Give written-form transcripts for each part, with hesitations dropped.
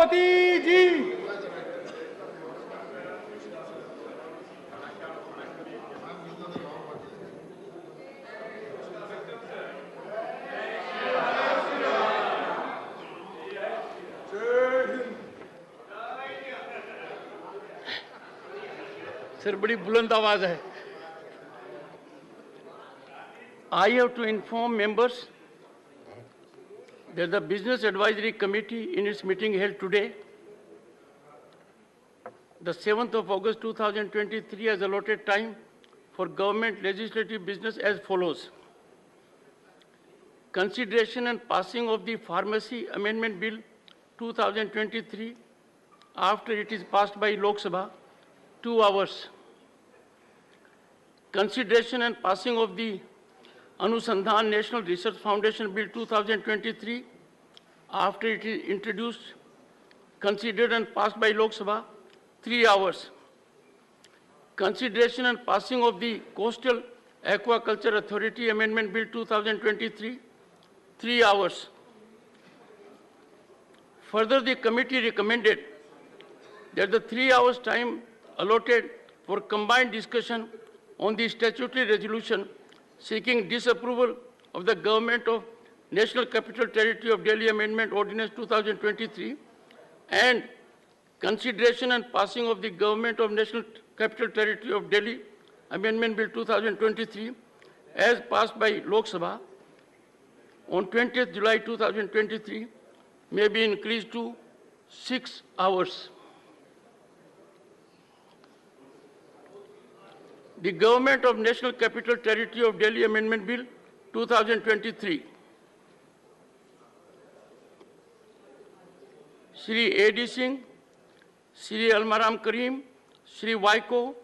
सभापति जी। सर बड़ी बुलंद आवाज है। I have to inform members that the Business Advisory Committee in its meeting held today, the 7th of August 2023, has allotted time for government legislative business as follows. Consideration and passing of the Pharmacy Amendment Bill 2023 after it is passed by Lok Sabha, 2 hours. Consideration and passing of the Anusandhan National Research Foundation Bill 2023 after it is introduced, considered and passed by Lok Sabha, 3 hours. Consideration and passing of the Coastal Aquaculture Authority Amendment Bill 2023, 3 hours. Further, the committee recommended that the 3 hours time allotted for combined discussion on the statutory resolution seeking disapproval of the Government of National Capital Territory of Delhi Amendment Ordinance 2023 and consideration and passing of the Government of National Capital Territory of Delhi Amendment Bill 2023 as passed by Lok Sabha on 20th July 2023 may be increased to 6 hours. The Government of National Capital Territory of Delhi Amendment Bill 2023. Shri A.D. Singh, Shri Almaram Karim, Shri Waiko,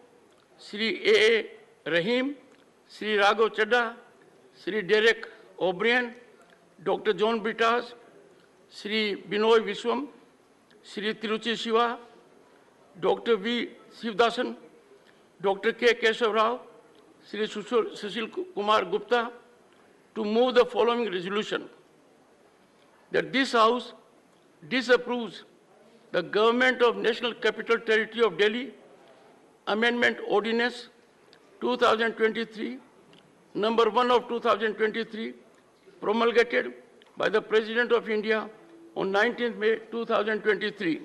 Shri A.A. Rahim, Shri Raghav Chadha, Shri Derek O'Brien, Dr. John Britas, Shri Binoy Viswam, Shri Tiruchi Shiva, Dr. V. Shivdasan, Dr. K. Keshav Rao, Shri Sushil Kumar Gupta, to move the following resolution: that this House disapproves the Government of National Capital Territory of Delhi Amendment Ordinance 2023, number 1 of 2023, promulgated by the President of India on 19th May 2023.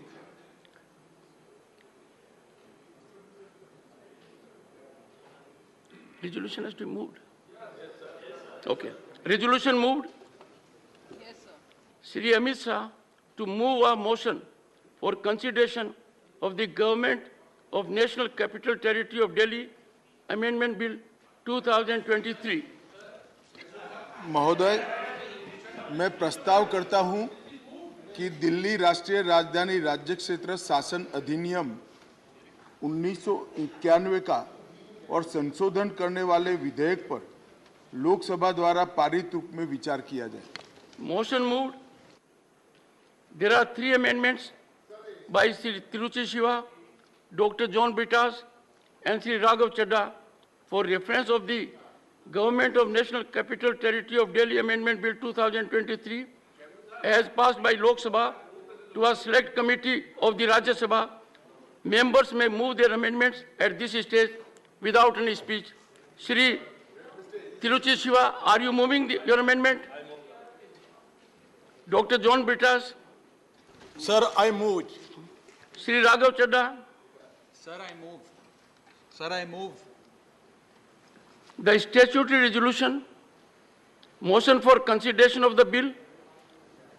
Resolution has to be moved. Okay. Resolution moved. Yes, sir. Shri Amit Shah to move a motion for consideration of the Government of National Capital Territory of Delhi Amendment Bill 2023. महोदय, मैं प्रस्ताव करता हूं कि दिल्ली राष्ट्रीय राजधानी राज्य क्षेत्र शासन अधिनियम 1991 का और संशोधन करने वाले विधेयक पर लोकसभा द्वारा पारित रूप में विचार किया जाए. Motion moved. There are 3 amendments by Sri Tiruchi Shiva, Dr. John Britas, and Sri Raghav Chadha for reference of the Government of National Capital Territory of Delhi Amendment Bill 2023 as passed by Lok Sabha to a select committee of the Rajya Sabha. Members may move their amendments at this stage without any speech. Shri Tiruchi Shiva, are you moving your amendment? Dr. John Britas. Sir, I move. Shri Raghav Chadha. Sir, I move. Sir, I move. The statutory resolution, motion for consideration of the bill,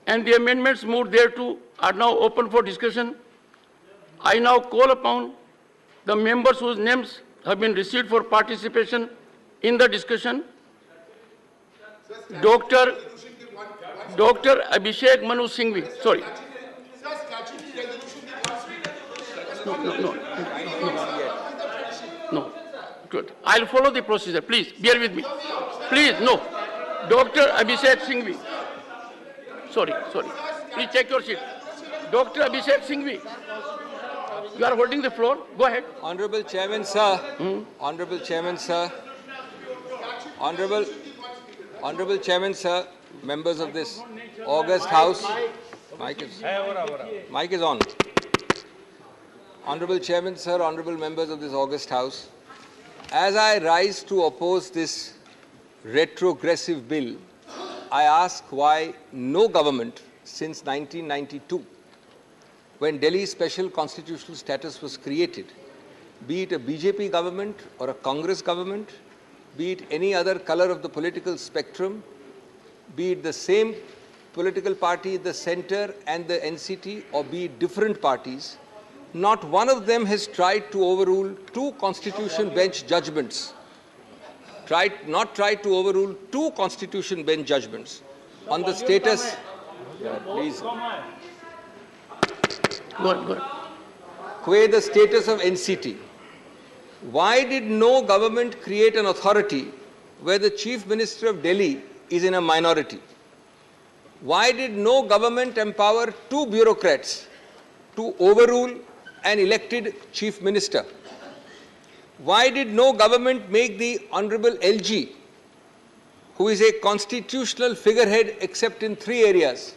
and the amendments moved thereto are now open for discussion. I now call upon the members whose names have been received for participation in the discussion. Dr. Abhishek Manu Singhvi. Sorry. No. Good. I'll follow the procedure. Please, bear with me. Please, no. Dr. Abhishek Singhvi. Sorry. Please check your seat. Dr. Abhishek Singhvi. You are holding the floor. Go ahead. Honorable Chairman, sir. Honorable Chairman, sir. Honorable Chairman, sir. Members of this August House. Mic is on. Honorable Chairman, sir, honorable members of this august House, as I rise to oppose this retrogressive bill, I ask why no government since 1992, when Delhi's special constitutional status was created, be it a BJP government or a Congress government, be it any other color of the political spectrum, be it the same political party at the center and the NCT, or be it different parties, not one of them has tried to overrule two constitution bench judgments. Not tried to overrule two constitution bench judgments on the status. Please. Good. The status of NCT. Why did no government create an authority where the Chief Minister of Delhi is in a minority? Why did no government empower two bureaucrats to overrule an elected Chief Minister? Why did no government make the Honorable LG, who is a constitutional figurehead except in 3 areas,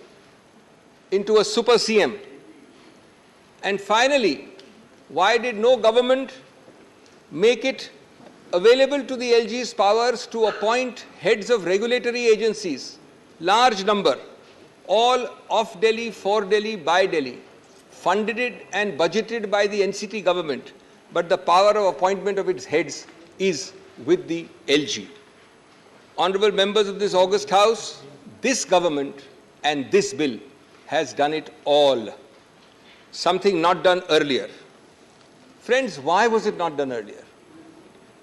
into a super CM? And finally, why did no government make it available to the LG's powers to appoint heads of regulatory agencies, large number, all of Delhi, for Delhi, by Delhi, funded and budgeted by the NCT government, but the power of appointment of its heads is with the LG. Honorable members of this august House, this government and this bill has done it all. Something not done earlier. Friends, why was it not done earlier?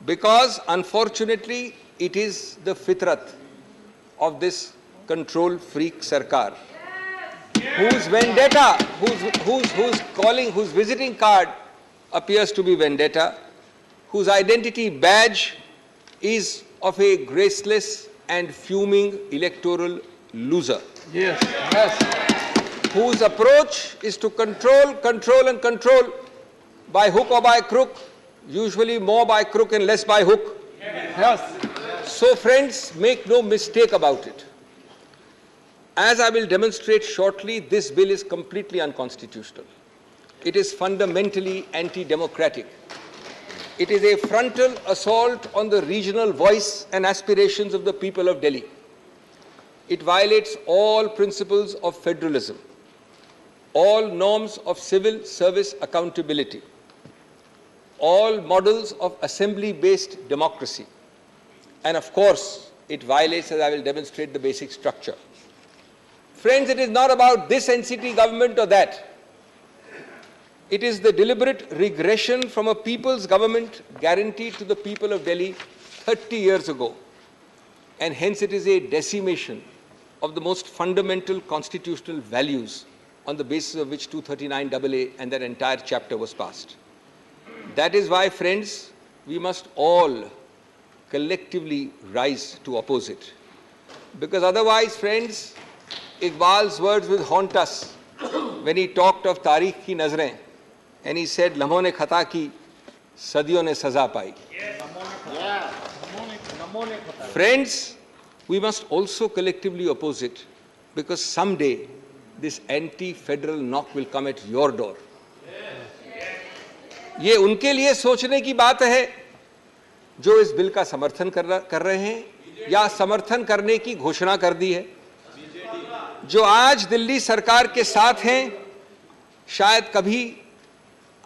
Because, unfortunately, it is the fitrat of this control freak sarkar, whose vendetta, whose visiting card appears to be vendetta, whose identity badge is of a graceless and fuming electoral loser. Yes. Whose approach is to control by hook or by crook, usually more by crook and less by hook. Yes. So friends, make no mistake about it. As I will demonstrate shortly, this bill is completely unconstitutional. It is fundamentally anti-democratic. It is a frontal assault on the regional voice and aspirations of the people of Delhi. It violates all principles of federalism, all norms of civil service accountability, all models of assembly-based democracy, and of course, it violates, as I will demonstrate, the basic structure. Friends, it is not about this NCT government or that. It is the deliberate regression from a people's government guaranteed to the people of Delhi 30 years ago. And hence it is a decimation of the most fundamental constitutional values on the basis of which 239AA and that entire chapter was passed. That is why, friends, we must all collectively rise to oppose it. Because otherwise, friends, Iqbal's words will haunt us when he talked of Tariq ki nazrein, and he said, "Lamhon ne khata ki, sadiyon ne saza pai." Friends, we must also collectively oppose it, because someday this anti-federal knock will come at your door. ये उनके लिए सोचने की बात है जो इस bill का समर्थन कर रहे हैं या समर्थन करने की घोषणा कर दी है, जो आज दिल्ली सरकार के साथ हैं, शायद कभी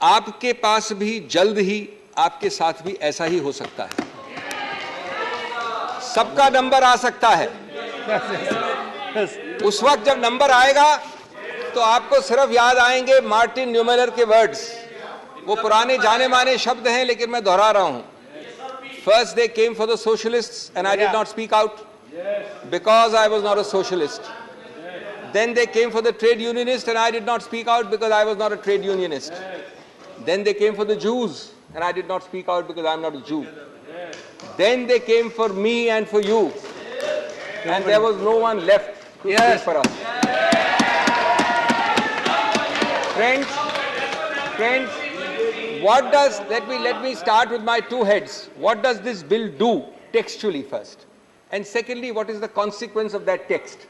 आपके पास भी जल्द ही आपके साथ भी ऐसा ही हो सकता है। सबका नंबर आ सकता है। उस वक्त जब नंबर आएगा तो आपको सिर्फ याद आएंगे मार्टिन न्यूमेलर के वर्ड्स। वो पुराने जाने माने शब्द हैं, लेकिन मैं दोहरा रहा हूं। First they came for the socialists and I did not speak out because I was not a socialist. Then they came for the trade unionists and I did not speak out because I was not a trade unionist. Then they came for the Jews and I did not speak out because I am not a Jew. Then they came for me and for you, and there was no one left to speak for us. Friends, what does, let me start with my two heads. What does this bill do textually first? And secondly, what is the consequence of that text?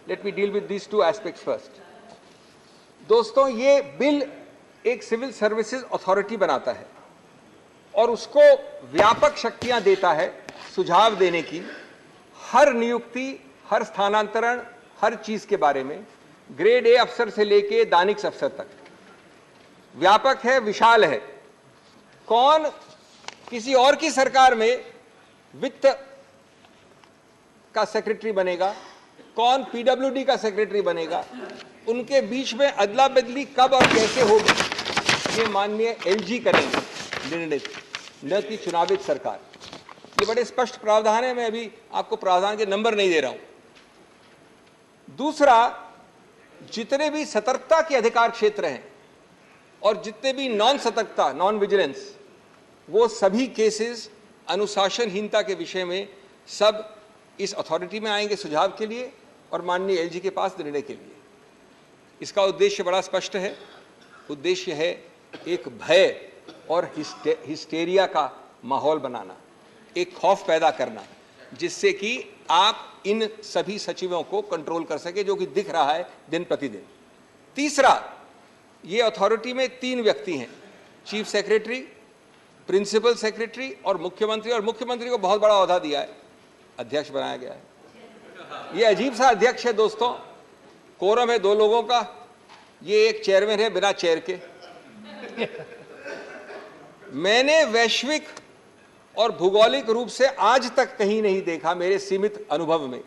Let me deal with these two aspects first. दोस्तों, ये bill एक civil services authority बनाता है और उसको व्यापक शक्तियां देता है सुझाव देने की, हर नियुक्ति, हर स्थानांतरण, हर चीज के बारे में, ग्रेड ए अफसर से लेके दानिश अफसर तक। व्यापक है, विशाल है। कौन किसी और की सरकार में वित्त का सेक्रेटरी बनेगा, कौन पीडब्ल्यूडी का सेक्रेटरी बनेगा, उनके बीच में अदला बदली कब और कैसे होगी, ये माननीय एलजी करेंगे निर्णय, न कि चुनावित सरकार। ये बड़े स्पष्ट प्रावधान है। मैं अभी आपको प्रावधान के नंबर नहीं दे रहा हूं। दूसरा, जितने भी सतर्कता के अधिकार क्षेत्र हैं और जितने भी नॉन सतर्कता, नॉन विजिलेंस, वो सभी केसेस अनुशासनहीनता के विषय में सब इस अथॉरिटी में आएंगे सुझाव के लिए और माननीय एलजी के पास निर्णय के लिए। इसका उद्देश्य बड़ा स्पष्ट है। उद्देश्य है एक भय और हिस्टेरिया का माहौल बनाना, एक खौफ पैदा करना, जिससे कि आप इन सभी सचिवों को कंट्रोल कर सके, जो कि दिख रहा है दिन प्रतिदिन। तीसरा, ये अथॉरिटी में 3 व्यक्ति हैं, चीफ सेक्रेटरी, प्रिंसिपल सेक्रेटरी और मुख्यमंत्री। और मुख्यमंत्री को बहुत बड़ा ओहदा दिया है, अध्यक्ष बनाया गया है। ये अजीब सा अध्यक्ष है दोस्तों। कोरम है 2 लोगों का, ये एक चेयरमैन है बिना चेयर के। मैंने वैश्विक और भौगोलिक रूप से आज तक कहीं नहीं देखा मेरे सीमित अनुभव में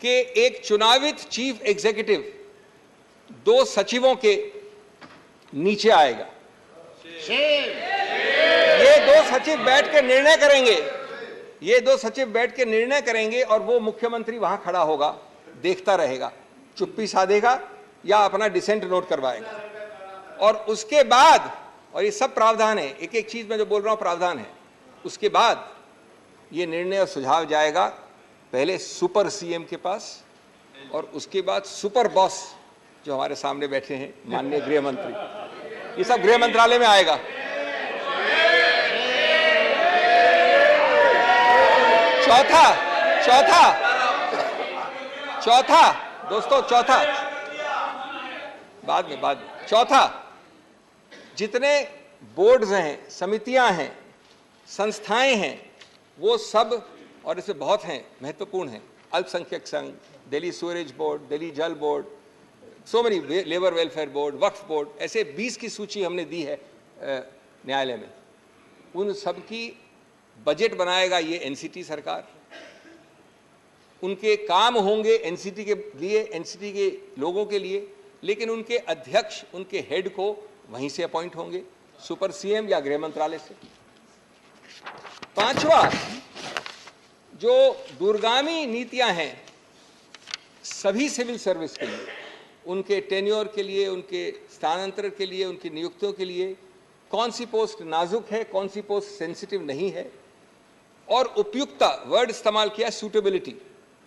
कि एक चुनावित चीफ एग्जीक्यूटिव 2 सचिवों के नीचे आएगा। ये 2 सचिव बैठ के निर्णय करेंगे, ये 2 सचिव बैठ के निर्णय करेंगे और वो मुख्यमंत्री वहां खड़ा होगा, देखता रहेगा, चुप्पी साधेगा या अपना डिसेंट नोट करवाएगा। और उसके बाद, और ये सब प्रावधान है, एक एक चीज में जो बोल रहा हूं प्रावधान है, उसके बाद ये निर्णय और सुझाव जाएगा पहले सुपर सीएम के पास और उसके बाद सुपर बॉस जो हमारे सामने बैठे हैं माननीय गृह मंत्री, ये सब गृह मंत्रालय में आएगा। चौथा दोस्तों, बाद में चौथा, जितने बोर्ड्स हैं, समितियां हैं, संस्थाएं हैं, वो सब, और इसमें बहुत हैं, महत्वपूर्ण हैं, अल्पसंख्यक संघ, Delhi सूरेज board, Delhi Jal board, so many, labour welfare board, Waqf board, ऐसे 20 की सूची हमने दी है न्यायालय में। उन सब की बजट बनाएगा ये एनसीटी सरकार। उनके काम होंगे एनसीटी के लिए, एनसीटी के लोगों के लिए, लेकिन उनके अध्यक्ष, उनके हेड को वहीं से अपॉइंट होंगे, सुपर सीएम या गृह मंत्रालय से। 5वां, जो दूरगामी नीतियां हैं सभी सिविल सर्विस के लिए, उनके टेन्योर के लिए, उनके स्थानांतरण के लिए, उनकी नियुक्तियों के लिए, कौन सी पोस्ट नाजुक है, कौन सी पोस्ट सेंसिटिव नहीं है, और उपयुक्तता, वर्ड इस्तेमाल किया सूटेबिलिटी,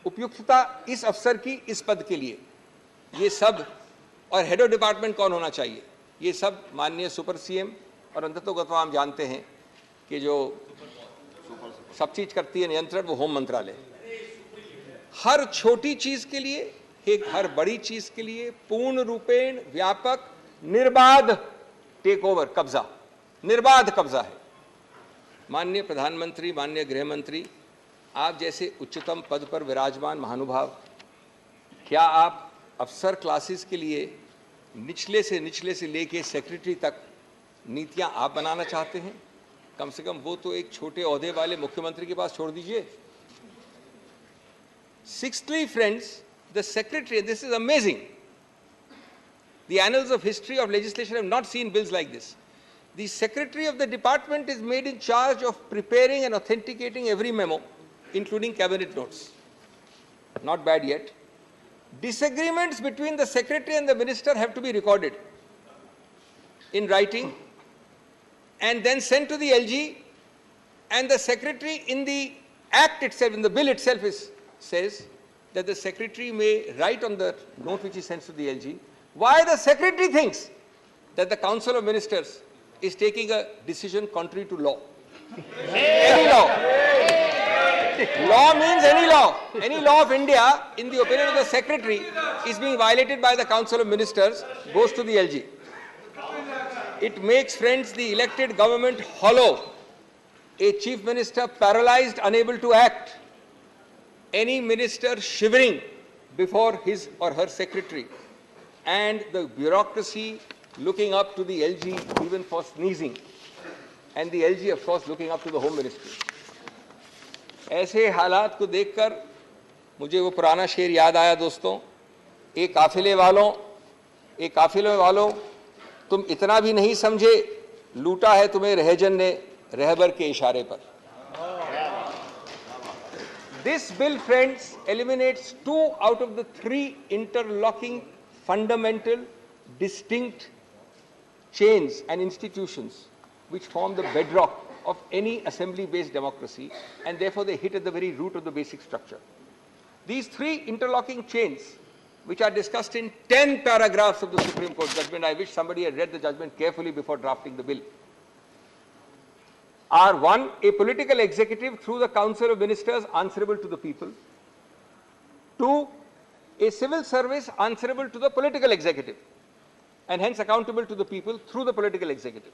उपयुक्तता इस अफसर की इस पद के लिए, ये सब, और हेड ऑफ डिपार्टमेंट कौन होना चाहिए, ये सब माननीय सुपर सीएम, और अंततोगत्वा हम जानते हैं कि जो सब चीज करती है नियंत्रण, वो होम मंत्रालय। हर छोटी चीज के लिए, एक हर बड़ी चीज के लिए पूर्ण रूपेण व्यापक निर्बाध टेक ओवर, कब्जा, निर्बाध कब्जा है। माननीय प्रधानमंत्री, माननीय गृह मंत्री, आप जैसे उच्चतम पद पर विराजमान महानुभाव, क्या आप अफसर क्लासेस के लिए निचले से लेके सेक्रेटरी तक नीतियां आप बनाना चाहते हैं? कम से कम वो तो एक छोटे ओहदे वाले मुख्यमंत्री के पास छोड़ दीजिए। Sixthly, friends, the secretary, this is amazing. The annals of history of legislation have not seen bills like this. The secretary of the department is made in charge of preparing and authenticating every memo, including cabinet notes. Not bad yet. Disagreements between the secretary and the minister have to be recorded in writing and then sent to the LG, and the secretary in the act itself, in the bill itself says that the secretary may write on the note which he sends to the LG why the secretary thinks that the council of ministers is taking a decision contrary to law. Any law. Law means any law. Any law of India, in the opinion of the secretary, is being violated by the Council of Ministers, goes to the LG. It makes, friends, the elected government hollow. A chief minister paralyzed, unable to act. Any minister shivering before his or her secretary. And the bureaucracy looking up to the LG even for sneezing. And the LG, of course, looking up to the Home Ministry. ऐसे हालात को देखकर मुझे वो पुराना शेर याद आया दोस्तों, एक काफिले वालों तुम इतना भी नहीं समझे, लूटा है तुम्हें रहजन ने रहबर के इशारे पर. This bill, friends, eliminates 2 out of the 3 interlocking, fundamental, distinct chains and institutions which form the bedrock of any assembly-based democracy, and therefore they hit at the very root of the basic structure. These 3 interlocking chains, which are discussed in 10 paragraphs of the Supreme Court judgment, I wish somebody had read the judgment carefully before drafting the bill, are 1, a political executive through the Council of Ministers answerable to the people; 2, a civil service answerable to the political executive, and hence accountable to the people through the political executive;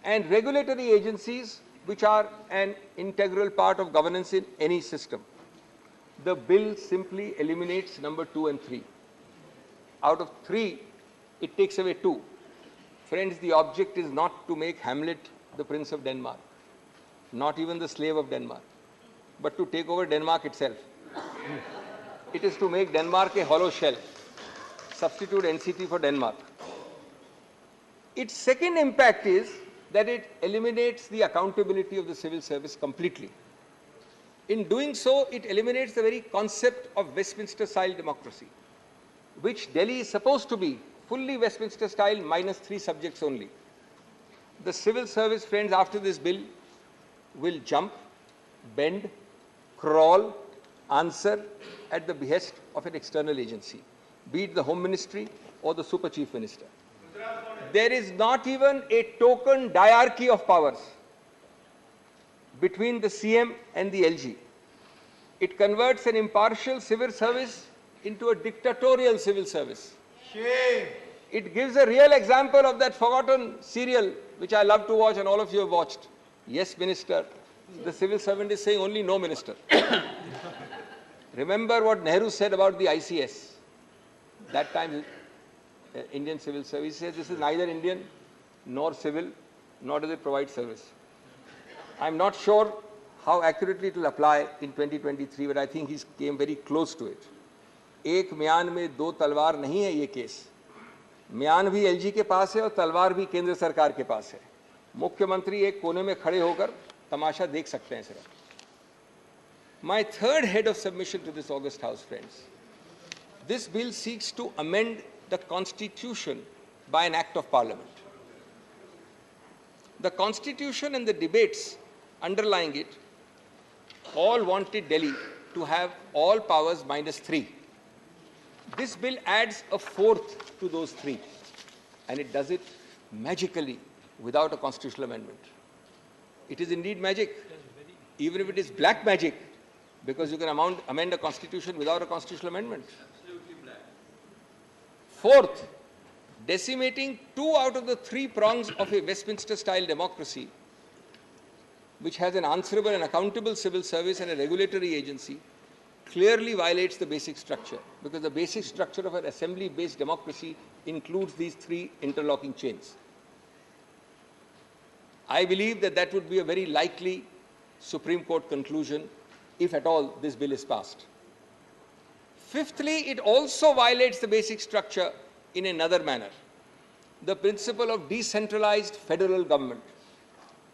and regulatory agencies which are an integral part of governance in any system. The bill simply eliminates number 2 and 3. Out of 3, it takes away 2. Friends, the object is not to make Hamlet the Prince of Denmark, not even the slave of Denmark, but to take over Denmark itself. It is to make Denmark a hollow shell, substitute NCT for Denmark. Its second impact is that it eliminates the accountability of the civil service completely. In doing so, it eliminates the very concept of Westminster-style democracy, which Delhi is supposed to be fully Westminster-style minus 3 subjects only. The civil service, friends, after this bill, will jump, bend, crawl, answer at the behest of an external agency, be it the Home Ministry or the Super Chief Minister. There is not even a token diarchy of powers between the CM and the LG. It converts an impartial civil service into a dictatorial civil service. Shame. It gives a real example of that forgotten serial which I love to watch and all of you have watched. Yes, Minister. The civil servant is saying only no, Minister. Remember what Nehru said about the ICS. That time, Indian Civil Service says this is neither Indian nor civil, nor does it provide service. I'm not sure how accurately it will apply in 2023, but I think he came very close to it. एक म्यान में 2 तलवार नहीं है ये case. म्यान भी LG के पास है और तलवार भी केंद्र सरकार के पास है. मुख्यमंत्री एक कोने में खड़े होकर तमाशा देख सकते हैं सिर्फ. My third head of submission to this august House, friends. This bill seeks to amend the Constitution by an act of Parliament. The Constitution and the debates underlying it all wanted Delhi to have all powers minus 3. This bill adds a 4th to those 3, and it does it magically without a constitutional amendment. It is indeed magic, even if it is black magic, because you can amend a constitution without a constitutional amendment. Absolutely black. 4th, decimating 2 out of the 3 prongs of a Westminster-style democracy, which has an answerable and accountable civil service and a regulatory agency, clearly violates the basic structure, because the basic structure of an assembly-based democracy includes these 3 interlocking chains. I believe that that would be a very likely Supreme Court conclusion if at all this bill is passed. Fifthly, it also violates the basic structure in another manner. The principle of decentralized federal government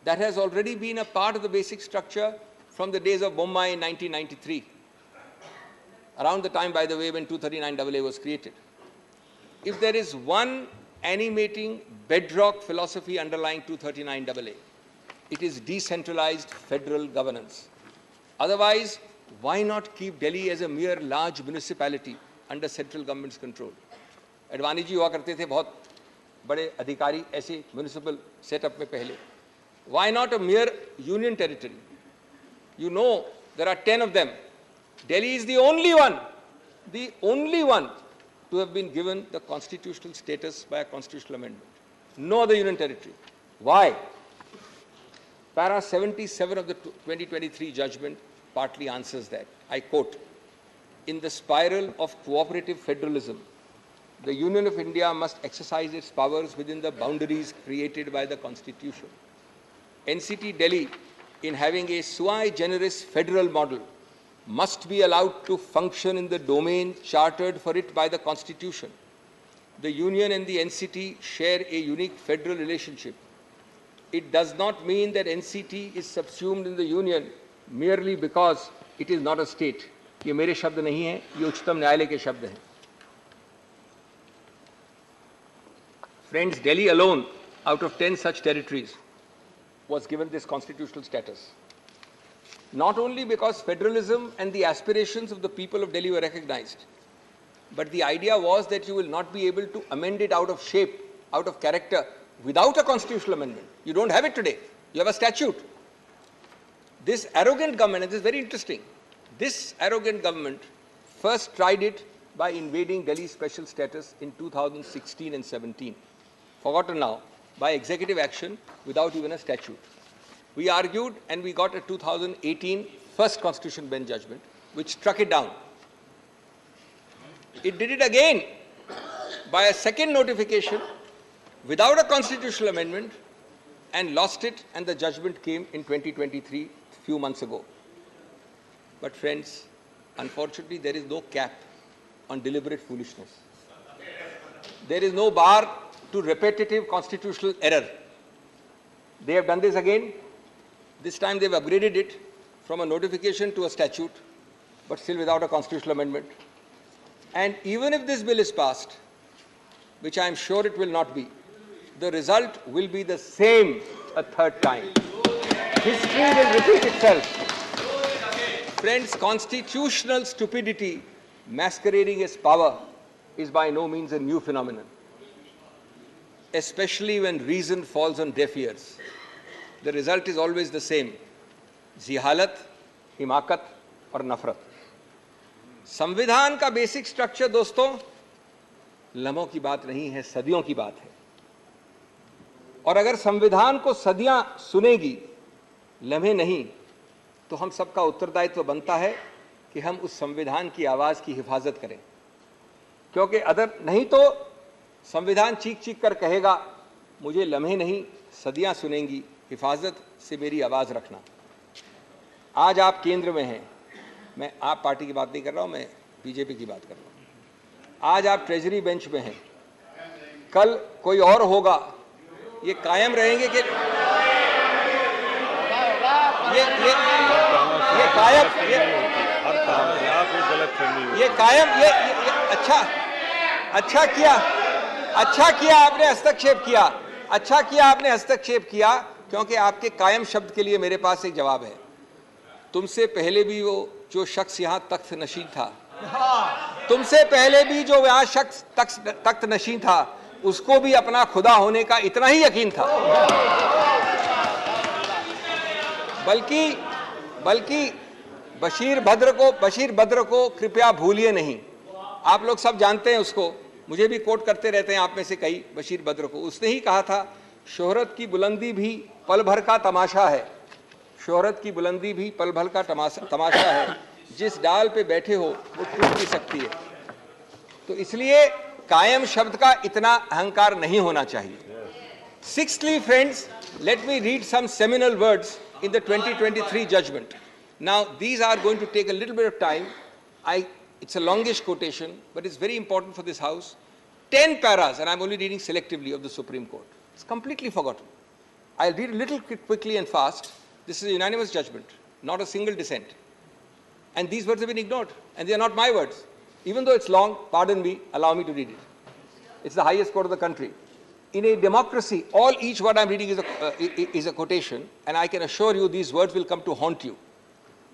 that has already been a part of the basic structure from the days of Bombay in 1993, around the time, by the way, when 239AA was created. If there is one animating bedrock philosophy underlying 239AA, it is decentralized federal governance. Otherwise, why not keep Delhi as a mere large municipality under central government's control? Advani ji hua karte the bahut bade adhikari aise municipal setup mein pehle. Why not a mere union territory? You know There are 10 of them. Delhi is the only one to have been given the constitutional status by a constitutional amendment. No other union territory. Why? Para 77 of the 2023 judgment partly answers that. I quote, "In the spiral of cooperative federalism, the Union of India must exercise its powers within the boundaries created by the Constitution. NCT Delhi, in having a sui generis federal model, must be allowed to function in the domain chartered for it by the Constitution. The Union and the NCT share a unique federal relationship. It does not mean that NCT is subsumed in the Union merely because it is not a state." ये मेरे शब्द नहीं हैं, ये उच्चतम न्यायालय के शब्द हैं. Friends, Delhi alone, out of 10 such territories, was given this constitutional status. Not only because federalism and the aspirations of the people of Delhi were recognized, but the idea was that you will not be able to amend it out of shape, out of character, without a constitutional amendment. You don't have it today. You have a statute. This arrogant government, and this is very interesting, this arrogant government first tried it by invading Delhi's special status in 2016 and 17. Forgotten now, by executive action without even a statute. We argued and we got a 2018 first Constitution Bench judgment which struck it down. It did it again by a second notification without a constitutional amendment and lost it, and the judgment came in 2023, few months ago. But friends, unfortunately there is no cap on deliberate foolishness. There is no bar to repetitive constitutional error. They have done this again. This time they've upgraded it from a notification to a statute, but still without a constitutional amendment. And even if this bill is passed, which I am sure it will not be, the result will be the same a third time. History will repeat itself. Friends, constitutional stupidity masquerading as power is by no means a new phenomenon, especially when reason falls on deaf ears. The result is always the same: जिहालत, हिमाकत और नफरत. संविधान का basic structure दोस्तों लम्हों की बात नहीं है, सदियों की बात है. और अगर संविधान को सदियां सुनेगी, लम्हे नहीं, तो हम सबका उत्तरदायित्व बनता है कि हम उस संविधान की आवाज की हिफाजत करें. क्योंकि अदर नहीं तो संविधान चीख चीख कर कहेगा मुझे लम्हे नहीं, सदियां सुनेंगी, हिफाजत से मेरी आवाज रखना. आज आप केंद्र में हैं, मैं आप पार्टी की बात नहीं कर रहा हूं, मैं बीजेपी की बात कर रहा हूं. आज आप ट्रेजरी बेंच में हैं, कल कोई और होगा. ये कायम रहेंगे कि ये कायम ये अच्छा किया आपने हस्तक्षेप किया. अच्छा किया आपने हस्तक्षेप किया, क्योंकि आपके कायम शब्द के लिए मेरे पास एक जवाब है. तुमसे पहले भी वो जो शख्स यहाँ तख्त नशीन था, तुमसे पहले भी जो यहाँ शख्स तख्त नशीन था, उसको भी अपना खुदा होने का इतना ही यकीन था. बल्कि बशीर बद्र को कृपया भूलिए नहीं. आप लोग सब जानते हैं उसको, मुझे भी कोट करते रहते हैं आप में से कई. बशीर बद्र को उसने ही कहा था, शोहरत की बुलंदी भी पल भर का तमाशा है. शोहरत की बुलंदी भी पल भर का तमाशा है. जिस डाल पे बैठे हो वो टूट भी सकती है. तो इसलिए कायम शब्द का इतना अहंकार नहीं होना चाहिए. Sixthly, friends, let me read some seminal words in the 2023 judgment. Now, these are going to take a little bit of time. It's a longish quotation, but it's very important for this House. 10 paras, and I'm only reading selectively, of the Supreme Court. It's completely forgotten. I'll read a little quickly and fast. This is a unanimous judgment, not a single dissent. And these words have been ignored, and they are not my words. Even though it's long, pardon me, allow me to read it. It's the highest court of the country. In a democracy, each word I'm reading is a quotation, and I can assure you these words will come to haunt you.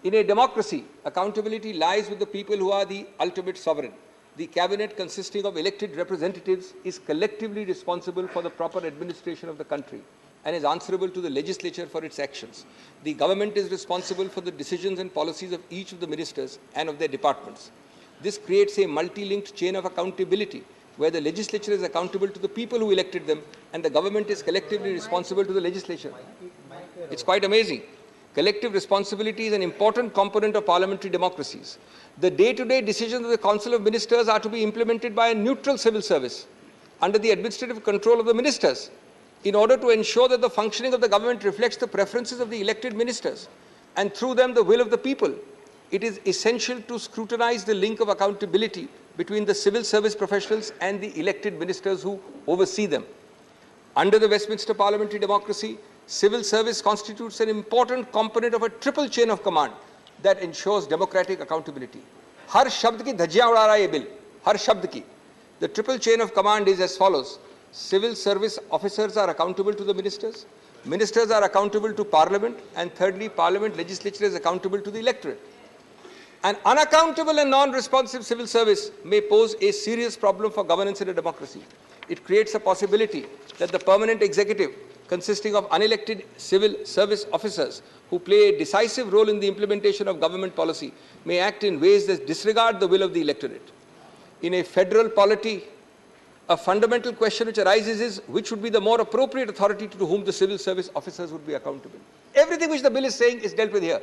In a democracy, accountability lies with the people who are the ultimate sovereign. The cabinet, consisting of elected representatives, is collectively responsible for the proper administration of the country. and is answerable to the legislature for its actions. The government is responsible for the decisions and policies of each of the ministers and of their departments. This creates a multi-linked chain of accountability where the legislature is accountable to the people who elected them and the government is collectively responsible to the legislature. It's quite amazing. Collective responsibility is an important component of parliamentary democracies. The day-to-day decisions of the Council of Ministers are to be implemented by a neutral civil service under the administrative control of the ministers in order to ensure that the functioning of the government reflects the preferences of the elected ministers and through them the will of the people. It is essential to scrutinize the link of accountability between the civil service professionals and the elected ministers who oversee them. Under the Westminster parliamentary democracy, civil service constitutes an important component of a triple chain of command that ensures democratic accountability. हर शब्द की धज्जियां उड़ा रहा है ये bill, हर शब्द की. The triple chain of command is as follows. Civil service officers are accountable to the ministers, ministers are accountable to parliament, and thirdly, parliament legislature is accountable to the electorate. An unaccountable and non-responsive civil service may pose a serious problem for governance in a democracy. It creates a possibility that the permanent executive, consisting of unelected civil service officers who play a decisive role in the implementation of government policy, may act in ways that disregard the will of the electorate. In a federal polity, a fundamental question which arises is which would be the more appropriate authority to whom the civil service officers would be accountable. Everything which the bill is saying is dealt with here.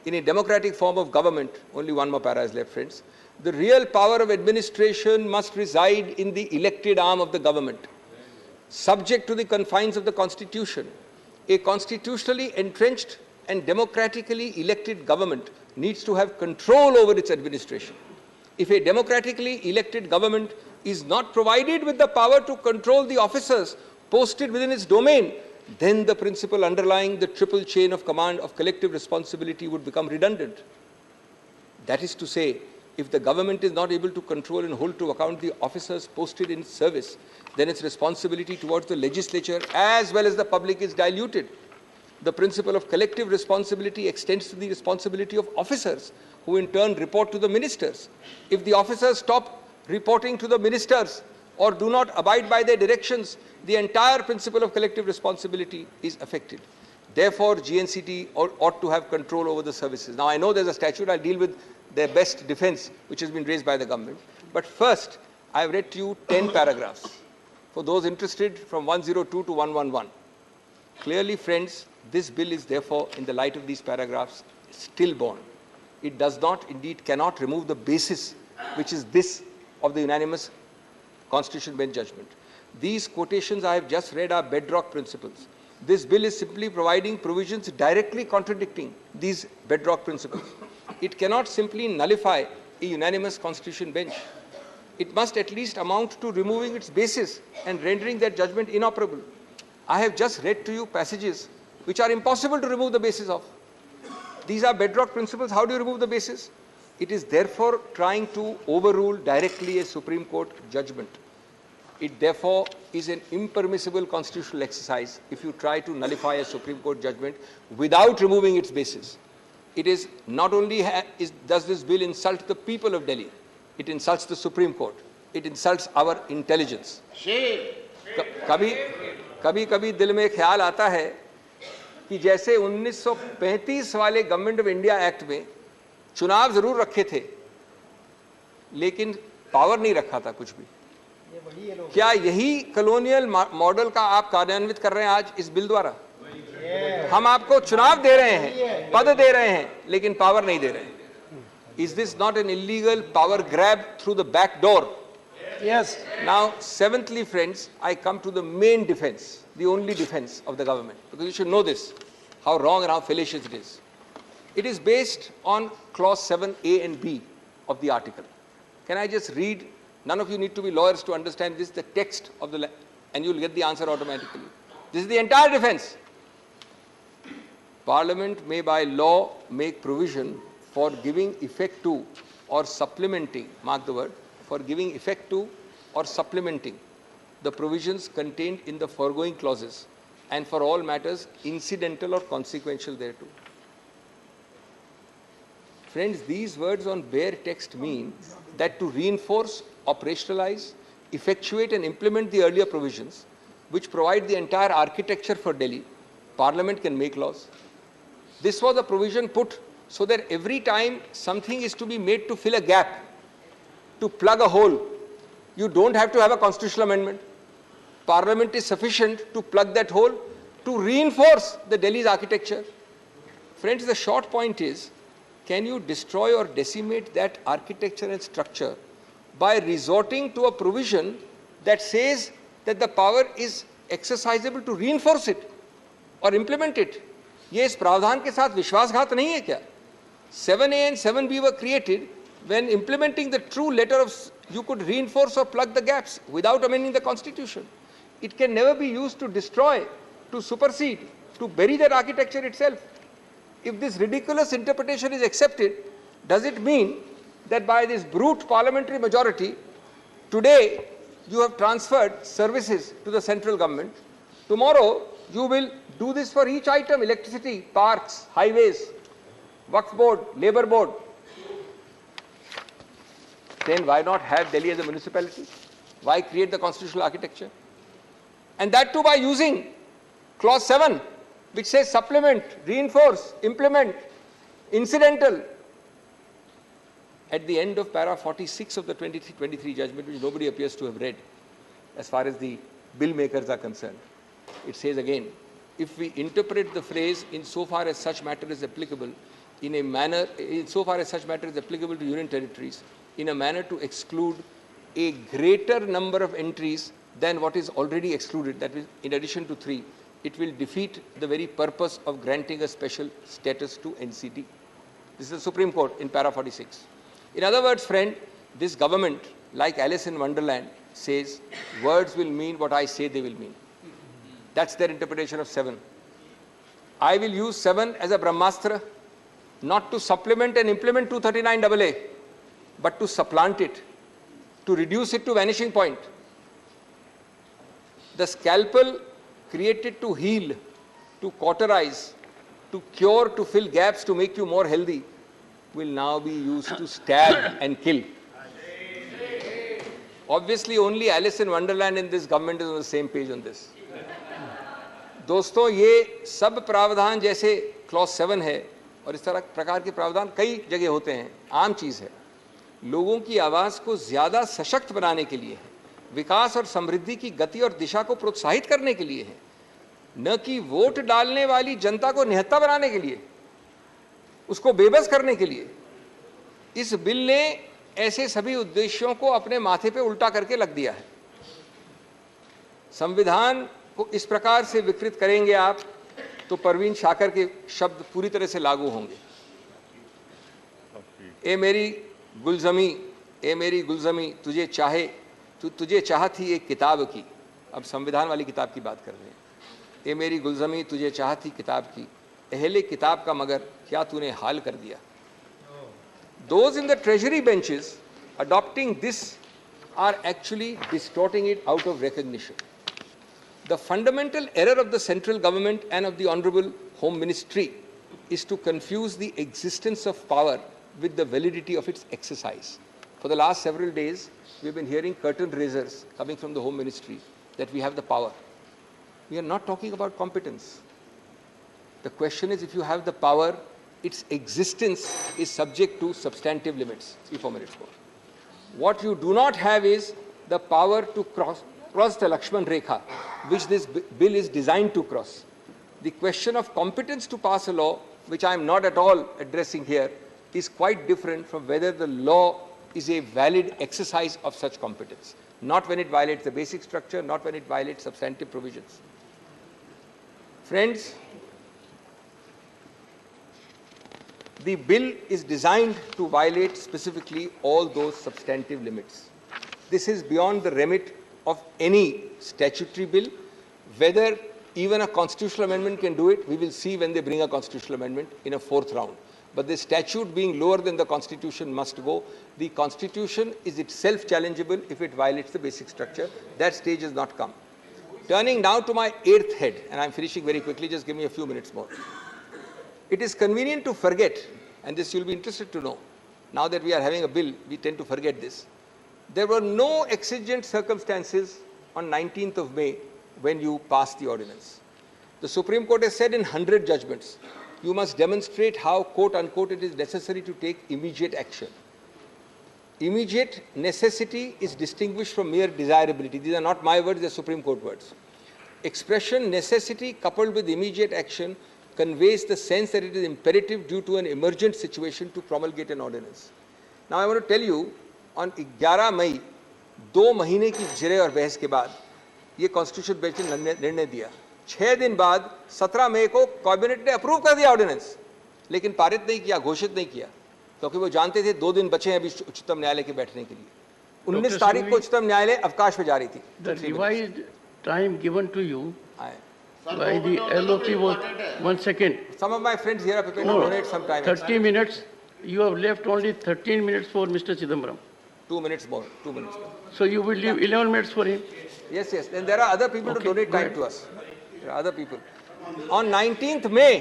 In a democratic form of government, only one more para is left, friends, the real power of administration must reside in the elected arm of the government, subject to the confines of the Constitution. A constitutionally entrenched and democratically elected government needs to have control over its administration. If a democratically elected government is not provided with the power to control the officers posted within its domain, then the principle underlying the triple chain of command of collective responsibility would become redundant. That is to say, if the government is not able to control and hold to account the officers posted in its service, then its responsibility towards the legislature as well as the public is diluted. The principle of collective responsibility extends to the responsibility of officers, who in turn report to the ministers. If the officers stop reporting to the ministers or do not abide by their directions, the entire principle of collective responsibility is affected. Therefore, GNCT ought to have control over the services. Now, I know there's a statute. I'll deal with their best defense, which has been raised by the government. But first, I've read to you 10 paragraphs. For those interested, from 102 to 111. Clearly, friends, this bill is therefore, in the light of these paragraphs, stillborn. It does not, indeed cannot remove the basis, which is this of the unanimous Constitution Bench judgment. These quotations I have just read are bedrock principles. This bill is simply providing provisions directly contradicting these bedrock principles. It cannot simply nullify a unanimous Constitution Bench. It must at least amount to removing its basis and rendering that judgment inoperable. I have just read to you passages which are impossible to remove the basis of. These are bedrock principles. How do you remove the basis? It is therefore trying to overrule directly a Supreme Court judgment. It therefore is an impermissible constitutional exercise if you try to nullify a Supreme Court judgment without removing its basis. It is not only does this bill insult the people of Delhi, it insults the Supreme Court. It insults our intelligence. कभी दिल में ख्याल आता है कि जैसे 1935 वाले government of India act में चुनाव जरूर रखे थे, लेकिन पावर नहीं रखा था कुछ भी. क्या यही कॉलोनियल मॉडल का आप कार्यान्वित कर रहे हैं आज इस बिल द्वारा? हम आपको चुनाव दे रहे हैं, पद दे रहे हैं, लेकिन पावर नहीं दे रहे हैं. Is this not an illegal power grab through the back door? Yes. Now, seventhly, friends, I come to the main defense, the only defense of the government, because you should know this, how wrong and how fallacious it is. It is based on clause 7A and B of the article. Can I just read? None of you need to be lawyers to understand this, the text of the, and you'll get the answer automatically. This is the entire defense. Parliament may by law make provision for giving effect to or supplementing, mark the word, for giving effect to or supplementing the provisions contained in the foregoing clauses and for all matters incidental or consequential thereto. Friends, these words on bare text mean that to reinforce, operationalize, effectuate and implement the earlier provisions, which provide the entire architecture for Delhi, Parliament can make laws. This was a provision put so that every time something is to be made to fill a gap, to plug a hole, you don't have to have a constitutional amendment. Parliament is sufficient to plug that hole, to reinforce the Delhi's architecture. Friends, the short point is, can you destroy or decimate that architecture and structure by resorting to a provision that says that the power is exercisable to reinforce it or implement it? ये इस प्रावधान के साथ विश्वासघात नहीं है क्या? 7A and 7B were created when implementing the true letter of, you could reinforce or plug the gaps without amending the constitution. It can never be used to destroy, to supersede, to bury that architecture itself. If this ridiculous interpretation is accepted, does it mean that by this brute parliamentary majority, today you have transferred services to the central government? Tomorrow you will do this for each item: electricity, parks, highways, Waqf board, labor board. Then why not have Delhi as a municipality? Why create the constitutional architecture? And that too by using clause 7, which says supplement, reinforce, implement, incidental. At the end of para 46 of the 23 judgment, which nobody appears to have read, as far as the bill makers are concerned, it says again, if we interpret the phrase insofar as such matter is applicable in a manner, insofar as such matter is applicable to union territories, in a manner to exclude a greater number of entries than what is already excluded, that is, in addition to 3, it will defeat the very purpose of granting a special status to NCT. This is the Supreme Court in para 46. In other words, friend, this government, like Alice in Wonderland, says words will mean what I say they will mean. That's their interpretation of 7. I will use 7 as a Brahmastra, not to supplement and implement 239AA, but to supplant it, to reduce it to vanishing point. The scalpel created to heal, to cauterize, to cure, to fill gaps, to make you more healthy, will now be used to stab and kill. Obviously, only Alice in Wonderland in this government is on the same page on this. दोस्तों, ये सब प्रावधान जैसे clause 7 है और इस तरह प्रकार के प्रावधान कई जगह होते हैं, आम चीज़ है, लोगों की आवाज़ को ज़्यादा सशक्त बनाने के लिए है, विकास और समृद्धि की गति और दिशा को प्रोत्साहित करने के लिए है, न कि वोट डालने वाली जनता को निहत्था बनाने के लिए, उसको बेबस करने के लिए। इस बिल ने ऐसे सभी उद्देश्यों को अपने माथे पे उल्टा करके रख दिया है। संविधान को इस प्रकार से विकृत करेंगे आप तो परवीन शाकर के शब्द पूरी तरह से लागू होंगे। ए मेरी गुलजमी तुझे चाह थी एक किताब की। अब संविधान वाली किताब की बात कर रहे हैं। ए मेरी गुलजमी तुझे चाह थी किताब की, अहले किताब का मगर क्या तूने हाल कर दिया। Those in the treasury benches adopting this are actually distorting it out of recognition. The fundamental error of the central government and of the Honorable Home Ministry is to confuse the existence of power with the validity of its exercise. For the last several days, we have been hearing curtain raisers coming from the Home Ministry that we have the power. We are not talking about competence. The question is, if you have the power, its existence is subject to substantive limits. 3-4 minutes more. What you do not have is the power to cross the Lakshman Rekha, which this bill is designed to cross. The question of competence to pass a law, which I am not at all addressing here, is quite different from whether the law is a valid exercise of such competence. Not when it violates the basic structure, not when it violates substantive provisions. Friends, the bill is designed to violate specifically all those substantive limits. This is beyond the remit of any statutory bill. Whether even a constitutional amendment can do it, we will see when they bring a constitutional amendment in a 4th round. But the statute being lower than the Constitution must go. The Constitution is itself challengeable if it violates the basic structure. That stage has not come. Turning now to my 8th head, and I'm finishing very quickly, just give me a few minutes more. It is convenient to forget, and this you'll be interested to know, now that we are having a bill, we tend to forget this. There were no exigent circumstances on 19th of May when you pass the ordinance. The Supreme Court has said in 100 judgments, you must demonstrate how, quote unquote, it is necessary to take immediate action. Immediate necessity is distinguished from mere desirability. These are not my words, they are Supreme Court words. Expression necessity coupled with immediate action conveys the sense that it is imperative due to an emergent situation to promulgate an ordinance. Now I want to tell you, on 11 मई 2 महीने की जिरे और बहस के बाद ये constitution bench ने निर्णय दिया। 6 दिन बाद 17 मई को कैबिनेट ने अप्रूव कर दिया ऑर्डिनेंस, लेकिन पारित नहीं किया, घोषित नहीं किया, क्योंकि वो जानते थे 2 दिन बचे हैं अभी उच्चतम न्यायालय के बैठने के लिए। 19 तारीख को उच्चतम न्यायालय अवकाश में जा रही थी। The revised time given to you by the LOP was 1 second. Some of my friends here are prepared to donate some time. 30 minutes. You have left only 13 minutes for Mr. Chidambaram. 2 minutes more. 2 minutes more. So you will leave 11 minutes for him. Yes, yes. Then there are other people to donate go time ahead. to us. There are other people. On 19th May,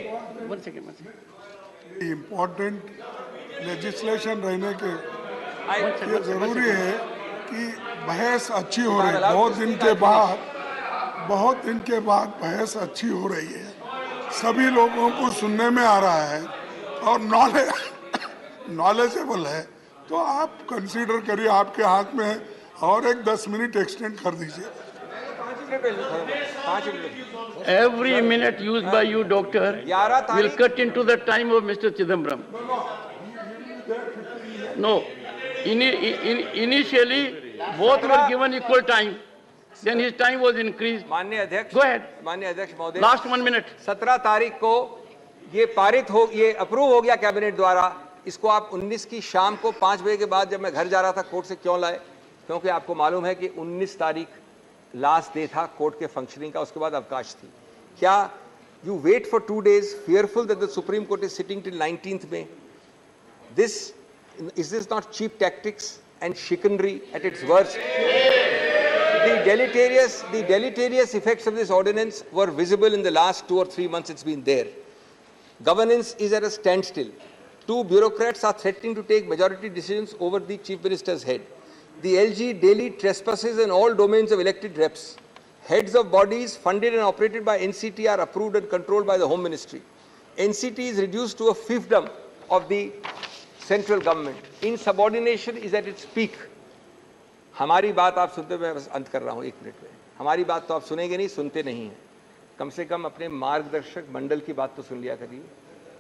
1 second, 1 second. Important legislation रहने के I, ये जरूरी है कि बहस अच्छी हो रही है। बहुत दिन के बाद बहस अच्छी हो रही है, सभी लोगों को सुनने में आ रहा है और नॉलेजेबल है, तो आप कंसीडर करिए, आपके हाथ में है, और एक 10 मिनट एक्सटेंड कर दीजिए। 5 minute. Every minute used by you, doctor, will cut into the time of Mr. Chidambaram. No. Initially, both were given equal time. Then his time was increased. माननीय अध्यक्ष, Go ahead. माननीय अध्यक्ष महोदय, Last 1 minute. 17 तारीख को ये approve हो गया कैबिनेट द्वारा। इसको आप 19 की शाम को 5 बजे के बाद जब मैं घर जा रहा था कोर्ट से क्यों लाए? क्योंकि आपको मालूम है कि 19 तारीख लास्ट डे था कोर्ट के फंक्शनिंग का, उसके बाद अवकाश थी। क्या you wait for 2 days fearful that the Supreme Court is sitting till 19th May? Is this not cheap tactics and chicanery at its worst? The deleterious effects of this ordinance were visible in the last 2 or 3 months it's been there. Governance is at a standstill. 2 bureaucrats are threatening to take majority decisions over the Chief Minister's head. The LG daily trespasses in all domains of elected reps. Heads of bodies funded and operated by NCT are approved and controlled by the Home Ministry. NCT is reduced to a fiefdom of the central government. Insubordination is at its peak. हमारी बात आप सुनते, मैं बस अंत कर रहा हूँ 1 मिनट में। हमारी बात तो आप सुनेंगे नहीं, सुनते नहीं हैं। कम से कम अपने मार्गदर्शक मंडल की बात तो सुन लिया करिए,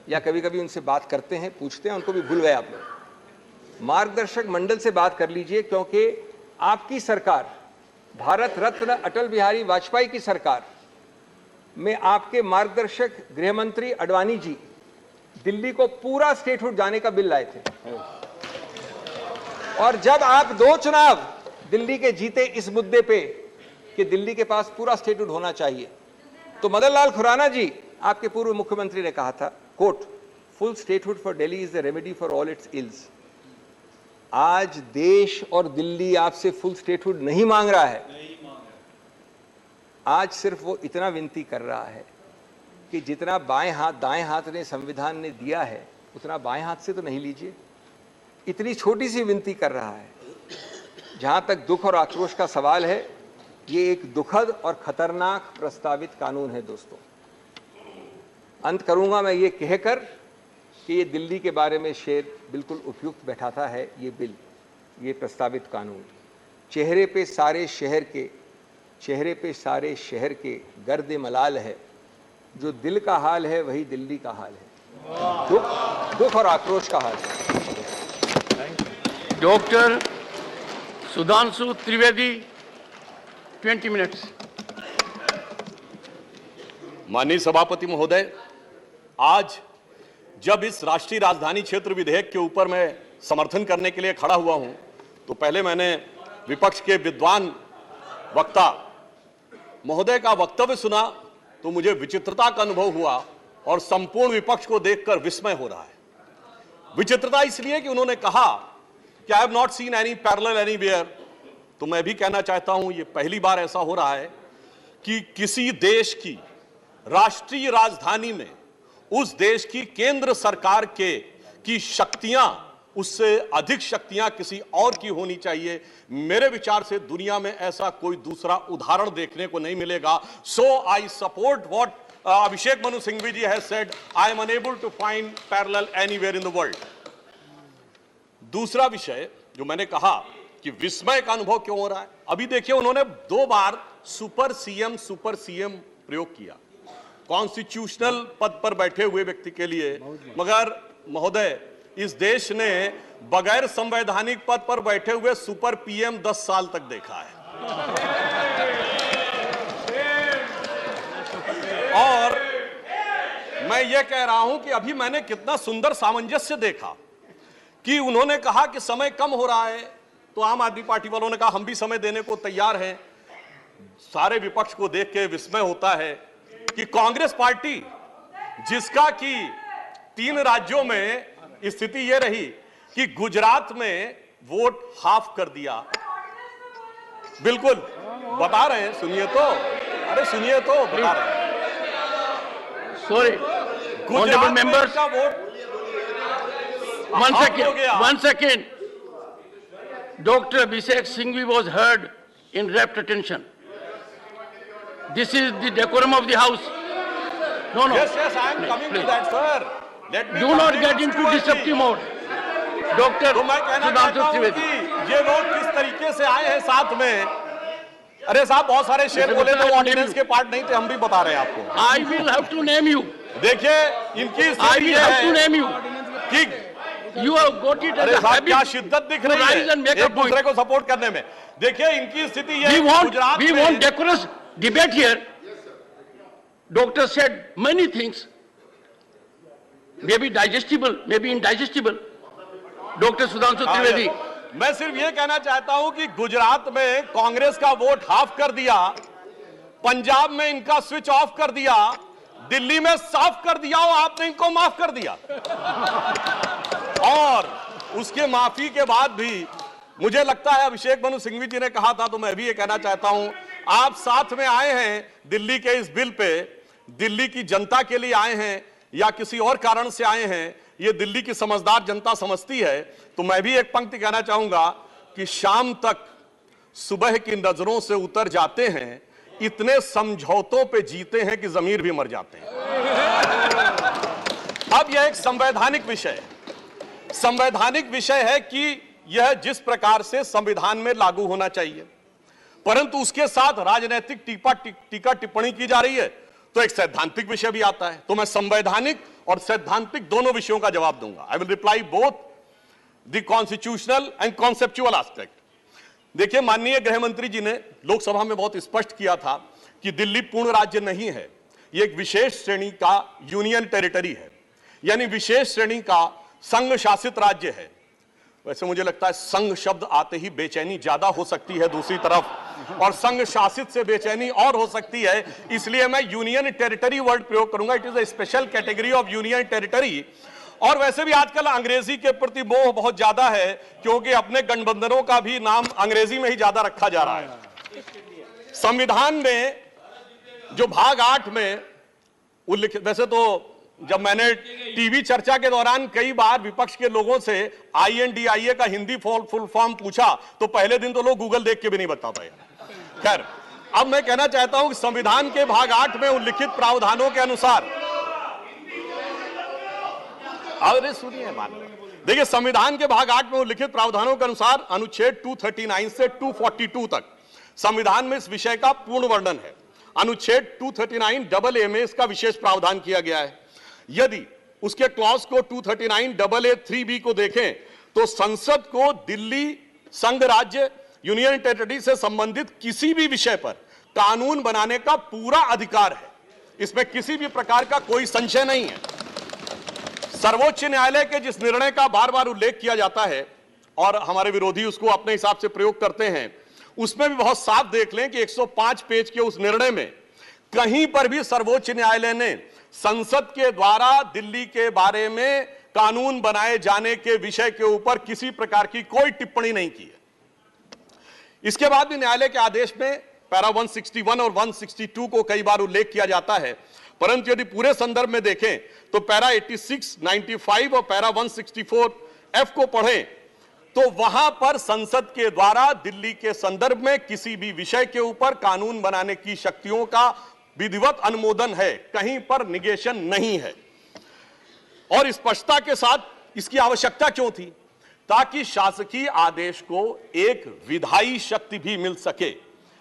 या कभी कभी उनसे बात करते हैं, पूछते हैं, उनको भी भूल गए आप लोग। मार्गदर्शक मंडल से बात कर लीजिए, क्योंकि आपकी सरकार, भारत रत्न अटल बिहारी वाजपेयी की सरकार में आपके मार्गदर्शक गृह मंत्री अडवाणी जी दिल्ली को पूरा स्टेटहुड जाने का बिल लाए थे। और जब आप 2 चुनाव दिल्ली के जीते इस मुद्दे पे कि दिल्ली के पास पूरा स्टेटहुड होना चाहिए, तो मदन लाल खुराना जी, आपके पूर्व मुख्यमंत्री, ने कहा था, quote, full statehood for Delhi is the remedy for all its ills. आज देश और दिल्ली आपसे फुल स्टेटहुड नहीं मांग रहा है। आज सिर्फ वो इतना विनती कर रहा है कि जितना बाएं हाथ दाएं हाथ ने संविधान ने दिया है, उतना बाएं हाथ से तो नहीं लीजिए। इतनी छोटी सी विनती कर रहा है। जहां तक दुख और आक्रोश का सवाल है, ये एक दुखद और खतरनाक प्रस्तावित कानून है दोस्तों। अंत करूंगा मैं ये कहकर कि ये दिल्ली के बारे में शेर बिल्कुल उपयुक्त बैठाता है ये बिल, ये प्रस्तावित कानून। चेहरे पे सारे शहर के गर्द मलाल है, जो दिल का हाल है वही दिल्ली का हाल है, दुख और आक्रोश का हाल है। Doctor Sudhanshu Trivedi, 20 minutes. माननीय सभापति महोदय, आज जब इस राष्ट्रीय राजधानी क्षेत्र विधेयक के ऊपर मैं समर्थन करने के लिए खड़ा हुआ हूं, तो पहले मैंने विपक्ष के विद्वान वक्ता महोदय का वक्तव्य सुना तो मुझे विचित्रता का अनुभव हुआ और संपूर्ण विपक्ष को देखकर विस्मय हो रहा है। विचित्रता इसलिए कि उन्होंने कहा कि I have not seen any parallel anywhere. तो मैं भी कहना चाहता हूं, ये पहली बार ऐसा हो रहा है कि किसी देश की राष्ट्रीय राजधानी में उस देश की केंद्र सरकार की शक्तियां उससे अधिक शक्तियां किसी और की होनी चाहिए। मेरे विचार से दुनिया में ऐसा कोई दूसरा उदाहरण देखने को नहीं मिलेगा। So I support what Abhishek Manu Singhvi ji has said, I am unable to find parallel anywhere in the world. दूसरा विषय जो मैंने कहा कि विस्मय का अनुभव क्यों हो रहा है, अभी देखिए उन्होंने 2 बार सुपर सीएम प्रयोग किया कॉन्स्टिट्यूशनल पद पर बैठे हुए व्यक्ति के लिए, मगर महोदय इस देश ने बगैर संवैधानिक पद पर बैठे हुए सुपर पीएम 10 साल तक देखा है। और मैं ये कह रहा हूं कि अभी मैंने कितना सुंदर सामंजस्य देखा कि उन्होंने कहा कि समय कम हो रहा है, तो आम आदमी पार्टी वालों ने कहा हम भी समय देने को तैयार हैं। सारे विपक्ष को देख के विस्मय होता है कि कांग्रेस पार्टी, जिसका कि 3 राज्यों में स्थिति यह रही कि गुजरात में वोट हाफ कर दिया, बिल्कुल बता रहे हैं, सुनिए तो, अरे सुनिए तो, बता रहे हैं। सॉरी गुजरात में का vote one second. Dr. Abhishek Singhvi was heard in rapt attention. This is the decorum of the house. No, no. Yes, I am coming to that, sir. Let me Do not get into disruptive mode. Dr. तो मैं कहना चाहता हूं कि ये लोग किस तरीके से आए हैं साथ में। अरे साहब बहुत सारे शेर बोले थे, वो ऑर्डिनेंस के पार्ट नहीं थे, हम भी बता रहे हैं आपको। I will have to name you. देखिए इनकी I will have to name you. कि You have got it as अरे a साहब क्या habit. शिद्दत दिख रही rise and है make a एक दूसरे को सपोर्ट करने में। देखिए इनकी स्थिति ये गुजरात We में want decorous debate here. Doctor said many things. Maybe digestible, maybe indigestible. Dr. Sudhanshu Trivedi. मैं सिर्फ ये कहना चाहता हूं कि गुजरात में कांग्रेस का वोट हाफ कर दिया, पंजाब में इनका स्विच ऑफ कर दिया, दिल्ली में साफ कर दिया और आपने इनको माफ कर दिया। और उसके माफी के बाद भी मुझे लगता है अभिषेक मनु सिंघवी जी ने कहा था, तो मैं भी ये कहना चाहता हूं, आप साथ में आए हैं दिल्ली के इस बिल पे, दिल्ली की जनता के लिए आए हैं या किसी और कारण से आए हैं, ये दिल्ली की समझदार जनता समझती है। तो मैं भी एक पंक्ति कहना चाहूंगा कि शाम तक सुबह की नजरों से उतर जाते हैं, इतने समझौतों पे जीते हैं कि जमीर भी मर जाते हैं। अब यह एक संवैधानिक विषय है, संवैधानिक विषय है कि यह जिस प्रकार से संविधान में लागू होना चाहिए, परंतु उसके साथ राजनीतिक टीका टिप्पणी की जा रही है, तो एक सैद्धांतिक विषय भी आता है। तो मैं संवैधानिक और सैद्धांतिक दोनों विषयों का जवाब दूंगा। I will reply both the constitutional and conceptual aspect. देखिए माननीय गृह मंत्री जी ने लोकसभा में बहुत स्पष्ट किया था कि दिल्ली पूर्ण राज्य नहीं है, यह एक विशेष श्रेणी का यूनियन टेरिटरी है, यानी विशेष श्रेणी का संघ शासित राज्य है। वैसे मुझे लगता है संघ शब्द आते ही बेचैनी ज्यादा हो सकती है दूसरी तरफ, और संघ शासित से बेचैनी और हो सकती है, इसलिए मैं यूनियन टेरिटरी वर्ड प्रयोग करूंगा। It is a special category of union territory. और वैसे भी आजकल अंग्रेजी के प्रति मोह बहुत ज्यादा है, क्योंकि अपने गठबंधनों का भी नाम अंग्रेजी में ही ज्यादा रखा जा रहा है। संविधान में जो भाग 8 में उल्लिखित, वैसे तो जब मैंने टीवी चर्चा के दौरान कई बार विपक्ष के लोगों से INDIA का हिंदी फुल फॉर्म पूछा, तो पहले दिन तो लोग गूगल देख के भी नहीं बता पाए। खैर, अब मैं कहना चाहता हूं कि संविधान के भाग 8 में उल्लिखित प्रावधानों के अनुसार, अरे सुनिए बात, देखिए संविधान के भाग 8 में उल्लिखित प्रावधानों के अनुसार अनुच्छेद 239 से 242 तक संविधान में इस विषय का पूर्ण वर्णन है। अनुच्छेद 239AA में इसका विशेष प्रावधान किया गया है। यदि उसके क्लॉज को 239AA3B को देखें तो संसद को दिल्ली संघ राज्य यूनियन टेरिटरी से संबंधित किसी भी विषय पर कानून बनाने का पूरा अधिकार है, इसमें किसी भी प्रकार का कोई संशय नहीं है। सर्वोच्च न्यायालय के जिस निर्णय का बार बार उल्लेख किया जाता है और हमारे विरोधी उसको अपने हिसाब से प्रयोग करते हैं, उसमें भी बहुत साफ देख लें कि 105 पेज के उस निर्णय में कहीं पर भी सर्वोच्च न्यायालय ने संसद के द्वारा दिल्ली के बारे में कानून बनाए जाने के विषय के ऊपर किसी प्रकार की कोई टिप्पणी नहीं की है। इसके बाद भी न्यायालय के आदेश में पैरा 161 और 162 को कई बार उल्लेख किया जाता है, परंतु यदि पूरे संदर्भ में देखें तो पैरा 86, 95 और पैरा 164 F को पढ़ें तो वहां पर संसद के द्वारा दिल्ली के संदर्भ में किसी भी विषय के ऊपर कानून बनाने की शक्तियों का विधिवत अनुमोदन है, कहीं पर निगेशन नहीं है। और स्पष्टता के साथ इसकी आवश्यकता क्यों थी? ताकि शासकीय आदेश को एक विधायी शक्ति भी मिल सके,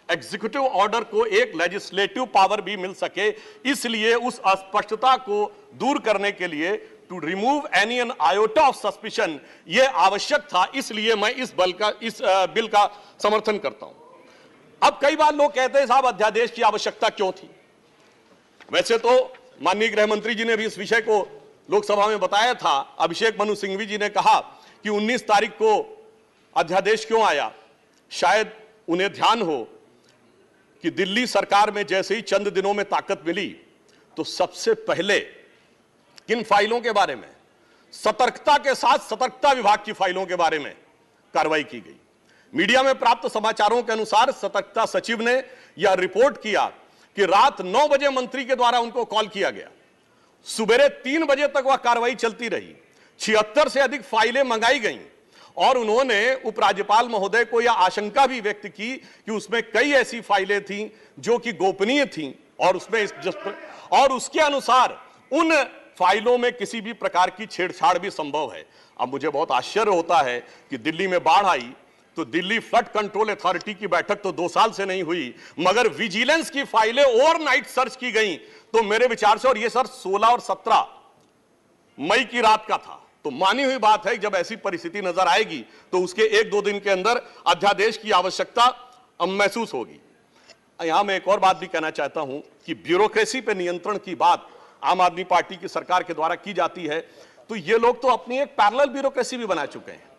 एग्जीक्यूटिव ऑर्डर को एक लेजिस्लेटिव पावर भी मिल सके। इसलिए उस अस्पष्टता को दूर करने के लिए, to remove any an iota of suspicion, यह आवश्यक था। इसलिए मैं इस बिल का समर्थन करता हूं। अब कई बार लोग कहते हैं साहब अध्यादेश की आवश्यकता क्यों थी? वैसे तो माननीय गृह मंत्री जी ने भी इस विषय को लोकसभा में बताया था। अभिषेक मनु सिंघवी जी ने कहा कि 19 तारीख को अध्यादेश क्यों आया। शायद उन्हें ध्यान हो कि दिल्ली सरकार में जैसे ही चंद दिनों में ताकत मिली तो सबसे पहले किन फाइलों के बारे में, सतर्कता के साथ सतर्कता विभाग की फाइलों के बारे में कार्रवाई की गई। मीडिया में प्राप्त समाचारों के अनुसार सतर्कता सचिव ने यह रिपोर्ट किया कि रात 9 बजे मंत्री के द्वारा उनको कॉल किया गया, सुबह 3 बजे तक वह कार्रवाई चलती रही, 76 से अधिक फाइलें मंगाई गईं और उन्होंने उपराज्यपाल महोदय को यह आशंका भी व्यक्त की कि उसमें कई ऐसी फाइलें थीं जो कि गोपनीय थीं और उसके अनुसार उन फाइलों में किसी भी प्रकार की छेड़छाड़ भी संभव है। अब मुझे बहुत आश्चर्य होता है कि दिल्ली में बाढ़ आई तो दिल्ली फ्लड कंट्रोल अथॉरिटी की बैठक तो 2 साल से नहीं हुई, मगर विजिलेंस की फाइलें ओवरनाइट सर्च की गई। तो मेरे विचार से, और ये सर 16 और 17 मई की रात का था, तो मानी हुई बात है जब ऐसी परिस्थिति नजर आएगी तो उसके 1-2 दिन के अंदर अध्यादेश की आवश्यकता महसूस होगी। यहां मैं एक और बात भी कहना चाहता हूं कि ब्यूरोक्रेसी पर नियंत्रण की बात आम आदमी पार्टी की सरकार के द्वारा की जाती है, तो ये लोग तो अपनी एक पैरेलल ब्यूरोक्रेसी भी बना चुके हैं।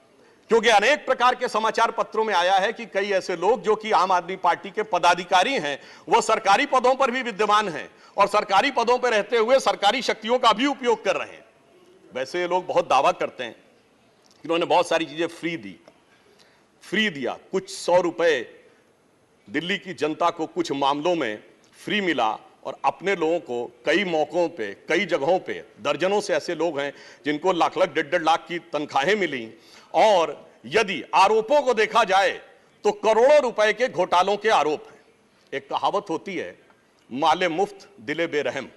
क्योंकि अनेक प्रकार के समाचार पत्रों में आया है कि कई ऐसे लोग जो कि आम आदमी पार्टी के पदाधिकारी हैं, वो सरकारी पदों पर भी विद्यमान हैं और सरकारी पदों पर रहते हुए सरकारी शक्तियों का भी उपयोग कर रहे हैं। वैसे ये लोग बहुत दावा करते हैं कि उन्होंने बहुत सारी चीजें फ्री दिया, कुछ 100 रुपए दिल्ली की जनता को कुछ मामलों में फ्री मिला और अपने लोगों को कई मौकों पे, कई जगहों पे, दर्जनों से ऐसे लोग हैं जिनको लाख लाख 1.5 लाख की तनख्वाहें मिली। और यदि आरोपों को देखा जाए तो करोड़ों रुपए के घोटालों के आरोप हैं। एक कहावत होती है, माले मुफ्त दिले बेरहम।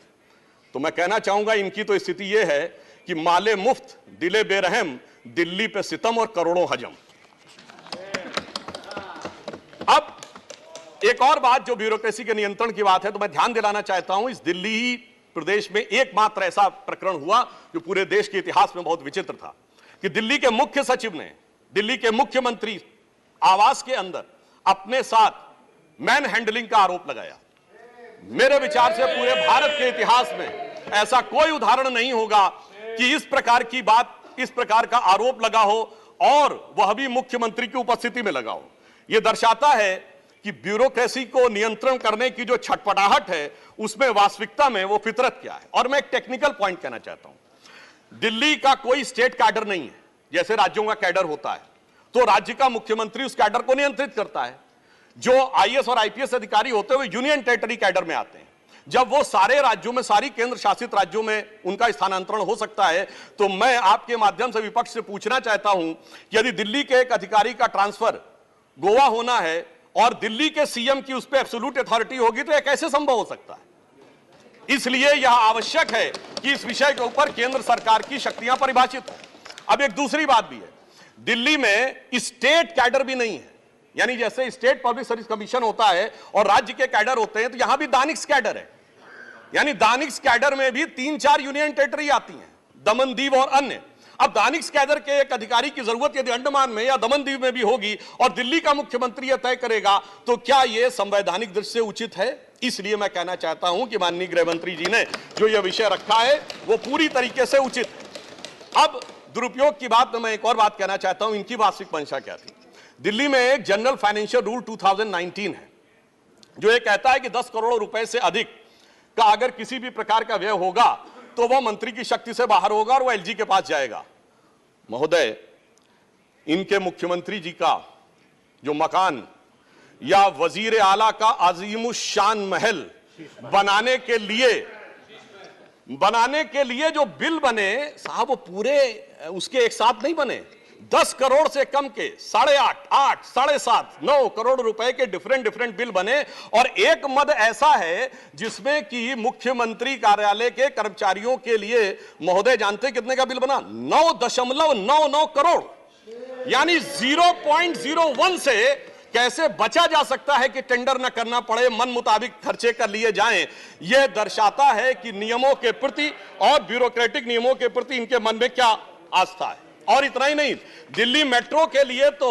तो मैं कहना चाहूंगा इनकी तो स्थिति यह है कि माले मुफ्त दिले बेरहम, दिल्ली पे सितम और करोड़ों हजम। अब एक और बात जो ब्यूरोक्रेसी के नियंत्रण की बात है, तो मैं ध्यान दिलाना चाहता हूं, इस दिल्ली प्रदेश में एकमात्र ऐसा प्रकरण हुआ जो पूरे देश के इतिहास में बहुत विचित्र था कि दिल्ली के मुख्य सचिव ने दिल्ली के मुख्यमंत्री आवास के अंदर अपने साथ मैन हैंडलिंग का आरोप लगाया। मेरे विचार से पूरे भारत के इतिहास में ऐसा कोई उदाहरण नहीं होगा कि इस प्रकार की बात, इस प्रकार का आरोप लगा हो और वह भी मुख्यमंत्री की उपस्थिति में लगा हो। यह दर्शाता है कि ब्यूरोक्रेसी को नियंत्रण करने की जो छटपटाहट है उसमें वास्तविकता में वो फितरत क्या है। और मैं एक टेक्निकल पॉइंट कहना चाहता हूं, दिल्ली का कोई स्टेट कैडर नहीं है, जैसे राज्यों का कैडर होता है तो राज्य का मुख्यमंत्री उस कैडर को नियंत्रित करता है। जो आईएएस और आईपीएस अधिकारी होते हैं वो यूनियन टेरिटरी कैडर में आते हैं। जब वो सारे राज्यों में, सारी केंद्र शासित राज्यों में उनका स्थानांतरण हो सकता है, तो मैं आपके माध्यम से विपक्ष से पूछना चाहता हूं कि यदि दिल्ली के एक अधिकारी का ट्रांसफर गोवा होना है और दिल्ली के सीएम की उस पर एब्सोल्यूट अथॉरिटी होगी तो यह कैसे संभव हो सकता है? इसलिए यह आवश्यक है कि इस विषय के ऊपर केंद्र सरकार की शक्तियां परिभाषित हो। अब एक दूसरी बात भी है, दिल्ली में स्टेट कैडर भी नहीं है, यानी जैसे स्टेट पब्लिक सर्विस कमीशन होता है और राज्य के कैडर होते हैं, तो यहां भी दानिक्स कैडर है। यानी दानिक्स कैडर में भी 3-4 यूनियन टेरिटरी आती हैं, दमन दीव और अन्य। अब दानिक्स कैडर के एक अधिकारी की जरूरत यदि अंडमान में या दमन दीव में भी होगी और दिल्ली का मुख्यमंत्री यह तय करेगा, तो क्या यह संवैधानिक दृष्टि से उचित है? इसलिए मैं कहना चाहता हूं कि माननीय गृह मंत्री जी ने जो यह विषय रखा है वो पूरी तरीके से उचित है। अब दुरुपयोग की बात में मैं एक और बात कहना चाहता हूं, इनकी वास्तविक मंशा क्या थी। दिल्ली में एक जनरल फाइनेंशियल रूल 2019 है जो ये कहता है कि 10 करोड़ रुपए से अधिक का अगर किसी भी प्रकार का व्यय होगा तो वह मंत्री की शक्ति से बाहर होगा और वह एलजी के पास जाएगा। महोदय, इनके मुख्यमंत्री जी का जो मकान या वजीर आला का अजीमुशान महल बनाने के लिए बनाने के लिए जो बिल बने साहब वो पूरे उसके एक साथ नहीं बने। 10 करोड़ से कम के 8.5, 8, 7.5, 9 करोड़ रुपए के डिफरेंट बिल बने। और एक मद ऐसा है जिसमें कि मुख्यमंत्री कार्यालय के कर्मचारियों के लिए महोदय जानते कितने का बिल बना? 9.99 करोड़, यानी 0.01 से कैसे बचा जा सकता है कि टेंडर न करना पड़े, मन मुताबिक खर्चे कर लिए जाएं। यह दर्शाता है कि नियमों के प्रति और ब्यूरोक्रेटिक नियमों के प्रति इनके मन में क्या आस्था है। और इतना ही नहीं, दिल्ली मेट्रो के लिए तो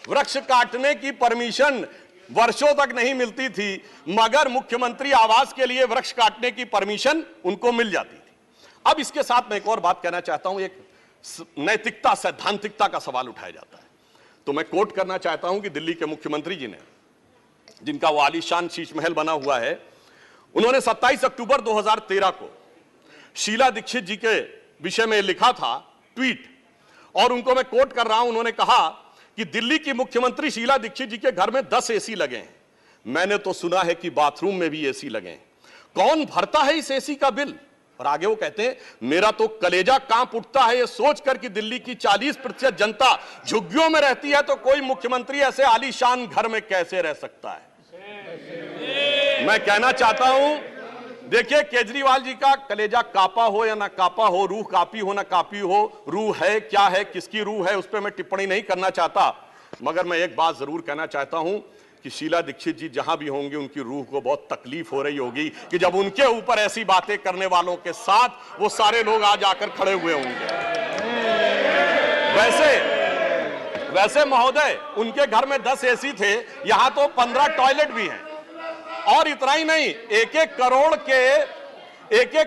वृक्ष काटने की परमिशन वर्षों तक नहीं मिलती थी, मगर मुख्यमंत्री आवास के लिए वृक्ष काटने की परमिशन उनको मिल जाती थी। अब इसके साथ मैं एक और बात कहना चाहता हूं, एक नैतिकता सैद्धांतिकता का सवाल उठाया जाता है। तो मैं कोट करना चाहता हूं कि दिल्ली के मुख्यमंत्री जी ने, जिनका वो आलीशान शीश महल बना हुआ है, उन्होंने 27 अक्टूबर 2013 को शीला दीक्षित जी के विषय में लिखा था ट्वीट, और उनको मैं कोट कर रहा हूं। उन्होंने कहा कि दिल्ली की मुख्यमंत्री शीला दीक्षित जी के घर में 10 एसी लगे हैं, मैंने तो सुना है कि बाथरूम में भी एसी लगे हैं, कौन भरता है इस एसी का बिल? और आगे वो कहते हैं, मेरा तो कलेजा कांप उठता है ये सोचकर कि दिल्ली की 40% जनता झुग्गियों में रहती है, तो कोई मुख्यमंत्री ऐसे आलीशान घर में कैसे रह सकता है। मैं कहना चाहता हूं, देखिए केजरीवाल जी का कलेजा कापा हो या ना कापा हो, रूह कापी हो ना कापी हो, रूह है क्या है, किसकी रूह है, उस पर मैं टिप्पणी नहीं करना चाहता, मगर मैं एक बात जरूर कहना चाहता हूं कि शीला दीक्षित जी जहां भी होंगे उनकी रूह को बहुत तकलीफ हो रही होगी कि जब उनके ऊपर ऐसी बातें करने वालों के साथ वो सारे लोग आज आकर खड़े हुए होंगे। वैसे महोदय, उनके घर में 10 एसी थे, यहां तो 15 टॉयलेट भी हैं। और इतना ही नहीं, 1-1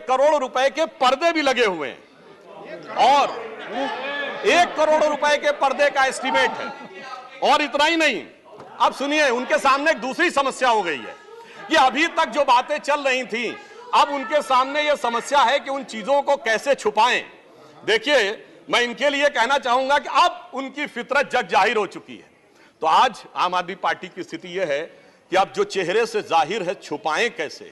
करोड़ रुपए के पर्दे भी लगे हुए हैं, और 1 करोड़ रुपए के पर्दे का एस्टीमेट है। और इतना ही नहीं, अब सुनिए, उनके सामने एक दूसरी समस्या हो गई है कि अभी तक जो बातें चल रही थी, अब उनके सामने यह समस्या है कि उन चीजों को कैसे छुपाएं। देखिए, मैं इनके लिए कहना चाहूंगा कि अब उनकी फितरत जग जाहिर हो चुकी है। तो आज आम आदमी पार्टी की स्थिति यह है कि अब जो चेहरे से जाहिर है छुपाएं कैसे,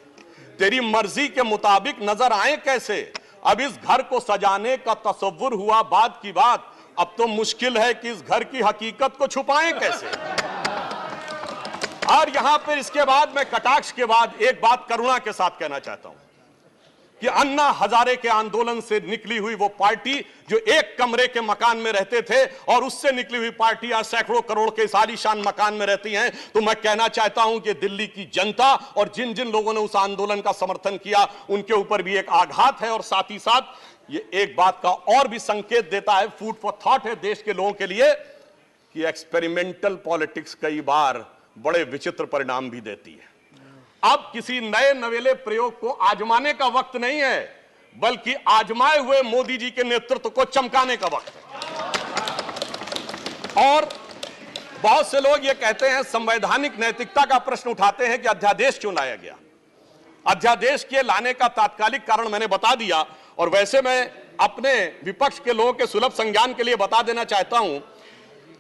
तेरी मर्जी के मुताबिक नजर आए कैसे। अब इस घर को सजाने का तसव्वुर हुआ बात की बात, अब तो मुश्किल है कि इस घर की हकीकत को छुपाएं कैसे। और यहां पर इसके बाद मैं कटाक्ष के बाद एक बात करुणा के साथ कहना चाहता हूं कि अन्ना हजारे के आंदोलन से निकली हुई वो पार्टी जो एक कमरे के मकान में रहते थे, और उससे निकली हुई पार्टी आज सैकड़ों करोड़ के इस आलीशान मकान में रहती हैं, तो मैं कहना चाहता हूं कि दिल्ली की जनता और जिन जिन लोगों ने उस आंदोलन का समर्थन किया उनके ऊपर भी एक आघात है। और साथ ही साथ ये एक बात का और भी संकेत देता है, फूड फॉर थॉट है देश के लोगों के लिए, कि एक्सपेरिमेंटल पॉलिटिक्स कई बार बड़े विचित्र परिणाम भी देती है। अब किसी नए नवेले प्रयोग को आजमाने का वक्त नहीं है, बल्कि आजमाए हुए मोदी जी के नेतृत्व को चमकाने का वक्त है। और बहुत से लोग ये कहते हैं, संवैधानिक नैतिकता का प्रश्न उठाते हैं कि अध्यादेश क्यों लाया गया। अध्यादेश के लाने का तात्कालिक कारण मैंने बता दिया, और वैसे मैं अपने विपक्ष के लोगों के सुलभ संज्ञान के लिए बता देना चाहता हूं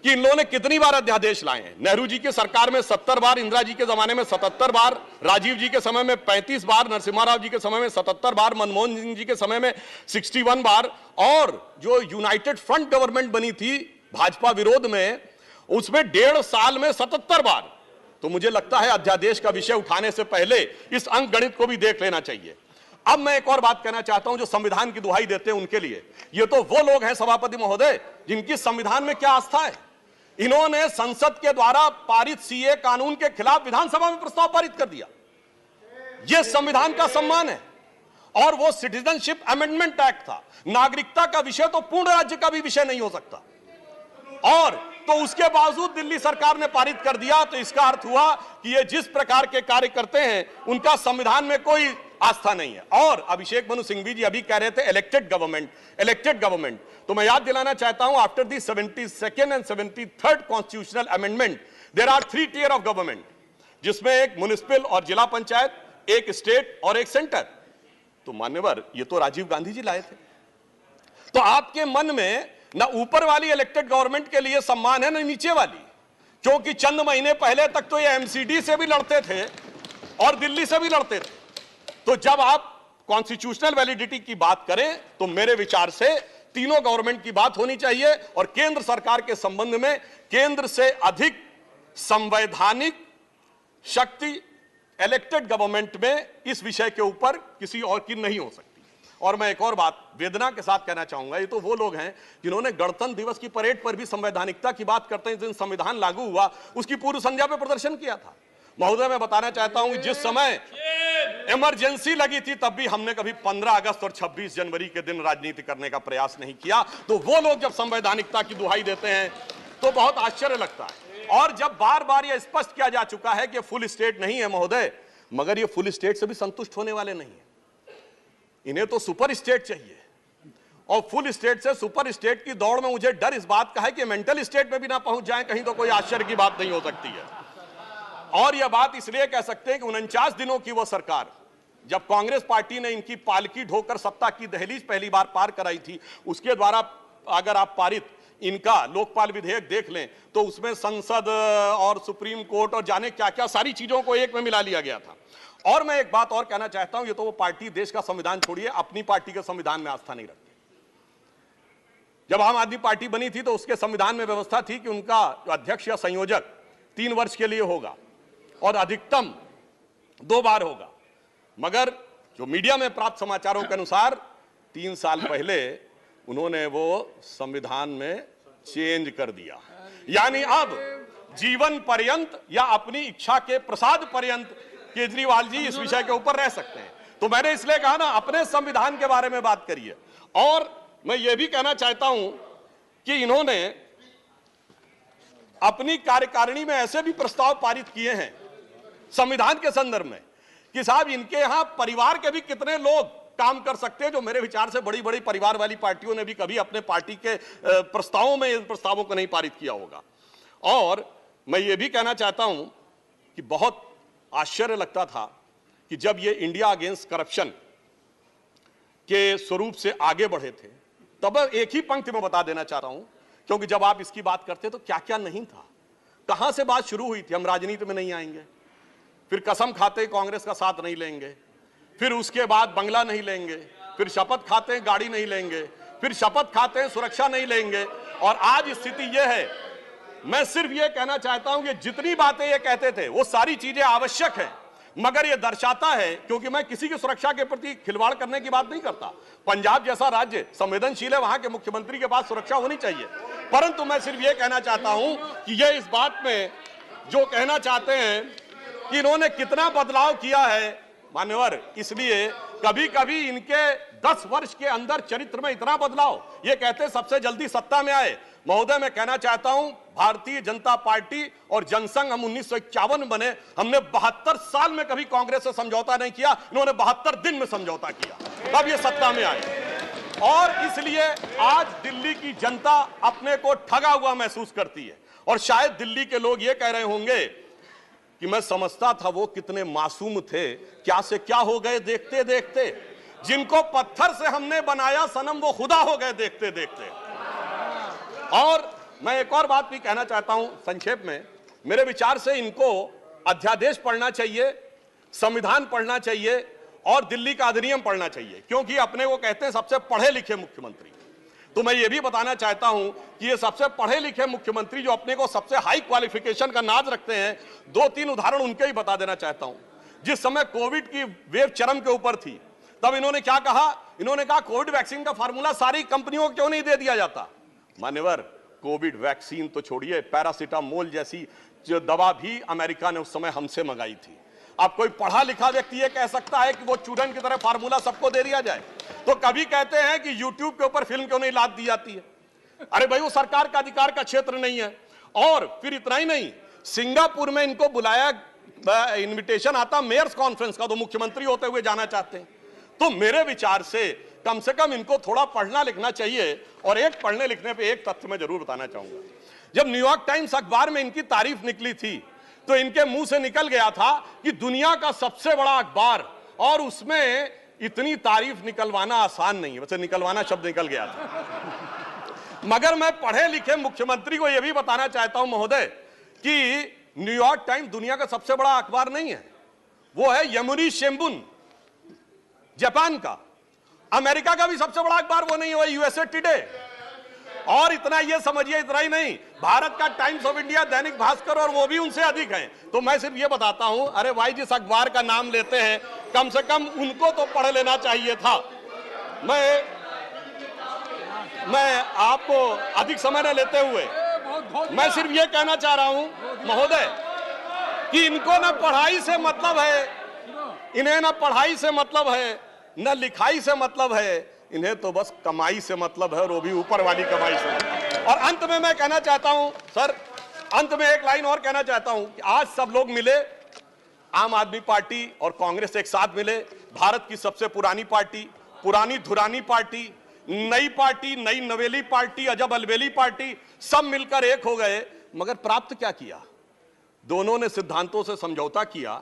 कि इन लोगों ने कितनी बार अध्यादेश लाए हैं। नेहरू जी की सरकार में 70 बार, इंदिरा जी के जमाने में 77 बार, राजीव जी के समय में 35 बार, नरसिम्हा राव जी के समय में 77 बार, मनमोहन सिंह जी के समय में 61 बार, और जो यूनाइटेड फ्रंट गवर्नमेंट बनी थी भाजपा विरोध में, उसमें 1.5 साल में 77 बार। तो मुझे लगता है अध्यादेश का विषय उठाने से पहले इस अंक गणित को भी देख लेना चाहिए। अब मैं एक और बात कहना चाहता हूं, जो संविधान की दुहाई देते हैं उनके लिए, ये तो वो लोग हैं सभापति महोदय जिनकी संविधान में क्या आस्था है। इन्होंने संसद के द्वारा पारित सीए कानून के खिलाफ विधानसभा में प्रस्ताव पारित कर दिया। यह संविधान का सम्मान है। और वो सिटीजनशिप अमेंडमेंट एक्ट था, नागरिकता का विषय तो पूर्ण राज्य का भी विषय नहीं हो सकता, और तो उसके बावजूद दिल्ली सरकार ने पारित कर दिया। तो इसका अर्थ हुआ कि ये जिस प्रकार के कार्य करते हैं उनका संविधान में कोई आस्था नहीं है। और अभिषेक मनु सिंघवी जी अभी कह रहे थे इलेक्टेड गवर्नमेंट, तो मैं याद दिलाना चाहता हूं, after the 72nd and 73rd constitutional amendment there are 3 tier of government, जिसमें एक म्युनिसिपल और जिला पंचायत, एक स्टेट और एक सेंटर। तो मान्यवर, ये तो राजीव गांधी जी लाए थे। तो आपके मन में ना ऊपर वाली इलेक्टेड गवर्नमेंट के लिए सम्मान है ना नीचे वाली, क्योंकि चंद महीने पहले तक तो ये एमसीडी से भी लड़ते थे और दिल्ली से भी लड़ते थे। तो जब आप कॉन्स्टिट्यूशनल वैलिडिटी की बात करें तो मेरे विचार से तीनों गवर्नमेंट की बात होनी चाहिए और केंद्र सरकार के संबंध में केंद्र से अधिक संवैधानिक शक्ति इलेक्टेड गवर्नमेंट में इस विषय के ऊपर किसी और की नहीं हो सकती। और मैं एक और बात वेदना के साथ कहना चाहूंगा, ये तो वो लोग हैं जिन्होंने गणतंत्र दिवस की परेड पर भी संवैधानिकता की बात करते हैं, जिस दिन संविधान लागू हुआ उसकी पूर्व संध्या पर प्रदर्शन किया था। महोदय, मैं बताना चाहता हूं जिस समय इमरजेंसी लगी थी तब भी हमने कभी 15 अगस्त और 26 जनवरी के दिन राजनीति करने का प्रयास नहीं किया। तो वो लोग जब संवैधानिकता की दुहाई देते हैं तो बहुत आश्चर्य लगता है। और जब बार बार यह स्पष्ट किया जा चुका है कि फुल स्टेट नहीं है महोदय, मगर ये फुल स्टेट से भी संतुष्ट होने वाले नहीं है, इन्हें तो सुपर स्टेट चाहिए। और फुल स्टेट से सुपर स्टेट की दौड़ में मुझे डर इस बात का है कि मेंटल स्टेट में भी ना पहुंच जाए कहीं, तो कोई आश्चर्य की बात नहीं हो सकती है। और यह बात इसलिए कह सकते हैं कि 49 दिनों की वो सरकार, जब कांग्रेस पार्टी ने इनकी पालकी ढोकर सत्ता की दहलीज पहली बार पार कराई थी, उसके द्वारा अगर आप पारित इनका लोकपाल विधेयक देख लें तो उसमें संसद और सुप्रीम कोर्ट और जाने क्या क्या सारी चीजों को एक में मिला लिया गया था। और मैं एक बात और कहना चाहता हूं, ये तो वो पार्टी देश का संविधान छोड़िए, अपनी पार्टी के संविधान में आस्था नहीं रखती। जब आम आदमी पार्टी बनी थी तो उसके संविधान में व्यवस्था थी कि उनका अध्यक्ष या संयोजक 3 वर्ष के लिए होगा और अधिकतम 2 बार होगा। मगर जो मीडिया में प्राप्त समाचारों के अनुसार 3 साल पहले उन्होंने वो संविधान में चेंज कर दिया, यानी अब जीवन पर्यंत या अपनी इच्छा के प्रसाद पर्यंत केजरीवाल जी इस विषय के ऊपर रह सकते हैं। तो मैंने इसलिए कहा ना, अपने संविधान के बारे में बात करिए। और मैं ये भी कहना चाहता हूं कि इन्होंने अपनी कार्यकारिणी में ऐसे भी प्रस्ताव पारित किए हैं संविधान के संदर्भ में कि साहब इनके यहां परिवार के भी कितने लोग काम कर सकते हैं, जो मेरे विचार से बड़ी बड़ी परिवार वाली पार्टियों ने भी कभी अपने पार्टी के प्रस्तावों में इन प्रस्तावों को नहीं पारित किया होगा। और मैं ये भी कहना चाहता हूं कि बहुत आश्चर्य लगता था कि जब ये इंडिया अगेंस्ट करप्शन के स्वरूप से आगे बढ़े थे, तब एक ही पंक्ति में बता देना चाह रहा हूं, क्योंकि जब आप इसकी बात करते तो क्या क्या नहीं था, कहां से बात शुरू हुई थी, हम राजनीति में नहीं आएंगे, फिर कसम खाते कांग्रेस का साथ नहीं लेंगे, फिर उसके बाद बंगला नहीं लेंगे, फिर शपथ खाते गाड़ी नहीं लेंगे, फिर शपथ खाते सुरक्षा नहीं लेंगे, और आज स्थिति यह है। मैं सिर्फ यह कहना चाहता हूं कि जितनी बातें ये कहते थे वो सारी चीजें आवश्यक है, मगर यह दर्शाता है, क्योंकि मैं किसी की सुरक्षा के प्रति खिलवाड़ करने की बात नहीं करता, पंजाब जैसा राज्य संवेदनशील है, वहां के मुख्यमंत्री के पास सुरक्षा होनी चाहिए, परंतु मैं सिर्फ यह कहना चाहता हूं कि यह इस बात में जो कहना चाहते हैं कि इन्होंने कितना बदलाव किया है मान्यवर, इसलिए कभी कभी इनके 10 वर्ष के अंदर चरित्र में इतना बदलाव, ये कहते सबसे जल्दी सत्ता में आए। महोदय, मैं कहना चाहता हूं भारतीय जनता पार्टी और जनसंघ, हम 1951 बने, हमने 72 साल में कभी कांग्रेस से समझौता नहीं किया, इन्होंने 72 दिन में समझौता किया, तब ये सत्ता में आए। और इसलिए आज दिल्ली की जनता अपने को ठगा हुआ महसूस करती है, और शायद दिल्ली के लोग ये कह रहे होंगे कि मैं समझता था वो कितने मासूम थे, क्या से क्या हो गए देखते देखते, जिनको पत्थर से हमने बनाया सनम वो खुदा हो गए देखते देखते। और मैं एक और बात भी कहना चाहता हूं संक्षेप में, मेरे विचार से इनको अध्यादेश पढ़ना चाहिए, संविधान पढ़ना चाहिए और दिल्ली का अधिनियम पढ़ना चाहिए, क्योंकि अपने वो कहते हैं सबसे पढ़े लिखे मुख्यमंत्री। तो मैं ये भी बताना चाहता हूं कि ये सबसे पढ़े लिखे मुख्यमंत्री जो अपने को सबसे हाई क्वालिफिकेशन का नाज रखते हैं, 2-3 उदाहरण उनके ही बता देना चाहता हूं। जिस समय कोविड की वेव चरम के ऊपर थी, तब इन्होंने क्या कहा, इन्होंने कहा कोविड वैक्सीन का फार्मूला सारी कंपनियों को क्यों नहीं दे दिया जाता। मान्यवर, कोविड वैक्सीन तो छोड़िए, पैरासीटामोल जैसी जो दवा भी अमेरिका ने उस समय हमसे मंगाई थी। अब कोई पढ़ा लिखा व्यक्ति ये कह सकता है कि वो चूरन की तरह फार्मूला सबको दे दिया जाए। तो कभी कहते हैं कि यूट्यूब के ऊपर फिल्म क्यों नहीं लाद दी जाती है, अरे भाई वो सरकार का अधिकार का क्षेत्र नहीं है। और फिर इतना ही नहीं, सिंगापुर में इनको बुलाया, इनविटेशन आता मेयर्स कॉन्फ्रेंस का, तो मुख्यमंत्री होते हुए जाना चाहते हैं। तो मेरे विचार से कम इनको थोड़ा पढ़ना लिखना चाहिए। और एक पढ़ने लिखने पे एक तथ्य मैं जरूर बताना चाहूंगा, जब न्यूयॉर्क टाइम्स अखबार में इनकी तारीफ निकली थी तो इनके मुंह से निकल गया था कि दुनिया का सबसे बड़ा अखबार, और उसमें इतनी तारीफ निकलवाना आसान नहीं है, वैसे निकलवाना शब्द निकल गया था। मगर मैं पढ़े लिखे मुख्यमंत्री को यह भी बताना चाहता हूं महोदय कि न्यूयॉर्क टाइम्स दुनिया का सबसे बड़ा अखबार नहीं है, वो है यमुनी शेम्बुन, जापान का, अमेरिका का भी सबसे बड़ा अखबार वो नहीं हुआ यूएसए टुडे। और इतना ये समझिए, इतना ही नहीं, भारत का times of India, Dainik Bhaskar, और वो भी उनसे अधिक है। तो मैं सिर्फ ये बताता हूं, अरे भाई जिस अखबार का नाम लेते हैं कम से कम उनको तो पढ़ लेना चाहिए था। मैं आपको अधिक समय न लेते हुए मैं सिर्फ ये कहना चाह रहा हूं महोदय कि इनको ना पढ़ाई से मतलब है, इन्हें ना पढ़ाई से मतलब है, न लिखाई से मतलब है, इन्हें तो बस कमाई से मतलब है, और वो भी ऊपर वाली कमाई से। और अंत में मैं कहना चाहता हूं सर, अंत में एक लाइन और कहना चाहता हूं कि आज सब लोग मिले, आम आदमी पार्टी और कांग्रेस एक साथ मिले, भारत की सबसे पुरानी पार्टी, पुरानी धुरानी पार्टी, नई पार्टी, नई नवेली पार्टी, अजब अलबेली पार्टी, सब मिलकर एक हो गए। मगर प्राप्त क्या किया? दोनों ने सिद्धांतों से समझौता किया,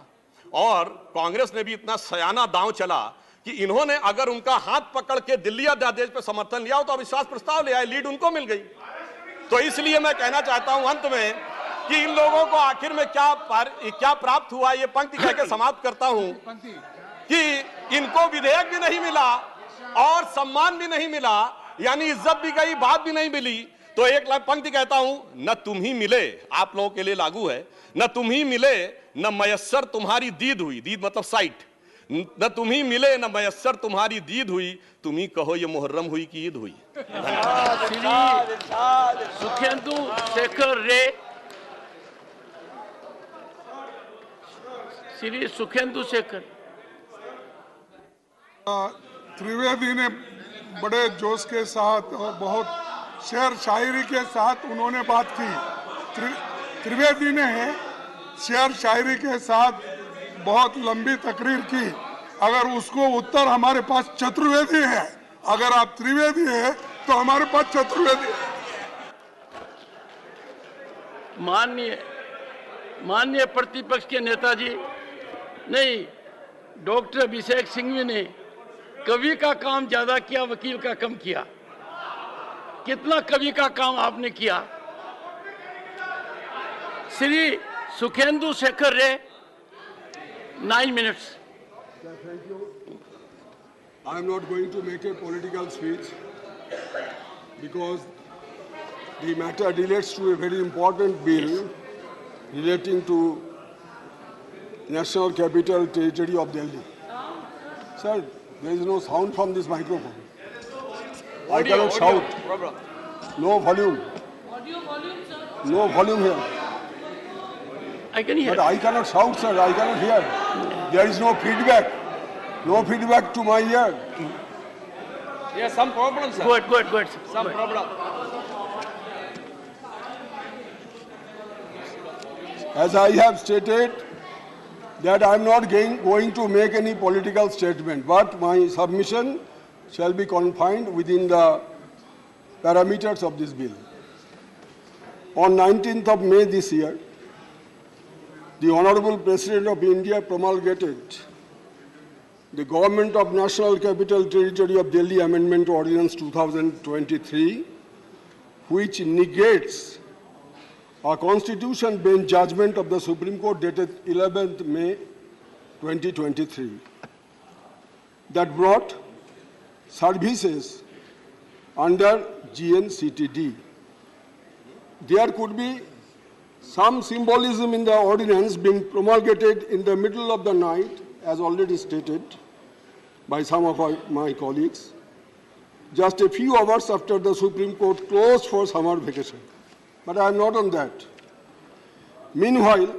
और कांग्रेस ने भी इतना सयाना दांव चला कि इन्होंने अगर उनका हाथ पकड़ के दिल्ली अध्यादेश पर समर्थन लिया हो तो अविश्वास प्रस्ताव ले आए, लीड उनको मिल गई। तो इसलिए मैं कहना चाहता हूं अंत में कि इन लोगों को आखिर में क्या प्राप्त हुआ, ये पंक्ति कह के समाप्त करता हूं कि इनको विधेयक भी नहीं मिला और सम्मान भी नहीं मिला, यानी इज्जत भी गई, बात भी नहीं मिली। तो एक पंक्ति कहता हूं, न तुम ही मिले, आप लोगों के लिए लागू है, न तुम ही मिले न मयस्सर तुम्हारी दीद हुई, दीद मतलब साइट, न तुम ही मिले न मयस्सर तुम्हारी दीद हुई, तुम ही कहो ये मुहर्रम हुई कि ईद हुई। सुखेंदु शेखर रे, श्री सुखेंदु शेखर। त्रिवेदी ने बड़े जोश के साथ और बहुत शेर शायरी के साथ उन्होंने बात की। त्रिवेदी ने शेर शायरी के साथ बहुत लंबी तकरीर की। अगर उसको उत्तर हमारे पास चतुर्वेदी है, अगर आप त्रिवेदी है तो हमारे पास चतुर्वेदी है। माननीय प्रतिपक्ष के नेताजी, नहीं, डॉक्टर अभिषेक सिंघवी ने कवि का काम ज्यादा किया, वकील का कम किया। कितना कवि का काम आपने किया। श्री सुखेंदु शेखर रे, 9 minutes. Thank you. I am not going to make a political speech because the matter relates to a very important bill relating to National Capital Territory of Delhi. Sir, there is no sound from this microphone. I cannot shout. No volume. No volume here. I can hear. But I cannot shout, sir. I cannot hear. There is no feedback. No feedback to my ear. Yes, some problem, sir. Go ahead. Some problem. As I have stated, that I am not going to make any political statement, but my submission shall be confined within the parameters of this bill. On 19th of May this year, the Honorable President of India promulgated the Government of National Capital Territory of Delhi Amendment Ordinance 2023, which negates a Constitution bench judgment of the Supreme Court dated 11th May 2023 that brought services under GNCTD. There could be some symbolism in the ordinance being promulgated in the middle of the night, as already stated by some of my colleagues, just a few hours after the Supreme Court closed for summer vacation. But I am not on that. Meanwhile,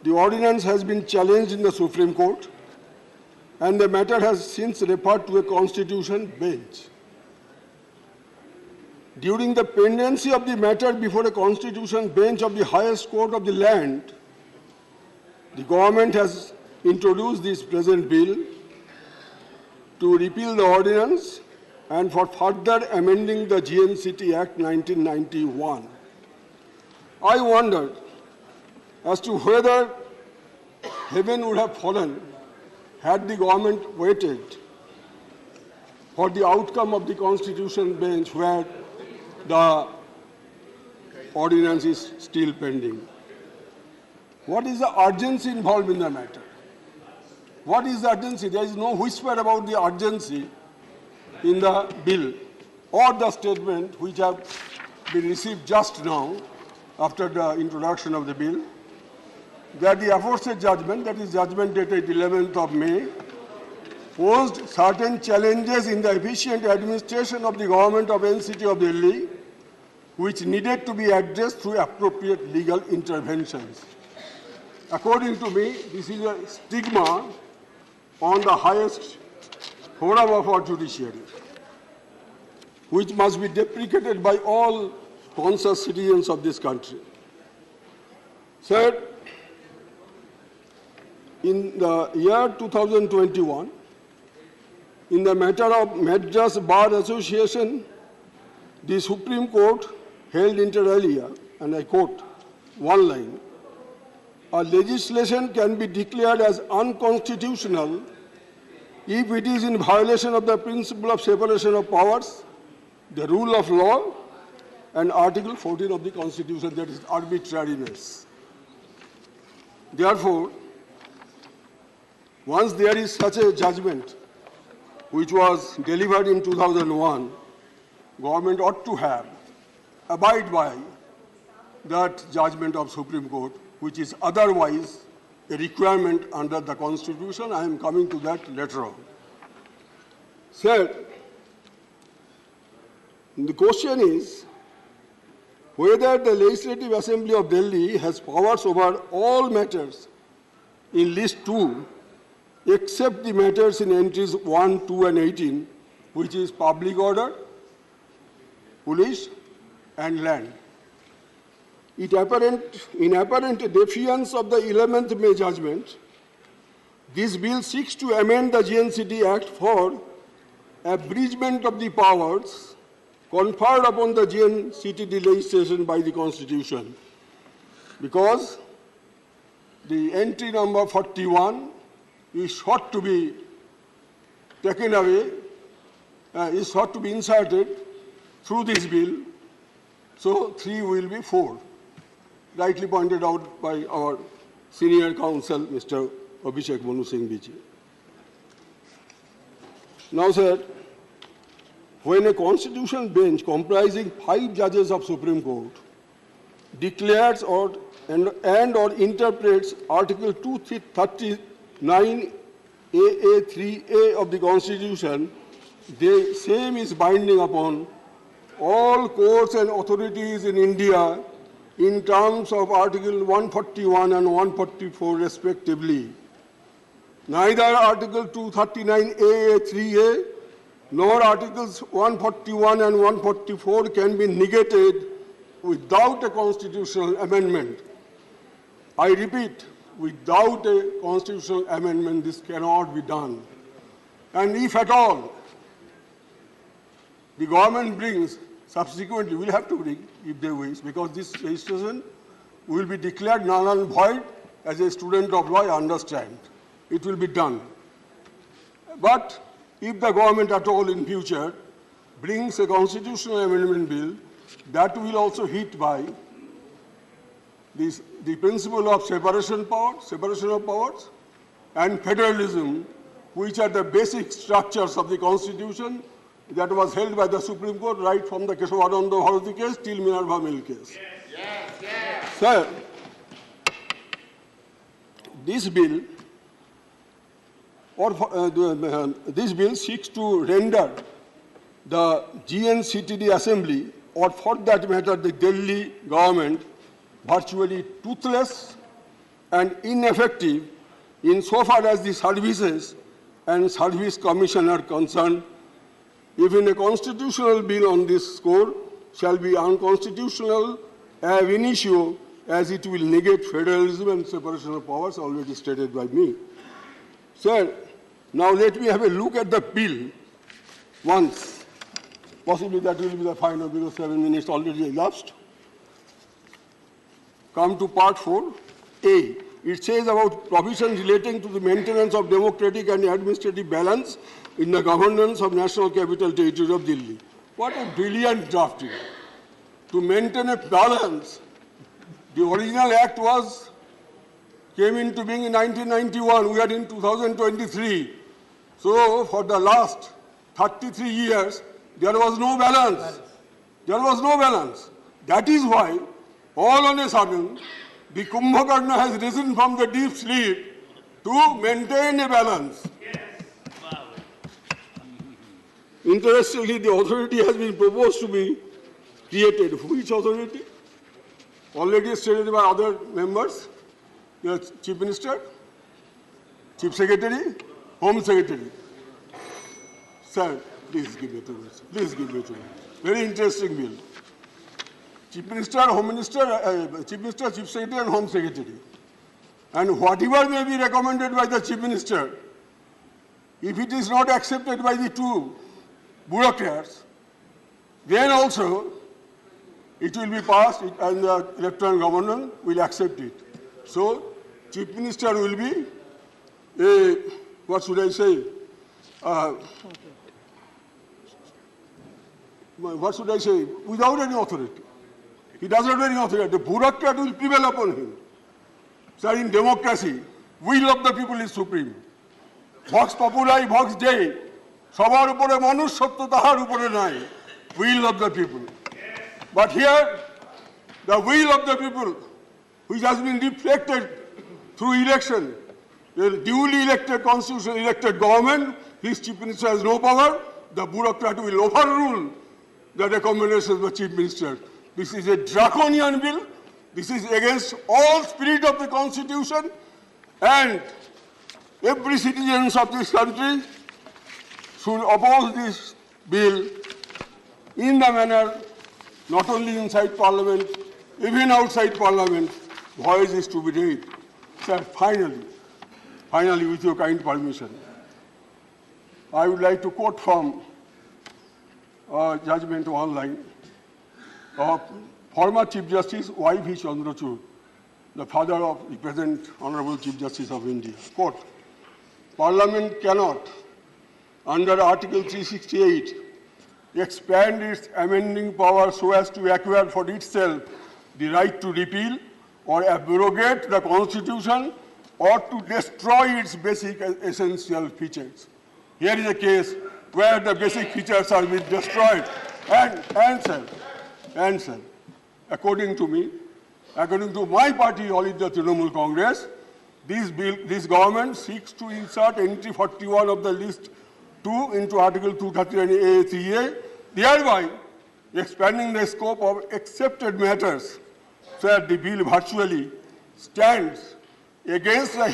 the ordinance has been challenged in the Supreme Court, and the matter has since referred to a constitution bench. During the pendency of the matter before a constitution bench of the highest court of the land, the government has introduced this present bill to repeal the ordinance and for further amending the GNCT Act 1991. I wondered as to whether heaven would have fallen had the government waited for the outcome of the constitution bench where the ordinance is still pending. What is the urgency involved in the matter? What is the urgency? There is no whisper about the urgency in the bill or the statement which have been received just now after the introduction of the bill, that the aforesaid judgment, that is judgment dated 11th of May, posed certain challenges in the efficient administration of the government of NCT of Delhi, which needed to be addressed through appropriate legal interventions. According to me, this is a stigma on the highest forum of our judiciary, which must be deprecated by all conscious citizens of this country. Third, in the year 2021, in the matter of Madras Bar Association, the Supreme Court held inter alia, and I quote one line, "A legislation can be declared as unconstitutional if it is in violation of the principle of separation of powers, the rule of law, and Article 14 of the Constitution, that is arbitrariness." Therefore, once there is such a judgment which was delivered in 2001, government ought to abide by that judgment of Supreme Court, which is otherwise a requirement under the Constitution. I am coming to that later on. Third, the question is whether the Legislative Assembly of Delhi has powers over all matters in List 2, except the matters in entries 1, 2, and 18, which is public order, police, and land. In apparent defiance of the 11th May judgment, this bill seeks to amend the GNCT Act for abridgment of the powers conferred upon the GNCT legislation by the Constitution, because the entry number 41 is sought to be taken away, is sought to be inserted through this bill, so 3 will be 4, rightly pointed out by our senior counsel, Mr. Abhishek Manu Singh Bichi. Now, sir, when a constitutional bench comprising 5 judges of Supreme Court declares or interprets Article 239 AA3A of the Constitution, the same is binding upon all courts and authorities in India in terms of Article 141 and 144 respectively. Neither Article 239 AA3A nor Articles 141 and 144 can be negated without a constitutional amendment. I repeat, without a constitutional amendment, this cannot be done. And if at all the government brings, subsequently will have to bring, if they wish, because this legislation will be declared null and void. As a student of law, I understand. It will be done. But if the government at all in future brings a constitutional amendment bill, that will also hit by the principle of separation of powers, and federalism, which are the basic structures of the Constitution that was held by the Supreme Court right from the Keshavananda Bharati case till Minerva Mill case. Sir, this bill this bill seeks to render the GNCTD Assembly, or for that matter the Delhi government, virtually toothless and ineffective insofar as the services and service commission are concerned. Even a constitutional bill on this score shall be unconstitutional ab initio, as it will negate federalism and separation of powers, already stated by me. Sir, now let me have a look at the bill once. Possibly that will be the final, because 7 minutes already elapsed. Come to part 4A. It says about provisions relating to the maintenance of democratic and administrative balance in the governance of National Capital Territory of Delhi. What a brilliant drafting. To maintain a balance, the original act was came into being in 1991. We are in 2023. So for the last 33 years, there was no balance. There was no balance. That is why, all on a sudden, the Kumbhakarna has risen from the deep sleep to maintain a balance. Interestingly, the authority has been proposed to be created. Which authority? Already stated by other members. The Chief Minister, Chief Secretary, Home Secretary. Sir, please give me to me. Please give me to me. Very interesting bill. Chief Minister, Home Minister, Chief Minister, Chief Secretary, and Home Secretary. And whatever may be recommended by the Chief Minister, if it is not accepted by the two bureaucrats, then also it will be passed and the Lieutenant Governor will accept it. So, Chief Minister will be a, what should I say, what should I say, without any authority. He does not have any authority. The bureaucrat will prevail upon him. Sir, in democracy, will of the people is supreme. Vox populi, vox dei. Sabar upore manush satya tahar upore nai. Will of the people. But here, the will of the people, which has been reflected through election, the duly elected constitutionally elected government, his Chief Minister has no power, the bureaucrat will overrule the recommendations of the Chief Minister. This is a draconian bill. This is against all spirit of the Constitution, and every citizen of this country should oppose this bill in the manner, not only inside Parliament, even outside Parliament, voice is to be raised. Sir, finally, with your kind permission, I would like to quote from a judgment online of former Chief Justice Y.V. Chandrachud, the father of the present Honorable Chief Justice of India. Quote, Parliament cannot, under Article 368, expand its amending power so as to acquire for itself the right to repeal or abrogate the Constitution or to destroy its basic essential features. Here is a case where the basic features are being destroyed. And sir, according to me, according to my party, All India Tribune Congress, this government seeks to insert entry 41 of the list 2 into Article 239A3A, thereby expanding the scope of accepted matters, so that the bill virtually stands against the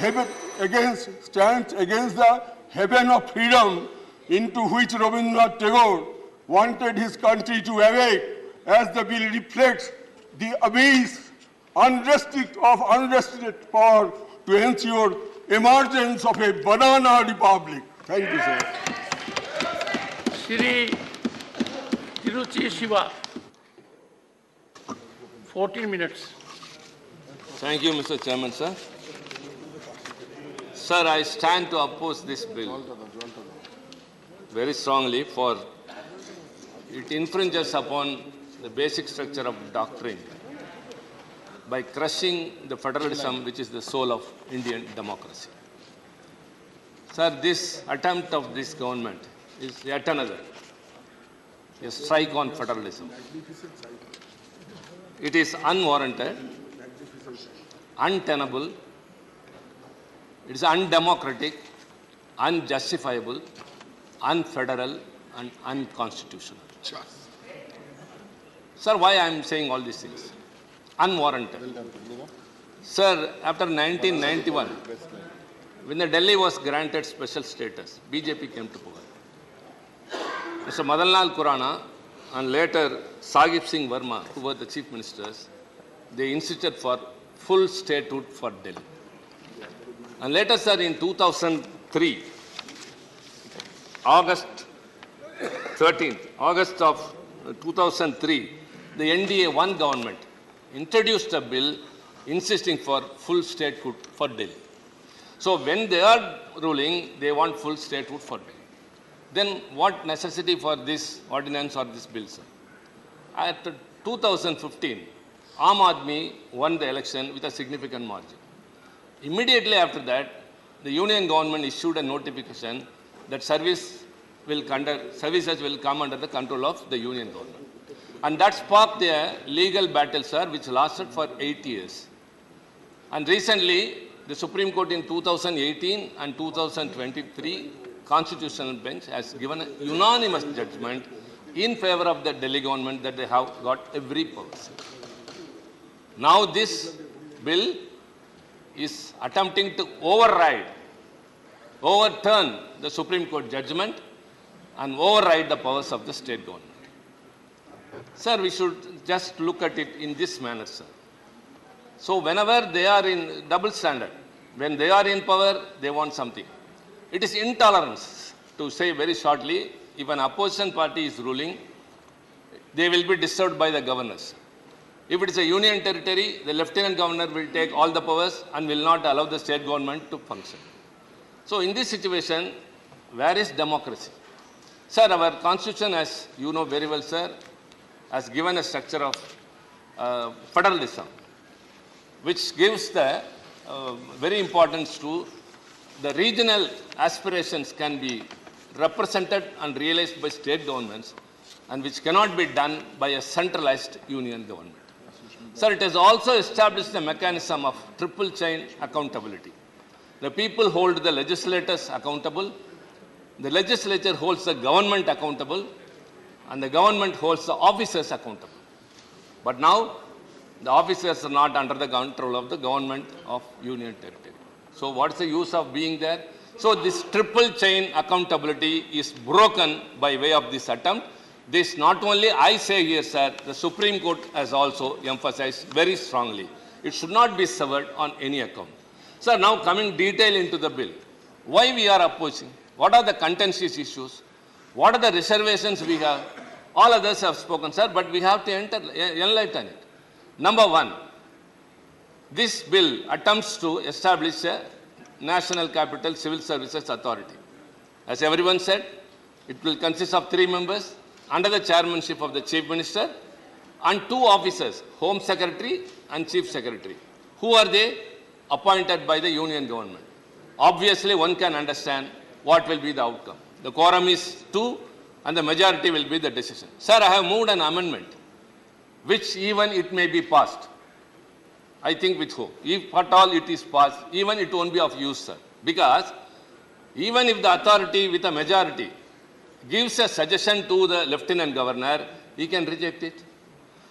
heaven of freedom into which Rabindranath Tagore wanted his country to awake, as the bill reflects the abyss of unrestricted power to ensure emergence of a banana republic. Thank you, sir. Shri Tiruchi Shiva, 14 minutes. Thank you, Mr. Chairman, sir. Sir, I stand to oppose this bill very strongly, for it infringes upon the basic structure of doctrine by crushing the federalism which is the soul of Indian democracy. Sir, this attempt of this government is yet another a strike on federalism. It is unwarranted, untenable, it is undemocratic, unjustifiable, unfederal, and unconstitutional. Sir, why I am saying all these things? Unwarranted. Sir, after 1991, when the Delhi was granted special status, BJP came to power. Mr. Madanlal Khurana and later Sahib Singh Verma, who were the chief ministers, they insisted for full statehood for Delhi. And later, sir, in 2003, August of 2003, the NDA one government introduced a bill insisting for full statehood for Delhi. So when they are ruling, they want full statehood for Delhi. Then what necessity for this ordinance or this bill, sir? At 2015, Aam Aadmi won the election with a significant margin. Immediately after that, the union government issued a notification that services will come under the control of the union government. And that sparked a legal battle, sir, which lasted for 8 years. And recently, the Supreme Court in 2018 and 2023 constitutional bench has given a unanimous judgment in favor of the Delhi government that they have got every power. Now this bill is attempting to overturn the Supreme Court judgment and override the powers of the state government. Sir, we should just look at it in this manner, sir. So whenever they are in double standard, when they are in power, they want something. It is intolerance, to say very shortly, if an opposition party is ruling, they will be disturbed by the governors. If it is a union territory, the lieutenant governor will take all the powers and will not allow the state government to function. So in this situation, where is democracy? Sir, our constitution, as you know very well, sir, has given a structure of federalism, which gives the very importance to the regional aspirations can be represented and realized by state governments, and which cannot be done by a centralized union government. Sir, it has also established a mechanism of triple chain accountability. The people hold the legislators accountable, the legislature holds the government accountable, and the government holds the officers accountable. But now, the officers are not under the control of the government of union territory. So what's the use of being there? So this triple chain accountability is broken by way of this attempt. This not only I say here, sir, the Supreme Court has also emphasized very strongly. It should not be severed on any account. Sir, now coming detail into the bill. Why we are opposing? What are the contentious issues? What are the reservations we have? All others have spoken, sir, but we have to enlighten it. Number one, this bill attempts to establish a National Capital Civil Services Authority. As everyone said, it will consist of 3 members under the chairmanship of the Chief Minister and 2 officers, Home Secretary and Chief Secretary. Who are they? Appointed by the Union government. Obviously, one can understand what will be the outcome. The quorum is 2 and the majority will be the decision. Sir, I have moved an amendment which even it may be passed. I think with hope. If at all it is passed, even it won't be of use, sir. Because even if the authority with a majority gives a suggestion to the lieutenant governor, he can reject it.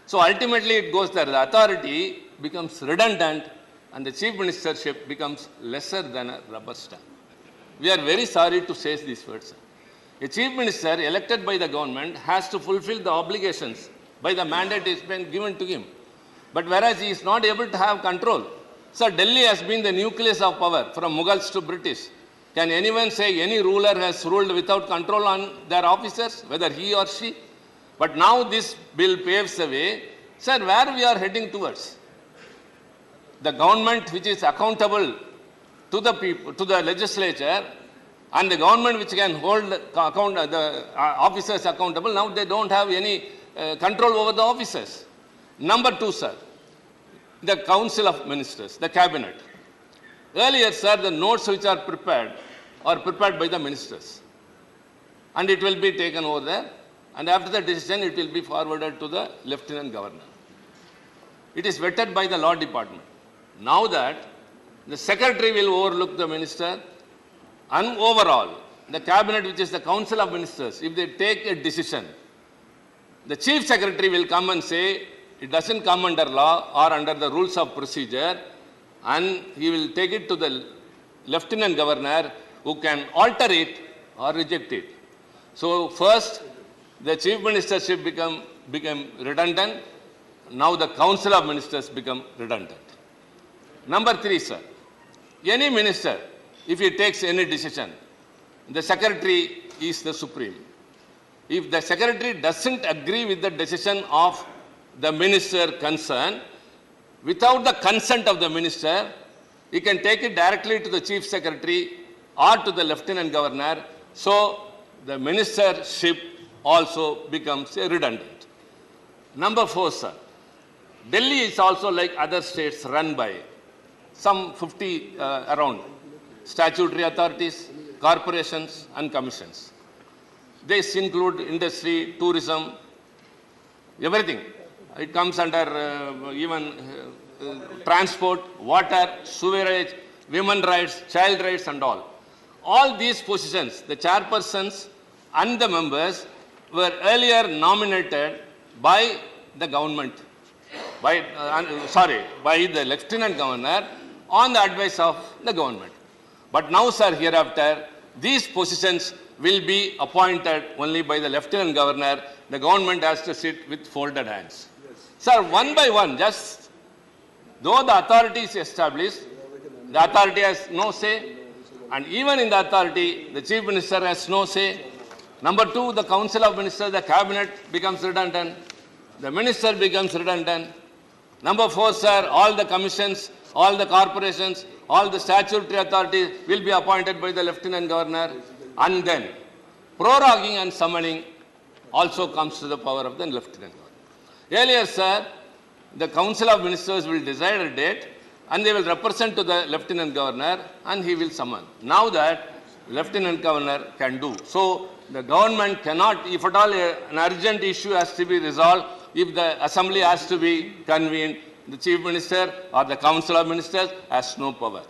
So ultimately it goes there. The authority becomes redundant and the chief ministership becomes lesser than a rubber stamp. We are very sorry to say these words, sir. A chief minister elected by the government has to fulfill the obligations by the mandate is been given to him. But whereas he is not able to have control. Sir, Delhi has been the nucleus of power from Mughals to British. Can anyone say any ruler has ruled without control on their officers, whether he or she? But now this bill paves the way. Sir, where we are heading towards? The government which is accountable to the people, to the legislature, and the government which can hold the officers accountable, now they don't have any control over the officers. Number 2, sir, the Council of Ministers, the Cabinet. Earlier, sir, the notes which are prepared by the ministers. And it will be taken over there. And after the decision, it will be forwarded to the Lieutenant Governor. It is vetted by the Law Department. Now that the Secretary will overlook the Minister, and overall, the Cabinet, which is the Council of Ministers, if they take a decision, the Chief Secretary will come and say, it doesn't come under law or under the rules of procedure, and he will take it to the Lieutenant Governor who can alter it or reject it. So first, the Chief Ministership became redundant. Now the Council of Ministers become redundant. Number 3, sir. Any minister, if he takes any decision, the Secretary is the supreme. If the Secretary doesn't agree with the decision of the minister concerned, without the consent of the minister, he can take it directly to the Chief Secretary or to the Lieutenant Governor. So the ministership also becomes redundant. Number 4, sir. Delhi is also like other states run by some 50 around statutory authorities, corporations and commissions. This include industry, tourism, everything. It comes under even transport, water, sewerage, women rights, child rights and all. All these positions, the chairpersons and the members were earlier nominated by the government, by the Lieutenant Governor on the advice of the government. But now, sir, hereafter, these positions will be appointed only by the Lieutenant Governor. The government has to sit with folded hands. Yes. Sir, one by one, just though the authority is established, the authority has no say, and even in the authority, the Chief Minister has no say. Number two, the Council of Ministers, the Cabinet becomes redundant, the Minister becomes redundant. Number four, sir, all the commissions, all the corporations, all the statutory authorities will be appointed by the Lieutenant Governor, and then proroguing and summoning also comes to the power of the Lieutenant Governor. Earlier, sir, the Council of Ministers will decide a date and they will represent to the Lieutenant Governor and he will summon. Now that Lieutenant Governor can do. So the government cannot, if at all an urgent issue has to be resolved, if the Assembly has to be convened, the Chief Minister or the Council of Ministers has no power.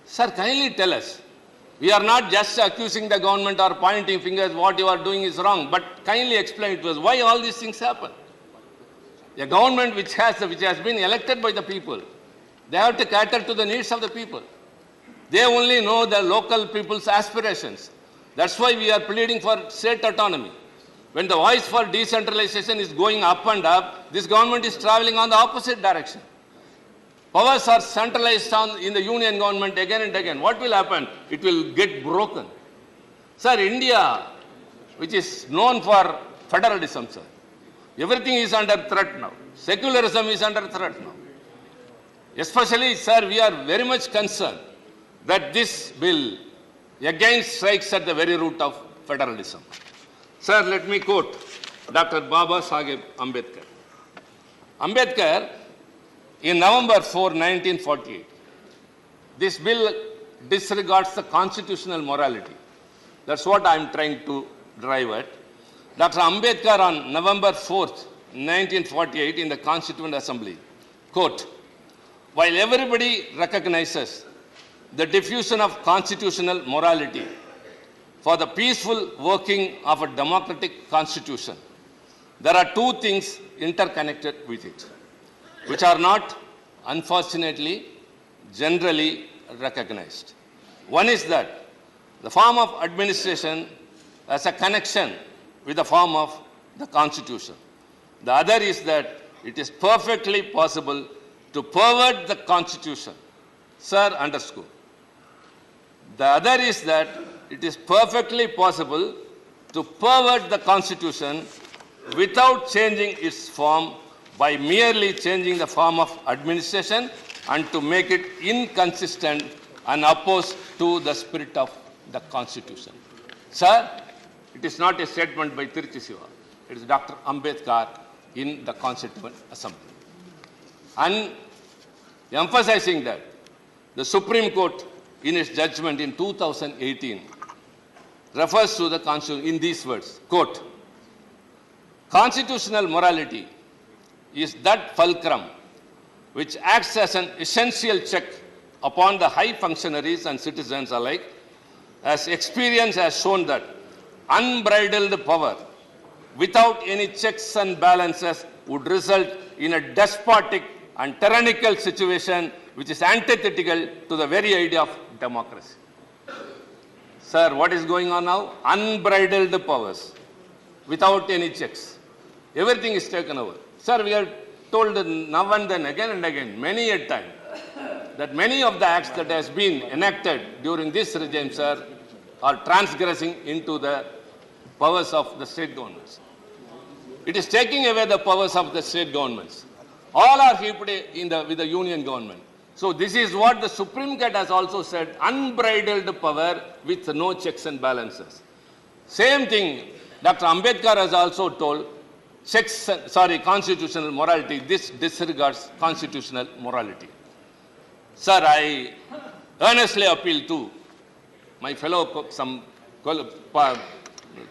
Sir, kindly tell us. We are not just accusing the government or pointing fingers, what you are doing is wrong, but kindly explain to us why all these things happen. A government which has been elected by the people, they have to cater to the needs of the people. They only know the local people's aspirations. That's why we are pleading for state autonomy. When the voice for decentralization is going up and up, this government is traveling on the opposite direction. Powers are centralized in the union government again and again. What will happen? It will get broken. Sir, India, which is known for federalism, sir, everything is under threat now. Secularism is under threat now. Especially, sir, we are very much concerned that this bill again strikes at the very root of federalism. Sir, let me quote Dr. Baba Saheb Ambedkar. Ambedkar, in November 4, 1948, this bill disregards the constitutional morality. That's what I'm trying to drive at. Dr. Ambedkar on November 4th, 1948 in the Constituent Assembly, quote, while everybody recognizes the diffusion of constitutional morality for the peaceful working of a democratic constitution, there are two things interconnected with it, which are not, unfortunately, generally recognized. One is that the form of administration has a connection with the form of the Constitution. The other is that it is perfectly possible to pervert the Constitution. Sir, underscore. The other is that it is perfectly possible to pervert the Constitution without changing its form by merely changing the form of administration and to make it inconsistent and opposed to the spirit of the Constitution. Sir, it is not a statement by Tiruchi Siva. It is Dr. Ambedkar in the Constituent Assembly. And emphasizing that, the Supreme Court in its judgment in 2018 refers to the Constitution in these words, quote, constitutional morality is that fulcrum which acts as an essential check upon the high functionaries and citizens alike, as experience has shown that unbridled power without any checks and balances would result in a despotic and tyrannical situation which is antithetical to the very idea of democracy. Sir, what is going on now? Unbridled powers without any checks. Everything is taken over. Sir, we are told now and then, again and again, many a time, that many of the acts that has been enacted during this regime, sir, are transgressing into the powers of the state governments. It is taking away the powers of the state governments. All are heaped with the union government. So this is what the Supreme Court has also said, unbridled power with no checks and balances. Same thing, Dr. Ambedkar has also told, constitutional morality, this disregards constitutional morality. Sir, I earnestly appeal to my fellow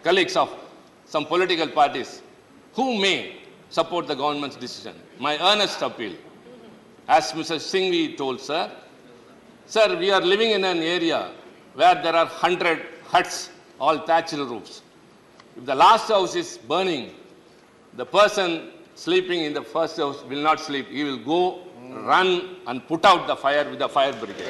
colleagues of some political parties who may support the government's decision. My earnest appeal, as Mr. Singhvi told, sir, we are living in an area where there are 100 huts, all thatched roofs. If the last house is burning, the person sleeping in the first house will not sleep. He will go, run and put out the fire with the fire brigade.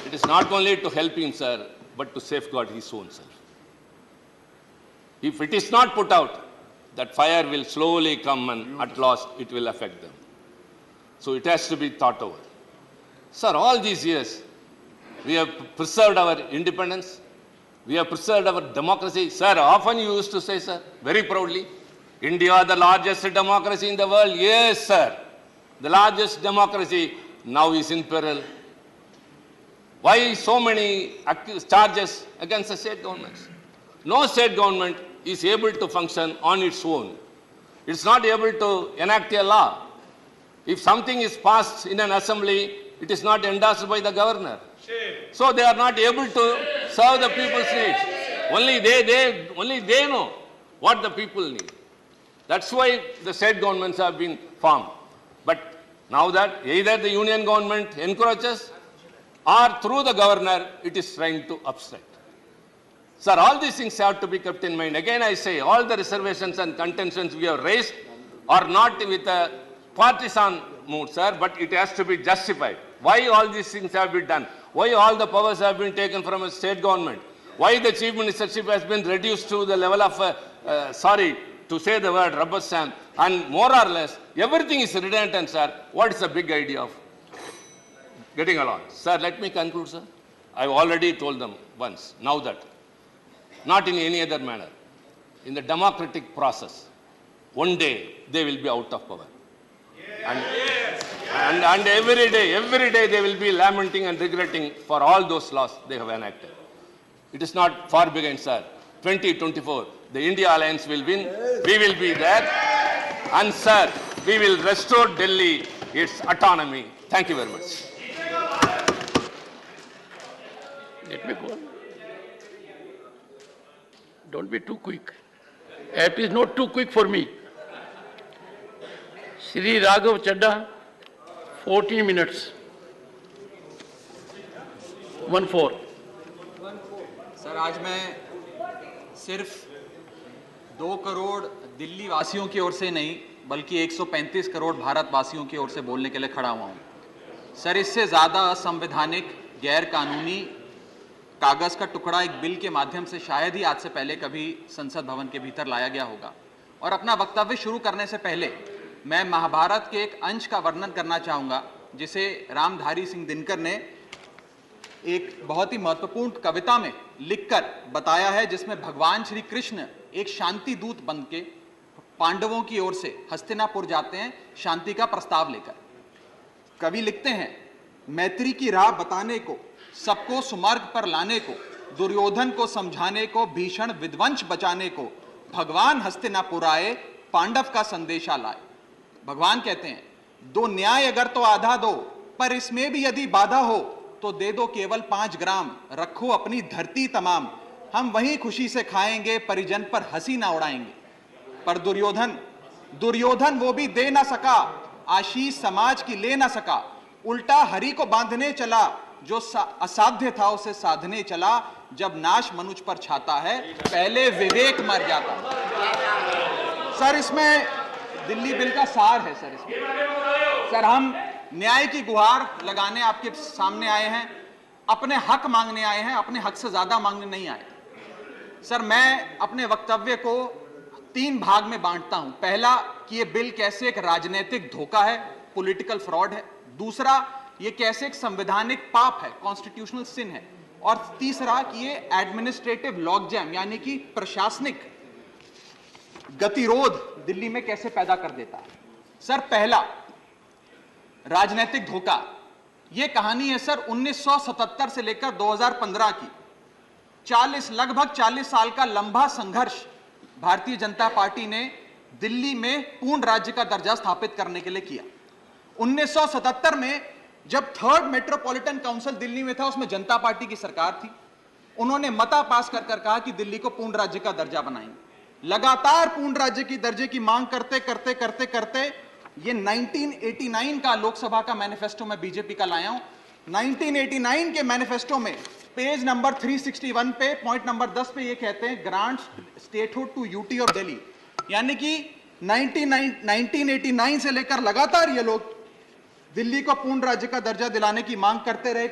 It is not only to help him, sir, but to safeguard his own self. If it is not put out, that fire will slowly come and at last it will affect them. So it has to be thought over. Sir, all these years, we have preserved our independence. We have preserved our democracy. Sir, often you used to say, sir, very proudly, India, the largest democracy in the world. Yes, sir. The largest democracy now is in peril. Why so many charges against the state governments? No state government is able to function on its own. It's not able to enact a law. If something is passed in an assembly, it is not endorsed by the governor. So they are not able to serve the people's needs. Only they know what the people need. That's why the state governments have been formed. But now that either the union government encourages or through the governor, it is trying to obstruct. Sir, all these things have to be kept in mind. Again, I say, all the reservations and contentions we have raised are not with a partisan mood, sir, but it has to be justified. Why all these things have been done? Why all the powers have been taken from a state government? Why the chief ministership has been reduced to the level of, sorry to say the word, rubber stamp, and more or less, everything is redundant, sir. What is the big idea of getting along? Sir, let me conclude, sir. I've already told them once, now that, not in any other manner. In the democratic process, one day they will be out of power. And every day they will be lamenting and regretting for all those laws they have enacted. It is not far behind, sir. 2024, the India Alliance will win. We will be there. And, sir, we will restore Delhi its autonomy. Thank you very much. Let me go on. Don't be too quick. It is not too quick for me. Shri Raghav Chadda, 14 minutes. 1-4. Sir, आज मैं सिर्फ 2 करोड़ दिल्ली वासियों की ओर से नहीं, बल्कि 135 करोड़ भारतवासियों की ओर से बोलने के लिए खड़ा हुआ हूँ। सर, इससे ज़्यादा असंवैधानिक, गैर कानूनी कागज़ का टुकड़ा एक बिल के माध्यम से शायद ही आज से पहले कभी संसद भवन के भीतर लाया गया होगा। और अपना वक्तव्य शुरू करने से पहले मैं महाभारत के एक अंश का वर्णन करना चाहूँगा, जिसे रामधारी सिंह दिनकर ने एक बहुत ही महत्वपूर्ण कविता में लिखकर बताया है, जिसमें भगवान श्री कृष्ण एक शांति दूत बन के पांडवों की ओर से हस्तिनापुर जाते हैं शांति का प्रस्ताव लेकर। कवि लिखते हैं, मैत्री की राह बताने को, सबको सुमार्ग पर लाने को, दुर्योधन को समझाने को, भीषण विध्वंस बचाने को, भगवान हस्तिनापुर आए, पांडव का संदेशा लाए। भगवान कहते हैं, दो न्याय अगर तो आधा दो, पर इसमें भी यदि बाधा हो तो दे दो केवल 5 ग्राम, रखो अपनी धरती तमाम, हम वहीं खुशी से खाएंगे, परिजन पर हंसी ना उड़ाएंगे। पर दुर्योधन वो भी दे ना सका, आशीष समाज की ले ना सका, उल्टा हरि को बांधने चला, जो असाध्य था उसे साधने चला, जब नाश मनुष्य पर छाता है, पहले विवेक मर जाता। सर, इसमें दिल्ली बिल का सार है। सर, इसमें सर हम न्याय की गुहार लगाने आपके सामने आए हैं, अपने हक मांगने आए हैं, अपने हक से ज्यादा मांगने नहीं आए। सर, मैं अपने वक्तव्य को 3 भाग में बांटता हूं। पहला, कि ये बिल कैसे एक राजनीतिक धोखा है, पॉलिटिकल फ्रॉड है। दूसरा, ये कैसे एक संवैधानिक पाप है, कॉन्स्टिट्यूशनल सिन है। और तीसरा, कि ये एडमिनिस्ट्रेटिव लॉकजैम यानी कि प्रशासनिक गतिरोध दिल्ली में कैसे पैदा कर देता है। सर, पहला, राजनीतिक धोखा। यह कहानी है सर 1977 से लेकर 2015 की। लगभग 40 साल का लंबा संघर्ष भारतीय जनता पार्टी ने दिल्ली में पूर्ण राज्य का दर्जा स्थापित करने के लिए किया। 1977 में जब 3rd मेट्रोपॉलिटन काउंसिल दिल्ली में था, उसमें जनता पार्टी की सरकार थी। उन्होंने मता पास कर कहा कि दिल्ली को पूर्ण राज्य का दर्जा बनाएंगे। लगातार पूर्ण राज्य की दर्जे की मांग करते करते करते करते ये 1989 का लोकसभा का मैनिफेस्टो में बीजेपी का लाया हूं। 1989 के मैनिफेस्टो में पेज नंबर 361 पे पॉइंट नंबर 10 पे ये कहते हैं, ग्रांट स्टेटहुड टू यूटी और दिल्ली। यानी कि 1989 से लेकर लगातार ये लोग दिल्ली को पूर्ण राज्य का दर्जा दिलाने की मांग करते रहे।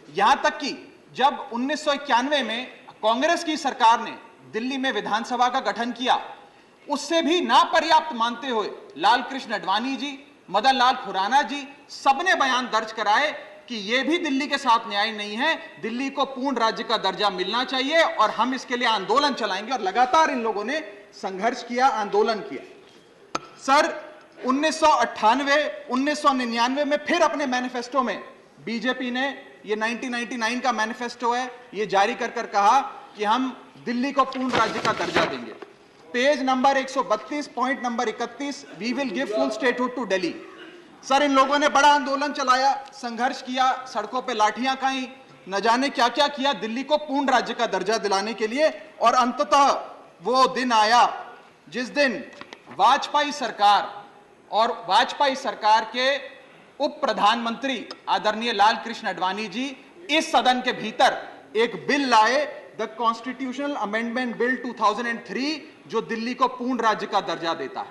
यहां तक कि जब 1991 में कांग्रेस की सरकार ने दिल्ली में विधानसभा का गठन किया, उससे भी नापर्याप्त मानते हुए लाल कृष्ण आडवाणी जी, मदन लाल खुराना जी सबने बयान दर्ज कराए कि यह भी दिल्ली के साथ न्याय नहीं है, दिल्ली को पूर्ण राज्य का दर्जा मिलना चाहिए और हम इसके लिए आंदोलन चलाएंगे। और लगातार इन लोगों ने संघर्ष किया, आंदोलन किया। सर 1998-1999 में फिर अपने मैनिफेस्टो में बीजेपी ने, ये 1999 का मैनिफेस्टो है, ये जारी कर कहा कि हम दिल्ली को पूर्ण राज्य का दर्जा देंगे। Page number 132 point number 31, we will give full statehood to Delhi. Sir इन लोगों ने बड़ा आंदोलन चलाया, संघर्ष किया, सड़कों पे लाठियां खाई, न जाने क्या क्या किया दिल्ली को पूर्ण राज्य का दर्जा दिलाने के लिए। और अंततः वो दिन आया जिस दिन वाजपेयी सरकार के उप प्रधानमंत्री आदरणीय लाल कृष्ण आडवाणी जी इस सदन के भीतर एक बिल लाए, द कॉन्स्टिट्यूशनल अमेंडमेंट बिल 2003, जो दिल्ली को पूर्ण राज्य का दर्जा देता है।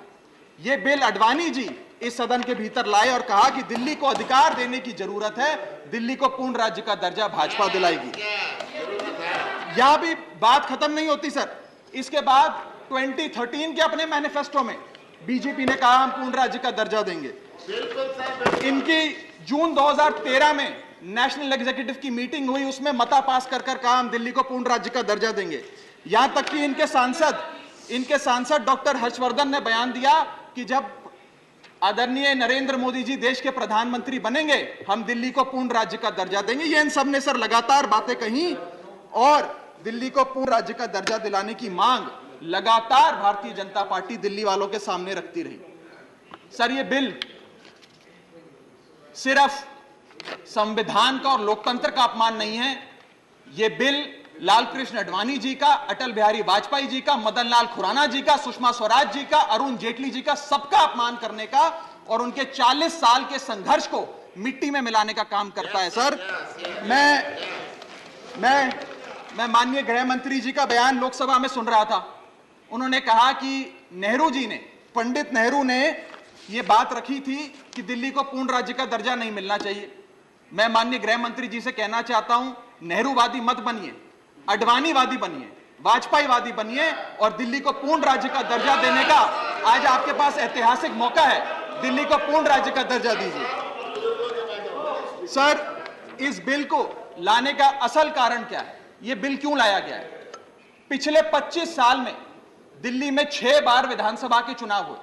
यह बिल आडवाणी जी इस सदन के भीतर लाए और कहा कि दिल्ली को अधिकार देने की जरूरत है, दिल्ली को पूर्ण राज्य का दर्जा भाजपा दिलाएगी। यहां भी बात खत्म नहीं होती सर। इसके बाद 2013 के अपने मैनिफेस्टो में बीजेपी ने कहा हम पूर्ण राज्य का दर्जा देंगे। इनकी जून 2013 में नेशनल एग्जीक्यूटिव की मीटिंग हुई, उसमें मता पास कर कहा हम दिल्ली को पूर्ण राज्य का दर्जा देंगे। यहां तक कि इनके सांसद डॉक्टर हर्षवर्धन ने बयान दिया कि जब आदरणीय नरेंद्र मोदी जी देश के प्रधानमंत्री बनेंगे हम दिल्ली को पूर्ण राज्य का दर्जा देंगे। ये इन सब ने सर लगातार बातें कही और दिल्ली को पूर्ण राज्य का दर्जा दिलाने की मांग लगातार भारतीय जनता पार्टी दिल्ली वालों के सामने रखती रही। सर ये बिल सिर्फ संविधान का और लोकतंत्र का अपमान नहीं है, यह बिल लाल कृष्ण आडवाणी जी का, अटल बिहारी वाजपेयी जी का, मदन लाल खुराना जी का, सुषमा स्वराज जी का, अरुण जेटली जी का, सबका अपमान करने का और उनके 40 साल के संघर्ष को मिट्टी में मिलाने का काम करता है। सर मैं माननीय गृह मंत्री जी का बयान लोकसभा में सुन रहा था। उन्होंने कहा कि पंडित नेहरू ने यह बात रखी थी कि दिल्ली को पूर्ण राज्य का दर्जा नहीं मिलना चाहिए। मैं माननीय गृह मंत्री जी से कहना चाहता हूं, नेहरूवादी मत बनिए, आडवाणीवादी बनिए, वाजपेयीवादी बनिए और दिल्ली को पूर्ण राज्य का दर्जा देने का आज आपके पास ऐतिहासिक मौका है। दिल्ली को पूर्ण राज्य का दर्जा दीजिए। सर इस बिल को लाने का असल कारण क्या है, यह बिल क्यों लाया गया है? पिछले 25 साल में दिल्ली में 6 बार विधानसभा के चुनाव हुए,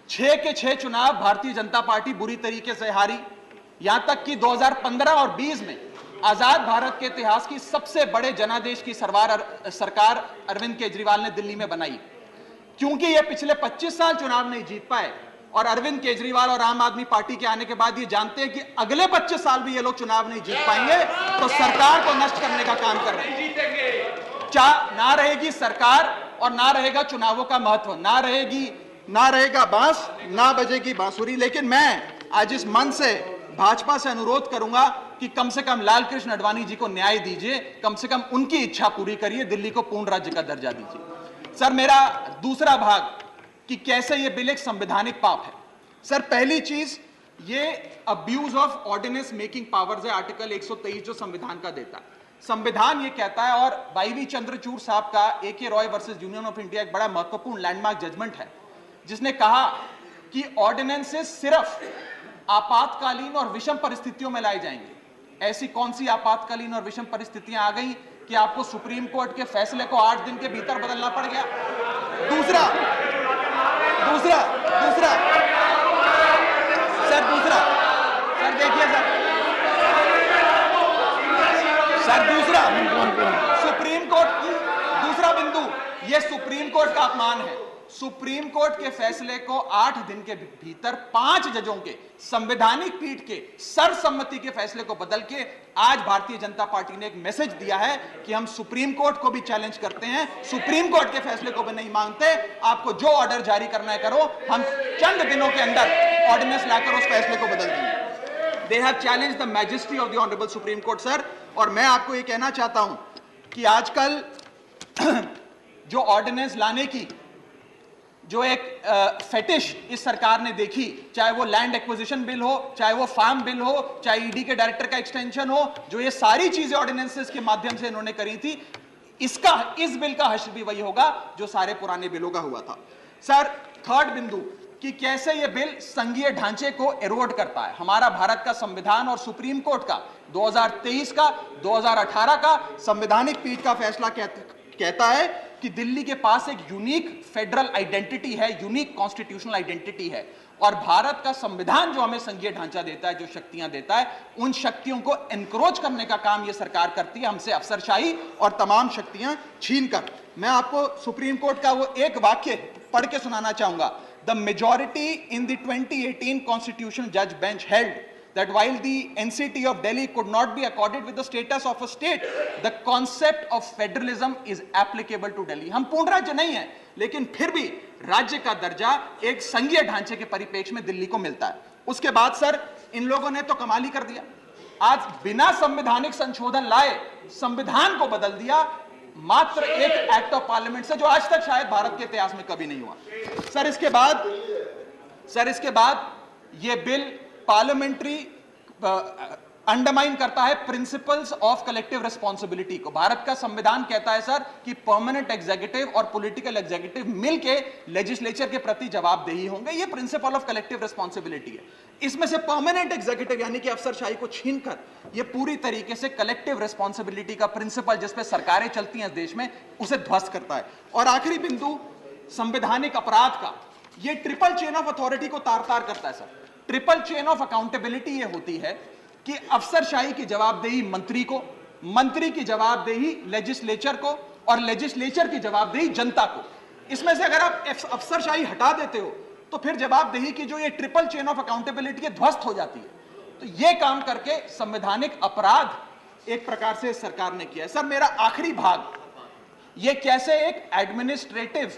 6 के 6 चुनाव भारतीय जनता पार्टी बुरी तरीके से हारी। यहां तक कि 2015 और 20 में आजाद भारत के इतिहास की सबसे बड़े जनादेश की सरकार अरविंद केजरीवाल ने दिल्ली में बनाई। क्योंकि ये पिछले 25 साल चुनाव नहीं जीत पाए और अरविंद केजरीवाल और आम आदमी पार्टी के आने के बाद ये जानते हैं कि अगले 25 साल भी ये लोग चुनाव नहीं जीत पाएंगे, तो सरकार को नष्ट करने का काम कर रहे हैं। ना रहेगी सरकार और ना रहेगा चुनावों का महत्व, ना रहेगा बांस, ना बजेगी बांसुरी। लेकिन मैं आज इस मंच से भाजपा से अनुरोध करूंगा कि कम से कम लाल कृष्ण आडवाणी जी को न्याय दीजिए, कम से कम उनकी इच्छा पूरी करिए, दिल्ली को पूर्ण राज्य का दर्जा दीजिए। सर मेरा दूसरा भाग कि कैसे यह बिल एक संवैधानिक पाप है। सर पहली चीज, ये abuse of ordinance making powers है, आर्टिकल 123 जो संविधान का देता है। संविधान ये कहता है, और वाईवी चंद्रचूड़ साहब का AK Roy versus union of India एक बड़ा महत्वपूर्ण लैंडमार्क जजमेंट है, जिसने कहा कि ऑर्डिनेंसेस सिर्फ आपातकालीन और विषम परिस्थितियों में लाए जाएंगे। ऐसी कौन सी आपातकालीन और विषम परिस्थितियां आ गई कि आपको सुप्रीम कोर्ट के फैसले को 8 दिन के भीतर बदलना पड़ गया? दूसरा सर देखिए सर सुप्रीम कोर्ट, दूसरा बिंदु, यह सुप्रीम कोर्ट का अपमान है। सुप्रीम कोर्ट के फैसले को 8 दिन के भीतर 5 जजों के संवैधानिक पीठ के सर्वसम्मति के फैसले को बदल के आज भारतीय जनता पार्टी ने एक मैसेज दिया है कि हम सुप्रीम कोर्ट को भी चैलेंज करते हैं, सुप्रीम कोर्ट के फैसले को भी नहीं मांगते, आपको जो ऑर्डर जारी करना है करो, हम चंद दिनों के अंदर ऑर्डिनेंस लाकर उस फैसले को बदल देंगे। They have challenge the majesty of the honourable supreme court sir. और मैं आपको ये कहना चाहता हूं कि आजकल जो ऑर्डिनेंस लाने की जो एक फेटिश इस सरकार ने देखी, चाहे वो लैंड एक्विजिशन बिल हो, चाहे वो फार्म बिल हो, चाहे ईडी के डायरेक्टर का एक्सटेंशन हो, जो ये सारी चीजें ऑर्डिनेंसेस के माध्यम से इन्होंने करी थी, इस बिल का हश्र भी वही होगा जो सारे पुराने बिलों का हुआ था। सर, थर्ड बिंदु कि कैसे ये बिल संघीय ढांचे को एरोड करता है। हमारा भारत का संविधान और सुप्रीम कोर्ट का 2023 का 2018 का संवैधानिक पीठ का फैसला कहता है कि दिल्ली के पास एक यूनिक फेडरल आइडेंटिटी है, यूनिक कॉन्स्टिट्यूशनल आइडेंटिटी है, और भारत का संविधान जो हमें संघीय ढांचा देता है, जो शक्तियां देता है, उन शक्तियों को एनक्रोच करने का काम यह सरकार करती है, हमसे अफसरशाही और तमाम शक्तियां छीनकर। मैं आपको सुप्रीम कोर्ट का वो एक वाक्य पढ़ के सुनाना चाहूंगा। The majority in the 2018 constitutional जज bench held that while the NCT of Delhi could not be accorded with the status of a state, the concept of federalism is applicable to Delhi. हम पूर्ण राज्य नहीं है, लेकिन फिर भी राज्य का दर्जा एक संघीय ढांचे के परिप्रेक्ष्य में दिल्ली को मिलता है। उसके बाद सर, इन लोगों ने तो कमाल ही कर दिया, आज बिना संवैधानिक संशोधन लाए संविधान को बदल दिया, मात्र एक एक्ट ऑफ पार्लियामेंट से, जो आज तक शायद भारत के इतिहास में कभी नहीं हुआ। सर इसके बाद ये बिल पार्लियामेंट्री अंडरमाइन करता है प्रिंसिपल्स ऑफ कलेक्टिव रिस्पांसिबिलिटी को। भारत का संविधान कहता है सर कि परमानेंट एग्जीक्यूटिव और पॉलिटिकल एग्जीक्यूटिव मिलके लेजिस्लेचर के प्रति जवाबदेही होंगे, ये प्रिंसिपल ऑफ कलेक्टिव रिस्पांसिबिलिटी है। इसमें से परमानेंट एग्जीक्यूटिव यानी कि अफसरशाही को छीनकर ये पूरी तरीके से कलेक्टिव रिस्पांसिबिलिटी का प्रिंसिपल जिस पे सरकारें चलती हैं इस देश में, उसे ध्वस्त करता है। और आखिरी बिंदु संवैधानिक अपराध का, ये ट्रिपल चेन ऑफ अथॉरिटी को तार तार करता है sir. Triple chain of accountability ये होती है कि अफसरशाही की जवाबदेही मंत्री को, मंत्री की जवाबदेही लेजिस्लेचर को, और लेजिस्लेचर की जवाबदेही जनता को। इसमें से अगर आप अफसरशाही हटा देते हो तो फिर जवाबदेही की जो ये ट्रिपल चेन ऑफ अकाउंटेबिलिटी ध्वस्त हो जाती है। तो ये काम करके संवैधानिक अपराध एक प्रकार से सरकार ने किया है। सर, मेरा आखिरी भाग, ये कैसे एक एडमिनिस्ट्रेटिव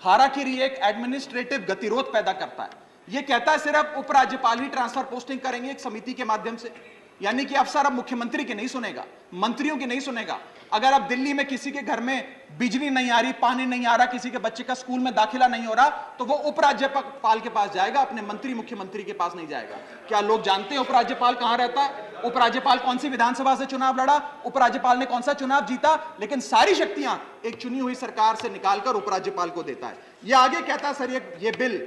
हाराकिरी, एक एडमिनिस्ट्रेटिव गतिरोध पैदा करता है। ये कहता है सिर्फ उपराज्यपाल ही ट्रांसफर पोस्टिंग करेंगे एक समिति के माध्यम से, यानी कि अफसर अब मुख्यमंत्री की नहीं सुनेगा, मंत्रियों की नहीं सुनेगा। अगर अब दिल्ली में किसी के घर में बिजली नहीं आ रही, पानी नहीं आ रहा, किसी के बच्चे का स्कूल में दाखिला नहीं हो रहा, तो वो उपराज्यपाल के पास जाएगा, अपने मंत्री मुख्यमंत्री के पास नहीं जाएगा। क्या लोग जानते हैं उपराज्यपाल कहां रहता है? उपराज्यपाल कौन सी विधानसभा से चुनाव लड़ा, उपराज्यपाल ने कौन सा चुनाव जीता? लेकिन सारी शक्तियां एक चुनी हुई सरकार से निकालकर उपराज्यपाल को देता है। यह आगे कहता है सर ये बिल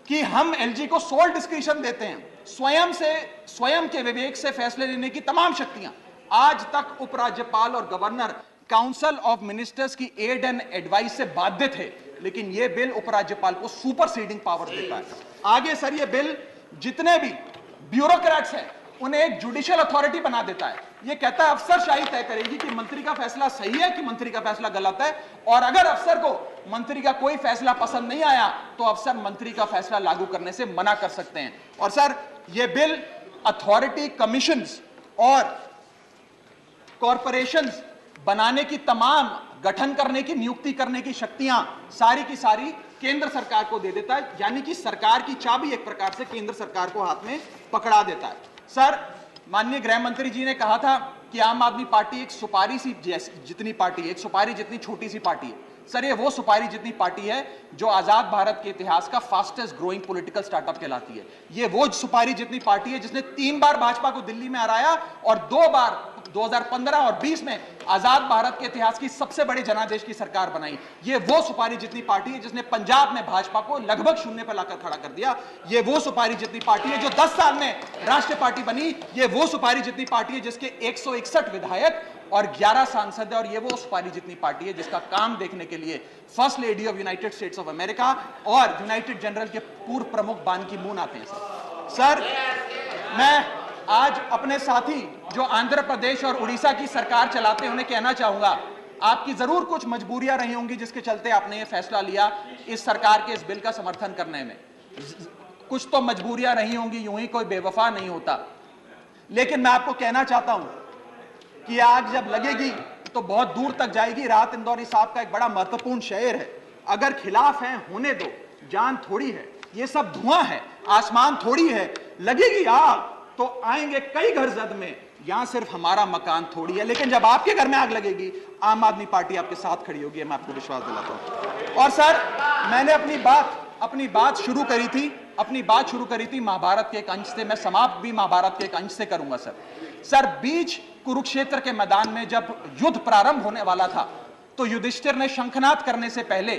कि हम एलजी को सोल डिस्क्रिशन देते हैं, स्वयं के विवेक से फैसले लेने की तमाम शक्तियां। आज तक उपराज्यपाल और गवर्नर काउंसिल ऑफ मिनिस्टर्स की एड एंड एडवाइस से बाध्य थे, लेकिन यह बिल उपराज्यपाल को सुपरसीडिंग पावर देता है। आगे सर, यह बिल जितने भी ब्यूरोक्रेट्स हैं उन्हें एक जुडिशियल अथॉरिटी बना देता है। यह कहता है अफसरशाही तय करेगी कि मंत्री का फैसला सही है कि मंत्री का फैसला गलत है, और अगर अफसर को मंत्री का कोई फैसला पसंद नहीं आया तो अफसर मंत्री का फैसला लागू करने से मना कर सकते हैं। और सर, यह बिल अथॉरिटी, कमीशंस और कॉरपोरेशंस बनाने की, तमाम गठन करने की, नियुक्ति करने की शक्तियां सारी की सारी केंद्र सरकार को दे देता है, यानी कि सरकार की चाबी एक प्रकार से केंद्र सरकार को हाथ में पकड़ा देता है। सर, माननीय गृह मंत्री जी ने कहा था कि आम आदमी पार्टी एक सुपारी सी जितनी पार्टी है, एक सुपारी जितनी छोटी सी पार्टी है। सर, ये वो सुपारी जितनी पार्टी है जो आजाद भारत के इतिहास का फास्टेस्ट ग्रोइंग पॉलिटिकल स्टार्टअप कहलाती है। ये वो सुपारी जितनी पार्टी है जिसने 3 बार भाजपा को दिल्ली में हराया और 2 बार 2015 और 20 में आजाद भारत के इतिहास की सबसे बड़े जनादेश की सरकार बनाई। ये वो सुपारी जितनी पार्टी है जिसने पंजाब में भाजपा को लगभग शून्य पर लाकर खड़ा कर दिया। ये वो सुपारी जितनी पार्टी है जो 10 साल में राष्ट्रीय पार्टी बनी। ये वो सुपारी जितनी पार्टी है जिसके 161 विधायक और 11 सांसद है। और ये वो सुपारी जितनी पार्टी है जिसका काम देखने के लिए first lady of United states of America और यूनाइटेड जनरल के पूर्व प्रमुख बान की मून आते हैं। सर, मैं आज अपने साथी जो आंध्र प्रदेश और उड़ीसा की सरकार चलाते हैं उन्हें कहना चाहूंगा आपकी जरूर कुछ मजबूरियां रही होंगी जिसके चलते आपने ये फैसला लिया इस सरकार के इस बिल का समर्थन करने में। कुछ तो मजबूरियां रही होंगी, यूं ही कोई बेवफा नहीं होता। लेकिन मैं आपको कहना चाहता हूं कि आग जब लगेगी तो बहुत दूर तक जाएगी। राहत इंदौरी साहब का एक बड़ा महत्वपूर्ण शेर है, अगर खिलाफ है होने दो, जान थोड़ी है, ये सब धुआं है, आसमान थोड़ी है, लगेगी आग तो आएंगे कई घर जद में, यहां सिर्फ हमारा मकान थोड़ी है। लेकिन जब आपके घर में आग लगेगी, आम आदमी पार्टी आपके साथ खड़ी होगी, मैं आपको विश्वास दिलाता हूं। और सर, मैंने अपनी बात शुरू करी थी महाभारत के एक अंश से, मैं समाप्त भी महाभारत के एक अंश से करूंगा सर। बीच कुरुक्षेत्र के मैदान में जब युद्ध प्रारंभ होने वाला था तो युधिष्ठिर ने शंखनाद करने से पहले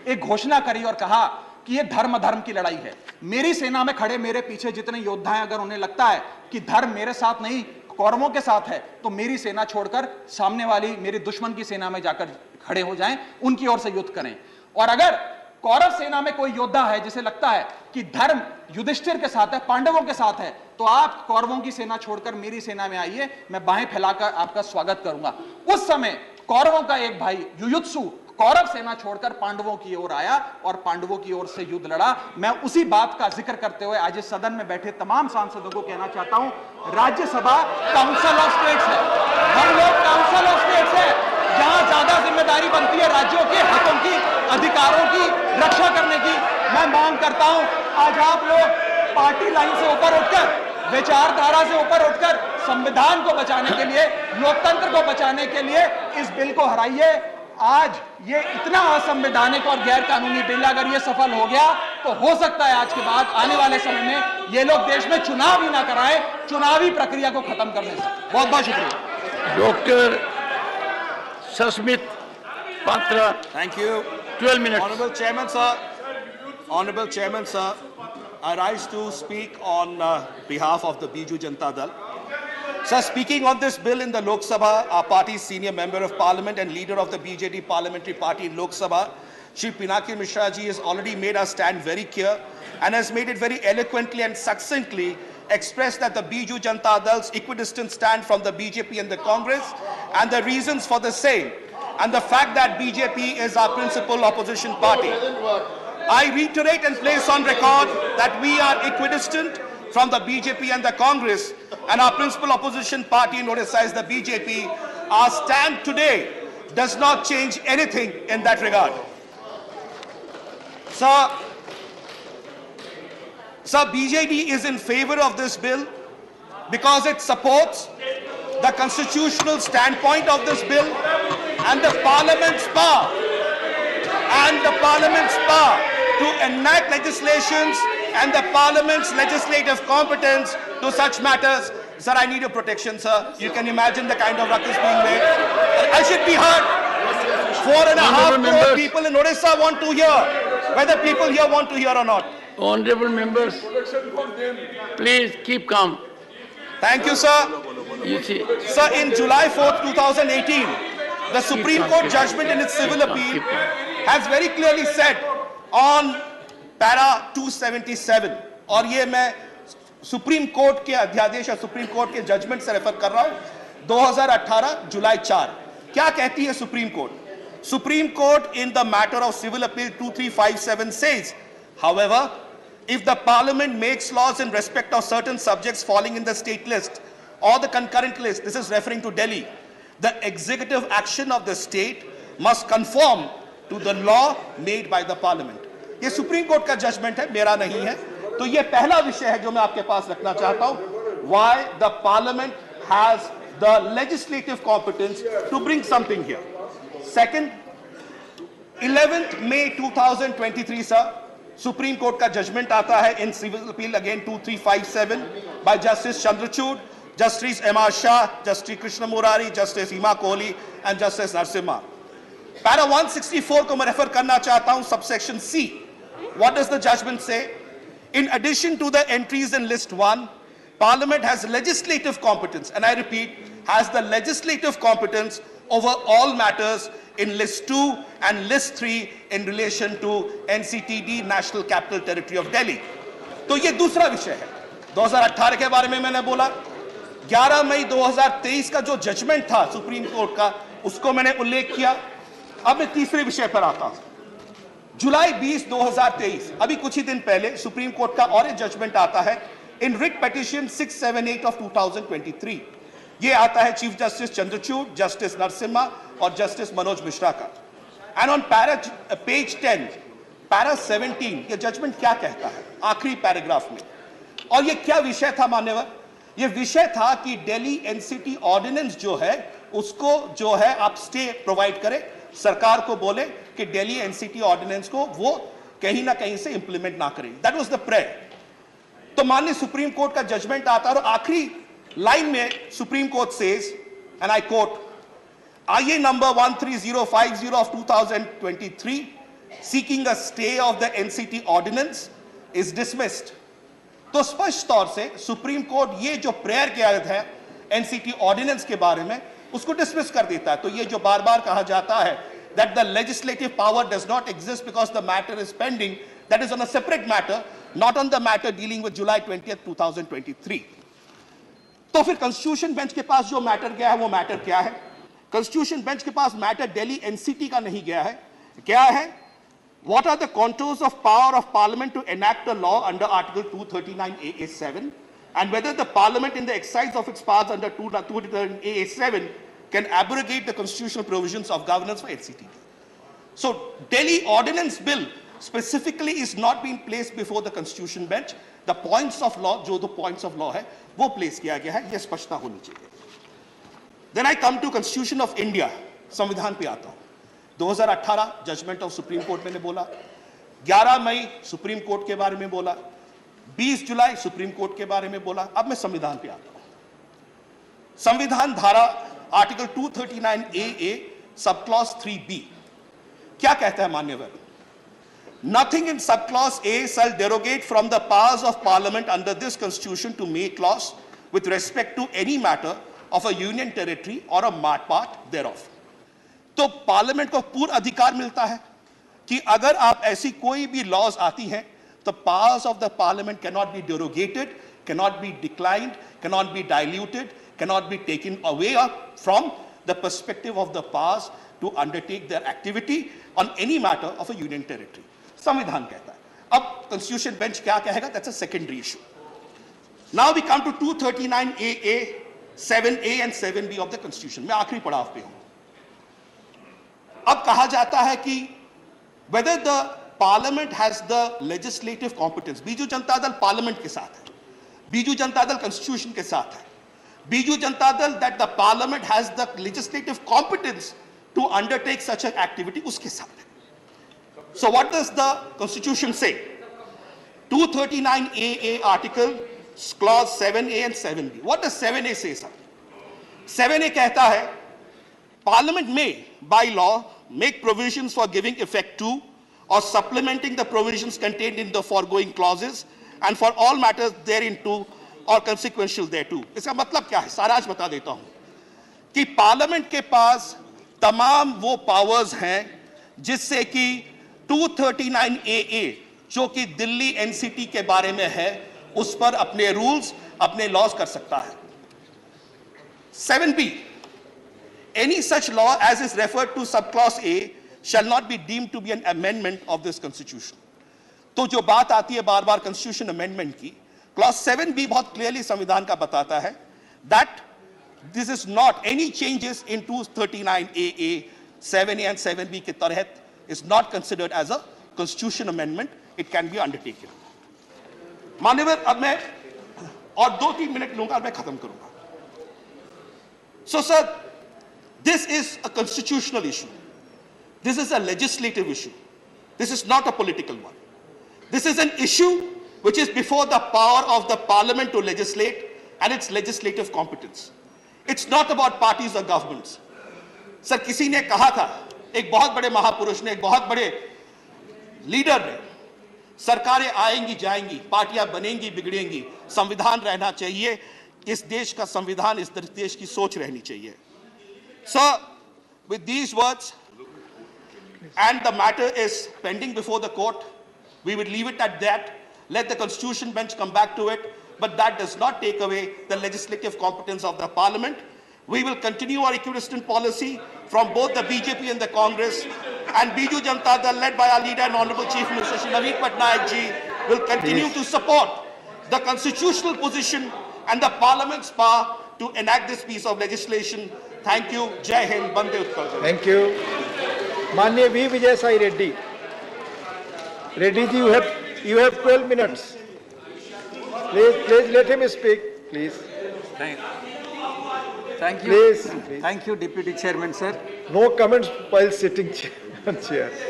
एक घोषणा करी और कहा कि यह धर्म की लड़ाई है। मेरी सेना में खड़े मेरे पीछे जितने योद्धा हैं, अगर उन्हें लगता है कि धर्म मेरे साथ नहीं कौरवों के साथ है, तो मेरी सेना छोड़कर सामने वाली मेरे दुश्मन की सेना में जाकर खड़े हो जाएं, उनकी ओर से युद्ध करें। और अगर कौरव सेना में कोई योद्धा है जिसे लगता है कि धर्म युधिष्ठिर के साथ है, पांडवों के साथ है, तो आप कौरवों की सेना छोड़कर मेरी सेना में आइए, मैं बाहें फैलाकर आपका स्वागत करूंगा। उस समय कौरवों का एक भाई युयुत्सु कौरव सेना छोड़कर पांडवों की ओर आया और पांडवों की ओर से युद्ध लड़ा। मैं उसी बात का जिक्र करते हुए आज इस सदन में बैठे तमाम सांसदों को कहना चाहता हूं, राज्यसभा काउंसिल ऑफ स्टेट्स है, हम लोग काउंसिल ऑफ स्टेट्स है, जहां ज्यादा जिम्मेदारी बनती है राज्यों के हकों की, अधिकारों की रक्षा करने की। मैं मांग करता हूं, आज आप लोग पार्टी लाइन से ऊपर उठकर, विचारधारा से ऊपर उठकर संविधान को बचाने के लिए, लोकतंत्र को बचाने के लिए इस बिल को हराइए। आज ये इतना असंवैधानिक और गैर कानूनी बिल अगर ये सफल हो गया तो हो सकता है आज के बाद आने वाले समय में ये लोग देश में चुनाव ही ना कराएं, चुनावी प्रक्रिया को खत्म करने से। बहुत बहुत शुक्रिया। Doctor Sasmit Patra, Thank you. 12 minutes. Honorable Chairman, sir, I rise to speak on behalf of the Biju Janata Dal. Sir, speaking on this bill in the Lok Sabha, our party's senior member of parliament and leader of the BJD parliamentary party in Lok Sabha, Shri Pinaki Mishra ji has already made our stand very clear and has made it very eloquently and succinctly expressed that the Biju Janata Dal's equidistant stand from the BJP and the Congress and the reasons for the same, and the fact that BJP is our principal opposition party. I reiterate and place on record that we are equidistant from the BJP and the Congress, and our principal opposition party in Odisha is the BJP. Our stand today does not change anything in that regard. Sir, BJD is in favor of this bill because it supports the constitutional standpoint of this bill and the Parliament's power to enact legislations and the Parliament's legislative competence to such matters. Sir, I need your protection, sir. You can imagine the kind of ruckus being made. I should be heard. 4.5 crore people in Odisha want to hear, whether people here want to hear or not. Honorable members, please keep calm. Thank you, sir. You see, Sir, in July 4th, 2018, the Supreme Court judgment in its civil appeal has very clearly said on para 277, और ये मैं supreme court के अध्यादेश या supreme court के judgement से refer कर रहा हूं, 2018 जुलाई 4, क्या कहती है supreme court? Supreme Court in the matter of civil appeal 2357 says, however, if the Parliament makes laws in respect of certain subjects falling in the state list or the concurrent list, this is referring to Delhi, the executive action of the state must conform to the law made by the Parliament. ये supreme court का judgement है, मेरा नहीं है। तो ये पहला विषय है जो मैं आपके पास रखना चाहता हूं, why the Parliament has the legislative competence to bring something here. Second, 11th May 2023, sir, Supreme Court का judgment आता है in civil appeal again 2357 by Justice Chandrachud, Justice M.R. Shah, Justice Krishna Murari, Justice Hima Kohli and Justice Narasimha. Para 164 को मैं refer करना चाहता हूं, subsection C. What does the judgment say? In addition to the entries in list 1, Parliament has legislative competence, and I repeat, has the legislative competence over all matters in list 2 and list 3 in relation to NCTD, National Capital Territory of Delhi. तो ये दूसरा विषय है। 2018 के बारे में मैंने बोला, 11 मई 2023 का जो जजमेंट था सुप्रीम कोर्ट का, उसको मैंने उल्लेख किया। अब मैं तीसरे विषय पर आता हूं। जुलाई 20, 2023, अभी कुछ ही दिन पहले सुप्रीम कोर्ट का और एक जजमेंट आता है इन रिट पिटीशन 678 ऑफ 2023। ये आता है chief justice Chandrachud, justice Narasimha और जस्टिस मनोज मिश्रा का। एंड ऑन पेज 10, पैरा 17, ये जजमेंट क्या कहता है आखिरी पैराग्राफ में, और ये क्या विषय था मान्यवर? ये विषय था कि दिल्ली एनसीटी ऑर्डिनेंस जो है उसको जो है आप स्टे प्रोवाइड करें, सरकार को बोले कि दिल्ली एनसीटी ऑर्डिनेंस को वो कहीं ना कहीं से इंप्लीमेंट ना करें। That was the prayer. तो माननीय सुप्रीम कोर्ट का जजमेंट आता है और आखिरी लाइन में supreme court says, and I quote, IA number 13050 of 2023 seeking a stay of the NCT ordinance is dismissed। तो स्पष्ट तौर से सुप्रीम कोर्ट ये जो प्रेयर किया है एनसीटी ऑर्डिनेंस के बारे में उसको डिसमिस कर देता है। तो ये जो बार बार कहा जाता है that the legislative power does not exist because the matter is pending, that is on a separate matter, not on the matter dealing with July 20th, 2023। तो फिर कॉन्स्टिट्यूशन बेंच के पास जो मैटर गया है वो मैटर क्या है? कॉन्स्टिट्यूशन बेंच के पास मैटर दिल्ली एनसीटी का नहीं गया है। क्या है? What are the contours of power of Parliament to enact a law under Article 239AA7, and whether the Parliament, in the exercise of its powers under 239AA7, can abrogate the constitutional provisions of governance for NCT? So, Delhi Ordinance Bill specifically is not being placed before the Constitution bench. The points of law, जो the points of law है, वो place किया गया है, ये स्पष्टता होनी चाहिए। Then I come to Constitution of India, संविधान पे आता हूँ। 2018 जजमेंट ऑफ सुप्रीम कोर्ट मैंने बोला, 11 मई सुप्रीम कोर्ट के बारे में बोला, 20 जुलाई सुप्रीम कोर्ट के बारे में बोला। अब मैं संविधान पे आता हूं। संविधान धारा article 239AA sub clause 3B क्या कहता है मान्यवर? Nothing in subclause A shall derogate from the powers of Parliament under this Constitution to make laws with respect to any matter of a union territory or a part thereof। तो parliament को पूर्ण अधिकार मिलता है कि अगर आप ऐसी कोई भी लॉज आती हैं तो powers of the parliament can not be derogated, can not be declined, can not be diluted, can not be taken away from the perspective of the powers to undertake their activity on any matter of a union territory. संविधान कहता है। अब constitution bench क्या कहेगा? That's a secondary issue. Now we come to 239AA, 7A and 7B of the constitution. मैं आखिरी पड़ाव पे हूं। अब कहा जाता है कि whether the parliament has the legislative competence, Biju Janata Dal parliament के साथ है, बीजू जनता दल कॉन्स्टिट्यूशन के साथ है, Biju Janata Dal that the parliament has the legislative competence to undertake such an activity उसके साथ है। So what does the constitution say? 239AA article clause 7A and 7B। What does 7A say, sir? 7A कहता है Parliament may, by law, make provisions for giving effect to or supplementing the provisions contained in the foregoing clauses and for all matters thereinto or consequential thereto। इसका मतलब क्या है? सारा आज बता देता हूं कि पार्लियामेंट के पास तमाम वो पावर्स हैं जिससे कि 239AA जो कि दिल्ली एनसीटी के बारे में है उस पर अपने रूल्स, अपने लॉज कर सकता है। 7B, any such law as is referred to subclause A shall not be deemed to be an amendment of this constitution। तो जो बात आती है बार बार constitution amendment की, clause 7B बहुत clearly संविधान का बताता है that this is not any changes in 239AA, 7A and 7B के तहत is not considered as a constitution amendment, it can be undertaken। माननीय अब मैं और 2-3 मिनट लूंगा और मैं खत्म करूंगा। So sir, this is a constitutional issue. This is a legislative issue. This is not a political one. This is an issue which is before the power of the parliament to legislate and its legislative competence. It's not about parties or governments. Sir, किसी ने कहा था, एक बहुत बड़े महापुरुष ने, एक बहुत बड़े लीडर ने, सरकारें आएंगी जाएंगी, पार्टियां बनेंगी बिगड़ेंगी, संविधान रहना चाहिए, इस देश का संविधान, इस देश की सोच रहनी चाहिए। Sir, with these words, and the matter is pending before the court, we will leave it at that. Let the constitution bench come back to it, but that does not take away the legislative competence of the parliament. We will continue our equidistant policy from both the BJP and the Congress, and Biju Janata Dal, led by our leader and Honorable Chief Minister Shri Naveen Patnaik ji, will continue to support the constitutional position and the Parliament's power to enact this piece of legislation. Thank you. Jai Hind. Bande Utkal. Thank you. Manya V. Vijay Sai Reddy. Reddy ji, you have 12 minutes. Please let him speak, please. Thank you. Please. Thank you, Deputy Chairman, sir. No comments while sitting chair.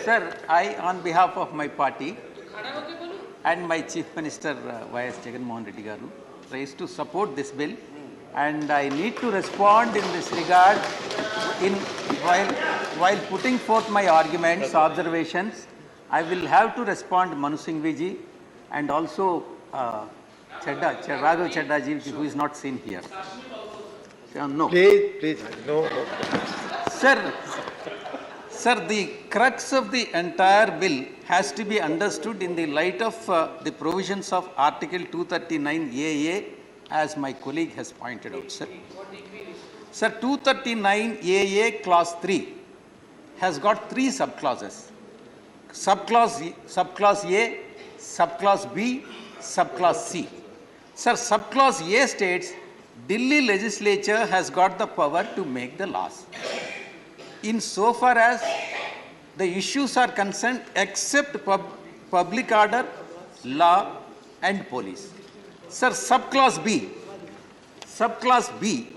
Sir, I, on behalf of my party and my Chief Minister, Y.S. Jagan Mohan Reddy Garu, raised to support this bill, and I need to respond in this regard while putting forth my arguments, observations. I will have to respond Manu Singh ji and also Raghav Chadda ji, who is not seen here. No. Please, no. Sir, the crux of the entire bill has to be understood in the light of the provisions of Article 239 AA, as my colleague has pointed out, sir. Sir, 239 AA Clause 3 has got 3 subclauses. Subclause A, Subclause B, Subclause C. Sir, Subclause A states, Delhi legislature has got the power to make the laws, insofar as the issues are concerned, except public order, law and police. Sir, Subclause B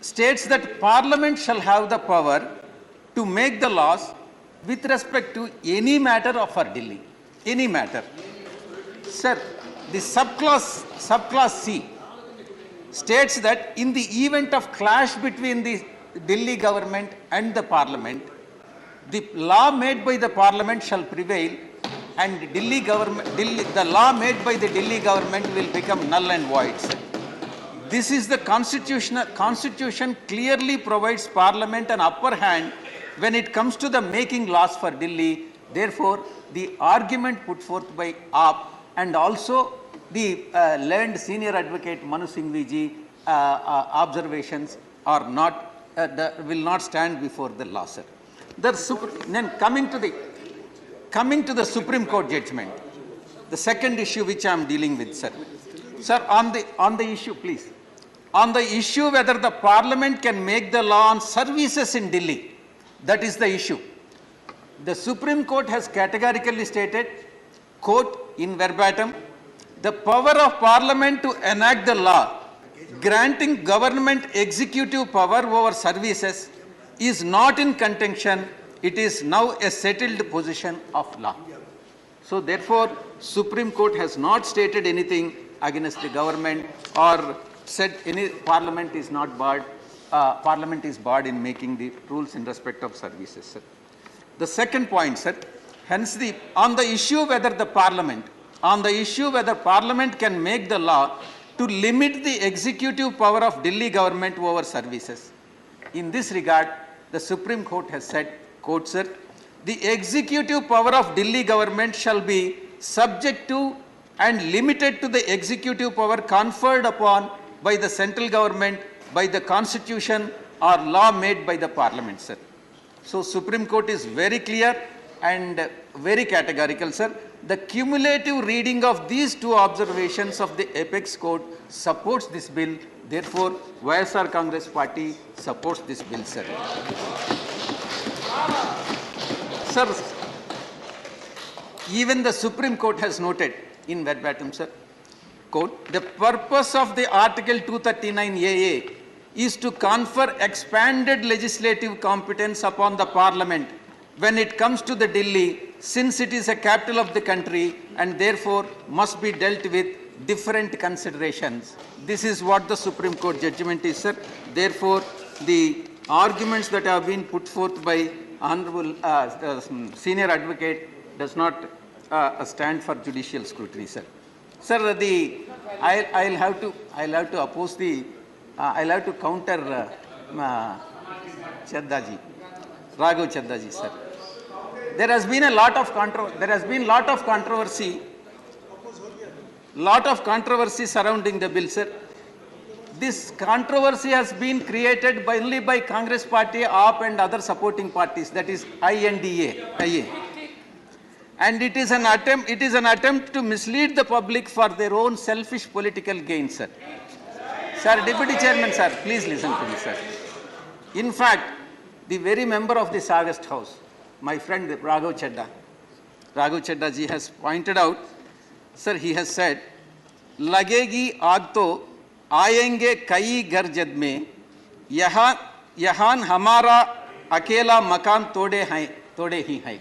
states that Parliament shall have the power to make the laws with respect to any matter of our Delhi, any matter. Sir, the subclause C states that in the event of clash between the Delhi government and the Parliament, the law made by the Parliament shall prevail, and the law made by the Delhi government will become null and void. This is the Constitution clearly provides Parliament an upper hand when it comes to the making laws for Delhi. Therefore, the argument put forth by AAP and also the learned senior advocate Manu Singh ji observations are not will not stand before the law, sir. Then coming to the Supreme Court judgment, the second issue which I am dealing with, sir. Sir, on the issue, please, on the issue whether the Parliament can make the law on services in Delhi, that is the issue. The Supreme Court has categorically stated, quote in verbatim, the power of Parliament to enact the law granting government executive power over services is not in contention. It is now a settled position of law. So therefore, Supreme Court has not stated anything against the government or said any Parliament is not barred. Parliament is barred in making the rules in respect of services, sir. The second point, sir, hence on the issue whether Parliament can make the law to limit the executive power of Delhi government over services. In this regard, the Supreme Court has said, quote, sir, the executive power of Delhi government shall be subject to and limited to the executive power conferred upon by the central government, by the Constitution or law made by the Parliament, sir. So Supreme Court is very clear and very categorical, sir. The cumulative reading of these two observations of the Apex Court supports this bill. Therefore, YSR Congress Party supports this bill, sir. Sir, even the Supreme Court has noted in verbatim, sir, quote, the purpose of the Article 239 AA is to confer expanded legislative competence upon the Parliament when it comes to the Delhi, since it is a capital of the country and therefore must be dealt with different considerations. This is what the Supreme Court judgment is, sir. Therefore, the arguments that have been put forth by Honorable Senior Advocate does not stand for judicial scrutiny, sir. Sir, I'll have to oppose I'll have to counter Chaddaji, Raghav Chaddaji, sir. There has been a lot of controversy surrounding the bill, sir. this controversy has been created only by Congress Party, AAP and other supporting parties, that is IA. And it is an attempt to mislead the public for their own selfish political gain, sir. Sir, Deputy Chairman, sir, please listen to me, sir. In fact, the very member of this August House, my friend Raghav Chadda ji has pointed out, sir, he has said, लगेगी आग तो आएंगे कई घर जद में यहाँ हमारा अकेला मकान तोड़े ही हैं.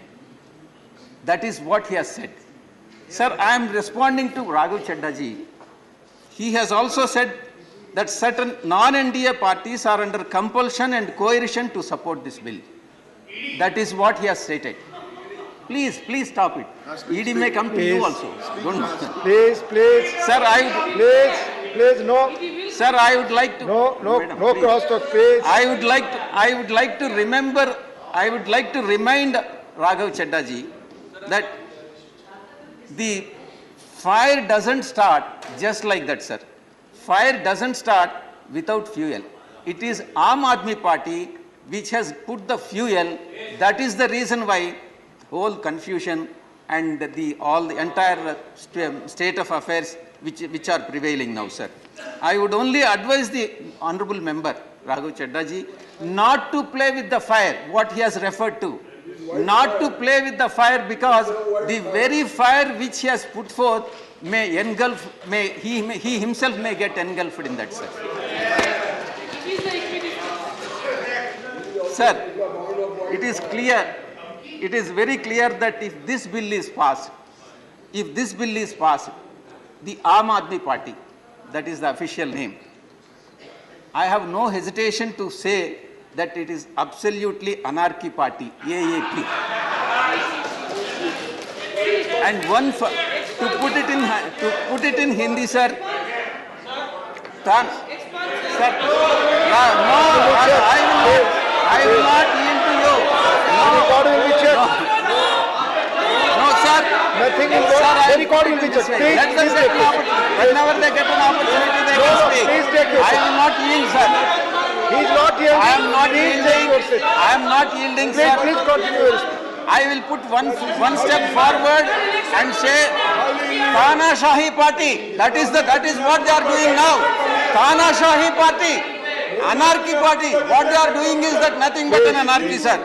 That is what he has said. Sir, I am responding to Raghav Chadda ji. He has also said that certain non-NDA parties are under compulsion and coercion to support this bill. That is what he has stated. Please stop it. ED may come to you also. Don't. Please. Sir, Please, no. Sir, I would like to. No crosstalk, please. I would like to remind Raghav Chadda ji that the fire doesn't start just like that, sir. Fire doesn't start without fuel. It is Aam Aadmi Party which has put the fuel. That is the reason why whole confusion and the entire state of affairs which are prevailing now, sir. I would only advise the honorable member Raghav Chadda ji not to play with the fire, what he has referred to. Not to play with the fire, because the very fire which he has put forth may engulf, he himself may get engulfed in that, sir. Sir, it is clear, it is very clear that if this bill is passed, the Aam Aadmi Party, that is the official name, I have no hesitation to say that it is absolutely anarchy party, AAP. And to put it in Hindi, sir. Sir, I will not yield to you. No, sir. Nothing in the record will be checked. Let them get an opportunity. Whenever they get an opportunity, they can speak. Please take your I will not yield, sir. He is not yielding. I am not yielding. I am not yielding, sir. Please continue. I will put one step forward and say, Tana Shahi Party. That is what they are doing now. Tana Shahi Party, Anarchy Party. What they are doing is that nothing but an anarchy, sir.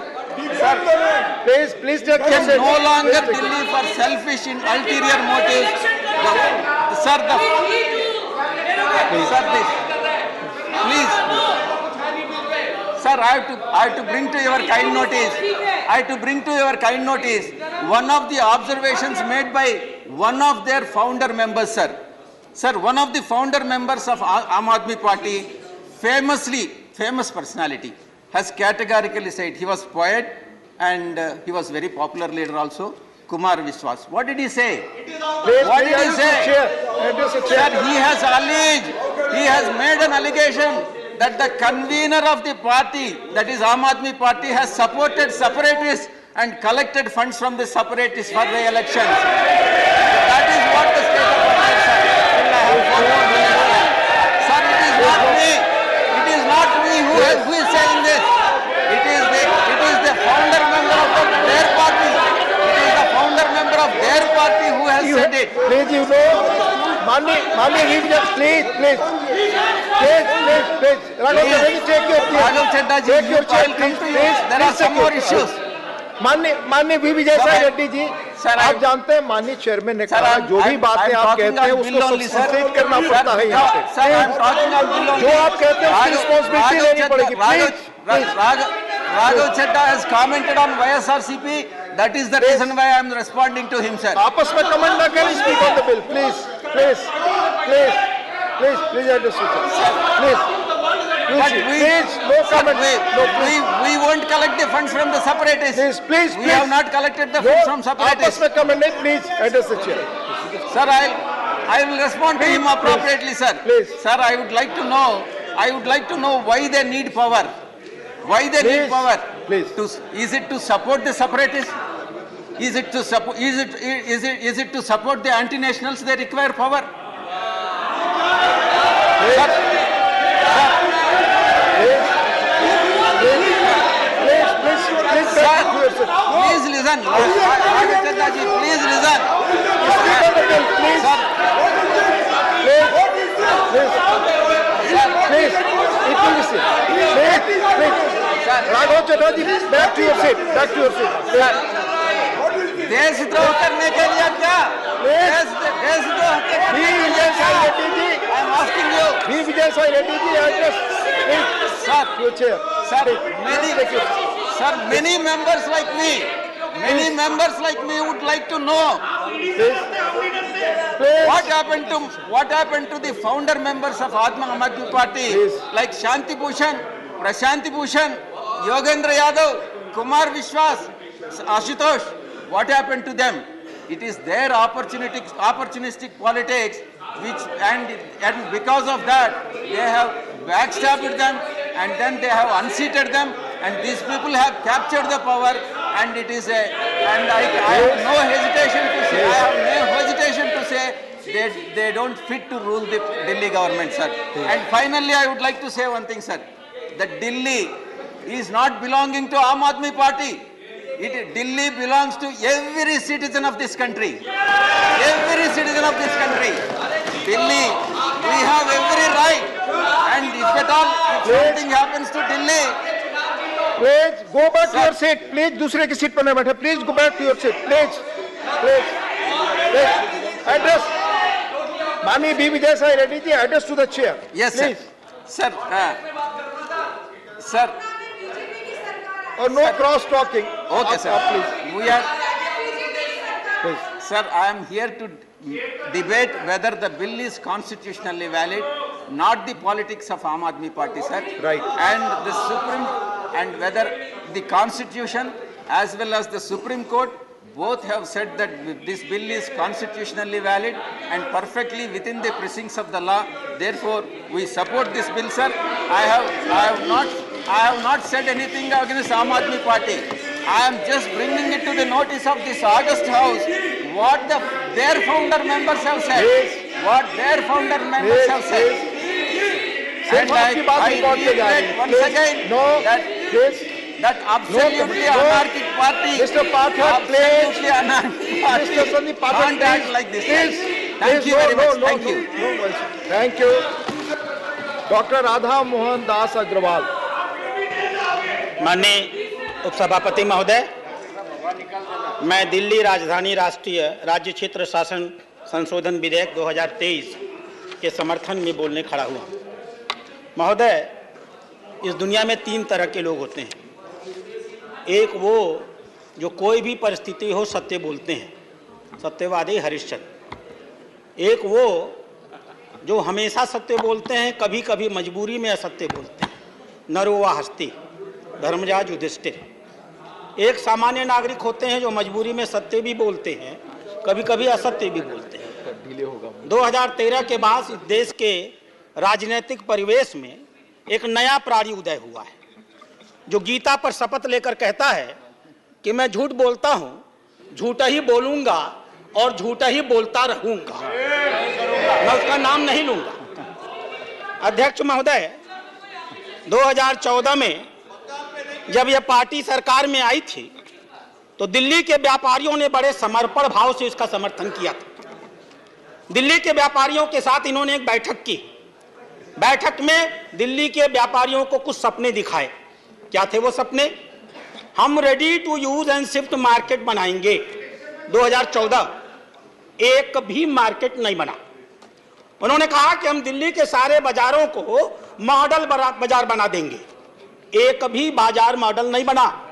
Please take your seat. No longer Delhi for selfish and ulterior motives. Please. Sir, I have to bring to your kind notice. One of the observations made by one of their founder members, sir. Sir, one of the founder members of Aam Aadmi Party, famous personality, has categorically said, he was poet and he was very popular leader also, Kumar Vishwas. What did he say? What did he say? Sir, he has made an allegation that the convener of the party, that is Aam Aadmi Party, has supported separatists and collected funds from the separatists for the elections. That is what the state of affairs, sir. Sir, it is not me. It is not me who is saying this. It is the founder member of their party. It is the founder member of their party who has said it. Please, Raghav Chadda ji, there are some more issues. माननीय we Vijay Sai Reddy ji, आप जानते हैं माननीय chairman ने कहा जो भी बातें आप कहते हैं उसको सब्सटेट करना पड़ता है यहाँ पे। जो आप कहते हैं उसकी रिस्पॉन्सिबिलिटी लेनी पड़ेगी। Please. Raghav Chadda has commented on YSRCP. That is the reason why I am responding to him, sir. आपस में कमेंट ना करें, speak on the bill, please. Address please. But we won't collect the funds from the separatists. Please. We have not collected the funds from separatists. Please address the chair. Sir, I will respond to him appropriately, sir. Please. Sir, I would like to know why they need power. Why they need power? Please. Is it to support the separatists? Is it to support the anti-nationals? They require power. listen. Raghu Chadha ji, please listen. Please. Please. It will listen. Please. Raghu Chadha ji, back to your seat. Back to your seat. देशद्रोह करने के लिए क्या? देशद्रोह के लिए क्या? I am asking you. V. Vijay Sai Reddy ji, address. Sir, your chair. Sir, many members like me would like to know what happened to the founder members of Aam Aadmi Party, like Shanti Bhushan, Prashanti Bhushan, Yogendra Yadav, Kumar Vishwas, Ashutosh. What happened to them? It is their opportunistic politics, and because of that, they have backstabbed them, and then they have unseated them, and these people have captured the power, and it is and I have no hesitation to say they don't fit to rule the Delhi government, sir. And finally, I would like to say one thing, sir, that Delhi is not belonging to Aam Aadmi Party. Delhi belongs to every citizen of this country. Every citizen of this country. Delhi, we have every right. And if at all, if something happens to Delhi, please go back to your seat. Please, दूसरे की seat पर न बैठे. Please go back to your seat. Please. Address. Mani B. Vijay Sai Reddy ji, address to the chair. Yes, please. Sir. Sir. Or no cross talking. Okay, sir. Please. We are. Please. Sir, I am here to debate whether the bill is constitutionally valid, not the politics of Aam Aadmi Party, sir. Right. And whether the Constitution as well as the Supreme Court both have said that this bill is constitutionally valid and perfectly within the precincts of the law. Therefore, we support this bill, sir. I have not said anything against Aam Aadmi Party. I am just bringing it to the notice of this august house what their founder members have said. What their founder members have said. And I reiterate once again that absolutely anarchic party. Mr. Pathak, please. Absolutely anarchic party. Mr. Sandeep Pathak, can't act like this. Thank you very much. Thank you. Thank you. Dr. Radha Mohan Das Agrawal. माननीय उपसभापति महोदय, मैं दिल्ली राजधानी राष्ट्रीय राज्य क्षेत्र शासन संशोधन विधेयक 2023 के समर्थन में बोलने खड़ा हुआ। महोदय, इस दुनिया में 3 तरह के लोग होते हैं। एक वो जो कोई भी परिस्थिति हो सत्य बोलते हैं, सत्यवादी हरिश्चंद्र। एक वो जो हमेशा सत्य बोलते हैं, कभी कभी मजबूरी में असत्य बोलते हैं, नरोवा हस्ती, धर्मराज युधिष्ठिर। एक सामान्य नागरिक होते हैं जो मजबूरी में सत्य भी बोलते हैं, कभी कभी असत्य भी बोलते हैं। 2013 के बाद इस देश के राजनीतिक परिवेश में एक नया प्राणी उदय हुआ है, जो गीता पर शपथ लेकर कहता है कि मैं झूठ बोलता हूं, झूठा ही बोलूंगा और झूठा ही बोलता रहूंगा, मैं उसका नाम नहीं लूंगा। अध्यक्ष महोदय, 2014 में जब यह पार्टी सरकार में आई थी तो दिल्ली के व्यापारियों ने बड़े समर्पण भाव से इसका समर्थन किया था। दिल्ली के व्यापारियों के साथ इन्होंने एक बैठक की। बैठक में दिल्ली के व्यापारियों को कुछ सपने दिखाए। क्या थे वो सपने? हम ready to use and shift market बनाएंगे। 2014 एक भी मार्केट नहीं बना। उन्होंने कहा कि हम दिल्ली के सारे बाजारों को मॉडल बाजार बना देंगे। एक भी बाजार मॉडल नहीं बना।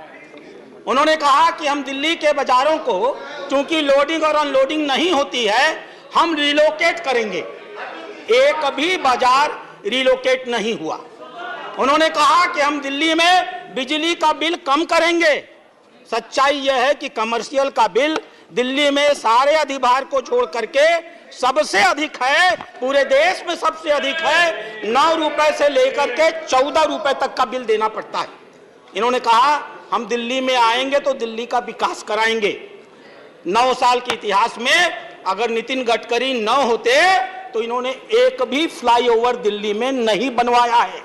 उन्होंने कहा कि हम दिल्ली के बाजारों को, चूंकि लोडिंग और अनलोडिंग नहीं होती है, हम रिलोकेट करेंगे। एक भी बाजार रिलोकेट नहीं हुआ। उन्होंने कहा कि हम दिल्ली में बिजली का बिल कम करेंगे। सच्चाई यह है कि कमर्शियल का बिल दिल्ली में सारे अधिभार को छोड़ करके सबसे अधिक है, पूरे देश में सबसे अधिक है। 9 रुपए से लेकर के 14 रुपए तक का बिल देना पड़ता है। इन्होंने कहा हम दिल्ली में आएंगे तो दिल्ली का विकास कराएंगे। 9 साल के इतिहास में अगर नितिन गडकरी न होते तो इन्होंने एक भी फ्लाईओवर दिल्ली में नहीं बनवाया है।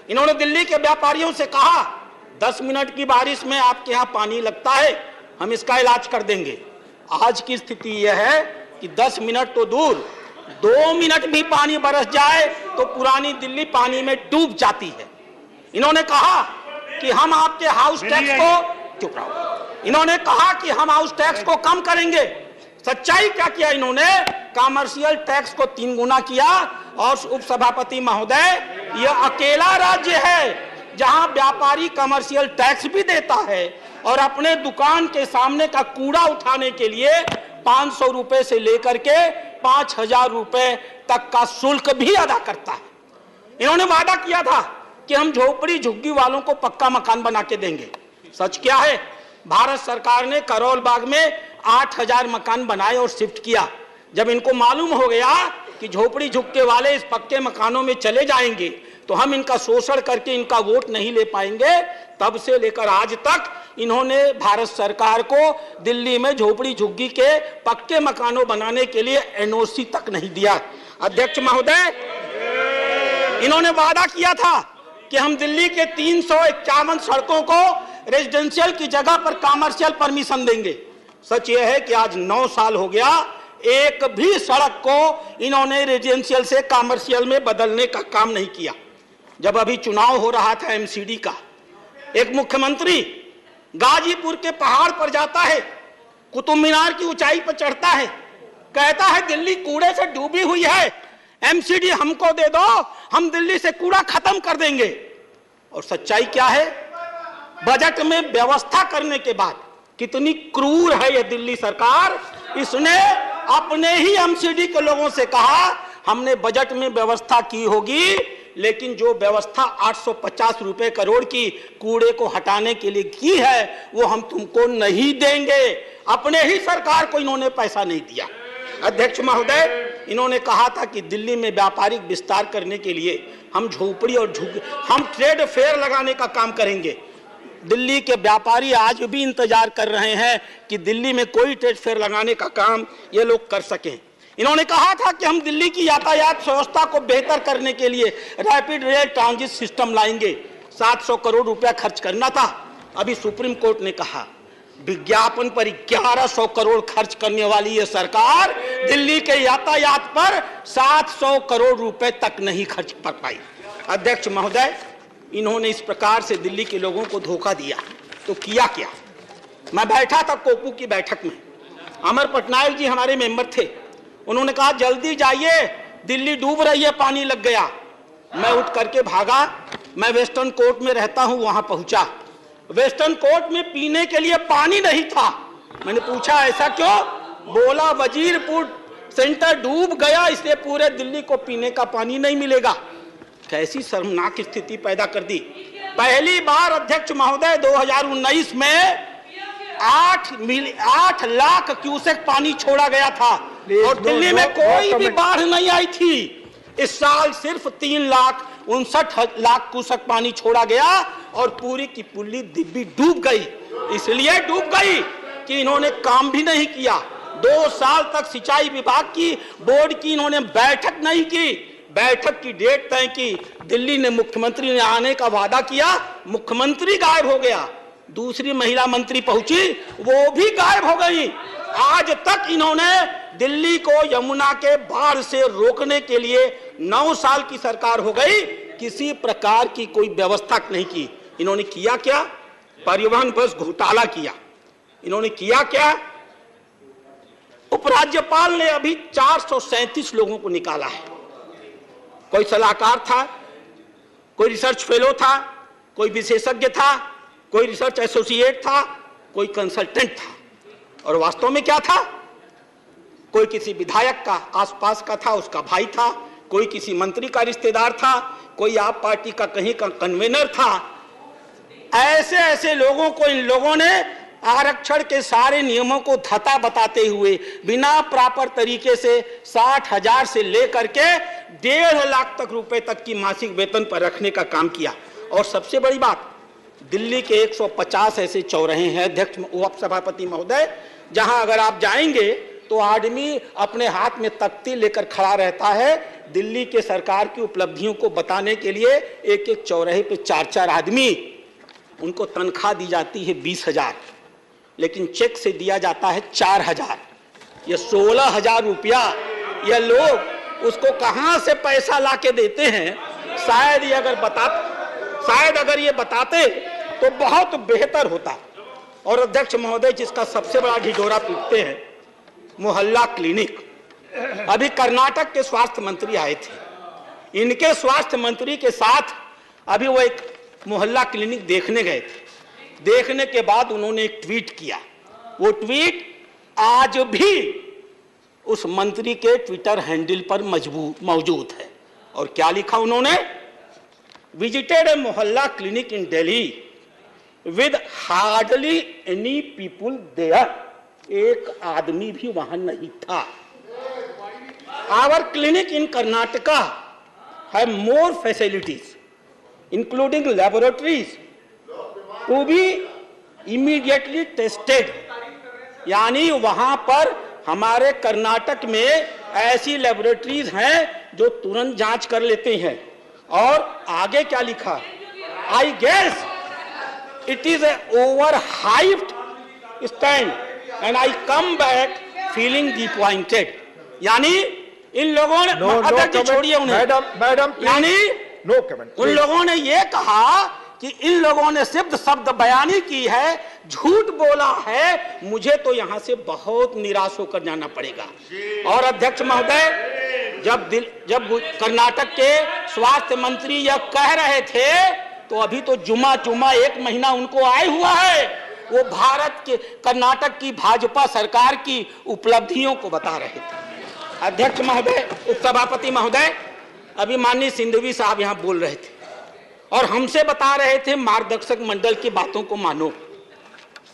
इन्होंने दिल्ली के व्यापारियों से कहा 10 मिनट की बारिश में आपके यहाँ पानी लगता है, हम इसका इलाज कर देंगे। आज की स्थिति यह है कि 10 मिनट तो दूर, 2 मिनट भी पानी बरस जाए तो पुरानी दिल्ली पानी में डूब जाती है। इन्होंने कहा कि हम आपके हाउस टैक्स को, चुप रहो, इन्होंने कहा कि हम हाउस टैक्स को कम करेंगे। सच्चाई क्या किया इन्होंने? कमर्शियल टैक्स को 3 गुना किया। और उपसभापति महोदय, यह अकेला राज्य है जहां व्यापारी कमर्शियल टैक्स भी देता है और अपने दुकान के सामने का कूड़ा उठाने के लिए 500 रुपए से लेकर के 5000 रुपए तक का शुल्क भी अदा करता है। इन्होंने वादा किया था कि हम झोपड़ी झुग्गी वालों को पक्का मकान बना के देंगे। सच क्या है? भारत सरकार ने करोल बाग में 8000 मकान बनाए और शिफ्ट किया। जब इनको मालूम हो गया कि झोपड़ी झुग्गे वाले इस पक्के मकानों में चले जाएंगे तो हम इनका शोषण करके इनका वोट नहीं ले पाएंगे, तब से लेकर आज तक इन्होंने भारत सरकार को दिल्ली में झोपड़ी झुग्गी के पक्के मकानों बनाने के लिए एनओसी तक नहीं दिया। अध्यक्ष महोदय, इन्होंने वादा किया था कि हम दिल्ली के 351 सड़कों को रेजिडेंशियल की जगह पर कमर्शियल परमिशन देंगे। सच यह है कि आज 9 साल हो गया, एक भी सड़क को इन्होंने रेजिडेंशियल से कमर्शियल में बदलने का काम नहीं किया। जब अभी चुनाव हो रहा था एमसीडी का, एक मुख्यमंत्री गाजीपुर के पहाड़ पर जाता है, कुतुब मीनार की ऊंचाई पर चढ़ता है, कहता है दिल्ली कूड़े से डूबी हुई है, एमसीडी हमको दे दो, हम दिल्ली से कूड़ा खत्म कर देंगे। और सच्चाई क्या है? बजट में व्यवस्था करने के बाद कितनी क्रूर है यह दिल्ली सरकार। इसने अपने ही एमसीडी के लोगों से कहा हमने बजट में व्यवस्था की होगी, लेकिन जो व्यवस्था 850 रुपए करोड़ की कूड़े को हटाने के लिए की है वो हम तुमको नहीं देंगे। अपने ही सरकार को इन्होंने पैसा नहीं दिया। अध्यक्ष महोदय, इन्होंने कहा था कि दिल्ली में व्यापारिक विस्तार करने के लिए हम झोपड़ी और हम ट्रेड फेयर लगाने का काम करेंगे। दिल्ली के व्यापारी आज भी इंतजार कर रहे हैं कि दिल्ली में कोई ट्रेड फेयर लगाने का काम ये लोग कर सकें। इन्होंने कहा था कि हम दिल्ली की यातायात व्यवस्था को बेहतर करने के लिए रैपिड रेल ट्रांजिट सिस्टम लाएंगे। 700 करोड़ रुपया खर्च करना था। अभी सुप्रीम कोर्ट ने कहा विज्ञापन पर 1100 करोड़ खर्च करने वाली ये सरकार दिल्ली के यातायात पर 700 करोड़ रुपए तक नहीं खर्च कर पाई। अध्यक्ष महोदय, इन्होंने इस प्रकार से दिल्ली के लोगों को धोखा दिया तो किया क्या? मैं बैठा था कोपू की बैठक में, अमर पटनायक जी हमारे मेंबर थे। उन्होंने कहा जल्दी जाइए, दिल्ली डूब रही है, पानी लग गया। मैं उठ करके भागा, मैं वेस्टर्न कोर्ट में रहता हूं, वहां पहुंचा। वेस्टर्न कोर्ट में पीने के लिए पानी नहीं था। मैंने पूछा ऐसा क्यों? बोला वजीरपुर सेंटर डूब गया, इसलिए पूरे दिल्ली को पीने का पानी नहीं मिलेगा। कैसी शर्मनाक स्थिति पैदा कर दी। पहली बार अध्यक्ष महोदय 2019 में 8 लाख क्यूसेक पानी छोड़ा गया था और दिल्ली में कोई भी बाढ़ नहीं आई थी। इस साल सिर्फ 3,59,00,000 क्यूसेक पानी छोड़ा गया और पूरी की पूरी दिल्ली डूब गई। इसलिए डूब गई कि इन्होंने काम भी नहीं किया। 2 साल तक सिंचाई विभाग की बोर्ड की इन्होंने बैठक नहीं की। बैठक की डेट तय की, दिल्ली ने मुख्यमंत्री ने आने का वादा किया, मुख्यमंत्री गायब हो गया। दूसरी महिला मंत्री पहुंची, वो भी गायब हो गई। आज तक इन्होंने दिल्ली को यमुना के बाढ़ से रोकने के लिए 9 साल की सरकार हो गई, किसी प्रकार की कोई व्यवस्था नहीं की। इन्होंने किया क्या? परिवहन बस घोटाला किया। इन्होंने किया क्या? उपराज्यपाल ने अभी 437 लोगों को निकाला है। कोई सलाहकार था, कोई रिसर्च फेलो था, कोई विशेषज्ञ था, कोई रिसर्च एसोसिएट था, कोई कंसल्टेंट था। और वास्तव में क्या था? कोई किसी विधायक का आसपास का था, उसका भाई था, कोई किसी मंत्री का रिश्तेदार था, कोई आप पार्टी का कहीं का कन्वेनर था। ऐसे ऐसे लोगों को इन लोगों ने आरक्षण के सारे नियमों को धता बताते हुए बिना प्रॉपर तरीके से 60,000 से लेकर के 1.5 लाख तक रुपए तक की मासिक वेतन पर रखने का काम किया। और सबसे बड़ी बात, दिल्ली के 150 ऐसे चौराहे हैं अध्यक्ष उपसभापति महोदय, जहां अगर आप जाएंगे तो आदमी अपने हाथ में तख्ती लेकर खड़ा रहता है दिल्ली के सरकार की उपलब्धियों को बताने के लिए। एक एक चौराहे पे 4-4 आदमी, उनको तनख्वाह दी जाती है 20,000। लेकिन चेक से दिया जाता है 4000। ये 16,000 रुपया ये लोग उसको कहां से पैसा लाके देते हैं, शायद अगर ये बताते तो बहुत बेहतर होता। और अध्यक्ष महोदय, जिसका सबसे बड़ा ढिढोरा पीटते हैं, मोहल्ला क्लिनिक। अभी कर्नाटक के स्वास्थ्य मंत्री आए थे, इनके स्वास्थ्य मंत्री के साथ अभी वो एक मोहल्ला क्लिनिक देखने गए थे। देखने के बाद उन्होंने एक ट्वीट किया। वो ट्वीट आज भी उस मंत्री के ट्विटर हैंडल पर मौजूद है। और क्या लिखा उन्होंने? Visited a Mohalla clinic in Delhi with hardly any people there. एक आदमी भी वहां नहीं था। Our clinic in Karnataka have more facilities including laboratories to be immediately tested. यानी वहां पर हमारे कर्नाटक में ऐसी लैबोरेटरीज हैं जो तुरंत जांच कर लेते हैं। और आगे क्या लिखा? I guess it is a over hyped stand and I come back feeling disappointed. यानी इन लोगों ने छोड़िए उन्हें, मैडम यानी नो कमेंट। उन लोगों ने ये कहा कि इन लोगों ने सिर्फ शब्द बयानी की है, झूठ बोला है। मुझे तो यहां से बहुत निराश होकर जाना पड़ेगा। और अध्यक्ष महोदय, जब कर्नाटक के स्वास्थ्य मंत्री यह कह रहे थे तो अभी तो जुमा 1 महीना उनको आए हुआ है। वो भारत के कर्नाटक की भाजपा सरकार की उपलब्धियों को बता रहे थे। अध्यक्ष महोदय, उपसभापति महोदय, अभी माननीय सिंधवी साहब यहां बोल रहे थे और हमसे बता रहे थे मार्गदर्शक मंडल की बातों को मानो।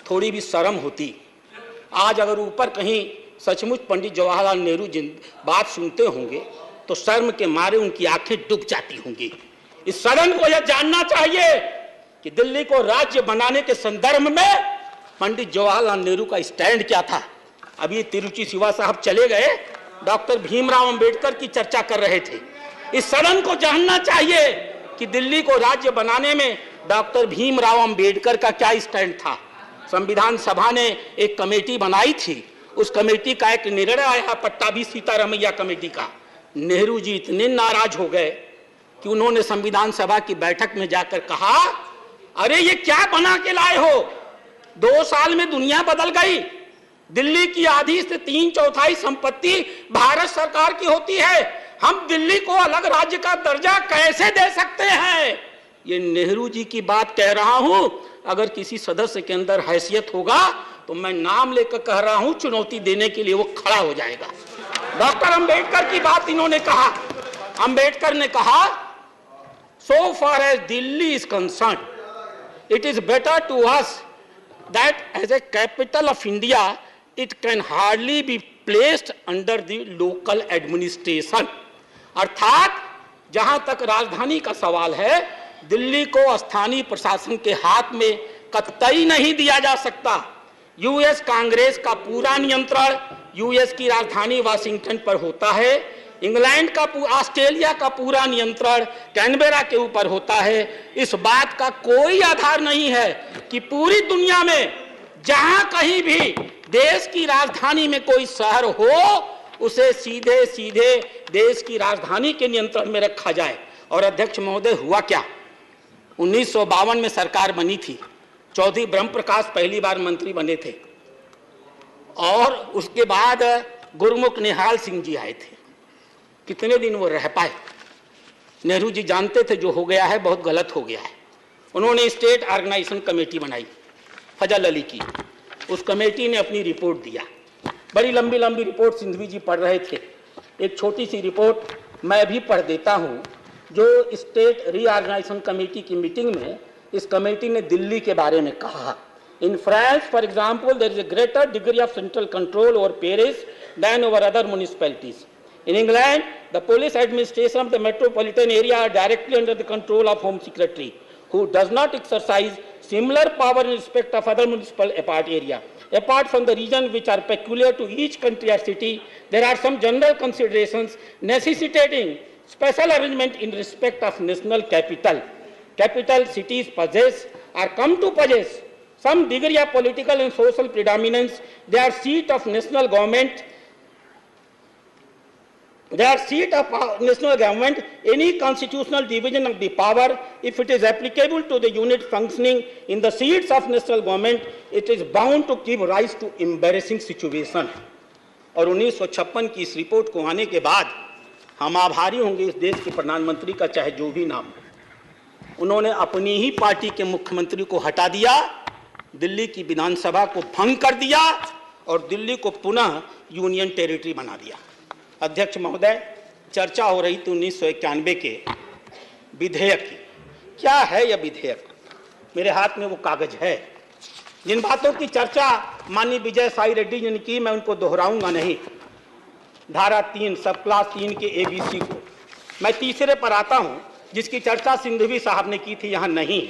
थोड़ी भी शर्म होती। आज अगर ऊपर कहीं सचमुच पंडित जवाहरलाल नेहरू बात सुनते होंगे तो शर्म के मारे उनकी आंखें डूब जाती होंगी। इस सदन को यह जानना चाहिए कि दिल्ली को राज्य बनाने के संदर्भ में पंडित जवाहरलाल नेहरू का स्टैंड क्या था। अभी तिरुचि शिवा साहब चले गए, डॉक्टर भीमराव अंबेडकर की चर्चा कर रहे थे। इस सदन को जानना चाहिए कि दिल्ली को राज्य बनाने में डॉक्टर भीमराव अंबेडकर का क्या स्टैंड था। संविधान सभा ने एक कमेटी बनाई थी, उस कमेटी का एक निर्णय आया, पट्टाभी सीतारमैया कमेटी का। नेहरू जी इतने नाराज हो गए कि उन्होंने संविधान सभा की बैठक में जाकर कहा, अरे ये क्या बना के लाए हो? 2 साल में दुनिया बदल गई। दिल्ली की आधी से 3/4 संपत्ति भारत सरकार की होती है। हम दिल्ली को अलग राज्य का दर्जा कैसे दे सकते हैं? ये नेहरू जी की बात कह रहा हूं। अगर किसी सदस्य के अंदर हैसियत होगा तो मैं नाम लेकर कह रहा हूं, चुनौती देने के लिए वो खड़ा हो जाएगा। डॉक्टर अंबेडकर की बात इन्होंने कहा। अंबेडकर ने कहा, so far as Delhi is concerned, it is better to us that as a capital of India, it can hardly be placed under the local administration. अर्थात जहां तक राजधानी का सवाल है, दिल्ली को स्थानीय प्रशासन के हाथ में कतई नहीं दिया जा सकता। यूएस कांग्रेस का पूरा नियंत्रण यूएस की राजधानी वाशिंगटन पर होता है। इंग्लैंड का, ऑस्ट्रेलिया का पूरा नियंत्रण कैनबेरा के ऊपर होता है। इस बात का कोई आधार नहीं है कि पूरी दुनिया में जहां कहीं भी देश की राजधानी में कोई शहर हो, उसे सीधे सीधे देश की राजधानी के नियंत्रण में रखा जाए। और अध्यक्ष महोदय, हुआ क्या? 1952 में सरकार बनी थी। चौधरी ब्रह्म प्रकाश पहली बार मंत्री बने थे और उसके बाद गुरमुख निहाल सिंह जी आए थे। कितने दिन वो रह पाए? नेहरू जी जानते थे जो हो गया है बहुत गलत हो गया है। उन्होंने स्टेट ऑर्गेनाइजेशन कमेटी बनाई, फजल अली की। उस कमेटी ने अपनी रिपोर्ट दिया। बड़ी लंबी लंबी रिपोर्ट सिंधवी जी पढ़ रहे थे। एक छोटी सी रिपोर्ट मैं भी पढ़ देता हूँ, जो स्टेट रीऑर्गेनाइजेशन कमेटी की मीटिंग में इस कमेटी ने दिल्ली के बारे में कहा। In France, for example, there is a greater degree of central control over Paris than over other municipalities. In England, the police administration of the metropolitan area are directly under the control of Home Secretary, who does not exercise similar power in respect of other municipal area. Apart from the regions which are peculiar to each country or city, there are some general considerations necessitating special arrangement in respect of national capital. Capital cities possess or come to possess some degree of political and social predominance. They are seat of national government. They are seat of national government. Any constitutional division of the power, if it is applicable to the unit functioning in the seats of national government, it is bound to give rise to embarrassing situation. और 1956 की इस report को आने के बाद हम आभारी होंगे इस देश के प्रधानमंत्री का, चाहे जो भी नाम, उन्होंने अपनी ही पार्टी के मुख्यमंत्री को हटा दिया, दिल्ली की विधानसभा को भंग कर दिया और दिल्ली को पुनः यूनियन टेरिटरी बना दिया। अध्यक्ष महोदय, चर्चा हो रही थी 1991 के विधेयक की। क्या है यह विधेयक? मेरे हाथ में वो कागज है। जिन बातों की चर्चा माननीय विजय साई रेड्डी जी ने की, मैं उनको दोहराऊंगा नहीं। धारा 3 सब क्लास 3 के ABC को मैं तीसरे पर आता हूं, जिसकी चर्चा सिंघवी साहब ने की थी, यहां नहीं।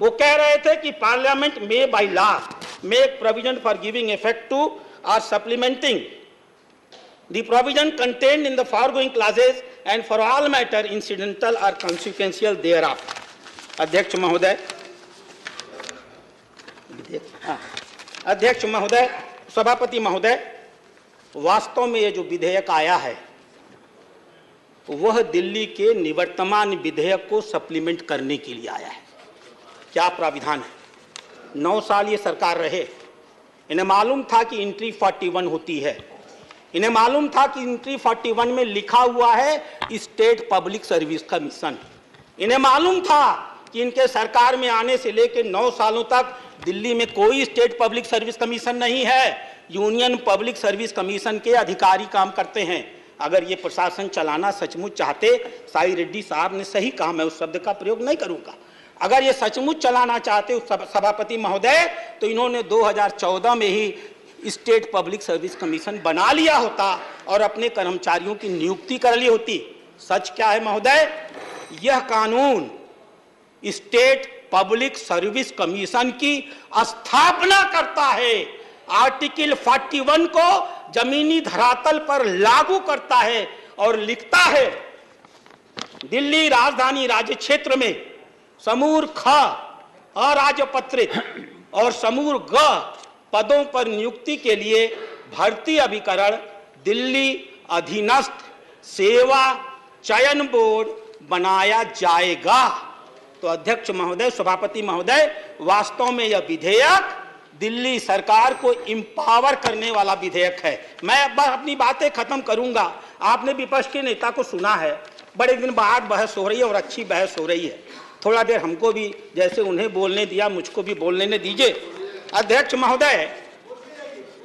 वो कह रहे थे कि पार्लियामेंट में by law make provision for giving effect to और supplementing the provision contained in the foregoing clauses and for all matter incidental or consequential thereof. अध्यक्ष महोदय, सभापति महोदय, वास्तव में ये जो विधेयक आया है वह दिल्ली के निवर्तमान विधेयक को सप्लीमेंट करने के लिए आया है। क्या प्राविधान है? 9 साल ये सरकार रहे, इन्हें मालूम था कि एंट्री 41 होती है, इन्हें मालूम था कि एंट्री 41 में लिखा हुआ है स्टेट पब्लिक सर्विस कमीशन। इन्हें मालूम था कि इनके सरकार में आने से लेकर 9 सालों तक दिल्ली में कोई स्टेट पब्लिक सर्विस कमीशन नहीं है, यूनियन पब्लिक सर्विस कमीशन के अधिकारी काम करते हैं। अगर ये प्रशासन चलाना सचमुच चाहते, साई रेड्डी साहब ने सही कहा, मैं उस शब्द का प्रयोग नहीं करूंगा, अगर ये सचमुच चलाना चाहते सभापति महोदय, तो इन्होंने 2014 में ही स्टेट पब्लिक सर्विस कमीशन बना लिया होता और अपने कर्मचारियों की नियुक्ति कर ली होती। सच क्या है महोदय? यह कानून स्टेट पब्लिक सर्विस कमीशन की स्थापना करता है, आर्टिकल 41 को जमीनी धरातल पर लागू करता है और लिखता है दिल्ली राजधानी राज्य क्षेत्र में समूर ख अराजपत्रित और समूर ग पदों पर नियुक्ति के लिए भर्ती अभिकरण दिल्ली अधीनस्थ सेवा चयन बोर्ड बनाया जाएगा। तो अध्यक्ष महोदय, सभापति महोदय, वास्तव में यह विधेयक दिल्ली सरकार को इंपावर करने वाला विधेयक है। मैं अब अपनी बातें खत्म करूंगा। आपने विपक्ष के नेता को सुना है, बड़े दिन बाद बहस हो रही है और अच्छी बहस हो रही है। थोड़ा देर हमको भी जैसे उन्हें बोलने दिया, मुझको भी बोलने दीजिए। अध्यक्ष महोदय,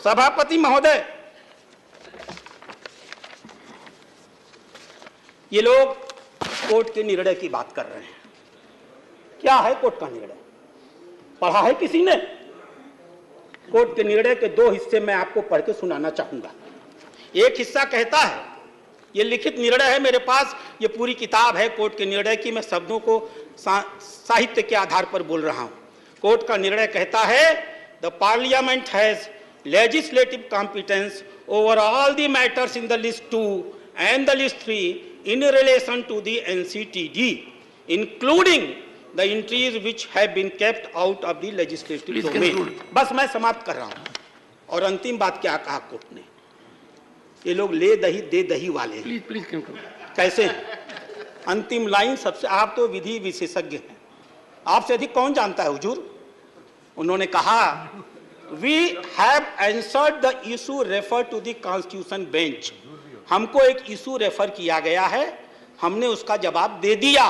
सभापति महोदय, ये लोग कोर्ट के निर्णय की बात कर रहे हैं। क्या है कोर्ट का निर्णय? पढ़ा है किसी ने? कोर्ट के निर्णय के 2 हिस्से मैं आपको पढ़ के सुनाना चाहूंगा। एक हिस्सा कहता है, ये लिखित निर्णय है मेरे पास, ये पूरी किताब है कोर्ट के निर्णय की, मैं शब्दों को साहित्य के आधार पर बोल रहा हूं। कोर्ट का निर्णय कहता है, the parliament has legislative competence over all the matters in the list 2 and the list 3 in relation to the NCTD, including the entries which have been kept out of the legislative domain. बस मैं समाप्त कर रहा हूं। और अंतिम बात क्या कहा कोर्ट ने? ये लोग ले दही दे दही वाले हैं। प्लीज कैसे? अंतिम लाइन सबसे, आप तो विधि विशेषज्ञ हैं, आपसे अधिक कौन जानता है हुजूर? उन्होंने कहा, We have answered the issue referred to the Constitution bench. हमको एक इशू रेफर किया गया है, हमने उसका जवाब दे दिया।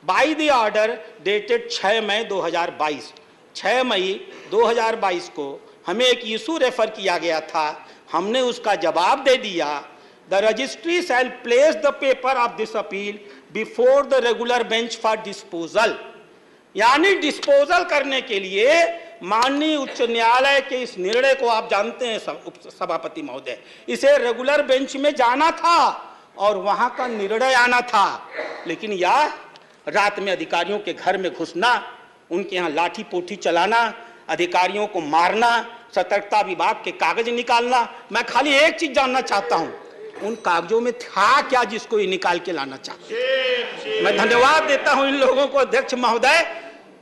By the order dated 6 मई 2022, 6 मई 2022 को हमें एक इशू रेफर किया गया था, हमने उसका जवाब दे दिया। The registry shall place the paper of this appeal before the regular bench for disposal. यानी डिस्पोजल करने के लिए माननीय उच्च न्यायालय के इस निर्णय को आप जानते हैं सभापति महोदय, इसे रेगुलर बेंच में जाना था और वहां का निर्णय आना था, लेकिन यह रात में अधिकारियों के घर में घुसना, उनके यहाँ लाठी पोठी चलाना, अधिकारियों को मारना, सतर्कता विभाग के कागज निकालना। मैं खाली एक चीज जानना चाहता हूं, उन कागजों में था क्या जिसको ये निकाल के लाना चाहते? मैं धन्यवाद देता हूं इन लोगों को। अध्यक्ष महोदय,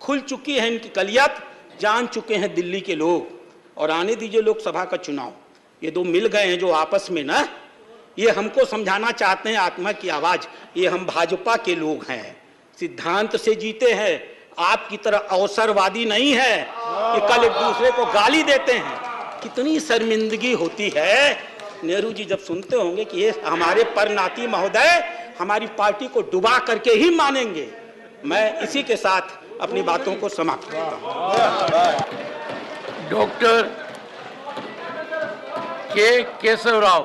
खुल चुकी है इनकी कलियत, जान चुके हैं दिल्ली के लोग, और आने दीजिए लोकसभा का चुनाव। ये दो मिल गए हैं जो आपस में ना, ये हमको समझाना चाहते हैं आत्मा की आवाज। ये हम भाजपा के लोग हैं, सिद्धांत से जीते हैं, आपकी तरह अवसरवादी नहीं है कि कल एक दूसरे को गाली देते हैं। कितनी शर्मिंदगी होती है। नेहरू जी जब सुनते होंगे कि ये हमारे परनाती महोदय हमारी पार्टी को डुबा करके ही मानेंगे। मैं इसी के साथ अपनी बातों को समाप्त करता हूं। Doctor K Keshav Rao.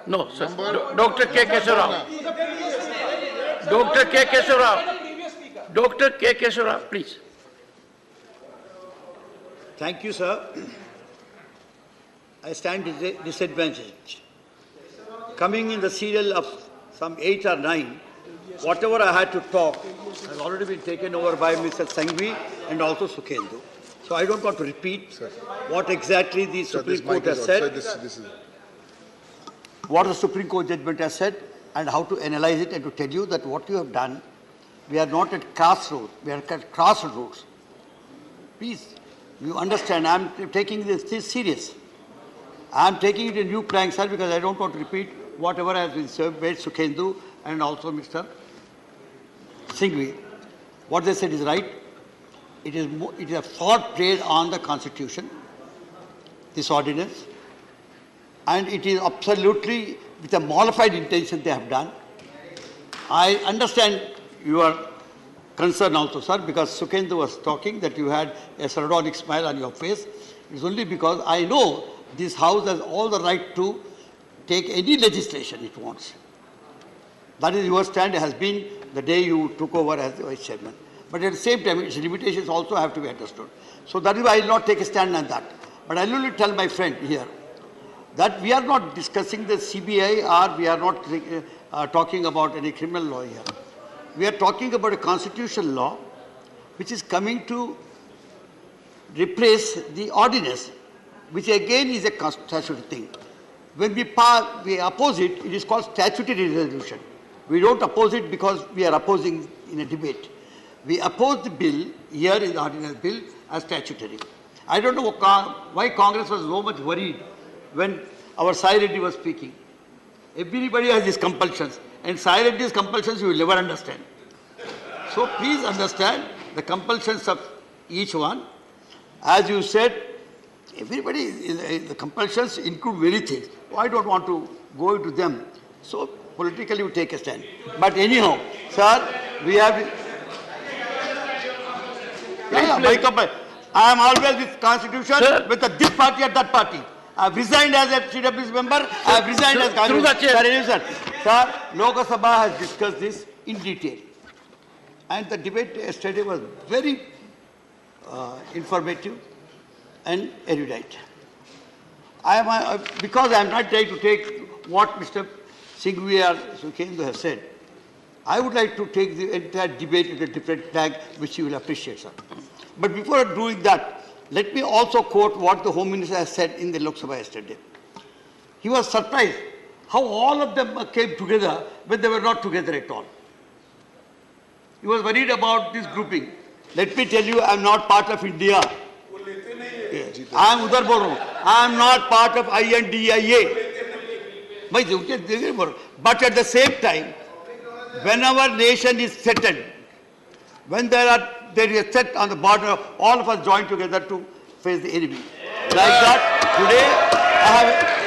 No sir, doctor K Keshav Rao, doctor K Keshav Rao, doctor K Keshav Rao, please. Thank you, sir. I stand disadvantaged. Coming in the serial of some 8 or 9, whatever I had to talk has already been taken over by Mr. Sanghvi and also Sukhendu. So I don't want to repeat what exactly the Supreme Court has said, what the Supreme Court judgment has said, and how to analyze it, and to tell you that what you have done, we are not at crossroads, we are at crossroads. Please, you understand, I am taking this serious. I am taking it in new plank, sir, because I don't want to repeat whatever has been said by Sukhendu and also Mr. Singhvi. What they said is right. It is a fraud played on the Constitution, this ordinance, and it is absolutely with a mollified intention they have done. I understand your concern also, sir, because Sukhendu was talking that you had a sardonic smile on your face. It's only because I know this House has all the right to take any legislation it wants. That is your stand, has been the day you took over as the Vice Chairman. But at the same time, its limitations also have to be understood. So that is why I will not take a stand on that. But I will only tell my friend here that we are not discussing the CBI, or we are not talking about any criminal law here. We are talking about a constitutional law which is coming to replace the ordinance, which again is a statutory thing. When we oppose it, it is called statutory resolution. We don't oppose it because we are opposing in a debate. We oppose the bill here in the ordinance bill as statutory. I don't know why Congress was so much worried when our Sai Reddy was speaking. Everybody has these compulsions, and Sai Reddy's compulsions you will never understand. So please understand the compulsions of each one. As you said, everybody, the compulsions include many things. I don't want to go into them. So politically you take a stand. But anyhow, sir, we have... I am always with Constitution, sir, with this party or that party. I have resigned as a CW's member, I have resigned as Congress. Sir, Lok Sabha has discussed this in detail. And the debate yesterday was very informative and erudite. Because I am not trying to take what Mr. Singhvi or Sukhendu has said, I would like to take the entire debate into a different flag, which you will appreciate, sir. But before doing that, let me also quote what the Home Minister has said in the Lok Sabha yesterday. He was surprised how all of them came together when they were not together at all. He was worried about this grouping. Let me tell you, I am not part of India. I am udhar bol raha hu. I am not part of INDIA. But at the same time, when our nation is settled, when there is a threat on the border, all of us join together to face the enemy. Like that, today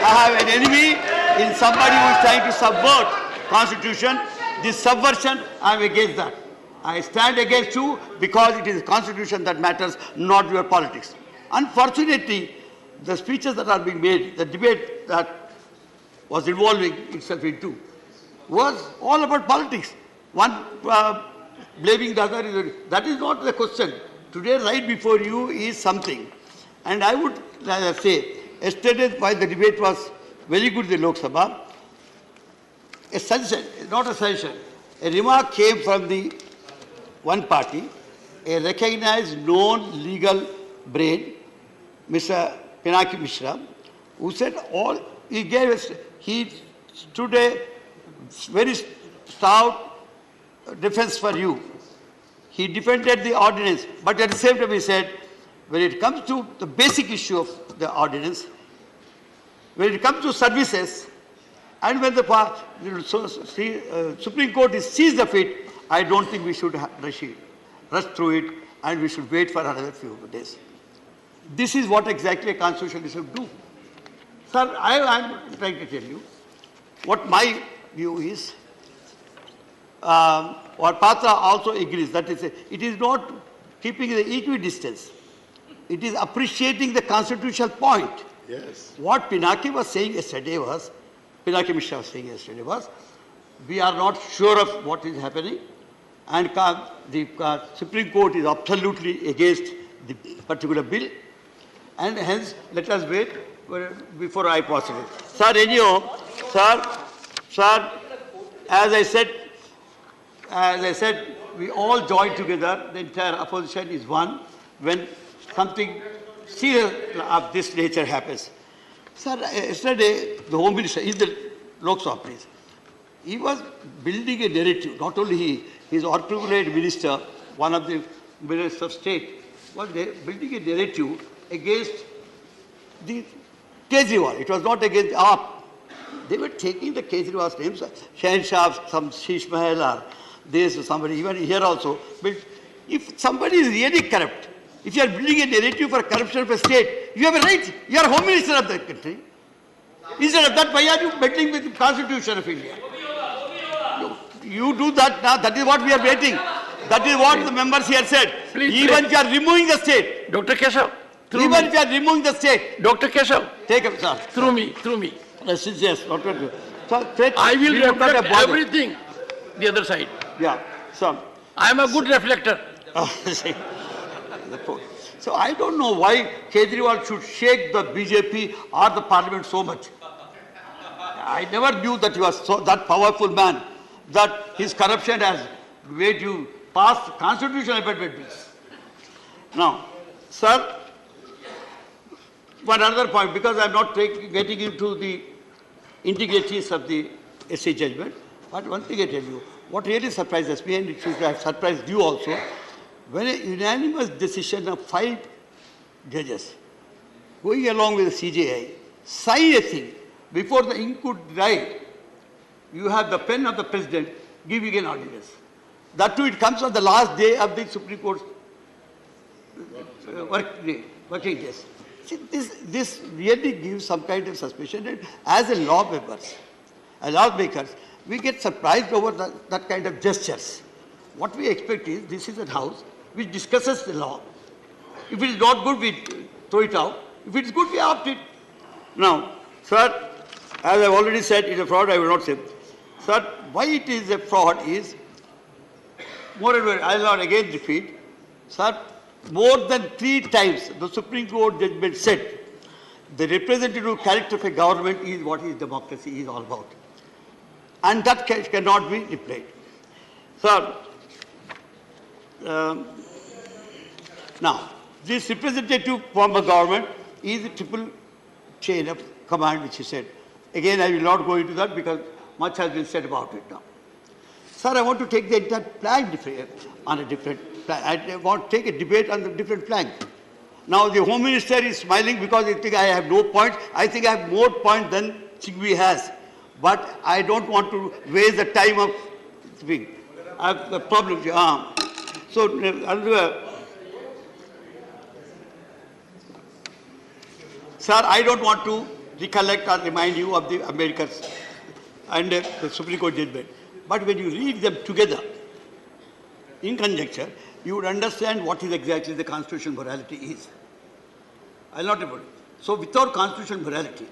I have an enemy in somebody who is trying to subvert Constitution. This subversion, I am against that. I stand against you because it is the Constitution that matters, not your politics. Unfortunately, the speeches that are being made, the debate that was involving itself into, was all about politics. One blaming the other. That is not the question. Today, right before you is something. And I would say, yesterday, while the debate was very good in the Lok Sabha, a suggestion, not a suggestion, a remark came from the one party, a recognized, known legal brain, Mr. Pinaki Mishra, who said he stood a very stout defense for you. he defended the ordinance, but at the same time he said, when it comes to the basic issue of the ordinance, when it comes to services, and when the Supreme Court sees the fit, I don't think we should rush through it, and we should wait for another few days. This is what exactly a constitutionalist should do. Sir, I am trying to tell you what my view is. Or Patra also agrees that it is not keeping the equidistance. It is appreciating the constitutional point. Yes. What Pinaki was saying yesterday was, Pinaki Mishra was saying yesterday was, we are not sure of what is happening, and the Supreme Court is absolutely against the particular bill, and hence let us wait before I possible. Sir, anyhow, sir, as I said, we all join together. The entire opposition is one when something serious of this nature happens. Sir, yesterday the Home Minister in the Lok Sabha place, he was building a narrative. Not only he, his articulate minister, one of the ministers of state, was building a narrative against the Kejriwal. It was not against AAP. They were taking the Kejriwal's names, Shahenshah, some Sheesh Mahal, or this, somebody, even here also. But if somebody is really corrupt, if you are building a narrative for corruption of a state, you have a right. You are Home Minister of the country. Instead of that, why are you meddling with the Constitution of India? You do that now. That is what we are waiting. That is what the members here said. Even if you are removing the state. Dr. Keshav. Even if you are removing the state. Dr. Keshav. Take it, sir. Through me. Yes, Dr. So, I will reflect everything the other side. Yeah, so. I am a good reflector. So I don't know why Kejriwal should shake the BJP or the parliament so much. I never knew that he was that powerful man, that his corruption has made you pass constitutional amendment bills. Now, sir, one other point, because I am not getting into the integrities of the SC judgment, but one thing I tell you, what really surprises me, and it should have surprised you also, when a unanimous decision of 5 judges going along with the CJI sign a thing before the ink could dry, you have the pen of the president giving an ordinance. That too, it comes on the last day of the Supreme Court's working days. See, this really gives some kind of suspicion, and as a lawmakers, we get surprised over that kind of gestures. What we expect is, this is a house which discusses the law. If it is not good, we throw it out. If it is good, we opt it. Now, sir, as I have already said, it is a fraud, I will not say. Sir, why it is a fraud is, moreover, I will not again repeat, sir, more than 3 times the Supreme Court judgment said the representative character of a government is what is democracy is all about. And that cannot be replayed. Sir, now, this representative form of government is a triple chain of command, which he said. Again, I will not go into that because much has been said about it now. Sir, I want to take the entire plank on a different plan. I want to take a debate on a different plank. Now, the Home Minister is smiling because he thinks I have no points. I think I have more points than Singhvi has. But I don't want to waste the time of speaking. I have the problem. So, sir, I don't want to recollect or remind you of the Americans and the Supreme Court judgment. But when you read them together, in conjecture, you would understand what is exactly the constitutional morality is. I will not about it. So, without constitutional morality,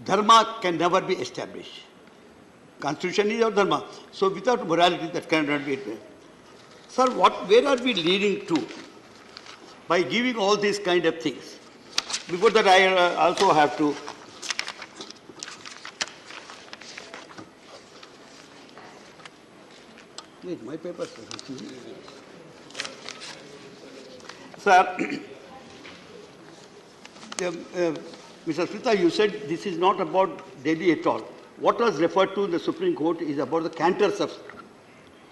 dharma can never be established. Constitution is our dharma. So, without morality, that cannot be established. Sir, where are we leading to by giving all these kind of things? Before that, I also have to wait, my papers. Sir, Mr. Smita, you said this is not about Delhi at all. What was referred to in the Supreme Court is about the cantors of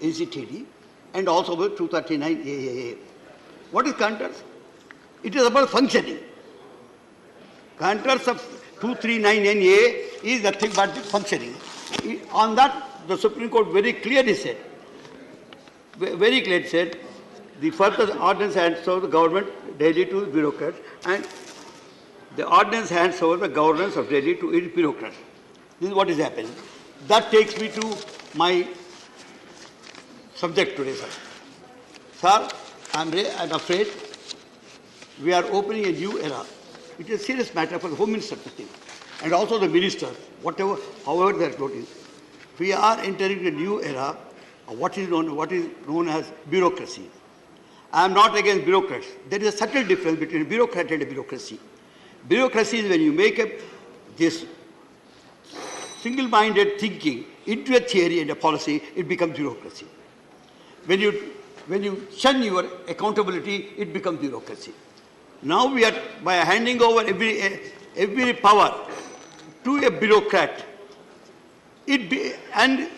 ACTD and also about 239 AAA. What is contours? It is about functioning. Contours of 239NA is nothing but the functioning. On that, the Supreme Court very clearly said, the further ordinance hands over the government Delhi to bureaucrats, and the ordinance hands over the governance of Delhi to its bureaucrats. This is what is happening. That takes me to my subject today, sir. Sir, I'm afraid we are opening a new era. It is a serious matter for the Home Minister to think, and also the ministers, however they are voting. We are entering a new era of what is known as bureaucracy. I am not against bureaucrats. There is a subtle difference between a bureaucrat and a bureaucracy. Bureaucracy is when you make this single-minded thinking into a theory and a policy, it becomes bureaucracy. When you shun your accountability, it becomes bureaucracy. Now we are, by handing over every power to a bureaucrat, and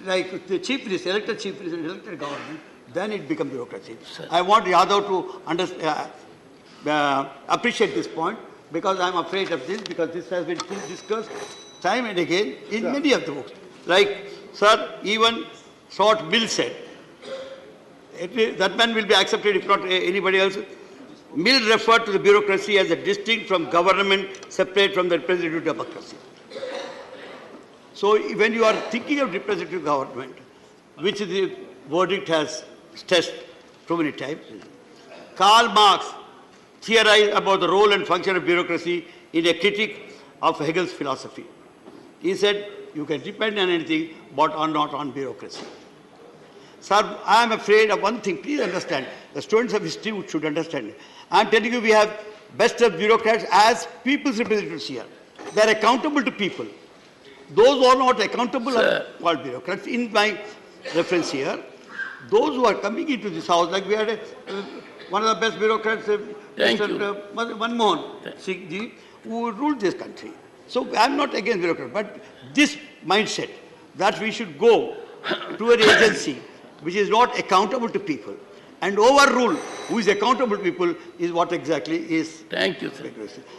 like the chief minister, elected chief minister, elected government, then it becomes bureaucracy. Sir. I want Yadav to appreciate this point, because I am afraid of this, because this has been discussed time and again in many of the books. Like, sir, even Short Mill said, that man will be accepted if not anybody else. Mill referred to the bureaucracy as a distinct from government, separate from the representative democracy. So when you are thinking of representative government, which the verdict has stressed too many times, Karl Marx theorized about the role and function of bureaucracy in a critique of Hegel's philosophy. He said, you can depend on anything, but not on bureaucracy. Sir, I am afraid of one thing. Please understand. The students of history should understand. I am telling you, we have best of bureaucrats as people's representatives here. They are accountable to people. Those who are not accountable are called bureaucrats. In my reference here, those who are coming into this house, like we had one of the best bureaucrats, Mr. Manmohan Singh Ji, who ruled this country. So I am not against bureaucrats, but this mindset that we should go to an agency which is not accountable to people and overrule who is accountable to people is what exactly is. Thank you, sir.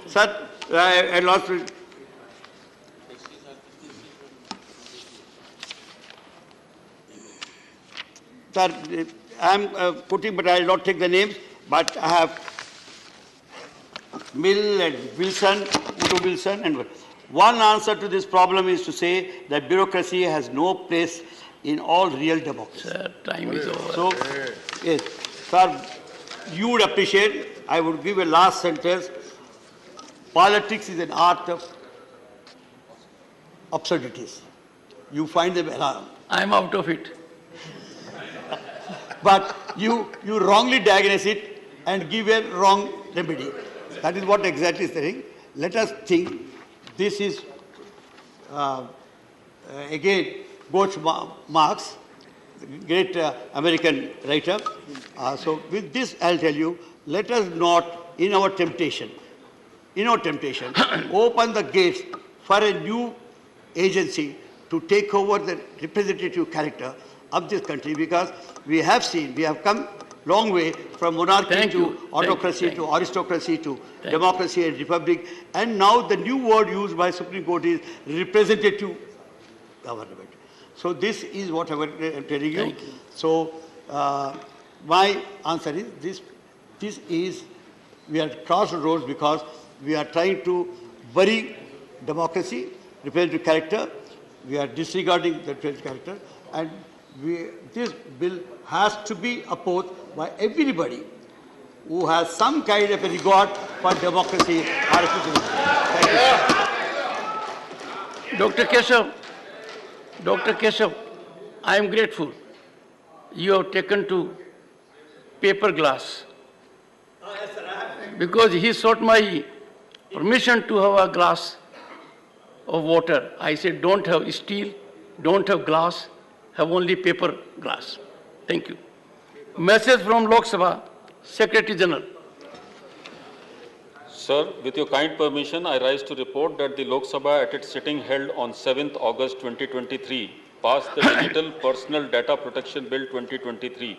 Sir, I lost it. Sir, I am putting, but I will not take the names, but I have Mill and Wilson, Woodrow Wilson, and one answer to this problem is to say that bureaucracy has no place in all real democracy. Sir, time is over. So, yes, sir, you would appreciate, I would give a last sentence. Politics is an art of absurdities. You find them alarming. I am out of it. But you wrongly diagnose it and give a wrong remedy. That is what exactly is the thing. Let us think this is, again, Groucho Marx, the great American writer. So with this, I'll tell you, let us not, in our temptation, open the gates for a new agency to take over the representative character of this country, because we have seen, we have come long way from monarchy to autocracy to aristocracy to democracy and republic, and now the new word used by Supreme Court is representative government. So this is what I am telling you. So my answer is this is, we are crossroads because we are trying to bury democracy, representative character, we are disregarding the representative character, and this bill has to be opposed by everybody who has some kind of a regard for democracy or efficiency. Dr. Keshav, I am grateful. You have taken to paper glass. Because he sought my permission to have a glass of water. I said, don't have steel, don't have glass, have only paper glass. Thank you. Message from Lok Sabha, Secretary General. Sir, with your kind permission, I rise to report that the Lok Sabha at its sitting held on 7th August 2023 passed the Digital Personal Data Protection Bill 2023.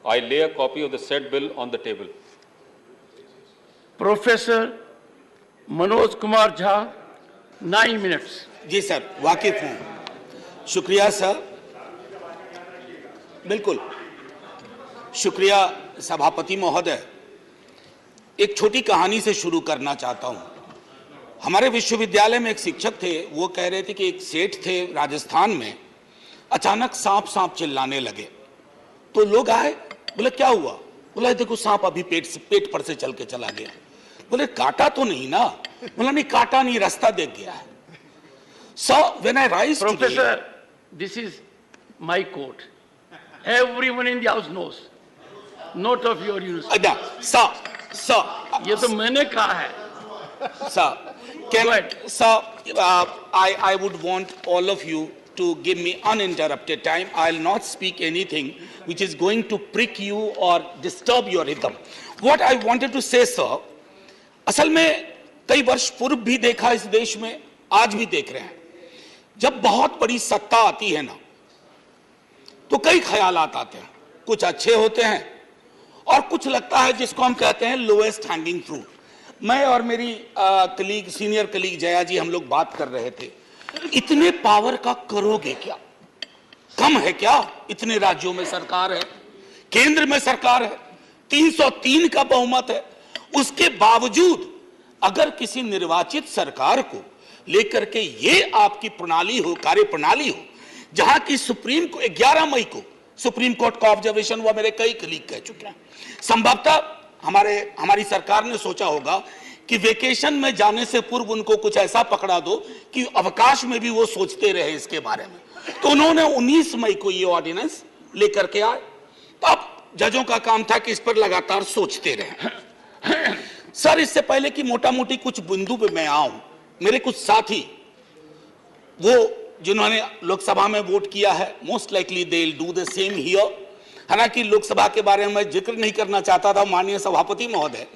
I lay a copy of the said bill on the table. Professor Manoj Kumar Jha, 9 minutes. Ji sir, वाकिफ हूँ। शुक्रिया sir, बिल्कुल शुक्रिया सभापति महोदय। एक छोटी कहानी से शुरू करना चाहता हूँ। हमारे विश्वविद्यालय में एक शिक्षक थे, वो कह रहे थे कि एक सेठ थे राजस्थान में, अचानक सांप सांप चिल्लाने लगे। तो लोग आए, बोले क्या हुआ? बोला देखो सांप अभी पेट पर से चल के चला गया। बोले काटा तो नहीं ना? बोला नहीं काटा नहीं, रास्ता देख गया है। So when I rise Professor, this is my court. Everyone in the house knows. Not of your university. Sir, ये तो मैंने कहा है. Sir, I would want all of you to give me uninterrupted time. I'll not speak anything which is going to prick you or disturb your rhythm. What I wanted to say, sir, असल में कई वर्ष पूर्व भी देखा इस देश में, आज भी देख रहे हैं। जब बहुत बड़ी सत्ता आती है ना, तो कई ख्यालात आते हैं। कुछ अच्छे होते हैं और कुछ लगता है जिसको हम कहते हैं लोएस्ट हैंगिंग फ्रूट। मैं और मेरी सीनियर कलीग जया जी, हम लोग बात कर रहे थे, इतने पावर का करोगे क्या? कम है क्या? इतने राज्यों में सरकार है, केंद्र में सरकार है, 303 का बहुमत है। उसके बावजूद अगर किसी निर्वाचित सरकार को लेकर के ये आपकी प्रणाली हो, कार्य प्रणाली हो, जहां की सुप्रीम को 11 मई को सुप्रीम कोर्ट का ऑब्जर्वेशन हुआ, मेरे कई कलीग कह चुके हैं। संभवतः हमारी सरकार ने सोचा होगा कि वेकेशन में जाने से पूर्व उनको कुछ ऐसा पकड़ा दो कि अवकाश में भी वो सोचते रहे इसके बारे में। तो उन्होंने 19 मई को ये ऑर्डिनेंस लेकर के आए। तो अब जजों का काम था कि इस पर लगातार सोचते रहे। सर, इससे पहले कि मोटा मोटी कुछ बिंदु पे मैं आऊं, मेरे कुछ साथी वो जिन्होंने लोकसभा में वोट किया है, most likely they will do the same here. हालांकि लोकसभा के बारे में मैं जिक्र नहीं करना चाहता था, माननीय सभापति महोदय,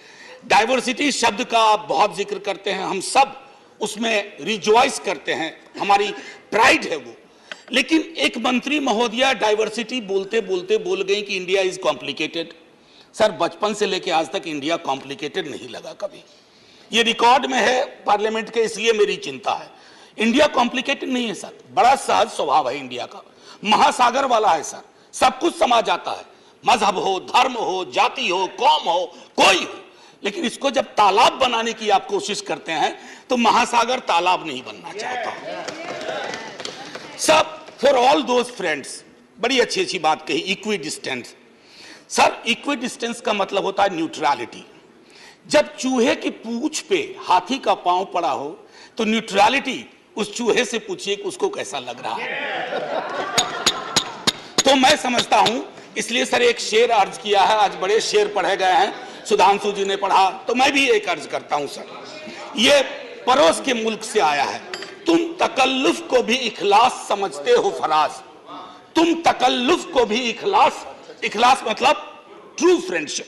डाइवर्सिटी शब्द का आप बहुत जिक्र करते हैं, हम सब उसमें रिजॉइस करते हैं, हमारी प्राइड है वो। लेकिन एक मंत्री महोदया डाइवर्सिटी बोलते बोलते बोल गई कि इंडिया इज कॉम्प्लिकेटेड। सर, बचपन से लेके आज तक इंडिया कॉम्प्लिकेटेड नहीं लगा कभी। ये रिकॉर्ड में है पार्लियामेंट के, इसलिए मेरी चिंता है। इंडिया कॉम्प्लिकेटेड नहीं है सर, बड़ा सहज स्वभाव है इंडिया का, महासागर वाला है सर, सब कुछ समा जाता है, मजहब हो, धर्म हो, जाति हो, कौम हो, कोई हो। लेकिन इसको जब तालाब बनाने की आप कोशिश करते हैं तो महासागर तालाब नहीं बनना चाहता। सब फॉर ऑल दोज फ्रेंड्स, बड़ी अच्छी अच्छी बात कही, equi distance. Sir, equi distance का मतलब होता है न्यूट्रलिटी। जब चूहे की पूंछ पे हाथी का पांव पड़ा हो तो न्यूट्रलिटी उस चूहे से पूछिए कि उसको कैसा लग रहा है। तो मैं समझता हूं, इसलिए सर एक शेर अर्ज किया है, आज बड़े शेर पढ़े गए हैं, सुधांशु जी ने पढ़ा, तो मैं भी एक अर्ज करता हूं सर। ये पड़ोस के मुल्क से आया है। तुम तकल्लुफ को भी इखलास समझते हो फराज, तुम तकल्लुफ को भी इखलास मतलब ट्रू फ्रेंडशिप,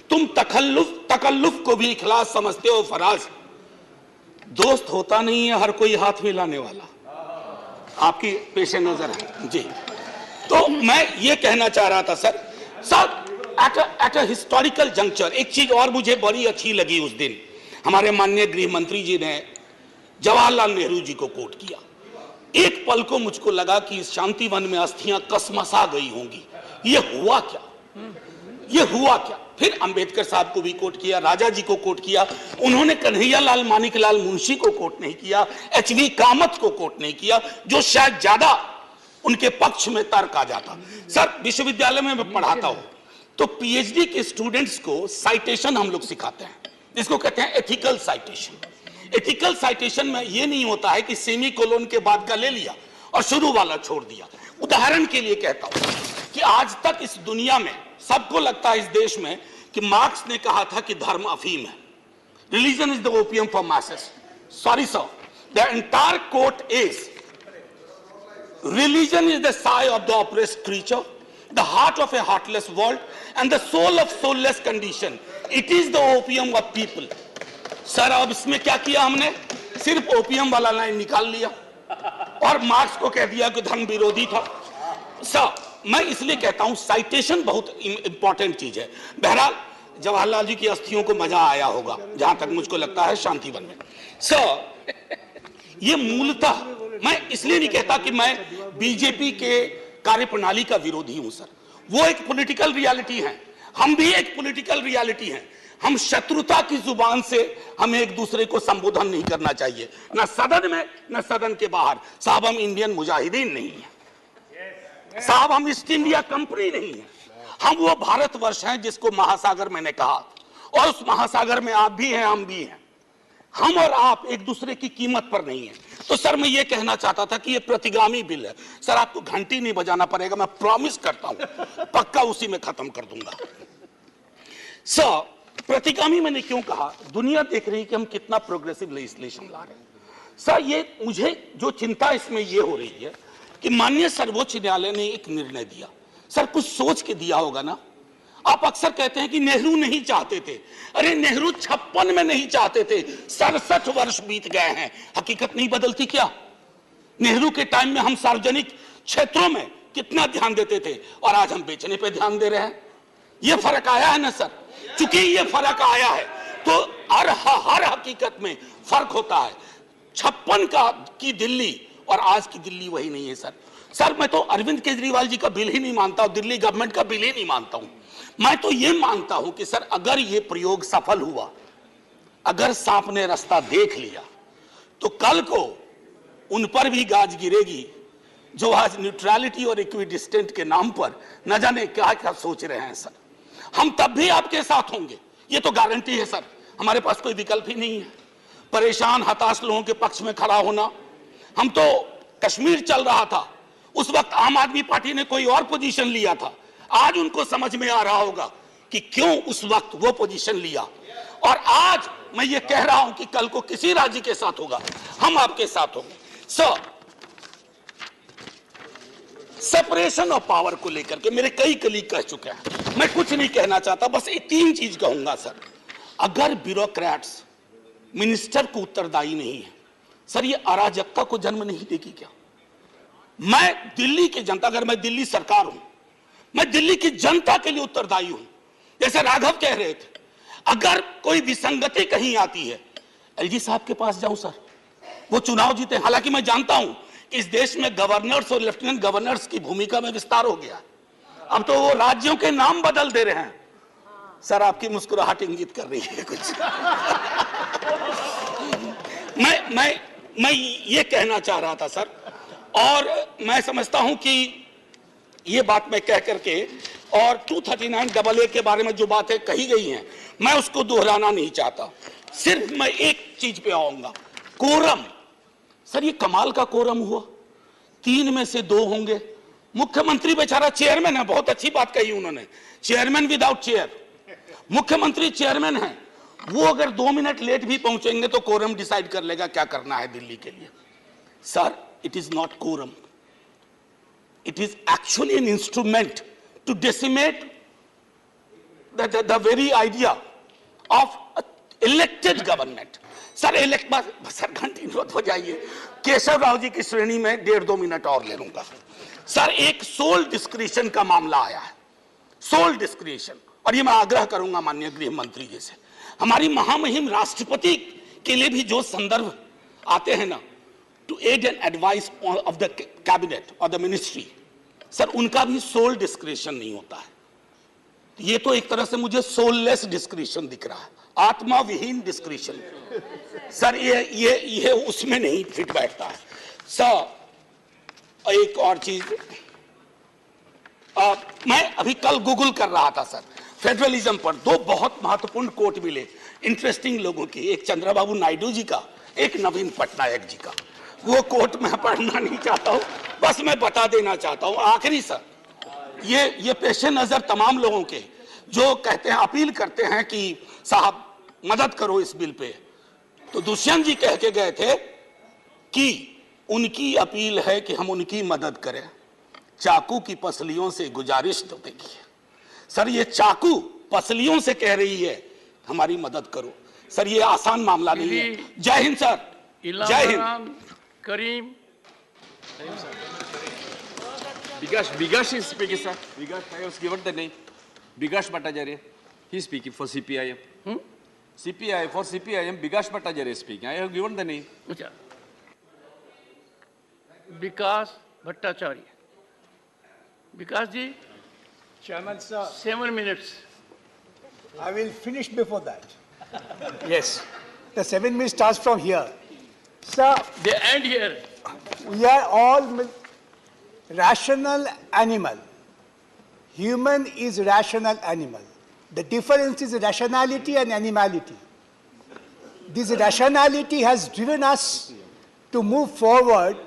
तुम तकल्लुफ को भी इखलास समझते हो फराज। दोस्त होता नहीं है हर कोई हाथ मिलाने वाला, आपकी पेशे नजर है जी। तो मैं ये कहना चाह रहा था sir, at a historical juncture एक चीज और मुझे बड़ी अच्छी लगी उस दिन, हमारे माननीय गृह मंत्री जी ने जवाहरलाल नेहरू जी को कोट किया। एक पल को मुझको लगा कि इस शांति वन में अस्थियां कसमसा गई होंगी। ये हुआ क्या? ये हुआ क्या? फिर अंबेडकर साहब को भी कोट किया, राजा जी को कोट किया, उन्होंने कन्हैयालाल मानिकलाल मुंशी को कोट नहीं किया, एचवी कामत को कोट नहीं किया, जो शायद ज्यादा उनके पक्ष में तर्क आ जाता। सर, विश्वविद्यालय में मैं पढ़ाता हूं तो पीएचडी के स्टूडेंट्स को साइटेशन हम लोग सिखाते हैं, जिसको कहते हैं एथिकल साइटेशन। एथिकल साइटेशन में यह नहीं होता है कि सेमी कोलोन के बाद का ले लिया और शुरू वाला छोड़ दिया। उदाहरण के लिए कहता हूं कि आज तक इस दुनिया में सबको लगता है इस देश में कि मार्क्स ने कहा था कि धर्म अफीम है, religion is the opium for masses. Sorry sir, the entire quote is religion is the sigh of the oppressed creature, the heart of a heartless world, and the soul of soulless condition. It is the opium of people. Sir, अब इसमें क्या किया हमने? सिर्फ opium वाला line निकाल लिया। और मार्क्स को कह दिया कि धर्म विरोधी था। सर मैं इसलिए कहता हूं साइटेशन बहुत इंपॉर्टेंट चीज है। बहरहाल जवाहरलाल जी की अस्थियों को मजा आया होगा, जहां तक मुझको लगता है शांतिवन में। सर ये मूलतः मैं इसलिए नहीं कहता कि मैं बीजेपी के कार्यप्रणाली का विरोधी हूं सर, वो एक पॉलिटिकल रियलिटी है, हम भी एक पॉलिटिकल रियलिटी हैं। हम शत्रुता की जुबान से हमें एक दूसरे को संबोधन नहीं करना चाहिए, न सदन में न सदन के बाहर। साहब हम इंडियन मुजाहिदीन नहीं है साहब, हम ईस्ट इंडिया कंपनी नहीं है, हम वो भारतवर्ष हैं जिसको महासागर मैंने कहा, और उस महासागर में आप भी हैं हम भी हैं। हम और आप एक दूसरे की कीमत पर नहीं है। तो सर मैं ये कहना चाहता था कि ये प्रतिगामी बिल है सर, आपको घंटी नहीं बजाना पड़ेगा, मैं प्रॉमिस करता हूं पक्का उसी में खत्म कर दूंगा। सर प्रतिगामी मैंने क्यों कहा, दुनिया देख रही है कि हम कितना प्रोग्रेसिव लेजिस्लेशन ला रहे हैं। सर ये मुझे जो चिंता इसमें ये हो रही है कि माननीय सर्वोच्च न्यायालय ने एक निर्णय दिया, सर कुछ सोच के दिया होगा ना। आप अक्सर कहते हैं कि नेहरू नहीं चाहते थे, अरे नेहरू 56 में नहीं चाहते थे, 67 वर्ष बीत गए हैं, हकीकत नहीं बदलती क्या? नेहरू के टाइम में हम सार्वजनिक क्षेत्रों में कितना ध्यान देते थे और आज हम बेचने पे ध्यान दे रहे हैं। ये फर्क आया है ना सर, चूंकि ये फर्क आया है तो हर हकीकत में फर्क होता है। 56 की दिल्ली और आज की दिल्ली वही नहीं है सर। सर मैं तो अरविंद केजरीवाल जी का बिल ही नहीं मानता हूं, दिल्ली गवर्नमेंट का बिल ही नहीं मानता हूं। मैं तो ये मानता हूं कि सर अगर ये प्रयोग सफल हुआ, अगर सांप ने रास्ता देख लिया, तो कल को उन पर भी गाज गिरेगी जो आज न्यूट्रलिटी और इक्विडिस्टेंट के नाम पर न जाने क्या क्या सोच रहे हैं सर। हम तब भी आपके साथ होंगे, ये तो गारंटी है सर, हमारे पास कोई विकल्प ही नहीं है। परेशान हताश लोगों के पक्ष में खड़ा होना। हम तो कश्मीर चल रहा था, उस वक्त आम आदमी पार्टी ने कोई और पोजीशन लिया था, आज उनको समझ में आ रहा होगा कि क्यों उस वक्त वो पोजीशन लिया। और आज मैं ये कह रहा हूं कि कल को किसी राज्य के साथ होगा, हम आपके साथ होंगे। सर सेपरेशन ऑफ पावर को लेकर के मेरे कई कलीग कह चुके हैं, मैं कुछ नहीं कहना चाहता, बस ये 3 चीज कहूंगा सर। अगर ब्यूरोक्रेट्स मिनिस्टर को उत्तरदायी नहीं है सर, ये अराजकता को जन्म नहीं देगी क्या? मैं दिल्ली की जनता, अगर मैं दिल्ली सरकार हूं, मैं दिल्ली की जनता के लिए उत्तरदायी हूं। जैसे राघव कह रहे थे, अगर कोई विसंगति कहीं आती है, एलजी साहब के पास जाऊं सर, वो चुनाव जीते। हालांकि मैं जानता हूं कि इस देश में गवर्नर्स और लेफ्टिनेंट गवर्नर्स की भूमिका में विस्तार हो गया, अब तो वो राज्यों के नाम बदल दे रहे हैं। सर आपकी मुस्कुराहट इंगित कर रही है कुछ। मैं ये कहना चाह रहा था सर, और मैं समझता हूं कि ये बात मैं कह करके, और 239AA के बारे में जो बातें कही गई हैं मैं उसको दोहराना नहीं चाहता, सिर्फ मैं एक चीज पे आऊंगा, कोरम। सर ये कमाल का कोरम हुआ, 3 में से 2 होंगे। मुख्यमंत्री बेचारा चेयरमैन है, बहुत अच्छी बात कही उन्होंने, चेयरमैन विदाउट चेयर। मुख्यमंत्री चेयरमैन है, वो अगर 2 मिनट लेट भी पहुंचेंगे तो कोरम डिसाइड कर लेगा क्या करना है दिल्ली के लिए। Sir it is not quorum, it is actually an instrument to decimate the very idea of elected government. Sir sir घंटी मत हो जाइए, केशव राव जी की श्रेणी में 1.5-2 मिनट और ले लूंगा। सर एक सोल डिस्क्रिशन का मामला आया है, सोल डिस्क्रिशन, और ये मैं आग्रह करूंगा माननीय गृह मंत्री जी से, हमारी महामहिम राष्ट्रपति के लिए भी जो संदर्भ आते हैं ना, to aid and advice of the cabinet or the ministry, sir उनका भी सोल डिस्क्रिशन नहीं होता है। ये तो एक तरह से मुझे सोललेस डिस्क्रिशन दिख रहा है, आत्मा विहीन डिस्क्रिशन। सर ये उसमें नहीं फिट बैठता है। सर एक और चीज, मैं अभी कल गूगल कर रहा था सर, फेडरलिज्म पर 2 बहुत महत्वपूर्ण कोट मिले इंटरेस्टिंग लोगों की, एक चंद्रबाबू नायडू जी का, एक नवीन पटनायक जी का। वो कोट मैं पढ़ना नहीं चाहता हूं, बस मैं बता देना चाहता हूं। आखिरी सर, ये पेशे नजर तमाम लोगों के जो कहते हैं, अपील करते हैं कि साहब मदद करो इस बिल पे, तो दुष्यंत जी कह के गए थे कि उनकी अपील है कि हम उनकी मदद करें, चाकू की पसलियों से गुजारिश तो देखिए। सर ये चाकू पसलियों से कह रही है हमारी मदद करो। सर ये आसान मामला नहीं है। जय हिंद सर, जय हिंद। करीम Bigash is speaking, sir. Bigash, I was given the name. Bigash Bhattacharya. He is speaking for CPIM. CPI, for CPIM, Bigash Bhattacharya is speaking. I have given the name. Vikas Bhattacharya. Vikas ji, Chairman, sir. 7 minutes. I will finish before that. Yes. The 7 minutes starts from here. Sir, they end here. We are all rational animal. Human is rational animal. The difference is rationality and animality. This rationality has driven us to move forward.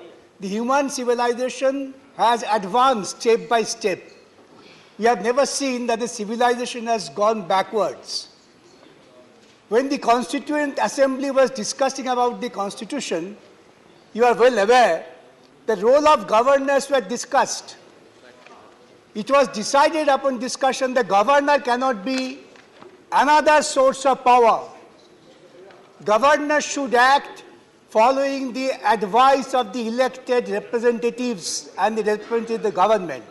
The human civilization has advanced step by step. We have never seen that the civilization has gone backwards. When the Constituent Assembly was discussing about the Constitution, you are well aware, the role of governors were discussed. It was decided upon discussion the governor cannot be another source of power. Governors should act following the advice of the elected representatives and the representative of the government.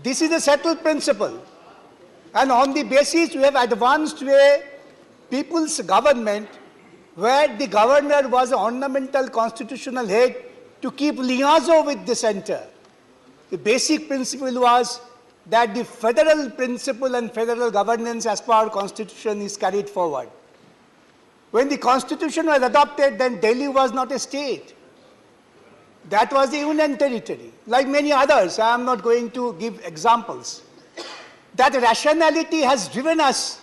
This is a settled principle. And on the basis we have advanced to a people's government where the governor was an ornamental constitutional head to keep liaison with the center. The basic principle was that the federal principle and federal governance as per our constitution is carried forward. When the constitution was adopted, then Delhi was not a state. That was the union territory. Like many others, I am not going to give examples. That rationality has driven us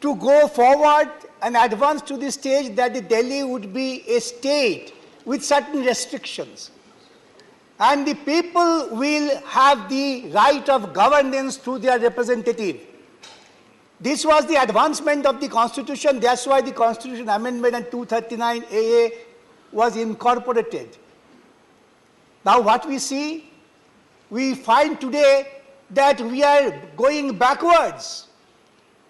to go forward and advance to the stage that the Delhi would be a state with certain restrictions. And the people will have the right of governance through their representative. This was the advancement of the Constitution. That's why the Constitution Amendment and 239 AA was incorporated. Now what we see, we find today that we are going backwards.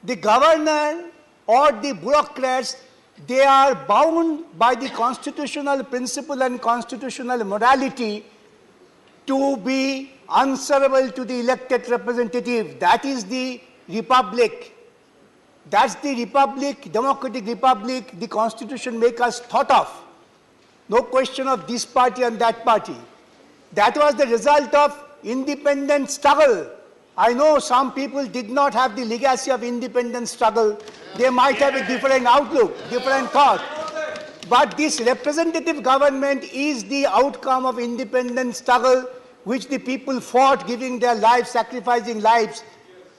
The governor or the bureaucrats, they are bound by the constitutional principle and constitutional morality to be answerable to the elected representative. That is the republic. That's the republic, democratic republic, the constitution makes us thought of. No question of this party and that party. That was the result of independent struggle. I know some people did not have the legacy of independent struggle. They might have a different outlook, different thought. But this representative government is the outcome of independent struggle which the people fought, giving their lives, sacrificing lives,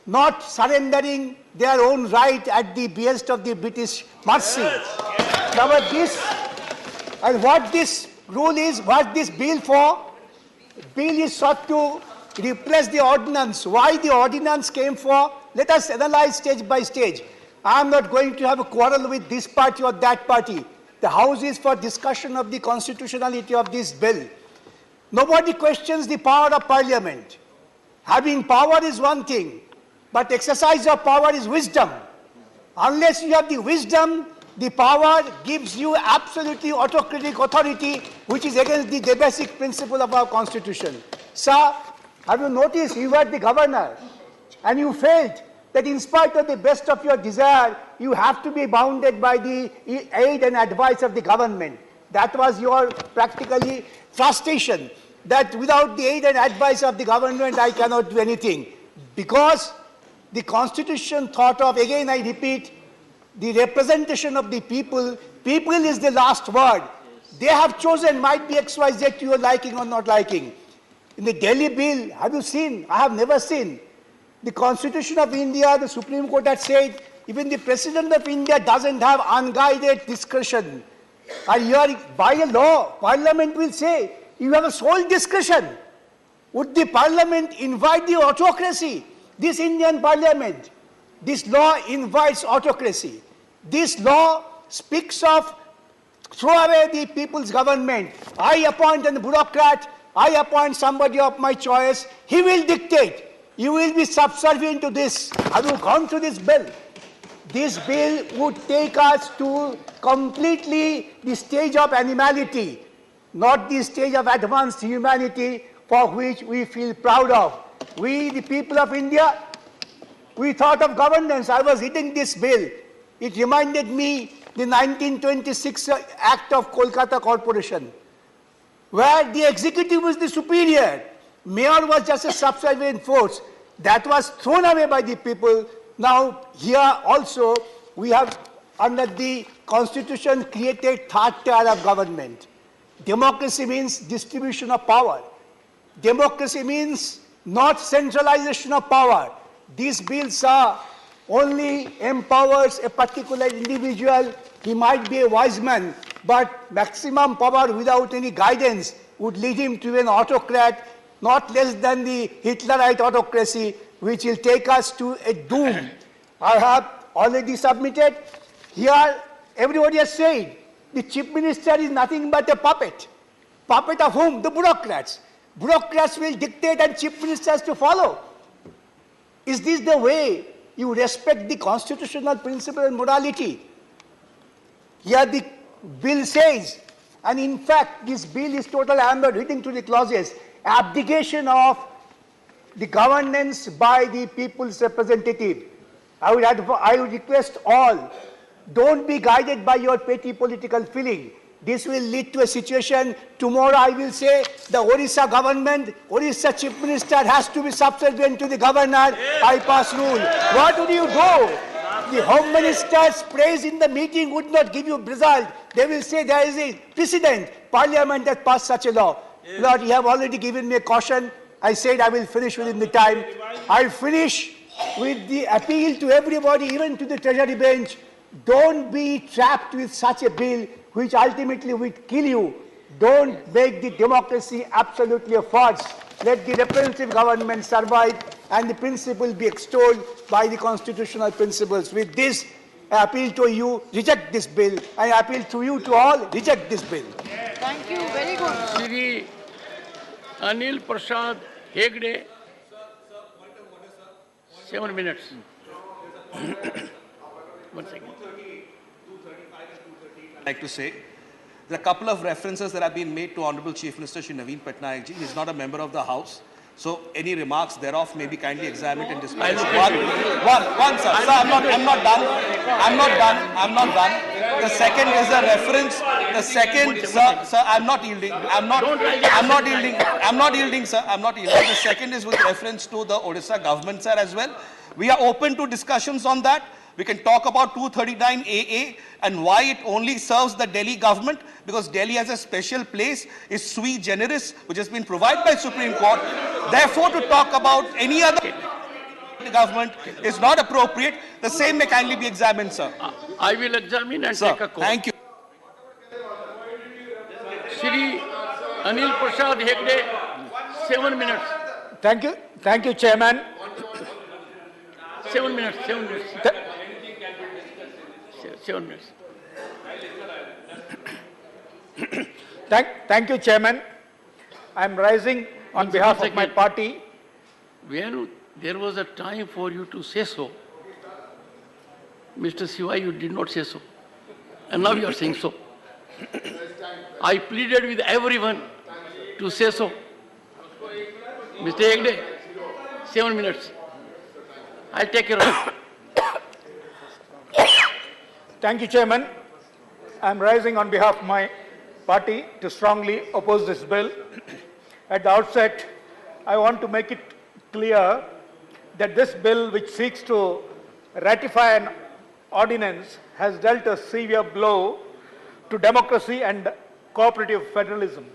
not surrendering their own right at the behest of the British mercy. Now, this, and what this rule is, what this bill for? Bill is sought to replace the ordinance. Why the ordinance came for? Let us analyze stage by stage. I am not going to have a quarrel with this party or that party. The House is for discussion of the constitutionality of this bill. Nobody questions the power of Parliament. Having power is one thing, but exercise of power is wisdom. Unless you have the wisdom, the power gives you absolutely autocratic authority, which is against the basic principle of our constitution. Sir, have you noticed you were the governor and you felt that in spite of the best of your desire, you have to be bounded by the aid and advice of the government. That was your practically frustration, that without the aid and advice of the government, I cannot do anything. Because the constitution thought of, again I repeat, the representation of the people. People is the last word. They have chosen, might be XYZ to your liking or not liking. In the Delhi bill, have you seen? I have never seen. The Constitution of India, the Supreme Court had said, even the President of India doesn't have unguided discretion. And here, by a law, Parliament will say, you have a sole discretion. Would the Parliament invite the autocracy? This Indian Parliament, this law invites autocracy. This law speaks of throw away the people's government. I appoint a bureaucrat, I appoint somebody of my choice, he will dictate. You will be subservient to this. Have you gone through this bill? This bill would take us to completely the stage of animality. not the stage of advanced humanity for which we feel proud of. We, the people of India, we thought of governance. I was reading this bill. It reminded me the 1926 Act of Kolkata Corporation, where the executive was the superior. Mayor was just a subservient force. That was thrown away by the people. Now, here also, we have, under the Constitution, created third tier of government. Democracy means distribution of power. Democracy means not centralization of power. These bills are only empowers a particular individual. He might be a wise man, but maximum power without any guidance would lead him to an autocrat, not less than the Hitlerite autocracy, which will take us to a doom. I have already submitted. Here, everybody has said, the chief minister is nothing but a puppet. Puppet of whom? The bureaucrats. Bureaucrats will dictate and chief ministers to follow. Is this the way you respect the constitutional principle and morality? Here the bill says, and in fact this bill is total amber, reading through the clauses, abdication of the governance by the people's representative. I would request all, don't be guided by your petty political feeling. This will lead to a situation, tomorrow I will say the Orissa government, Orissa chief minister has to be subservient to the governor, I pass rule. What would you do? The home minister's praise in the meeting would not give you result. They will say there is a precedent, parliament has passed such a law. Lord, you have already given me a caution. I said I will finish within the time. I'll finish with the appeal to everybody, even to the Treasury bench. Don't be trapped with such a bill which ultimately will kill you. Don't make the democracy absolutely a farce. Let the representative government survive and the principle be extolled by the constitutional principles. With this, I appeal to you, reject this bill. I appeal to you to all, reject this bill. Thank you. Very good. Shri Anil Prasad Hegde, 7 minutes. 1 second. I'd like to say, there are a couple of references that have been made to Honorable Chief Minister Shri Naveen Patnaik ji. He is not a member of the House. So any remarks thereof may be kindly examined and dispensed. One, sir. Sir, I'm not done. The second is a reference. The second, sir, I'm not yielding. I'm not yielding, sir. The second is with reference to the Odisha government, sir, as well. We are open to discussions on that. We can talk about 239 AA and why it only serves the Delhi government, because Delhi has a special place, is sui generis, which has been provided by Supreme Court. Therefore, to talk about any other government is not appropriate. The same may kindly be examined, sir. I will examine and take a call. Thank you. Shri Anil Prasad Hegde, 7 minutes. Thank you, Chairman. 7 minutes. 7 minutes. Thank you, Chairman. I am rising on behalf of my party. When there was a time for you to say so, Mr. Siva, you did not say so. And now you are saying so. I pleaded with everyone to say so. Mr. Hegde, 7 minutes. I'll take care of it. Thank you, Chairman. I am rising on behalf of my party to strongly oppose this bill. At the outset, I want to make it clear that this bill, which seeks to ratify an ordinance, has dealt a severe blow to democracy and cooperative federalism.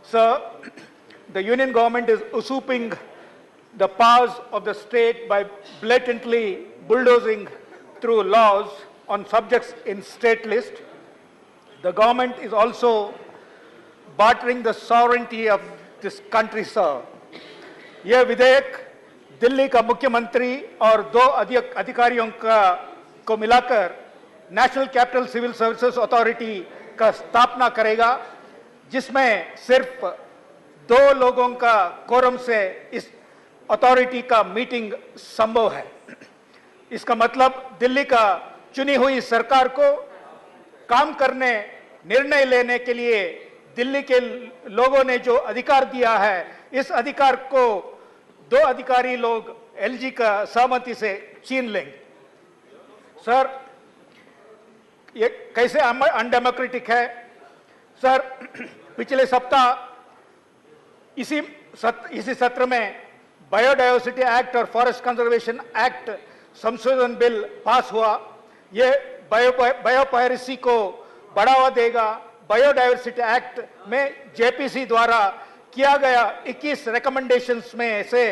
Sir, the union government is usurping the powers of the state by blatantly bulldozing through laws on subjects in state list. The government is also bartering the sovereignty of this country, sir. यह विधेयक दिल्ली का मुख्यमंत्री और 2 अधिकारियों को मिलाकर national capital civil services authority का स्थापना करेगा, जिसमें सिर्फ 2 लोगों का कोरम से इस अथॉरिटी का मीटिंग संभव है। इसका मतलब दिल्ली का चुनी हुई सरकार को काम करने, निर्णय लेने के लिए दिल्ली के लोगों ने जो अधिकार दिया है, इस अधिकार को 2 अधिकारी लोग एलजी का सहमति से छीन लेंगे। सर, ये कैसे अनडेमोक्रेटिक है? सर, पिछले सप्ताह इसी सत्र में बायोडायवर्सिटी एक्ट और फॉरेस्ट कंजर्वेशन एक्ट संशोधन बिल पास हुआ। ये बायोपायरेसी को बढ़ावा देगा। बायोडायवर्सिटी एक्ट में जेपीसी द्वारा किया गया 21 रिकमेंडेशंस में से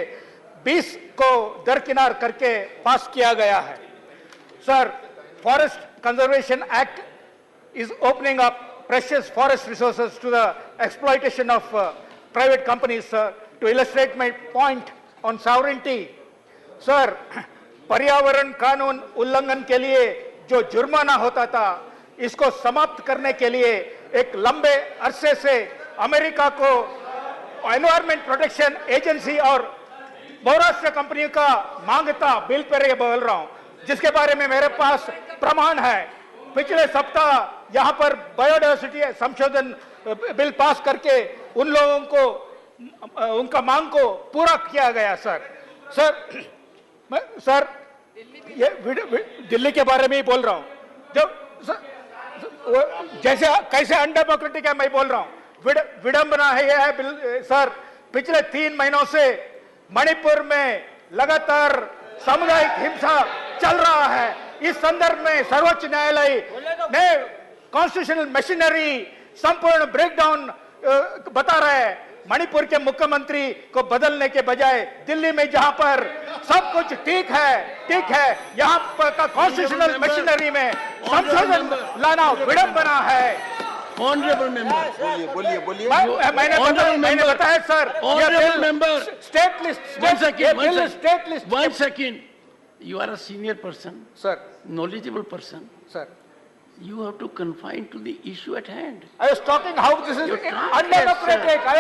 20 को दरकिनार करके पास किया गया है। Sir, forest conservation act is opening up precious forest resources to the exploitation of private companies, sir. To illustrate my point on sovereignty, sir, पर्यावरण कानून उल्लंघन के लिए जो जुर्माना होता था, इसको समाप्त करने के लिए एक लंबे अरसे से अमेरिका को एनवायरमेंट प्रोटेक्शन एजेंसी और बहुराष्ट्रीय कंपनियों का मांगता बिल पर ये बोल रहा हूं, जिसके बारे में मेरे पास प्रमाण है। पिछले सप्ताह यहां पर बायोडायवर्सिटी संशोधन बिल पास करके उन लोगों को उनका मांग को पूरा किया गया। सर, ये दिल्ली के बारे में ही बोल रहा हूं। जब जैसे कैसे अनडेमोक्रेटिक है मैं बोल रहा हूं, विडंबना है यह है बिल। सर, पिछले 3 महीनों से मणिपुर में लगातार सामुदायिक हिंसा चल रहा है। इस संदर्भ में सर्वोच्च न्यायालय ने कॉन्स्टिट्यूशनल मशीनरी संपूर्ण ब्रेकडाउन बता रहा है। मणिपुर के मुख्यमंत्री को बदलने के बजाय दिल्ली में जहां पर सब कुछ ठीक है, यहां पर का कॉन्स्टिट्यूशनल मशीनरी में संशोधन लाना विडंबना है। ऑनरेबल मेंबर, बोलिए। मैंने बताया sir, honourable member, state list, state list. 1 second. You are a senior person, sir, knowledgeable person, sir. You have to confine to the issue at hand. I was talking how this is undemocratic. I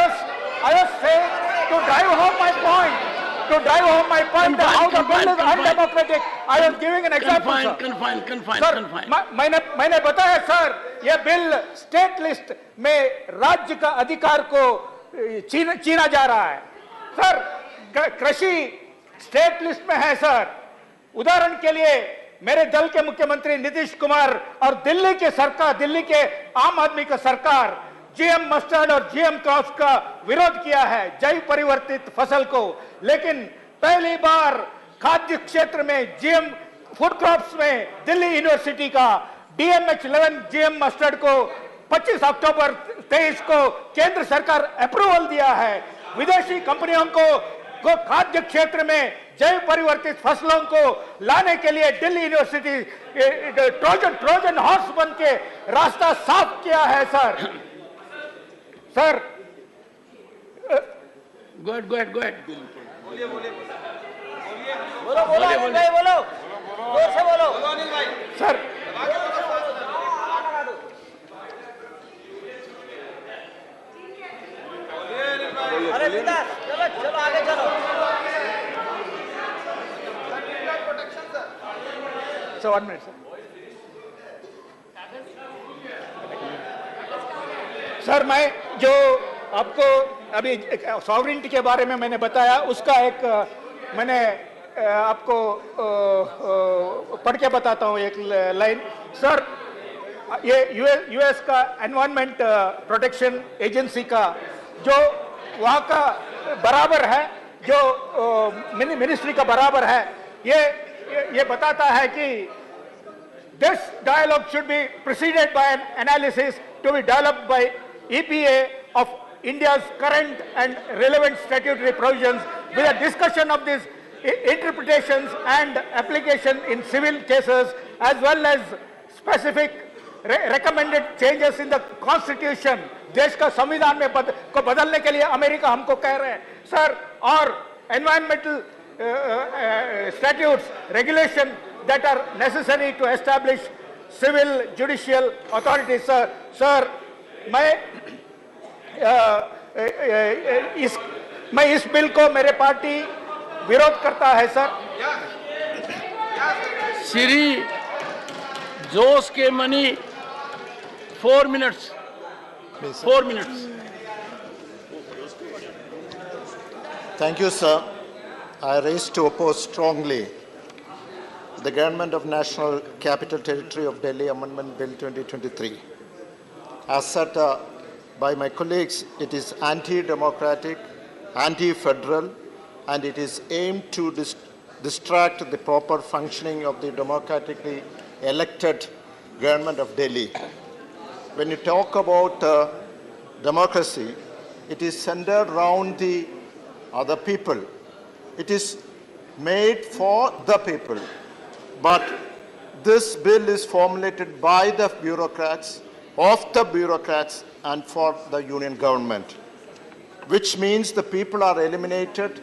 was saying to drive home my point. How the bill is undemocratic. I was giving an example. Confine. मैंने बताया sir, ये bill state list में राज्य का अधिकार को छीना जा रहा है। सर, कृषि स्टेट लिस्ट में है। सर, उदाहरण के लिए मेरे दल के मुख्यमंत्री नीतीश कुमार और दिल्ली के आम आदमी का सरकार जीएम मस्टर्ड और जीएम क्रॉप्स का विरोध किया है, जैव परिवर्तित फसल को। लेकिन पहली बार खाद्य क्षेत्र में जीएम फूड क्रॉप्स में दिल्ली यूनिवर्सिटी का DMH11 जीएम मस्टर्ड को 25 अक्टूबर 23 को केंद्र सरकार अप्रूवल दिया है। विदेशी कंपनियों को खाद्य क्षेत्र में जैव परिवर्तित फसलों को लाने के लिए दिल्ली यूनिवर्सिटी ट्रोजन हॉर्स बन के रास्ता साफ किया है। Sir, Go ahead. बोलो। जोर से बोलो। सर, अरे चलो आगे चलो। So 1 minute, सर, मैं जो आपको अभी सॉवरेनिटी के बारे में मैंने बताया, उसका एक मैंने आपको पढ़ के बताता हूँ एक लाइन। सर, ये यूएस का एनवायरमेंट प्रोटेक्शन एजेंसी का जो वहाँ का बराबर है, जो मिनिस्ट्री का बराबर है, ये बताता है कि this dialogue should be preceded by an analysis to be developed by EPA of India's current and relevant statutory provisions with a discussion of these interpretations and application in civil cases as well as specific recommended changes in the constitution. देश का संविधान में को बदलने के लिए America हमको कह रहे हैं सर, और environmental statutes, regulation that are necessary to establish civil judicial authorities. Sir, मैं इस बिल को मेरे पार्टी विरोध करता है। सर, श्री जोश के money 4 minutes. 4 minutes. Thank you, sir. I raise to oppose strongly the Government of National Capital Territory of Delhi Amendment Bill 2023. As said by my colleagues, it is anti-democratic, anti-federal, and it is aimed to distract the proper functioning of the democratically elected government of Delhi. When you talk about democracy, it is centered around the other people. It is made for the people. But this bill is formulated by the bureaucrats, of the bureaucrats, and for the union government, which means the people are eliminated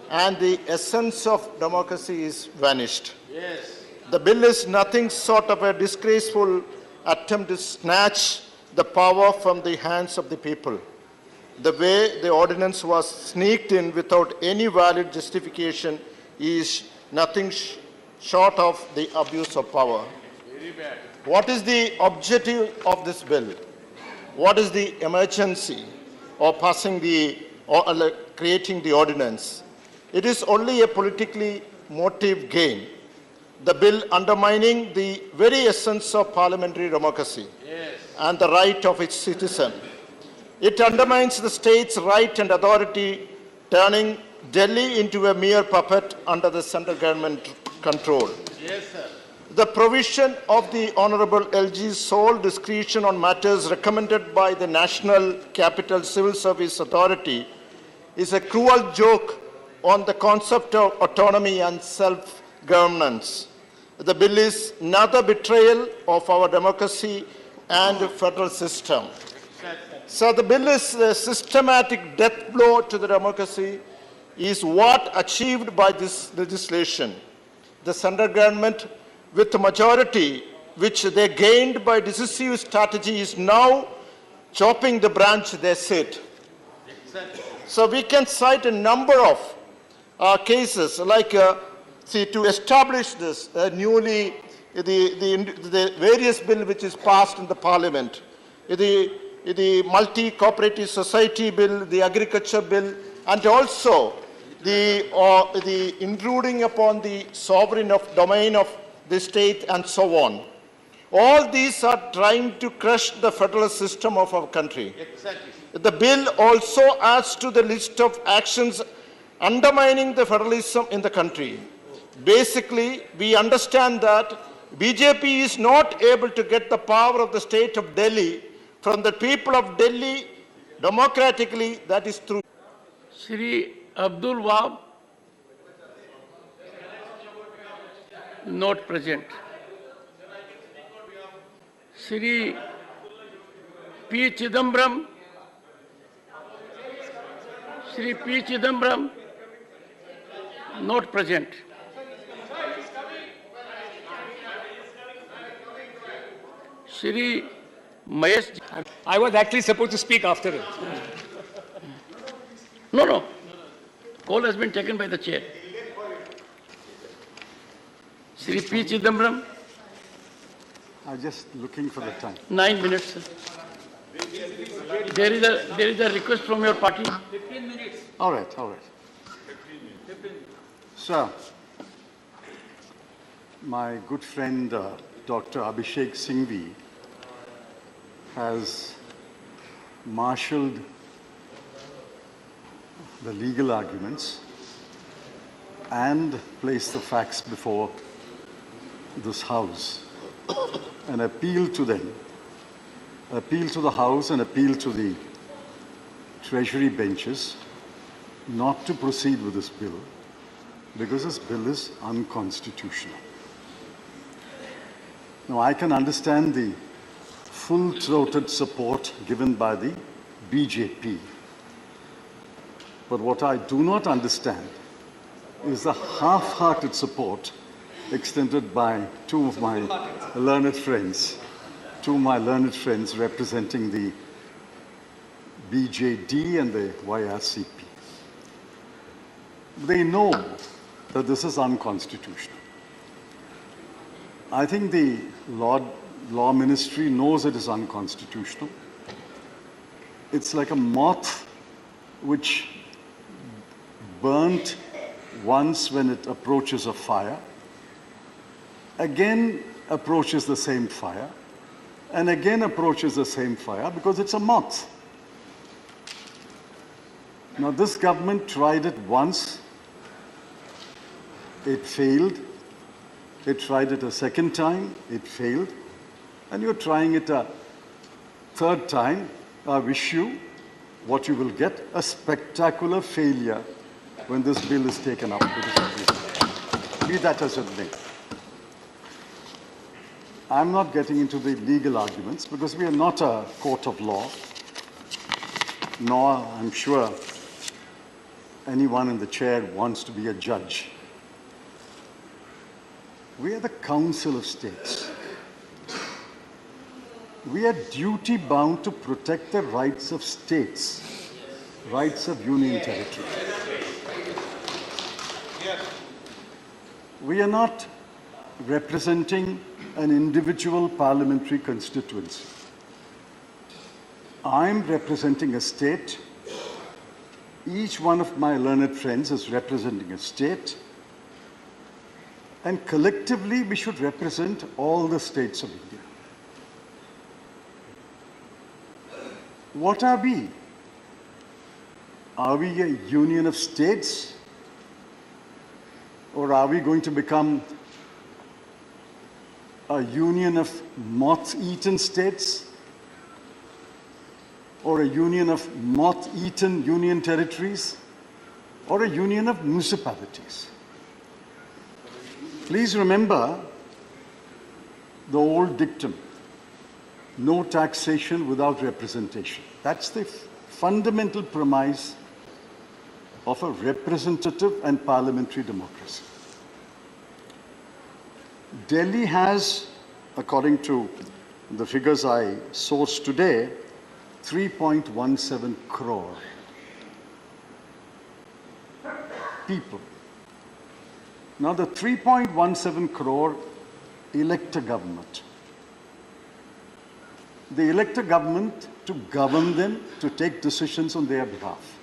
and the essence of democracy is vanished. Yes. The bill is nothing short of a disgraceful attempt to snatch the power from the hands of the people. The way the ordinance was sneaked in without any valid justification is nothing short of the abuse of power. Very bad. What is the objective of this bill? What is the emergency of passing creating the ordinance? It is only a politically motive gain. The bill undermining the very essence of parliamentary democracy and the right of its citizen. It undermines the state's right and authority, turning Delhi into a mere puppet under the central government control. Yes, sir. The provision of the Honorable LG's sole discretion on matters recommended by the National Capital Civil Service Authority is a cruel joke on the concept of autonomy and self-governance. The bill is another betrayal of our democracy and federal system. So the bill is a systematic death blow to the democracy, is what achieved by this legislation. The central government, with the majority which they gained by decisive strategy, is now chopping the branch they sit. So we can cite a number of cases like, to establish this newly, the various bill which is passed in the parliament, the multi-cooperative society bill, the agriculture bill, and also the intruding upon the sovereign domain of the state and so on. All these are trying to crush the federal system of our country. Exactly. The bill also adds to the list of actions undermining the federalism in the country. Basically, we understand that BJP is not able to get the power of the state of Delhi from the people of Delhi democratically, that is through. Shri Abdul Wahab, not present. Shri P. Chidambaram, Shri P. Chidambaram, not present. Shri Mahesh. I was actually supposed to speak after him. No. Call has been taken by the chair. Shri P. Chidambaram. I'm just looking for the time. 9 minutes. Sir. There is a request from your party. 15 minutes. All right. Sir, my good friend Dr. Abhishek Singhvi has marshaled the legal arguments and placed the facts before this House and appeal to them, appeal to the House and appeal to the Treasury benches not to proceed with this bill because this bill is unconstitutional. Now, I can understand the full-throated support given by the BJP. But what I do not understand is the half-hearted support extended by two of my learned friends representing the BJD and the YRCP. They know that this is unconstitutional. I think the law ministry knows it is unconstitutional. it's like a moth which burnt once when it approaches a fire, again approaches the same fire, and again approaches the same fire because it's a moth. Now, this government tried it once, it failed. It tried it a second time, it failed. And you're trying it a third time. I wish you what you will get, a spectacular failure when this bill is taken up. Be that as it may. I'm not getting into the legal arguments because we are not a court of law, nor, I'm sure, anyone in the chair wants to be a judge. We are the Council of States. We are duty bound to protect the rights of states, rights of union territory. We are not representing an individual parliamentary constituency. I'm representing a state. Each one of my learned friends is representing a state. And collectively, we should represent all the states of India. What are we? Are we a union of states? Or are we going to become a union of moth-eaten states? Or a union of moth-eaten union territories? Or a union of municipalities? Please remember the old dictum, no taxation without representation. That's the fundamental premise of a representative and parliamentary democracy. Delhi has, according to the figures I sourced today, 3.17 crore people. Now, the 3.17 crore elect a government. They elect a government to govern them, to take decisions on their behalf.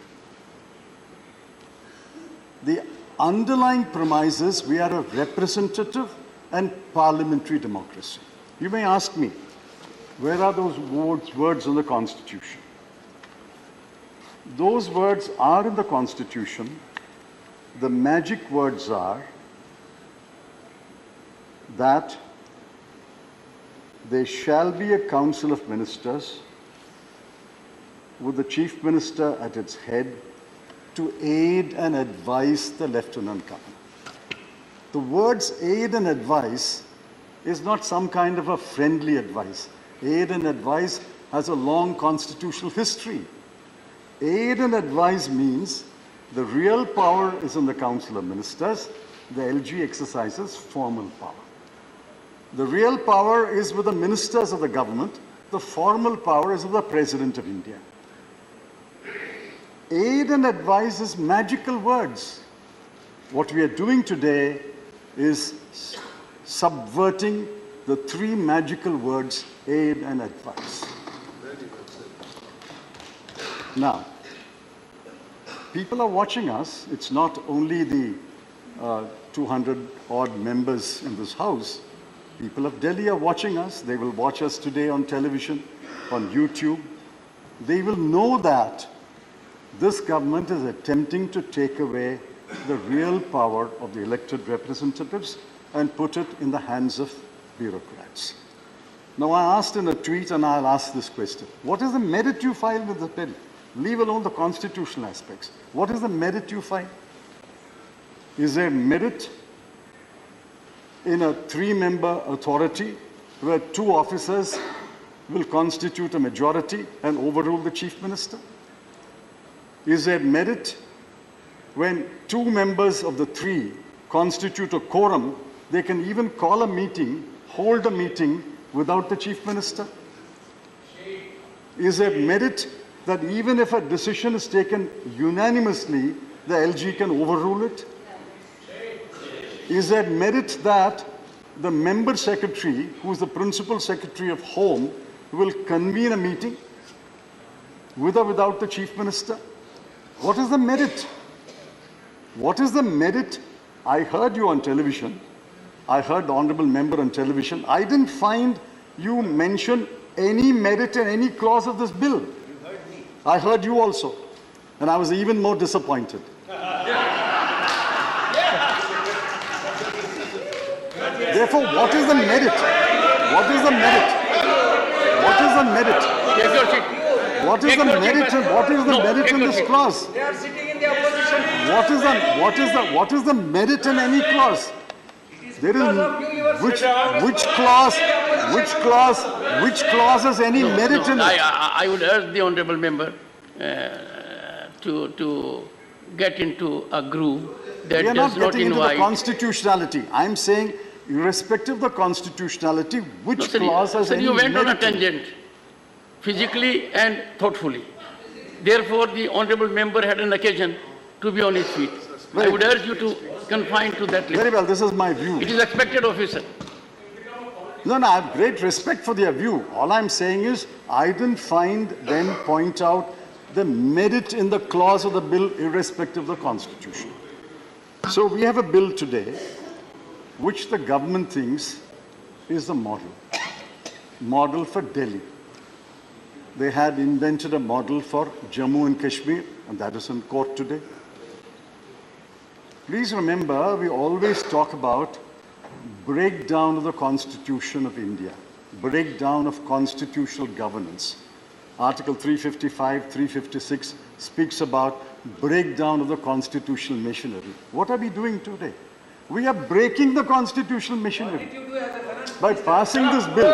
The underlying premise is we are a representative and parliamentary democracy. You may ask me, where are those words in the Constitution? Those words are in the Constitution. The magic words are that there shall be a council of ministers with the chief minister at its head to aid and advise the lieutenant governor. The words aid and advise is not some kind of a friendly advice. Aid and advise has a long constitutional history. Aid and advise means the real power is in the Council of Ministers. The LG exercises formal power. The real power is with the ministers of the government. The formal power is with the President of India. Aid and advise is magical words. What we are doing today is subverting the three magical words, aid and advice. Now, people are watching us. It's not only the 200 odd members in this house. People of Delhi are watching us. They will watch us today on television, on YouTube. They will know that this government is attempting to take away the real power of the elected representatives and put it in the hands of bureaucrats. Now, I asked in a tweet, and I'll ask this question. What is the merit you file with the bill? Leave alone the constitutional aspects. What is the merit you file? Is there merit in a three-member authority where two officers will constitute a majority and overrule the chief minister? Is there merit when two members of the three constitute a quorum, they can even call a meeting, hold a meeting without the chief minister? Is there merit that even if a decision is taken unanimously, the LG can overrule it? Is there merit that the member secretary, who is the principal secretary of Home, will convene a meeting? with or without the Chief Minister? What is the merit? What is the merit? I heard you on television. I heard the Honourable Member on television. I didn't find you mention any merit in any clause of this bill. I heard you also. And I was even more disappointed. Therefore, what is the merit? What is the merit? What is the merit? What is the merit? What is the merit in this clause? They are sitting in the opposition. What is the merit in any clause? There is which clause has any merit in it? I would urge the honourable member to get into a groove that We are does not not getting into the invite. constitutionality. I'm saying, irrespective of the constitutionality, which clause has Sir, any you went on a merit in it? tangent, physically and thoughtfully. Therefore, the honourable member had an occasion to be on his feet. I would urge you to confine to that limit. Very well, this is my view. It is expected of you, sir. No, I have great respect for their view. All I'm saying is, I didn't find them point out the merit in the clause of the bill irrespective of the Constitution. So we have a bill today which the government thinks is the model for Delhi. They had invented a model for Jammu and Kashmir, and that is in court today. Please remember, we always talk about breakdown of the Constitution of India, breakdown of constitutional governance. Article 355, 356 speaks about breakdown of the constitutional machinery. What are we doing today? We are breaking the constitutional machinery. By passing this bill,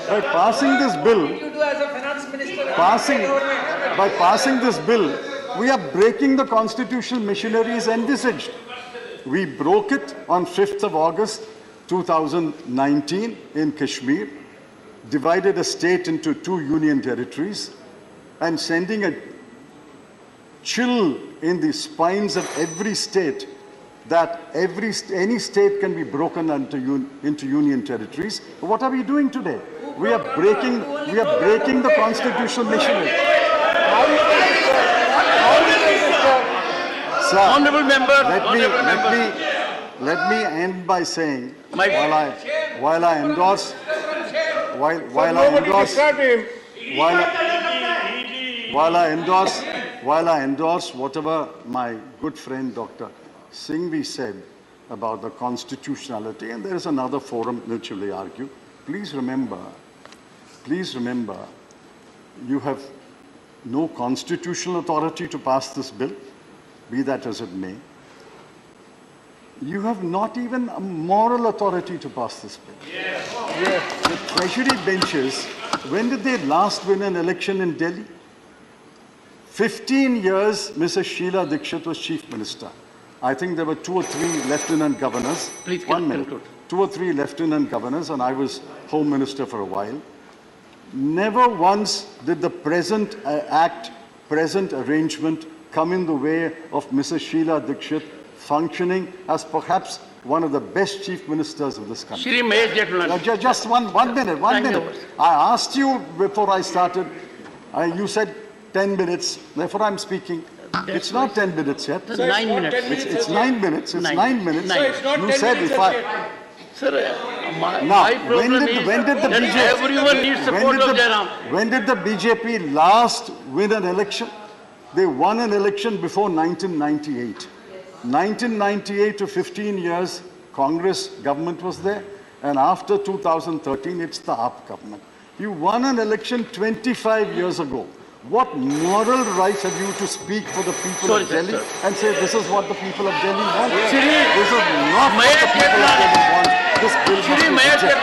by passing this bill, we are breaking the constitutional machinery as envisaged. We broke it on 5th of August 2019 in Kashmir, divided a state into 2 union territories, and sending a chill in the spines of every state that any state can be broken into union territories. What are we doing today? We are breaking the constitutional machinery. Sir, Honourable member, let me end by saying, while I endorse whatever my good friend Dr. Singhvi said about the constitutionality, and there is another forum which will argue, please remember, you have no constitutional authority to pass this bill, be that as it may. You have not even a moral authority to pass this bill. The treasury benches, when did they last win an election in Delhi? 15 years, Mrs. Sheila Dikshit was chief minister. I think there were 2 or 3 lieutenant governors. Please 1 minute. 2 or 3 lieutenant governors, and I was home minister for a while. Never once did the present present arrangement come in the way of Mrs. Sheila Dikshit functioning as perhaps one of the best chief ministers of this country. Just one minute. I asked you before I started, you said 10 minutes, therefore I'm speaking. It's not 10 minutes yet. It's 9 minutes. It's 9 minutes. It's 9 minutes. You said if I... Sir, my problem is that everyone needs support of Jairam. When did the BJP last win an election? They won an election before 1998. 1998 to 15 years, Congress government was there. And after 2013, it's the AAP government. You won an election 25 years ago. What moral rights have you to speak for the people of Delhi and say this is what the people of Delhi want? This is not what the people of Delhi want. This bill must be rejected.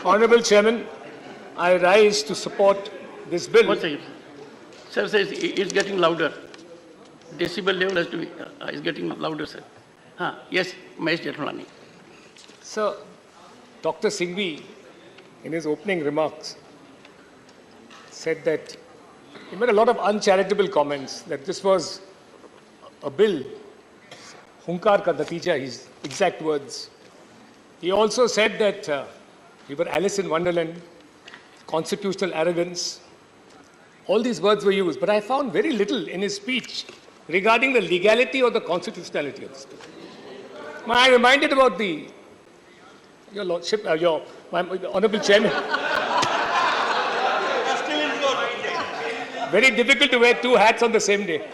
Honourable Chairman, I rise to support this bill. One second. Sir says it's getting louder. Decibel level has to be, is getting louder, sir. Yes, Mahesh Jethmalani. Sir, Dr. Singhvi, in his opening remarks, said that he made a lot of uncharitable comments that this was a bill, Hunkar ka natija, his exact words. He also said that we were Alice in Wonderland, constitutional arrogance. All these words were used, but I found very little in his speech regarding the legality or the constitutionality of this bill. I reminded about your Lordship, my Honourable Chairman. Very difficult to wear two hats on the same day.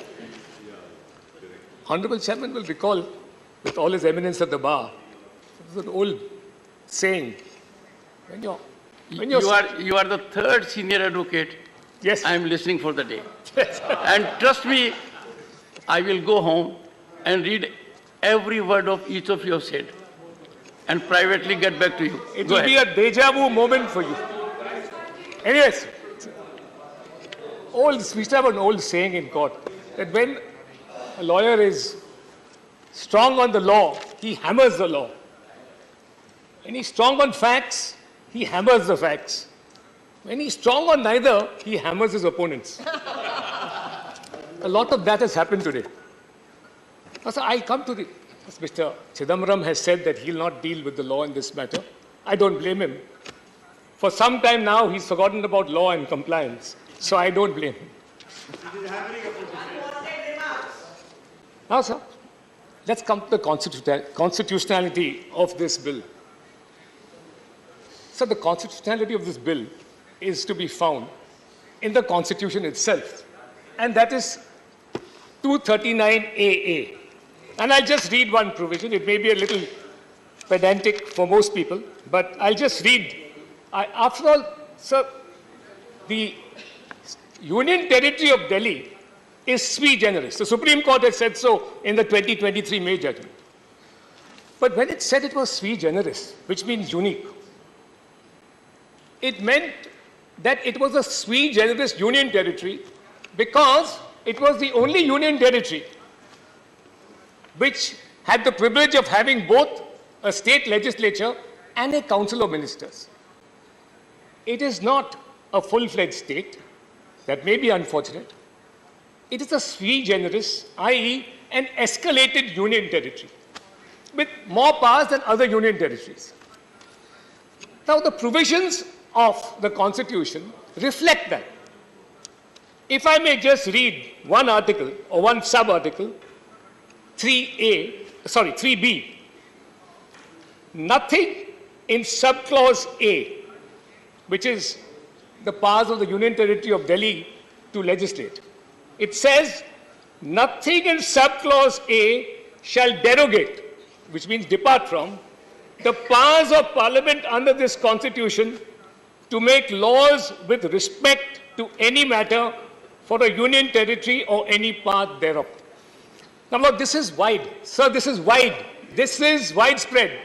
Honourable Chairman will recall, with all his eminence at the bar, there's an old saying. You are the third senior advocate. Yes. I am listening for the day. And trust me, I will go home and read every word of each of you have said and privately get back to you. It will be a deja vu moment for you. Anyways, we used to have an old saying in court that when a lawyer is strong on the law, he hammers the law. When he's strong on facts, he hammers the facts. When he's strong on neither, he hammers his opponents. A lot of that has happened today. So I come to as Mr. Chidambaram has said that he'll not deal with the law in this matter. I don't blame him. For some time now, he's forgotten about law and compliance. So I don't blame him. Now, sir, let's come to the constitutionality of this bill. So the constitutionality of this bill is to be found in the Constitution itself. And that is 239AA. And I'll just read one provision. It may be a little pedantic for most people, but I'll just read. After all, sir, the Union Territory of Delhi is sui generis. The Supreme Court has said so in the 2023 May judgment. But when it said it was sui generis, which means unique, it meant that it was a sui generis Union Territory because it was the only Union Territory which had the privilege of having both a state legislature and a council of ministers. It is not a full-fledged state. That may be unfortunate. It is a sui generis, i.e. an escalated Union Territory with more powers than other Union Territories. Now, the provisions of the Constitution reflect that. If I may just read one article or one sub-article, 3B. Nothing in subclause A, which is the powers of the Union Territory of Delhi to legislate. It says, nothing in subclause A shall derogate, which means depart from, the powers of Parliament under this Constitution to make laws with respect to any matter for a Union Territory or any part thereof. Now, look, this is wide. Sir, this is wide. This is widespread.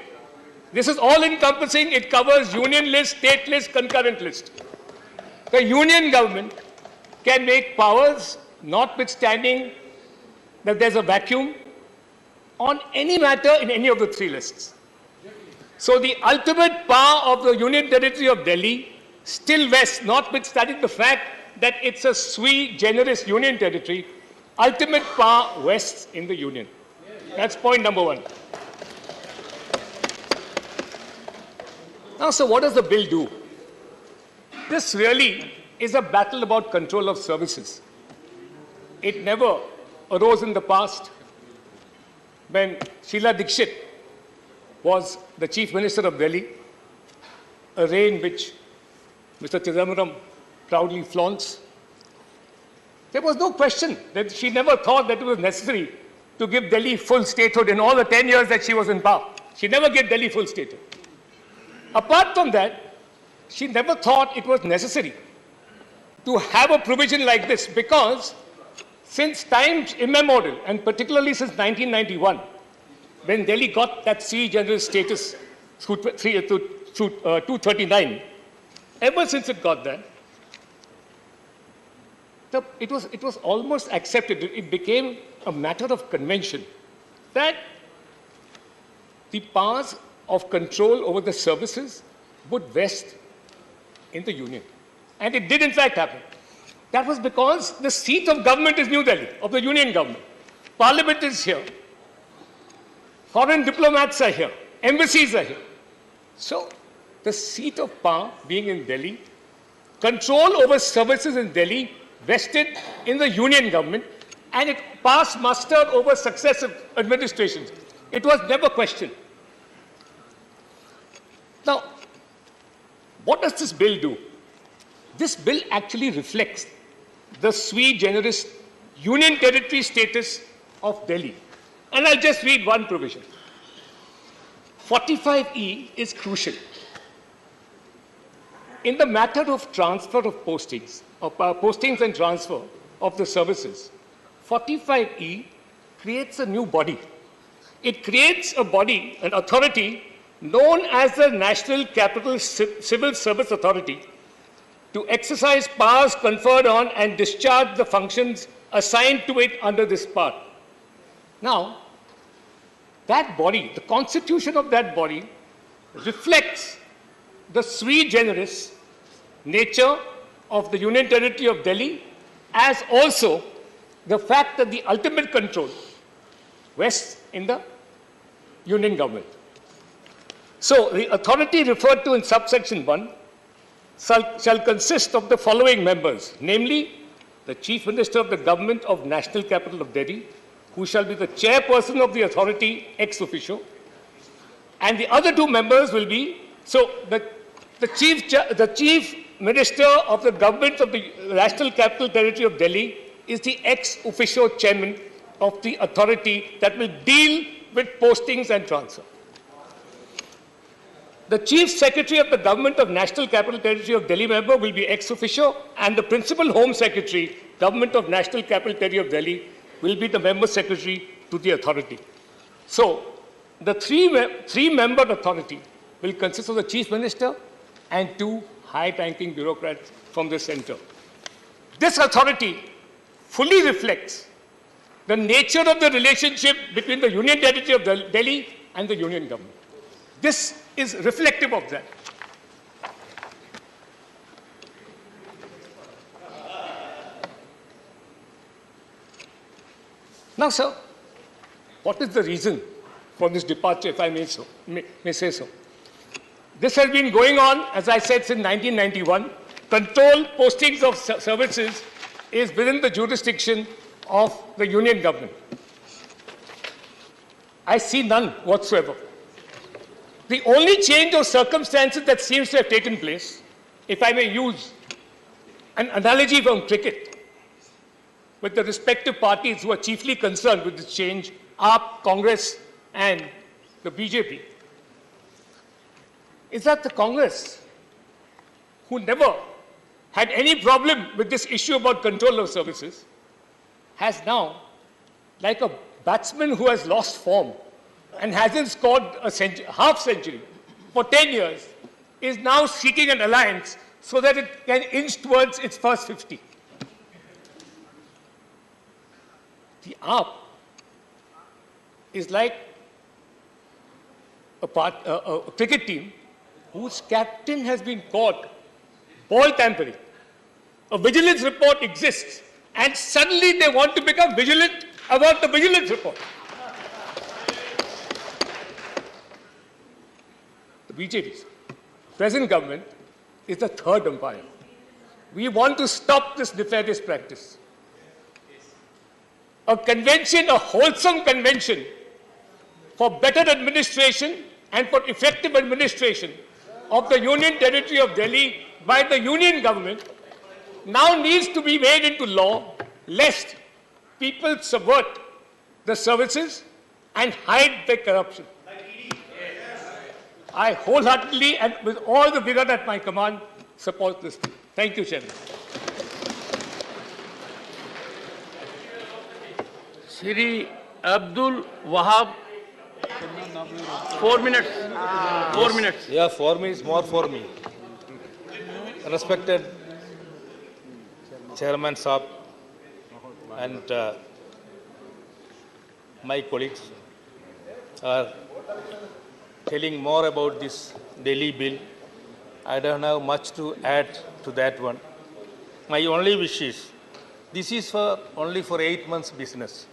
This is all-encompassing. It covers union list, state list, concurrent list. The union government can make powers, notwithstanding that there's a vacuum, on any matter in any of the three lists. So the ultimate power of the Union Territory of Delhi still vests, notwithstanding the fact that it's a sui generis Union Territory, ultimate power vests in the Union. That's point number one. Now, so what does the bill do? This really is a battle about control of services. It never arose in the past when Sheila Dikshit was the Chief Minister of Delhi, a reign which Mr. Chidambaram proudly flaunts. There was no question that she never thought that it was necessary to give Delhi full statehood in all the 10 years that she was in power. She never gave Delhi full statehood. Apart from that, she never thought it was necessary to have a provision like this because since times immemorial, and particularly since 1991, when Delhi got that sui generis status through 239, ever since it got that, it was almost accepted. It became a matter of convention that the powers of control over the services would vest in the union. And it did in fact happen. That was because the seat of government is New Delhi, of the union government. Parliament is here. Foreign diplomats are here. Embassies are here. So, the seat of power being in Delhi, control over services in Delhi vested in the union government, and it passed muster over successive administrations. It was never questioned. Now, what does this bill do? This bill actually reflects the sui generis union territory status of Delhi. And I'll just read one provision. 45E is crucial. In the matter of transfer of postings, postings and transfer of the services, 45E creates a new body. It creates a body, an authority, known as the National Capital Civil Service Authority, to exercise powers conferred on and discharge the functions assigned to it under this part. Now, that body, the constitution of that body, reflects the sui generis nature of the Union Territory of Delhi, as also the fact that the ultimate control rests in the Union government. So, the authority referred to in subsection 1 shall consist of the following members, namely, the Chief Minister of the Government of National Capital of Delhi, who shall be the chairperson of the authority ex officio, and the other two members will be, so the Chief Minister of the Government of the National Capital Territory of Delhi is the ex officio chairman of the authority that will deal with postings and transfer. The Chief Secretary of the Government of National Capital Territory of Delhi member will be ex officio, and the Principal Home Secretary, Government of National Capital Territory of Delhi, will be the member secretary to the authority. So, the three-member authority will consist of the Chief Minister and two high-ranking bureaucrats from the center. This authority fully reflects the nature of the relationship between the Union Territory of Delhi and the Union government. This is reflective of that. Now, sir, what is the reason for this departure, if I may say so? This has been going on, as I said, since 1991. Control postings of services is within the jurisdiction of the Union government. I see none whatsoever. The only change of circumstances that seems to have taken place, if I may use an analogy from cricket, with the respective parties who are chiefly concerned with this change, AAP, Congress, and the BJP, is that the Congress, who never had any problem with this issue about control of services, has now, like a batsman who has lost form and hasn't scored a half century for 10 years, is now seeking an alliance so that it can inch towards its first 50. The AAP is like a cricket team whose captain has been caught ball tampering. A vigilance report exists, and suddenly they want to become vigilant about the vigilance report. The BJP's present government is the third umpire. We want to stop this nefarious practice. A convention, a wholesome convention for better administration and for effective administration of the Union Territory of Delhi by the Union government now needs to be made into law, lest people subvert the services and hide their corruption. I wholeheartedly and with all the vigor at my command support this. Thank you, Chairman. Shri Abdul Wahab, 4 minutes. 4 minutes. Yeah, for me is more for me. Respected Chairman Saab and my colleagues are telling more about this Delhi bill. I don't have much to add to that one. my only wish is, this is for only for 8 months business.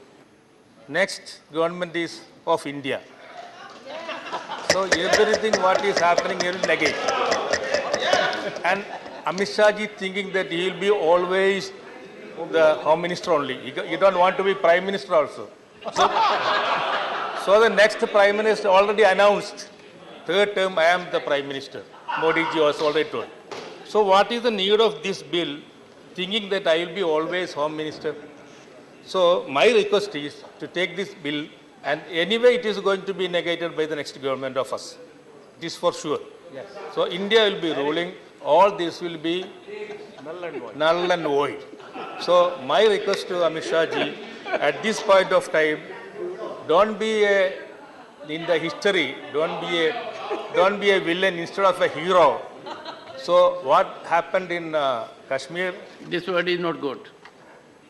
Next government is of India. So everything what is happening here is negate. And Amit Shah ji thinking that he will be always the Home Minister only. He don't want to be Prime Minister also. So the next Prime Minister already announced, third term I am the Prime Minister. Modi ji was already told. So what is the need of this bill, thinking that I will be always Home Minister? So my request is to take this bill, and anyway it is going to be negated by the next government of us. It is for sure. Yes. So India will be ruling, all this will be null and void. So my request to Amit Shah ji, at this point of time, don't be in the history, don't be a villain instead of a hero. So what happened in Kashmir? This word is not good.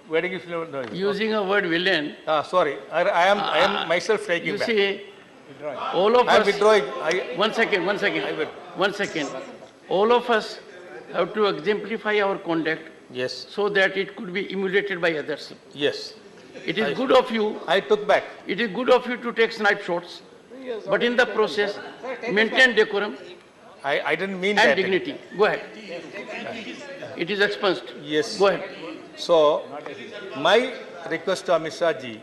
Wedding is not, no, Using a word villain. Sorry, I am myself taking back. You see, all of us. I am withdrawing. One second. All of us have to exemplify our conduct. Yes. So that it could be emulated by others. Yes. It is good of you. I took back. It is good of you to take snipe shots, but in the process, maintain decorum. I didn't mean and that. Dignity. Go ahead. It is expunged. Yes. Go ahead. So, my request to Amit Shah ji,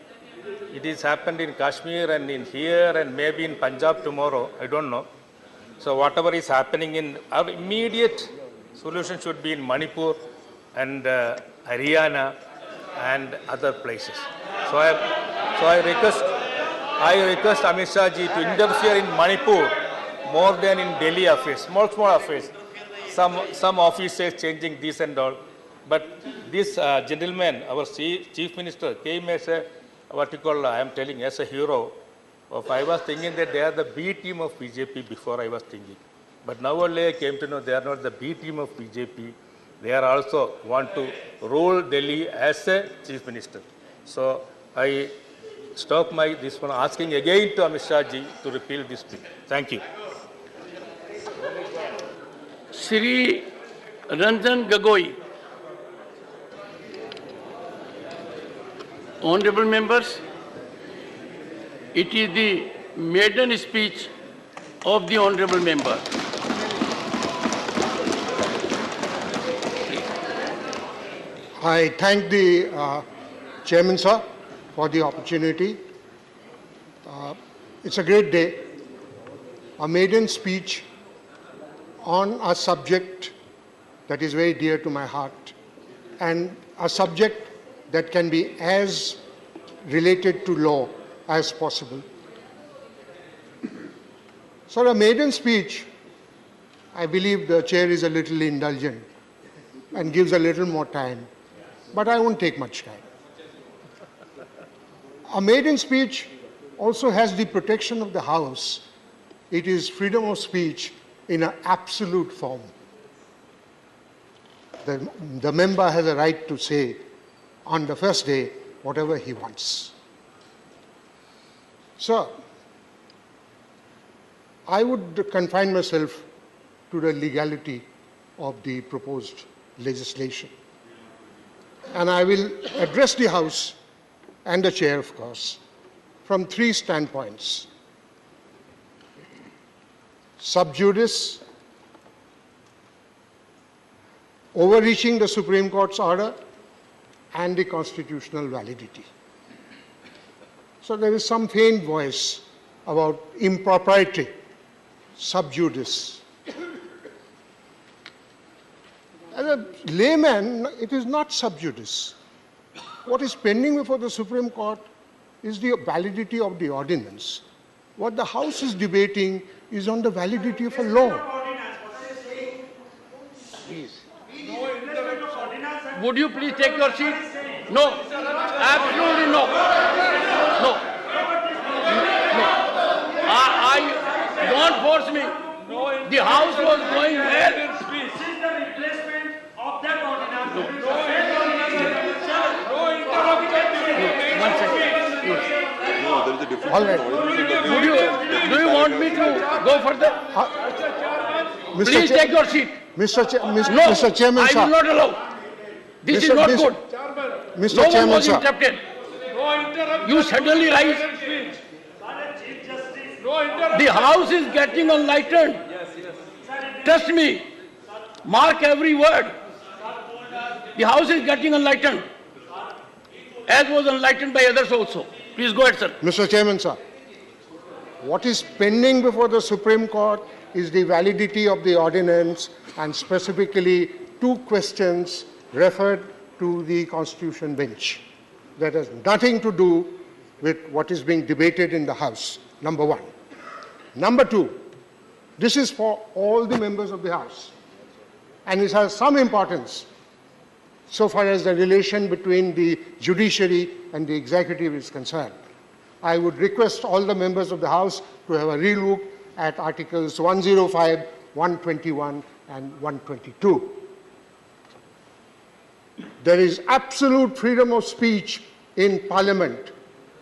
it is happened in Kashmir and in here and maybe in Punjab tomorrow, I don't know. So whatever is happening in, our immediate solution should be in Manipur and Haryana and other places. So I request Amit Shah ji to interfere in Manipur more than in Delhi affairs, small affairs. Some offices changing this and all. But this gentleman, our chief minister, came as a, what you call, I am telling, as a hero. I was thinking that they are the B team of BJP before I was thinking. But now only I came to know they are not the B team of BJP. They are also want to rule Delhi as a chief minister. So I stop this one asking again to Amit Shah ji to repeal this bill. Thank you. Shri Ranjan Gagoi. Honorable members, it is the maiden speech of the honorable member. I thank the Chairman, sir, for the opportunity. It's a great day, a maiden speech on a subject that is very dear to my heart, and a subject that can be as related to law as possible. So a maiden speech, I believe the chair is a little indulgent and gives a little more time, but I won't take much time. A maiden speech also has the protection of the House. It is freedom of speech in an absolute form. The member has a right to say on the first day whatever he wants. So, I would confine myself to the legality of the proposed legislation. And I will address the House and the Chair, of course, from three standpoints: sub judice, overreaching the Supreme Court's order, and the constitutional validity. So there is some faint voice about impropriety, sub judice. As a layman, it is not sub judice. What is pending before the Supreme Court is the validity of the ordinance. What the House is debating is on the validity of a law. Please. Would you please take your seat? No. Absolutely no. No. Don't force me. The House was going well. This is the replacement of that ordinance. One second. No, there is a difference. All right. Do you want me to go further? Please take your seat. Mr. Chairman, I sir. will not allow. This is not good. Mr. No one Chairman, was sir. interrupted. No interruption. You suddenly rise. No interruption. The house is getting enlightened. Trust me. Mark every word. The house is getting enlightened. As was enlightened by others also. Please go ahead, sir. Mr. Chairman, sir. What is pending before the Supreme Court is the validity of the ordinance and specifically two questions referred to the Constitution bench. That has nothing to do with what is being debated in the House, number one. Number two, this is for all the members of the House, and it has some importance so far as the relation between the judiciary and the executive is concerned. I would request all the members of the House to have a relook at Articles 105, 121, and 122. There is absolute freedom of speech in Parliament,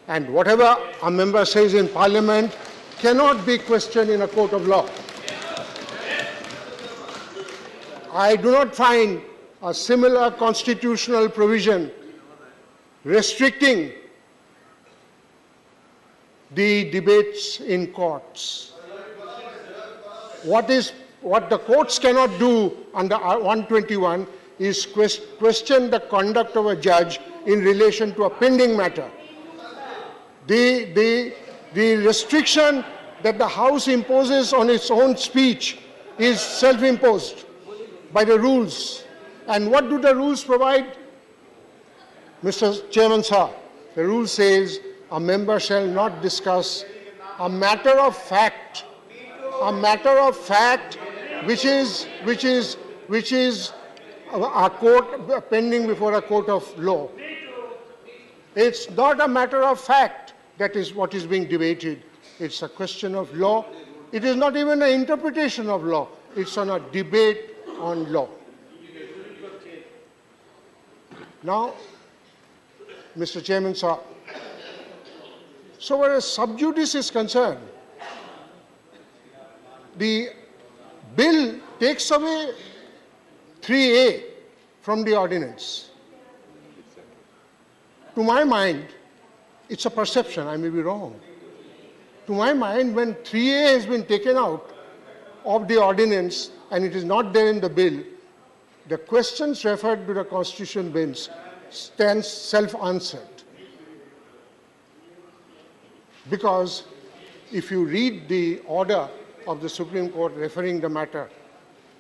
and whatever a member says in Parliament cannot be questioned in a court of law. I do not find a similar constitutional provision restricting the debates in courts. What the courts cannot do under 121 is question the conduct of a judge in relation to a pending matter. The restriction that the House imposes on its own speech is self-imposed by the rules. And what do the rules provide? Mr. Chairman, sir, the rule says a member shall not discuss a matter of fact which is a court pending before a court of law. It's not a matter of fact that is what is being debated. It's a question of law. It is not even an interpretation of law. It's on a debate on law. Now, Mr. Chairman, sir, so where sub judice is concerned, the bill takes away 3A from the ordinance. To my mind, it's a perception, I may be wrong. To my mind, when 3A has been taken out of the ordinance and it is not there in the bill, the questions referred to the Constitution bench stands self-answered. Because if you read the order of the Supreme Court referring the matter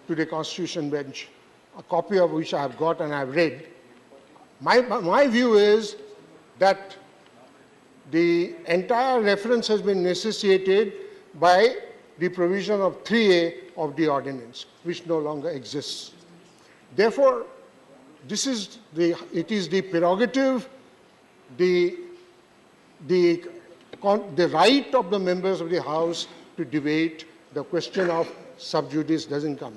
to the Constitution bench, a copy of which I have got and I have read, my view is that the entire reference has been necessitated by the provision of 3A of the ordinance, which no longer exists. Therefore, it is the prerogative, the right of the members of the House to debate. The question of sub judice doesn't come.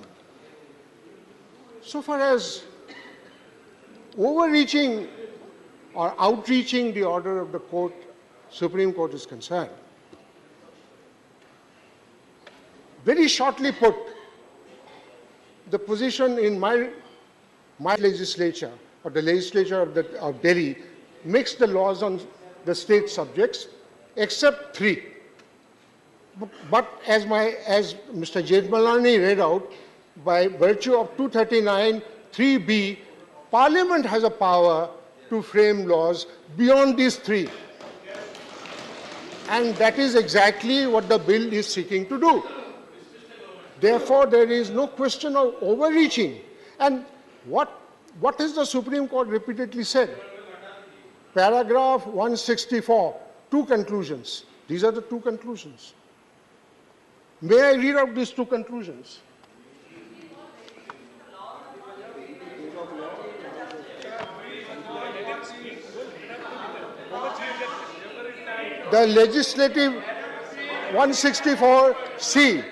So far as overreaching or outreaching the order of the court, Supreme Court is concerned, very shortly put, the position in my legislature, or the legislature of Delhi, makes the laws on the state subjects, except 3. But as Mr. Jethmalani read out, by virtue of 239 3B, Parliament has a power to frame laws beyond these 3. And that is exactly what the bill is seeking to do. Therefore, there is no question of overreaching. And what has the Supreme Court repeatedly said? Paragraph 164, 2 conclusions. These are the 2 conclusions. May I read out these 2 conclusions? The legislative 164C,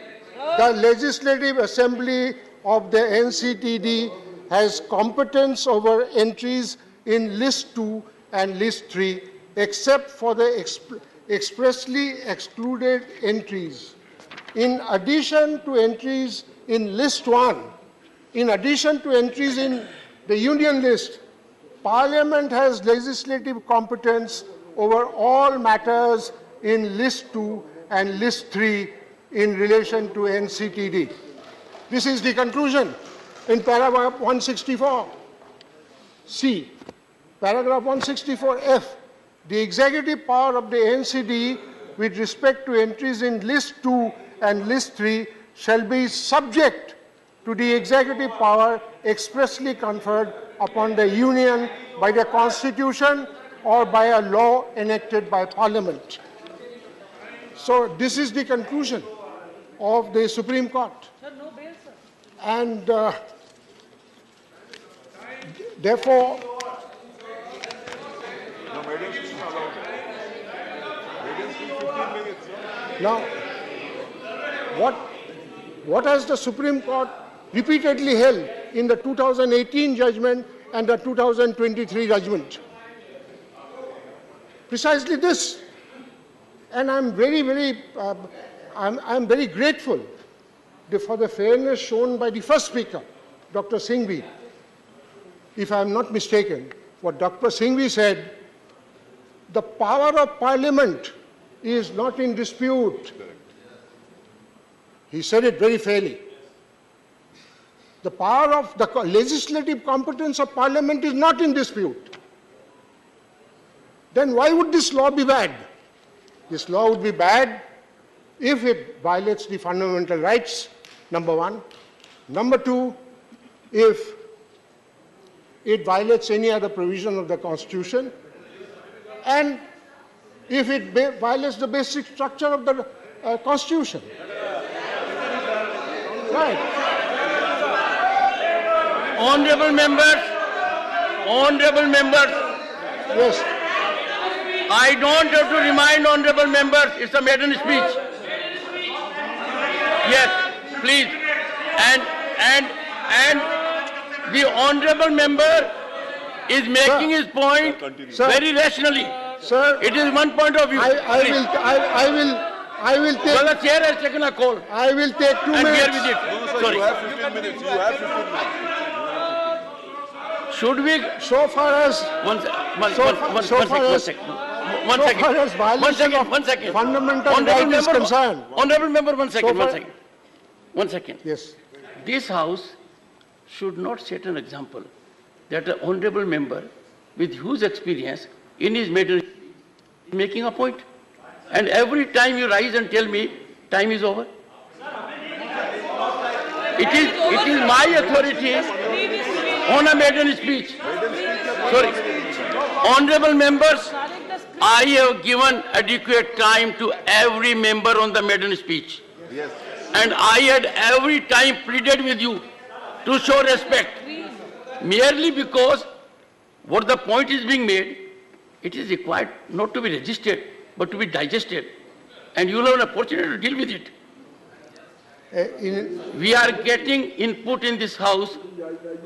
the Legislative Assembly of the NCTD has competence over entries in List 2 and List 3, except for the expressly excluded entries. In addition to entries in List 1, in addition to entries in the union list, Parliament has legislative competence over all matters in list 2 and list 3 in relation to NCTD. This is the conclusion in paragraph 164. C. Paragraph 164F. The executive power of the NCD with respect to entries in list 2 and list 3 shall be subject to the executive power expressly conferred upon the Union by the Constitution or by a law enacted by Parliament. So this is the conclusion of the Supreme Court. And therefore, now, what has the Supreme Court repeatedly held in the 2018 judgment and the 2023 judgment? Precisely this. And I'm very grateful for the fairness shown by the first speaker, Dr. Singhvi. If I'm not mistaken, what Dr. Singhvi said, the power of Parliament is not in dispute. He said it very fairly. The power of the legislative competence of Parliament is not in dispute. Then why would this law be bad? This law would be bad if it violates the fundamental rights, number one. Number two, if it violates any other provision of the Constitution, and if it violates the basic structure of the Constitution. Right. Honorable members, yes. I don't have to remind honorable members, it's a maiden speech. Yes, please. And the honorable member is making his point very rationally. Sir, it is one point of view. I will take. Well, the chair has taken a call. I will take 2 minutes. And bear with it. Sorry. You have 15 minutes. You have 15 minutes. Should we? So far as one second. Fundamental right is concerned. Honorable member, one second. Yes. This House should not set an example that an honorable member with huge experience in his matter making a point. And every time you rise and tell me, time is over. It is my authority on a maiden speech. Sorry. Honorable members, I have given adequate time to every member on the maiden speech. Yes. And I had every time pleaded with you to show respect. Merely because what the point is being made, it is required not to be registered, but to be digested. And you will have an opportunity to deal with it. We are getting input in this House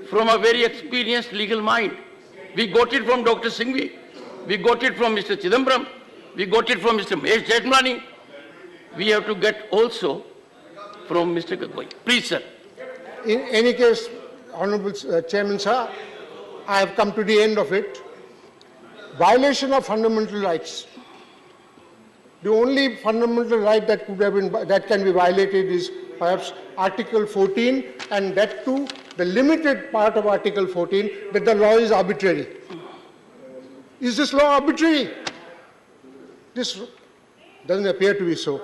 from a very experienced legal mind. We got it from Dr. Singhvi. We got it from Mr. Chidambaram. We got it from Mr. Mahesh Jethmalani. We have to get also from Mr. Gagoi. Please, sir. In any case, Honorable Chairman, sir, I have come to the end of it. Violation of fundamental rights. The only fundamental right that can be violated is perhaps Article 14, and that too, the limited part of Article 14, that the law is arbitrary. Is this law arbitrary? This doesn't appear to be so.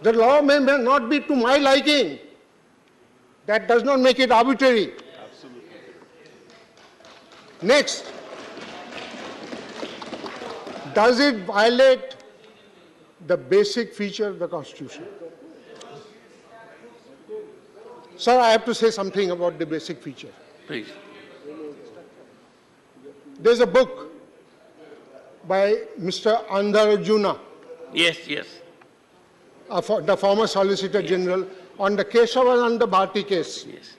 The law may not be to my liking. That does not make it arbitrary. Absolutely. Next, does it violate the basic feature of the Constitution? Sir, I have to say something about the basic feature. Please. There's a book by Mr. Andhar Arjuna. Yes. The former Solicitor General, on the Keshavananda Bharti case. Yes.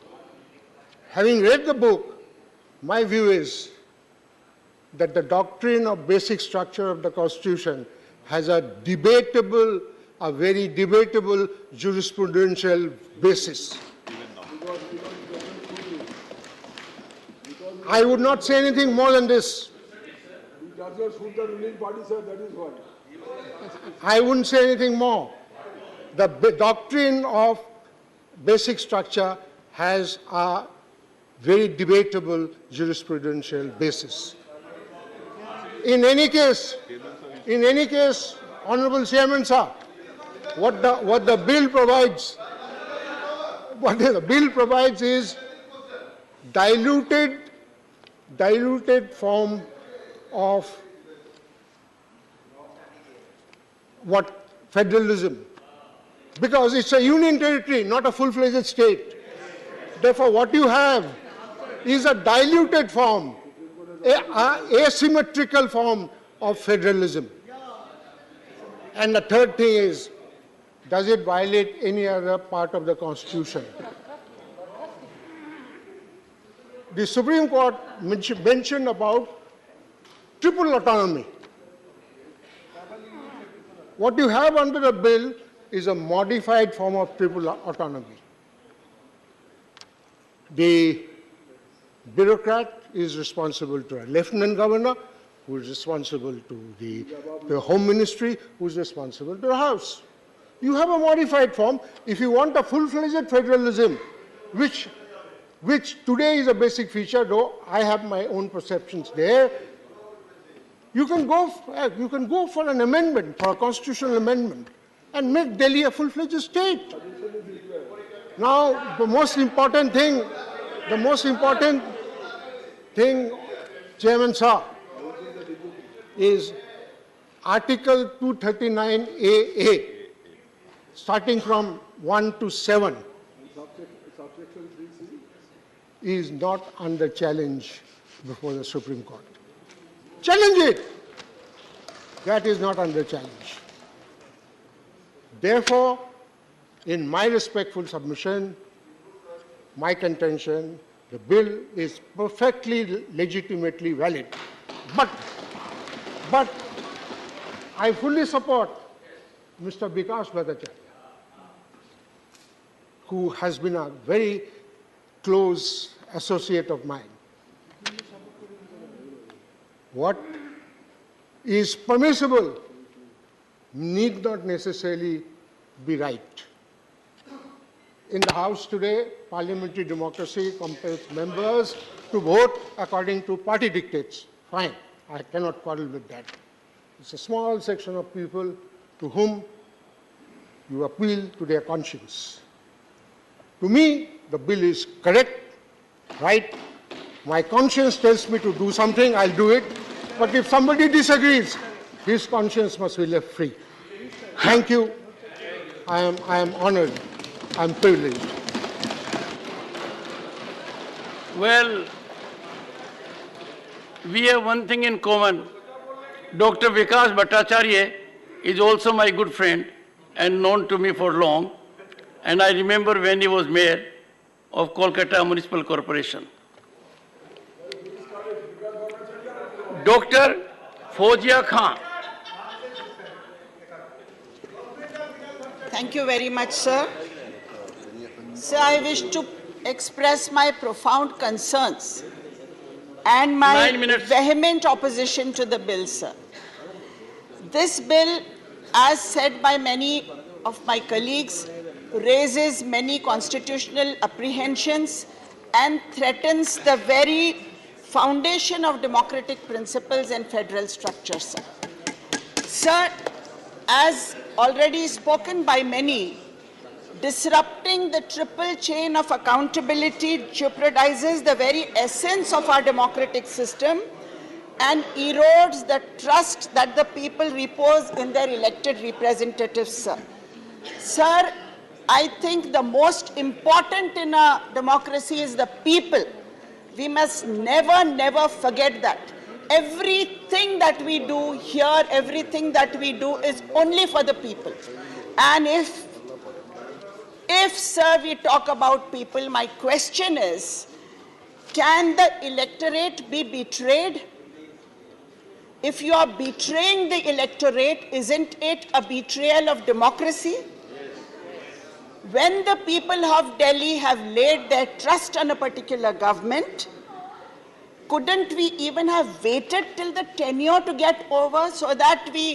Having read the book, my view is that the doctrine of basic structure of the Constitution has a very debatable jurisprudential basis. I would not say anything more than this. Judges who the ruling party said, that is what. I wouldn't say anything more. The doctrine of basic structure has a very debatable jurisprudential basis. In any case, Honorable Chairman Sir, what the bill provides is diluted form of what federalism, because it's a union territory, not a full-fledged state. Therefore, what you have is a diluted form, a asymmetrical form of federalism. And the third thing is, does it violate any other part of the Constitution? The Supreme Court mentioned about triple autonomy. What you have under the bill is a modified form of triple autonomy. The bureaucrat is responsible to a lieutenant governor, who is responsible to the Home Ministry, who is responsible to the House. You have a modified form. If you want a full-fledged federalism, which today is a basic feature, though I have my own perceptions there, you can go for an amendment, for a constitutional amendment, and make Delhi a full-fledged state. Now, the most important thing, Chairman Sir, is Article 239AA, starting from 1 to 7, is not under challenge before the Supreme Court. Challenge it. That is not under challenge. Therefore, in my respectful submission, my contention, the bill is perfectly legitimately valid. But I fully support Mr. Vikas Bhattacharya, who has been a very close associate of mine. What is permissible need not necessarily be right. In the House today, parliamentary democracy compels members to vote according to party dictates. Fine, I cannot quarrel with that. It's a small section of people to whom you appeal to their conscience. To me, the bill is correct, right. My conscience tells me to do something, I'll do it. But if somebody disagrees, his conscience must be left free. Thank you. I am honored. I'm privileged. Well, we have one thing in common. Dr. Vikas Bhattacharya is also my good friend and known to me for long. And I remember when he was mayor of Kolkata Municipal Corporation. Dr. Fozia Khan. Thank you very much, sir. Sir, I wish to express my profound concerns and my vehement opposition to the bill, sir. This bill, as said by many of my colleagues, raises many constitutional apprehensions and threatens the very foundation of democratic principles and federal structures, sir. Sir, as already spoken by many, disrupting the triple chain of accountability jeopardizes the very essence of our democratic system and erodes the trust that the people repose in their elected representatives, sir. Sir, I think the most important in a democracy is the people. We must never, never forget that. Everything that we do here, everything that we do is only for the people. And if sir, we talk about people, my question is, can the electorate be betrayed? If you are betraying the electorate, isn't it a betrayal of democracy? When the people of Delhi have laid their trust on a particular government, couldn't we even have waited till the tenure to get over so that we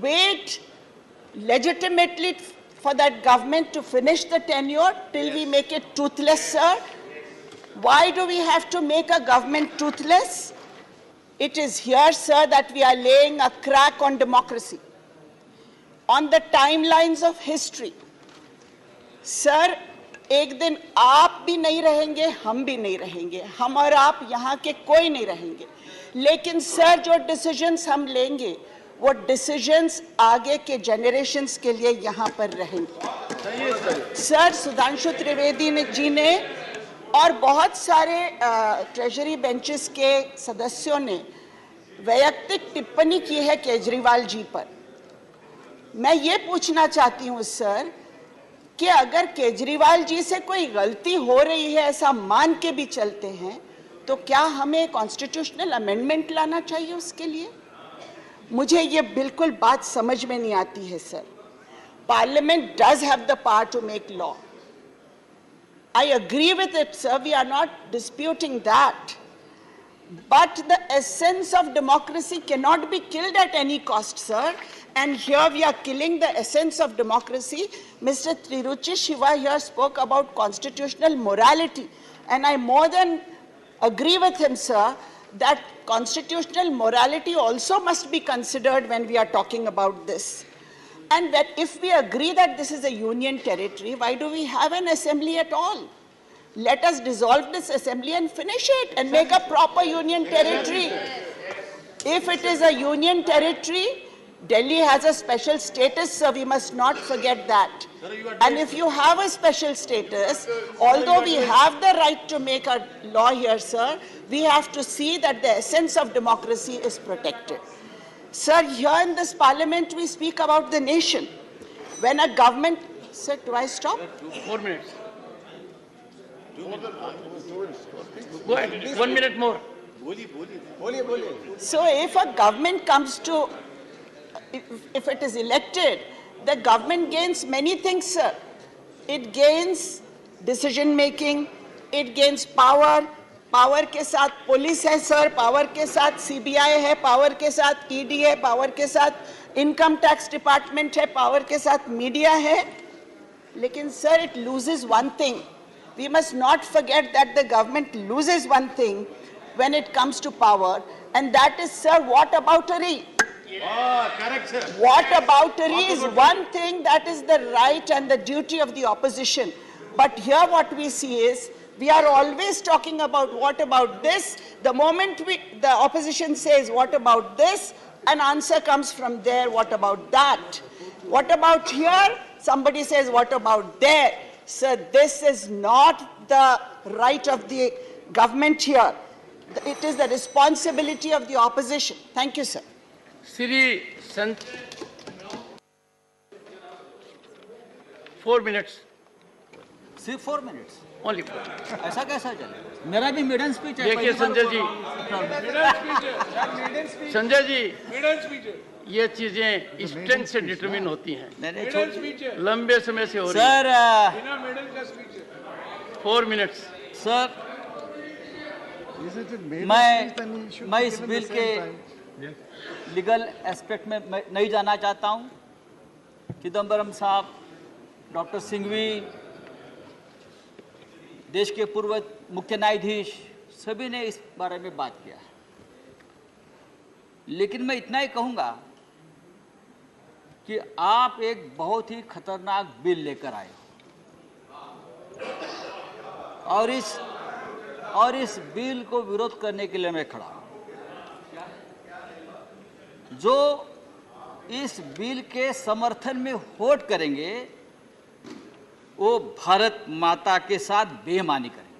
wait legitimately for that government to finish the tenure till we make it toothless, sir? Why do we have to make a government toothless? It is here, sir, that we are laying a crack on democracy. On the timelines of history, sir, एक दिन आप भी नहीं रहेंगे, हम भी नहीं रहेंगे, हम और आप यहाँ के कोई नहीं रहेंगे, लेकिन सर जो डिसीजंस हम लेंगे वो डिसीजंस आगे के जनरेशंस के लिए यहाँ पर रहेंगे। सर, सुधांशु त्रिवेदी जी ने और बहुत सारे ट्रेजरी बेंचेस के सदस्यों ने वैयक्तिक टिप्पणी की है केजरीवाल जी पर। मैं ये पूछना चाहती हूँ सर कि अगर केजरीवाल जी से कोई गलती हो रही है ऐसा मान के भी चलते हैं तो क्या हमें कॉन्स्टिट्यूशनल अमेंडमेंट लाना चाहिए उसके लिए? मुझे ये बिल्कुल बात समझ में नहीं आती है sir. Parliament does have the power to make law. I agree with it, sir. We are not disputing that. But the essence of democracy cannot be killed at any cost, sir. And here we are killing the essence of democracy. Mr. Tiruchi Shiva here spoke about constitutional morality. And I more than agree with him, sir, that constitutional morality also must be considered when we are talking about this. And that if we agree that this is a union territory, why do we have an assembly at all? Let us dissolve this assembly and finish it and make a proper union territory. If it is a union territory, Delhi has a special status, so we must not forget that. And if you have a special status, although we have the right to make a law here, sir, we have to see that the essence of democracy is protected. Sir, here in this parliament, we speak about the nation. When a government... Sir, do I stop? 4 minutes. Go ahead, 1 minute more. So if a government comes to... If it is elected, the government gains many things, sir. It gains decision making, it gains power. Power के साथ police है sir, power के साथ CBI है, power के साथ ED है, power के साथ इनकम टैक्स डिपार्टमेंट है, पावर के साथ मीडिया है. लेकिन sir, it loses one thing. We must not forget that the government loses one thing when it comes to power, and that is, sir, whataboutery. Correct, sir. Whataboutery is one thing that is the right and the duty of the opposition. But here what we see is, we are always talking about what about this. The moment the opposition says what about this, an answer comes from there, what about that. What about here? Somebody says what about there. Sir, this is not the right of the government here. It is the responsibility of the opposition. Thank you, sir. Sri Sant. 4 minutes. सिर्फ 4 minutes. Only 4. ऐसा कैसा चले? मेरा भी मिडन speech है। देखिए संजय जी, संजय जी, ये चीजें स्ट्रेंथ से डिटरमिन होती हैं, लंबे समय से हो रही हैं। Sir, 4 minutes. सर, मैं इस बिल के लीगल एस्पेक्ट में नहीं जाना चाहता हूँ। चिदम्बरम साहब, डॉक्टर सिंघवी, देश के पूर्व मुख्य न्यायाधीश, सभी ने इस बारे में बात किया है। लेकिन मैं इतना ही कहूँगा कि आप एक बहुत ही खतरनाक बिल लेकर आए हो और इस बिल को विरोध करने के लिए मैं खड़ा हूँ। जो इस बिल के समर्थन में वोट करेंगे वो भारत माता के साथ बेईमानी करेंगे,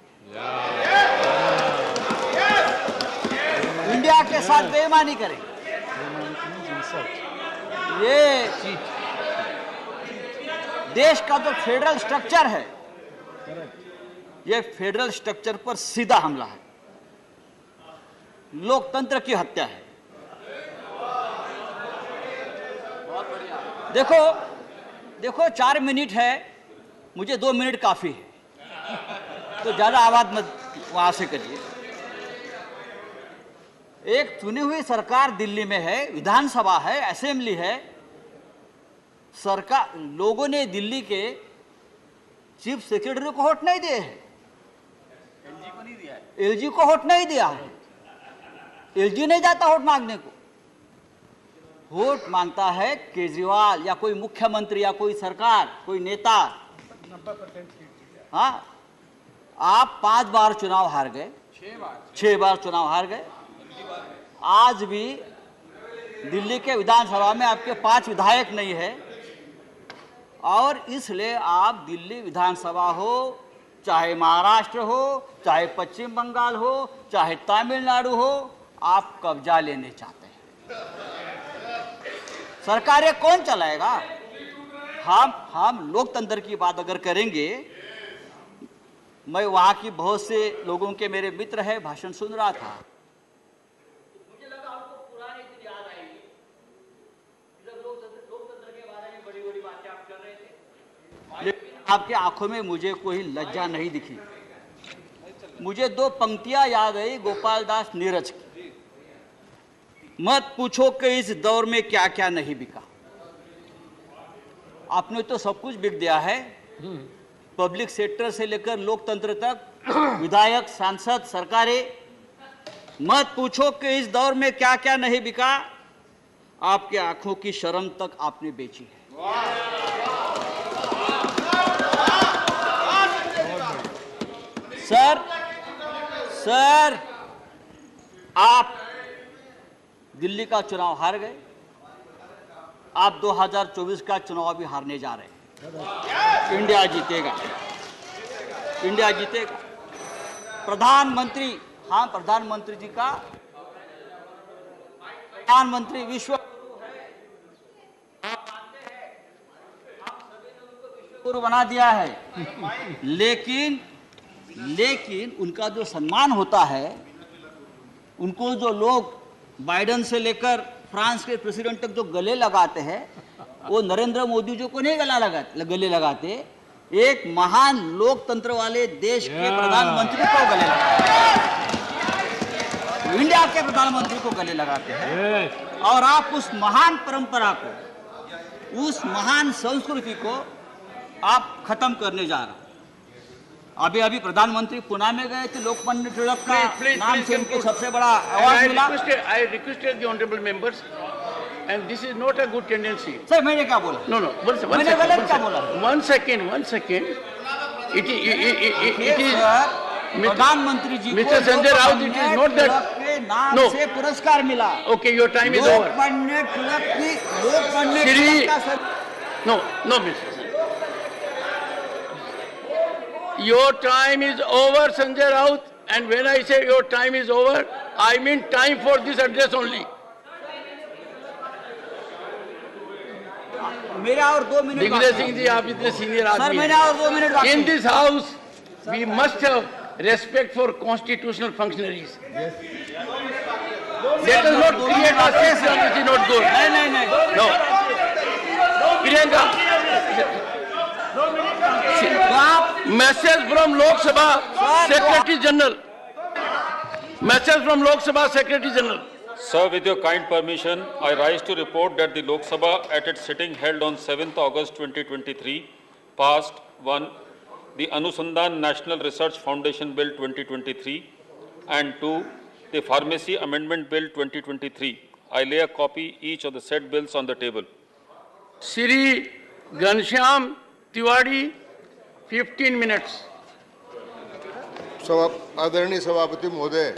इंडिया के साथ बेईमानी करेंगे। ये देश का जो फेडरल स्ट्रक्चर है, ये फेडरल स्ट्रक्चर पर सीधा हमला है, लोकतंत्र की हत्या है। देखो 4 मिनट है, मुझे 2 मिनट काफी है, तो ज्यादा आवाज मत वहां से करिए। एक चुनी हुई सरकार दिल्ली में है, विधानसभा है, असेंबली है, सरकार, लोगों ने दिल्ली के चीफ सेक्रेटरी को वोट नहीं दिए हैं, एलजी को वोट नहीं दिया है, एलजी नहीं जाता वोट मांगने को, वोट मांगता है केजरीवाल या कोई मुख्यमंत्री या कोई सरकार, कोई नेता। हाँ, आप 5 बार चुनाव हार गए, 6 बार चुनाव हार गए। आज भी दिल्ली के विधानसभा में आपके 5 विधायक नहीं है, और इसलिए आप दिल्ली विधानसभा हो, चाहे महाराष्ट्र हो, चाहे पश्चिम बंगाल हो, चाहे तमिलनाडु हो, आप कब्जा लेने चाहते हैं। सरकारें कौन चलाएगा? हम लोकतंत्र की बात अगर करेंगे, मैं वहां की बहुत से लोगों के मेरे मित्र है, भाषण सुन रहा था, मुझे लगा आपको पुराने दिन याद आएंगे, जब लोकतंत्र के बारे में बड़ी बड़ी बातें आप कर रहे थे, लेकिन आपके आंखों में मुझे कोई लज्जा नहीं दिखी। मुझे 2 पंक्तियां याद आई गोपाल दास नीरज की, मत पूछो कि इस दौर में क्या क्या नहीं बिका। आपने तो सब कुछ बिक दिया है, पब्लिक सेक्टर से लेकर लोकतंत्र तक, विधायक, सांसद, सरकारें। मत पूछो कि इस दौर में क्या क्या नहीं बिका, आपके आंखों की शर्म तक आपने बेची है। सर, आप दिल्ली का चुनाव हार गए, आप 2024 का चुनाव भी हारने जा रहे हैं। इंडिया जीतेगा, इंडिया जीतेगा। प्रधानमंत्री, हाँ, प्रधानमंत्री जी का, प्रधानमंत्री विश्व गुरु बना दिया है, लेकिन उनका जो सम्मान होता है, उनको जो लोग बाइडेन से लेकर फ्रांस के प्रेसिडेंट तक जो गले लगाते हैं, वो नरेंद्र मोदी जी को नहीं गले लगाते, एक महान लोकतंत्र वाले देश के प्रधानमंत्री को गले लगाते हैं, इंडिया के प्रधानमंत्री को गले लगाते हैं। और आप उस महान परंपरा को, उस महान संस्कृति को आप खत्म करने जा रहे हैं। अभी प्रधानमंत्री पुणे में गए थे, लोकमान्य तिलक का नाम से उनको सबसे बड़ा अवार्ड मिला। I requested the honorable members, and this is not a good tendency. Sir, मैंने क्या बोला? No, मैंने गलत क्या बोला? One second. It is प्रधानमंत्री जी को Mr. Sanjay Raut, it is not that. के नाम से पुरस्कार मिला। Okay, your time is over. Lokmanya Tilak का No, Mr. Your time is over, Sanjay Raut, and when I say your time is over, I mean time for this address only. मेरा और 2 minute. Digvijay Singh ji, आप इतने सीनियर आदमी हैं। सर, मेरा और 2 minute बाकी। In this house, we must have respect for constitutional functionaries. Let us not create a system which is not good. नहीं। No. Priyanka. Message from Lok Sabha Secretary General. Message from Lok Sabha Secretary General. Sir, with your kind permission, I rise to report that the Lok Sabha at its sitting held on 7th August 2023 passed 1. The Anusandhan National Research Foundation Bill 2023 and 2. The Pharmacy Amendment Bill 2023. I lay a copy each of the said bills on the table. Shri Ghanshyam Tiwari, 15 minutes. आदरणीय सभापति महोदय,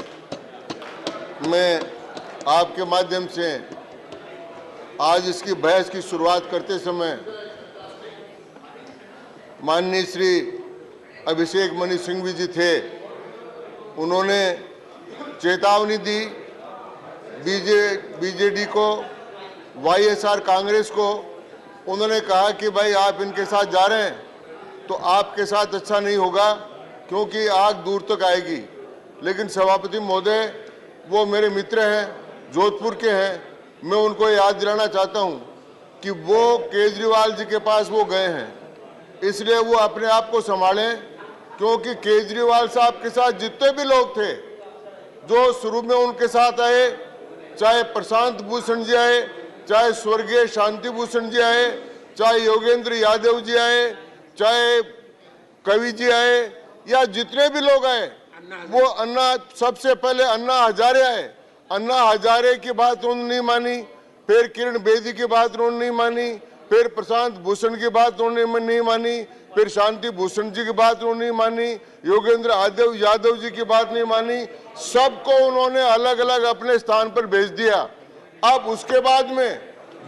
मैं आपके माध्यम से आज इसकी बहस की शुरुआत करते समय माननीय श्री अभिषेक मनु सिंघवी जी थे, उन्होंने चेतावनी दी बीजेडी को, वाईएसआर कांग्रेस को। उन्होंने कहा कि भाई आप इनके साथ जा रहे हैं तो आपके साथ अच्छा नहीं होगा, क्योंकि आग दूर तक आएगी। लेकिन सभापति महोदय, वो मेरे मित्र हैं, जोधपुर के हैं, मैं उनको याद दिलाना चाहता हूं कि वो केजरीवाल जी के पास वो गए हैं, इसलिए वो अपने आप को संभालें, क्योंकि केजरीवाल साहब के साथ जितने भी लोग थे जो शुरू में उनके साथ आए, चाहे प्रशांत भूषण जी आए, चाहे स्वर्गीय शांति भूषण जी आए, चाहे योगेंद्र यादव जी आए, चाहे कवि जी आए, या जितने भी लोग आए, वो सबसे पहले अन्ना हजारे आए। अन्ना हजारे की बात उन्होंने नहीं मानी, फिर किरण बेदी की बात उन्होंने नहीं मानी, फिर प्रशांत भूषण की बात उन्होंने नहीं मानी, फिर शांति भूषण जी की बात उन्होंने नहीं मानी, योगेंद्र यादव जी की बात नहीं मानी। सबको उन्होंने अलग अलग अपने स्थान पर भेज दिया। अब उसके बाद में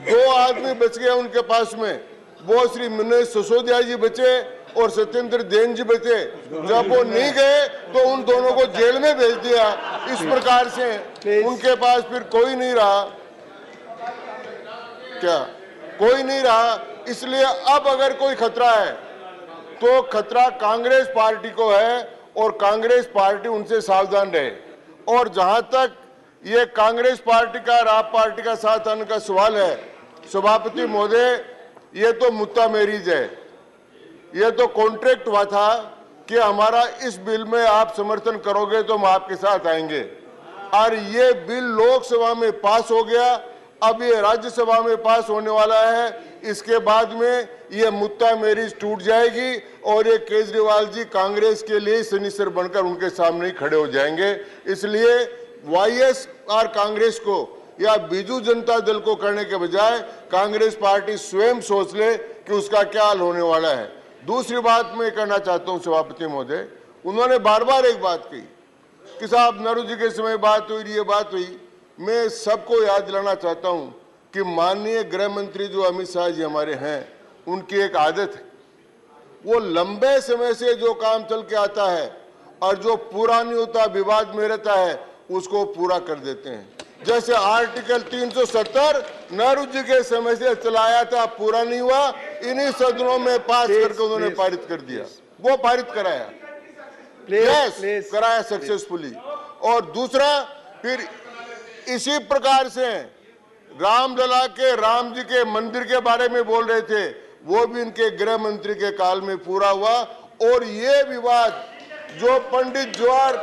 2 आदमी बच गए उनके पास में, वो श्री मनोज सिसोदिया जी बचे और सत्येंद्र जैन जी बचे। जब वो नहीं गए तो उन दोनों को जेल में भेज दिया। इस प्रकार से उनके पास फिर कोई नहीं रहा, क्या कोई नहीं रहा। इसलिए अब अगर कोई खतरा है तो खतरा कांग्रेस पार्टी को है और कांग्रेस पार्टी उनसे सावधान रहे। और जहां तक ये कांग्रेस पार्टी का और आप पार्टी का साथ आने का सवाल है, सभापति महोदय, ये तो मुद्दा मैरिज है। ये तो कॉन्ट्रैक्ट हुआ था कि हमारा इस बिल में आप समर्थन करोगे तो हम आपके साथ आएंगे, और ये बिल लोकसभा में पास हो गया। अब ये राज्यसभा में पास होने वाला है। इसके बाद में ये मुद्दा मैरिज टूट जाएगी और ये केजरीवाल जी कांग्रेस के लिए सनीसर बनकर उनके सामने ही खड़े हो जाएंगे। इसलिए वाईएसआर कांग्रेस को या बीजू जनता दल को करने के बजाय कांग्रेस पार्टी स्वयं सोच ले कि उसका क्या हाल होने वाला है। दूसरी बात मैं कहना चाहता हूं सभापति महोदय, उन्होंने बार बार एक बात कही कि साहब नेहरू जी के समय बात हुई, ये बात हुई। मैं सबको याद दिलाना चाहता हूं कि माननीय गृह मंत्री जो अमित शाह जी हमारे हैं, उनकी एक आदत है, वो लंबे समय से जो काम चल के आता है और जो पूरा नहीं होता, विवाद में रहता है, उसको पूरा कर देते हैं। जैसे आर्टिकल 370 नेहरू जी के समय से चलाया था, पूरा नहीं हुआ, इन्हीं सदनों में पास करके उन्होंने पारित कर दिया। वो पारित कराया, कराया सक्सेसफुली। और दूसरा, फिर इसी प्रकार से रामलला के राम जी के मंदिर के बारे में बोल रहे थे, वो भी इनके गृह मंत्री के काल में पूरा हुआ। और ये विवाद जो पंडित जवाहर,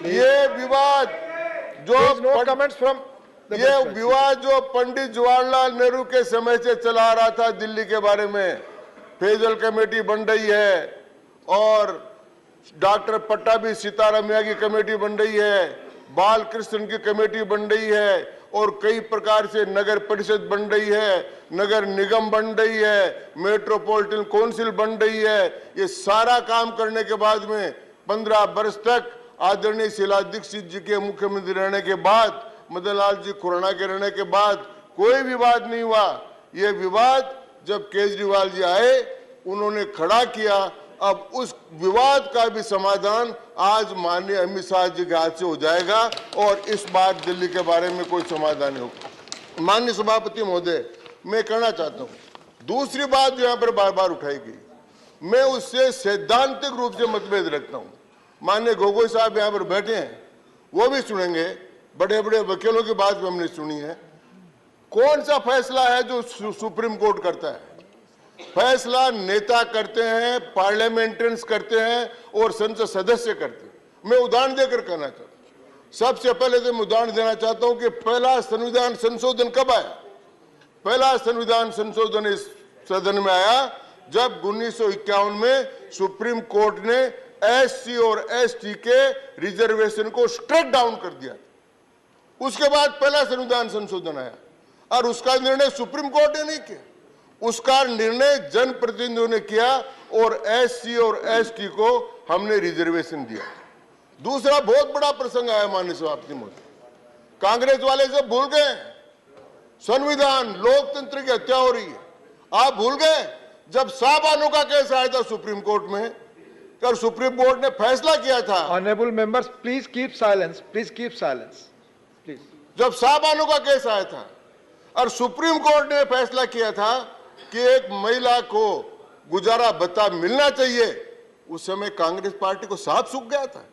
ये विवाद जो ये विवाद जो पंडित जवाहरलाल नेहरू के समय से चला रहा था दिल्ली के बारे में, फेजल कमेटी बन रही है और डॉक्टर पट्टाभी सीतारामैया की कमेटी बन रही है, बाल कृष्ण की कमेटी बन रही है, और कई प्रकार से नगर परिषद बन रही है, नगर निगम बन रही है, मेट्रोपॉलिटन काउंसिल बन रही है। ये सारा काम करने के बाद में 15 वर्ष तक आदरणीय शीला दीक्षित जी के मुख्यमंत्री रहने के बाद, मदन लाल जी खुराना के रहने के बाद कोई विवाद नहीं हुआ। ये विवाद जब केजरीवाल जी आए, उन्होंने खड़ा किया। अब उस विवाद का भी समाधान आज माननीय अमित शाह जी के हाथ से हो जाएगा और इस बार दिल्ली के बारे में कोई समाधान नहीं होगा। माननीय सभापति महोदय, मैं कहना चाहता हूँ, दूसरी बात जो यहाँ पर बार बार उठाई गई, मैं उससे सैद्धांतिक रूप से मतभेद रखता हूँ। माननीय गोगोई साहब यहाँ पर बैठे हैं, वो भी सुनेंगे, बड़े बड़े वकीलों की बात भी हमने सुनी है। कौन सा फैसला है जो सुप्रीम कोर्ट करता है? फैसला नेता करते हैं, पार्लियामेंटेरियंस करते हैं और संसद सदस्य करते हैं। मैं उदाहरण देकर कहना चाहता हूं। सबसे पहले तो मैं उदाहरण देना चाहता हूं कि पहला संविधान संशोधन कब आया। पहला संविधान संशोधन इस सदन में आया जब 1951 में सुप्रीम कोर्ट ने एससी और एसटी के रिजर्वेशन को स्ट्रेट डाउन कर दिया। उसके बाद पहला संविधान संशोधन आया और उसका निर्णय सुप्रीम कोर्ट ने नहीं किया, उसका निर्णय जनप्रतिनिधियों ने किया और एससी और एसटी को हमने रिजर्वेशन दिया। दूसरा बहुत बड़ा प्रसंग आया माननीय सभापति महोदय, कांग्रेस वाले सब भूल गए संविधान, लोकतंत्र की हत्या हो रही है। आप भूल गए जब साबानों का केस आया था सुप्रीम कोर्ट में, और सुप्रीम कोर्ट ने फैसला किया था। Honourable members please keep silence, please keep silence please. जब साबानों का केस आया था और सुप्रीम कोर्ट ने फैसला किया था कि एक महिला को गुजारा भत्ता मिलना चाहिए, उस समय कांग्रेस पार्टी को साफ सूख गया था।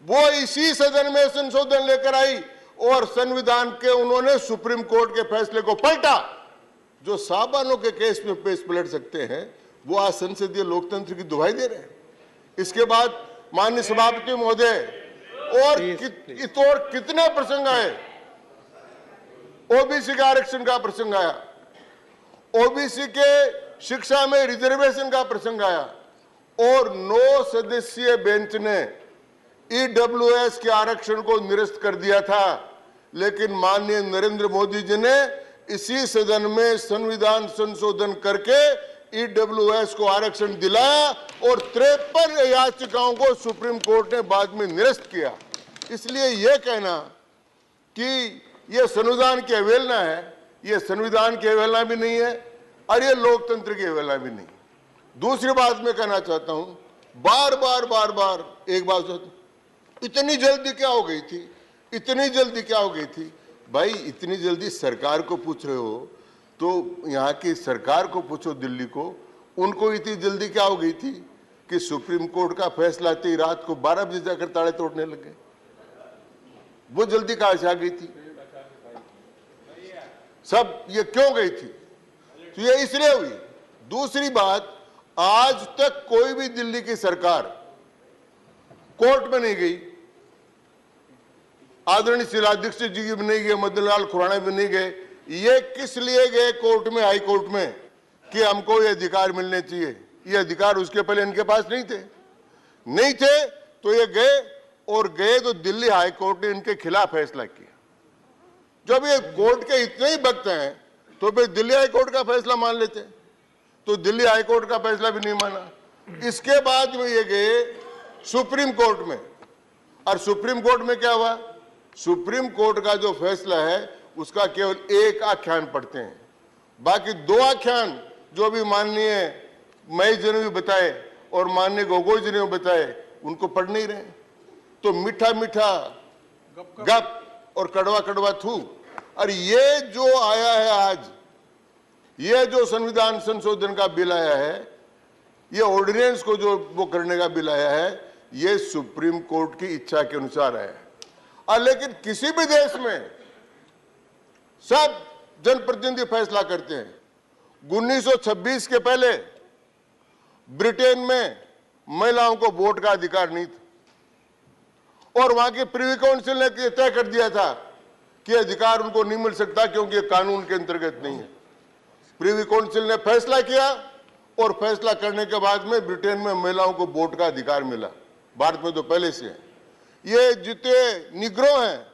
वो इसी सदन में संशोधन लेकर आई और संविधान के उन्होंने सुप्रीम कोर्ट के फैसले को पलटा। जो साबानों के केस में पेश पलट सकते हैं वो आज संसदीय लोकतंत्र की दुहाई दे रहे हैं। इसके बाद माननीय सभापति महोदय, और कितने प्रसंग आए। ओबीसी के आरक्षण का प्रसंग आया, ओबीसी के शिक्षा में रिजर्वेशन का प्रसंग आया, और 9 सदस्यीय बेंच ने ईडब्ल्यूएस के आरक्षण को निरस्त कर दिया था। लेकिन माननीय नरेंद्र मोदी जी ने इसी सदन में संविधान संशोधन करके ईडब्ल्यूएस को आरक्षण दिलाया और 53 याचिकाओं को सुप्रीम कोर्ट ने बाद में निरस्त किया। इसलिए यह कहना कि यह संविधान की अवहेलना है, यह संविधान की अवहेलना भी नहीं है और यह लोकतंत्र की अवहेलना भी नहीं। दूसरी बात मैं कहना चाहता हूं, बार बार एक बात, इतनी जल्दी क्या हो गई थी, इतनी जल्दी क्या हो गई थी। भाई इतनी जल्दी सरकार को पूछ रहे हो तो यहाँ की सरकार को पूछो, दिल्ली को, उनको इतनी जल्दी क्या हो गई थी कि सुप्रीम कोर्ट का फैसला आते ही रात को 12 बजे जाकर ताले तोड़ने लगे। वो जल्दी कहां से आ गई थी, सब ये क्यों गई थी, तो ये इसलिए हुई। दूसरी बात, आज तक कोई भी दिल्ली की सरकार कोर्ट में नहीं गई। आदरणीय शीला दीक्षित जी भी नहीं गए, मदन लाल खुराना भी नहीं गए। ये किस लिए गए कोर्ट में, हाई कोर्ट में, कि हमको ये अधिकार मिलने चाहिए। ये अधिकार उसके पहले इनके पास नहीं थे तो ये गए, और गए तो दिल्ली हाई कोर्ट ने इनके खिलाफ फैसला किया। जब ये कोर्ट के इतने ही भक्त हैं तो फिर दिल्ली हाई कोर्ट का फैसला मान लेते, तो दिल्ली हाई कोर्ट का फैसला भी नहीं माना। इसके बाद में ये गए सुप्रीम कोर्ट में, और सुप्रीम कोर्ट में क्या हुआ, सुप्रीम कोर्ट का जो फैसला है उसका केवल एक आख्यान पढ़ते हैं, बाकी 2 आख्यान जो भी माननीय महेश जी ने भी बताए और माननीय गोगोई जी ने बताए, उनको पढ़ नहीं रहे। तो मीठा मीठा गप और कड़वा कड़वा थू। और ये जो आया है आज, ये जो संविधान संशोधन का बिल आया है, ये ऑर्डिनेंस को जो वो करने का बिल आया है, ये सुप्रीम कोर्ट की इच्छा के अनुसार आया है। और लेकिन किसी भी देश में सब जनप्रतिनिधि फैसला करते हैं। 1926 के पहले ब्रिटेन में महिलाओं को वोट का अधिकार नहीं था, और वहां की प्रिवी काउंसिल ने तय कर दिया था कि अधिकार उनको नहीं मिल सकता क्योंकि ये कानून के अंतर्गत नहीं है। प्रिवी काउंसिल ने फैसला किया, और फैसला करने के बाद में ब्रिटेन में महिलाओं को वोट का अधिकार मिला। भारत में तो पहले से है। ये जितने निग्रो हैं,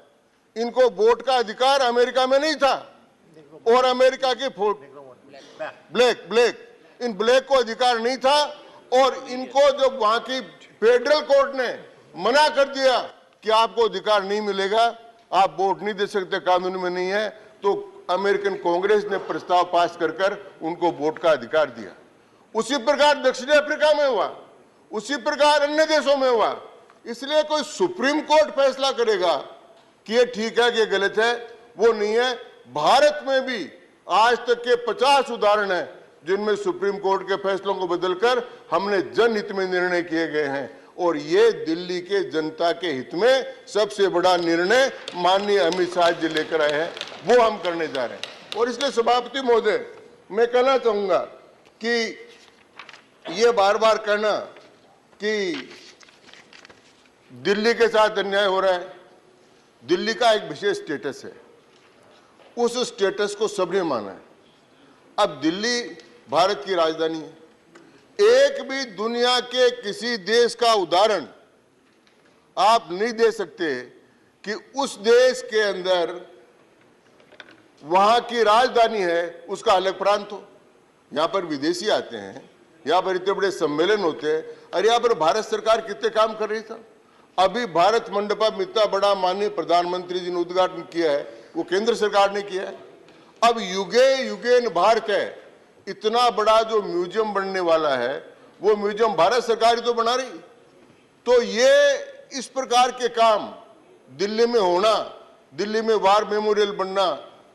इनको वोट का अधिकार अमेरिका में नहीं था, और अमेरिका की ब्लैक इन ब्लैक को अधिकार नहीं था, और इनको जब वहां की फेडरल कोर्ट ने मना कर दिया कि आपको अधिकार नहीं मिलेगा, आप वोट नहीं दे सकते, कानून में नहीं है, तो अमेरिकन कांग्रेस ने प्रस्ताव पास कर उनको वोट का अधिकार दिया। उसी प्रकार दक्षिण अफ्रीका में हुआ, उसी प्रकार अन्य देशों में हुआ। इसलिए कोई सुप्रीम कोर्ट फैसला करेगा कि ये ठीक है कि ये गलत है, वो नहीं है। भारत में भी आज तक के 50 उदाहरण हैं जिनमें सुप्रीम कोर्ट के फैसलों को बदलकर हमने जनहित में निर्णय किए गए हैं, और ये दिल्ली के जनता के हित में सबसे बड़ा निर्णय माननीय अमित शाह जी लेकर आए हैं, वो हम करने जा रहे हैं। और इसलिए सभापति महोदय, मैं कहना चाहूंगा कि ये बार बार कहना कि दिल्ली के साथ अन्याय हो रहा है, दिल्ली का एक विशेष स्टेटस है, उस स्टेटस को सबने माना है। अब दिल्ली भारत की राजधानी है। एक भी दुनिया के किसी देश का उदाहरण आप नहीं दे सकते कि उस देश के अंदर वहां की राजधानी है, उसका अलग प्रांत हो। यहां पर विदेशी आते हैं, यहां पर इतने बड़े सम्मेलन होते हैं, और यहां पर भारत सरकार कितने काम कर रही था। अभी भारत मंडपम इतना बड़ा माननीय प्रधानमंत्री जी ने उद्घाटन किया है, वो केंद्र सरकार ने किया है। अब युगे युगेन भारत है, इतना बड़ा जो म्यूजियम बनने वाला है, वो म्यूजियम भारत सरकार ही तो बना रही। तो ये इस प्रकार के काम दिल्ली में होना, दिल्ली में वार मेमोरियल बनना,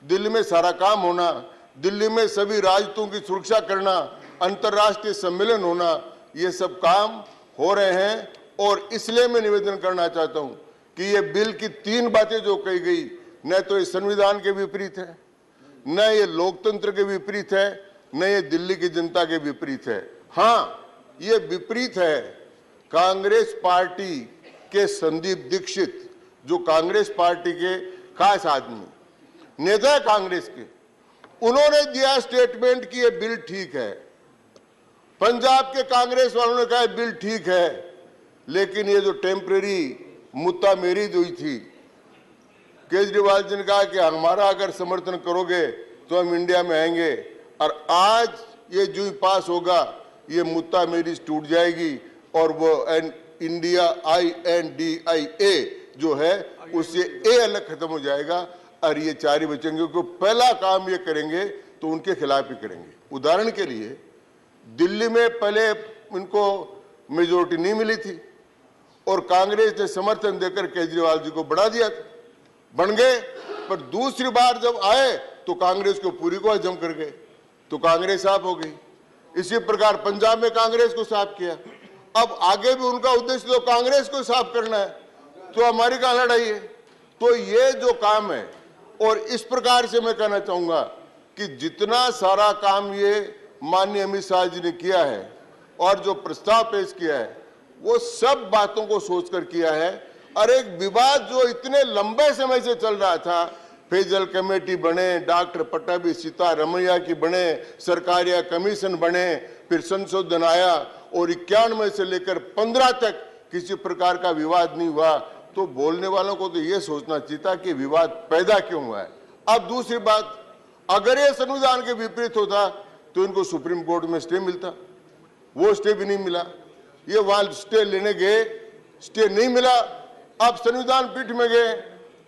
दिल्ली में सारा काम होना, दिल्ली में सभी राजदूतों की सुरक्षा करना, अंतर्राष्ट्रीय सम्मेलन होना, ये सब काम हो रहे हैं। और इसलिए मैं निवेदन करना चाहता हूं कि ये बिल की 3 बातें जो कही गई, न तो ये संविधान के विपरीत है, न ये लोकतंत्र के विपरीत है, न ये दिल्ली की जनता के विपरीत है। हाँ, ये विपरीत है कांग्रेस पार्टी कि संदीप दीक्षित, जो कांग्रेस पार्टी के खास आदमी, नेता कांग्रेस के, उन्होंने दिया स्टेटमेंट कि ये बिल ठीक है। पंजाब के कांग्रेस वालों ने कहा बिल ठीक है, लेकिन ये जो टेम्परेरी मुद्दा मेरी हुई थी, केजरीवाल जी ने कहा कि हमारा अगर समर्थन करोगे तो हम इंडिया में आएंगे, और आज ये जो पास होगा ये मुद्दा मेरी टूट जाएगी और वो इंडिया INDIA जो है उससे ए अलग खत्म हो जाएगा और ये चार ही बचेंगे, क्योंकि पहला काम ये करेंगे तो उनके खिलाफ ही करेंगे। उदाहरण के लिए दिल्ली में पहले इनको मेजोरिटी नहीं मिली थी और कांग्रेस ने समर्थन देकर केजरीवाल जी को बढ़ा दिया था, बन गए, पर दूसरी बार जब आए तो कांग्रेस को पूरी को हजम कर गए, तो कांग्रेस साफ हो गई। इसी प्रकार पंजाब में कांग्रेस को साफ किया, अब आगे भी उनका उद्देश्य तो कांग्रेस को साफ करना है, तो हमारी कहां लड़ाई है। तो ये जो काम है, और इस प्रकार से मैं कहना चाहूंगा कि जितना सारा काम ये माननीय अमित शाह जी ने किया है और जो प्रस्ताव पेश किया है वो सब बातों को सोचकर किया है। और एक विवाद जो इतने लंबे समय से चल रहा था, पेयजल कमेटी बने, डॉक्टर पट्टाभी सीतारमैया की बने, सरकारिया कमीशन बने, फिर संशोधन आया और 91 से लेकर 15 तक किसी प्रकार का विवाद नहीं हुआ, तो बोलने वालों को तो ये सोचना चाहिए था कि विवाद पैदा क्यों हुआ है। अब दूसरी बात, अगर ये संविधान के विपरीत होता तो इनको सुप्रीम कोर्ट में स्टे मिलता, वो स्टे भी नहीं मिला। ये वहां स्टे लेने गए, स्टे नहीं मिला, अब संविधान पीठ में गए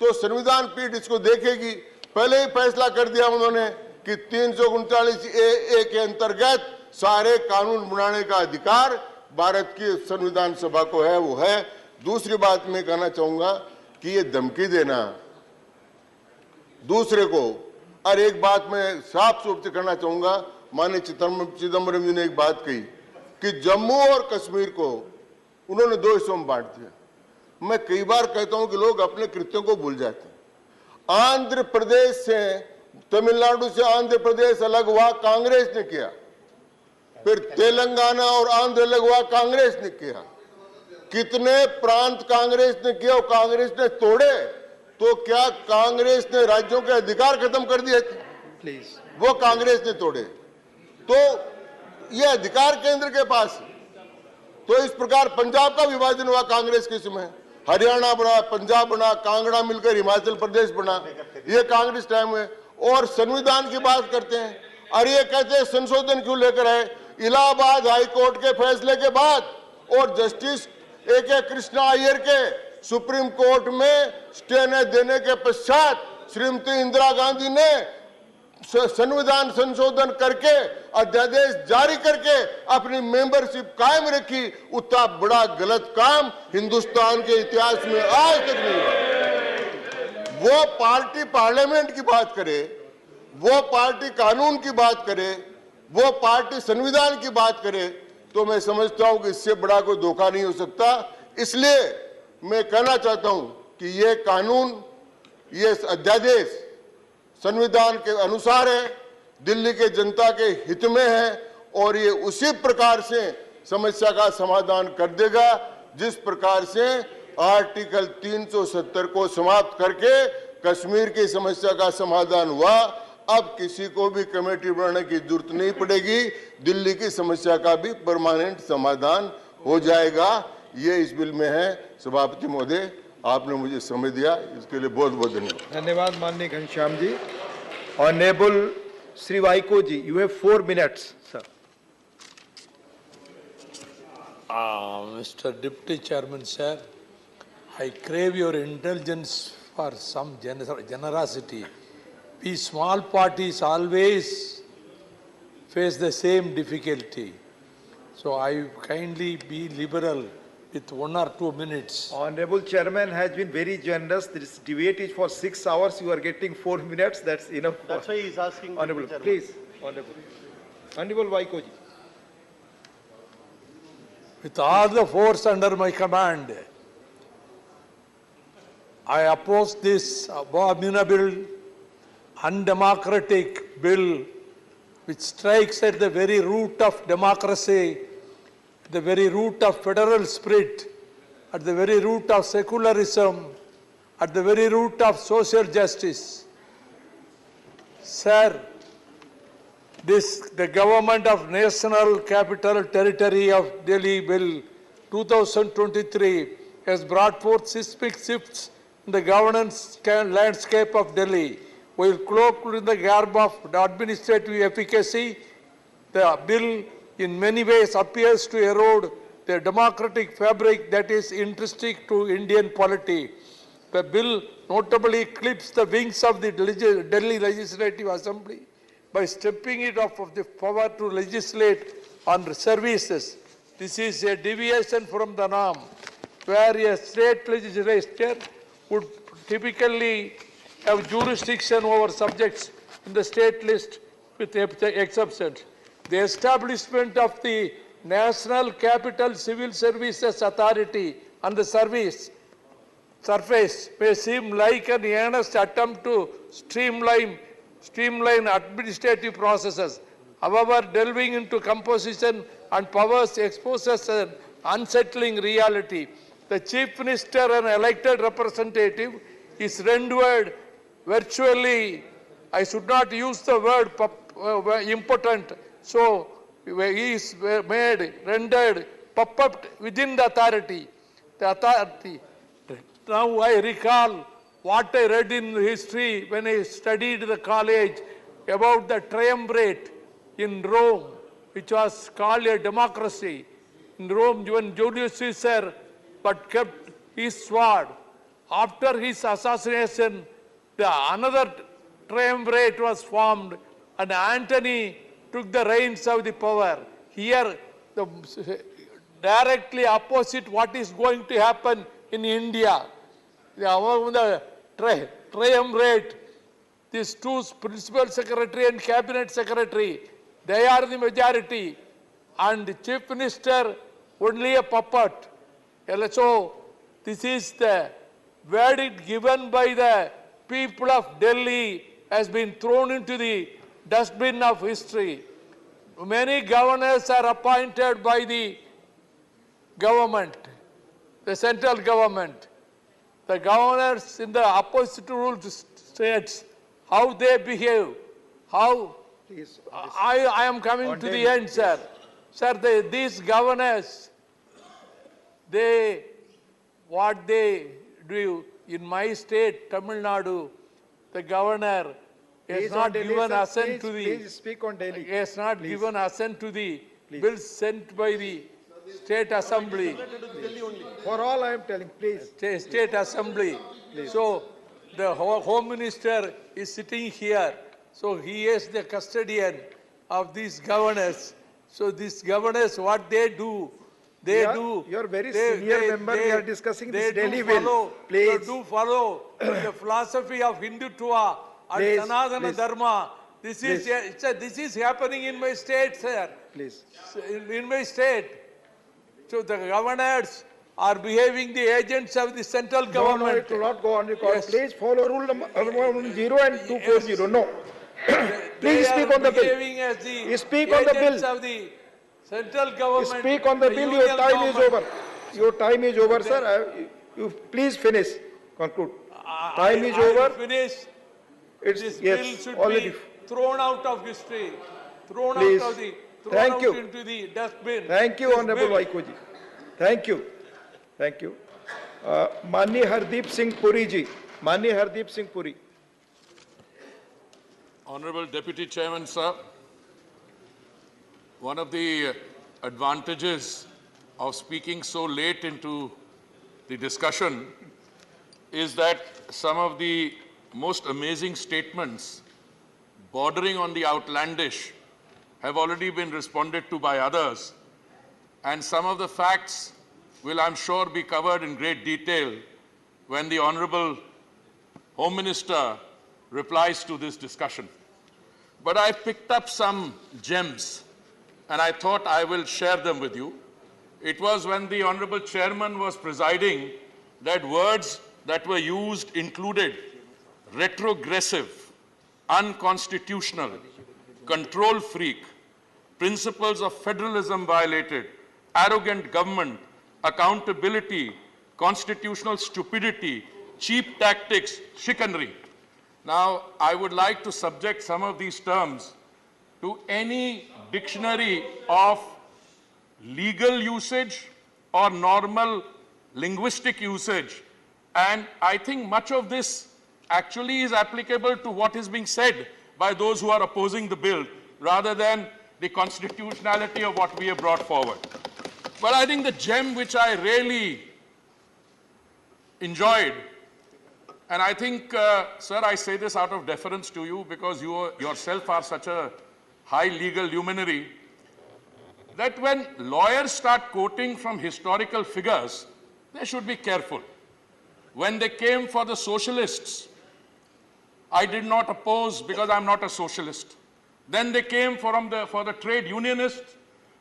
तो संविधान पीठ इसको देखेगी। पहले ही फैसला कर दिया उन्होंने कि 339A के अंतर्गत सारे कानून बनाने का अधिकार भारत की संविधान सभा को है, वो है। दूसरी बात मैं कहना चाहूंगा कि ये धमकी देना दूसरे को, और एक बात मैं साफ रूप से कहना चाहूंगा, माननीय चिदम्बरम जी ने एक बात कही कि जम्मू और कश्मीर को उन्होंने 2 हिस्सों में बांट दिया। मैं कई बार कहता हूं कि लोग अपने कृत्यों को भूल जाते हैं। आंध्र प्रदेश से, तमिलनाडु से आंध्र प्रदेश अलग हुआ, कांग्रेस ने किया, फिर तेलंगाना और आंध्र अलग हुआ, कांग्रेस ने किया। कितने प्रांत कांग्रेस ने किया और कांग्रेस ने तोड़े, तो क्या कांग्रेस ने राज्यों के अधिकार खत्म कर दिए थे? प्लीज, वो कांग्रेस ने तोड़े, तो ये अधिकार केंद्र के पास। तो इस प्रकार पंजाब का विभाजन हुआ कांग्रेस के समय, हरियाणा बना, पंजाब बना, कांगड़ा मिलकर हिमाचल प्रदेश बना, ये कांग्रेस टाइम है। और संविधान की बात करते हैं और ये कहते हैं संशोधन क्यों लेकर आए। इलाहाबाद हाई कोर्ट के फैसले के बाद और जस्टिस A.K. कृष्णा अय्यर के सुप्रीम कोर्ट में स्टे न देने के पश्चात श्रीमती इंदिरा गांधी ने संविधान संशोधन करके अध्यादेश जारी करके अपनी मेंबरशिप कायम रखी। उतना बड़ा गलत काम हिंदुस्तान के इतिहास में आज तक नहीं हुआ। वो पार्टी पार्लियामेंट की बात करे, वो पार्टी कानून की बात करे, वो पार्टी संविधान की बात करे, तो मैं समझता हूं कि इससे बड़ा कोई धोखा नहीं हो सकता। इसलिए मैं कहना चाहता हूं कि ये कानून, ये अध्यादेश संविधान के अनुसार है, दिल्ली के जनता के हित में है और ये उसी प्रकार से समस्या का समाधान कर देगा जिस प्रकार से आर्टिकल 370 को समाप्त करके कश्मीर की समस्या का समाधान हुआ। अब किसी को भी कमेटी बनाने की जरूरत नहीं पड़ेगी, दिल्ली की समस्या का भी परमानेंट समाधान हो जाएगा। ये इस बिल में है। सभापति महोदय, आपने मुझे समय दिया, इसके लिए बहुत बहुत धन्यवाद। धन्यवाद माननीय Ghanshyam ji. Honourable Shri Vaiko ji, you have 4 minutes, sir. Mr. Deputy Chairman, sir, I crave your indulgence for some generosity. We small parties always face the same difficulty. So I kindly be liberal with 1 or 2 minutes. Honorable Chairman has been very generous. This debate is for 6 hours. You are getting 4 minutes. That's enough. That's why he is asking. Honorable, please. Honorable. Honorable Vaiko ji. With all the force under my command, I oppose this abominable, undemocratic bill which strikes at the very root of democracy, the very root of federal spirit, at the very root of secularism, at the very root of social justice. Sir, the government of National Capital Territory of Delhi Bill 2023 has brought forth seismic shifts in the governance landscape of Delhi. While cloaked in the garb of administrative efficacy, the bill in many ways appears to erode the democratic fabric that is intrinsic to Indian polity. The bill notably clips the wings of the Delhi Legislative Assembly by stripping it of the power to legislate on services. This is a deviation from the norm, where a state legislature would typically have jurisdiction over subjects in the state list with exceptions. The establishment of the National Capital Civil Services Authority on the surface may seem like an earnest attempt to streamline administrative processes. However, delving into composition and powers exposes an unsettling reality. The Chief Minister, an elected representative, is rendered virtually, I should not use the word impotent, so he is rendered puppet within the authority. Now I recall what I read in history when I studied the college about the triumvirate in Rome, which was called a democracy. In Rome, when Julius Caesar but kept his sword. After his assassination, another triumvirate was formed, and Antony took the reins of the power. Here, directly opposite what is going to happen in India. Among the triumvirate, these two principal secretary and cabinet secretary, they are the majority, and the chief minister only a puppet. So this is the verdict given by the people of Delhi has been thrown into the dustbin of history. Many governors are appointed by the government, the central government. The governors in the opposite ruled states, how they behave, how... Please, I am coming to the end, sir. Sir, these governors, what they do in my state, Tamil Nadu, the governor has not given assent to the... Please speak on Delhi. Has not given assent to the bills sent by the State Assembly. For all I am telling, please. State Assembly. Please. So the Home Minister is sitting here. So he is the custodian of these governors. So these governors, what they do, You are very senior member. We are discussing this Delhi bill. Please. They do follow the philosophy of Hindutva and Sanatana Dharma. This is happening in my state, sir. Please. In my state. So the governors are behaving the agents of the central government. No, it will not go on record. Yes. Please follow rule number 10 and 240. Yes. No. Please speak on the bill. Speak on the bill. Of the central government. Speak on the bill. Your time is over. Your time is over, sir. You please finish. Conclude. Time is over. Finish. This bill should already be thrown out of history. Thrown please. Out of the... Thank you. Into the dustbin. Thank you, Honorable Vaikoji. Thank you. Thank you. Mani Hardeep Singh Puri ji. Mani Hardeep Singh Puri. Honorable Deputy Chairman, sir, one of the advantages of speaking so late into the discussion is that some of the most amazing statements bordering on the outlandish have already been responded to by others, and some of the facts will, I'm sure, be covered in great detail when the Honorable Home Minister replies to this discussion. But I picked up some gems, and I thought I will share them with you. It was when the Honorable Chairman was presiding that words that were used included retrogressive, unconstitutional, control freak, principles of federalism violated, arrogant government, accountability, constitutional stupidity, cheap tactics, chicanery. Now, I would like to subject some of these terms to any dictionary of legal usage or normal linguistic usage. And I think much of this actually is applicable to what is being said by those who are opposing the bill, rather than the constitutionality of what we have brought forward. But I think the gem which I really enjoyed, and I think, sir, I say this out of deference to you because you yourself are such a high legal luminary, that when lawyers start quoting from historical figures, they should be careful. When they came for the socialists, I did not oppose because I'm not a socialist. Then they came for the trade unionists.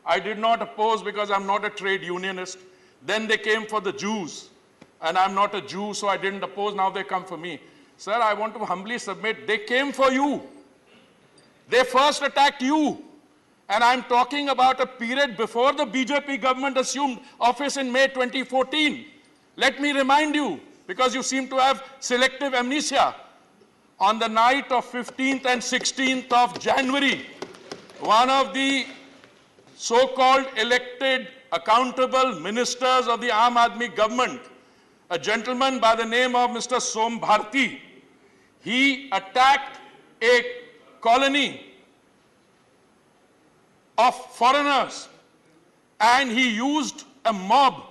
I did not oppose because I'm not a trade unionist. Then they came for the Jews, and I'm not a Jew, so I didn't oppose. Now they come for me. Sir, I want to humbly submit, they came for you. They first attacked you. And I'm talking about a period before the BJP government assumed office in May 2014. Let me remind you, because you seem to have selective amnesia. On the night of 15th and 16th of January, one of the so-called elected, accountable ministers of the Aam Aadmi government, a gentleman by the name of Mr. Som Bharti, he attacked a colony of foreigners, and he used a mob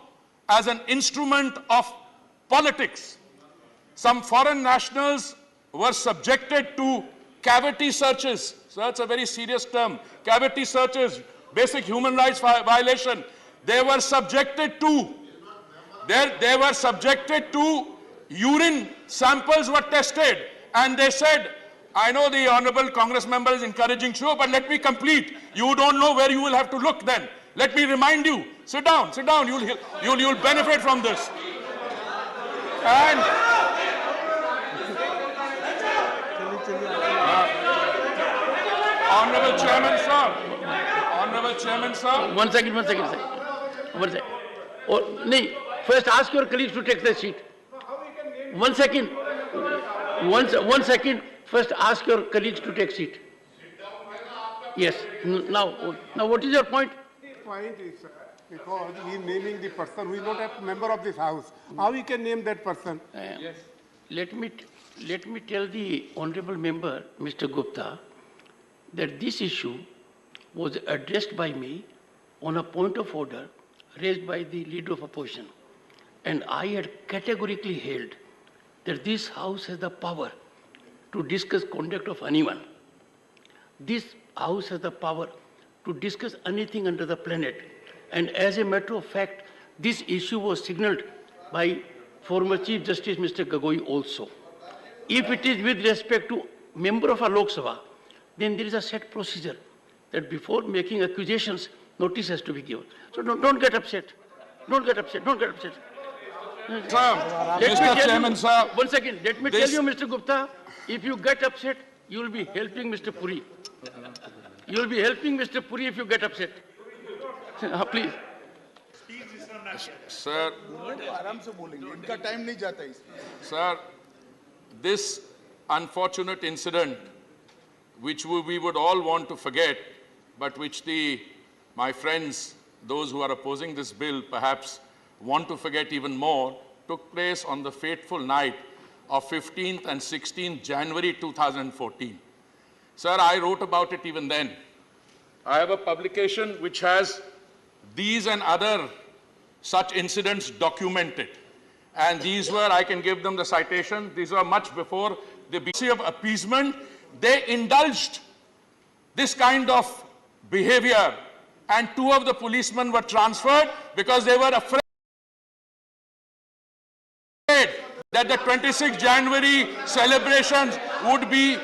as an instrument of politics. Some foreign nationals were subjected to cavity searches. So that's a very serious term. Cavity searches, basic human rights violation. They were subjected to, urine samples were tested, and they said, I know the honorable Congress member is encouraging show, but let me complete. You don't know where you will have to look then. Let me remind you. Sit down, you'll benefit from this. And Honorable Chairman, sir. One second. Oh, no, first ask your colleagues to take the seat. 1 second. 1 second. First ask your colleagues to take seat. Yes. Now what is your point? The point is, because he is naming the person who is not a member of this house. How he can name that person? Yes. Let me tell the honorable member, Mr. Gupta, that this issue was addressed by me on a point of order raised by the leader of opposition. And I had categorically held that this house has the power to discuss conduct of anyone. This house has the power to discuss anything under the planet. And as a matter of fact, this issue was signaled by former Chief Justice Mr. Gogoi also. If it is with respect to member of a Lok Sabha, then there is a set procedure that before making accusations, notice has to be given. So don't get upset. Don't get upset. Mr. Chairman, sir. 1 second. Let me tell you, Mr. Gupta, if you get upset, you will be helping Mr. Puri. You will be helping Mr. Puri if you get upset. Please. Sir, this unfortunate incident, which we would all want to forget, but which my friends, those who are opposing this bill, perhaps want to forget even more, took place on the fateful night of 15th and 16th January 2014. Sir, I wrote about it even then. I have a publication which has these and other such incidents documented. And these were, I can give them the citation, these were much before the BC of appeasement. They indulged this kind of behavior, and 2 of the policemen were transferred because they were afraid that the 26th January celebrations would be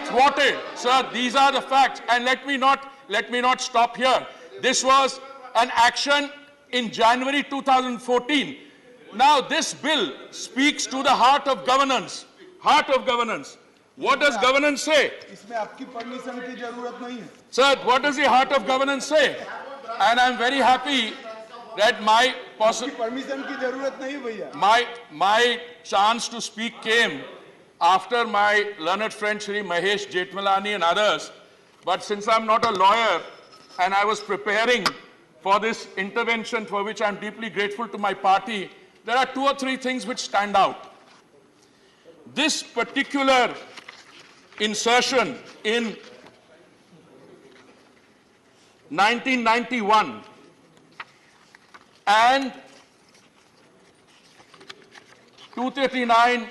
thwarted. Sir, these are the facts, and let me not stop here. This was an action in January 2014. Now, this bill speaks to the heart of governance. Heart of governance. What does governance say? Sir, what does the heart of governance say? And I'm very happy that my permission की जरूरत नहीं भैया. My chance to speak came after my learned friend Shri Mahesh Jetmalani and others, but since I'm not a lawyer and I was preparing for this intervention, for which I'm deeply grateful to my party, there are 2 or 3 things which stand out. This particular insertion in 1991 and 239,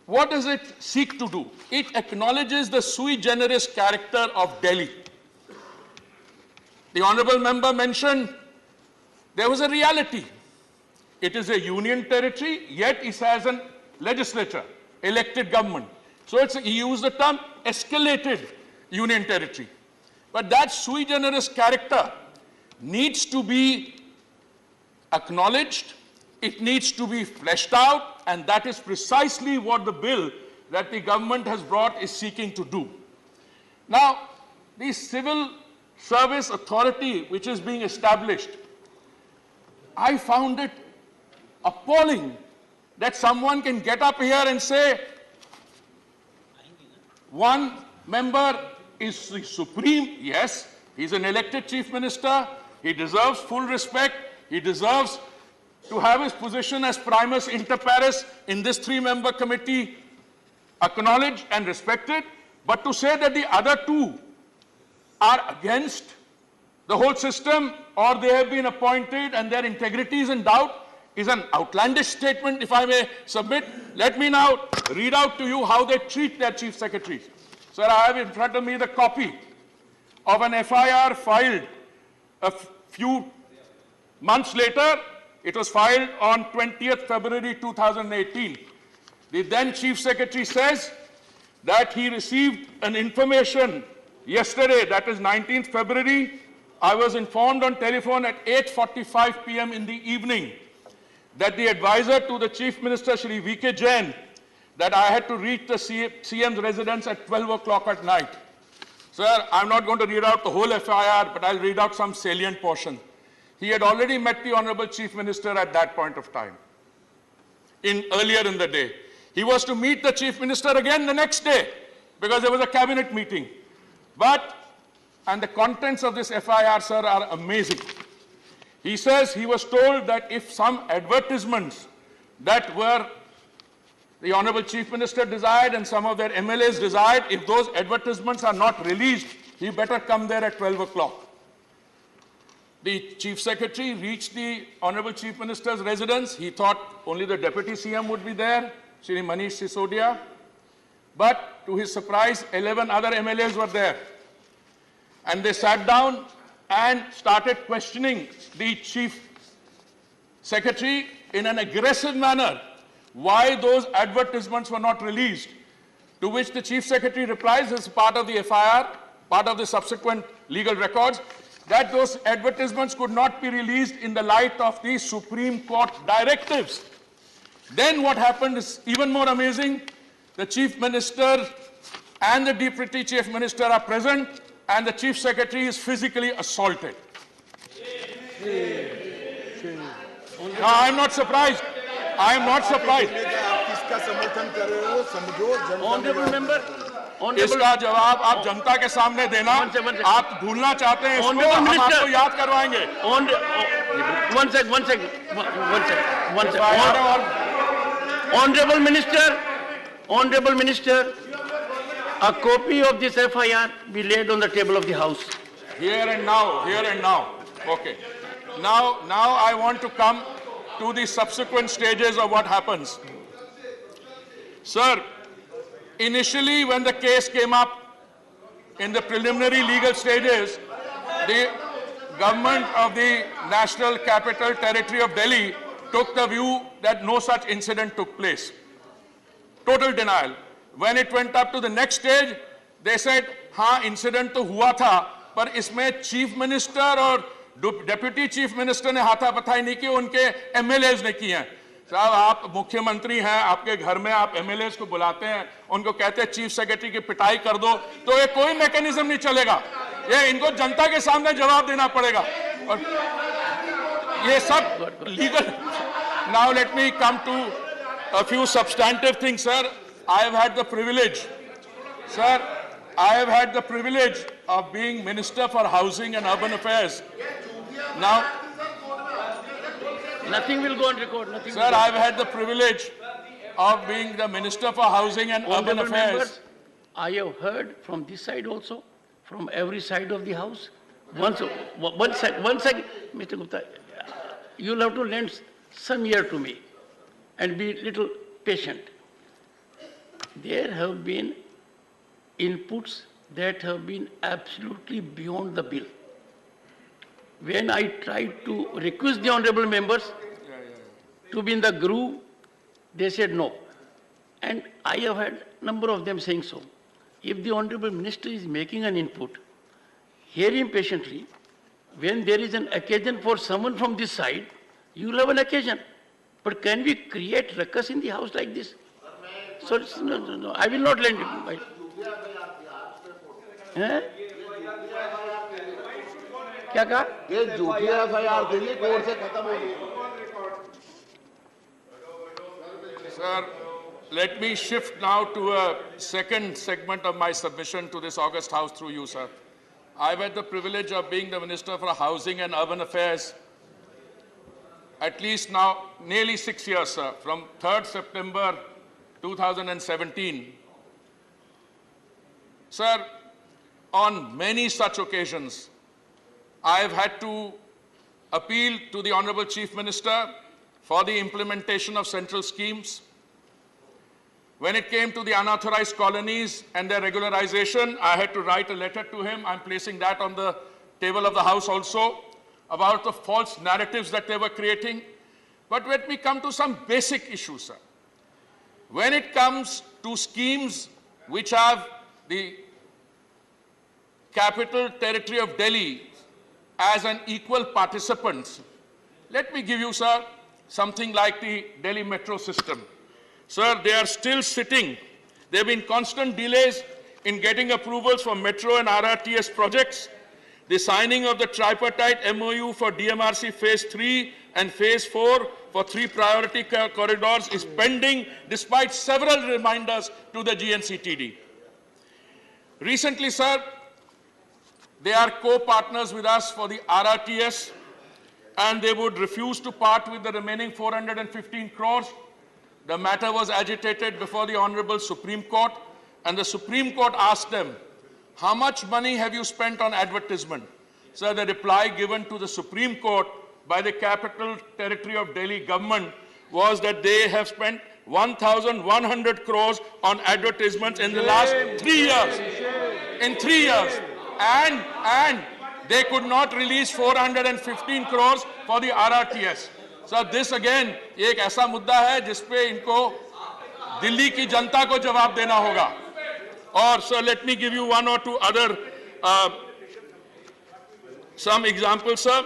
what does it seek to do? It acknowledges the sui generis character of Delhi. The honorable member mentioned there was a reality. It is a union territory, yet it has a legislature, elected government. So he used the term escalated union territory. But that sui generis character needs to be acknowledged, it needs to be fleshed out, and that is precisely what the bill that the government has brought is seeking to do. Now, the civil service authority which is being established, I found it appalling that someone can get up here and say, one member is the supreme. Yes, he's an elected chief minister. He deserves full respect. He deserves to have his position as primus inter pares in this 3-member committee acknowledged and respected. But to say that the other 2 are against the whole system, or they have been appointed and their integrity is in doubt, is an outlandish statement, if I may submit. Let me now read out to you how they treat their chief secretaries. Sir, I have in front of me the copy of an FIR filed a few months later. It was filed on 20th February 2018. The then chief secretary says that he received an information yesterday, that is 19th February. I was informed on telephone at 8:45 p.m. in the evening that the advisor to the Chief Minister, Shri V.K. Jain, that I had to reach the CM's residence at 12 o'clock at night. Sir, I'm not going to read out the whole FIR, but I'll read out some salient portion. He had already met the Honorable Chief Minister at that point of time, earlier in the day. He was to meet the Chief Minister again the next day because there was a cabinet meeting. And the contents of this FIR, sir, are amazing. He says he was told that if some advertisements that were the Honorable Chief Minister desired and some of their MLAs desired, if those advertisements are not released, he better come there at 12 o'clock. The Chief Secretary reached the Honorable Chief Minister's residence. He thought only the Deputy CM would be there, Shri Manish Sisodia. But to his surprise, 11 other MLAs were there. And they sat down and started questioning the Chief Secretary in an aggressive manner why those advertisements were not released, to which the Chief Secretary replies as part of the FIR, part of the subsequent legal records, that those advertisements could not be released in the light of the Supreme Court directives. Then what happened is even more amazing. The Chief Minister and the Deputy Chief Minister are present, and the Chief Secretary is physically assaulted. Now, I am not surprised. I am not surprised. Honorable member, इसका जवाब आप जनता के सामने देना, आप भूलना चाहते हैं इसको, हम आपको याद करवाएंगे. Honorable Minister, a copy of this FIR be laid on the table of the House. Here and now. Okay. Now I want to come to the subsequent stages of what happens. Sir, initially when the case came up in the preliminary legal stages, the government of the National Capital Territory of Delhi took the view that no such incident took place. Total denial. When it went up to the next stage, they said, हाँ incident तो हुआ था, पर इसमें Chief Minister और Deputy Chief Minister ने हाथापाई नहीं की, उनके MLAs ने किए हैं. साहब, आप मुख्यमंत्री हैं, आपके घर में आप MLAs को बुलाते हैं, उनको कहते हैं Chief Secretary की पिटाई कर दो, तो ये कोई मैकेनिज्म नहीं चलेगा. ये इनको जनता के सामने जवाब देना पड़ेगा. ये सब legal. Now let me come to a few substantive things, sir. I have had the privilege, sir, I have had the privilege of being Minister for Housing and Urban Affairs. Now, nothing will go on record. Nothing. Sir, I have had the privilege of being the Minister for Housing and Urban Honorable Affairs. members, I have heard from this side also, from every side of the house. One second, Mr. Gupta, you'll have to lend some ear to me and be little patient. There have been inputs that have been absolutely beyond the bill. When I tried to request the honorable members to be in the groove, they said no. And I have had a number of them saying so. If the honorable minister is making an input, hear him patiently. When there is an occasion for someone from this side, you will have an occasion. But can we create ruckus in the house like this? So, no, I will not lend him. क्या कहा? ये झूठी FIR Delhi court से खत्म हो गई. Sir, let me shift now to a second segment of my submission to this august House through you, sir. I've had the privilege of being the Minister for Housing and Urban Affairs at least now nearly 6 years, sir, from 3rd September 2017. Sir, on many such occasions, I have had to appeal to the Honorable Chief Minister for the implementation of central schemes. When it came to the unauthorized colonies and their regularization, I had to write a letter to him. I'm placing that on the table of the House also, about the false narratives that they were creating. But let me come to some basic issues, sir. When it comes to schemes which have the capital territory of Delhi as an equal participant, let me give you, sir, something like the Delhi metro system. Sir, they are still sitting. There have been constant delays in getting approvals for metro and RRTS projects. The signing of the tripartite MOU for DMRC Phase 3 and Phase 4 for 3 priority corridors is pending despite several reminders to the GNCTD. Recently, sir, they are co-partners with us for the RRTS, and they would refuse to part with the remaining 415 crores. The matter was agitated before the Honorable Supreme Court, and the Supreme Court asked them, how much money have you spent on advertisement? So the reply given to the Supreme Court by the Capital Territory of Delhi government was that they have spent 1,100 crores on advertisements in the last 3 years. In 3 years. And they could not release 415 crores for the RRTS. So this again, एक ऐसा मुद्दा है जिसपे इनको दिल्ली की जनता को जवाब देना होगा. Or, sir, let me give you one or two other some examples, sir.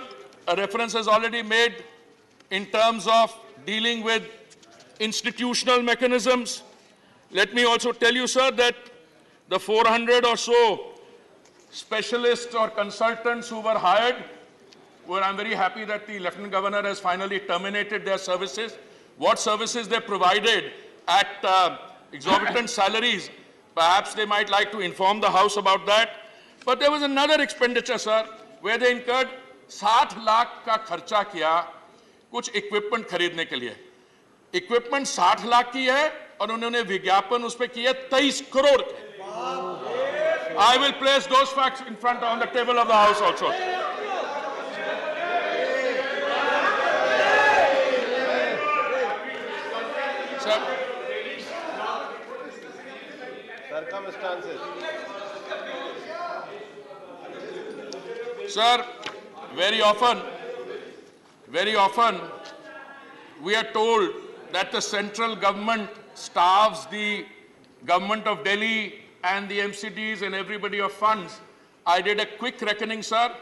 A reference is already made in terms of dealing with institutional mechanisms. Let me also tell you, sir, that the 400 or so specialists or consultants who were hired, well, I'm very happy that the Lieutenant Governor has finally terminated their services. What services they provided at exorbitant salaries, perhaps they might like to inform the House about that. But there was another expenditure, sir, where they incurred 60 lakh का खर्चा किया कुछ equipment खरीदने के लिए. Equipment 60 lakh की है और उन्होंने विज्ञापन उस पे किया 23 करोड़ के. I will place those facts in front on the table of the House also. Sir. Circumstances. Sir, very often, we are told that the central government starves the government of Delhi and the MCDs and everybody of funds. I did a quick reckoning, sir.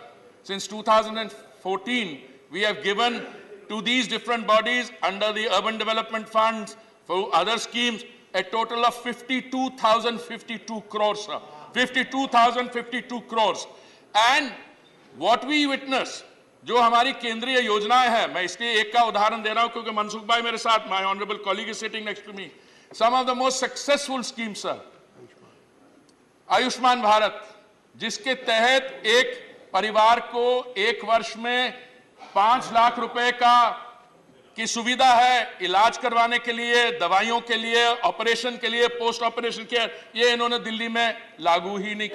Since 2014, we have given to these different bodies under the urban development funds for other schemes a total of 52,052 crores, sir. 52,052 crores. And what we witness, जो हमारी केंद्रीय योजनाएं हैं, मैं इसलिए एक का उदाहरण दे रहा हूं क्योंकि मनसुख भाई मेरे साथ, my honourable colleague is sitting next to me, some of the most successful schemes sir, Ayushman Bharat, जिसके तहत एक परिवार को एक वर्ष में 5 लाख रुपए की सुविधा है इलाज करवाने के लिए, दवाइयों के लिए, ऑपरेशन के लिए, पोस्ट ऑपरेशन केयर, ये इन्होंने दिल्ली में लागू ही नहीं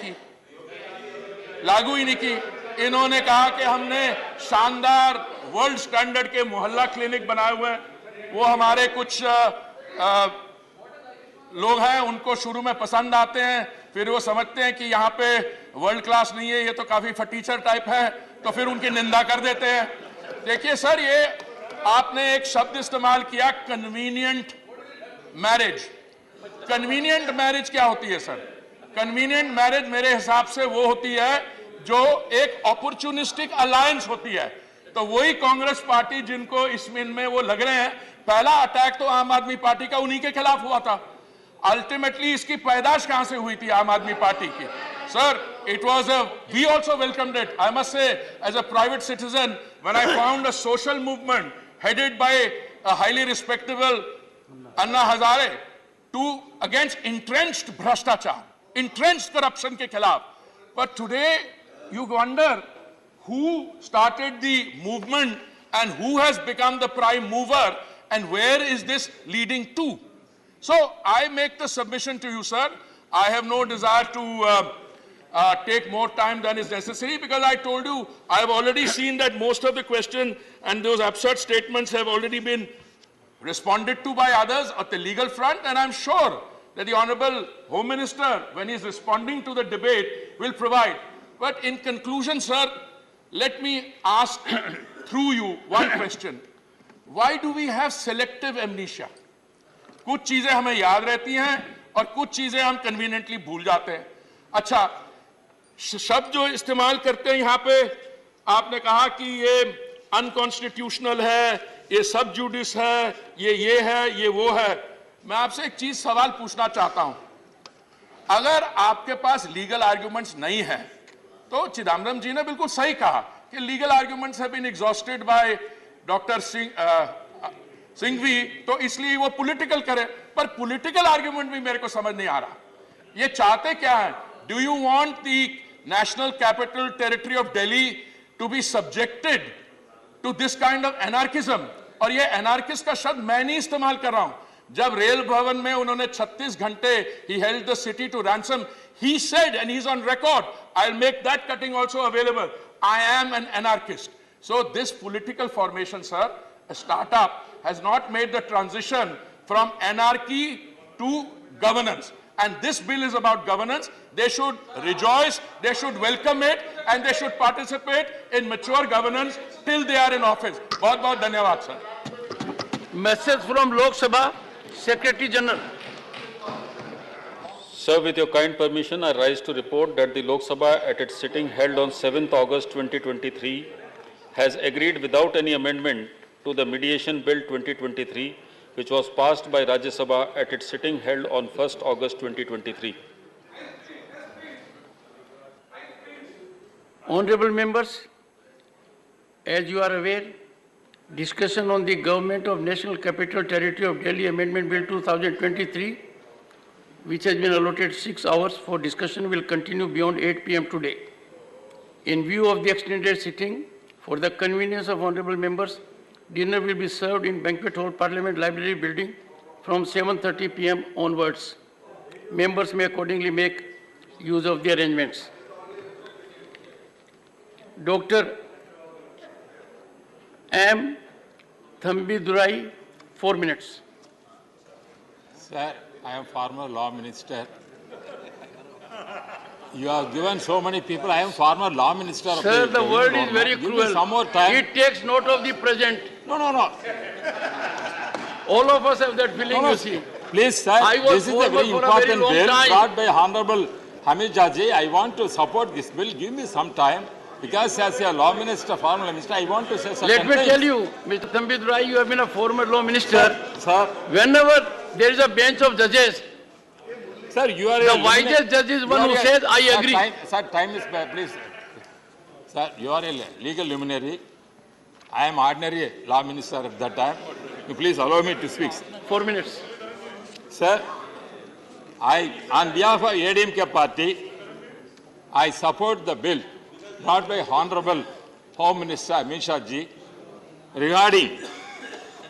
की। इन्होंने कहा कि हमने शानदार वर्ल्ड स्टैंडर्ड के मोहल्ला क्लिनिक बनाए हुए हैं, वो हमारे कुछ लोग हैं उनको शुरू में पसंद आते हैं, फिर वो समझते हैं कि यहाँ पे वर्ल्ड क्लास नहीं है, ये तो काफी फटीचर टाइप है, तो फिर उनकी निंदा कर देते हैं। देखिए सर, ये आपने एक शब्द इस्तेमाल किया, कन्वीनियंट मैरिज। कन्वीनियंट मैरिज क्या होती है सर? कन्वीनियंट मैरिज मेरे हिसाब से वो होती है जो एक अपॉर्चुनिस्टिक अलायंस होती है। तो वही कांग्रेस पार्टी जिनको इसमें वो लग रहे हैं, पहला अटैक तो आम आदमी पार्टी का उन्हीं के खिलाफ हुआ था। अल्टीमेटली इसकी पैदाश कहां से हुई थी आम आदमी पार्टी की? Sir, it was we also welcomed it. I must say, as a private citizen, when I found a social movement headed by a highly respectable Anna Hazare against entrenched bhrashtachar, entrenched corruption ke khilaf. But today, you wonder who started the movement and who has become the prime mover and where is this leading to? So I make the submission to you, sir. I have no desire to take more time than is necessary, because I told you I have already seen that most of the question and those absurd statements have already been responded to by others at the legal front, and I'm sure that the Honorable Home Minister, when he is responding to the debate, will provide. But in conclusion, sir, let me ask through you one question. Why do we have selective amnesia? कुछ चीजें हमें याद रहती हैं और कुछ चीजें हम कन्वीनियंटली भूल जाते हैं। अच्छा, शब्द जो इस्तेमाल करते हैं यहाँ पे, आपने कहा कि ये अनकॉन्स्टिट्यूशनल है, ये सब जुडिस है, ये है, ये वो है। मैं आपसे एक चीज सवाल पूछना चाहता हूं, अगर आपके पास लीगल आर्ग्यूमेंट्स नहीं है, तो चिदम्बरम जी ने बिल्कुल सही कहा कि legal arguments have been exhausted by doctor Singhvi, तो इसलिए वो पॉलिटिकल करे। पर पॉलिटिकल आर्ग्यूमेंट भी मेरे को समझ नहीं आ रहा, ये चाहते क्या है? Do you want the national capital territory of Delhi to be subjected to this kind of anarchism? और ये एनार्किस्ट का शब्द मैं नहीं इस्तेमाल कर रहा हूं। जब रेल भवन में उन्होंने 36 घंटे he held the city to ransom, he said, and he's on record, I'll make that cutting also available, I am an anarchist. So this political formation, sir, a startup, has not made the transition from anarchy to governance. And this bill is about governance. They should rejoice, they should welcome it, and they should participate in mature governance till they are in office. बहुत बहुत धन्यवाद, sir. Message from Lok Sabha, Secretary General. Sir, with your kind permission, I rise to report that the Lok Sabha at its sitting held on 7th August 2023 has agreed without any amendment to the Mediation Bill 2023, which was passed by Rajya Sabha at its sitting held on 1st August 2023. Honorable members, as you are aware, discussion on the Government of National Capital Territory of Delhi Amendment Bill 2023, which has been allotted 6 hours for discussion, will continue beyond 8 p.m. today. In view of the extended sitting, for the convenience of honorable members, dinner will be served in Banquet Hall, Parliament Library Building from 7:30 p.m. onwards. Members may accordingly make use of the arrangements. Dr. M. Thambidurai, 4 minutes. Sir, I am former law minister. You have given so many people. I am former law minister. Sir, the word is very cruel. Some more time. It takes note of the present. No. All of us have that feeling, you see. Please, sir, this is a very important bill brought by Honorable Hamid Jaji. I want to support this bill. Give me some time. Because as a law minister, former minister, I want to say something. Let me tell you, Mr. Thambidurai, you have been a former law minister. Sir. Whenever there is a bench of judges, sir, you are the wisest judge is one who says, I agree. Sir, time is bad, please. Sir, you are a legal luminary. I am ordinary law minister at that time. You please allow me to speak. 4 minutes. Sir, on behalf of ADMK party, I support the bill brought by Honorable Home Minister Amit Shah ji regarding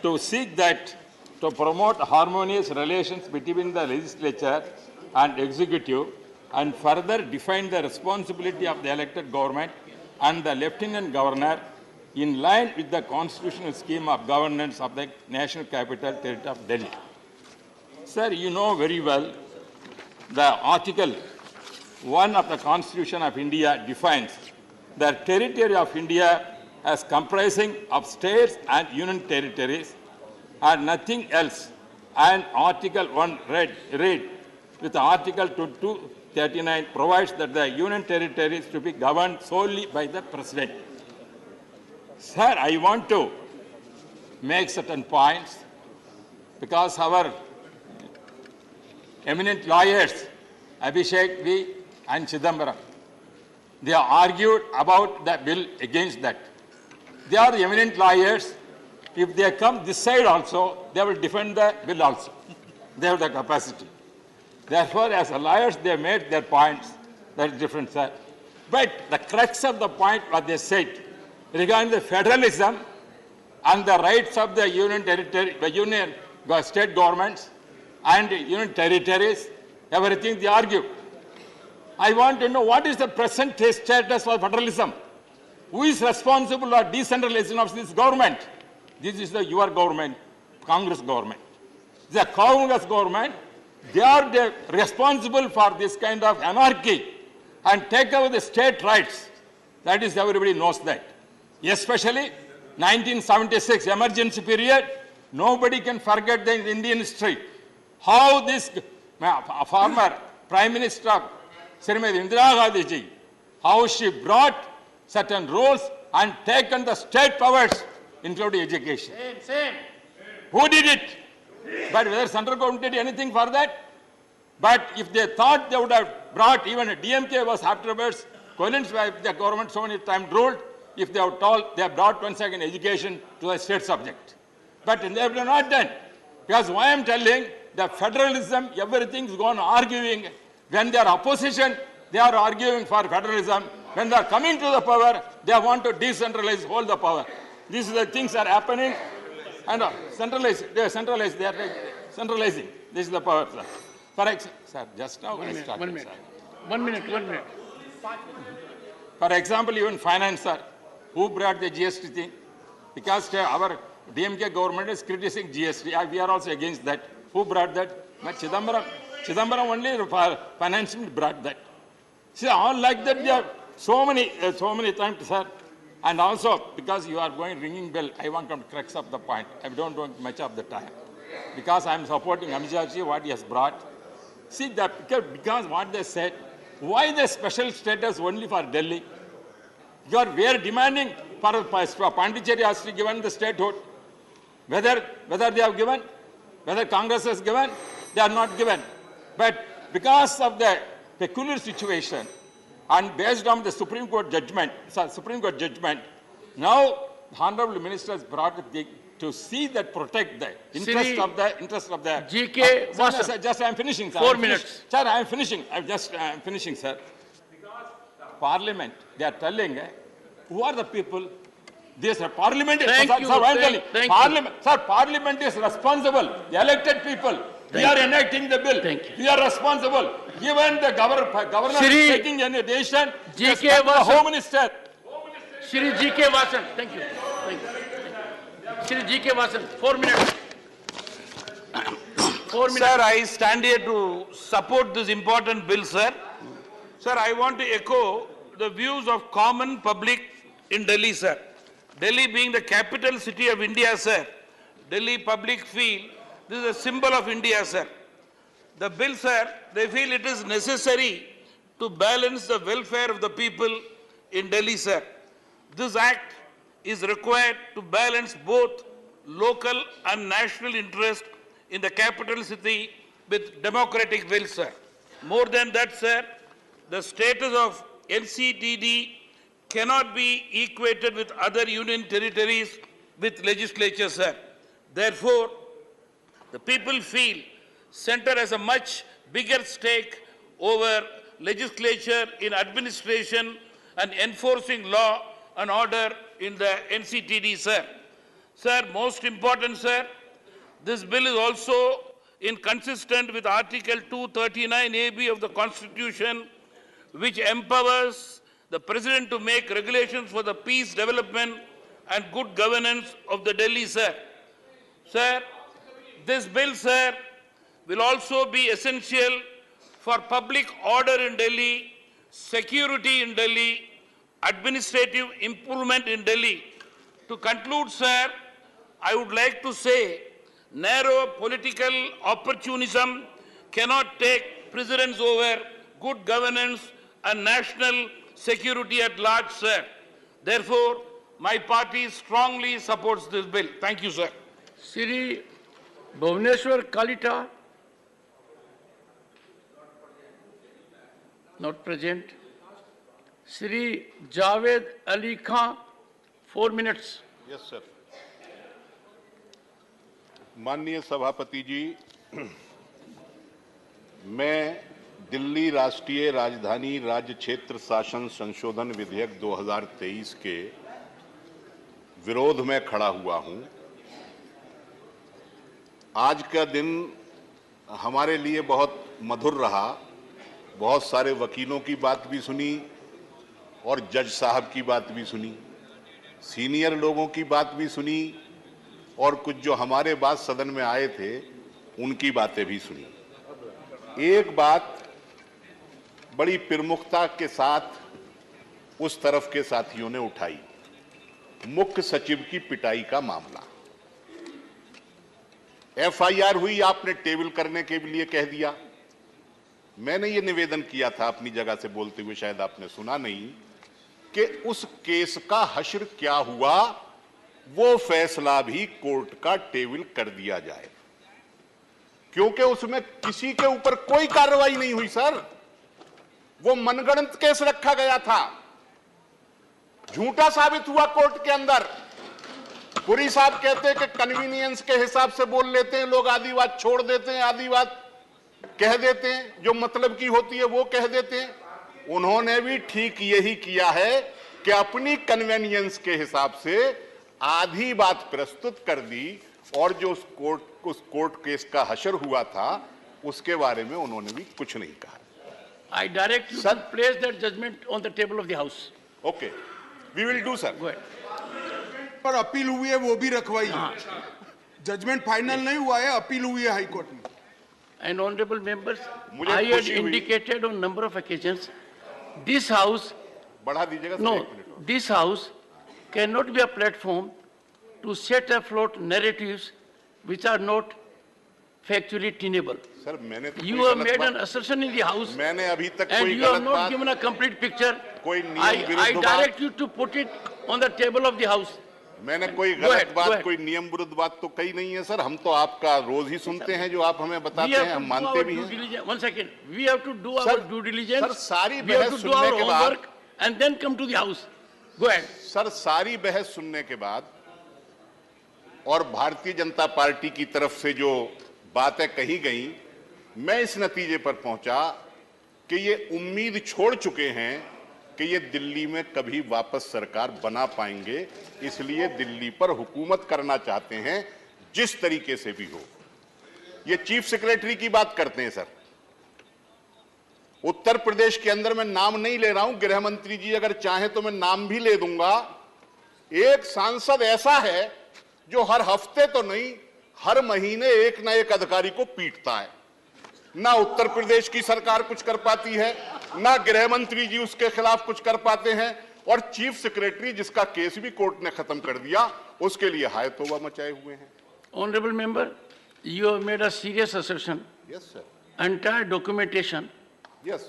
to seek that to promote harmonious relations between the legislature and executive and further define the responsibility of the elected government and the lieutenant governor in line with the constitutional scheme of governance of the National Capital Territory of Delhi. Sir, you know very well the Article 1 of the Constitution of India defines the territory of India as comprising of states and union territories and nothing else. And Article 1 read with Article 239 provides that the union territories to be governed solely by the President. Sir, I want to make certain points because our eminent lawyers, Abhishek V. and Chidambaram, they argued about the bill against that. They are the eminent lawyers. If they come this side also, they will defend the bill also. They have the capacity. Therefore, as lawyers, they made their points. That is different, sir. But the crux of the point what they said regarding the federalism and the rights of the union territory, the union state governments and union territories, everything they argue. I want to know what is the present status for federalism? Who is responsible for decentralization of this government? This is your government, Congress government. The Congress government, they are responsible for this kind of anarchy and take away the state rights. That is, everybody knows that. Especially 1976 emergency period, nobody can forget the Indian history. How this former Prime Minister, Srimati Indira Gandhi ji, how she brought certain rules and taken the state powers, including education. Same. Who did it? But whether central government did anything for that? But if they thought they would have brought, even DMK was afterwards, coincided with the government so many times ruled, if they were told they have brought once again education to the state subject. But they have not done. Because why I am telling, the federalism, everything is gone arguing. When they are opposition, they are arguing for federalism. When they are coming to the power, they want to decentralize, hold the power. These are the things are happening. And centralize, they are centralizing. This is the power, sir. For example, sir, just now I started, 1 minute. sir. 1 minute, 1 minute. For example, even finance, sir, who brought the GST thing? Because our DMK government is criticizing GST. We are also against that. Who brought that? But Chidambaram only finance brought that. See, all like that, there are so many times, sir. And also, because you are going ringing bell, I want to crux up the point. I don't want much of the time. Because I am supporting Amit Shah ji, what he has brought. See, that because what they said, why the special status only for Delhi? We are demanding for Pondicherry has to be given the statehood. Whether they have given, whether Congress has given, they are not given. But because of the peculiar situation and based on the Supreme Court judgment, now the Honorable Minister has brought a thing to see that protect the interest of the GK. Just I am finishing, sir. 4 minutes. Sir, I am finishing. I am finishing, sir. Parliament, they are telling, who are the people? This Parliament is Parliament is responsible. The elected people. We are enacting the bill. We are responsible. Even the governor is taking any decision. GK the Home Minister. Shri GK Vasan. Thank you. Shri GK Vasan. 4 minutes. 4 minutes. Sir, I stand here to support this important bill, sir. Sir, I want to echo the views of common public in Delhi, sir. Delhi being the capital city of India, sir. Delhi public feel this is a symbol of India, sir. The bill, sir, they feel it is necessary to balance the welfare of the people in Delhi, sir. This act is required to balance both local and national interest in the capital city with democratic will, sir. More than that, sir, the status of NCTD cannot be equated with other union territories with legislature, sir. Therefore, the people feel Centre has a much bigger stake over legislature in administration and enforcing law and order in the NCTD, sir. Sir, most important, sir, this bill is also inconsistent with Article 239AB of the Constitution, which empowers the President to make regulations for the peace, development and good governance of the Delhi, sir. Sir, this bill, sir, will also be essential for public order in Delhi, security in Delhi, administrative improvement in Delhi. To conclude, sir, I would like to say narrow political opportunism cannot take precedence over good governance and national security at large, sir. Therefore, my party strongly supports this bill. Thank you, sir. Shri Bhuvaneshwar Kalita, not present. Shri Javed Ali Khan, 4 minutes. Yes, sir. माननीय सभापति जी, मैं दिल्ली राष्ट्रीय राजधानी राज्य क्षेत्र शासन संशोधन विधेयक 2023 के विरोध में खड़ा हुआ हूं। आज का दिन हमारे लिए बहुत मधुर रहा। बहुत सारे वकीलों की बात भी सुनी और जज साहब की बात भी सुनी, सीनियर लोगों की बात भी सुनी और कुछ जो हमारे बाद सदन में आए थे उनकी बातें भी सुनी। एक बात बड़ी प्रमुखता के साथ उस तरफ के साथियों ने उठाई, मुख्य सचिव की पिटाई का मामला। एफआईआर हुई, आपने टेबल करने के लिए कह दिया। मैंने ये निवेदन किया था अपनी जगह से बोलते हुए, शायद आपने सुना नहीं, कि उस केस का हश्र क्या हुआ, वो फैसला भी कोर्ट का टेबल कर दिया जाए, क्योंकि उसमें किसी के ऊपर कोई कार्रवाई नहीं हुई सर। वो मनगढ़ंत केस रखा गया था, झूठा साबित हुआ कोर्ट के अंदर। पुरी साहब कहते हैं कि कन्वीनियंस के हिसाब से बोल लेते हैं लोग, आधी बात छोड़ देते हैं, आधी बात कह देते हैं, जो मतलब की होती है वो कह देते हैं। उन्होंने भी ठीक यही किया है कि अपनी कन्वीनियंस के हिसाब से आधी बात प्रस्तुत कर दी और जो उस कोर्ट केस का हश्र हुआ था उसके बारे में उन्होंने भी कुछ नहीं कहा। I direct you to place that judgment on the table of the house. Okay, we will do, sir. Go ahead. पर अपील हुई है वो भी रखवाई। जजमेंट फाइनल नहीं हुआ है, अपील हुई है हाई कोर्ट में। And honorable members, I had indicated on number of occasions, this house, no, this house cannot be a platform to set afloat narratives which are not factually tenable. Sir, you have made an assertion in the house and you have not given a complete picture. I direct you to put it on the table of the house. मैंने कोई गलत बात, कोई नियम विरुद्ध बात तो कही नहीं है सर। हम तो आपका रोज ही सुनते हैं, जो आप हमें बताते हैं हम मानते भी हैं। One second, we have to do our due diligence. Sir, सारी we have बहस to do our सुनने के बाद homework and then come to the house. Go ahead. Sir, सारी बहस सुनने के बाद और भारतीय जनता पार्टी की तरफ से जो बातें कही गई, मैं इस नतीजे पर पहुंचा कि ये उम्मीद छोड़ चुके हैं कि ये दिल्ली में कभी वापस सरकार बना पाएंगे, इसलिए दिल्ली पर हुकूमत करना चाहते हैं जिस तरीके से भी हो। ये चीफ सेक्रेटरी की बात करते हैं सर। उत्तर प्रदेश के अंदर मैं नाम नहीं ले रहा हूं, गृह मंत्री जी अगर चाहें तो मैं नाम भी ले दूंगा। एक सांसद ऐसा है जो हर हफ्ते तो नहीं, हर महीने एक ना एक अधिकारी को पीटता है। ना उत्तर प्रदेश की सरकार कुछ कर पाती है, ना गृह मंत्री जी उसके खिलाफ कुछ कर पाते हैं, और चीफ सेक्रेटरी जिसका केस भी कोर्ट ने खत्म कर दिया, उसके लिए हाय तौबा मचाए हुए हैं। Honorable member, you have made a serious assertion. Yes, sir. Entire documentation, yes,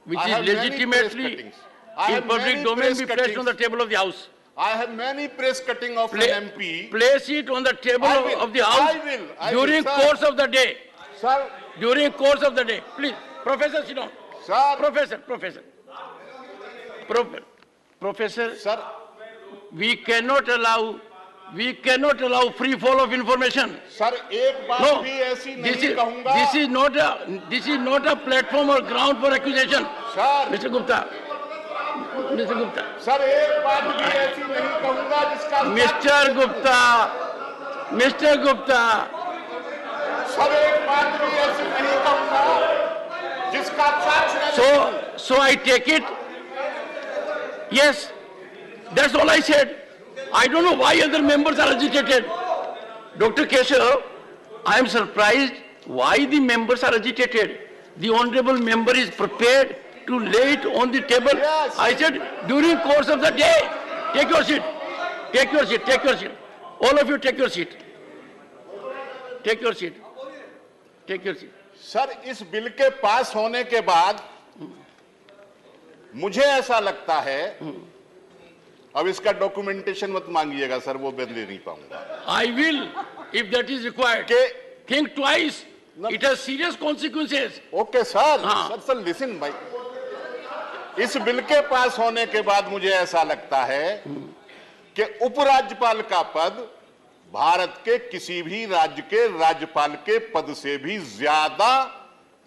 which is legitimately in public domain, be placed on the table of the house. I have many press cutting of an MP. Place it on the table of the house during course of the day. Sir, during course of the day, please, Professor, sit down. Sir, Professor. Professor, Sir, we cannot allow free fall of information. Sir एक बात No, भी ऐसी नहीं कहूंगा. this is not a platform or ground for accusation. Sir, Mr. Gupta. Sir एक बात भी ऐसी नहीं कहूंगा जिसका Mr. Gupta. सर एक बात भी ऐसी नहीं कहूंगा जिसका साक्ष्य So I take it. Yes, that's all I said. I don't know why other members are agitated. Dr. Keshav, I am surprised why the members are agitated. The honorable member is prepared to lay it on the table. Yes. I said, during course of the day, take your seat. Take your seat, take your seat. All of you take your seat. Take your seat. Take your seat. Sir इस bill के पास होने के बाद मुझे ऐसा लगता है, अब इसका डॉक्यूमेंटेशन मत मांगिएगा सर, वो मैं दे नहीं पाऊंगा. I will, if that is required. Think twice. It has serious consequences. Okay sir, sir listen भाई. इस बिल के पास होने के बाद मुझे ऐसा लगता है कि उपराज्यपाल का पद भारत के किसी भी राज्य के राज्यपाल के पद से भी ज्यादा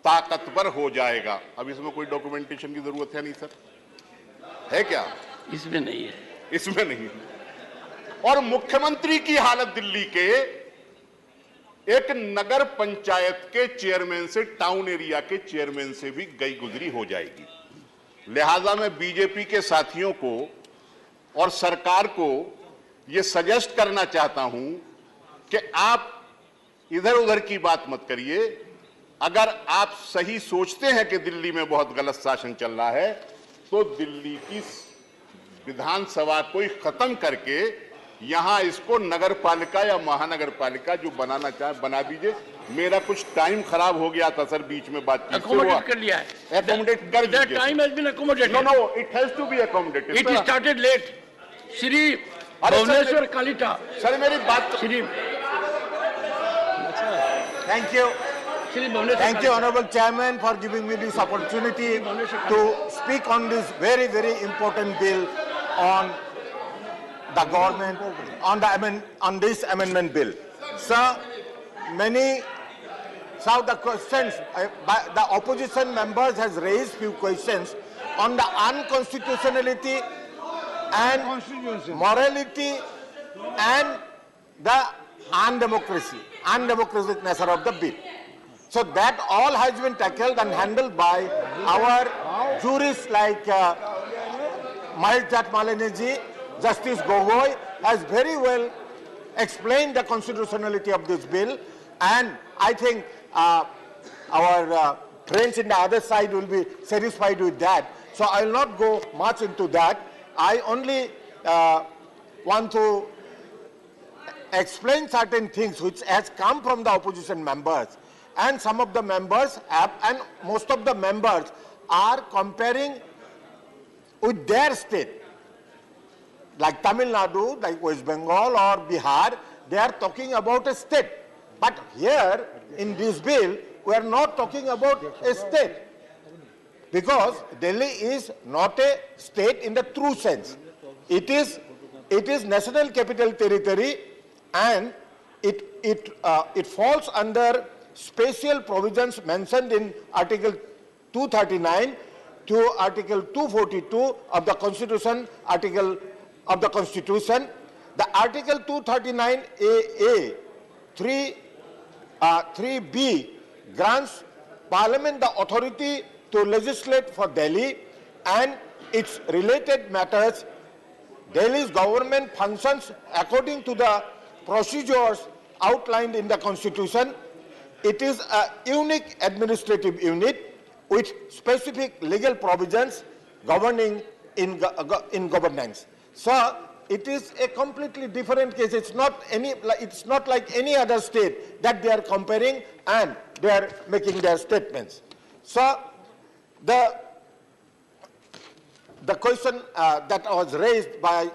ताकतवर हो जाएगा. अब इसमें कोई डॉक्यूमेंटेशन की जरूरत है नहीं सर, है क्या? इसमें नहीं है. इसमें नहीं है. और मुख्यमंत्री की हालत दिल्ली के एक नगर पंचायत के चेयरमैन से, टाउन एरिया के चेयरमैन से भी गई गुजरी हो जाएगी. लिहाजा मैं बीजेपी के साथियों को और सरकार को यह सजेस्ट करना चाहता हूं कि आप इधर उधर की बात मत करिए. अगर आप सही सोचते हैं कि दिल्ली में बहुत गलत शासन चल रहा है, तो दिल्ली की विधानसभा को खत्म करके यहां इसको नगर पालिका या महानगर पालिका जो बनाना चाहे बना दीजिए. मेरा कुछ टाइम खराब हो गया था सर, बीच में बातचीत Accommodate कर लिया है. Accommodate कर That दीजिए. time has been accommodated. No, it has to be accommodated. It started late. Shri Bhubaneswar Kalita. Sir मेरी बात. Shri. Thank you. Thank you, Honorable Chairman, for giving me this opportunity to speak on this very, very important bill on the government, on this amendment bill. Sir, some of the questions, the opposition members has raised few questions on the unconstitutionality and morality and the undemocratic nature of the bill. So that all has been tackled and handled by our jurists like Mahijat Malini, Justice Gogoi has very well explained the constitutionality of this bill, and I think our friends in the other side will be satisfied with that. So I will not go much into that. I only want to explain certain things which has come from the opposition members. And some of the members and most of the members are comparing with their state. Like Tamil Nadu, like West Bengal or Bihar, they are talking about a state. But here in this bill, we are not talking about a state. Because Delhi is not a state in the true sense. It is national capital territory, and it falls under special provisions mentioned in Article 239 to Article 242 of the Constitution, The Article 239AA 3B grants Parliament the authority to legislate for Delhi and its related matters. Delhi's government functions according to the procedures outlined in the Constitution. It is a unique administrative unit with specific legal provisions governing in governance. So it is a completely different case. It's not like any other state that they are comparing and they are making their statements. So the question that was raised by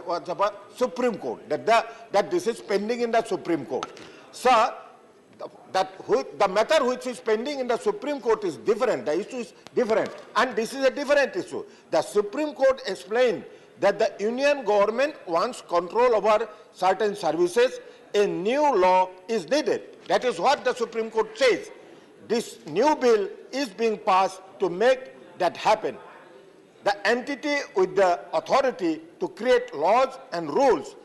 was about Supreme Court, that this is pending in the Supreme Court. So the matter which is pending in the Supreme Court is different. The issue is different. And this is a different issue. The Supreme Court explained that the union government wants control over certain services. A new law is needed. That is what the Supreme Court says. This new bill is being passed to make that happen. The entity with the authority to create laws and rules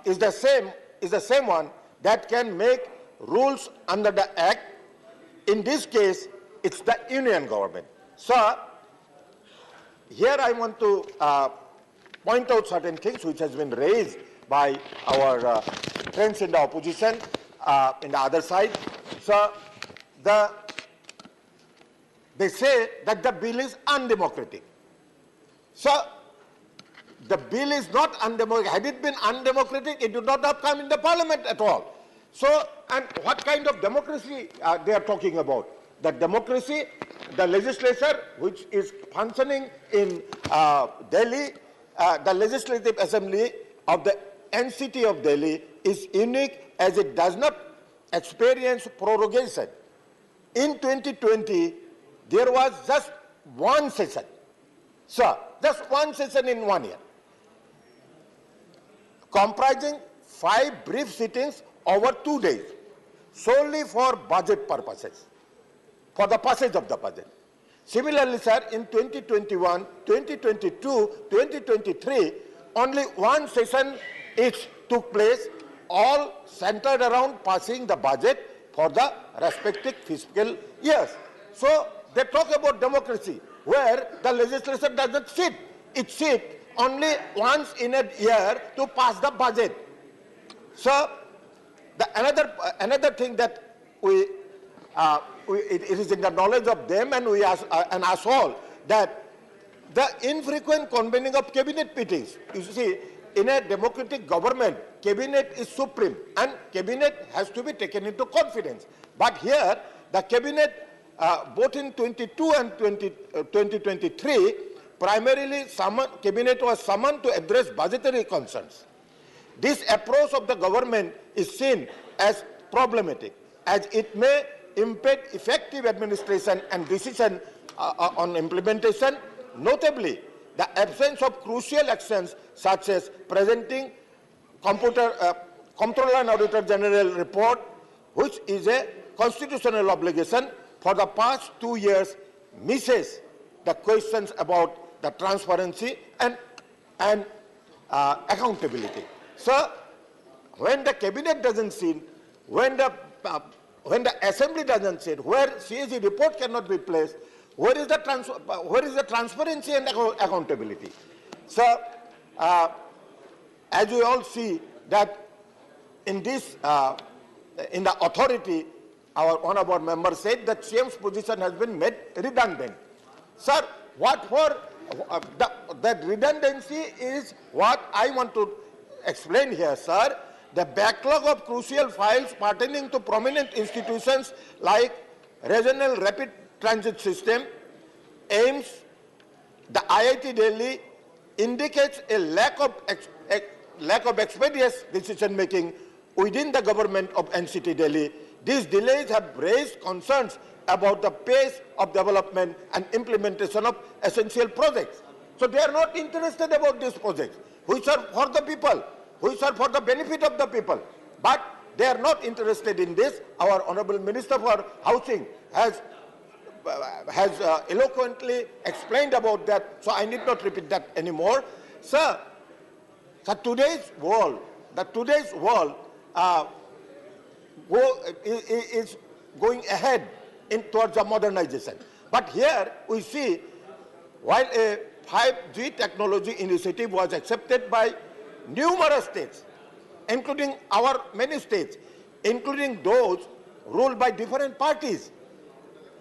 is the same one that can make rules under the Act. In this case, it's the union government. So, here I want to point out certain things which has been raised by our friends in the opposition, in the other side. So, they say that the bill is undemocratic. So, the bill is not undemocratic. Had it been undemocratic, it would not have come in the parliament at all. So, and what kind of democracy they are talking about? The democracy, the legislature which is functioning in Delhi, the Legislative Assembly of the NCT of Delhi is unique as it does not experience prorogation. In 2020, there was just one session. So, just one session in 1 year, comprising 5 brief sittings over 2 days, solely for budget purposes, for the passage of the budget. Similarly, sir, in 2021, 2022, 2023, only one session each took place, all centered around passing the budget for the respective fiscal years. So, they talk about democracy, where the legislature doesn't sit. It sits only once in a year to pass the budget. So, another thing that it is in the knowledge of them and us all, that the infrequent convening of cabinet meetings. You see, in a democratic government, cabinet is supreme and cabinet has to be taken into confidence. But here, the cabinet, both in 22 and 2023, primarily cabinet was summoned to address budgetary concerns. This approach of the government is seen as problematic, as it may impede effective administration and decision on implementation. Notably, the absence of crucial actions such as presenting Comptroller and Auditor General report, which is a constitutional obligation, for the past 2 years misses the questions about the transparency and accountability. So, when the cabinet doesn't sit, when the assembly doesn't sit, where CAG report cannot be placed, where is the transparency and accountability? So, as we all see that in this, in the authority, one of our members said that CM's position has been made redundant. Sir, what for that redundancy is what I want to explain here, sir. The backlog of crucial files pertaining to prominent institutions like Regional Rapid Transit System, AIMS, the IIT Delhi, indicates a lack of expeditious decision-making within the government of NCT Delhi. These delays have raised concerns about the pace of development and implementation of essential projects. So they are not interested about these projects, which are for the people, which are for the benefit of the people. But they are not interested in this. Our Honorable Minister for Housing has eloquently explained about that, so I need not repeat that anymore. Sir, today's world is going ahead towards the modernization. But here we see, while a 5G technology initiative was accepted by numerous states, including our many states, including those ruled by different parties,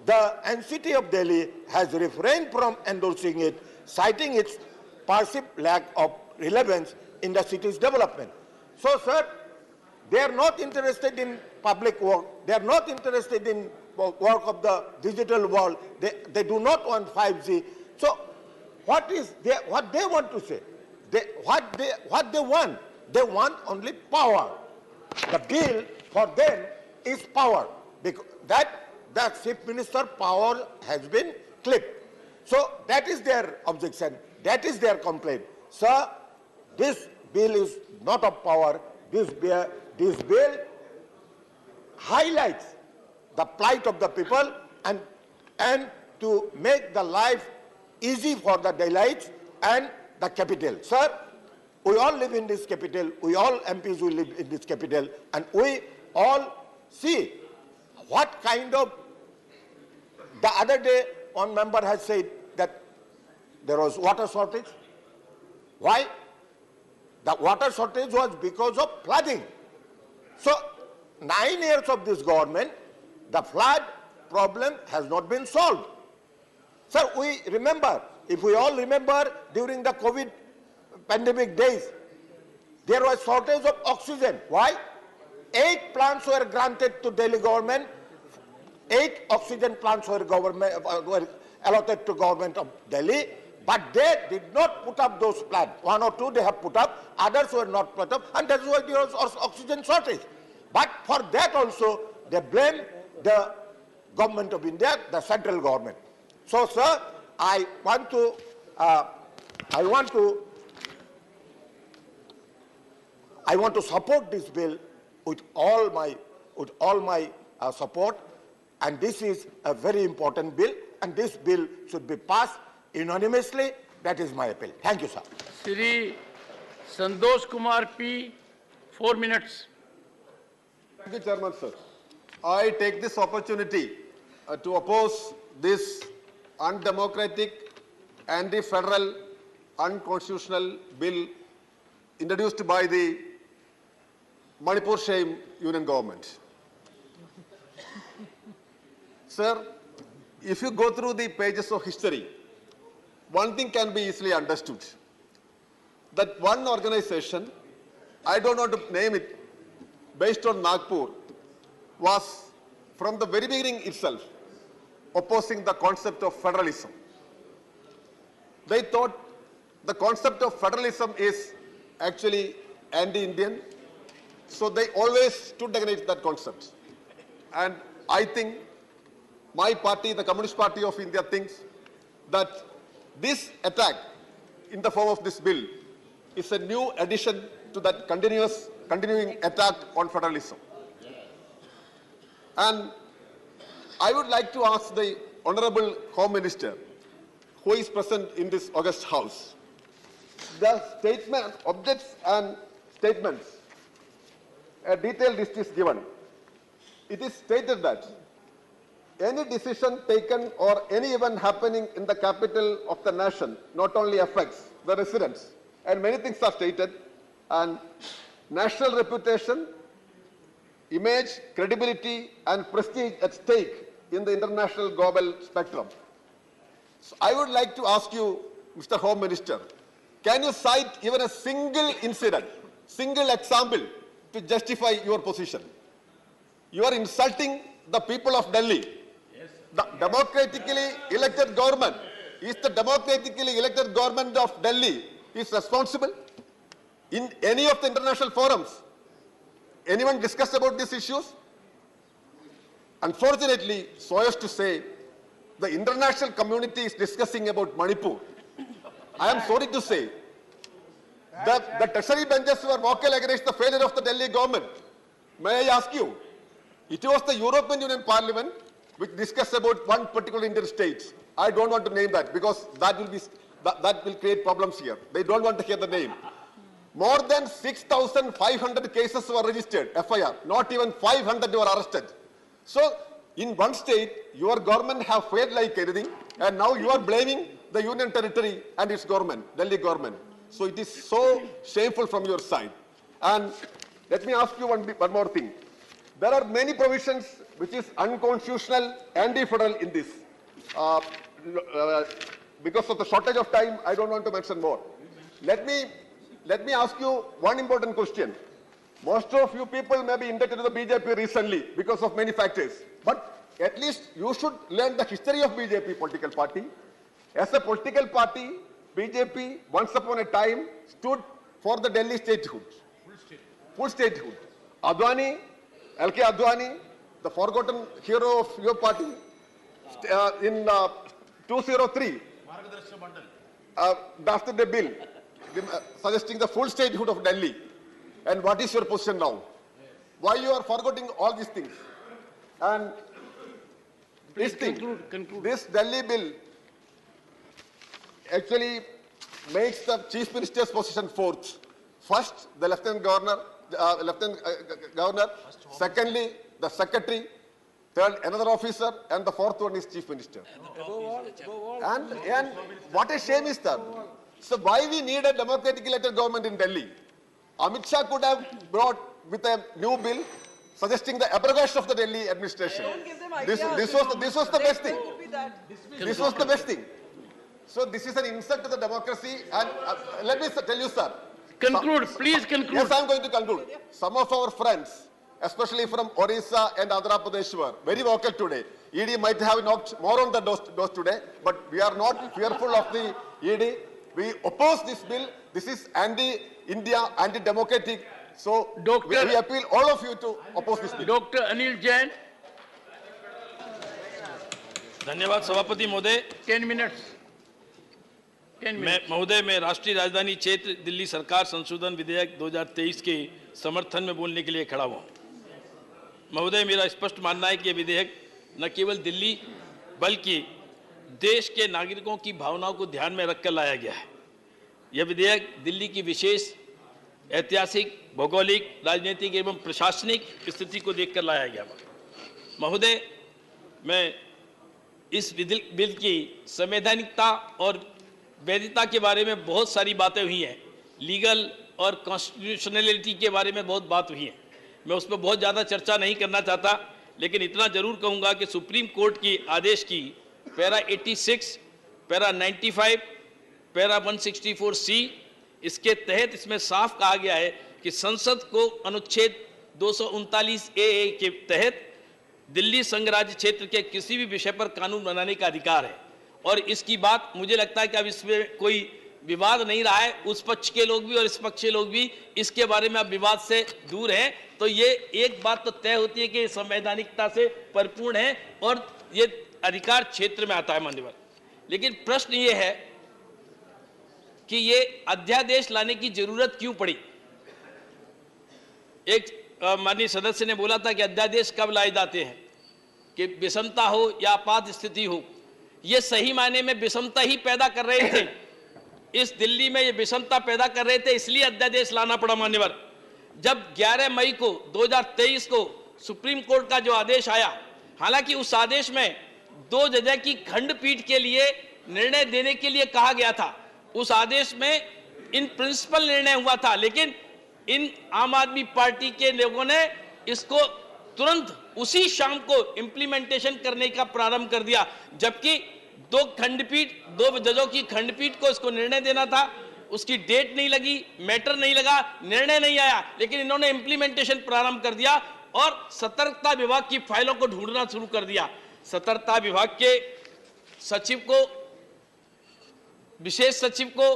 the NCT of Delhi has refrained from endorsing it, citing its perceived lack of relevance in the city's development. So, sir, they are not interested in public work. They are not interested in work of the digital world. They do not want 5G. So, what they want to say? What they want? They want only power. The bill for them is power. Because that the chief minister power has been clipped. So that is their objection. That is their complaint. Sir, this bill is not of power. This bill highlights the plight of the people and to make the life easy for the Delhiites and the capital. Sir, we all live in this capital. We all MPs will live in this capital, and we all see what kind of. The other day, one member has said that there was water shortage. Why? The water shortage was because of flooding. So, 9 years of this government, the flood problem has not been solved. Sir, we remember, if we all remember, during the COVID pandemic days, there was shortage of oxygen. Why? 8 plants were granted to Delhi government. 8 oxygen plants were allotted to government of Delhi, but they did not put up those plants. 1 or 2 they have put up, others were not put up, and that's why there was oxygen shortage. But for that also, they blame the government of India, the central government. So, sir, I want to support this bill with all my support, and this is a very important bill, and this bill should be passed unanimously. That is my appeal. Thank you, sir. Shri Santosh Kumar P, 4 minutes. Thank you, Chairman, sir. I take this opportunity to oppose this undemocratic, anti-federal, unconstitutional bill introduced by the Manipur Shame Union government. Sir, if you go through the pages of history, one thing can be easily understood. That one organization, I don't want to name it, based on Nagpur, was from the very beginning itself opposing the concept of federalism. They thought the concept of federalism is actually anti-Indian, so they always stood against that concept. And I think my party, the Communist Party of India, thinks that this attack in the form of this bill is a new addition to that continuing attack on federalism. And I would like to ask the Honorable Home Minister, who is present in this august house, the statement, objects and statements, a detailed list is given. It is stated that any decision taken or any event happening in the capital of the nation not only affects the residents, and many things are stated, and national reputation, image, credibility, and prestige at stake in the international global spectrum. So I would like to ask you, Mr. Home Minister, can you cite even a single incident, single example to justify your position? You are insulting the people of Delhi. The democratically elected government, is the democratically elected government of Delhi is responsible in any of the international forums? Anyone discuss about these issues? Unfortunately, so as to say, the international community is discussing about Manipur. I am sorry to say, the treasury benches were vocal against the failure of the Delhi government. May I ask you, it was the European Union Parliament which discussed about one particular Indian state. I don't want to name that because that will create problems here. They don't want to hear the name. More than 6,500 cases were registered, FIR. Not even 500 were arrested. So, in one state, your government have failed like anything, and now you are blaming the union territory and its government, Delhi government. So it is so shameful from your side. And let me ask you one more thing. There are many provisions which is unconstitutional, anti-federal in this. Because of the shortage of time, I don't want to mention more. Let me ask you one important question. Most of you people may be indebted to the BJP recently because of many factors. But at least you should learn the history of BJP political party. As a political party, BJP once upon a time stood for the Delhi statehood. Full statehood. Advani, LK Advani, the forgotten hero of your party, in 203, drafted a bill suggesting the full statehood of Delhi. And what is your position now? Why you are forgetting all these things? And this thing, this Delhi bill actually makes the chief minister's position fourth. First, the lieutenant governor, secondly, the secretary, third, another officer, and the fourth one is chief minister. And what a shame is that. So why we need a democratically elected government in Delhi? Amit Shah could have brought with a new bill suggesting the abrogation of the Delhi administration. This was the best thing. This was the best thing. So this is an insult to the democracy. And let me tell you, sir. Conclude, please conclude. Yes, I am going to conclude. Some of our friends, especially from Orissa and Andhra Pradesh, were very vocal today. ED might have knocked more on the doors today, but we are not fearful of the ED. We oppose this bill. This is anti-India, anti-democratic. So we appeal all of you to oppose this bill. Dr. Anil Jain. धन्यवाद सभापति महोदय। 10 minutes. महोदय, मैं राष्ट्रीय राजधानी क्षेत्र दिल्ली सरकार संशोधन विधेयक 2023 के समर्थन में बोलने के लिए खड़ा हुआ। महोदय, मेरा स्पष्ट मानना है कि यह विधेयक न केवल दिल्ली बल्कि देश के नागरिकों की भावनाओं को ध्यान में रखकर लाया गया है। यह विधेयक दिल्ली की विशेष ऐतिहासिक, भौगोलिक, राजनीतिक एवं प्रशासनिक स्थिति को देखकर लाया गया। महोदय, मैं इस बिल की संवैधानिकता और वैधता के बारे में बहुत सारी बातें हुई हैं, लीगल और कॉन्स्टिट्यूशनलिटी के बारे में बहुत बात हुई है। मैं उस पर बहुत ज़्यादा चर्चा नहीं करना चाहता, लेकिन इतना जरूर कहूँगा कि सुप्रीम कोर्ट की आदेश की पैरा 86, पैरा 95, पैरा 164C, इसके तहत इसमें साफ कहा गया है कि संसद को अनुच्छेद 239A के तहत दिल्ली संघ राज्य क्षेत्र के किसी भी विषय पर कानून बनाने का अधिकार है। और इसकी बात मुझे लगता है कि अब इसमें कोई विवाद नहीं रहा है। उस पक्ष के लोग भी और इस पक्ष के लोग भी इसके बारे में अब विवाद से दूर हैं। तो ये एक बात तो तय होती है कि संवैधानिकता से परिपूर्ण है और ये अधिकार क्षेत्र में आता है मान्यवर। लेकिन प्रश्न ये है कि ये अध्यादेश लाने की जरूरत क्यों पड़ी। एक माननीय सदस्य ने बोला था कि अध्यादेश कब लाए जाते हैं, कि विषमता हो या आपात स्थिति हो। ये सही मायने में विषमता ही पैदा कर रहे थे। इस दिल्ली में ये विषमता पैदा कर रहे थे, इसलिए अध्यादेश लाना पड़ा मान्यवर। जब 11 मई को 2023 को सुप्रीम कोर्ट का जो आदेश आया, हालांकि उस आदेश में 2 जज की खंडपीठ के लिए निर्णय देने के लिए कहा गया था। उस आदेश में इन प्रिंसिपल निर्णय हुआ था, लेकिन इन आम आदमी पार्टी के लोगों ने इसको तुरंत उसी शाम को इंप्लीमेंटेशन करने का प्रारंभ कर दिया, जबकि 2 जजों की खंडपीठ को इसको निर्णय देना था। उसकी डेट नहीं लगी, मैटर नहीं लगा, निर्णय नहीं आया, लेकिन इन्होंने इंप्लीमेंटेशन प्रारंभ कर दिया और सतर्कता विभाग की फाइलों को ढूंढना शुरू कर दिया। सतर्कता विभाग के सचिव को, विशेष सचिव को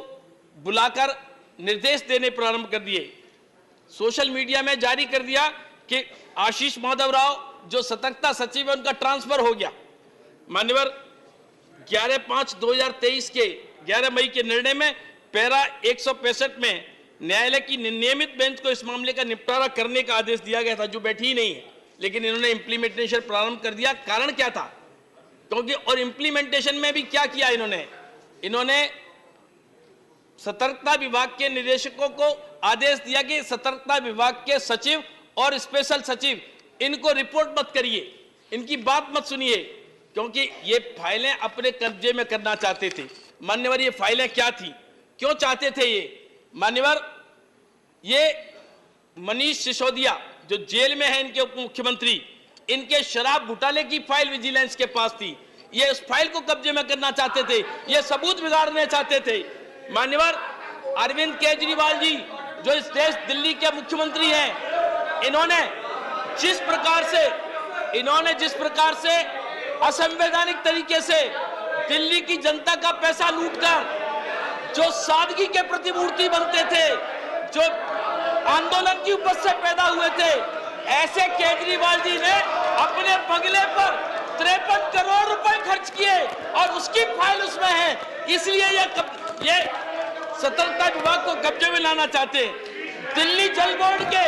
बुलाकर निर्देश देने प्रारंभ कर दिए। सोशल मीडिया में जारी कर दिया कि आशीष माधव राव जो सतर्कता सचिव है उनका ट्रांसफर हो गया। मान्यवर, 11/5/2023 के 11 मई के निर्णय में पैरा 165 में न्यायालय की नियमित बेंच को इस मामले का निपटारा करने का आदेश दिया गया था, जो बैठी ही नहीं है, लेकिन इन्होंने इंप्लीमेंटेशन प्रारंभ कर दिया। कारण क्या था? क्योंकि और इंप्लीमेंटेशन में भी क्या किया इन्होंने सतर्कता विभाग के निदेशकों को आदेश दिया कि सतर्कता विभाग के सचिव और स्पेशल सचिव इनको रिपोर्ट मत करिए, इनकी बात मत सुनिए, क्योंकि ये फाइलें अपने कब्जे में करना चाहते थे। मान्यवर, ये फाइलें क्या थी, क्यों चाहते थे ये? मान्यवर, ये मनीष सिसोदिया जो जेल में है, इनके उप मुख्यमंत्री, इनके शराब घोटाले की फाइल विजिलेंस के पास थी। ये उस फाइल को कब्जे में करना चाहते थे, ये सबूत बिगाड़ने चाहते थे। मान्यवर, अरविंद केजरीवाल जी जो इस देश दिल्ली के मुख्यमंत्री हैं, इन्होंने जिस प्रकार से असंवैधानिक तरीके से दिल्ली की जनता का पैसा लूटकर जो सादगी के प्रतिमूर्ति बनते थे, जो आंदोलन की उपज से पैदा हुए थे, ऐसे केजरीवाल जी ने अपने बंगले पर 53 करोड़ रुपए खर्च किए और उसकी फाइल उसमें है, इसलिए ये सतर्कता विभाग को कब्जे में लाना चाहते हैं। दिल्ली जल बोर्ड के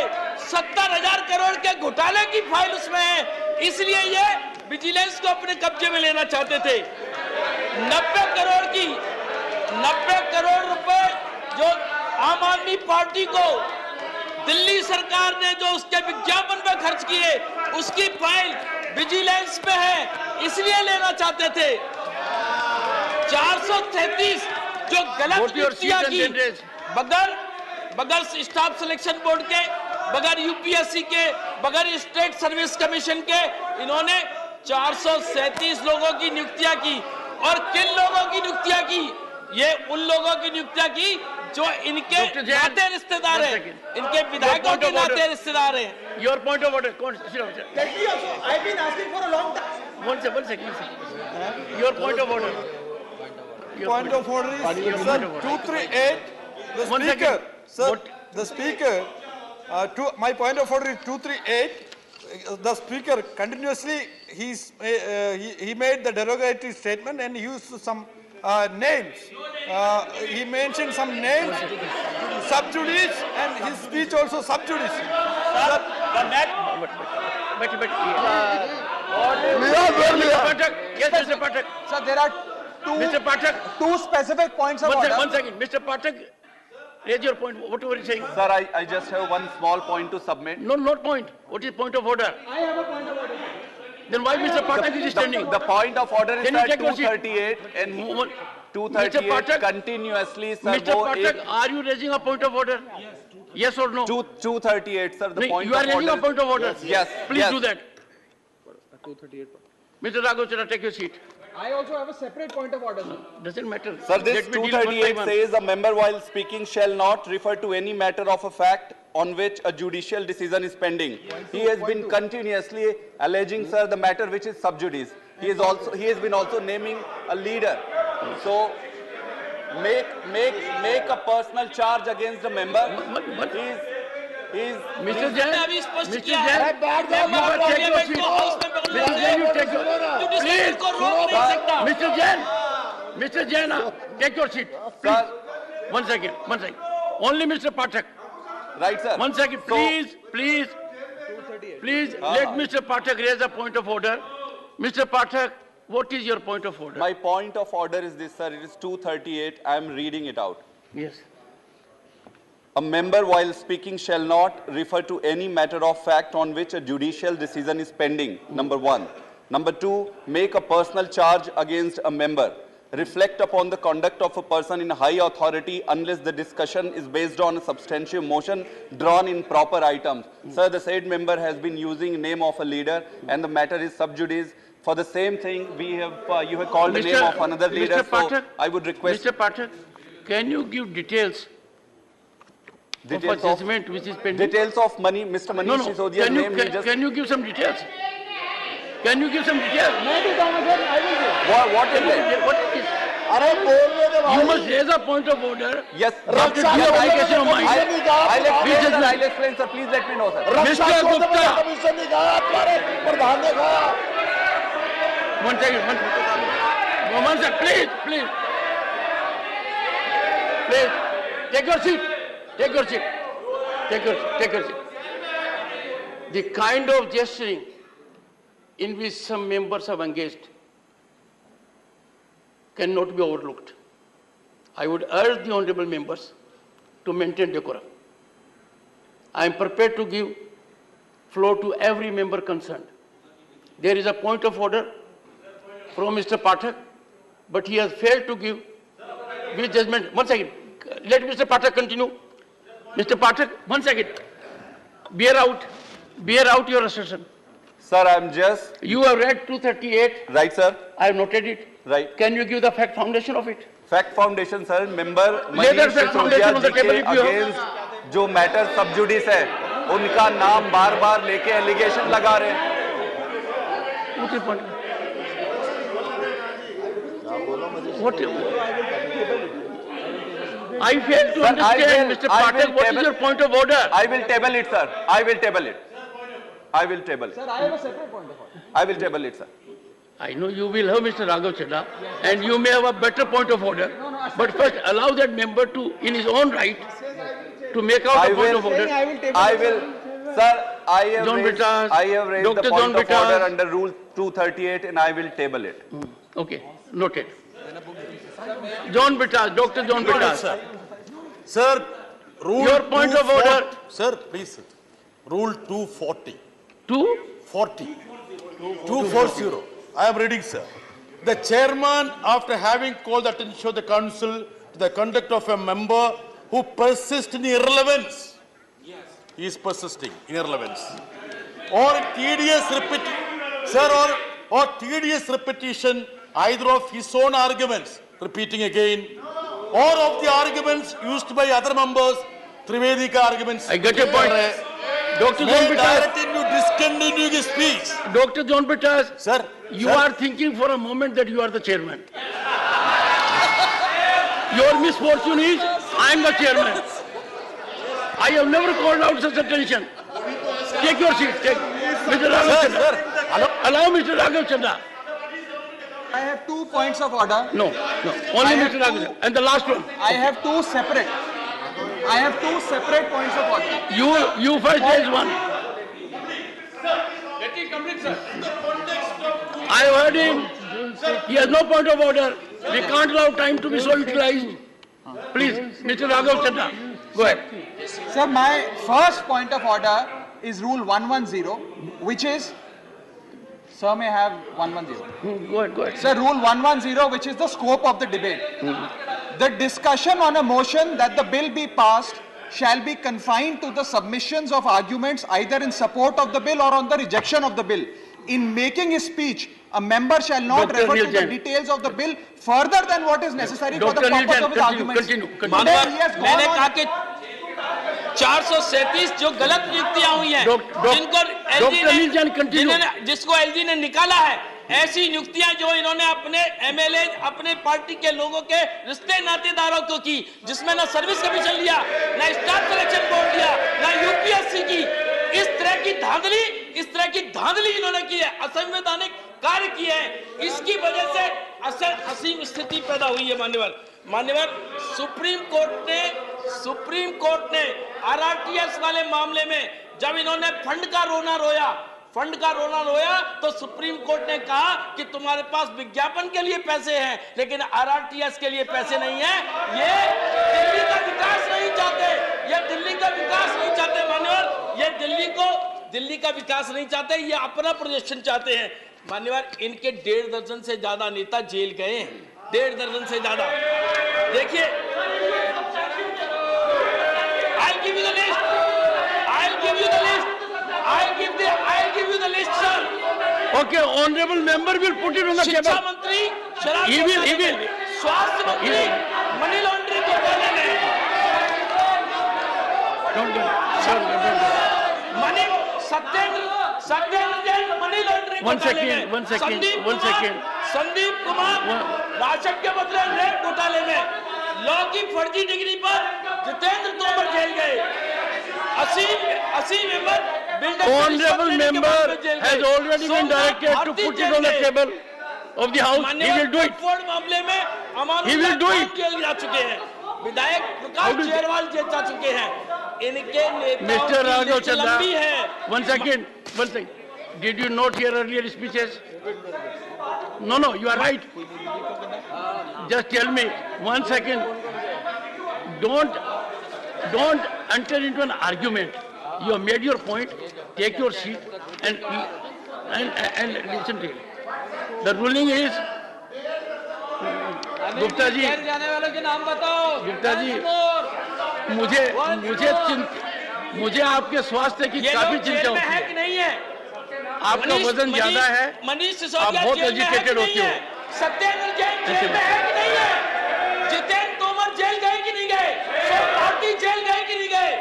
70,000 करोड़ के घोटाले की फाइल उसमें है, इसलिए ये विजिलेंस को अपने कब्जे में लेना चाहते थे। 90 करोड़ रुपए जो आम आदमी पार्टी को दिल्ली सरकार ने जो उसके विज्ञापन पे खर्च किए, उसकी फाइल विजिलेंस पे है, इसलिए लेना चाहते थे। 433 जो गलत नियुक्तियां की बगैर स्टाफ सिलेक्शन बोर्ड के, बगैर यूपीएससी के, बगैर स्टेट सर्विस कमीशन के, इन्होंने 437 लोगों की नियुक्तियां की। और किन लोगों की नियुक्तियां की? ये उन लोगों की नियुक्तियां की जो इनके नाते रिश्तेदार हैं, इनके विधायकों के नाते रिश्तेदार हैं। योर पॉइंट ऑफ ऑर्डर कौन? I've been asking for a long time. One second. Your point of order. Point of order is, sir, 238. The speaker, sir, the speaker. My point of order is 238. The speaker continuously he made the derogatory statement and used some names. He mentioned some names, sub judice, and his speech also sub judice. Yes, Mr. Pathak. Sir, there are two specific points of order. One second. Mr. Pathak, raise your point. What were you saying? Sir, I just have one small point to submit. No, not point. What is point of order? I have a point of order. Then why Mr. Pathak is standing? The point of order is Can you that take your seat? 238 and Mr. 238 Pathak, continuously, sir. Mr. Pathak, are you raising a point of order? Yes or no? 238, sir. The No, point you are of raising order. a point of order. Yes. Please yes. do that. 238. Mr. Raghavchara, take your seat. I also have a separate point of order, sir. Doesn't matter. Sir, this Let me deal one by 238 one. says a member while speaking shall not refer to any matter of a fact on which a judicial decision is pending. He has been continuously alleging, sir, the matter which is sub judice. He has been also naming a leader. So make a personal charge against the member. Mr. Jain, Mr. Jain, you take your seat. Mr. Jain, Mr. Jain, take your seat. Please. One second. Only Mr. Pathak. Right, sir. One second, please. Let Mr. Pathak raise a point of order. Mr. Pathak, what is your point of order? My point of order is this, sir. It is 238. I am reading it out. Yes. A member while speaking shall not refer to any matter of fact on which a judicial decision is pending, number one. Number two, make a personal charge against a member. Reflect upon the conduct of a person in high authority unless the discussion is based on a substantive motion drawn in proper items. Sir, the said member has been using name of a leader and the matter is sub judice. For the same thing, you have called the name of another leader. Mr. Pathak, so I would request... Mr. Pathak, can you give details of a judgment which is pending? Details of money, Mr. Manish Sisodia's name. Can you give some details? Can you give some details? What is it? What is this? You must raise a point of order. Yes. I'll explain, sir. Please let me know, sir. Mr. Gupta. One second. Please. Take your seat. The kind of gesturing in which some members have engaged cannot be overlooked. I would urge the honorable members to maintain decorum. I am prepared to give floor to every member concerned. There is a point of order from Mr. Pathak, but he has failed to give his judgment. One second. Let Mr. Pathak continue. Mr. Pathak, 1 second. Bear out your assertion. Sir, I am just... You have read 238. Right, sir. I have noted it. Right. Can you give the fact foundation of it? Fact foundation, sir. Member Manish Sisodia जी के against जो matter sub judice है, उनका नाम बार-बार लेके allegation लगा रहे हैं. What? I fail to understand, Mr. Pathak, what is your point of order? I will table it, sir. I will table it. I will table it. Sir, I have a separate point of order. I will table it, sir. I know you will have Mr. Raghav Chadha, and you may have a better point of order. But first, allow that member to, in his own right, to make out a point of order. I will, sir, I have raised the point of order under Rule 238, and I will table it. Okay, noted. John Bitas, Dr. John Bitas. Sir, rule Your point of order. Sir, please. Rule 240. 240. 240. I am reading, sir. The chairman, after having called the attention of the council to the conduct of a member who persists in irrelevance, he is persisting in irrelevance, or tedious tedious repetition either of his own arguments, repeating again, or of the arguments used by other members, Trivedika arguments. I get your point. Dr. John Bitas, discontinue his speech. Dr. John Bitas, sir, you are thinking for a moment that you are the chairman. Your misfortune is, I am the chairman. I have never called out such attention. Take your seat. Take. Mr. Raghav Chadha. Allow Mr. Raghav Chadha. I have 2 points of order. No. Only Mr. Raghav Chadha. And the last one. I have two separate points of order. You first raise one. Let me complete, sir. I heard him. He has no point of order. We can't allow time to be so utilized. Please, Mr. Raghav Chadha, go ahead. Sir, my first point of order is Rule 110, which is, sir may have 110. Go ahead. Sir, Rule 110, which is the scope of the debate. The discussion on a motion that the bill be passed shall be confined to the submissions of arguments either in support of the bill or on the rejection of the bill. In making a speech, a member shall not refer to the details of the bill further than what is necessary for the purpose of his arguments. मैंने कहा कि 437 जो गलत नियुक्तियां हुई हैं, जिसको LG ने निकाला है, ऐसी नियुक्तियां जो इन्होंने अपने एमएलए, अपने पार्टी के लोगों के रिश्ते नातेदारों को की, जिसमें ना सर्विस कमीशन लिया, ना स्टाफ सिलेक्शन बोर्ड लिया, ना यूपीएससी की, इस तरह की धांधली इन्होंने की है, असंवैधानिक कार्य किए हैं। इसकी वजह से असीम स्थिति पैदा हुई है। मान्यवर सुप्रीम कोर्ट ने आरआरटीएस वाले मामले में जब इन्होंने फंड का रोना रोया तो सुप्रीम कोर्ट ने कहा कि तुम्हारे पास विज्ञापन के लिए पैसे हैं लेकिन आरआरटीएस के लिए पैसे नहीं है। ये दिल्ली का विकास नहीं चाहते, मान्यवर, ये दिल्ली का विकास नहीं चाहते, ये अपना प्रोजेक्शन चाहते हैं। मान्यवर, इनके 1.5 दर्जन से ज्यादा नेता जेल गए हैं, 1.5 दर्जन से ज्यादा। देखिए, I'll give you the list, sir. Okay, honorable member will put it on the table. शिक्षा मंत्री, he will. स्वास्थ्य मंत्री, मनी लॉन्ड्रिंग घोटाले में, सत्येंद्र जैन मनी लॉन्ड्रिंग घोटाले में, One second. Sandeep Kumar ration के बदले रेप घोटाले में, लॉ की फर्जी डिग्री पर जितेंद्र तोमर जेल गए, असीम member Honorable member has already been directed to put it on the table of the house. He will do it. मामले में He will do it. जेल जा चुके हैं, विधायक प्रकाश चेरवाल जेल जा चुके हैं। इनके नेताओं Mr. की Raghav लिस्ट लंबी है। One second. Did you not hear earlier speeches? No, you are right. Just tell me, 1 second. Don't enter into an argument. You have made your point. Take your seat and listen to it. The ruling is, Gupta ji, मुझे आपके स्वास्थ्य की काफी चिंता होती है कि नहीं है? आपका वजन ज्यादा है, आप बहुत एजुकेटेड होते हो। सत्येंद्र जैन जेल में है कि नहीं है? जितेंद्र तोमर जेल गए कि नहीं गए? पार्टी जेल गए कि नहीं गए?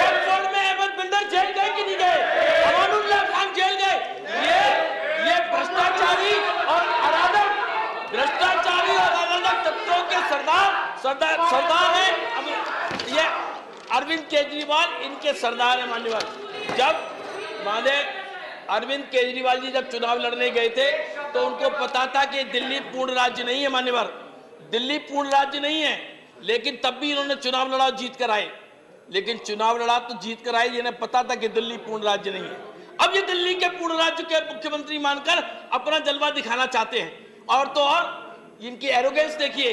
ऑक्सफोर्ड में अहमद बिल्डर जेल गए कि नहीं गए? अमानुल्लाह खान जेल गए। ये भ्रष्टाचारी और अराजक तत्वों के सरदार है। ये अरविंद केजरीवाल इनके सरदार है। मान्यवर, जब अरविंद केजरीवाल जी जब चुनाव लड़ने गए थे तो उनको पता था कि दिल्ली पूर्ण राज्य नहीं है, मान्यवर, दिल्ली पूर्ण राज्य नहीं है, लेकिन तब भी इन्होंने चुनाव लड़ा और जीत कर आए। लेकिन चुनाव लड़ा तो जीत कर आए, इन्हें पता था कि दिल्ली पूर्ण राज्य नहीं है। अब ये दिल्ली के पूर्ण राज्य के मुख्यमंत्री मानकर अपना जलवा दिखाना चाहते हैं। और तो और इनकी एरोगेंस देखिए,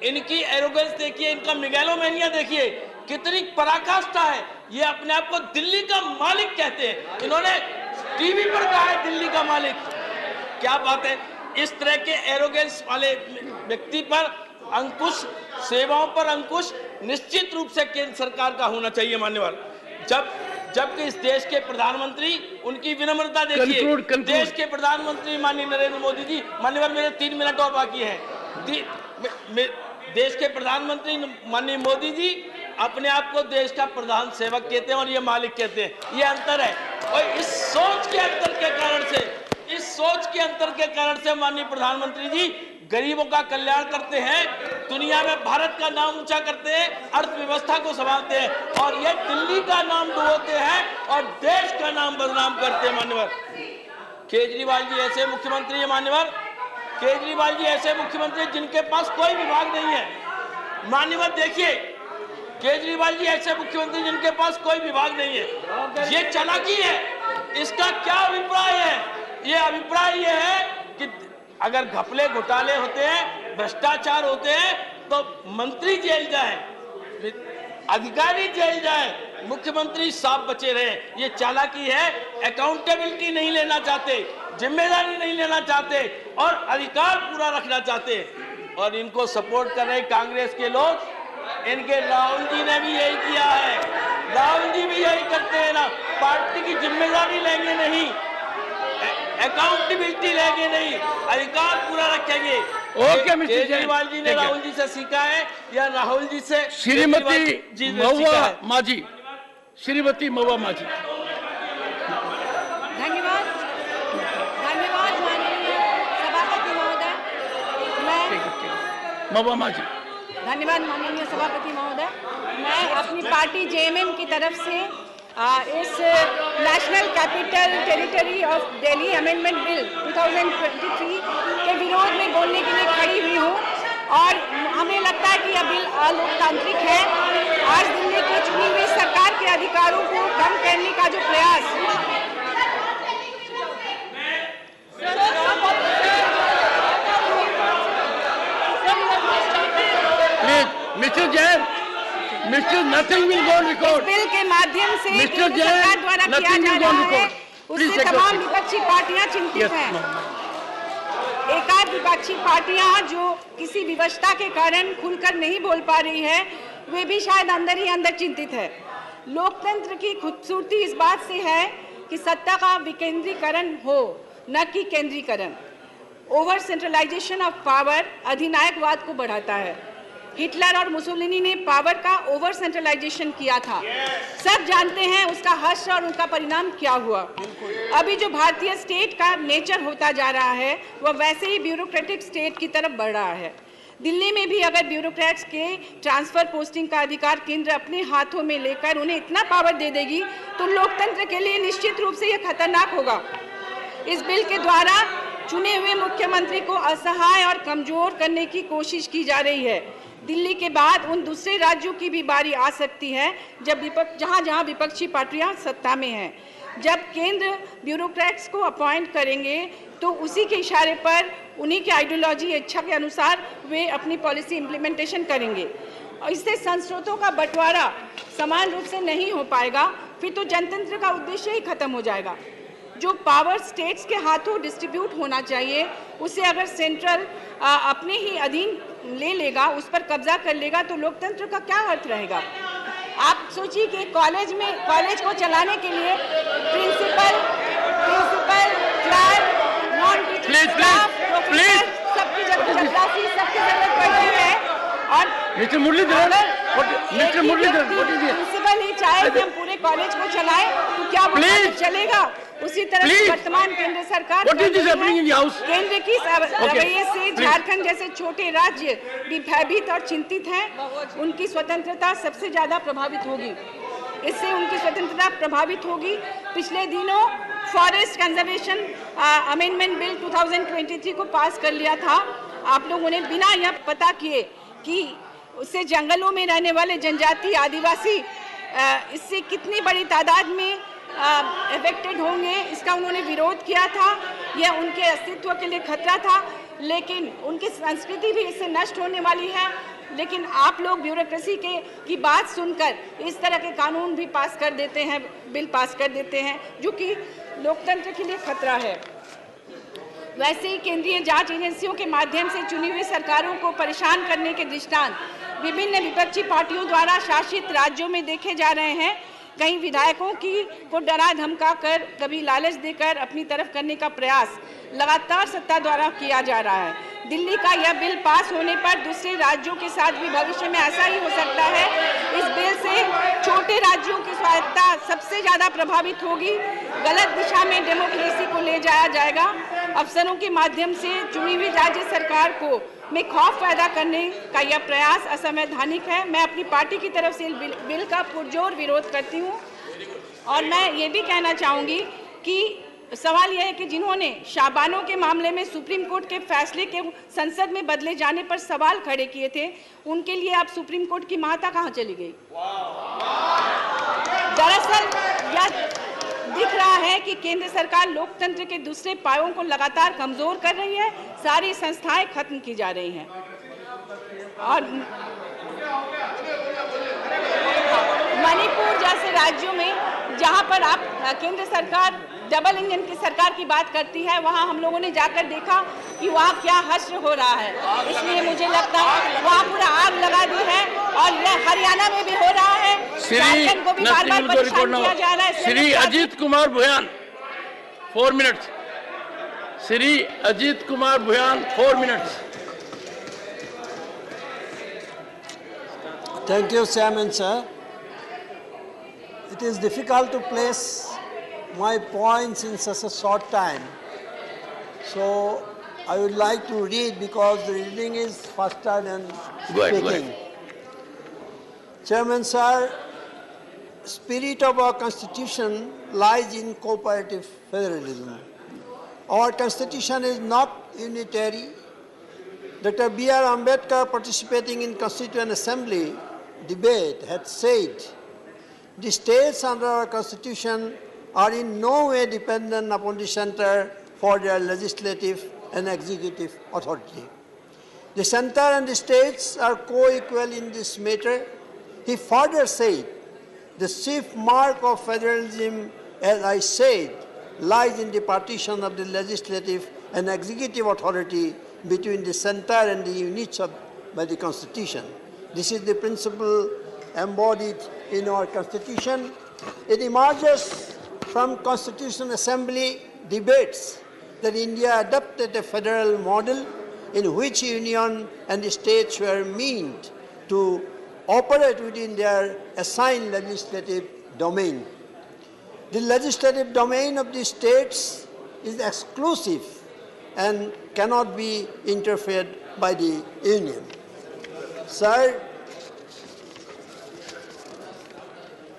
इनकी एरोगेंस देखिए, इनका मिगैलोमेनिया देखिए, कितनी पराकाष्ठा है। ये अपने आप को दिल्ली का मालिक कहते हैं, इन्होंने टीवी पर कहा है दिल्ली का मालिक। क्या बात है। इस तरह के एरोगेंस वाले व्यक्ति पर अंकुश, सेवाओं पर अंकुश निश्चित रूप से केंद्र सरकार का होना चाहिए मान्यवर। जबकि इस देश के प्रधानमंत्री, उनकी विनम्रता देखिए, देश के प्रधानमंत्री माननीय नरेंद्र मोदी जी, मान्यवर मेरे 3 मिनट और बाकी है। देश के प्रधानमंत्री माननीय मोदी जी अपने आप को देश का प्रधान सेवक कहते हैं और ये मालिक कहते हैं। ये अंतर है। और इस सोच के अंतर के कारण से, इस सोच के अंतर के कारण से माननीय प्रधानमंत्री जी गरीबों का कल्याण करते हैं, दुनिया में भारत का नाम ऊंचा करते हैं, अर्थव्यवस्था को संभालते हैं, और ये दिल्ली का नाम डुबोते हैं और देश का नाम बदनाम करते हैं मान्यवर। केजरीवाल जी ऐसे मुख्यमंत्री है मान्यवर, केजरीवाल जी ऐसे मुख्यमंत्री जिनके पास कोई विभाग नहीं है मान्यवर। देखिए केजरीवाल जी ऐसे मुख्यमंत्री जिनके पास कोई विभाग नहीं है। ये चालाकी है। इसका क्या अभिप्राय है? ये अभिप्राय ये है कि अगर घपले घोटाले होते हैं, भ्रष्टाचार होते हैं, तो मंत्री जेल जाए, अधिकारी जेल जाए, मुख्यमंत्री साफ बचे रहे। ये चालाकी है। अकाउंटेबिलिटी नहीं लेना चाहते, जिम्मेदारी नहीं लेना चाहते और अधिकार पूरा रखना चाहते। और इनको सपोर्ट कर रहे कांग्रेस के लोग, इनके राहुल जी ने भी यही किया है। राहुल जी भी यही करते हैं ना, पार्टी की जिम्मेदारी लेंगे नहीं, अकाउंटेबिलिटी लेंगे नहीं, अधिकार पूरा रखेंगे। ओके मिस्टर केजरीवाल जी ने राहुल जी से सीखा है या राहुल जी से श्रीमती महुआ माझी, श्रीमती महुआ माझी। धन्यवाद, धन्यवाद माननीय सभापति महोदय। महुआ माझी। धन्यवाद माननीय सभापति महोदय। मैं अपनी पार्टी जेएमएम की तरफ से इस national capital territory of Delhi amendment bill 2023 के विरोध में बोलने के लिए खड़ी हुई हूँ। और हमें लगता है कि यह बिल अलोकतांत्रिक है। आज दिल्ली की चुनी हुई सरकार के अधिकारों को कम करने का जो प्रयास mister Jain, mister nothing will go record. Bill के माध्यम से मिस्टर सरकार द्वारा किया जा रहा है, उससे Please, तमाम विपक्षी पार्टियां चिंतित हैं। एकाध विपक्षी पार्टियां जो किसी विवशता के कारण खुलकर नहीं बोल पा रही है, वे भी शायद अंदर ही अंदर चिंतित है। लोकतंत्र की खूबसूरती इस बात से है कि सत्ता का विकेंद्रीकरण हो, न कि केंद्रीकरण। ओवर सेंट्रलाइजेशन ऑफ पावर अधिनायकवाद को बढ़ाता है। हिटलर और मुसोलिनी ने पावर का ओवर सेंट्रलाइजेशन किया था। सब जानते हैं उसका हर्ष और उनका परिणाम क्या हुआ। अभी जो भारतीय स्टेट का नेचर होता जा रहा है, वह वैसे ही ब्यूरोक्रेटिक स्टेट की तरफ बढ़ रहा है। दिल्ली में भी अगर ब्यूरोक्रेट्स के ट्रांसफर पोस्टिंग का अधिकार केंद्र अपने हाथों में लेकर उन्हें इतना पावर दे देगी, तो लोकतंत्र के लिए निश्चित रूप से यह खतरनाक होगा। इस बिल के द्वारा चुने हुए मुख्यमंत्री को असहाय और कमजोर करने की कोशिश की जा रही है। दिल्ली के बाद उन दूसरे राज्यों की भी बारी आ सकती है जहां विपक्षी पार्टियां सत्ता में हैं। जब केंद्र ब्यूरोक्रेट्स को अपॉइंट करेंगे तो उसी के इशारे पर उन्हीं की आइडियोलॉजी इच्छा के अनुसार वे अपनी पॉलिसी इम्प्लीमेंटेशन करेंगे। और इससे संस्रोतों का बंटवारा समान रूप से नहीं हो पाएगा, फिर तो जनतंत्र का उद्देश्य ही खत्म हो जाएगा। जो पावर स्टेट्स के हाथों डिस्ट्रीब्यूट होना चाहिए, उसे अगर सेंट्रल अपने ही अधीन ले लेगा, उस पर कब्जा कर लेगा, तो लोकतंत्र का क्या अर्थ रहेगा। आप सोचिए कि कॉलेज को चलाने के लिए principal, clerk, non teaching staff, professor, सबकी जरूरत पड़ती है। और मिस्टर मुरलीधर, प्रिंसिपल ही चाहे कि हम पूरे कॉलेज को चलाएं, तो क्या वो चलेगा। उसी तरह से वर्तमान केंद्र सरकार केंद्र की रवैये से झारखंड जैसे छोटे राज्य भी भयभीत और चिंतित हैं। उनकी स्वतंत्रता सबसे ज्यादा प्रभावित होगी। इससे उनकी स्वतंत्रता प्रभावित होगी। पिछले दिनों फॉरेस्ट कंजर्वेशन अमेंडमेंट बिल 2023 को पास कर लिया था, आप लोगों ने बिना यह पता किए कि उससे जंगलों में रहने वाले जनजाति आदिवासी इससे कितनी बड़ी तादाद में अफेक्टेड होंगे, इसका उन्होंने विरोध किया था। यह उनके अस्तित्व के लिए खतरा था, लेकिन उनकी संस्कृति भी इससे नष्ट होने वाली है। लेकिन आप लोग ब्यूरोक्रेसी की बात सुनकर इस तरह के कानून भी पास कर देते हैं, बिल पास कर देते हैं, जो कि लोकतंत्र के लिए खतरा है। वैसे ही केंद्रीय जांच एजेंसियों के माध्यम से चुनी हुई सरकारों को परेशान करने के दृष्टांत विभिन्न विपक्षी पार्टियों द्वारा शासित राज्यों में देखे जा रहे हैं। कई विधायकों को डरा धमका कर, कभी लालच देकर अपनी तरफ करने का प्रयास लगातार सत्ता द्वारा किया जा रहा है। दिल्ली का यह बिल पास होने पर दूसरे राज्यों के साथ भी भविष्य में ऐसा ही हो सकता है। इस बिल से छोटे राज्यों की स्वायत्तता सबसे ज़्यादा प्रभावित होगी। गलत दिशा में डेमोक्रेसी को ले जाया जाएगा। अफसरों के माध्यम से चुनी हुई राज्य सरकार में खौफ पैदा करने का यह प्रयास असंवैधानिक है। मैं अपनी पार्टी की तरफ से बिल का पुरजोर विरोध करती हूँ। और मैं ये भी कहना चाहूँगी कि सवाल यह है कि जिन्होंने शाबानों के मामले में सुप्रीम कोर्ट के फैसले के संसद में बदले जाने पर सवाल खड़े किए थे, उनके लिए आप सुप्रीम कोर्ट की माता कहाँ चली गई? दरअसल यह दिख रहा है कि केंद्र सरकार लोकतंत्र के दूसरे पायों को लगातार कमजोर कर रही है। सारी संस्थाएं खत्म की जा रही हैं। और मणिपुर जैसे राज्यों में जहां पर आप केंद्र सरकार डबल इंजन की सरकार की बात करती है, वहां हम लोगों ने जाकर देखा कि वहां क्या हश्र हो रहा है। इसलिए मुझे लगता है वहां पूरा आग लगा दी है। और यह हरियाणा में भी हो रहा है। झारखंड को भी बार-बार परेशान किया जा रहा है। Shri Ajit Kumar Bhuyan 4 minutes. Shri Ajit Kumar Bhuyan 4 minutes. Thank you, Chairman, sir. It is difficult to place my points in such a short time. So I would like to read because the reading is faster than speaking. Go ahead. Chairman, sir, spirit of our constitution lies in cooperative federalism. Our constitution is not unitary. Dr. B.R. Ambedkar, participating in Constituent Assembly debate, had said, the states under our constitution are in no way dependent upon the center for their legislative and executive authority. The center and the states are co-equal in this matter. He further said, the chief mark of federalism, as I said, lies in the partition of the legislative and executive authority between the center and the units by the Constitution. This is the principle embodied in our Constitution. It emerges from Constitutional Assembly debates that India adopted a federal model in which union and the states were meant to operate within their assigned legislative domain. The legislative domain of the states is exclusive and cannot be interfered by the union. Sir,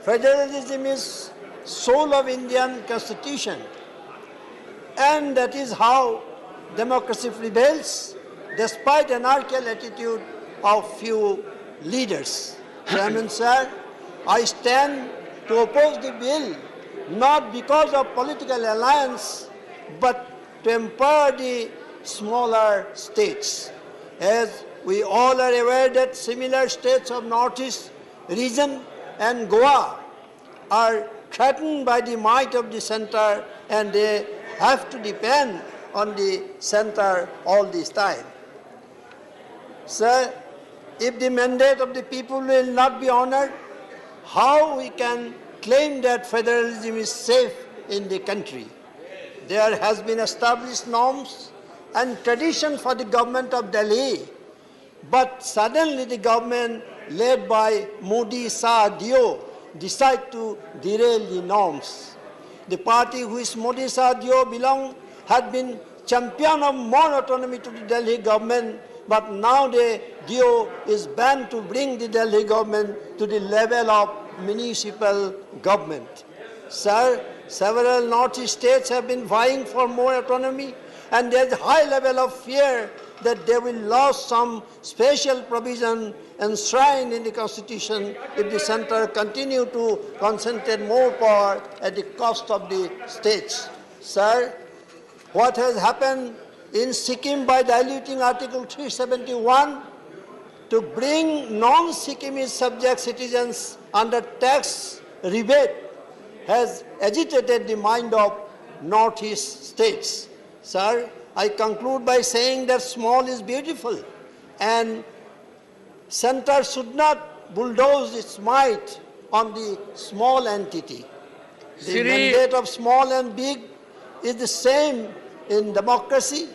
federalism is soul of Indian Constitution, and that is how democracy prevails despite anarchical attitude of few leaders. Chairman, sir, I stand to oppose the bill not because of political alliance but to empower the smaller states. As we all are aware that similar states of Northeast region and Goa are threatened by the might of the center, and they have to depend on the center all this time. Sir, if the mandate of the people will not be honored, how we can claim that federalism is safe in the country? There has been established norms and tradition for the government of Delhi, but suddenly the government led by Modi Shah Dio decide to derail the norms. The party which Modi Shah Dio belonged had been champion of more autonomy to the Delhi government, but now the Dio is banned to bring the Delhi government to the level of municipal government. Sir, Several northeast states have been vying for more autonomy, and there is a high level of fear that they will lose some special provision enshrined in the Constitution if the center continue to concentrate more power at the cost of the states. Sir, what has happened in Sikkim by diluting Article 371 to bring non-Sikkimese subject citizens under tax rebate has agitated the mind of northeast states. Sir, I conclude by saying that small is beautiful, and center should not bulldoze its might on the small entity. The mandate of small and big is the same in democracy,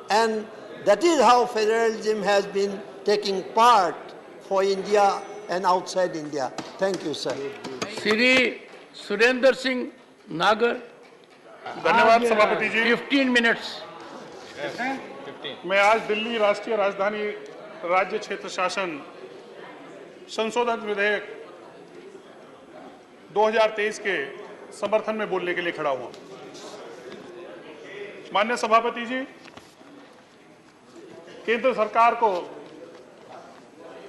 and that is how federalism has been taking part for India and outside India. Thank you, sir. Shri Surendra Singh Nagar. धन्यवाद सभापति जी। 15 minutes. मैं आज दिल्ली राष्ट्रीय राजधानी राज्य क्षेत्र शासन संशोधन विधेयक 2023 के समर्थन में बोलने के लिए खड़ा हुआ। माननीय सभापति जी, केंद्र सरकार को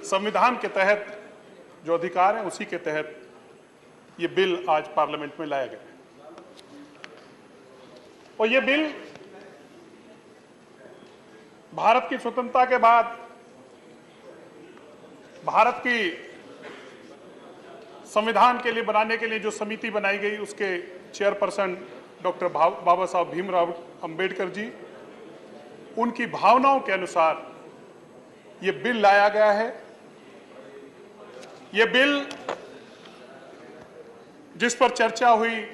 संविधान के तहत जो अधिकार है उसी के तहत ये बिल आज पार्लियामेंट में लाया गया है, और ये बिल भारत की स्वतंत्रता के बाद भारत की संविधान के लिए बनाने के लिए जो समिति बनाई गई उसके चेयरपर्सन डॉक्टर बाबा साहब भीमराव अंबेडकर जी, उनकी भावनाओं के अनुसार ये बिल लाया गया है। ये बिल जिस पर चर्चा हुई,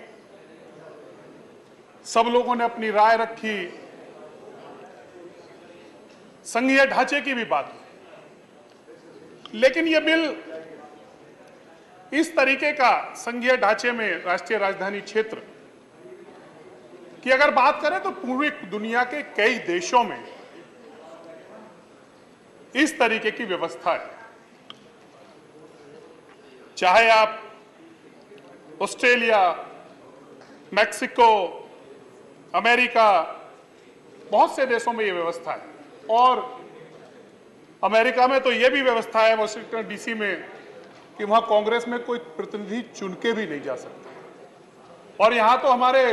सब लोगों ने अपनी राय रखी, संघीय ढांचे की भी बात हुई, लेकिन यह बिल इस तरीके का संघीय ढांचे में राष्ट्रीय राजधानी क्षेत्र की अगर बात करें तो पूरी दुनिया के कई देशों में इस तरीके की व्यवस्था है। चाहे आप ऑस्ट्रेलिया, मैक्सिको, अमेरिका, बहुत से देशों में यह व्यवस्था है, और अमेरिका में तो यह भी व्यवस्था है वाशिंगटन डीसी में कि वहां कांग्रेस में कोई प्रतिनिधि चुन के भी नहीं जा सकता। और यहां तो हमारे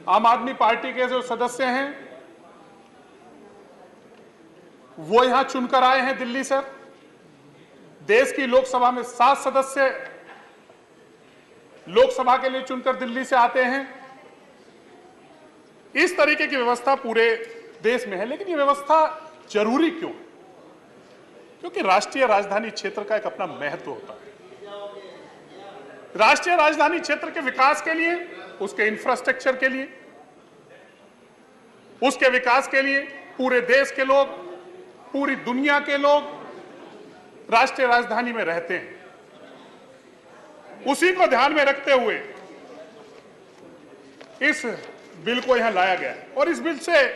आम आदमी पार्टी के जो सदस्य हैं वो यहां चुनकर आए हैं दिल्ली से। देश की लोकसभा में 7 सदस्य लोकसभा के लिए चुनकर दिल्ली से आते हैं। इस तरीके की व्यवस्था पूरे देश में है, लेकिन ये व्यवस्था जरूरी क्यों है? क्योंकि राष्ट्रीय राजधानी क्षेत्र का एक अपना महत्व होता है। राष्ट्रीय राजधानी क्षेत्र के विकास के लिए, उसके इंफ्रास्ट्रक्चर के लिए, उसके विकास के लिए पूरे देश के लोग, पूरी दुनिया के लोग राष्ट्रीय राजधानी में रहते हैं। उसी को ध्यान में रखते हुए इस बिल को यहां लाया गया है। और इस बिल से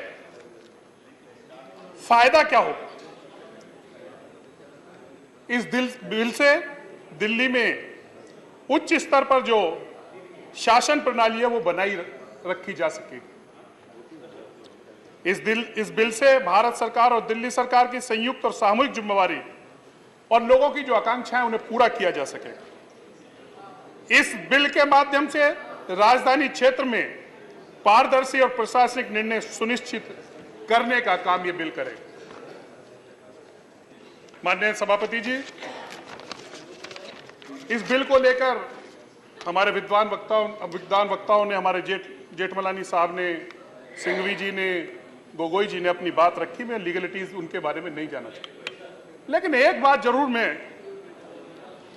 फायदा क्या होगा? इस बिल से दिल्ली में उच्च स्तर पर जो शासन प्रणाली है वो बनाई रखी जा सकेगी। इस बिल से भारत सरकार और दिल्ली सरकार की संयुक्त और सामूहिक जिम्मेवारी और लोगों की जो आकांक्षाएं उन्हें पूरा किया जा सकेगा। इस बिल के माध्यम से राजधानी क्षेत्र में पारदर्शी और प्रशासनिक निर्णय सुनिश्चित करने का काम यह बिल करेगा। माननीय सभापति जी, इस बिल को लेकर हमारे विद्वान वक्ताओं ने, हमारे जेठमलानी साहब ने, सिंघवी जी ने, गोगोई जी ने अपनी बात रखी। मैं लीगलिटीज उनके बारे में नहीं जाना चाहता, लेकिन एक बात जरूर मैं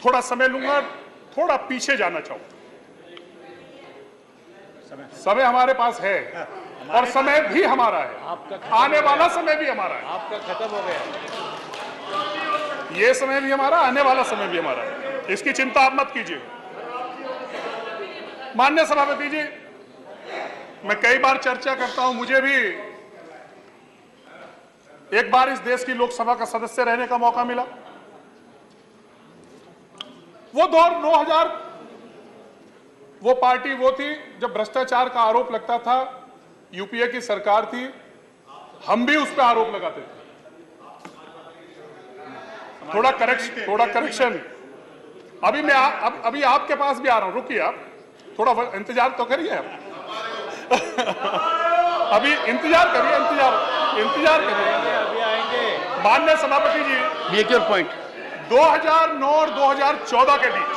थोड़ा समय लूंगा, थोड़ा पीछे जाना चाहूंगा। समय हमारे पास है और समय भी हमारा है, आने वाला समय भी हमारा है। आपका खत्म हो गया। ये समय भी हमारा, आने वाला समय भी हमारा है, इसकी चिंता आप मत कीजिए। माननीय सभापति जी, मैं कई बार चर्चा करता हूं, मुझे भी एक बार इस देश की लोकसभा का सदस्य रहने का मौका मिला। वो दौर वो पार्टी वो थी जब भ्रष्टाचार का आरोप लगता था, यूपीए की सरकार थी, हम भी उस पर आरोप लगाते थे। थोड़ा करेक्शन। अभी मैं अभी आपके पास भी आ रहा हूं, रुकिए आप थोड़ा इंतजार तो करिए आप। अभी इंतजार करिए। माननीय सभापति जी, मेक योर पॉइंट। 2009 और 2014 के बीच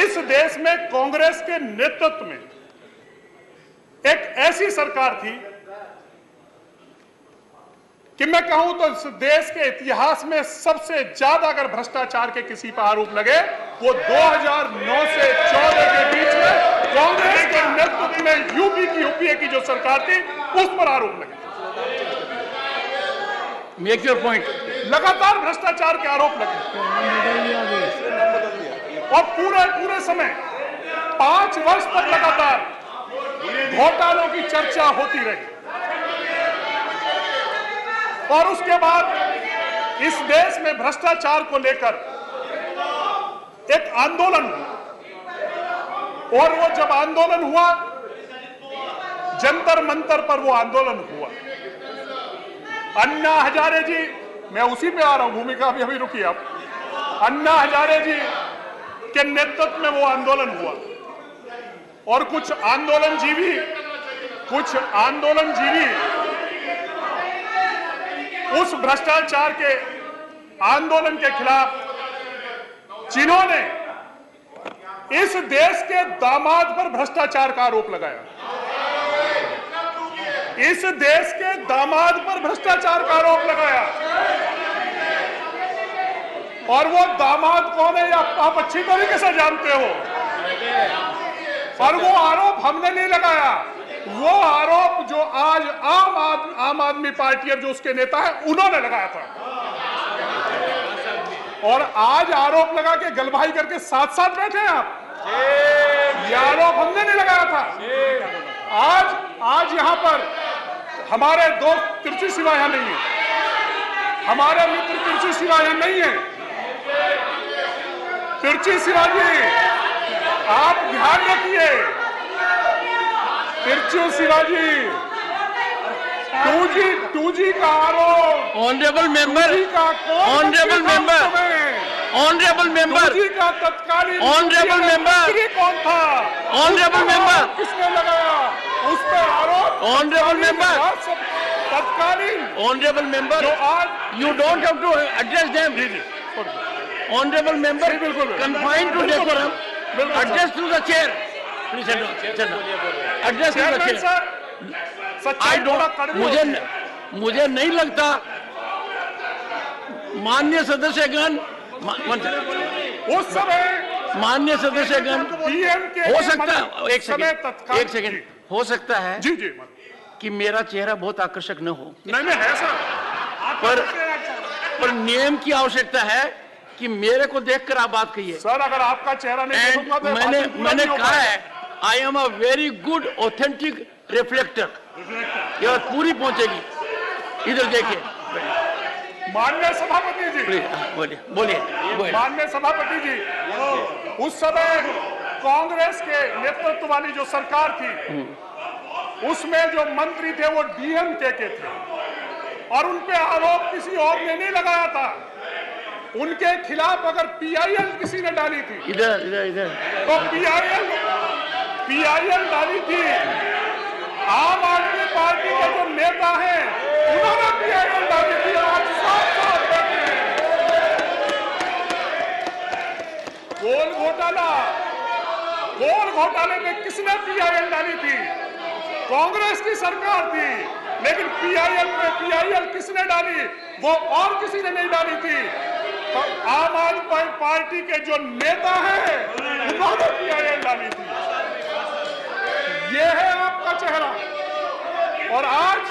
इस देश में कांग्रेस के नेतृत्व में एक ऐसी सरकार थी कि मैं कहूं तो इस देश के इतिहास में सबसे ज्यादा अगर भ्रष्टाचार के किसी पर आरोप लगे वो 2009 से 14 के बीच में कांग्रेस के नेतृत्व में यूपीए की जो सरकार थी उस पर आरोप लगे। Make your point. लगातार भ्रष्टाचार के आरोप लगे और पूरे समय 5 वर्ष तक लगातार घोटालों की चर्चा होती रही और उसके बाद इस देश में भ्रष्टाचार को लेकर एक आंदोलन हुआ और वो जब आंदोलन हुआ, जंतर मंतर पर वो आंदोलन हुआ। अन्ना हजारे जी, मैं उसी पे आ रहा हूं, भूमिका अभी रुकिए आप। अन्ना हजारे जी के नेतृत्व में वो आंदोलन हुआ और कुछ आंदोलनजीवी उस भ्रष्टाचार के आंदोलन के खिलाफ, जिन्होंने इस देश के दामाद पर भ्रष्टाचार का आरोप लगाया, इस देश के दामाद पर भ्रष्टाचार का आरोप लगाया और वो दामाद कौन है आप अच्छी तरीके से जानते हो। पर वो आरोप हमने नहीं लगाया, वो आरोप जो आज आम आदमी पार्टी और जो उसके नेता है उन्होंने लगाया था और आज आरोप लगा के गलभाई करके साथ साथ बैठे हैं आप। ये आरोप हमने नहीं लगाया था। आज यहां पर हमारे दोस्त तिरछी सिवा यहां नहीं है, हमारे मित्र तिरछी सिवा यहां नहीं है। तिरछी सिवा जी आप ध्यान रखिए, तिरछी सिवा जी 2G का आरोप, ऑनरेबल मेंबर, का तत्कालीन ऑनरेबल मेंबर कौन था, ऑनरेबल मेंबर किसने लगाया उस पर आरोप, ऑनरेबल मेंबर, तत्कालीन honourable member, you don't have to address them. Honourable member, confined to decorum, address to the chair, please address to the chair. I don't, मुझे नहीं लगता माननीय सदस्यगण, उस समय माननीय सदस्यगण, हो सकता है एक सेकंड हो सकता है जी कि मेरा चेहरा बहुत आकर्षक न हो, नहीं है सर, पर नियम की आवश्यकता है कि मेरे को देखकर आप बात कहिए। सर अगर आपका चेहरा नहीं देखूंगा तो मैंने कहा है I am a very good authentic reflector, ये बात पूरी पहुंचेगी। इधर देखिए माननीय सभापति जी, बोलिए माननीय सभापति जी, उस समय कांग्रेस के नेतृत्व वाली जो सरकार थी उसमें जो मंत्री थे वो डीएमके के थे और उन पे आरोप किसी और ने नहीं लगाया था। उनके खिलाफ अगर पीआईएल किसी ने डाली थी, इधर तो पीआईएल डाली थी, आम आदमी पार्टी के जो नेता हैं उन्होंने पीआईएल डाली थी। आज साफ बैठे हैं। गोल घोटाले में किसने पीआईएल डाली थी? कांग्रेस की सरकार थी, लेकिन पीआईएल किसने डाली? वो और किसी ने नहीं डाली थी। तो आम आदमी पार्टी के जो नेता हैं उन्होंने पीआईएल डाली थी। ये है आपका चेहरा। और आज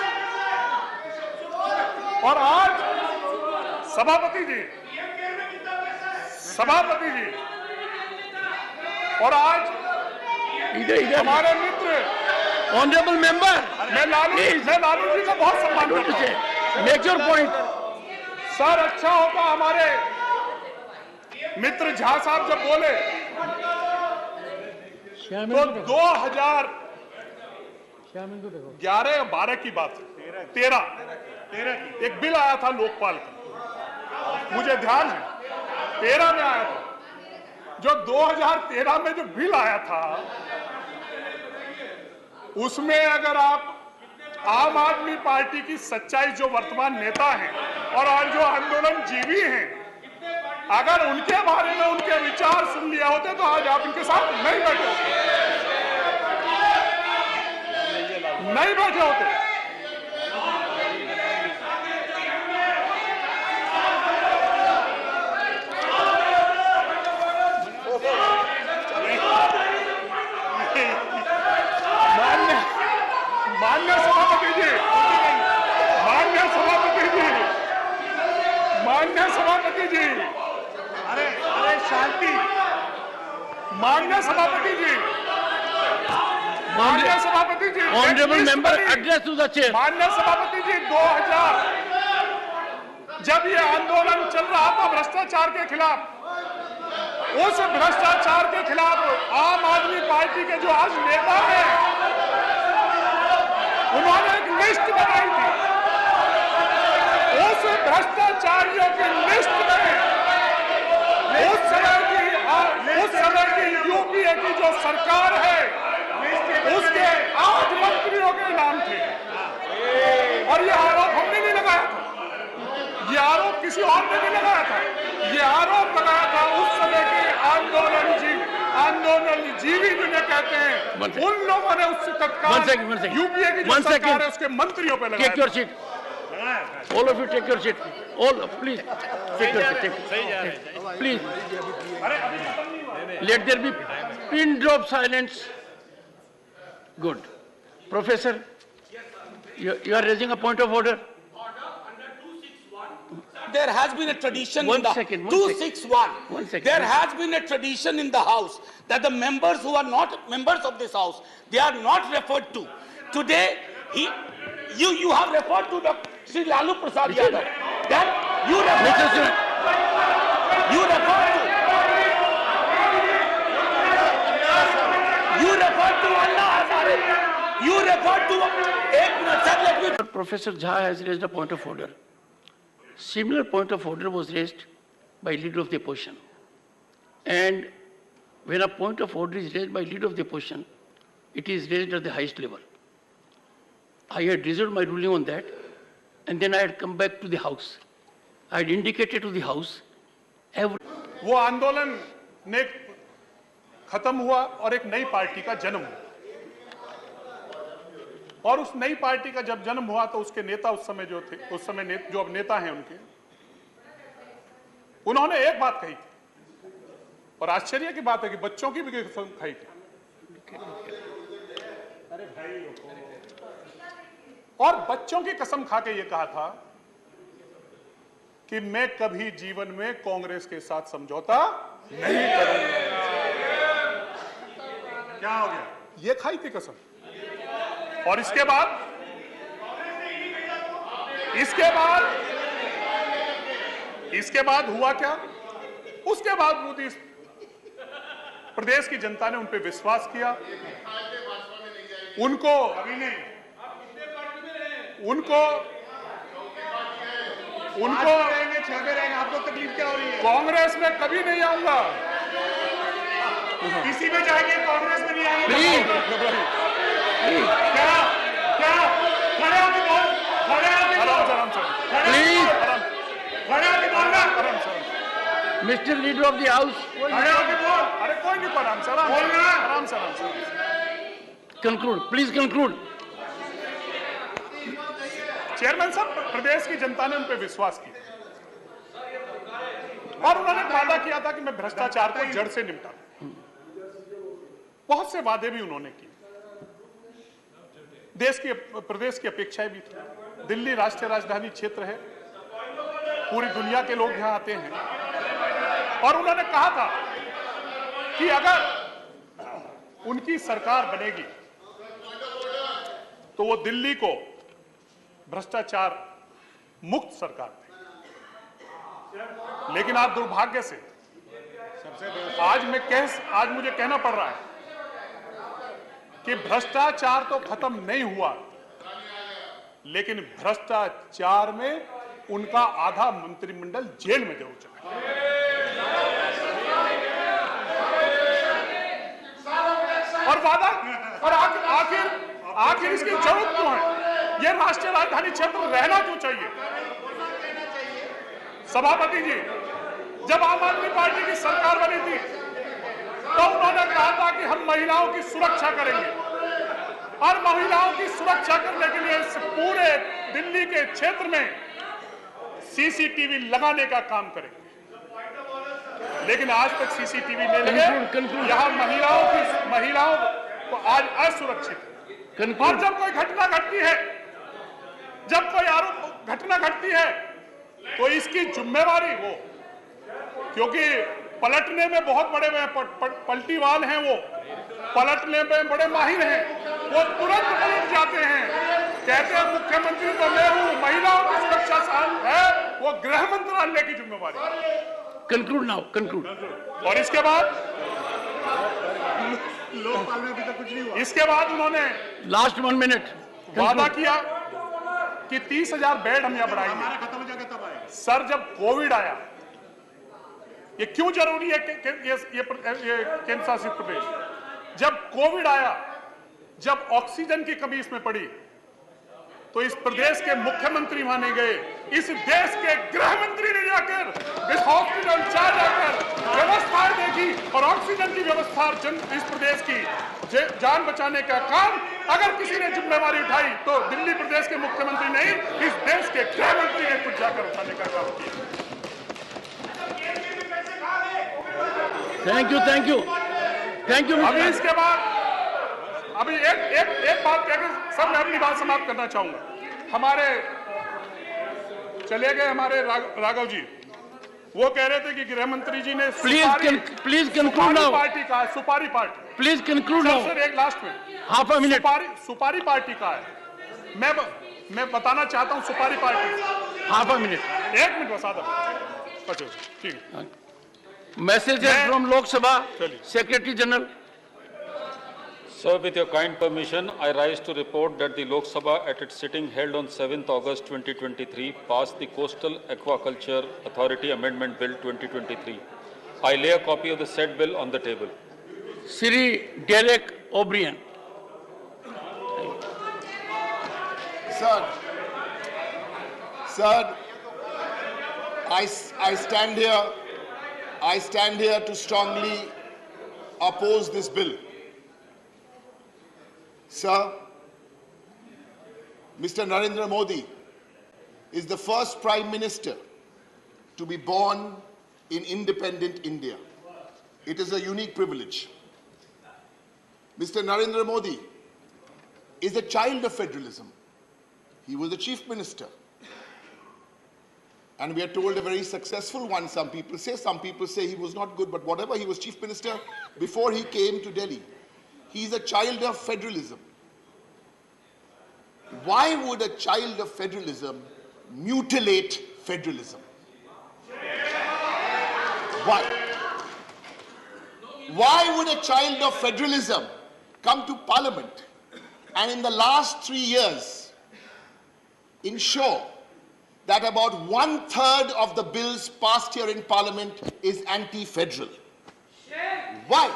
सभापति जी और आज हमारे मित्र ऑनरेबल मेंबर, मैं लालू जी का बहुत सम्मान करता हूं। Make your point. सर अच्छा होता हमारे मित्र झा साहब जब बोले तो 2011-12 की बात, 13 एक बिल आया था लोकपाल का, मुझे ध्यान है 13 में आया था। जो 2013 में जो बिल आया था उसमें अगर आप आम आदमी पार्टी की सच्चाई, जो वर्तमान नेता हैं और जो आंदोलन जीवी हैं, अगर उनके बारे में उनके विचार सुन लिया होते तो आज आप इनके साथ नहीं बैठे होते, नहीं बैठे होते। माननीय सभापति जी, माननीय सभापति जी, माननीय सभापति जी, अरे शांति, माननीय सभापति जी, माननीय सभापति जी, honourable member address to the chair. माननीय सभापति जी, 2000 जब ये आंदोलन चल रहा था भ्रष्टाचार के खिलाफ, उस भ्रष्टाचार के खिलाफ आम आदमी पार्टी के जो आज नेता हैं उन्होंने एक लिस्ट बनाई थी। उस भ्रष्टाचारियों की लिस्ट में उस समय की यूपीए की जो सरकार है उसके 8 मंत्रियों के नाम थे। और ये आरोप हमने नहीं लगाया था, ये आरोप किसी और ने नहीं लगाया था, ये आरोप लगाया था उस समय के आंदोलन जीवी जिन्हें कहते हैं, उन लोगों ने उससे तत्काल यूपीए की जो सरकार है उसके मंत्रियों पे लगाया। Take your seat, all of you take your seat, all please take your seat, please let there be pin drop silence. Good professor, you are raising a point of order. There has been a tradition in the 261. There has been a tradition in the House that the members who are not members of this House, they are not referred to. Today, you have referred to Sri Lalu Prasad Yadav. Then you refer to Anna Hazare. You refer to Professor Jha has raised a point of order. Similar point of order was raised by leader of the opposition. And when a point of order is raised by leader of the opposition, it is raised at the highest level. I had reserved my ruling on that, and then I had come back to the House. I had indicated to the House वो आंदोलन ने खत्म हुआ और एक नई party का जन्म हुआ। और उस नई पार्टी का जब जन्म हुआ तो उसके नेता उस समय जो थे, उस समय जो अब नेता हैं उनके, उन्होंने एक बात कही थी, और आश्चर्य की बात है कि बच्चों की भी कसम खाई थी। और बच्चों की कसम खा के ये कहा था कि मैं कभी जीवन में कांग्रेस के साथ समझौता नहीं करूंगा। क्या हो गया? ये खाई थी कसम। और इसके बाद हुआ क्या? उसके बाद मोदी प्रदेश की जनता ने उन पे विश्वास किया, उनको आपको तकलीफ क्या हो रही है? कांग्रेस में कभी नहीं आऊंगा, किसी में जाएंगे, कांग्रेस में नहीं आएंगे। क्या खड़े होके बोल, Mr. Leader of the House, खड़े होके बोल। अरे कोई नहीं पड़ा, आराम से conclude, please conclude. चेयरमैन साहब, प्रदेश की जनता ने उन पे विश्वास किया और उन्होंने वादा किया था कि मैं भ्रष्टाचार को जड़ से निपटा। बहुत से वादे भी उन्होंने किए, प्रदेश की अपेक्षाएं भी थी। दिल्ली राष्ट्रीय राजधानी क्षेत्र है, पूरी दुनिया के लोग यहां आते हैं, और उन्होंने कहा था कि अगर उनकी सरकार बनेगी तो वो दिल्ली को भ्रष्टाचार मुक्त सरकार देगी। लेकिन आज दुर्भाग्य से आज मुझे कहना पड़ रहा है कि भ्रष्टाचार तो खत्म नहीं हुआ, लेकिन भ्रष्टाचार में उनका आधा मंत्रिमंडल जेल में जरूर चला और वादा और आखिर इसकी जरूरत क्यों है? ये राष्ट्रीय राजधानी क्षेत्र रहना क्यों चाहिए? सभापति जी, जब आम आदमी पार्टी की सरकार बनी थी तो उन्होंने कहा था कि हम महिलाओं की सुरक्षा करेंगे और महिलाओं की सुरक्षा करने के लिए इस पूरे दिल्ली के क्षेत्र में सीसीटीवी लगाने का काम करेंगे। लेकिन आज तक सीसीटीवी नहीं लगे। यहाँ महिलाओं को आज असुरक्षित है। और जब कोई घटना घटती है, जब कोई आरोप घटना घटती है, तो इसकी जिम्मेवारी वो, क्योंकि पलटने में बहुत बड़े पलटीवाल हैं, वो पलटने में बड़े माहिर हैं, वो तुरंत पलट जाते हैं, कहते हैं मुख्यमंत्री तो मैं हूं, महिलाओं की सुरक्षा है वो गृह मंत्रालय की जिम्मेवारी। Conclude now, conclude. और इसके बाद लोकपाल में अभी तक कुछ नहीं हुआ। इसके बाद उन्होंने लास्ट 1 मिनट वादा किया कि 30,000 बेड हम यहाँ बढ़ाएंगे। खत्म हो जाएगा तब आएगा। सर, जब कोविड आया, ये क्यों जरूरी है ये केंद्र शासित प्रदेश? जब कोविड आया, जब ऑक्सीजन की कमी इसमें पड़ी, तो इस प्रदेश के मुख्यमंत्री वहां नहीं गए, इस देश के गृह मंत्री ने जाकर इस हॉस्पिटल जाकर व्यवस्थाएं देखी और ऑक्सीजन की व्यवस्था इस प्रदेश की जान बचाने का काम अगर किसी ने जिम्मेवारी उठाई तो दिल्ली प्रदेश के मुख्यमंत्री नहीं, इस देश के गृह मंत्री ने खुद जाकर उठाने का काम किया। Thank you. अभी इसके बाद अभी एक बात कहकर सब मैं अपनी बात समाप्त करना चाहूंगा। हमारे चले गए हमारे राघव जी, वो कह रहे थे कि गृह मंत्री जी ने प्लीज कंक्लूड नाउ। पार्टी का सुपारी party, please conclude now. Sir एक लास्ट में हाफ अ मिनट। सुपारी पार्टी का है, मैं बताना चाहता हूं सुपारी party. Half a minute, 1 minute बस, आधा। ठीक है। Message from Lok Sabha, Secretary General. Sir, with your kind permission, I rise to report that the Lok Sabha at its sitting held on 7th August 2023 passed the Coastal Aquaculture Authority Amendment Bill 2023. I lay a copy of the said bill on the table. Sri Derek O'Brien. Sir, I stand here to strongly oppose this bill. Sir, Mr. Narendra Modi is the first Prime Minister to be born in independent India. It is a unique privilege. Mr. Narendra Modi is a child of federalism. He was the Chief Minister. And we are told a very successful one, some people say he was not good, but whatever, he was Chief Minister before he came to Delhi. He's a child of federalism. Why would a child of federalism mutilate federalism? Why? Why would a child of federalism come to Parliament and in the last 3 years ensure that about 1/3 of the bills passed here in Parliament is anti-federal? Why?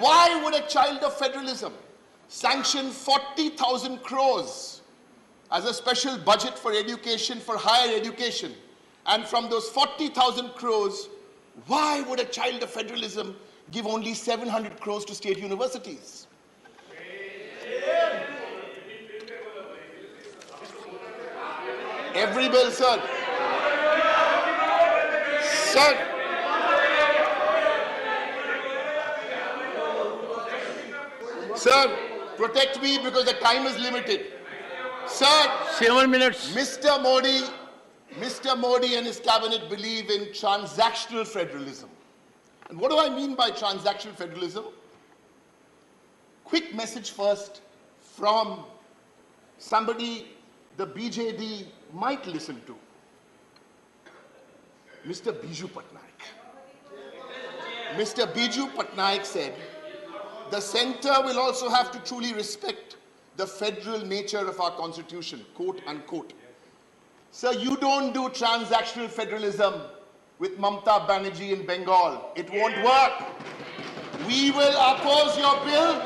Why would a child of federalism sanction 40,000 crores as a special budget for education, for higher education? And from those 40,000 crores, why would a child of federalism give only 700 crores to state universities? Every bill, sir. Sir, protect me because the time is limited. Sir, 7 minutes. Mr. Modi and his cabinet believe in transactional federalism. And what do I mean by transactional federalism? Quick message first from somebody the BJD might listen to. Mr. Biju Patnaik. Mr. Biju Patnaik said the center will also have to truly respect the federal nature of our constitution, quote unquote. Sir, you don't do transactional federalism with Mamata Banerjee in Bengal. It won't work. We will oppose your bill,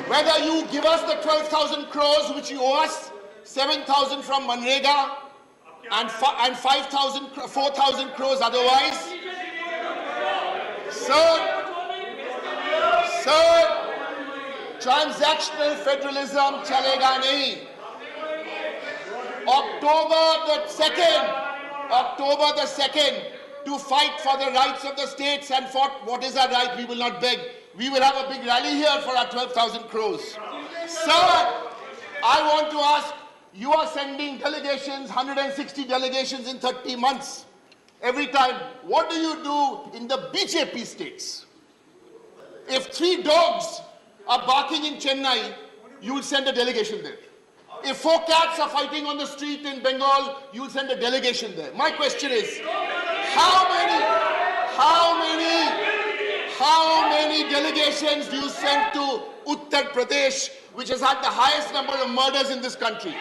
whether you give us the 12,000 crores which you owe us, 7,000 from Manrega, and 4,000 crores otherwise. Sir, transactional federalism chalega nahi. October the 2nd, to fight for the rights of the states and for what is our right, we will not beg. We will have a big rally here for our 12,000 crores. Sir, I want to ask, you are sending delegations, 160 delegations in 30 months. Every time, what do you do in the BJP states? If 3 dogs are barking in Chennai, you will send a delegation there. If 4 cats are fighting on the street in Bengal, you will send a delegation there. My question is, how many delegations do you send to Uttar Pradesh, which has had the highest number of murders in this country?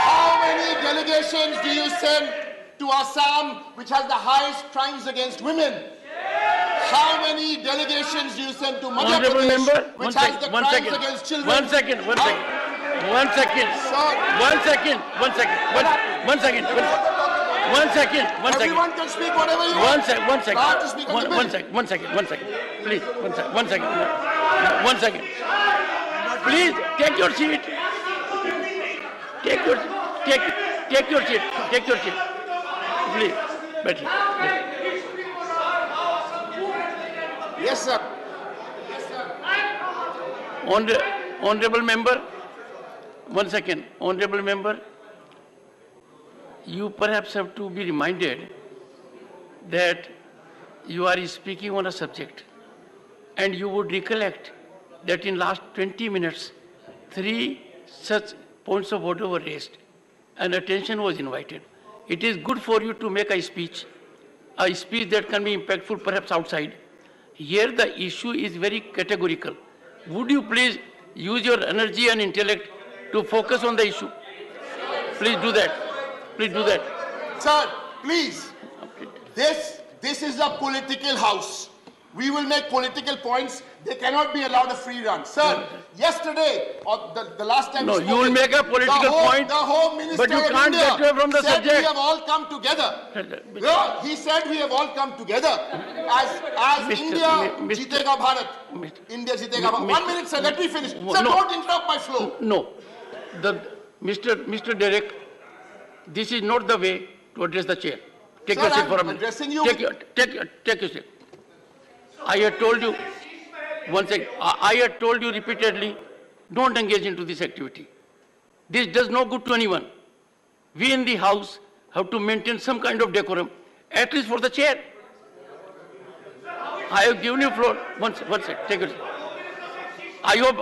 How many delegations do you send to Assam, which has the highest crimes against women? How many delegations do you send to Madhya Pradesh, which has the crimes against children? One second. Everyone can speak whatever you want. One second. Please, one second. Please, take your seat. Take your seat. Please, better. Yes, sir. Honorable member, 1 second. Honorable member, you perhaps have to be reminded that you are speaking on a subject, and you would recollect that in last 20 minutes, 3 such points of order were raised and attention was invited. It is good for you to make a speech that can be impactful perhaps outside. Here the issue is very categorical. Would you please use your energy and intellect to focus on the issue? Please do that. Sir, please. This is a political house. We will make political points. They cannot be allowed a free run. Sir, yesterday, or the last time... No, you will make a political point, the Home Minister but you can't get away from the said subject. We have all come together. No, he said we have all come together. As India Jitega Bharat. India Jitega Bharat. 1 minute, sir, let me finish. Sir, don't interrupt my flow. No. Mr. Derek, this is not the way to address the chair. Take your seat for a minute. Addressing you. Take your seat. I had told you, I had told you repeatedly, don't engage into this activity. This does no good to anyone. We in the House have to maintain some kind of decorum, at least for the chair. I have given you floor. One second, take it. I hope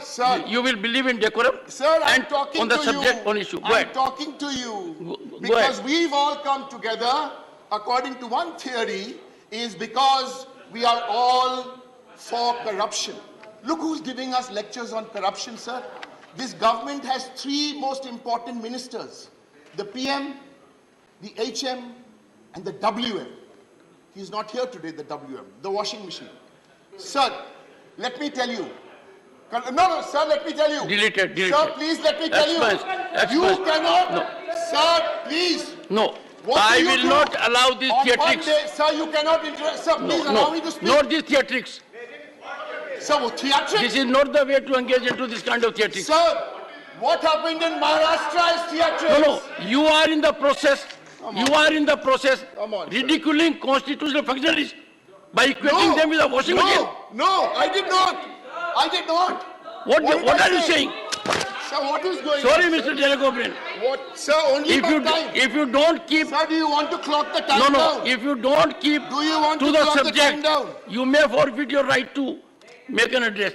sir, you will believe in decorum. Sir, I'm talking on the to subject, you. on issue. Go I'm ahead. talking to you because we've all come together, according to one theory, is because we are all for corruption. Look who's giving us lectures on corruption, sir. This government has 3 most important ministers: the PM, the HM, and the WM. He's not here today, the WM, the washing machine. Sir, let me tell you. No, sir, let me tell you. Delete it. Sir, please let me tell you. You cannot. No. Sir, please. No. What I do you will do not allow these on theatrics. one day, sir, you cannot interrupt. Sir, please allow me to speak. Not these theatrics. Sir, what theatrics? This is not the way to engage into this kind of theatrics. Sir, what happened in Maharashtra is theatrics. No. You are in the process. Ridiculing constitutional functionaries by equating them with a washing machine. No, I did not. What are you saying? Sir, what is going Sorry, on? Mr. Derek O'Brien. What? Sir, only by time. If you don't keep... Sir, do you want to clock the time down? If you don't keep Do you want to to the clock the time subject, down? you may forfeit your right to make an address.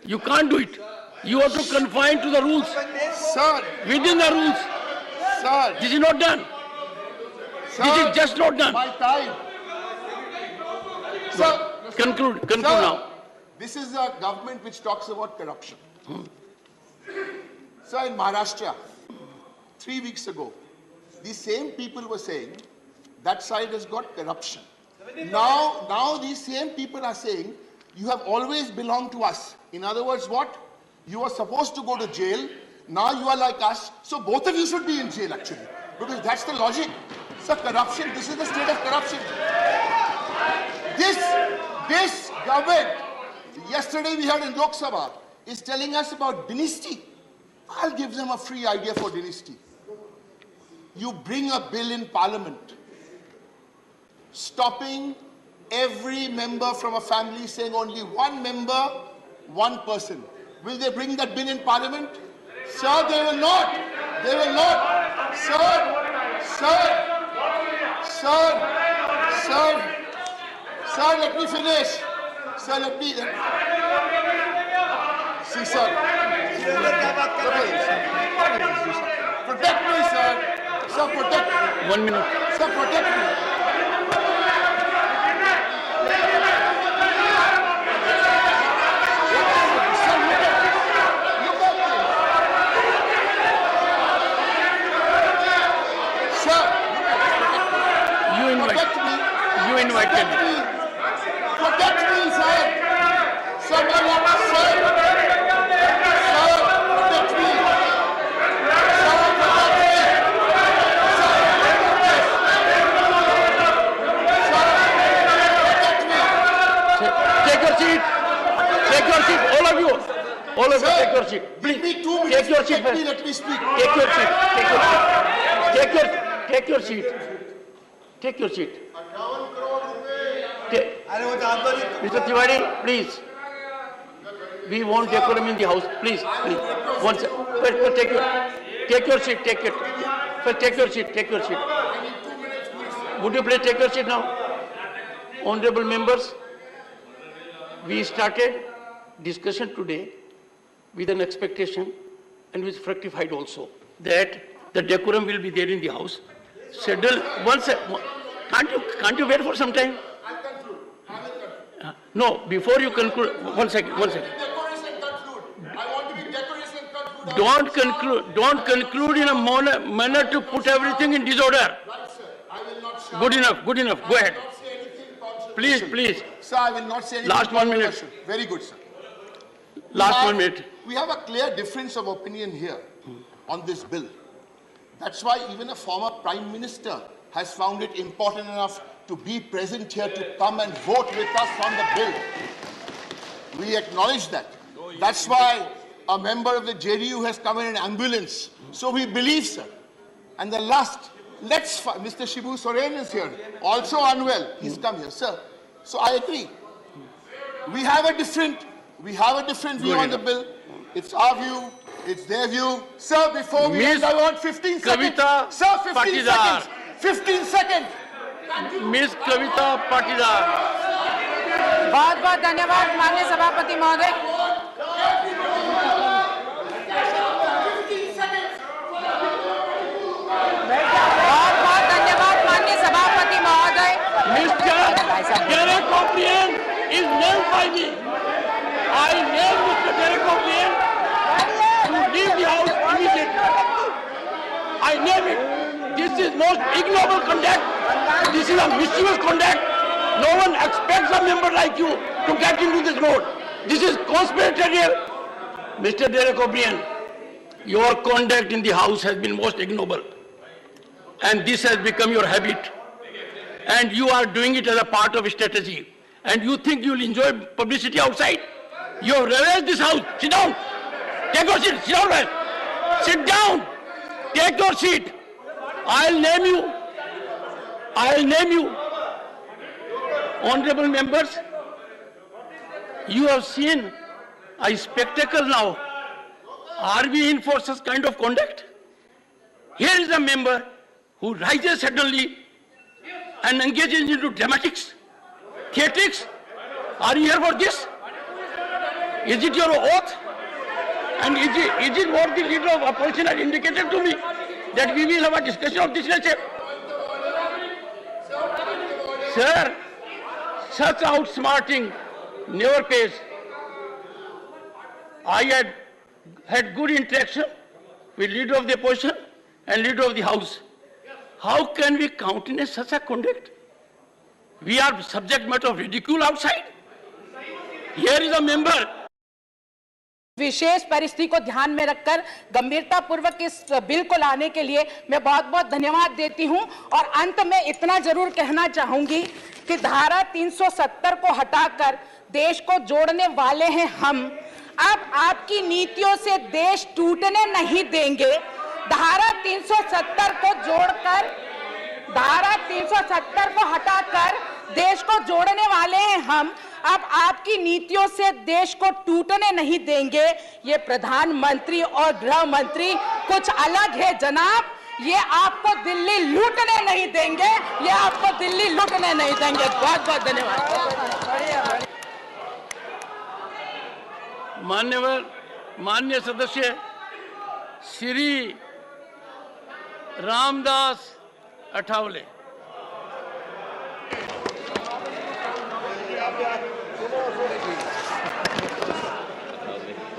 You can't do it. You have to confine to the rules. Sir. Within the rules. Sir. This is not done. Sir, this is just not done. My time. Sir. Conclude now. This is a government which talks about corruption. So in Maharashtra, 3 weeks ago, these same people were saying that side has got corruption. Now these same people are saying you have always belonged to us. In other words, what? You are supposed to go to jail. Now you are like us. So both of you should be in jail actually. Because that's the logic. So corruption, this is the state of corruption. This government, yesterday we heard in Lok Sabha, is telling us about dynasty. I'll give them a free idea for dynasty. You bring a bill in parliament, stopping every member from a family, saying only one member, one person. Will they bring that bill in parliament? Sir, they will not. They will not. Sir, let me finish. Sir, let me. See, sir. Protect me, sir. Sir, protect me. 1 minute. Sir, protect me. You invited me. Protect me, sir. Sir, protect me. Take your seat. Take your seat. All of you. All of you, take your seat. Please. Give me 2 minutes. Take your seat. Let me speak. Take your seat. Take your seat. Take your seat. Take your seat. Mr. Tiwari, please. We want decorum in the house. Please, please. One second. Take your seat. Take it. First, take your seat. Take your seat. Would you please take your seat now? Honorable members, we started discussion today with an expectation and with fructified also that the decorum will be there in the house. Schedule once. Can't you wait for some time? No, before you conclude, one second. Don't conclude in a manner to put everything in disorder. Good enough. Go ahead. Please. Sir, I will not say anything. Last 1 minute. Very good, sir. Last 1 minute. We have a clear difference of opinion here on this bill. That's why even a former Prime Minister has found it important enough to be present here to come and vote with us on the bill. We acknowledge that. That's why a member of the JDU has come in an ambulance. So we believe, sir. And the last, Mr. Shibu Soren is here, also unwell. He's come here, sir. So I agree. We have a different view on the bill. It's our view. It's their view. Sir, before we end, I want 15 seconds. Sir, 15 seconds. 15 seconds. Miss Kavita Patidar. बहुत बहुत धन्यवाद माननीय सभापति महोदय। बहुत बहुत धन्यवाद माननीय सभापति महोदय। Mr. Derek O'Brien is named by me. I name Mr. Derek O'Brien to leave the house immediately. I name it. This is most ignoble conduct. This is a mischievous conduct. No one expects a member like you to get into this mode. This is conspiratorial. Mr. Derek O'Brien, your conduct in the house has been most ignoble. And this has become your habit. And you are doing it as a part of a strategy. And you think you will enjoy publicity outside? You have reversed this house. Sit down. Take your seat. Sit down, man. Sit down. Take your seat. I'll name you. Honorable members, you have seen a spectacle now. Are we in for such kind of conduct? Here is a member who rises suddenly and engages into dramatics, theatrics. Are you here for this? Is it your oath? And is it what the leader of opposition has indicated to me, that we will have a discussion of this nature? Sir, such outsmarting never pays. I had good interaction with leader of the opposition and leader of the house. How can we countenance such a conduct? We are subject matter of ridicule outside. Here is a member. विशेष परिस्थिति को ध्यान में रखकर गंभीरता पूर्वक इस bill को लाने के लिए मैं बहुत बहुत धन्यवाद देती हूं। और अंत में इतना जरूर कहना चाहूंगी कि धारा 370 को हटाकर देश को जोड़ने वाले हैं हम। अब आपकी नीतियों से देश टूटने नहीं देंगे। धारा 370 को जोड़कर, धारा 370 को हटाकर देश को जोड़ने वाले हैं हम। अब आपकी नीतियों से देश को टूटने नहीं देंगे। ये प्रधानमंत्री और गृह मंत्री कुछ अलग है जनाब। ये आपको दिल्ली लूटने नहीं देंगे, ये आपको दिल्ली लूटने नहीं देंगे। बहुत बहुत धन्यवाद। माननीय सदस्य Shri Ramdas Athawale.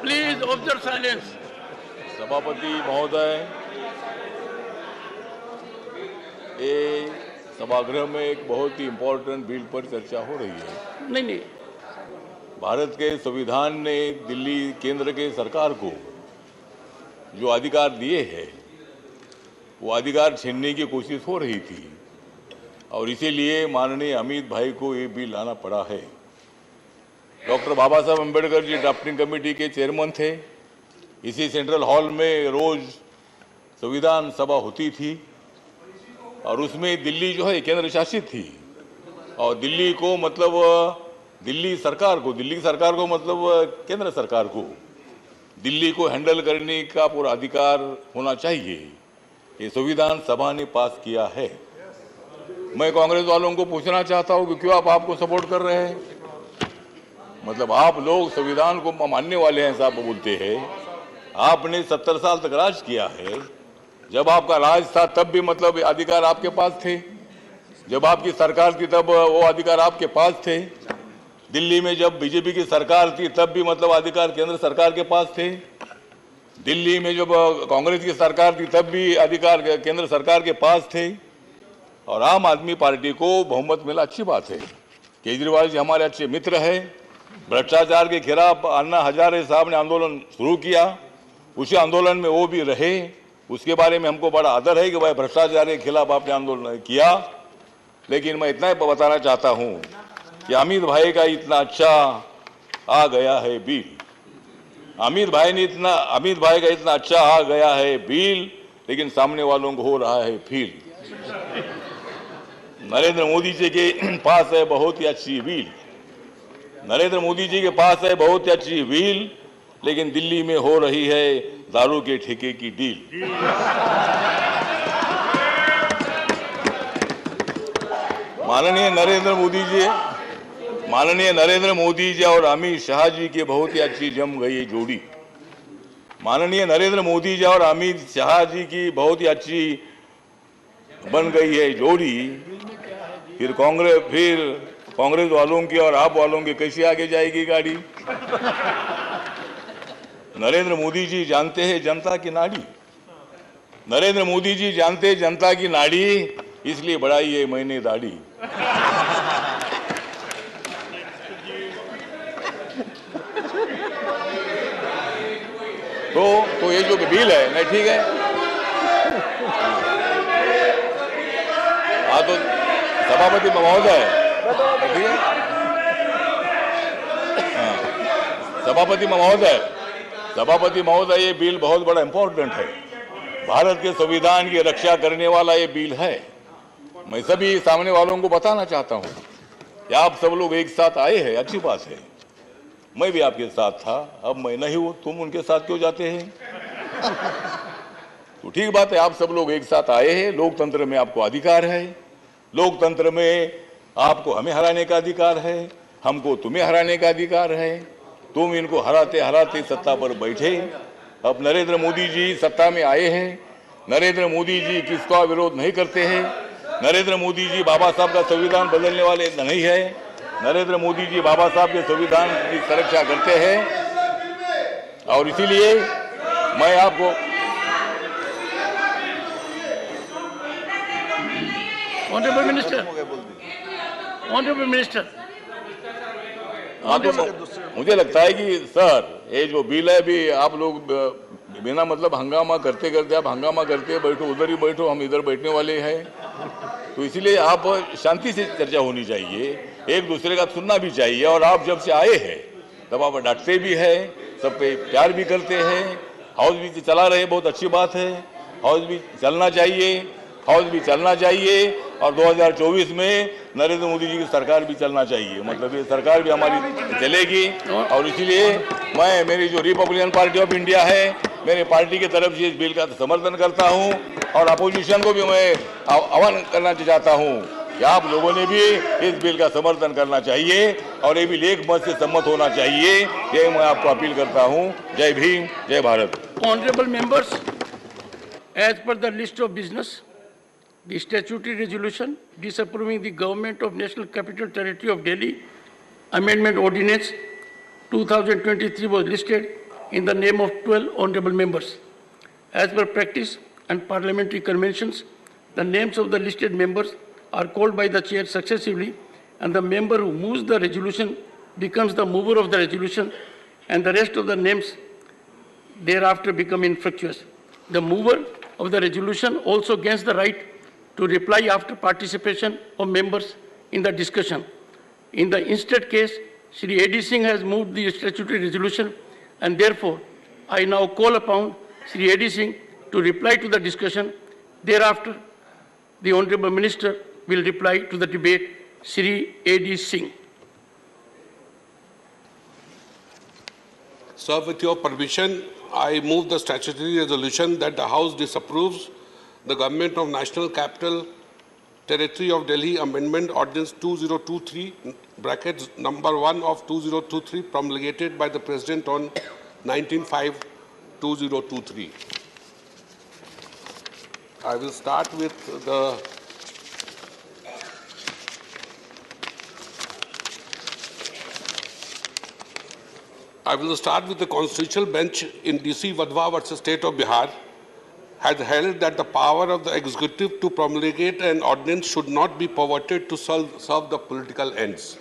Please observe silence. सभापति महोदय, ये सभागृह में एक बहुत ही इम्पोर्टेंट बिल पर चर्चा हो रही है। नहीं, भारत के संविधान ने दिल्ली केंद्र के सरकार को जो अधिकार दिए हैं वो अधिकार छीनने की कोशिश हो रही थी और इसीलिए माननीय अमित भाई को ये बिल लाना पड़ा है। डॉक्टर बाबा साहब अम्बेडकर जी ड्राफ्टिंग कमेटी के चेयरमैन थे। इसी सेंट्रल हॉल में रोज संविधान सभा होती थी और उसमें दिल्ली जो है केंद्र शासित थी और दिल्ली को मतलब दिल्ली सरकार को मतलब केंद्र सरकार को दिल्ली को हैंडल करने का पूरा अधिकार होना चाहिए। ये संविधान सभा ने पास किया है। मैं कांग्रेस वालों को पूछना चाहता हूं कि क्यों आप आपको सपोर्ट कर रहे हैं? मतलब आप लोग संविधान को मानने वाले हैं साहब बोलते हैं। आपने 70 साल तक राज किया है। जब आपका राज था तब भी मतलब अधिकार आपके पास थे। जब आपकी सरकार थी तब वो अधिकार आपके पास थे। दिल्ली में जब बीजेपी की सरकार थी तब भी मतलब अधिकार केंद्र सरकार के पास थे। दिल्ली में जब कांग्रेस की सरकार थी तब भी अधिकार केंद्र सरकार के पास थे और आम आदमी पार्टी को बहुमत मिला, अच्छी बात है। केजरीवाल जी हमारे अच्छे मित्र हैं। भ्रष्टाचार के खिलाफ अन्ना हजारे साहब ने आंदोलन शुरू किया, उसी आंदोलन में वो भी रहे। उसके बारे में हमको बड़ा आदर है कि भाई भ्रष्टाचार के खिलाफ आपने आंदोलन किया। लेकिन मैं इतना ही बताना चाहता हूँ कि अमित भाई का इतना अच्छा आ गया है बिल, अमित भाई का इतना अच्छा आ गया है बिल, लेकिन सामने वालों को हो रहा है फील। नरेंद्र मोदी जी के पास है बहुत ही अच्छी बिल, नरेंद्र मोदी जी के पास है बहुत ही अच्छी बिल, लेकिन दिल्ली में हो रही है दारू के ठेके की डील। माननीय नरेंद्र मोदी जी और अमित शाह जी की बहुत ही अच्छी जम गई जोड़ी। माननीय नरेंद्र मोदी जी और अमित शाह जी की बहुत ही अच्छी बन गई है जोड़ी। फिर कांग्रेस वालों की और आप वालों की कैसे आगे जाएगी गाड़ी? नरेंद्र मोदी जी जानते हैं जनता की नाड़ी, नरेंद्र मोदी जी जानते हैं जनता की नाड़ी, इसलिए बढ़ाई है मैंने दाढ़ी। तो ये जो बिल है नहीं ठीक है। हाँ तो सभापति महोदय, ठीक है, सभापति महोदय ये बिल बहुत बड़ा इंपॉर्टेंट है। भारत के संविधान की रक्षा करने वाला ये बिल है। मैं सभी सामने वालों को बताना चाहता हूँ कि आप सब लोग एक साथ आए हैं, अच्छी बात है। मैं भी आपके साथ था, अब मैं नहीं हूं, तुम उनके साथ क्यों जाते हैं? तो ठीक बात है, आप सब लोग एक साथ आए हैं। लोकतंत्र में आपको अधिकार है, लोकतंत्र में आपको हमें हराने का अधिकार है, हमको तुम्हें हराने का अधिकार है। तुम इनको हराते हराते सत्ता पर बैठे। अब नरेंद्र मोदी जी सत्ता में आए हैं। नरेंद्र मोदी जी किसका विरोध नहीं करते हैं। नरेंद्र मोदी जी बाबा साहब का संविधान बदलने वाले नहीं है। नरेंद्र मोदी जी बाबा साहब के संविधान की सुरक्षा करते हैं। और इसीलिए मैं आपको ऑनरेबल मिनिस्टर, ऑनरेबल मिनिस्टर, मुझे लगता है कि सर ये जो बिल है भी आप लोग बिना मतलब हंगामा करते करते आप हंगामा करते बैठो, उधर ही बैठो, हम इधर बैठने वाले हैं। तो इसीलिए आप शांति से चर्चा होनी चाहिए, एक दूसरे का सुनना भी चाहिए। और आप जब से आए हैं तब आप डांटते भी है, सब पे प्यार भी करते हैं। हाउस भी चला रहे, बहुत अच्छी बात है, हाउस भी चलना चाहिए, हाउस भी चलना चाहिए। और 2024 में नरेंद्र मोदी जी की सरकार भी चलना चाहिए, मतलब ये सरकार भी हमारी चलेगी। और इसीलिए मैं, मेरी जो रिपब्लिकन पार्टी ऑफ इंडिया है, मेरे पार्टी की तरफ से इस बिल का समर्थन करता हूं। और अपोजिशन को भी मैं आह्वान करना चाहता हूं कि आप लोगों ने भी इस बिल का समर्थन करना चाहिए और ये बिल एक मत से सम्मत होना चाहिए, ये मैं आपको अपील करता हूं। जय भीम, जय Bharat. Honorable members, as per the list of business, the statutory resolution disapproving the Government of National Capital Territory of Delhi Amendment Ordinance 2023 was listed in the name of 12 honorable members. As per practice and parliamentary conventions, the names of the listed members are called by the chair successively, and the member who moves the resolution becomes the mover of the resolution, and the rest of the names thereafter become infructuous. The mover of the resolution also gains the right to reply after participation of members in the discussion. In the instant case, Shri A.D. Singh has moved the statutory resolution, and therefore I now call upon Shri A.D. Singh to reply to the discussion. Thereafter, the Honorable Minister will reply to the debate. Shri A.D. Singh. Sir, with your permission, I move the statutory resolution that the House disapproves the Government of National Capital Territory of Delhi Amendment Ordinance 2023, brackets number 1 of 2023, promulgated by the President on 19/5/2023. I will start with the Constitutional Bench in DC Vadhwa versus State of Bihar has held that the power of the executive to promulgate an ordinance should not be perverted to serve the political ends.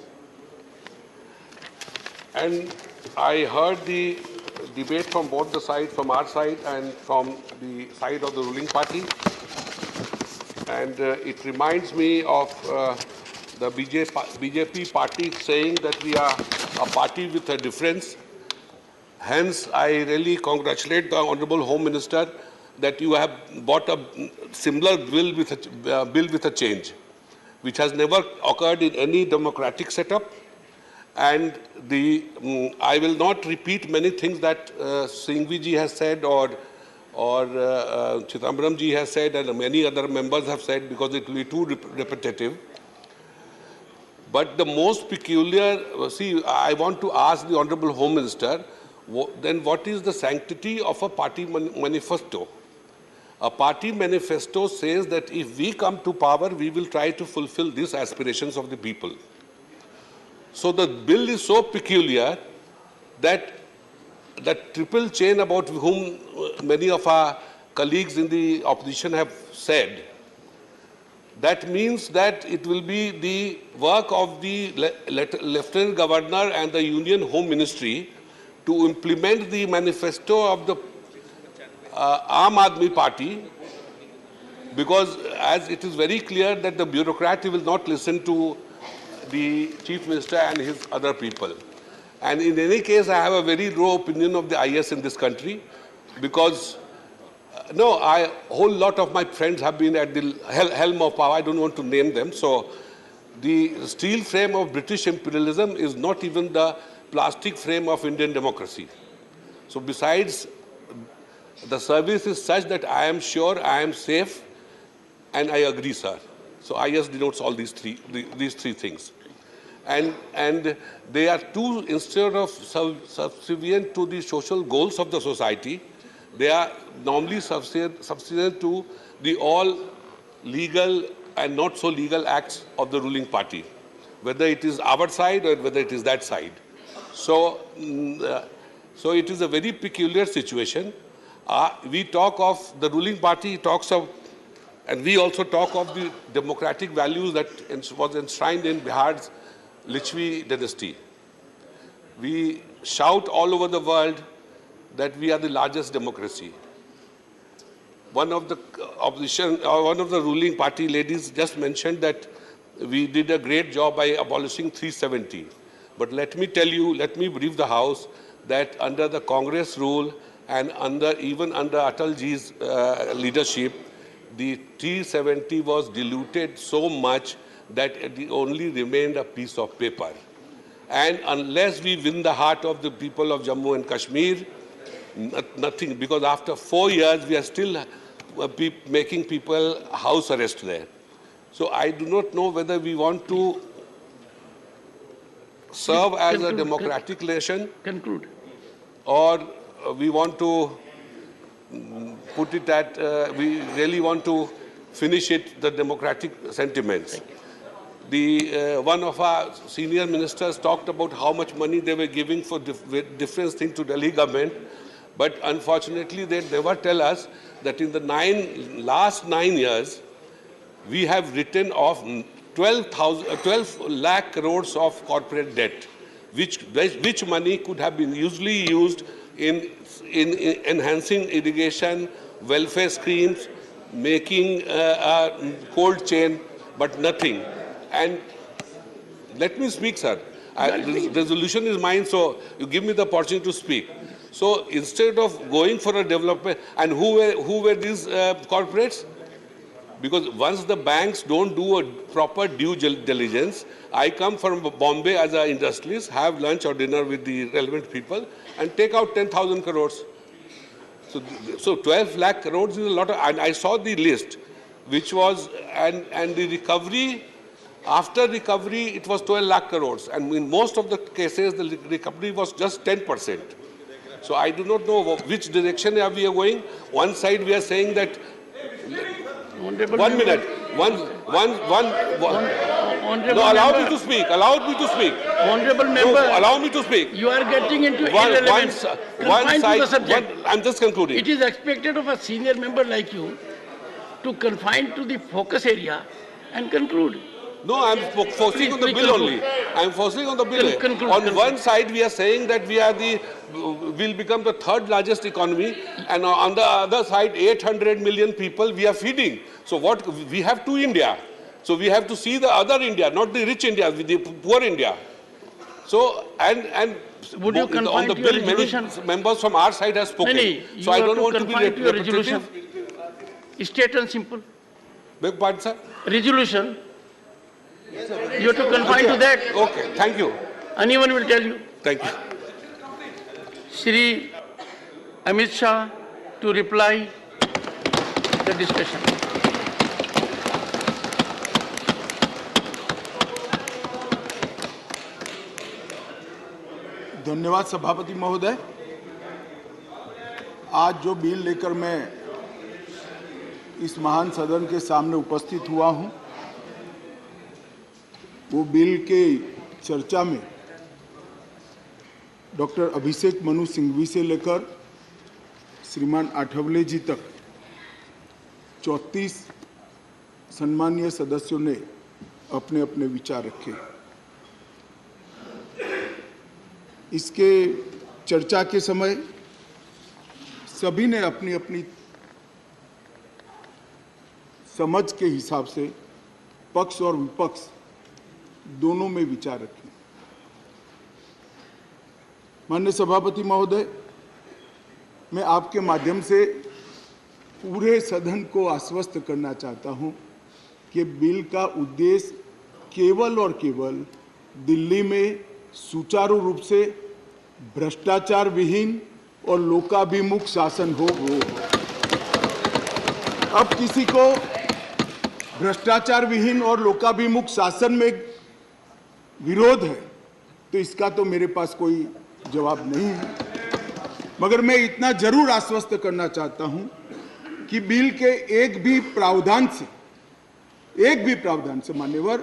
And I heard the debate from both the sides, from our side and from the side of the ruling party. And it reminds me of the BJP party saying that we are a party with a difference. Hence, I really congratulate the Honorable Home Minister that you have brought a similar bill with a change, which has never occurred in any democratic setup. And I will not repeat many things that Singhvi ji has said or Chidambaram ji has said and many other members have said, because it will be too repetitive. But the most peculiar, I want to ask the Honorable Home Minister, then what is the sanctity of a party manifesto? A party manifesto says that if we come to power, we will try to fulfill these aspirations of the people. So the bill is so peculiar that the triple chain about whom many of our colleagues in the opposition have said, that means that it will be the work of the Lieutenant Governor and the Union Home Ministry to implement the manifesto of the Aam Aadmi Party, because as it is very clear that the bureaucrat will not listen to the Chief Minister and his other people. And in any case, I have a very low opinion of the IS in this country, because a whole lot of my friends have been at the helm of power. I don't want to name them. So the steel frame of British imperialism is not even the plastic frame of Indian democracy. So besides, the service is such that I am sure I am safe, and I agree, sir. So IS denotes all these three things. And they are too, instead of subservient to the social goals of the society, they are normally subservient to the all legal and not so legal acts of the ruling party, whether it is our side or whether it is that side. So So it is a very peculiar situation. We talk of the ruling party, talks of, and we also talk of the democratic values that was enshrined in Bihar's Lichvi dynasty. We shout all over the world that we are the largest democracy. One of the opposition, or one of the ruling party ladies just mentioned that we did a great job by abolishing 370. But let me tell you, let me brief the House that under the Congress rule and even under Atalji's leadership, the 370 was diluted so much that it only remained a piece of paper. And unless we win the heart of the people of Jammu and Kashmir, nothing, because after 4 years, we are still making people house arrest there. So I do not know whether we want to serve as a democratic nation, or we want to put it at, we really want to finish it, the democratic sentiments. One of our senior ministers talked about how much money they were giving for different things to Delhi government, but unfortunately they never tell us that in the last 9 years, we have written off 12 lakh crores of corporate debt, which money could have been usually used in enhancing irrigation, welfare schemes, making a cold chain, but nothing. And let me speak, sir. The resolution is mine, so you give me the opportunity to speak. So instead of going for a development, and who were these corporates? Because once the banks don't do a proper due diligence, I come from Bombay as an industrialist, have lunch or dinner with the relevant people, and take out 10,000 crores. So 12 lakh crores is a lot of, and I saw the list, which was, and the recovery, after recovery, it was 12 lakh crores. And in most of the cases, the recovery was just 10%. So I do not know which direction are we going. One side we are saying that, Honorable 1 minute, no, allow me to speak, Honorable member, no, allow me to speak. You are getting into irrelevance. One side, to the subject. I'm just concluding. It is expected of a senior member like you to confine to the focus area and conclude. No, I'm focusing on the bill only. I'm focusing on the bill. On one side, we are saying that we'll become the third largest economy, and on the other side, 800 million people we are feeding. So what we have to India. So we have to see the other India, not the rich India, the poor India. So and would you on the bill, many members from our side have spoken. So I don't want to be repetitive. State and simple. Beg pardon, sir. Resolution. You have to confine to that. Okay, thank you. Anyone will tell you. Thank you. Shri Amit Shah to reply the discussion. धन्यवाद सभापति महोदय। आज जो bill लेकर मैं इस महान सदन के सामने उपस्थित हुआ हूं, वो बिल के चर्चा में डॉक्टर अभिषेक मनु सिंघवी से लेकर श्रीमान आठवले जी तक 34 सम्मानीय सदस्यों ने अपने अपने विचार रखे। इसके चर्चा के समय सभी ने अपनी अपनी समझ के हिसाब से पक्ष और विपक्ष दोनों में विचार रखे। माननीय सभापति महोदय, मैं आपके माध्यम से पूरे सदन को आश्वस्त करना चाहता हूं कि बिल का उद्देश्य केवल और केवल दिल्ली में सुचारू रूप से भ्रष्टाचार विहीन और लोकाभिमुख शासन हो। अब किसी को भ्रष्टाचार विहीन और लोकाभिमुख शासन में विरोध है तो इसका तो मेरे पास कोई जवाब नहीं है, मगर मैं इतना जरूर आश्वस्त करना चाहता हूं कि बिल के एक भी प्रावधान से मान्यवर,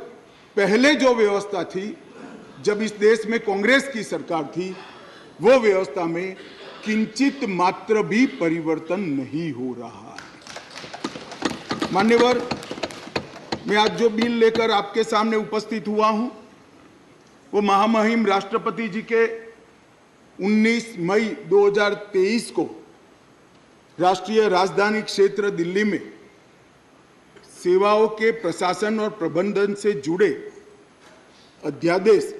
पहले जो व्यवस्था थी जब इस देश में कांग्रेस की सरकार थी, वो व्यवस्था में किंचित मात्र भी परिवर्तन नहीं हो रहा है। मान्यवर, मैं आज जो बिल लेकर आपके सामने उपस्थित हुआ हूं, वो महामहिम राष्ट्रपति जी के 19 मई 2023 को राष्ट्रीय राजधानी क्षेत्र दिल्ली में सेवाओं के प्रशासन और प्रबंधन से जुड़े अध्यादेश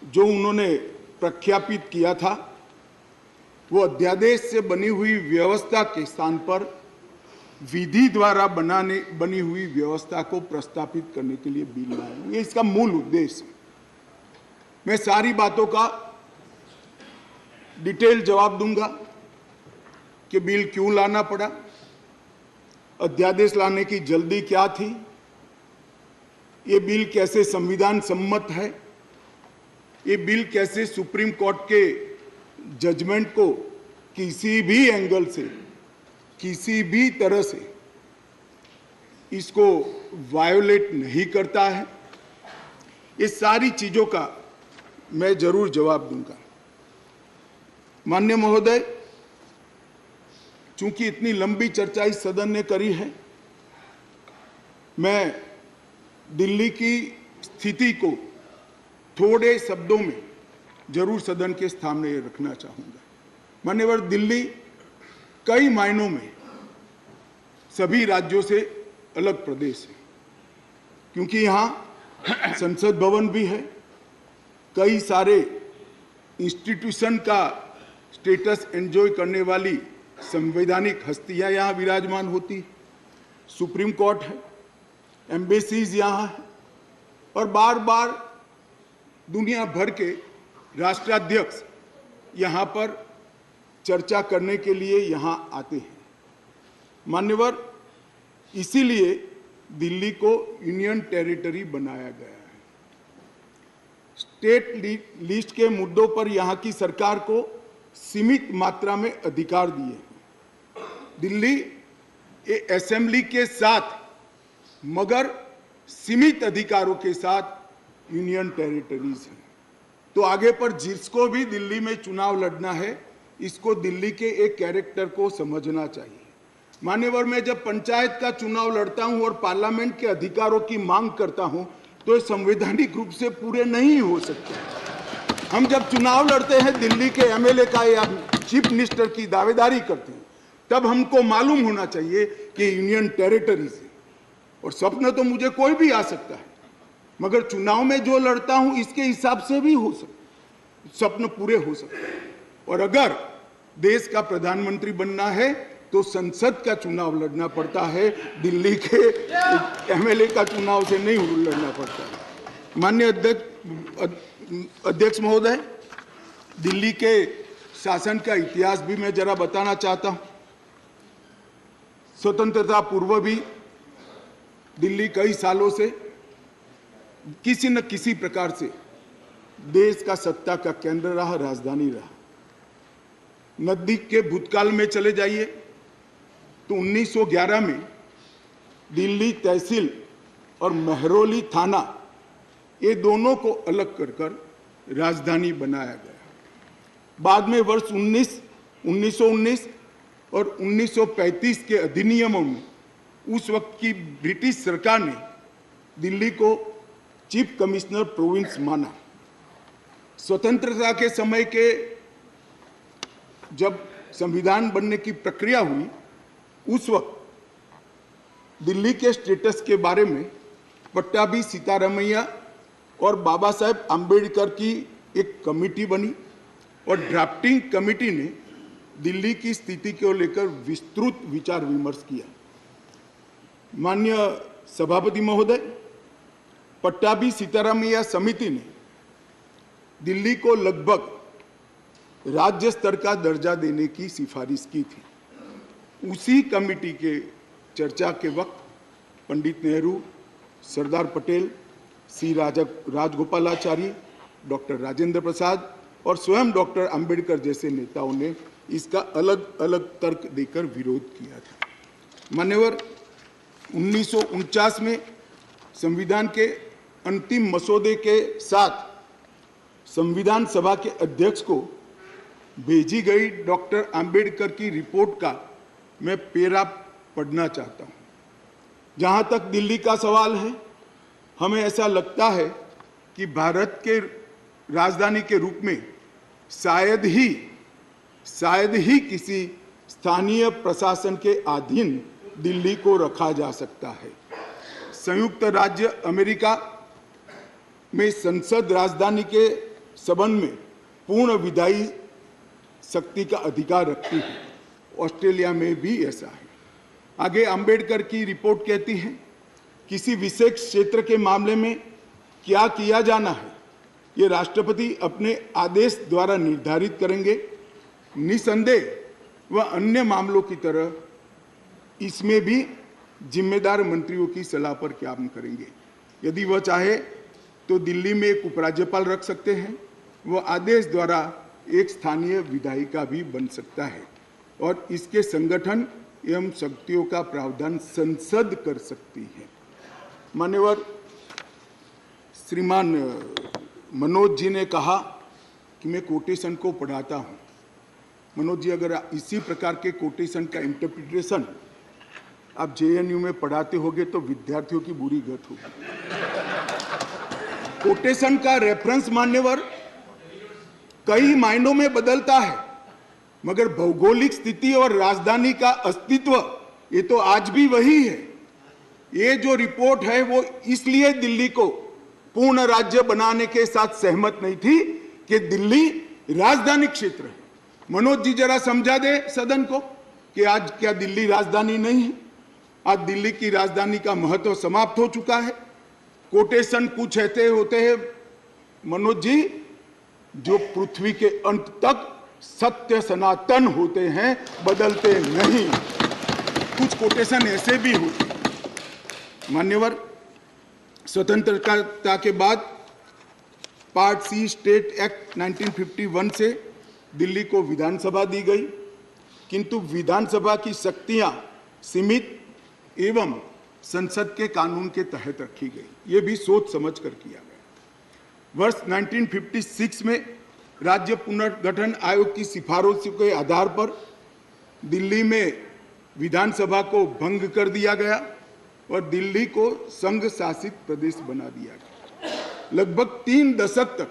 जो उन्होंने प्रख्यापित किया था, वो अध्यादेश से बनी हुई व्यवस्था के स्थान पर विधि द्वारा बनी हुई व्यवस्था को प्रस्तावित करने के लिए बिल लाया हूं। ये इसका मूल उद्देश्य है। मैं सारी बातों का डिटेल जवाब दूंगा कि बिल क्यों लाना पड़ा, अध्यादेश लाने की जल्दी क्या थी, ये बिल कैसे संविधान सम्मत है, ये बिल कैसे सुप्रीम कोर्ट के जजमेंट को किसी भी एंगल से, किसी भी तरह से इसको वायोलेट नहीं करता है। ये सारी चीजों का मैं जरूर जवाब दूंगा। माननीय महोदय, चूंकि इतनी लंबी चर्चा इस सदन ने करी है, मैं दिल्ली की स्थिति को थोड़े शब्दों में जरूर सदन के सामने रखना चाहूंगा। मान्यवर, दिल्ली कई मायनों में सभी राज्यों से अलग प्रदेश है, क्योंकि यहाँ संसद भवन भी है, कई सारे इंस्टीट्यूशन का स्टेटस एंजॉय करने वाली संवैधानिक हस्तियां यहाँ विराजमान होती, सुप्रीम कोर्ट है, एम्बेसीज यहाँ है, और बार बार दुनिया भर के राष्ट्राध्यक्ष यहाँ पर चर्चा करने के लिए यहाँ आते हैं। मान्यवर, इसीलिए दिल्ली को यूनियन टेरिटरी बनाया गया है। स्टेट लिस्ट के मुद्दों पर यहाँ की सरकार को सीमित मात्रा में अधिकार दिए हैं। दिल्ली असेंबली के साथ मगर सीमित अधिकारों के साथ यूनियन टेरिटरीज है। तो आगे पर जिसको भी दिल्ली में चुनाव लड़ना है, इसको दिल्ली के एक कैरेक्टर को समझना चाहिए। मान्यवर, मैं जब पंचायत का चुनाव लड़ता हूं और पार्लियामेंट के अधिकारों की मांग करता हूं, तो ये संवैधानिक रूप से पूरे नहीं हो सकते। हम जब चुनाव लड़ते हैं दिल्ली के एमएलए का या चीफ मिनिस्टर की दावेदारी करते हैं, तब हमको मालूम होना चाहिए कि यूनियन टेरिटरीज है। और सपना तो मुझे कोई भी आ सकता है, मगर चुनाव में जो लड़ता हूं इसके हिसाब से भी हो सकता, सपने पूरे हो सकते हैं। और अगर देश का प्रधानमंत्री बनना है तो संसद का चुनाव लड़ना पड़ता है, दिल्ली के एमएलए का चुनाव से नहीं लड़ना पड़ता है। माननीय अध्यक्ष महोदय, दिल्ली के शासन का इतिहास भी मैं जरा बताना चाहता हूं। स्वतंत्रता पूर्व भी दिल्ली कई सालों से किसी न किसी प्रकार से देश का सत्ता का केंद्र रहा, राजधानी रहा। नजदीक के भूतकाल में चले जाइए तो 1911 में दिल्ली तहसील और महरौली थाना, ये दोनों को अलग कर राजधानी बनाया गया। बाद में वर्ष 1919 और 1935 के अधिनियमों में उस वक्त की ब्रिटिश सरकार ने दिल्ली को चीफ कमिश्नर प्रोविंस माना। स्वतंत्रता के समय के जब संविधान बनने की प्रक्रिया हुई, उस वक्त दिल्ली के स्टेटस के बारे में पट्टाभी सीतारामैया और बाबा साहेब आम्बेडकर की एक कमेटी बनी और ड्राफ्टिंग कमेटी ने दिल्ली की स्थिति को लेकर विस्तृत विचार विमर्श किया। माननीय सभापति महोदय, पट्टाभी सीतारामैया समिति ने दिल्ली को लगभग राज्य स्तर का दर्जा देने की सिफारिश की थी। उसी कमेटी के चर्चा के वक्त पंडित नेहरू, सरदार पटेल, सी राजगोपालाचारी, डॉक्टर राजेंद्र प्रसाद और स्वयं डॉक्टर अंबेडकर जैसे नेताओं ने इसका अलग अलग तर्क देकर विरोध किया था। मान्यवर, 1949 में संविधान के अंतिम मसौदे के साथ संविधान सभा के अध्यक्ष को भेजी गई डॉक्टर अंबेडकर की रिपोर्ट का मैं पेरा पढ़ना चाहता हूं। जहां तक दिल्ली का सवाल है, हमें ऐसा लगता है कि भारत के राजधानी के रूप में शायद ही किसी स्थानीय प्रशासन के अधीन दिल्ली को रखा जा सकता है। संयुक्त राज्य अमेरिका में संसद राजधानी के संबंध में पूर्ण विधायी शक्ति का अधिकार रखती है। ऑस्ट्रेलिया में भी ऐसा है। आगे अंबेडकर की रिपोर्ट कहती है, किसी विशेष क्षेत्र के मामले में क्या किया जाना है, ये राष्ट्रपति अपने आदेश द्वारा निर्धारित करेंगे। निसंदेह वह अन्य मामलों की तरह इसमें भी जिम्मेदार मंत्रियों की सलाह पर काम करेंगे। यदि वह चाहे तो दिल्ली में एक उपराज्यपाल रख सकते हैं। वह आदेश द्वारा एक स्थानीय विधायिका भी बन सकता है और इसके संगठन एवं शक्तियों का प्रावधान संसद कर सकती है। मान्यवर श्रीमान मनोज जी ने कहा कि मैं कोटेशन को पढ़ाता हूं। मनोज जी, अगर इसी प्रकार के कोटेशन का इंटरप्रिटेशन आप जेएनयू में पढ़ाते होगे तो विद्यार्थियों की बुरी गत होगी। कोटेशन का रेफरेंस मान्यवर कई मायनों में बदलता है, मगर भौगोलिक स्थिति और राजधानी का अस्तित्व ये तो आज भी वही है। ये जो रिपोर्ट है वो इसलिए दिल्ली को पूर्ण राज्य बनाने के साथ सहमत नहीं थी कि दिल्ली राजधानी क्षेत्र है। मनोज जी जरा समझा दे सदन को कि आज क्या दिल्ली राजधानी नहीं है? आज दिल्ली की राजधानी का महत्व समाप्त हो चुका है। कोटेशन कुछ ऐसे होते हैं मनोज जी जो पृथ्वी के अंत तक सत्य सनातन होते हैं, बदलते नहीं। कुछ कोटेशन ऐसे भी होते हैं। मान्यवर, स्वतंत्रता के बाद पार्ट सी स्टेट एक्ट 1951 से दिल्ली को विधानसभा दी गई, किंतु विधानसभा की शक्तियां सीमित एवं संसद के कानून के तहत रखी गई। ये भी सोच समझ कर किया गया। वर्ष 1956 में राज्य पुनर्गठन आयोग की सिफारिशों के आधार पर दिल्ली में विधानसभा को भंग कर दिया गया और दिल्ली को संघ शासित प्रदेश बना दिया गया। लगभग 3 दशक तक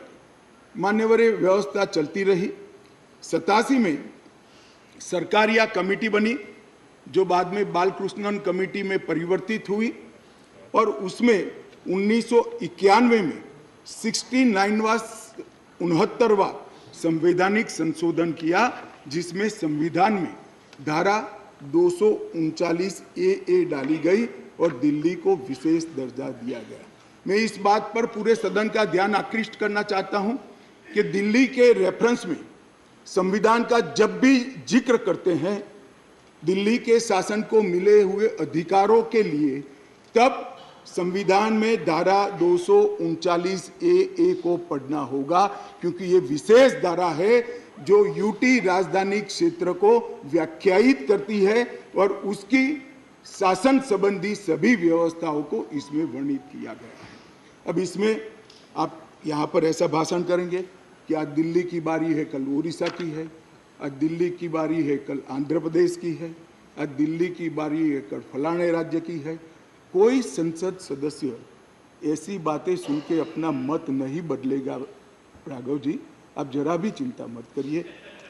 मान्यवर व्यवस्था चलती रही। 87 में सरकारिया कमेटी बनी जो बाद में बालकृष्णन कमेटी में परिवर्तित हुई और उसमें 1991 में 69वां संवैधानिक संशोधन किया, जिसमें संविधान में धारा 239 ए डाली गई और दिल्ली को विशेष दर्जा दिया गया। मैं इस बात पर पूरे सदन का ध्यान आकृष्ट करना चाहता हूं कि दिल्ली के रेफरेंस में संविधान का जब भी जिक्र करते हैं दिल्ली के शासन को मिले हुए अधिकारों के लिए, तब संविधान में धारा 239 ए को पढ़ना होगा, क्योंकि ये विशेष धारा है जो यूटी राजधानी क्षेत्र को व्याख्यायित करती है और उसकी शासन संबंधी सभी व्यवस्थाओं को इसमें वर्णित किया गया है। अब इसमें आप यहाँ पर ऐसा भाषण करेंगे कि आज दिल्ली की बारी है, कल उड़ीसा की है, आज दिल्ली की बारी है, कल आंध्र प्रदेश की है, आज दिल्ली की बारी है, कल फलाने राज्य की है। कोई संसद सदस्य ऐसी बातें सुन के अपना मत नहीं बदलेगा। राघव जी, आप जरा भी चिंता मत करिए।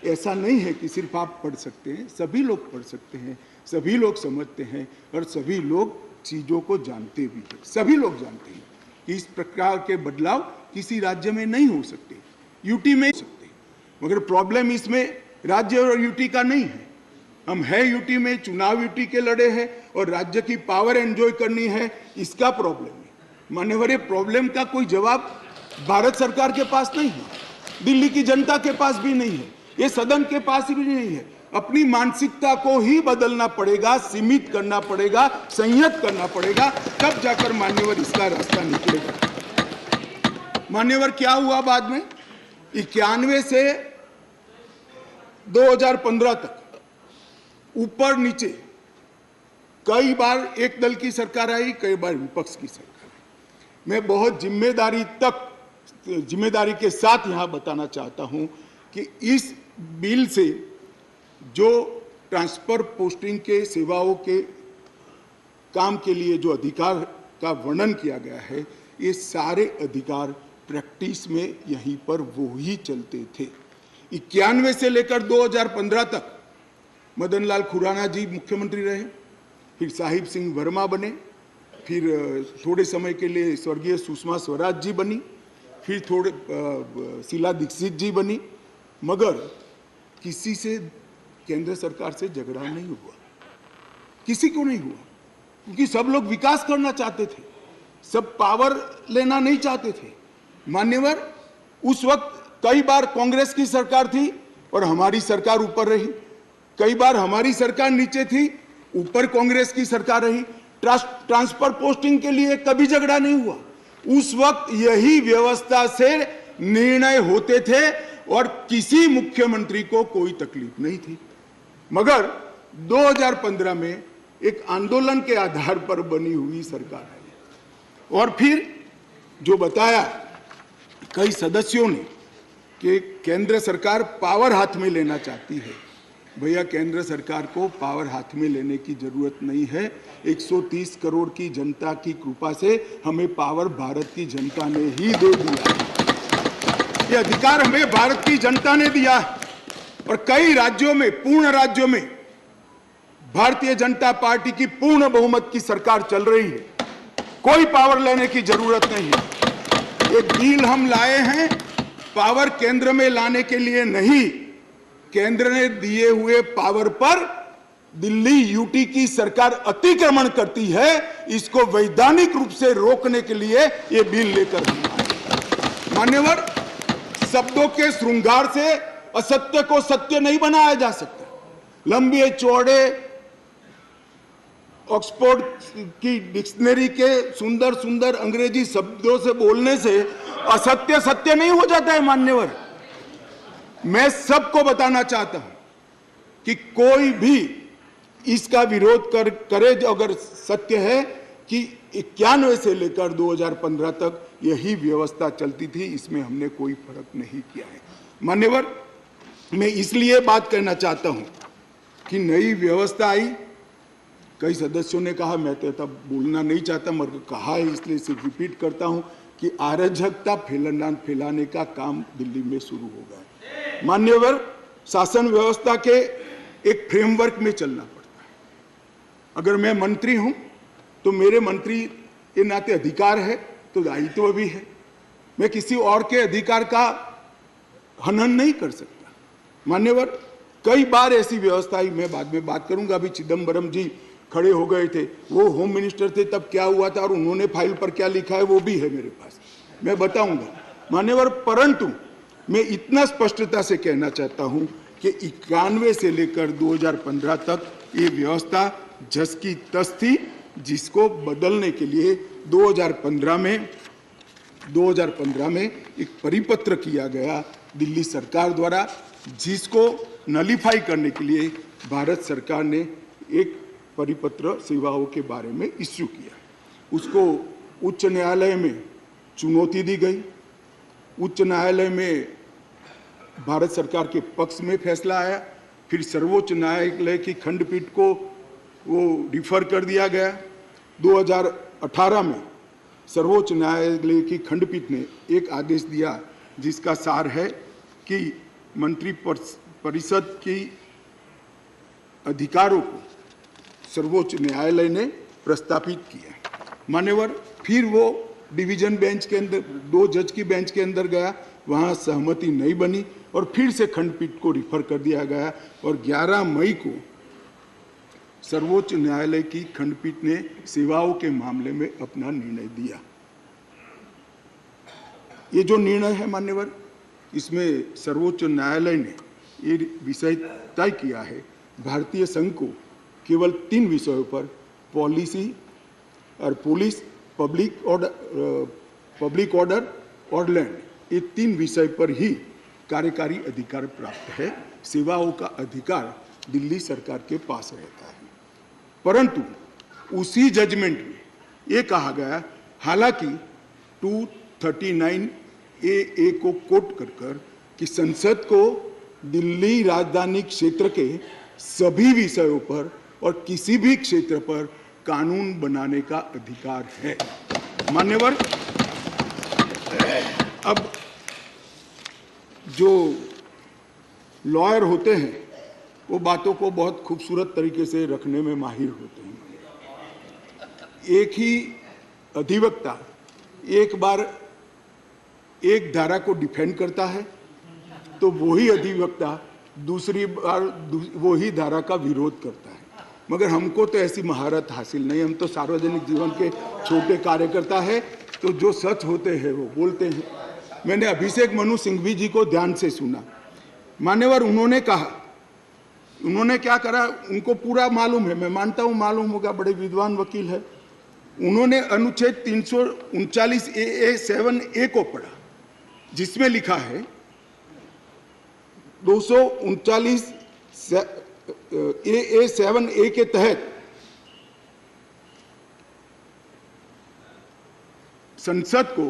ऐसा नहीं है कि सिर्फ आप पढ़ सकते हैं, सभी लोग पढ़ सकते हैं, सभी लोग समझते हैं और सभी लोग चीज़ों को जानते भी हैं। सभी लोग जानते हैं कि इस प्रकार के बदलाव किसी राज्य में नहीं हो सकते, यूटी में हो सकते। मगर प्रॉब्लम इसमें राज्य और यूटी का नहीं है। हम है यूटी में, चुनाव यूटी के लड़े हैं और राज्य की पावर एंजॉय करनी है, इसका प्रॉब्लम है। मान्यवर, प्रॉब्लम का कोई जवाब भारत सरकार के पास नहीं है, दिल्ली की जनता के पास भी नहीं है, ये सदन के पास भी नहीं है। अपनी मानसिकता को ही बदलना पड़ेगा, सीमित करना पड़ेगा, संयत करना पड़ेगा, तब जाकर मान्यवर इसका रास्ता निकलेगा। मान्यवर, क्या हुआ बाद में? 91 से 2015 तक ऊपर नीचे कई बार एक दल की सरकार आई, कई बार विपक्ष की सरकार आई। मैं बहुत जिम्मेदारी के साथ यहां बताना चाहता हूं कि इस बिल से जो ट्रांसफर पोस्टिंग के सेवाओं के काम के लिए जो अधिकार का वर्णन किया गया है, ये सारे अधिकार प्रैक्टिस में यहीं पर वो ही चलते थे। 91 से लेकर 2015 तक मदन लाल खुराना जी मुख्यमंत्री रहे, फिर साहिब सिंह वर्मा बने, फिर थोड़े समय के लिए स्वर्गीय सुषमा स्वराज जी बनी, फिर थोड़े शीला दीक्षित जी बनी, मगर किसी से केंद्र सरकार से झगड़ा नहीं हुआ, किसी को नहीं हुआ, क्योंकि सब लोग विकास करना चाहते थे, सब पावर लेना नहीं चाहते थे। मान्यवर, उस वक्त कई बार कांग्रेस की सरकार थी और हमारी सरकार ऊपर रही, कई बार हमारी सरकार नीचे थी, ऊपर कांग्रेस की सरकार रही। ट्रांसफर पोस्टिंग के लिए कभी झगड़ा नहीं हुआ। उस वक्त यही व्यवस्था से निर्णय होते थे और किसी मुख्यमंत्री को कोई तकलीफ नहीं थी। मगर 2015 में एक आंदोलन के आधार पर बनी हुई सरकार है और फिर जो बताया कई सदस्यों ने कि केंद्र सरकार पावर हाथ में लेना चाहती है, भैया केंद्र सरकार को पावर हाथ में लेने की जरूरत नहीं है। 130 करोड़ की जनता की कृपा से हमें पावर भारत की जनता ने ही दे दिया, ये अधिकार हमें भारत की जनता ने दिया और कई राज्यों में, पूर्ण राज्यों में भारतीय जनता पार्टी की पूर्ण बहुमत की सरकार चल रही है, कोई पावर लेने की जरूरत नहीं है। एक बिल हम लाए हैं पावर केंद्र में लाने के लिए नहीं, केंद्र ने दिए हुए पावर पर दिल्ली यूटी की सरकार अतिक्रमण करती है, इसको वैधानिक रूप से रोकने के लिए ये बिल लेकर हम आए। मान्यवर, शब्दों के श्रृंगार से असत्य को सत्य नहीं बनाया जा सकता। लंबे चौड़े ऑक्सफोर्ड की डिक्शनरी के सुंदर सुंदर अंग्रेजी शब्दों से बोलने से असत्य सत्य नहीं हो जाता है। मान्यवर, मैं सबको बताना चाहता हूं कि कोई भी इसका विरोध करे, अगर सत्य है कि 91 से लेकर 2015 तक यही व्यवस्था चलती थी, इसमें हमने कोई फर्क नहीं किया है। मान्यवर, मैं इसलिए बात करना चाहता हूं कि नई व्यवस्था आई, कई सदस्यों ने कहा, मैं तो तब बोलना नहीं चाहता मगर कहा है इसलिए सिर्फ रिपीट करता हूं कि अराजकता फैलाने का काम दिल्ली में शुरू हो गया है। मान्यवर, शासन व्यवस्था के एक फ्रेमवर्क में चलना पड़ता है। अगर मैं मंत्री हूं तो मेरे मंत्री के नाते अधिकार है तो दायित्व भी है, मैं किसी और के अधिकार का हनन नहीं कर सकता। मान्यवर, कई बार ऐसी व्यवस्था आई, मैं बाद में बात करूंगा। अभी चिदम्बरम जी खड़े हो गए थे, वो होम मिनिस्टर थे, तब क्या हुआ था और उन्होंने फाइल पर क्या लिखा है वो भी है मेरे पास, मैं बताऊंगा। मान्यवर, परंतु मैं इतना स्पष्टता से कहना चाहता हूं कि 91 से लेकर 2015 तक ये व्यवस्था जस की तस थी, जिसको बदलने के लिए 2015 में एक परिपत्र किया गया दिल्ली सरकार द्वारा, जिसको नलीफाई करने के लिए भारत सरकार ने एक परिपत्र सेवाओं के बारे में इश्यू किया। उसको उच्च न्यायालय में चुनौती दी गई, उच्च न्यायालय में भारत सरकार के पक्ष में फैसला आया, फिर सर्वोच्च न्यायालय की खंडपीठ को वो डिफर कर दिया गया। 2018 में सर्वोच्च न्यायालय की खंडपीठ ने एक आदेश दिया जिसका सार है कि मंत्री परिषद की अधिकारों को सर्वोच्च न्यायालय ने प्रस्तावित किया। मान्यवर, फिर वो डिवीजन बेंच के अंदर, 2 जज की बेंच के अंदर गया, वहाँ सहमति नहीं बनी और फिर से खंडपीठ को रिफर कर दिया गया और 11 मई को सर्वोच्च न्यायालय की खंडपीठ ने सेवाओं के मामले में अपना निर्णय दिया। ये जो निर्णय है मान्यवर, इसमें सर्वोच्च न्यायालय ने ये विषय तय किया है, भारतीय संघ को केवल 3 विषयों पर, पॉलिसी और पुलिस, पब्लिक ऑर्डर और लैंड, ये 3 विषय पर ही कार्यकारी अधिकार प्राप्त है। सेवाओं का अधिकार दिल्ली सरकार के पास रहता है। परंतु उसी जजमेंट में ये कहा गया, हालांकि 239 ए को कोट कर कि संसद को दिल्ली राजधानी क्षेत्र के सभी विषयों पर और किसी भी क्षेत्र पर कानून बनाने का अधिकार है। मान्यवर, अब जो लॉयर होते हैं वो बातों को बहुत खूबसूरत तरीके से रखने में माहिर होते हैं। एक ही अधिवक्ता एक बार एक धारा को डिफेंड करता है तो वही अधिवक्ता दूसरी बार वही धारा का विरोध करता है। मगर हमको तो ऐसी महारत हासिल नहीं, हम तो सार्वजनिक जीवन के छोटे कार्यकर्ता है, तो जो सच होते हैं वो बोलते हैं। मैंने अभिषेक मनु सिंघवी जी को ध्यान से सुना। मान्यवर, उन्होंने कहा, उन्होंने क्या करा उनको पूरा मालूम है, मैं मानता हूं मालूम होगा, बड़े विद्वान वकील है। उन्होंने अनुच्छेद 339 AA 7A को पढ़ा, जिसमें लिखा है 239 AA 7A के तहत संसद को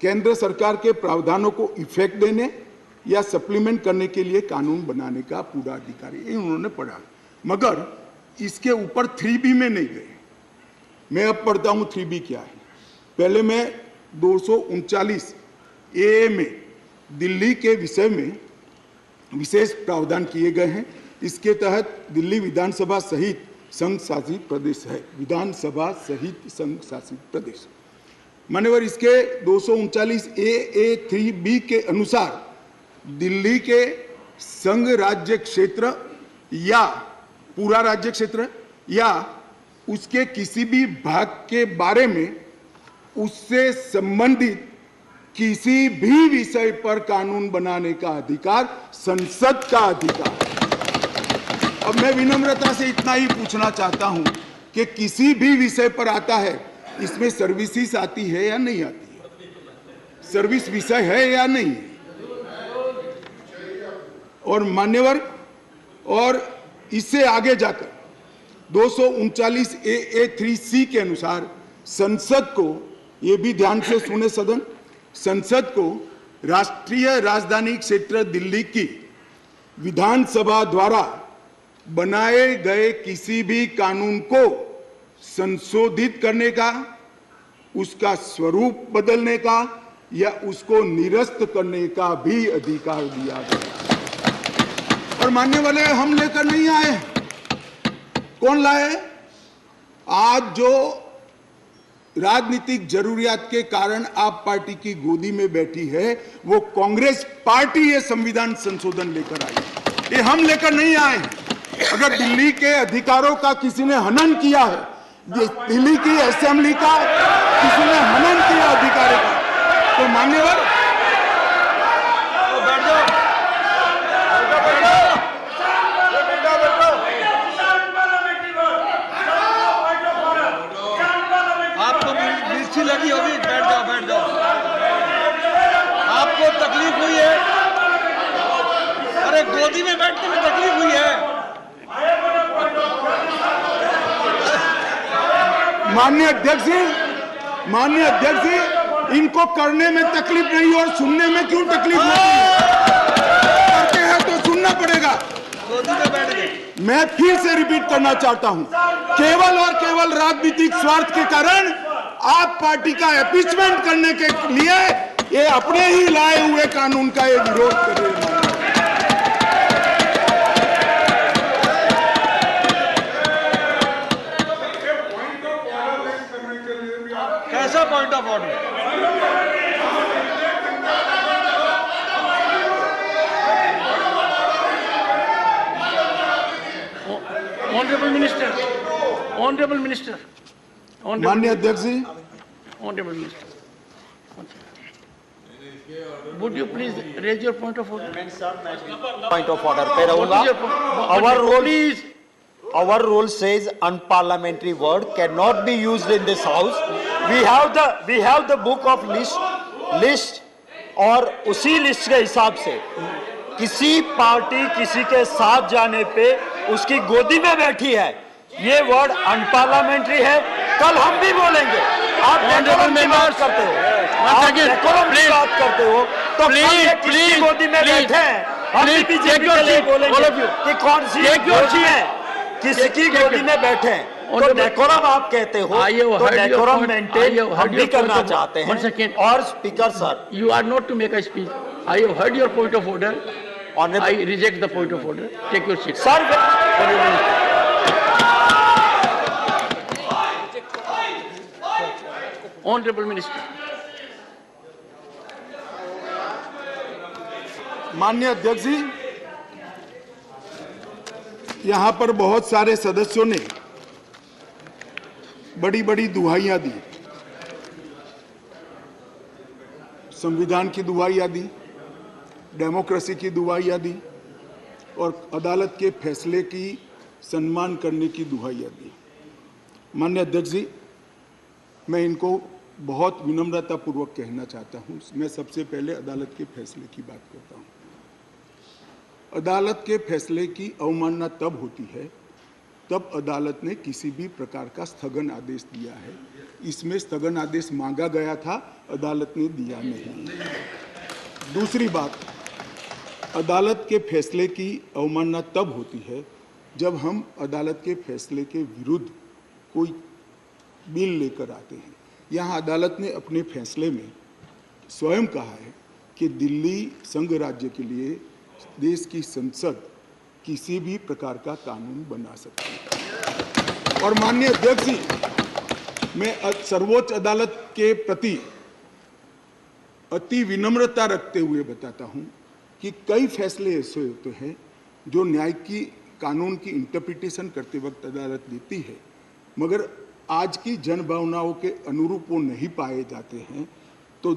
केंद्र सरकार के प्रावधानों को इफेक्ट देने या सप्लीमेंट करने के लिए कानून बनाने का पूरा अधिकार है। ये उन्होंने पढ़ा, मगर इसके ऊपर 3B में नहीं गए। मैं अब पढ़ता हूं 3B क्या है। पहले मैं 239 AA में दिल्ली के विषय में विशेष प्रावधान किए गए हैं। इसके तहत दिल्ली विधानसभा सहित संघ शासित प्रदेश है, विधानसभा सहित संघ शासित प्रदेश। मान्यवर, इसके 239 AA 3B के अनुसार दिल्ली के संघ राज्य क्षेत्र या पूरा राज्य क्षेत्र या उसके किसी भी भाग के बारे में उससे संबंधित किसी भी विषय पर कानून बनाने का अधिकार संसद का अधिकार। अब मैं विनम्रता से इतना ही पूछना चाहता हूं कि किसी भी विषय पर आता है, इसमें सर्विसेज आती है या नहीं आती है, सर्विस विषय है या नहीं। और मान्यवर, और इससे आगे जाकर 239 AA 3C के अनुसार संसद को, ये भी ध्यान से सुने सदन, संसद को राष्ट्रीय राजधानी क्षेत्र दिल्ली की विधानसभा द्वारा बनाए गए किसी भी कानून को संशोधित करने का, उसका स्वरूप बदलने का या उसको निरस्त करने का भी अधिकार दिया गया। और मानने वाले हम लेकर नहीं आए, कौन लाए? आज जो राजनीतिक जरूरियात के कारण आप पार्टी की गोदी में बैठी है, वो कांग्रेस पार्टी ये संविधान संशोधन लेकर आई, ये हम लेकर नहीं आए। अगर दिल्ली के अधिकारों का किसी ने हनन किया है, दिल्ली की असेंबली का किसी ने हनन किया अधिकारों का, तो मान्यवर लगी होगी, बैठ जाओ बैठ जाओ। आपको तकलीफ हुई है, अरे गोदी में बैठने में तकलीफ हुई है। माननीय अध्यक्ष जी, इनको करने में तकलीफ नहीं और सुनने में क्यों तकलीफ होती है? करते हैं तो सुनना पड़ेगा। गोदी में बैठ गए। मैं फिर से रिपीट करना चाहता हूं, केवल और केवल राजनीतिक स्वार्थ के कारण आप पार्टी का एपीचमेंट करने के लिए ये अपने ही लाए हुए कानून का ये विरोध कर रहे हैं। कैसा point of order? Honourable minister, माननीय अध्यक्ष जी, honourable minister, would you please raise your point of order? Point of order पे रहूंगा। Our rule says unparliamentary word cannot be used in this house. We have the book of list और उसी list के हिसाब से किसी party किसी के साथ जाने पे उसकी गोदी में बैठी है, ये वर्ड अनपार्लियामेंट्री है। कल हम भी बोलेंगे आप डेकोरम की बात करते हो, आप डेकोरम की बात करते हो, तो किसकी गोदी में बैठे हैं? हम भी बीजेपी के लिए बोलेंगे कि कौन सी गोदी में, किसकी गोदी में बैठे हैं? तो डेकोरम आप कहते हो, तो डेकोरम मेंटेन हम भी करना चाहते हैं। और speaker sir, you are not to make a speech. I have heard your point of order. I reject the point of order. Take your seat. Sir, Honorable Minister. माननीय अध्यक्ष जी, यहां पर बहुत सारे सदस्यों ने बड़ी बड़ी दुहाइयां दी, संविधान की दुहाइयां दी, डेमोक्रेसी की दुहाइयां दी और अदालत के फैसले की सम्मान करने की दुहाइयां दी। माननीय अध्यक्ष जी, मैं इनको बहुत विनम्रतापूर्वक कहना चाहता हूं। मैं सबसे पहले अदालत के फैसले की बात करता हूं। अदालत के फैसले की अवमानना तब होती है तब अदालत ने किसी भी प्रकार का स्थगन आदेश दिया है। इसमें स्थगन आदेश मांगा गया था, अदालत ने दिया नहीं। दूसरी बात, अदालत के फैसले की अवमानना तब होती है जब हम अदालत के फैसले के विरुद्ध कोई बिल लेकर आते हैं। यहाँ अदालत ने अपने फैसले में स्वयं कहा है कि दिल्ली संघ राज्य के लिए देश की संसद किसी भी प्रकार का कानून बना सकती है। और माननीय अध्यक्ष जी, मैं सर्वोच्च अदालत के प्रति अति विनम्रता रखते हुए बताता हूं कि कई फैसले ऐसे होते हैं जो न्याय की कानून की इंटरप्रिटेशन करते वक्त अदालत देती है, मगर आज की जनभावनाओं के अनुरूप वो नहीं पाए जाते हैं। तो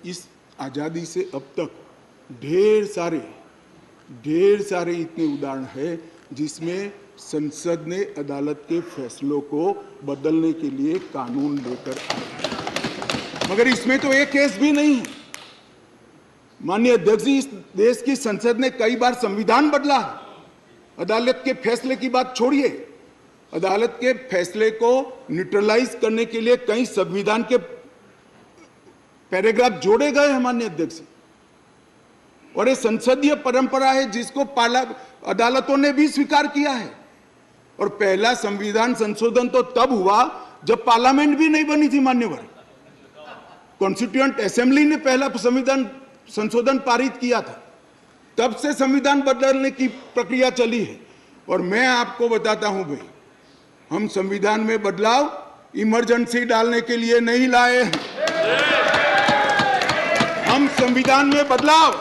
इस आज़ादी से अब तक ढेर सारे इतने उदाहरण हैं जिसमें संसद ने अदालत के फैसलों को बदलने के लिए कानून लेकर आए, मगर इसमें तो एक केस भी नहीं है। माननीय अध्यक्ष जी, इस देश की संसद ने कई बार संविधान बदला। अदालत के फैसले की बात छोड़िए, अदालत के फैसले को न्यूट्रलाइज करने के लिए कई संविधान के पैराग्राफ जोड़े गए हैं माननीय अध्यक्ष। और ये संसदीय परंपरा है जिसको अदालतों ने भी स्वीकार किया है। और पहला संविधान संशोधन तो तब हुआ जब पार्लियामेंट भी नहीं बनी थी मान्यवर। कॉन्स्टिट्यूएंट असेंबली ने पहला संविधान संशोधन पारित किया था, तब से संविधान बदलने की प्रक्रिया चली है। और मैं आपको बताता हूं भाई, हम संविधान में बदलाव इमरजेंसी डालने के लिए नहीं लाए हैं। हम संविधान में बदलाव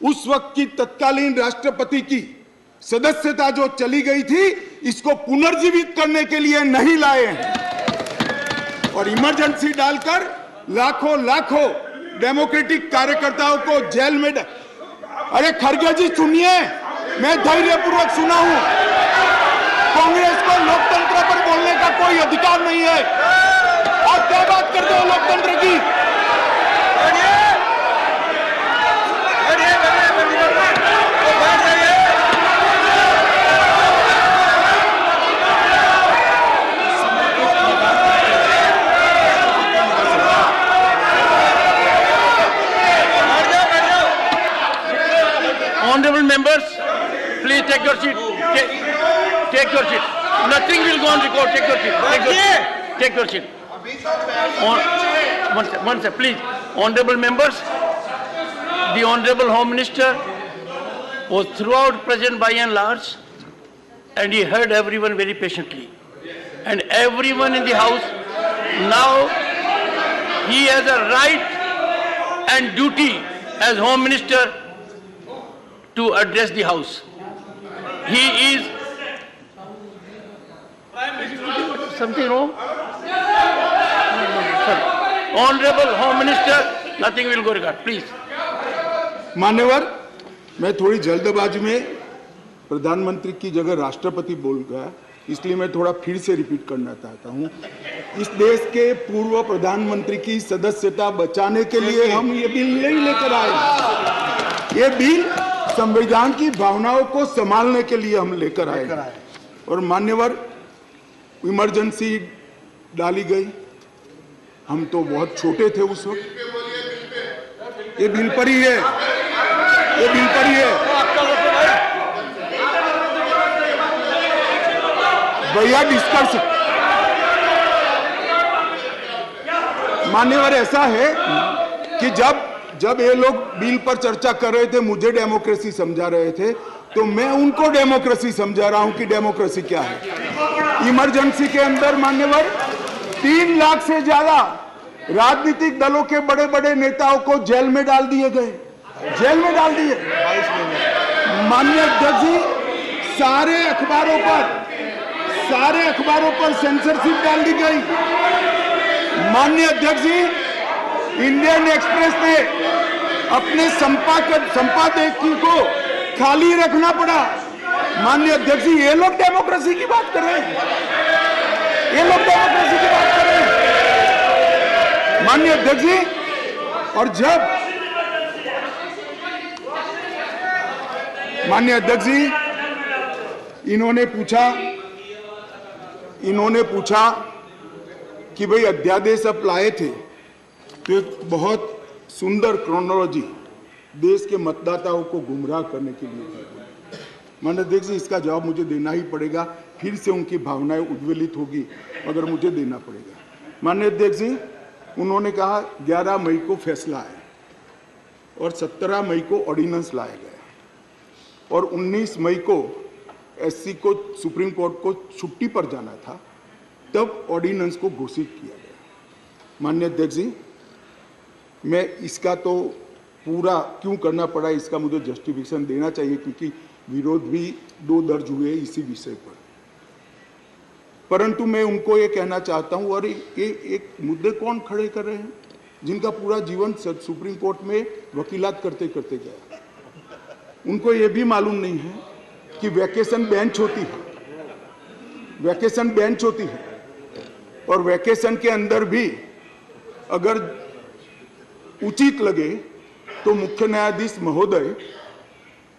उस वक्त की तत्कालीन राष्ट्रपति की सदस्यता जो चली गई थी, इसको पुनर्जीवित करने के लिए नहीं लाए हैं। और इमरजेंसी डालकर लाखों डेमोक्रेटिक कार्यकर्ताओं को जेल में अरे खड़गे जी सुनिए, मैं धैर्यपूर्वक सुना हूं। कांग्रेस को लोकतंत्र पर बोलने का कोई अधिकार नहीं है। और क्या बात करते हो लोकतंत्र की? Honorable members, please take your seat. Take your seat. Nothing will go on record. Take your seat. Take your seat. One second, please. Honorable members, the Honorable Home Minister was throughout present by and large, and he heard everyone very patiently. And everyone in the House, now he has a right and duty as Home Minister to address the House. He is... Something wrong? Honorable Home Minister, nothing will go regard. Please. मान्यवर, मैं थोड़ी जल्दबाजी में प्रधानमंत्री की जगह राष्ट्रपति बोल गया, इसलिए मैं थोड़ा फिर से रिपीट करना चाहता हूं। इस देश के पूर्व प्रधानमंत्री की सदस्यता बचाने के लिए हम ये बिल नहीं लेकर आए। ये बिल संविधान की भावनाओं को संभालने के लिए हम लेकर आए। और मान्यवर, इमरजेंसी डाली गई, हम तो बहुत छोटे थे उस वक्त। ये बिल पर ही है, ये बिल पर ही है भैया। डिस्कस मान्यवर ऐसा है कि जब ये लोग बिल पर चर्चा कर रहे थे, मुझे डेमोक्रेसी समझा रहे थे, तो मैं उनको डेमोक्रेसी समझा रहा हूं कि डेमोक्रेसी क्या है। इमरजेंसी के अंदर मान्यवर 3 लाख से ज्यादा राजनीतिक दलों के बड़े बड़े नेताओं को जेल में डाल दिए गए, जेल में डाल दिए। माननीय अध्यक्ष जी, सारे अखबारों पर सेंसरशिप डाल दी गई। माननीय अध्यक्ष जी, इंडियन एक्सप्रेस ने अपने संपादकीय को खाली रखना पड़ा। माननीय अध्यक्ष जी, ये लोग डेमोक्रेसी की बात कर रहे हैं, ये लोग डेमोक्रेसी की बात कर रहे हैं माननीय अध्यक्ष जी। और जब माननीय अध्यक्ष जी इन्होंने पूछा कि भाई अध्यादेश आप लाए थे, तो एक बहुत सुंदर क्रोनोलॉजी देश के मतदाताओं को गुमराह करने के लिए। माननीय अध्यक्ष जी, इसका जवाब मुझे देना ही पड़ेगा, फिर से उनकी भावनाएं उद्वेलित होगी मगर मुझे देना पड़ेगा। माननीय अध्यक्ष जी, उन्होंने कहा 11 मई को फैसला आया और 17 मई को ऑर्डिनेंस लाया गया और 19 मई को एससी को सुप्रीम कोर्ट को छुट्टी पर जाना था, तब ऑर्डिनेंस को घोषित किया गया। माननीय अध्यक्ष जी, मैं इसका तो पूरा क्यों करना पड़ा, इसका मुझे जस्टिफिकेशन देना चाहिए, क्योंकि विरोध भी 2 दर्ज हुए इसी विषय पर। परंतु मैं उनको ये कहना चाहता हूँ, और ये एक मुद्दे कौन खड़े कर रहे हैं जिनका पूरा जीवन सुप्रीम कोर्ट में वकीलात करते करते गया। उनको ये भी मालूम नहीं है कि वैकेशन बेंच होती है, वैकेशन बेंच होती है, और वैकेशन के अंदर भी अगर उचित लगे तो मुख्य न्यायाधीश महोदय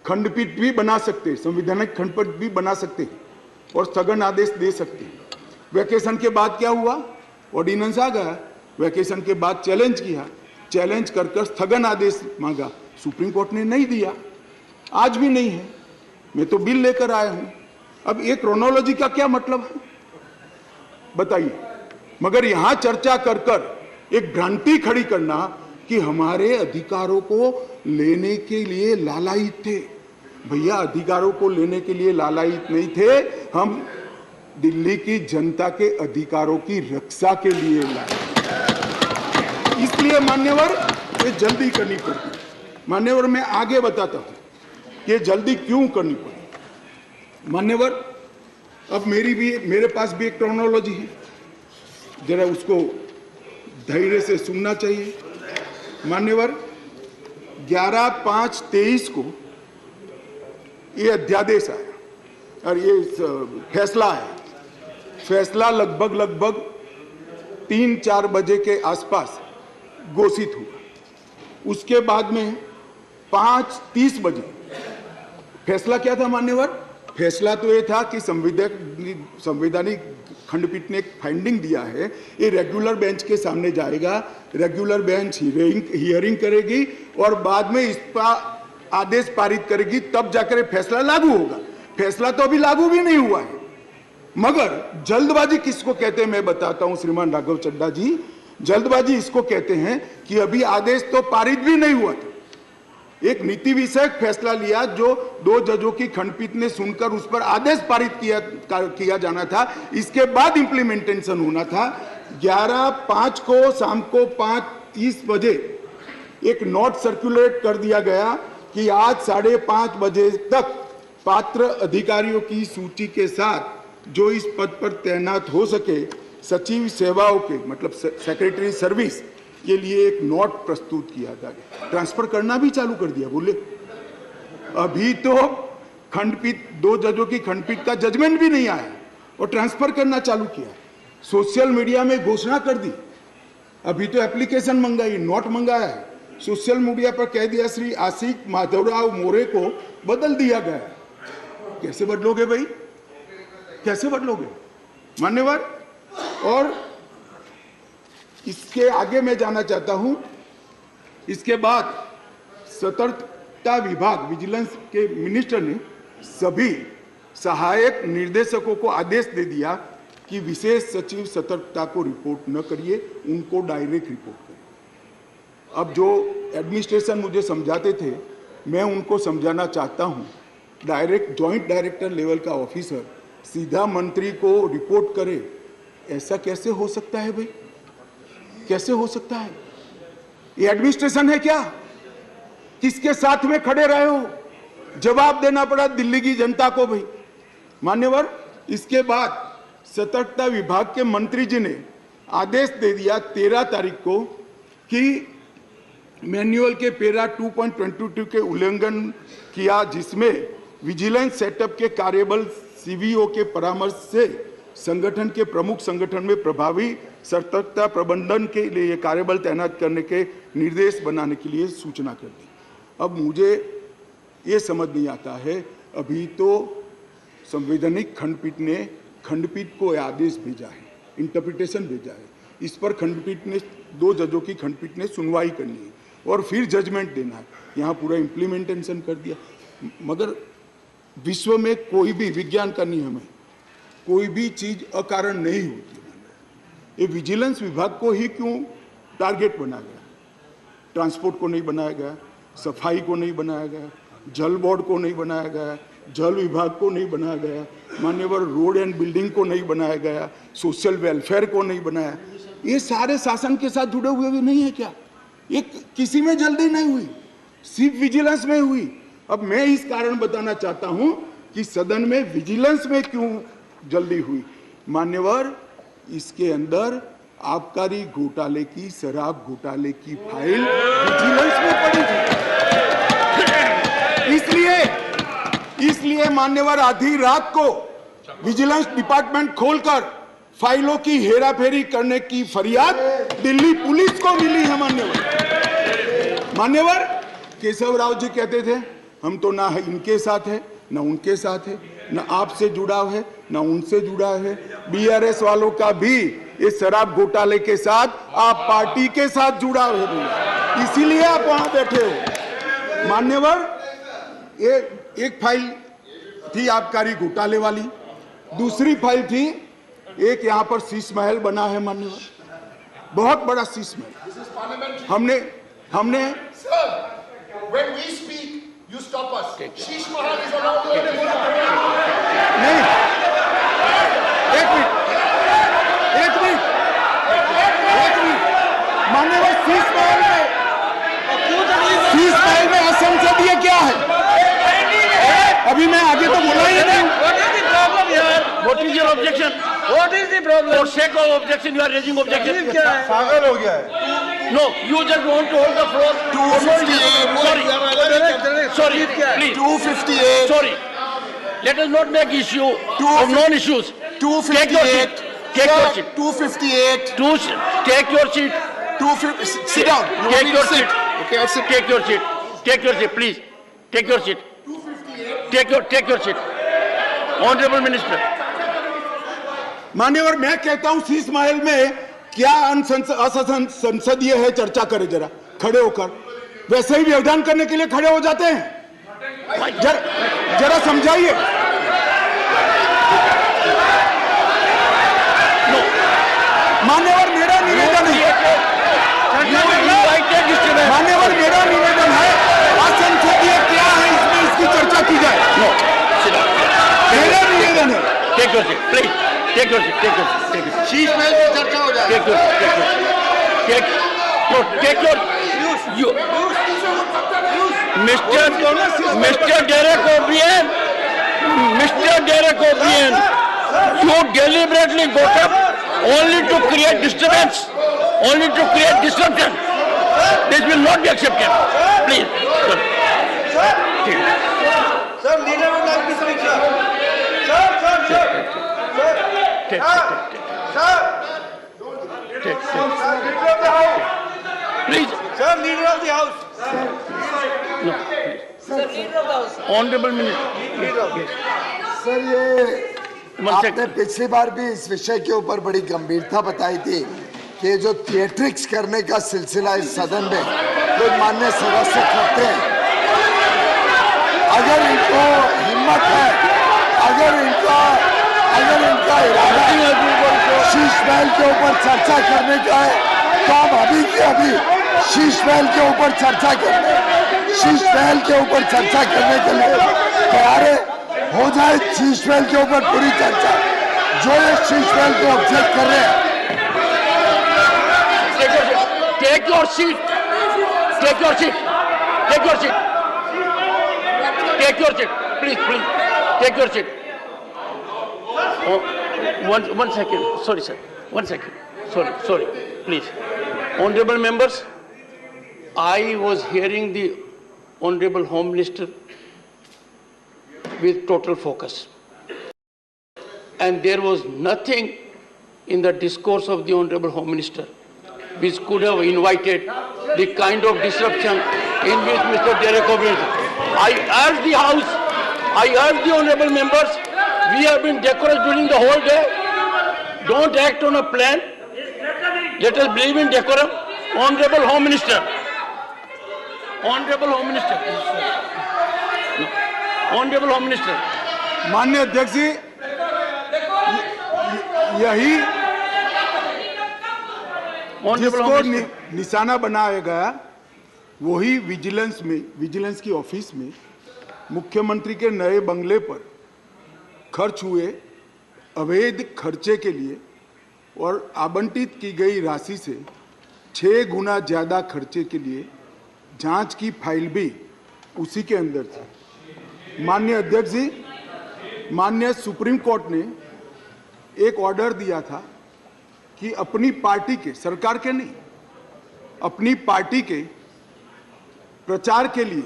खंडपीठ भी बना सकते हैं, संवैधानिक खंडपीठ भी बना सकते हैं और स्थगन आदेश दे सकते हैं। वैकेशन के बाद क्या हुआ, ऑर्डिनेंस आ गया, वैकेशन के बाद चैलेंज किया, चैलेंज कर स्थगन आदेश मांगा, सुप्रीम कोर्ट ने नहीं दिया, आज भी नहीं है। मैं तो बिल लेकर आया हूं। अब ये क्रोनोलॉजी का क्या मतलब है बताइए। मगर यहां चर्चा कर एक भ्रांति खड़ी करना कि हमारे अधिकारों को लेने के लिए लालायित थे। भैया, अधिकारों को लेने के लिए लालायित नहीं थे, हम दिल्ली की जनता के अधिकारों की रक्षा के लिए लाए। इसलिए मान्यवर, ये जल्दी करनी पड़ती। मान्यवर, मैं आगे बताता हूं कि जल्दी क्यों करनी पड़ी। मान्यवर, अब मेरे पास भी एक क्रोनोलॉजी है, जरा उसको धैर्य से सुनना चाहिए। मान्यवर, 11/5/23 को ये अध्यादेश आया और ये फैसला आया। फैसला लगभग 3-4 बजे के आसपास घोषित हुआ। उसके बाद में 5:30 बजे फैसला क्या था मान्यवर? फैसला तो ये था कि संवैधानिक खंडपीठ ने एक फाइंडिंग दिया है, ये रेगुलर बेंच के सामने जाएगा, रेगुलर बेंच हियरिंग करेगी और बाद में इस पर आदेश पारित करेगी, तब जाकर फैसला लागू होगा। फैसला तो अभी लागू भी नहीं हुआ है। मगर जल्दबाजी किसको कहते हैं मैं बताता हूं श्रीमान राघव चड्ढा जी। जल्दबाजी इसको कहते हैं कि अभी आदेश तो पारित भी नहीं हुआ था, एक नीति विषयक फैसला लिया जो 2 जजों की खंडपीठ ने सुनकर उस पर आदेश पारित किया जाना था, इसके बाद इंप्लीमेंटेशन होना था। 11/5 को शाम को 5:30 बजे एक नोट सर्कुलेट कर दिया गया कि आज 5:30 बजे तक पात्र अधिकारियों की सूची के साथ जो इस पद पर तैनात हो सके, सचिव सेवाओं के मतलब सेक्रेटरी सर्विस के लिए एक नोट प्रस्तुत किया गया। ट्रांसफर करना भी चालू कर दिया। बोले अभी तो खंडपीठ 2 जजों की खंडपीठ का जजमेंट भी नहीं आया और ट्रांसफर करना चालू किया। सोशल मीडिया में घोषणा कर दी, अभी तो एप्लीकेशन मंगाई, नोट मंगाया है, सोशल मीडिया पर कह दिया श्री आशिक माधवराव मोरे को बदल दिया गया। कैसे बदलोगे भाई, कैसे बदलोगे मान्यवर? और इसके आगे मैं जाना चाहता हूं। इसके बाद सतर्कता विभाग विजिलेंस के मिनिस्टर ने सभी सहायक निर्देशकों को आदेश दे दिया कि विशेष सचिव सतर्कता को रिपोर्ट न करिए, उनको डायरेक्ट रिपोर्ट करिए। अब जो एडमिनिस्ट्रेशन मुझे समझाते थे, मैं उनको समझाना चाहता हूं, डायरेक्ट जॉइंट डायरेक्टर लेवल का ऑफिसर सीधा मंत्री को रिपोर्ट करे, ऐसा कैसे हो सकता है भाई? कैसे हो सकता है? ये एडमिनिस्ट्रेशन है क्या? किसके साथ में खड़े रहे हो? जवाब देना पड़ा दिल्ली की जनता को भाई। मान्यवर, इसके बाद सतर्कता विभाग के मंत्री जी ने आदेश दे दिया 13 तारीख को कि मैनुअल के पैरा 2.22 के उल्लंघन किया, जिसमें विजिलेंस सेटअप के कार्यबल सीवीओ के परामर्श से संगठन के प्रमुख संगठन में प्रभावी सतर्कता प्रबंधन के लिए कार्यबल तैनात करने के निर्देश बनाने के लिए सूचना कर दी। अब मुझे ये समझ नहीं आता है, अभी तो संवैधानिक खंडपीठ को आदेश भेजा है, इंटरप्रिटेशन भेजा है, इस पर खंडपीठ ने 2 जजों की खंडपीठ ने सुनवाई करनी है और फिर जजमेंट देना है। यहाँ पूरा इम्प्लीमेंटेशन कर दिया। मगर विश्व में कोई भी विज्ञान का नियम है, कोई भी चीज अकारण नहीं होती। ये विजिलेंस विभाग को ही क्यों टारगेट बनाया गया? ट्रांसपोर्ट को नहीं बनाया गया, सफाई को नहीं बनाया गया, जल बोर्ड को नहीं बनाया गया, जल विभाग को नहीं बनाया गया, मान्यवर रोड एंड बिल्डिंग को नहीं बनाया गया, सोशल वेलफेयर को नहीं बनाया। ये सारे शासन के साथ जुड़े हुए भी नहीं है क्या? ये किसी में जल्दी नहीं हुई, सिर्फ विजिलेंस में हुई। अब मैं इस कारण बताना चाहता हूं कि सदन में विजिलेंस में क्यों जल्दी हुई। मान्यवर, इसके अंदर आबकारी घोटाले की, शराब घोटाले की फाइल विजिलेंस में पड़ी थी। इसलिए मान्यवर आधी रात को विजिलेंस डिपार्टमेंट खोलकर फाइलों की हेराफेरी करने की फरियाद दिल्ली पुलिस को मिली है। मान्यवर केशव राव जी कहते थे, हम तो ना इनके साथ है, ना उनके साथ है, ना आपसे जुड़ाव है, ना उनसे जुड़ा है। बीआरएस वालों का भी इस शराब घोटाले के साथ आप पार्टी के साथ जुड़ाव है, इसीलिए आप वहां बैठे हो। मान्यवर, एक फाइल थी आबकारी घोटाले वाली, दूसरी फाइल थी एक यहाँ पर शीश महल बना है मान्यवर, बहुत बड़ा शीश महल। हमने When we speak, you stop us. Sheesh Mahal is allowed to नहीं, एक मिनट मान्यवर, शीश महल में असंसदीय क्या है? अभी मैं आगे तो बोला ही नहीं। What is your objection? What is the problem? For sake of objection, you are raising objection. पागल हो गया है। No, you just want to hold the floor. 258. Sorry, please. 258. Sorry. Let us not make issue of non-issues. 258. Take your seat. 258. Take your seat. 250. Sit down. You want me to sit? Okay, I'll sit. Take your seat. Take your seat, please. Take your seat. 258. Take your seat. Honorable Minister. मान्यवर, मैं कहता हूं शीश महल में क्या असंसदीय है, चर्चा करें जरा खड़े होकर। वैसे ही व्यवधान करने के लिए खड़े हो जाते हैं, जरा समझाइए। मान्यवर, मेरा निवेदन है, मान्यवर मेरा निवेदन है, असंसदीय क्या है इसमें इसकी चर्चा की जाए। मेरा निवेदन है। Take your seat, please. Take your seat. Sheesh Mahal पे चर्चा हो जाए। Take your you. Mr. Derek O'Brien, you deliberately got up only to create disturbance, only to create disruption. This will not be accepted. Please. Sir, leader would like to speak, sir. Sir. Leader of the house. Please. Sir, leader of the house. No. Sir, leader of the house. Honorable Minister. Sir, ये आपने पिछली बार भी इस विषय के ऊपर बड़ी गंभीरता बताई थी कि जो थिएट्रिक्स करने का सिलसिला इस सदन में जो माननीय सदस्य करते हैं, अगर इनको हिम्मत है, अगर इनका इरादा शीश महल के ऊपर चर्चा करने का है, तो आप अभी की अभी शीश महल के ऊपर चर्चा करने के लिए तैयार है? हो जाए शीश महल के ऊपर पूरी चर्चा। जो ये शीश महल को ऑब्जेक्ट कर रहे हैं, Take your seat. Take your seat. Take your seat. Take your seat. Please, please. Take your seat. Oh, one second. Sorry, sir. 1 second. Sorry. Please. Honorable members, I was hearing the Honorable Home Minister with total focus. And there was nothing in the discourse of the Honorable Home Minister which could have invited the kind of disruption in which Mr. Derek O'Brien. I urge the House, I urge the honorable members, we have been decorous during the whole day. Don't act on a plan. Let us believe in decorum. Honorable Home Minister. Honorable Home Minister. Honorable Home Minister. माननीय अध्यक्ष जी, यही जिसको निशाना बनाया गया वही vigilance की office में मुख्यमंत्री के नए बंगले पर खर्च हुए अवैध खर्चे के लिए और आवंटित की गई राशि से 6 गुना ज्यादा खर्चे के लिए जांच की फाइल भी उसी के अंदर थी। माननीय अध्यक्ष जी, माननीय सुप्रीम कोर्ट ने एक ऑर्डर दिया था कि अपनी पार्टी के, सरकार के नहीं, अपनी पार्टी के प्रचार के लिए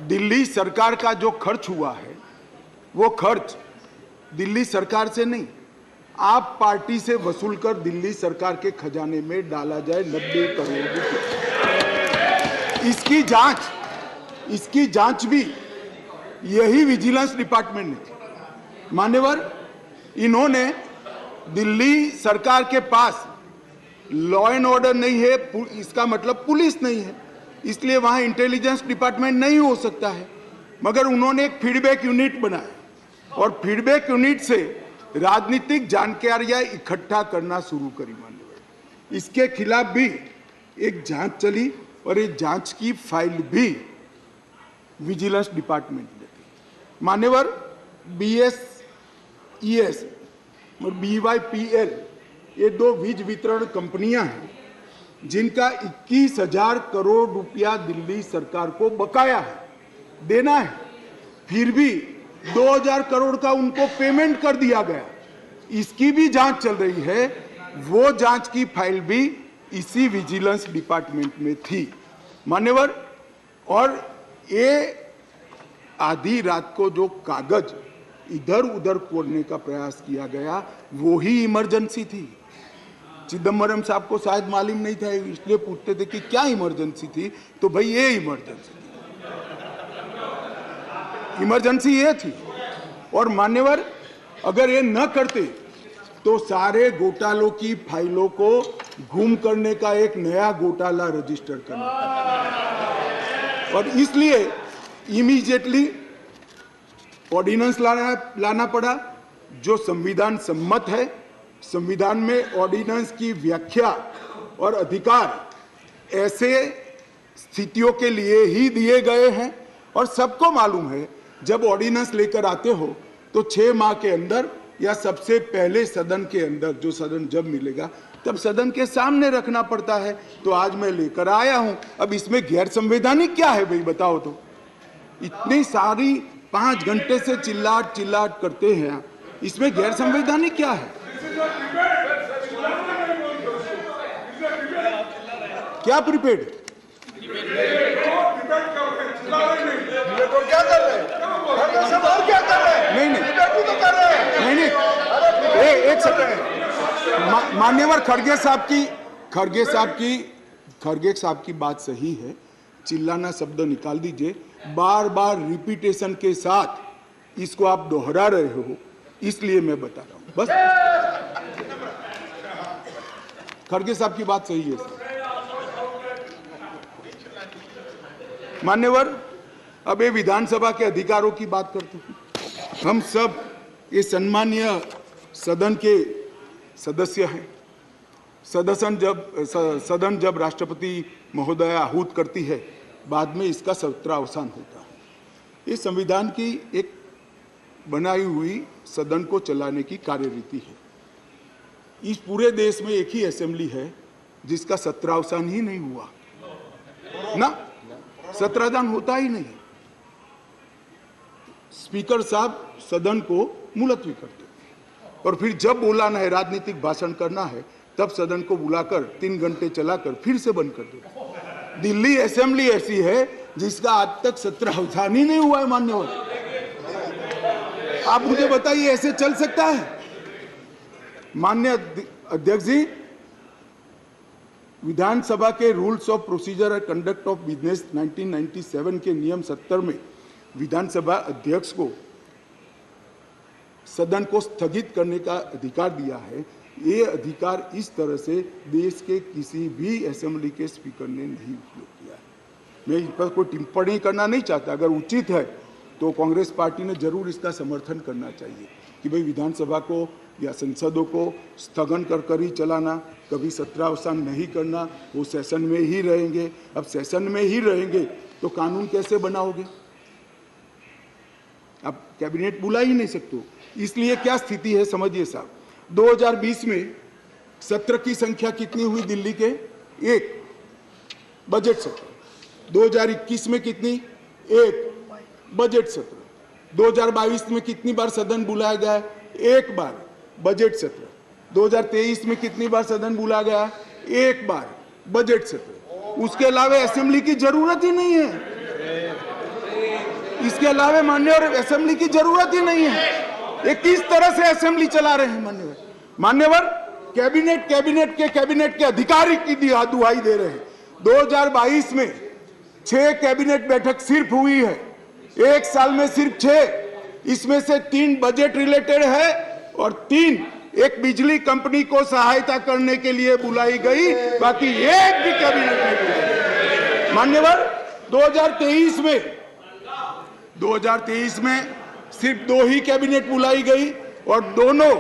दिल्ली सरकार का जो खर्च हुआ है वो खर्च दिल्ली सरकार से नहीं, आप पार्टी से वसूल कर दिल्ली सरकार के खजाने में डाला जाए 90 करोड़ रुपए। इसकी जांच भी यही विजिलेंस डिपार्टमेंट ने की। मान्यवर, इन्होंने दिल्ली सरकार के पास लॉ एंड ऑर्डर नहीं है, इसका मतलब पुलिस नहीं है, इसलिए वहां इंटेलिजेंस डिपार्टमेंट नहीं हो सकता है, मगर उन्होंने एक फीडबैक यूनिट बनाया और फीडबैक यूनिट से राजनीतिक जानकारियां इकट्ठा करना शुरू करी। मान्यवर, इसके खिलाफ भी एक जांच चली और ये जांच की फाइल भी विजिलेंस डिपार्टमेंट ने दी। मान्यवर, BSES और BYPL ये 2 वीज वितरण कंपनियां हैं जिनका 21,000 करोड़ रुपया दिल्ली सरकार को बकाया है, देना है, फिर भी 2,000 करोड़ का उनको पेमेंट कर दिया गया। इसकी भी जांच चल रही है, वो जांच की फाइल भी इसी विजिलेंस डिपार्टमेंट में थी। मान्यवर, और ये आधी रात को जो कागज इधर उधर कोड़ने का प्रयास किया गया वो ही इमरजेंसी थी। चिदम्बरम साहब को शायद मालूम नहीं था, इसलिए पूछते थे कि क्या इमरजेंसी थी, तो भाई ये इमरजेंसी ये थी। और मान्यवर, अगर ये न करते तो सारे घोटालों की फाइलों को गुम करने का एक नया घोटाला रजिस्टर करना पड़ा और इसलिए इमीडिएटली ऑर्डिनेंस लाना पड़ा जो संविधान सम्मत है। संविधान में ऑर्डिनेंस की व्याख्या और अधिकार ऐसे स्थितियों के लिए ही दिए गए हैं और सबको मालूम है जब ऑर्डिनेंस लेकर आते हो तो 6 माह के अंदर या सबसे पहले सदन के अंदर, जो सदन जब मिलेगा तब सदन के सामने रखना पड़ता है। तो आज मैं लेकर आया हूं। अब इसमें गैर संवैधानिक क्या है भाई, बताओ तो। इतनी सारी 5 घंटे से चिल्लाट करते हैं, इसमें गैर संवैधानिक क्या है? क्या प्रीपेड नहीं, एक सेकंड। मान्यवर, खड़गे साहब की बात सही है, चिल्लाना शब्द निकाल दीजिए। बार बार रिपीटेशन के साथ इसको आप दोहरा रहे हो, इसलिए मैं बता रहा हूं बस। खड़गे साहब की बात सही है सर। मान्यवर, अब ये विधानसभा के अधिकारों की बात करते हैं। हम सब ये सम्मानीय सदन के सदस्य हैं। सदन जब राष्ट्रपति महोदया आहूत करती है, बाद में इसका सत्रावसान होता है। ये संविधान की एक बनाई हुई सदन को चलाने की कार्यरीति है। इस पूरे देश में एक ही असेंबली है जिसका सत्रावसान ही नहीं हुआ ना, सत्रावसान होता ही नहीं। स्पीकर साहब सदन को मुलतवी करते हैं और फिर जब बुलाना है, राजनीतिक भाषण करना है, तब सदन को बुलाकर 3 घंटे चलाकर फिर से बंद कर देते हैं। दिल्ली असेंबली ऐसी है जिसका आज तक सत्रावसान ही नहीं हुआ है। मान्यवर, आप मुझे बताइए ऐसे चल सकता है? माननीय अध्यक्ष जी, विधानसभा के rules of procedure and conduct of business 1997 के नियम 70 में विधानसभा अध्यक्ष को सदन को स्थगित करने का अधिकार दिया है। ये अधिकार इस तरह से देश के किसी भी असेंबली के स्पीकर ने नहीं उपयोग किया है। मैं इस पर कोई टिप्पणी करना नहीं चाहता। अगर उचित है तो कांग्रेस पार्टी ने जरूर इसका समर्थन करना चाहिए कि भाई विधानसभा को या संसदों को स्थगन कर ही चलाना, कभी सत्रावसान नहीं करना, वो सेशन में ही रहेंगे। अब सेशन में ही रहेंगे तो कानून कैसे बनाओगे? अब कैबिनेट बुला ही नहीं सकते। इसलिए क्या स्थिति है समझिए साहब। 2020 में सत्र की संख्या कितनी हुई दिल्ली के? 1 बजट सत्र। 2021 में कितनी? 1 बजट सत्र। 2022 में कितनी बार सदन बुलाया गया? 1 बार बजट सत्र। 2023 में कितनी बार सदन बुलाया गया? 1 बार बजट सत्र। उसके अलावा असेंबली की जरूरत ही नहीं है। इसके अलावा मान्यवर असेंबली की जरूरत ही नहीं है। ये किस तरह से असेंबली चला रहे हैं मान्यवर? कैबिनेट के अधिकारी की दुहाई दे रहे हैं। 2022 में 6 कैबिनेट बैठक सिर्फ हुई है, 1 साल में सिर्फ 6। इसमें से 3 बजट रिलेटेड है और 3 एक बिजली कंपनी को सहायता करने के लिए बुलाई गई, बाकी एक भी कैबिनेट नहीं बुलाई। मान्यवर, 2023 में सिर्फ 2 ही कैबिनेट बुलाई गई और दोनों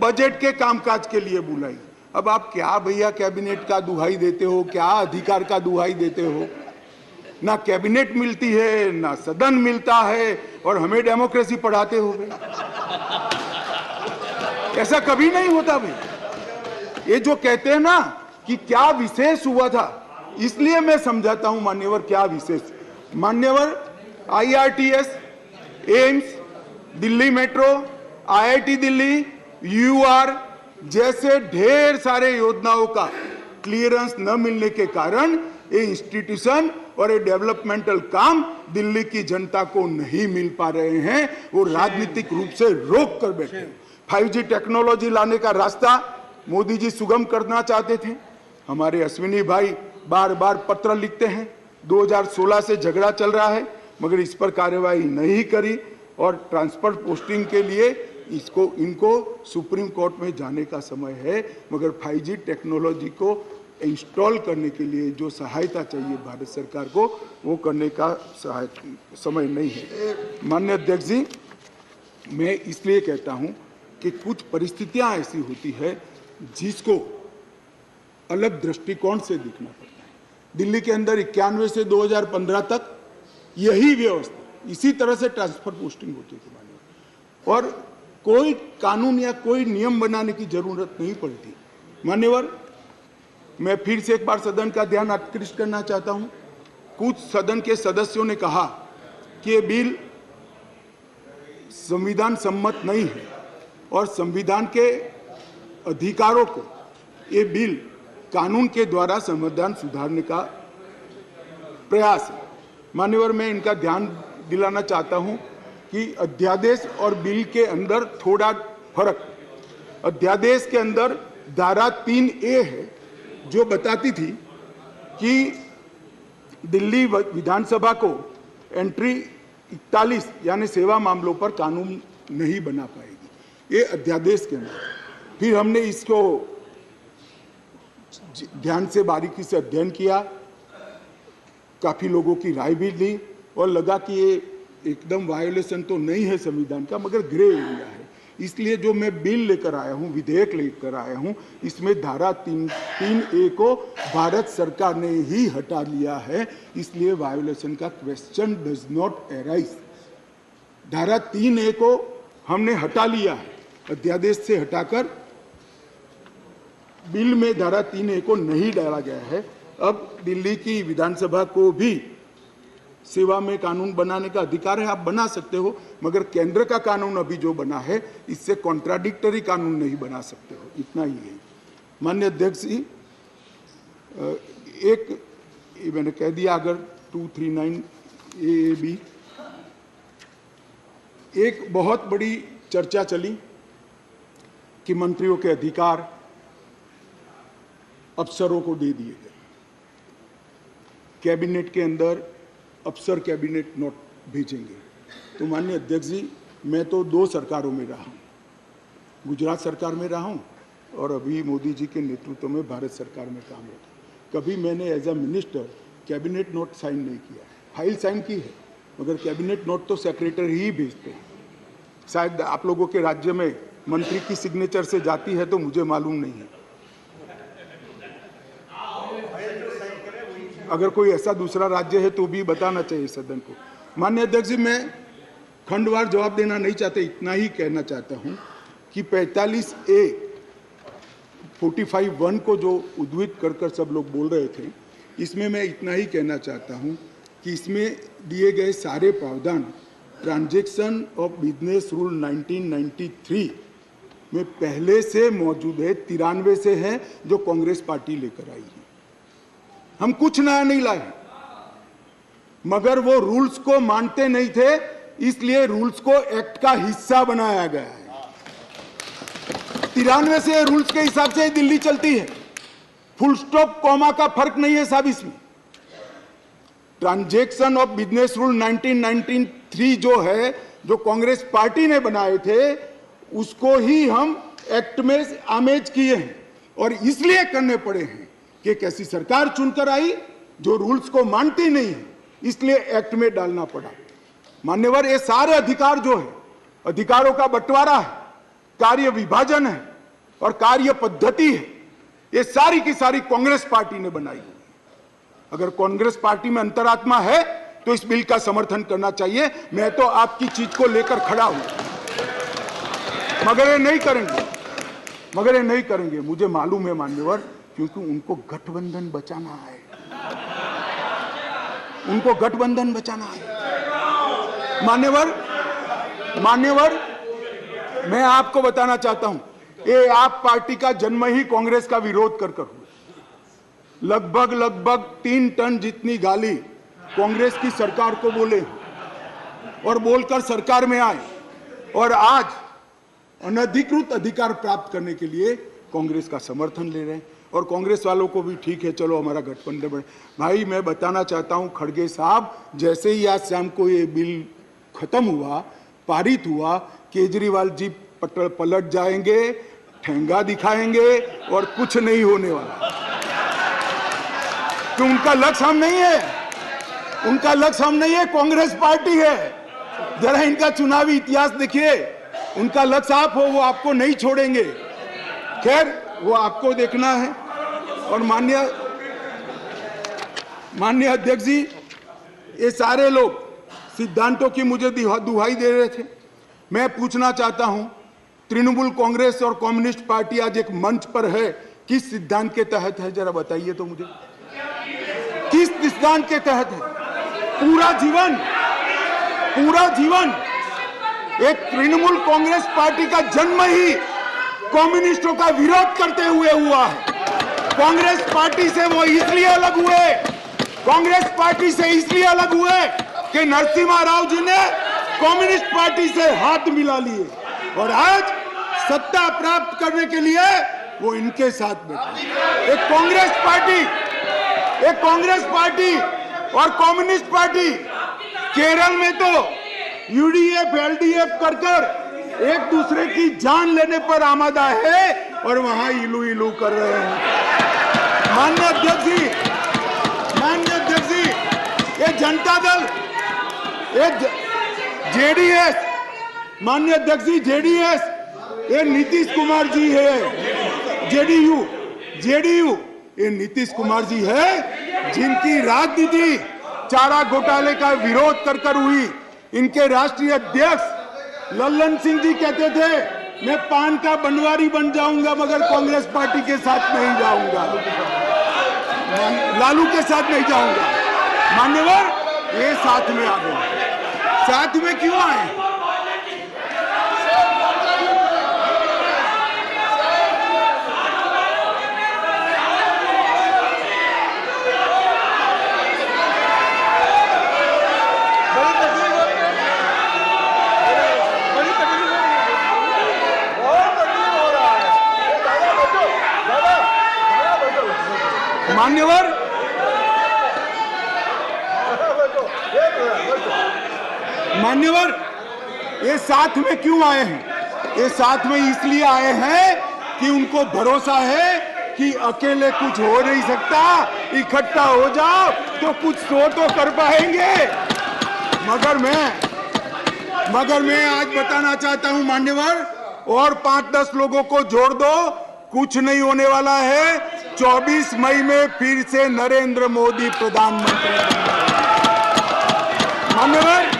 बजट के कामकाज के लिए बुलाई। अब आप क्या भैया कैबिनेट का दुहाई देते हो, क्या अधिकार का दुहाई देते हो? ना कैबिनेट मिलती है, ना सदन मिलता है और हमें डेमोक्रेसी पढ़ाते हो भाई। ऐसा कभी नहीं होता भाई। ये जो कहते हैं ना कि क्या विशेष हुआ था, इसलिए मैं समझाता हूं मान्यवर क्या विशेष। मान्यवर, IRTS, AIIMS, Delhi metro, IIT Delhi, UR जैसे ढेर सारे योजनाओं का क्लियरेंस न मिलने के कारण ये इंस्टीट्यूशन और ये डेवलपमेंटल काम दिल्ली की जनता को नहीं मिल पा रहे हैं। वो राजनीतिक रूप से रोक कर बैठे हैं। 5G टेक्नोलॉजी लाने का रास्ता मोदी जी सुगम करना चाहते थे। हमारे अश्विनी भाई बार बार पत्र लिखते हैं। 2016 से झगड़ा चल रहा है मगर इस पर कार्यवाही नहीं करी और ट्रांसफर पोस्टिंग के लिए इनको सुप्रीम कोर्ट में जाने का समय है। मगर 5G टेक्नोलॉजी को इंस्टॉल करने के लिए जो सहायता चाहिए भारत सरकार को, वो करने का समय नहीं है। माननीय अध्यक्ष जी, मैं इसलिए कहता हूं कि कुछ परिस्थितियां ऐसी होती है जिसको अलग दृष्टिकोण से देखना पड़ता है। दिल्ली के अंदर 91 से 2015 तक यही व्यवस्था, इसी तरह से ट्रांसफर पोस्टिंग होती थी मान्यवर, और कोई कानून या कोई नियम बनाने की जरूरत नहीं पड़ती। मान्यवर, मैं फिर से एक बार सदन का ध्यान आकृष्ट करना चाहता हूं। कुछ सदन के सदस्यों ने कहा कि ये बिल संविधान सम्मत नहीं है और संविधान के अधिकारों को ये बिल कानून के द्वारा संविधान सुधारने का प्रयास है। मान्यवर, मैं इनका ध्यान दिलाना चाहता हूं कि अध्यादेश और बिल के अंदर थोड़ा फर्क। अध्यादेश के अंदर धारा 3A है जो बताती थी कि दिल्ली विधानसभा को एंट्री 41 यानी सेवा मामलों पर कानून नहीं बना पाएगी, ये अध्यादेश के अंदर। फिर हमने इसको ध्यान से बारीकी से अध्ययन किया, काफी लोगों की राय भी ली और लगा कि ये एकदम वायोलेशन तो नहीं है संविधान का, मगर ग्रे एरिया है। इसलिए जो मैं बिल लेकर आया हूँ, विधेयक लेकर आया हूँ, इसमें धारा 3(a) को भारत सरकार ने ही हटा लिया है, इसलिए वायोलेशन का क्वेश्चन डज नॉट अराइज। धारा 3(a) को हमने हटा लिया है, अध्यादेश से हटाकर बिल में धारा 3(a) को नहीं डाला गया है। अब दिल्ली की विधानसभा को भी सेवा में कानून बनाने का अधिकार है, आप बना सकते हो, मगर केंद्र का कानून अभी जो बना है इससे कॉन्ट्राडिक्टरी कानून नहीं बना सकते हो, इतना ही है। माननीय अध्यक्ष जी, एक मैंने कह दिया, अगर 239(a)(b) एक बहुत बड़ी चर्चा चली कि मंत्रियों के अधिकार अफसरों को दे दिए गए, कैबिनेट के अंदर अफसर कैबिनेट नोट भेजेंगे। तो माननीय अध्यक्ष जी, मैं तो 2 सरकारों में रहा हूँ, गुजरात सरकार में रहा हूँ और अभी मोदी जी के नेतृत्व में भारत सरकार में काम रखा। कभी मैंने as a minister cabinet note sign नहीं किया, फाइल साइन की है, मगर कैबिनेट नोट तो सेक्रेटरी ही भेजते हैं। शायद आप लोगों के राज्य में मंत्री की सिग्नेचर से जाती है तो मुझे मालूम नहीं है। अगर कोई ऐसा दूसरा राज्य है तो भी बताना चाहिए सदन को। माननीय अध्यक्ष जी, मैं खंडवार जवाब देना नहीं चाहता, इतना ही कहना चाहता हूं कि 45(a) 45(1) को जो उद्धृत कर सब लोग बोल रहे थे, इसमें मैं इतना ही कहना चाहता हूं कि इसमें दिए गए सारे प्रावधान ट्रांजैक्शन ऑफ बिजनेस रूल 1993 में पहले से मौजूद है, 93 से है, जो कांग्रेस पार्टी लेकर आई है। हम कुछ नया नहीं लाए, मगर वो रूल्स को मानते नहीं थे, इसलिए रूल्स को एक्ट का हिस्सा बनाया गया है। 93 से रूल्स के हिसाब से दिल्ली चलती है, फुल स्टॉप कॉमा का फर्क नहीं है साहब इसमें। ट्रांजैक्शन ऑफ बिजनेस रूल 1993 जो है, जो कांग्रेस पार्टी ने बनाए थे, उसको ही हम एक्ट में आमेज किए हैं और इसलिए करने पड़े हैं कि एक ऐसी सरकार चुनकर आई जो रूल्स को मानती नहीं है, इसलिए एक्ट में डालना पड़ा। मान्यवर, ये सारे अधिकार जो है, अधिकारों का बंटवारा है, कार्य विभाजन है और कार्य पद्धति है, ये सारी की सारी कांग्रेस पार्टी ने बनाई है। अगर कांग्रेस पार्टी में अंतरात्मा है तो इस बिल का समर्थन करना चाहिए। मैं तो आपकी चीज को लेकर खड़ा हूं, मगर ये नहीं करेंगे, मुझे मालूम है मान्यवर, क्योंकि उनको गठबंधन बचाना है, मान्यवर, मैं आपको बताना चाहता हूं, ये आप पार्टी का जन्म ही कांग्रेस का विरोध कर हुआ। लगभग 3 टन जितनी गाली कांग्रेस की सरकार को बोले और बोलकर सरकार में आए, और आज अनधिकृत अधिकार प्राप्त करने के लिए कांग्रेस का समर्थन ले रहे हैं। और कांग्रेस वालों को भी ठीक है, चलो हमारा गठबंधन बढ़े। भाई, मैं बताना चाहता हूं खड़गे साहब, जैसे ही आज शाम को ये बिल खत्म हुआ, पारित हुआ, केजरीवाल जी पलट जाएंगे, ठेंगा दिखाएंगे और कुछ नहीं होने वाला। तो उनका लक्ष्य हम नहीं है, कांग्रेस पार्टी है। जरा इनका चुनावी इतिहास देखिए, उनका लक्ष्य आप हो, वो आपको नहीं छोड़ेंगे। खैर, वो आपको देखना है। और माननीय अध्यक्ष जी, ये सारे लोग सिद्धांतों की मुझे दुहाई दे रहे थे। मैं पूछना चाहता हूं, तृणमूल कांग्रेस और कम्युनिस्ट पार्टी आज एक मंच पर है, किस सिद्धांत के तहत है? जरा बताइए तो मुझे, किस सिद्धांत के तहत है? पूरा जीवन एक तृणमूल कांग्रेस पार्टी का जन्म ही कम्युनिस्टों का विरोध करते हुए हुआ है। कांग्रेस पार्टी से वो इसलिए अलग हुए, कि नरसिम्हा राव जी ने कम्युनिस्ट पार्टी से हाथ मिला लिए और आज सत्ता प्राप्त करने के लिए वो इनके साथ बैठे। एक कांग्रेस पार्टी और कम्युनिस्ट पार्टी केरल में तो यूडीएफ एलडीएफ कर एक दूसरे की जान लेने पर आमादा है और वहां इलू इलू कर रहे हैं। माननीय अध्यक्ष जी, ये जनता दल, ये जेडीएस, माननीय अध्यक्ष जी जेडीएस, ये नीतीश कुमार जी है, जेडीयू, ये नीतीश कुमार जी है, जिनकी राजनीति चारा घोटाले का विरोध कर हुई। इनके राष्ट्रीय अध्यक्ष लल्लन सिंह जी कहते थे मैं पान का बनवारी बन जाऊंगा मगर कांग्रेस पार्टी के साथ नहीं जाऊंगा, लालू के साथ नहीं जाऊंगा। मान्यवर, ये साथ में आ गए। साथ में क्यों आए? मान्यवर, ये साथ में क्यों आए हैं? ये साथ में इसलिए आए हैं कि उनको भरोसा है कि अकेले कुछ हो नहीं सकता, इकट्ठा हो जाओ तो कुछ तो कर पाएंगे। मगर मैं आज बताना चाहता हूं मान्यवर, और 5-10 लोगों को जोड़ दो, कुछ नहीं होने वाला है। 24 मई में फिर से नरेंद्र मोदी प्रधानमंत्री मान्यवर।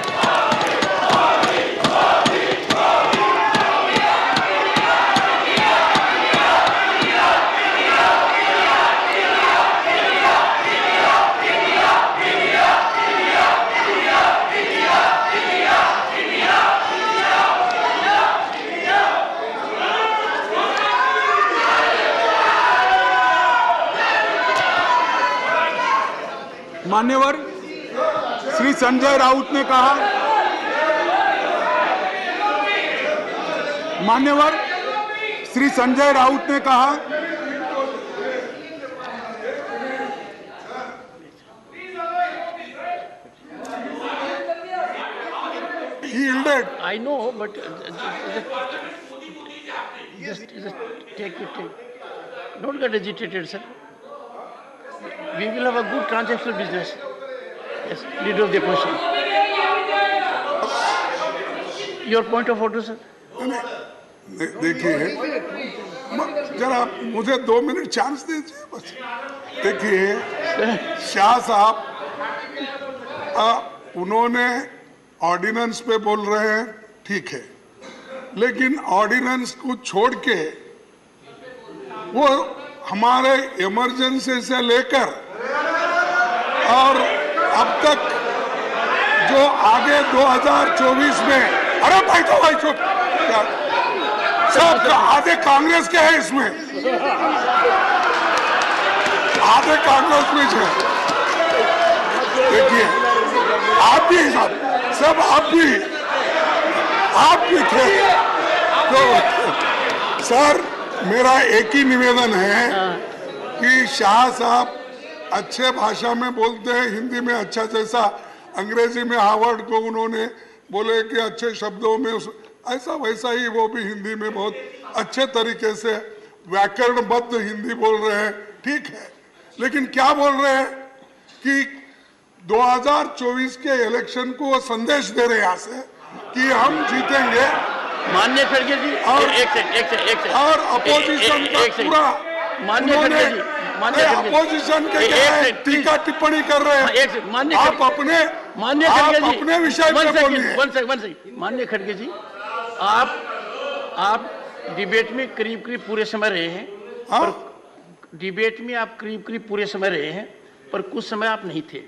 मान्यवर, श्री संजय राउत ने कहा, मान्यवर श्री संजय राउत ने कहा yielded. I know, but just take it. Don't get agitated, sir. We will have a good transactional business. Yes, lead of the question. Your point of order, sir. देखिए, जरा मुझे 2 मिनट चांस दीजिए बस। देखिए, शाह साहब उन्होंने ऑर्डिनेंस पे बोल रहे हैं, ठीक है, लेकिन ऑर्डिनेंस को छोड़ के वो हमारे इमरजेंसी से लेकर और अब तक जो आगे 2024 में, अरे भाई तो भाई चुप, सब आधे कांग्रेस के हैं इसमें, आधे कांग्रेस में है। देखिए, आप भी सब आप भी थे। तो सर, मेरा एक ही निवेदन है कि शाह साहब अच्छे भाषा में बोलते हैं, हिंदी में अच्छा, जैसा अंग्रेजी में हार्वर्ड को उन्होंने बोले कि अच्छे शब्दों में, ऐसा वैसा ही वो भी हिंदी में बहुत अच्छे तरीके से व्याकरणबद्ध हिंदी बोल रहे हैं, ठीक है। लेकिन क्या बोल रहे हैं कि 2024 के इलेक्शन को वो संदेश दे रहे यहाँ से कि हम जीतेंगे। मान्य खड़गे जी, और एक सेकंड और अपोजिशन का पूरा, मान्य खड़गे जी, अपोजिशन के टीका टिप्पणी कर रहे हैं। आप अपने विषय पे बोलिए। मान्य खड़गे जी, आप डिबेट में करीब पूरे समय रहे हैं, पर डिबेट में आप करीब पूरे समय रहे हैं, पर कुछ समय आप नहीं थे।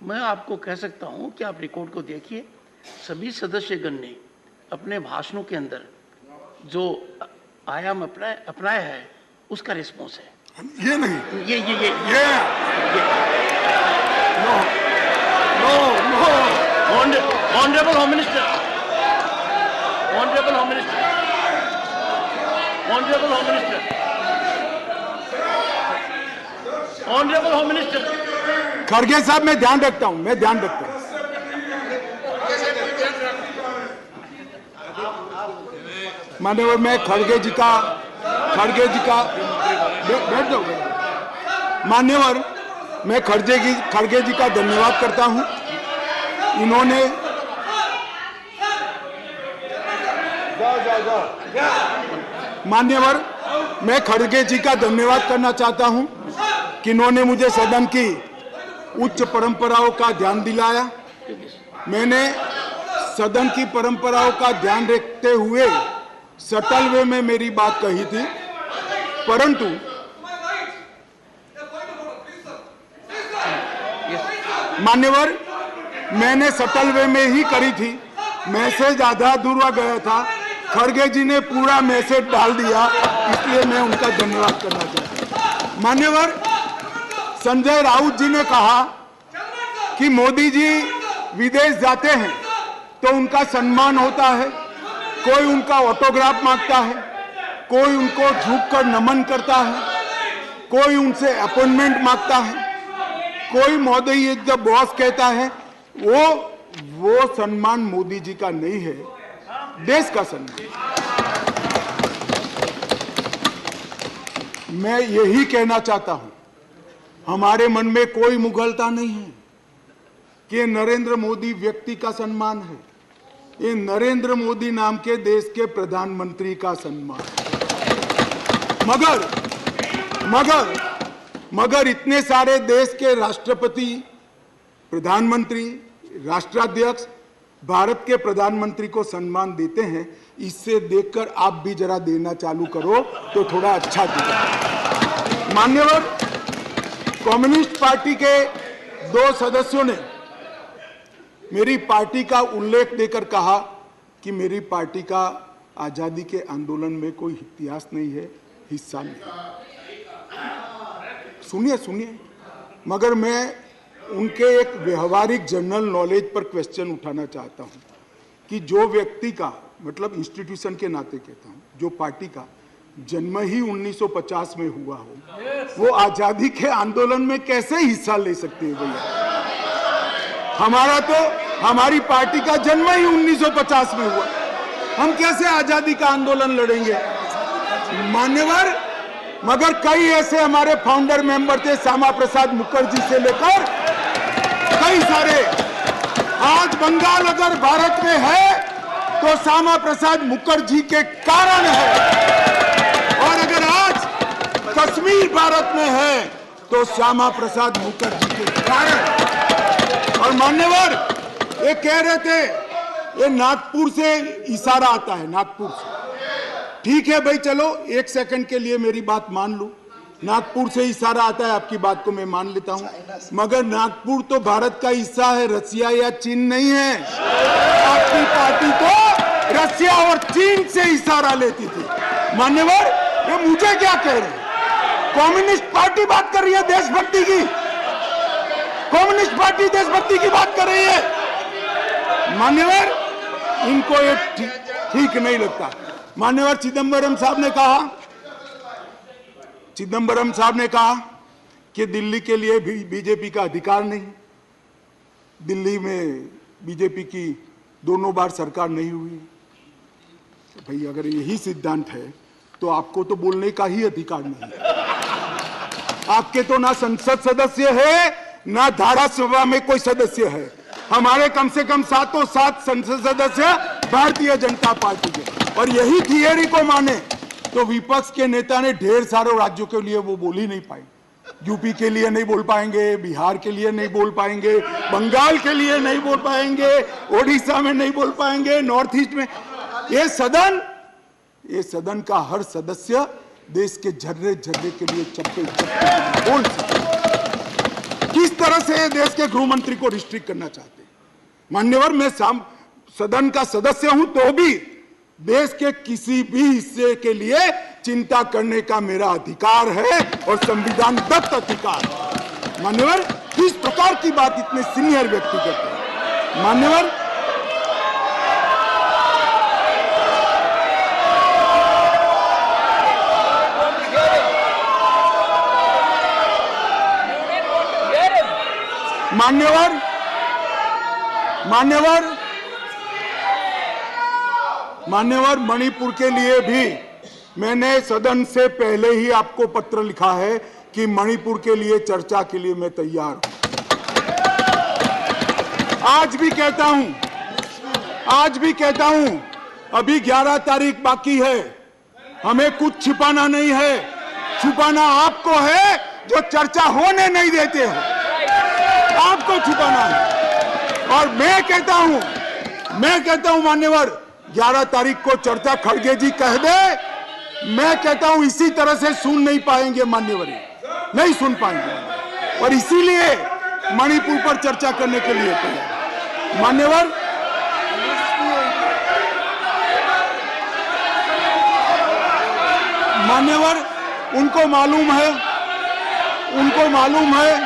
मैं आपको कह सकता हूं कि आप रिकॉर्ड को देखिए, सभी सदस्यगण ने अपने भाषणों के अंदर जो आयाम अपनाया है उसका रिस्पॉन्स है। ये नहीं, ये ऑनरेबल होम मिनिस्टर, खड़गे साहब, मैं ध्यान रखता हूं। मान्यवर, मैं खड़गे जी का बैठ जाओ। मान्यवर, मैं खड़गे जी का धन्यवाद करता हूं। इन्होंने मान्यवर, मैं खड़गे जी का धन्यवाद करना चाहता हूं कि इन्होंने मुझे सदन की उच्च परंपराओं का ध्यान दिलाया। मैंने सदन की परंपराओं का ध्यान रखते हुए सटल वे में मेरी बात कही थी, परंतु मान्यवर, मैंने सटल वे में ही करी थी। मैसेज आधा अधूरा गया था, खड़गे जी ने पूरा मैसेज डाल दिया, इसलिए मैं उनका धन्यवाद करना चाहता हूं। मान्यवर, संजय राउत जी ने कहा कि मोदी जी विदेश जाते हैं तो उनका सम्मान होता है, कोई उनका ऑटोग्राफ मांगता है, कोई उनको झुककर नमन करता है, कोई उनसे अपॉइंटमेंट मांगता है, कोई मोदी इज द बॉस कहता है। वो सम्मान मोदी जी का नहीं है, देश का सम्मान। मैं यही कहना चाहता हूं, हमारे मन में कोई मुगलता नहीं है कि नरेंद्र मोदी व्यक्ति का सम्मान है, ये नरेंद्र मोदी नाम के देश के प्रधानमंत्री का सम्मान। मगर इतने सारे देश के राष्ट्रपति, प्रधानमंत्री, राष्ट्राध्यक्ष भारत के प्रधानमंत्री को सम्मान देते हैं, इससे देखकर आप भी जरा देना चालू करो तो थोड़ा अच्छा दिखेगा। मान्यवर, कम्युनिस्ट पार्टी के 2 सदस्यों ने मेरी पार्टी का उल्लेख देकर कहा कि मेरी पार्टी का आजादी के आंदोलन में कोई इतिहास नहीं है, हिस्सा नहीं। सुनिए, मगर मैं उनके एक व्यवहारिक जनरल नॉलेज पर क्वेश्चन उठाना चाहता हूं कि जो व्यक्ति का, मतलब इंस्टीट्यूशन के नाते कहता हूं, जो पार्टी का जन्म ही 1950 में हुआ हो, वो आजादी के आंदोलन में कैसे हिस्सा ले सकते हैं भैया? हमारी पार्टी का जन्म ही 1950 में हुआ, हम कैसे आजादी का आंदोलन लड़ेंगे? मान्यवर, मगर कई ऐसे हमारे फाउंडर मेंबर थे, श्यामा प्रसाद मुखर्जी से लेकर कई सारे। आज बंगाल अगर भारत में है तो श्यामा प्रसाद मुखर्जी के कारण है, और अगर आज कश्मीर भारत में है तो श्यामा प्रसाद मुखर्जी के कारण। और मान्यवर, ये कह रहे थे ये नागपुर से इशारा आता है, नागपुर से। ठीक है भाई, चलो 1 सेकंड के लिए मेरी बात मान लो, नागपुर से इशारा आता है, आपकी बात को मैं मान लेता हूं, मगर नागपुर तो भारत का हिस्सा है, रसिया या चीन नहीं है। आपकी पार्टी तो रसिया और चीन से इशारा लेती थी। मान्यवर, ये मुझे क्या कह रहे हैं? कम्युनिस्ट पार्टी बात कर रही है देशभक्ति की, कम्युनिस्ट पार्टी देशभक्ति की बात कर रही है। मान्यवर, इनको ये ठीक नहीं लगता। मान्यवर, चिदंबरम साहब ने कहा कि दिल्ली के लिए भी बीजेपी का अधिकार नहीं, दिल्ली में बीजेपी की 2 बार सरकार नहीं हुई। तो भाई, अगर यही सिद्धांत है तो आपको तो बोलने का ही अधिकार नहीं। आपके तो ना संसद सदस्य है, ना धारासभा में कोई सदस्य है। हमारे कम से कम 7 संसद सदस्य भारतीय जनता पार्टी के। और यही थियरी को माने तो विपक्ष के नेता ने ढेर सारे राज्यों के लिए वो बोल ही नहीं पाए। यूपी के लिए नहीं बोल पाएंगे, बिहार के लिए नहीं बोल पाएंगे, बंगाल के लिए नहीं बोल पाएंगे, ओडिशा में नहीं बोल पाएंगे, नॉर्थ ईस्ट में। ये सदन का हर सदस्य देश के झर्रे झर्रे के लिए चप्पे बोल सकते। किस तरह से देश के गृह मंत्री को रिस्ट्रिक्ट करना चाहते हैं? मान्यवर, मैं सदन का सदस्य हूं तो भी देश के किसी भी हिस्से के लिए चिंता करने का मेरा अधिकार है और संविधान दत्त अधिकार। मान्यवर, किस प्रकार की बात इतने सीनियर व्यक्ति करते हैं? मान्यवर, मान्यवर, मणिपुर के लिए भी मैंने सदन से पहले ही आपको पत्र लिखा है कि मणिपुर के लिए चर्चा के लिए मैं तैयार हूं। आज भी कहता हूं, अभी 11 तारीख बाकी है, हमें कुछ छिपाना नहीं है, छुपाना आपको है जो चर्चा होने नहीं देते हो, आपको छुपाना है। और मैं कहता हूं मान्यवर, 11 तारीख को चर्चा खड़गे जी कह दे, मैं कहता हूं इसी तरह से सुन नहीं पाएंगे मान्यवर, नहीं सुन पाएंगे, और इसीलिए मणिपुर पर चर्चा करने के लिए तैयार। मान्यवर, उनको मालूम है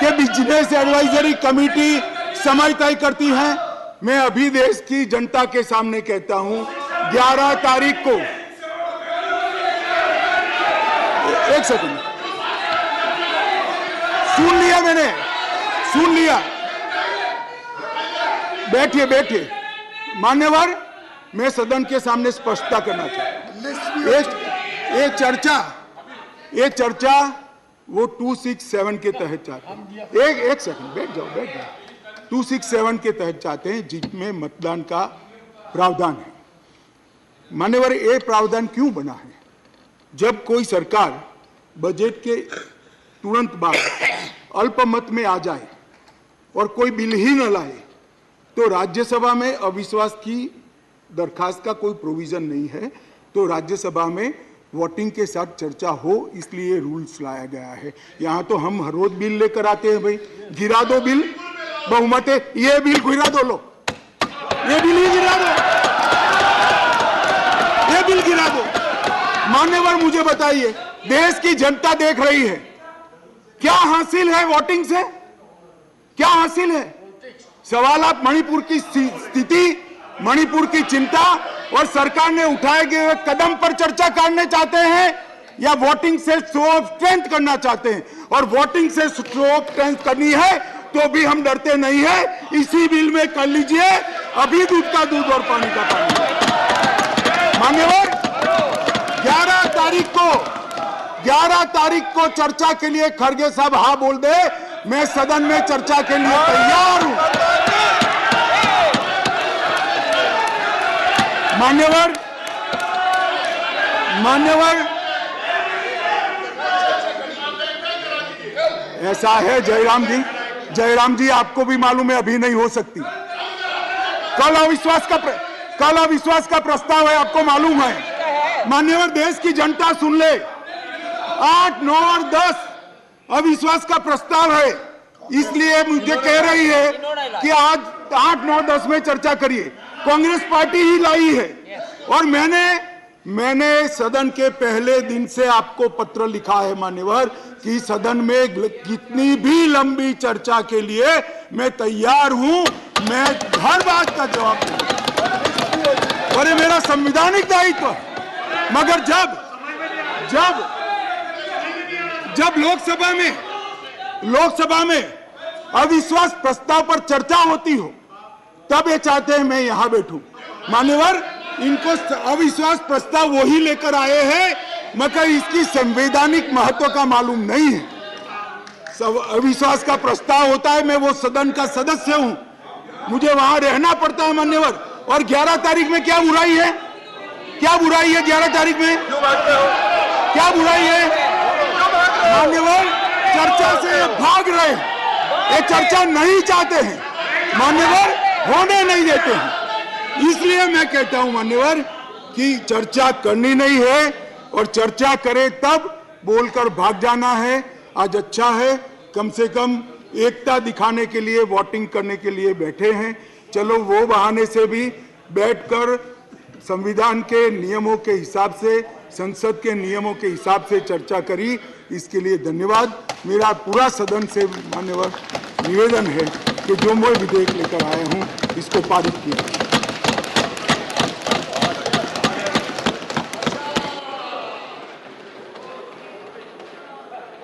कि बिजनेस एडवाइजरी कमेटी समय तय करती है। मैं अभी देश की जनता के सामने कहता हूं, 11 तारीख को, एक सेकंड, सुन लिया मैंने, सुन लिया, बैठिए। मान्यवर, मैं सदन के सामने स्पष्टता करना चाहता हूं। एक चर्चा वो 267 के तहत चाहते हैं। एक सेकंड, बैठ जाओ। 267 के तहत चाहते हैं, जिसमें मतदान का प्रावधान है। मान्यवर, ये प्रावधान क्यों बना है? जब कोई सरकार बजट के तुरंत बाद अल्पमत में आ जाए और कोई बिल ही न लाए, तो राज्यसभा में अविश्वास की दरखास्त का कोई प्रोविजन नहीं है, तो राज्यसभा में वोटिंग के साथ चर्चा हो, इसलिए रूल्स लाया गया है। यहाँ तो हम हर रोज बिल लेकर आते हैं, भाई गिरा दो बिल, बहुमत है, ये बिल गिरा दो, लो ये बिल ही गिरा दो, ये बिल गिरा दो। मान्यवर, मुझे बताइए, देश की जनता देख रही है, क्या हासिल है वोटिंग से? क्या हासिल है? सवाल आप मणिपुर की स्थिति, मणिपुर की चिंता और सरकार ने उठाए गए कदम पर चर्चा करने चाहते हैं, या वोटिंग से शो ऑफ स्ट्रेंथ करना चाहते हैं? और वोटिंग से शो ऑफ स्ट्रेंथ करनी है तो भी हम डरते नहीं है, इसी बिल में कर लीजिए, अभी दूध का दूध और पानी का पानी। मान्यवर, 11 तारीख को चर्चा के लिए खड़गे साहब हाँ बोल दे, मैं सदन में चर्चा के लिए तैयार हूं। मान्यवर, ऐसा है जयराम जी, आपको भी मालूम है अभी नहीं हो सकती। कल अविश्वास का प्रस्ताव है, आपको मालूम है। मान्यवर, देश की जनता सुन ले, 8, 9 और 10 अविश्वास का प्रस्ताव है, इसलिए मुझे कह रही है कि आज 8, 9, 10 में चर्चा करिए। कांग्रेस पार्टी ही लाई है, और मैंने सदन के पहले दिन से आपको पत्र लिखा है मान्यवर, कि सदन में कितनी भी लंबी चर्चा के लिए मैं तैयार हूं, मैं हर बात का जवाब दूंगा, और ये मेरा संवैधानिक दायित्व है। मगर जब लोकसभा में अविश्वास प्रस्ताव पर चर्चा होती हो, तब ये चाहते हैं मैं यहां बैठूं। मान्यवर, इनको अविश्वास प्रस्ताव वही लेकर आए हैं, मगर इसकी संवैधानिक महत्व का मालूम नहीं है। अविश्वास का प्रस्ताव होता है, मैं वो सदन का सदस्य हूं, मुझे वहां रहना पड़ता है मान्यवर। और 11 तारीख में क्या बुराई है? 11 तारीख में क्या बुराई है? मान्यवर, चर्चा से भाग रहे हैं, ये चर्चा नहीं चाहते हैं मान्यवर, होने नहीं देते हैं। इसलिए मैं कहता हूं मान्यवर कि चर्चा करनी नहीं है, और चर्चा करे तब बोलकर भाग जाना है। आज अच्छा है, कम से कम एकता दिखाने के लिए वोटिंग करने के लिए बैठे हैं, चलो वो बहाने से भी बैठकर संविधान के नियमों के हिसाब से, संसद के नियमों के हिसाब से चर्चा करी, इसके लिए धन्यवाद। मेरा पूरा सदन से मान्यवर निवेदन है कि जो मैं विधेयक लेकर आया हूं, इसको पारित किया।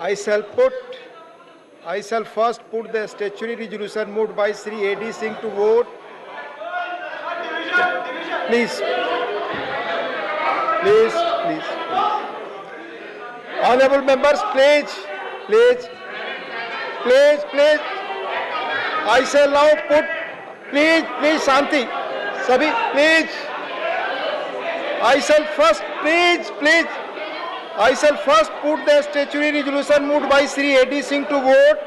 I shall first put the statutory resolution moved by Sri A.D. Singh to vote. Please. Honorable members, please. I shall now put, please, Shanti, Sabhi, please. I shall first put the statutory resolution moved by Sri A.D. Singh to vote.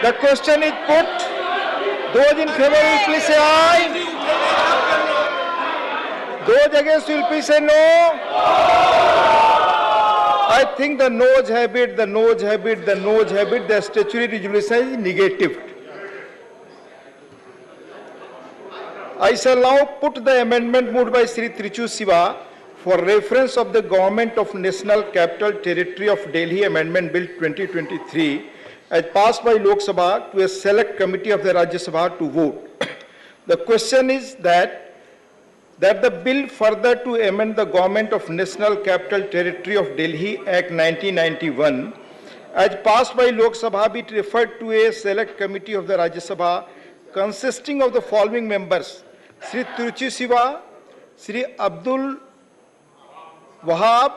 The question is put. Those in favor will please say aye. Those against will please say no. I think the no's have it, the statutory resolution is negative. I shall now put the amendment moved by Sri Trichu Siva for reference of the Government of National Capital Territory of Delhi Amendment Bill 2023 as passed by Lok Sabha to a select committee of the Rajya Sabha to vote. The question is that the bill further to amend the Government of National Capital Territory of Delhi Act 1991 as passed by Lok Sabha be referred to a select committee of the Rajya Sabha consisting of the following members: Sri Tiruchi Siva, Sri Abdul Wahab,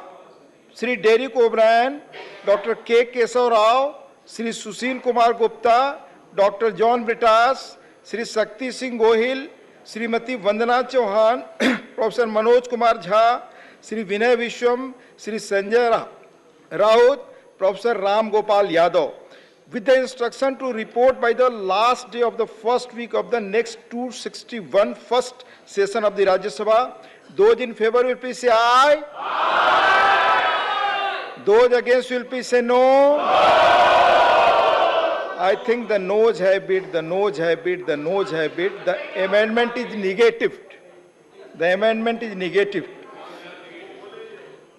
Sri Derek O'Brien, Dr. K. Kesav Rao, Sri Sushil Kumar Gupta, Dr. John Britas, Sri Shakti Singh Gohil, Srimati Vandana Chauhan, Professor Manoj Kumar Jha, Sri Vinay Vishwam, Sri Sanjay Raut, Professor Ram Gopal Yadav, with the instruction to report by the last day of the first week of the next 261 first session of the Rajya Sabha. Those in favor will please say aye. Those against will please say no. I think the no's have it, the amendment is negative.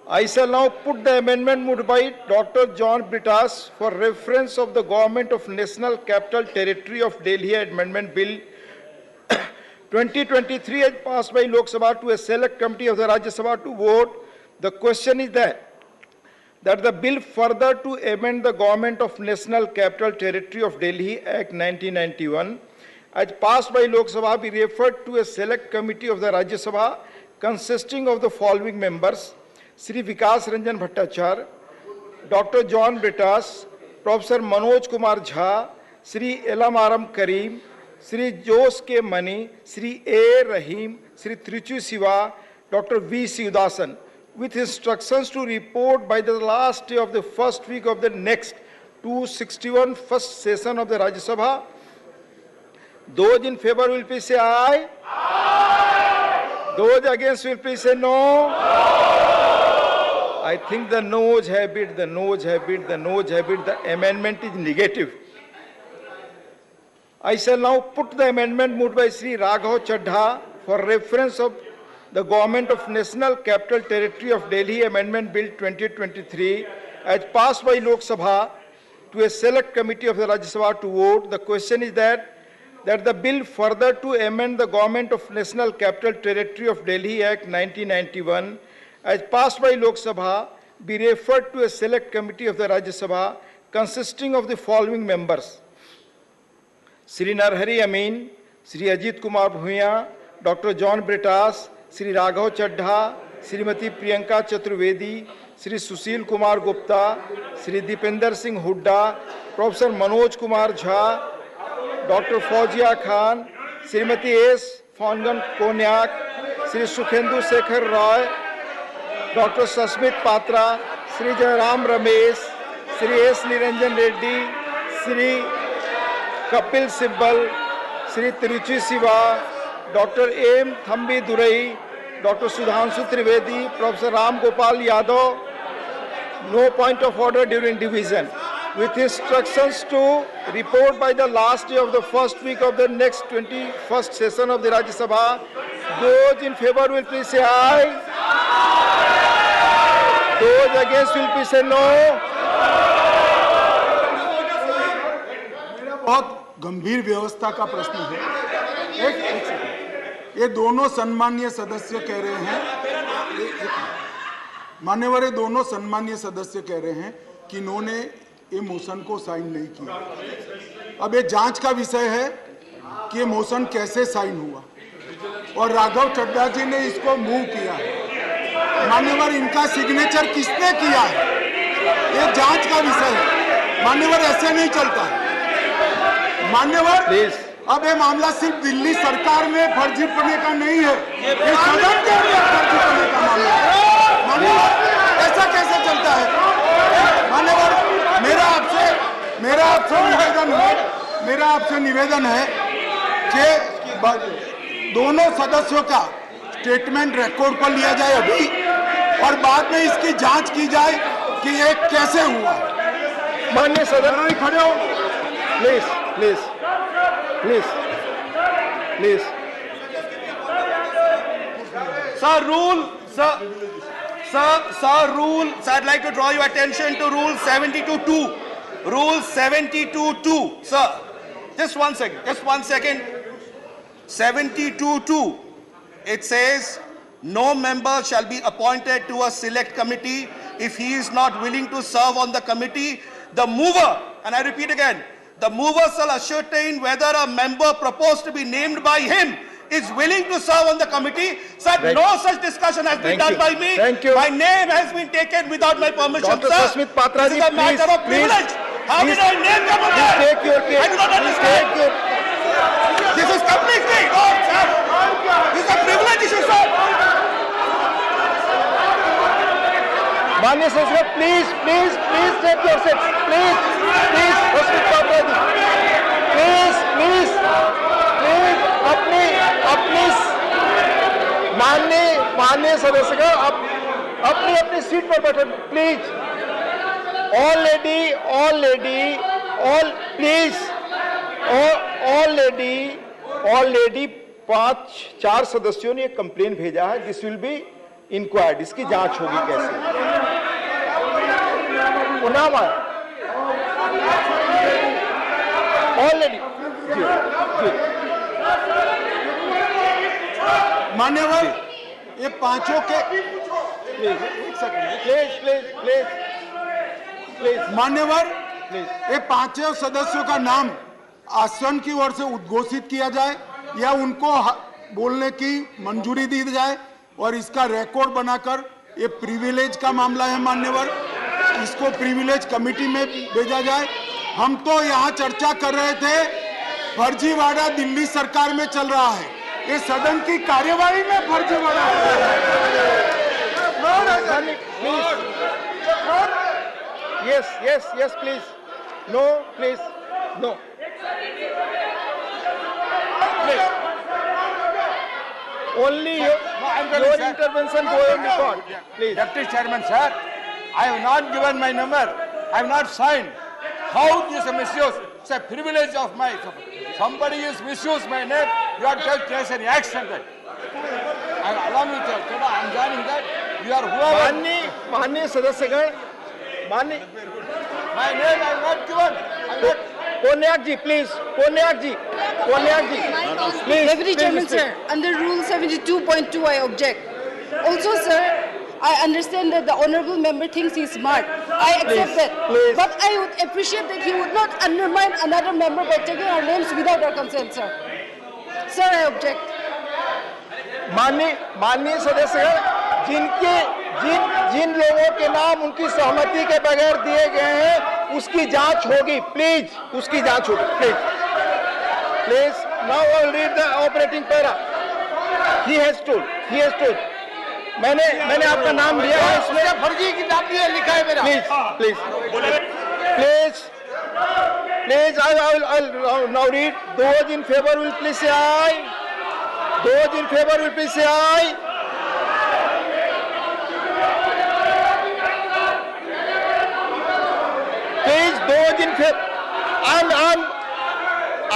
I shall now put the amendment moved by Dr. John Britas for reference of the Government of National Capital Territory of Delhi Amendment Bill 2023 as passed by Lok Sabha to a select committee of the Rajya Sabha to vote. The question is that the bill further to amend the Government of National Capital Territory of Delhi Act 1991 as passed by Lok Sabha be referred to a select committee of the Rajya Sabha consisting of the following members: Sri Vikas Ranjan Bhattacharya, Dr. John Britas, Professor Manoj Kumar Jha, Sri Elam Aram Karim, Sri Jose K. Mani, Sri A. Rahim, Sri Trichu Siva, Dr. V. Sivasan, with instructions to report by the last day of the first week of the next 261 first session of the Rajya Sabha. Those in favor will please say aye. Those against will please say no. I think the no's have it, the amendment is negative. I shall now put the amendment moved by Sri Raghav Chadha for reference of the Government of National Capital Territory of Delhi Amendment Bill 2023 as passed by Lok Sabha to a select committee of the Rajya Sabha to vote. The question is that the bill further to amend the Government of National Capital Territory of Delhi Act 1991 as passed by Lok Sabha be referred to a select committee of the Rajya Sabha consisting of the following members: Sri Narhari Amin, Sri Ajit Kumar Bhuiya, Dr. John Britas, Sri Raghav Chadha, Srimati Priyanka Chaturvedi, Sri Sushil Kumar Gupta, Sri Dipender Singh Hooda, Professor Manoj Kumar Jha, Dr. Fauzia Khan, Srimati S. Fongan Konyak, Sri Sukhendu Sekhar Roy, Dr. Sasmit Patra, Sri Jairam Ramesh, Sri S. Niranjan Reddy, Sri Kapil Sibbal, Sri Tiruchi Siva, Dr. M. Thambi Durai, Dr. Sudhanshu Trivedi, Professor Ram Gopal Yadav. No point of order during division. With instructions to report by the last day of the first week of the next 21st session of the Rajya Sabha. Those in favor will please say aye. Those against will please say no. बहुत गंभीर व्यवस्था का प्रश्न है। ये दोनों सम्मानीय सदस्य कह रहे हैं, मान्यवर दोनों सम्मानीय सदस्य कह रहे हैं कि इन्होंने ये मोशन को साइन नहीं किया। अब ये जांच का विषय है कि ये मोशन कैसे साइन हुआ और राघव चड्ढा जी ने इसको मूव किया है। मान्यवर इनका सिग्नेचर किसने किया है? ये जांच का विषय है मान्यवर, ऐसे नहीं चलता है मान्यवर। अब ये मामला सिर्फ दिल्ली सरकार में फर्जी पड़ने का नहीं है, ये सदन के अंदर फर्जी पड़ने का मामला है मान्यवर। ऐसा कैसे चलता है मान्यवर? मेरा आपसे निवेदन है कि दोनों सदस्यों का स्टेटमेंट रिकॉर्ड पर लिया जाए अभी, और बाद में इसकी जांच की जाए कि ये कैसे हुआ। माननीय सदन खड़े हो please please please please. Sir, rule, rule, sir, I'd like to draw your attention to rule 72.2. Rule 72.2, sir. Just one second. 72.2. It says, no member shall be appointed to a select committee if he is not willing to serve on the committee. The mover, and I repeat again, the mover shall ascertain whether a member proposed to be named by him is willing to serve on the committee. Sir, no such discussion has been done by me. Thank you. My name has been taken without my permission, Dr. sir. Susmit Patra This is a matter of privilege. How did I name the member? Please take your case. I do not understand. This is completely wrong, sir. This is a privilege issue, sir. माननीय सदस्य, please take your seats. Please, Susmit Patra ji, please, अपनी माननीय सदस्य अपनी seat पर बैठे please. All lady 4 सदस्यों ने एक कंप्लेन भेजा है। दिस विल बी इंक्वायर्ड, इसकी जांच होगी कैसे। ऑलरेडी मान्यवर, ये पांचों के प्लीज मान्यवर, ये पांचों सदस्यों का नाम आसन की ओर से उद्घोषित किया जाए या उनको बोलने की मंजूरी दी जाए, और इसका रिकॉर्ड बनाकर, ये प्रिविलेज का मामला है मान्यवर, इसको प्रिविलेज कमेटी में भेजा जाए। हम तो यहाँ चर्चा कर रहे थे, फर्जीवाड़ा दिल्ली सरकार में चल रहा है, ये सदन की कार्यवाही में फर्जीवाड़ा yes please no only your intervention go in record, please. Deputy Chairman, sir, I have not given my number. I have not signed. How this is a misuse? It's a privilege of my. Somebody is misused my name. You have to take any action. Allow me to. I am joining that. You are whoever. माननीय सदस्यगण, My name I have not given. Ponyak ji, please. Deputy Chairman, sir, under Rule 72.2, I object. Also, sir, I understand that the honourable member thinks he's smart. I accept that. But I would appreciate that he would not undermine another member by taking our names without our consent, sir. Sir, I object. माननीय सदस्यगण, जिन लोगों के नाम उनकी सहमति के बगैर दिए गए हैं, उसकी जांच होगी, प्लीज, उसकी जांच होगी, please. Now I will read the operating para. He has told मैंने आपका नाम लिया है, इसमें फर्जी किताब भी लिखा है मेरा। Please I now read. Those in favour will please से आई। Please, those in favor.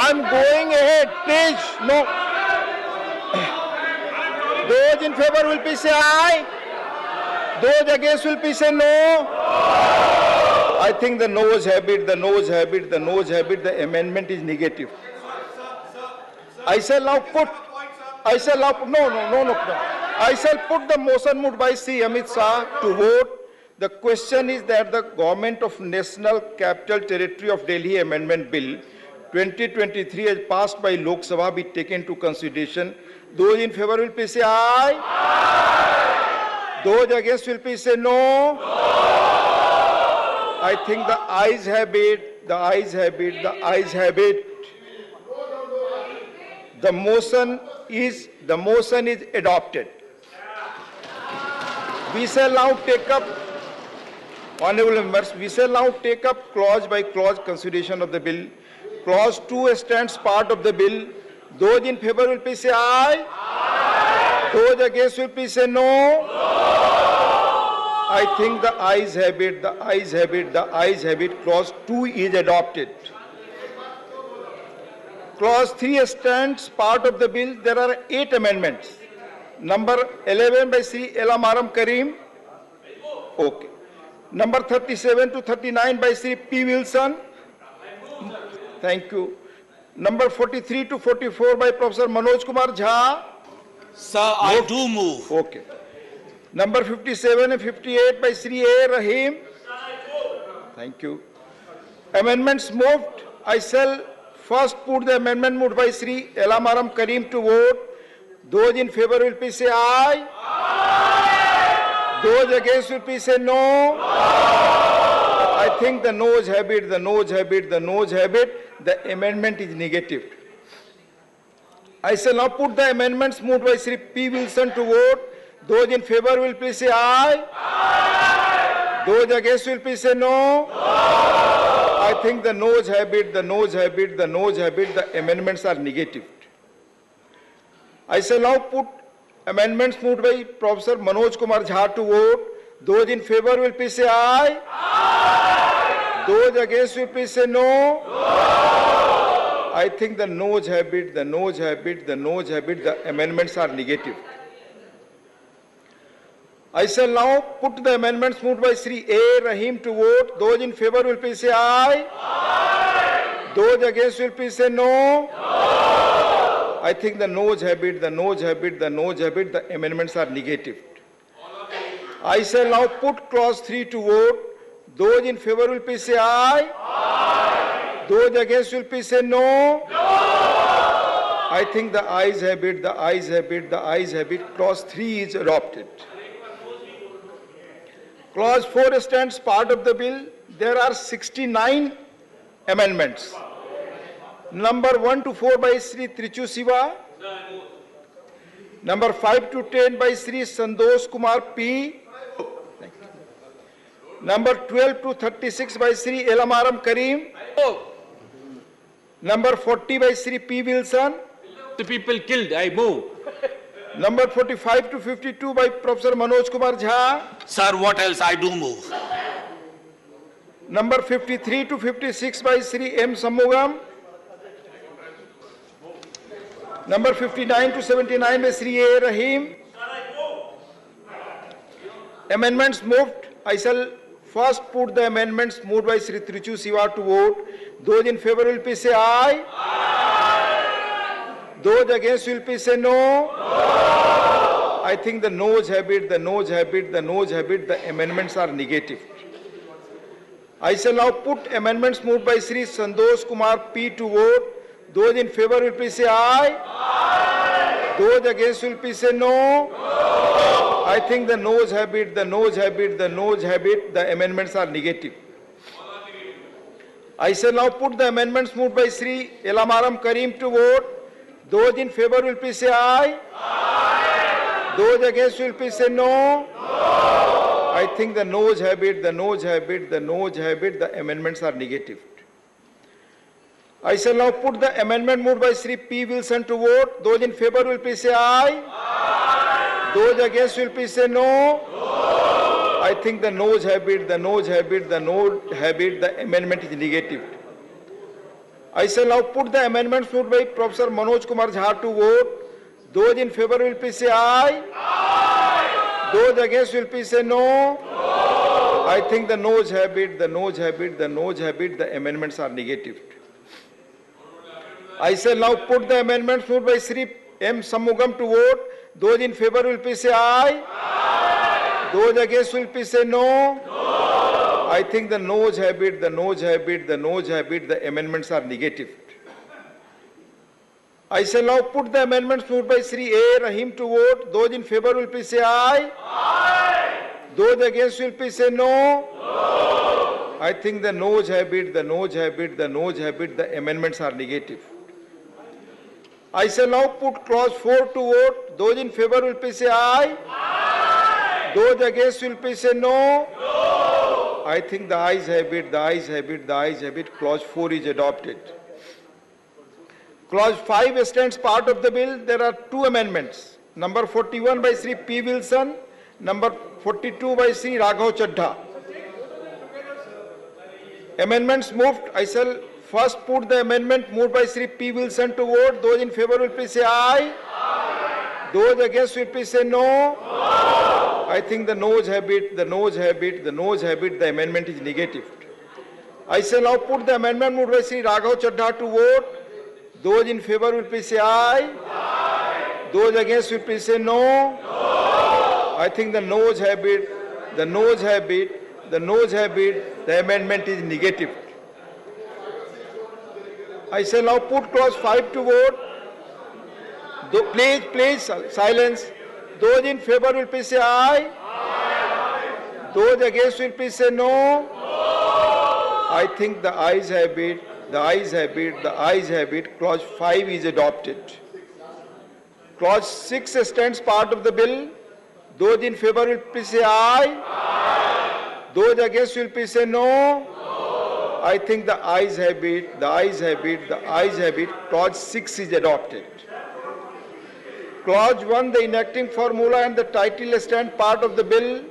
I'm going ahead. Please, no. Those in favor will please say aye. Those against will please say no. I think the no's have it. The amendment is negative. I shall now put the motion moved by C. Amit Shah to vote. The question is that the Government of National Capital Territory of Delhi Amendment Bill 2023 as passed by Lok Sabha be taken to consideration. Those in favor will please say aye. Those against will please say no. I think the ayes have it, the ayes have it, the ayes have it. The motion is adopted. We shall now take up, honorable members, we shall now take up clause by clause consideration of the bill. Clause 2 stands part of the bill. Those in favor will please say aye. Aye. Those against will please say no. I think the ayes have it, the ayes have it, the ayes have it. Clause 2 is adopted. Clause 3 stands part of the bill. There are 8 amendments. Number 11 by Sri Elamaram Karim. Okay. Number 37 to 39 by Sri P. Wilson. Thank you. Number 43 to 44 by Professor Manoj Kumar Jha. Sir, I do move. Okay. Number 57 and 58 by Sri A. Rahim. Thank you. Amendments moved. I shall first put the amendment moved by Sri Elamaram Karim to vote. Those in favor will please say aye. Aye. Those against will please say no. I think the noes have it, the noes have it, the noes have it. The amendment is negative. I shall now put the amendments moved by Sri P. Wilson to vote. Those in favor will please say aye. Aye. Those against will please say no. I think the noes have it, the noes have it, the noes have it. The amendments are negative. I shall now put amendments moved by Professor Manoj Kumar Jha to vote. Those in favor will please say aye. Aye. Those against will please say no. I think the noes have it, the noes have it, the noes have it. The amendments are negative. I shall now put the amendments moved by Sri A. Rahim to vote. Those in favor will please say aye. Aye. Those against will please say no. I think the noes have it, the noes have it, the noes have it. The amendments are negative. I shall now put clause 3 to vote. Those in favor will please say aye. Aye. Those against will please say no. I think the ayes have it, the ayes have it, the ayes have it. Clause 3 is adopted. Clause 4 stands part of the bill. There are 69 amendments. Number 1 to 4 by Sri Trichu Siva. Number 5 to 10 by Sri Sandosh Kumar P. Number 12 to 36 by Sri Elamaram Karim. Number 40 by Sri P. Wilson. The people killed, I move. Number 45 to 52 by Professor Manoj Kumar Jha. Sir, what else? I do move. Number 53 to 56 by Sri M. Sammugam. Number 59 to 79 by Sri A. Rahim. Amendments moved. I shall first put the amendments moved by Sri Trichu Siva to vote. Those in favor will please say aye. Aye. Those against will please say no. I think the noes have it, the noes have it, the noes have it. The amendments are negative. I shall now put amendments moved by Sri Sandosh Kumar P to vote. Those in favor will please say aye. Aye. Those against will please say no. I think the noes have it, the noes have it, the noes have it. The amendments are negative. I shall now put the amendments moved by Sri Elamaram Karim to vote. Those in favor will please say aye. Aye. Those against will please say no. I think the noes have it, the noes have it, the noes have it. The amendments are negative. I shall now put the amendment moved by Sri P. Wilson to vote. Those in favor will please say aye. Aye. Those against will please say no. I think the noes have it, the noes have it, the noes have it. The amendment is negative. I shall now put the amendments moved by Professor Manoj Kumar Jha to vote. Those in favor will please say aye. Aye. Those against will please say no. I think the noes have it, the noes have it, the noes have it. The amendments are negative. I shall now put the amendments moved by Sri M. Sammugam to vote. Those in favor will please say aye. Aye. Those against will please say no. I think the noes have it, the noes have it, the noes have it. The amendments are negative. I shall now put the amendments moved by Sri A. Rahim to vote. Those in favor will please say aye. Aye. Those against will please say no. I think the noes have it, the noes have it, the noes have it, the amendments are negative. I shall now put clause 4 to vote. Those in favor will please say aye. Aye. Those against will please say no. No. I think the ayes have it, the ayes have it, the ayes have it. Clause 4 is adopted. Clause 5 stands part of the bill. There are two amendments. Number 41 by Sri P. Wilson, number 42 by Sri Raghav Chadha. Amendments moved. I shall first put the amendment moved by Sri P. Wilson to vote. Those in favor will please say aye. Aye. Those against will please say no. No. I think the noes have it, the noes have it, the noes have it. The amendment is negative. I shall now put the amendment moved by Sri Raghav Chadha to vote. Those in favor will please say aye. Aye. Those against will please say no. No. I think the noes have it, the noes have it, the noes have it. The amendment is negative. I shall now put clause 5 to vote. Please, silence. Those in favor will please say aye. Aye. Those against will please say no. No. I think the ayes have it, the ayes have it, the ayes have it. Clause 5 is adopted. Clause 6 stands part of the bill. Those in favor will please say aye. Aye. Those against will please say no. No. I think the ayes have it, the ayes have it, the ayes have it. Clause 6 is adopted. Clause 1, the enacting formula and the title stand part of the bill.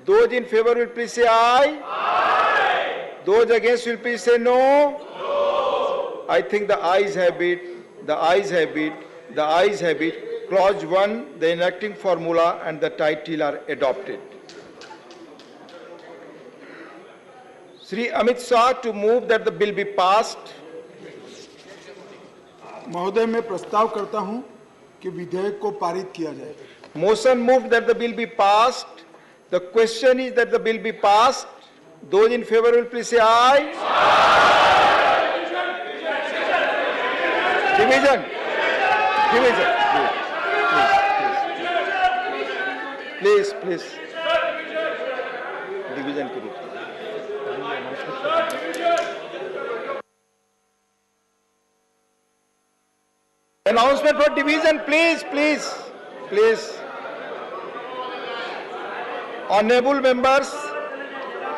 Those in favor will please say aye. Aye. Those against will please say no. No. I think the ayes have it, the ayes have it, the ayes have it. Clause 1, the enacting formula and the title are adopted. Shri Amit Shah to move that the bill be passed. महोदय मैं प्रस्ताव करता हूं कि विधेयक को पारित किया जाए. Motion moved that the bill be passed. The question is that the bill be passed. Those in favor will please say aye. Aye. Division. Division. Please, please. Division के रूप में. Announcement for division, please, please, please. Honorable members,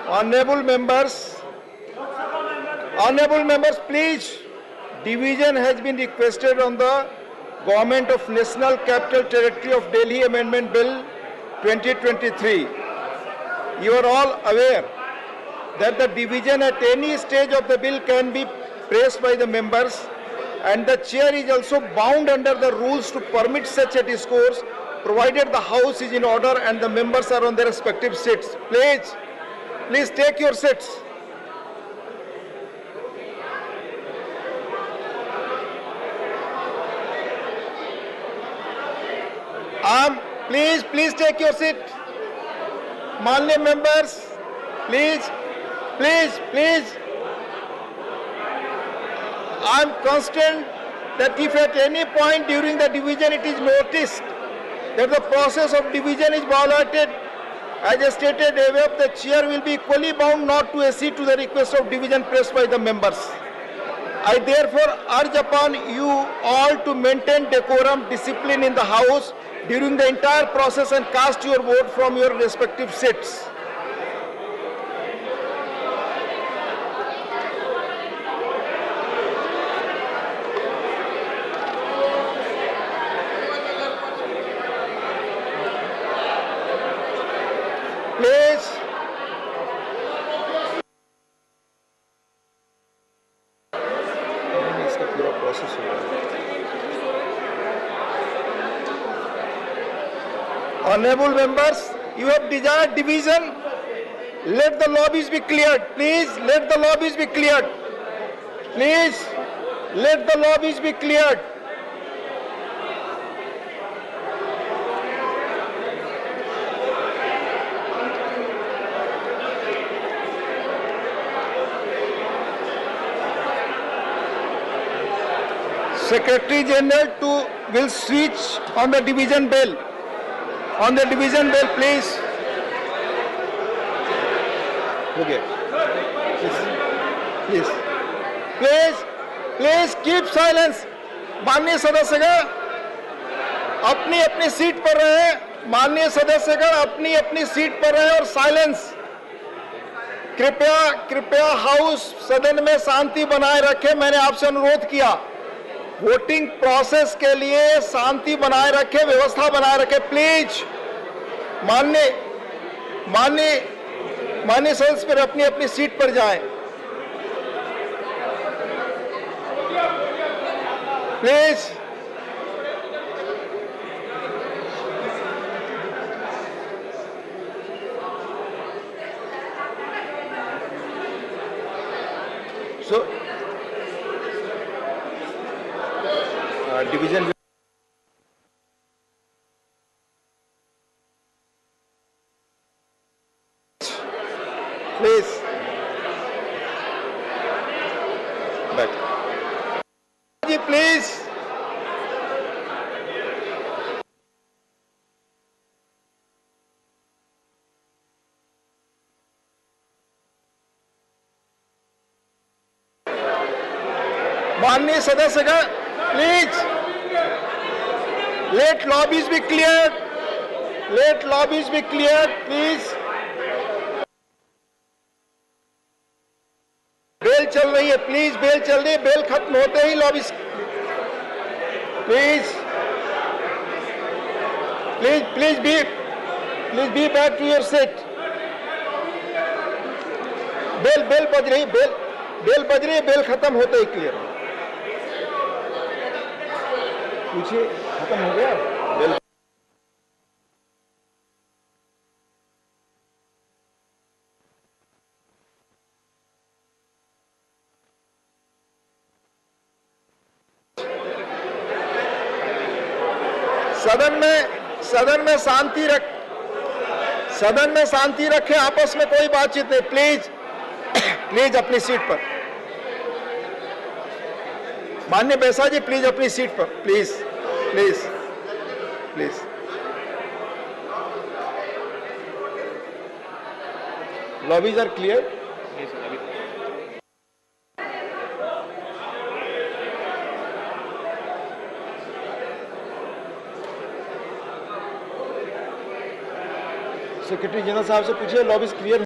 honorable members, honorable members, please. Division has been requested on the Government of National Capital Territory of Delhi Amendment Bill 2023. You are all aware that the division at any stage of the bill can be pressed by the members, and the chair is also bound under the rules to permit such a discourse, provided the house is in order and the members are on their respective seats. Please, please take your seats. Please take your seat. Manly members, please. I am constant that if at any point during the division it is noticed that the process of division is violated, as stated above, the chair will be equally bound not to accede to the request of division pressed by the members. I therefore urge upon you all to maintain decorum, discipline in the house during the entire process and cast your vote from your respective seats. Please. इसका पूरा process होगा. Honorable members, you have desired division. Let the lobbies be cleared. Please, let the lobbies be cleared. Please, let the lobbies be cleared. Secretary General will switch on the division bell. On the division bell, please. Okay. Please keep silence. माननीय सदस्यगण अपनी अपनी seat पर रहे। माननीय सदस्यगण अपनी अपनी seat पर रहे और साइलेंस। कृपया हाउस सदन में शांति बनाए रखें। मैंने आपसे अनुरोध किया, वोटिंग प्रोसेस के लिए शांति बनाए रखें, व्यवस्था बनाए रखें। प्लीज माननीय सदस्य पर अपनी अपनी सीट पर जाएं। प्लीज डिवीजन प्लीज बैक जी प्लीज। माननीय सदस्यगण please let lobbies be cleared. Let lobbies be cleared, please. Bell चल रही है, प्लीज बेल चल रही है। बेल खत्म होते ही lobbies please be back to your seat. Bell बज रही, बेल बज रही है। बेल खत्म होते ही क्लियर। पूछिए, खत्म हो गया बेल? सदन में शांति रखें, आपस में कोई बातचीत नहीं। प्लीज अपनी सीट पर। माननीय बैसा जी प्लीज अपनी सीट पर। Please lobbies are clear. Secretary general साहब से पूछिए, lobbies clear.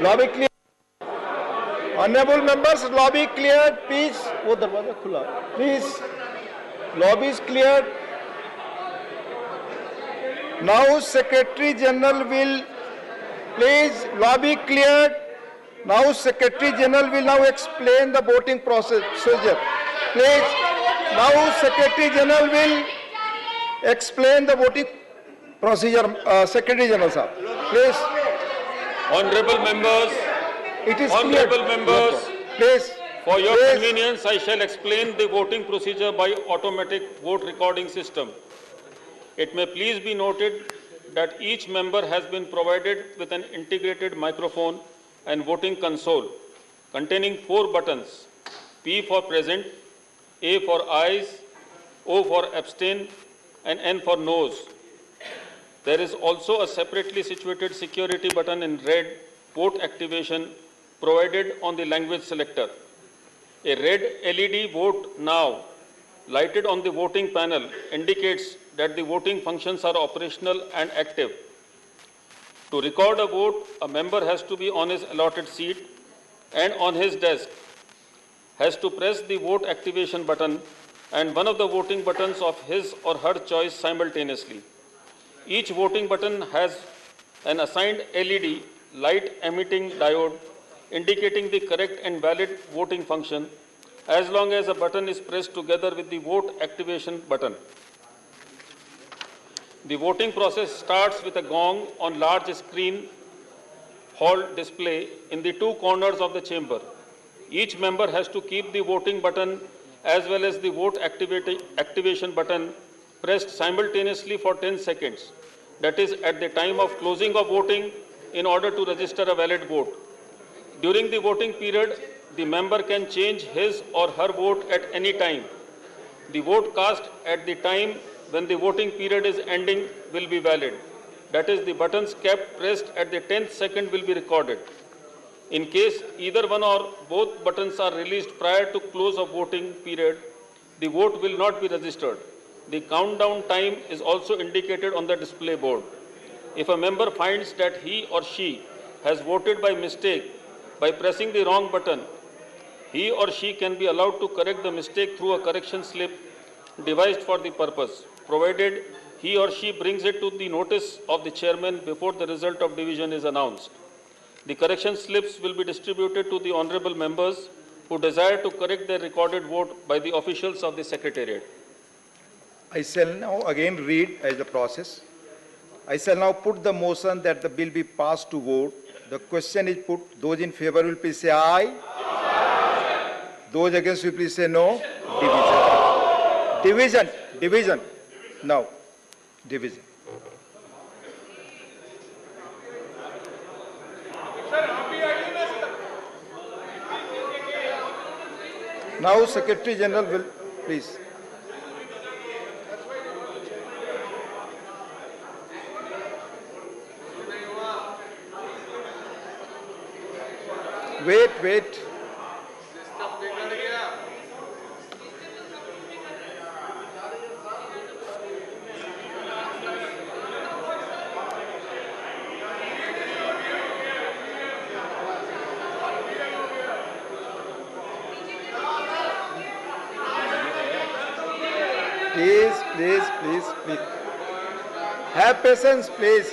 Lobby clear. Honourable members, lobby clear please. वो दरवाजा खुला please. Lobby is clear. Now secretary general will please lobby clear. Now secretary general will now explain the voting procedure. Please now secretary general will explain the voting procedure. Secretary general साहब please. Honorable members, please, for your convenience, I shall explain the voting procedure by automatic vote recording system. It may please be noted that each member has been provided with an integrated microphone and voting console containing 4 buttons: P for present, A for ayes, O for abstain, and N for noes. There is also a separately situated security button in red, vote activation, provided on the language selector. A red LED vote now lighted on the voting panel indicates that the voting functions are operational and active. To record a vote, a member has to be on his allotted seat and on his desk, has to press the vote activation button and one of the voting buttons of his or her choice simultaneously. Each voting button has an assigned LED light emitting diode indicating the correct and valid voting function as long as a button is pressed together with the vote activation button. The voting process starts with a gong on large screen hall display in the two corners of the chamber. Each member has to keep the voting button as well as the vote activation button pressed simultaneously for 10 seconds. That is at the time of closing of voting in order to register a valid vote. During the voting period, the member can change his or her vote at any time. The vote cast at the time when the voting period is ending will be valid. That is, the buttons kept pressed at the 10th second will be recorded. In case either one or both buttons are released prior to close of voting period, the vote will not be registered. The countdown time is also indicated on the display board. If a member finds that he or she has voted by mistake by pressing the wrong button, he or she can be allowed to correct the mistake through a correction slip devised for the purpose, provided he or she brings it to the notice of the chairman before the result of division is announced. The correction slips will be distributed to the honorable members who desire to correct their recorded vote by the officials of the Secretariat. I shall now again read as the process. I shall now put the motion that the bill be passed to vote. The question is put. Those in favor will please say aye. Aye. Those against will please say no. Division. Division. Now, division. Now, Secretary General will please. Wait. Please. Have patience, please.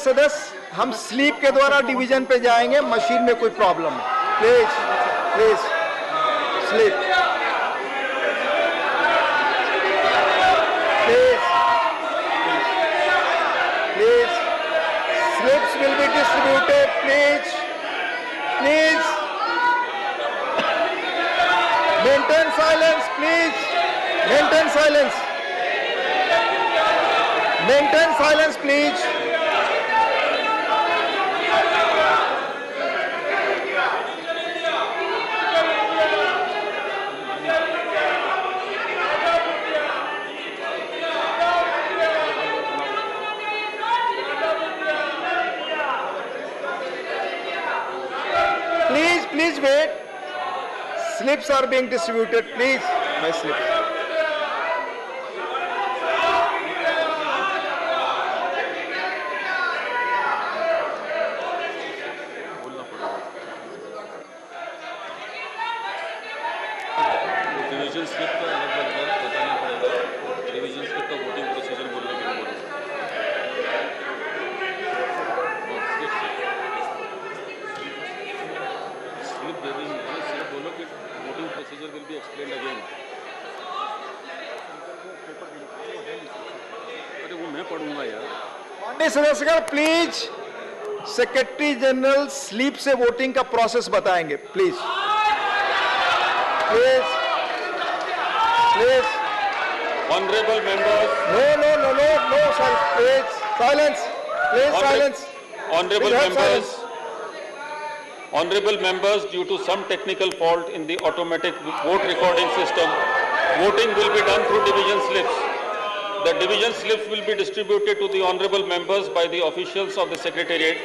सदस्य हम sleep के द्वारा division पे जाएंगे machine में कोई problem है please sleep please slips will be distributed please maintain silence please Please wait. Slips are being distributed. Please, my slips. Division slip का बताना पड़ेगा. डिवीजन स्लिप का वोटिंग प्रोसीजर बोलने के लिए स्लिप दे देंगे. सिर्फ बोलो कि voting procedure will be explained again. अरे वो मैं पढ़ूंगा यार. माननीय सदस्यगण प्लीज सेक्रेटरी जनरल स्लीप से वोटिंग का प्रोसेस बताएंगे. Please Honorable members. No, sir. Please, silence. Honorable members, due to some technical fault in the automatic vote recording system, voting will be done through division slips. The division slips will be distributed to the honorable members by the officials of the Secretariat.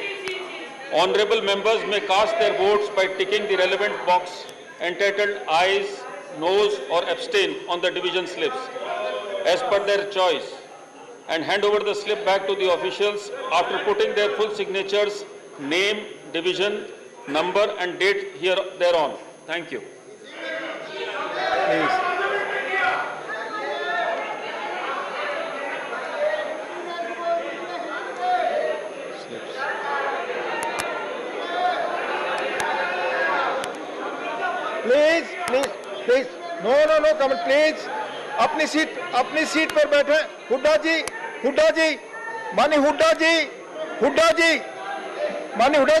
Honorable members may cast their votes by ticking the relevant box entitled ayes, noes or abstain on the division slips as per their choice, and hand over the slip back to the officials after putting their full signatures, name, division, number and date thereon. Thank you. Please. Please no comment please अपनी seat पर बैठे। हुड्डा जी मानी हुड्डा जी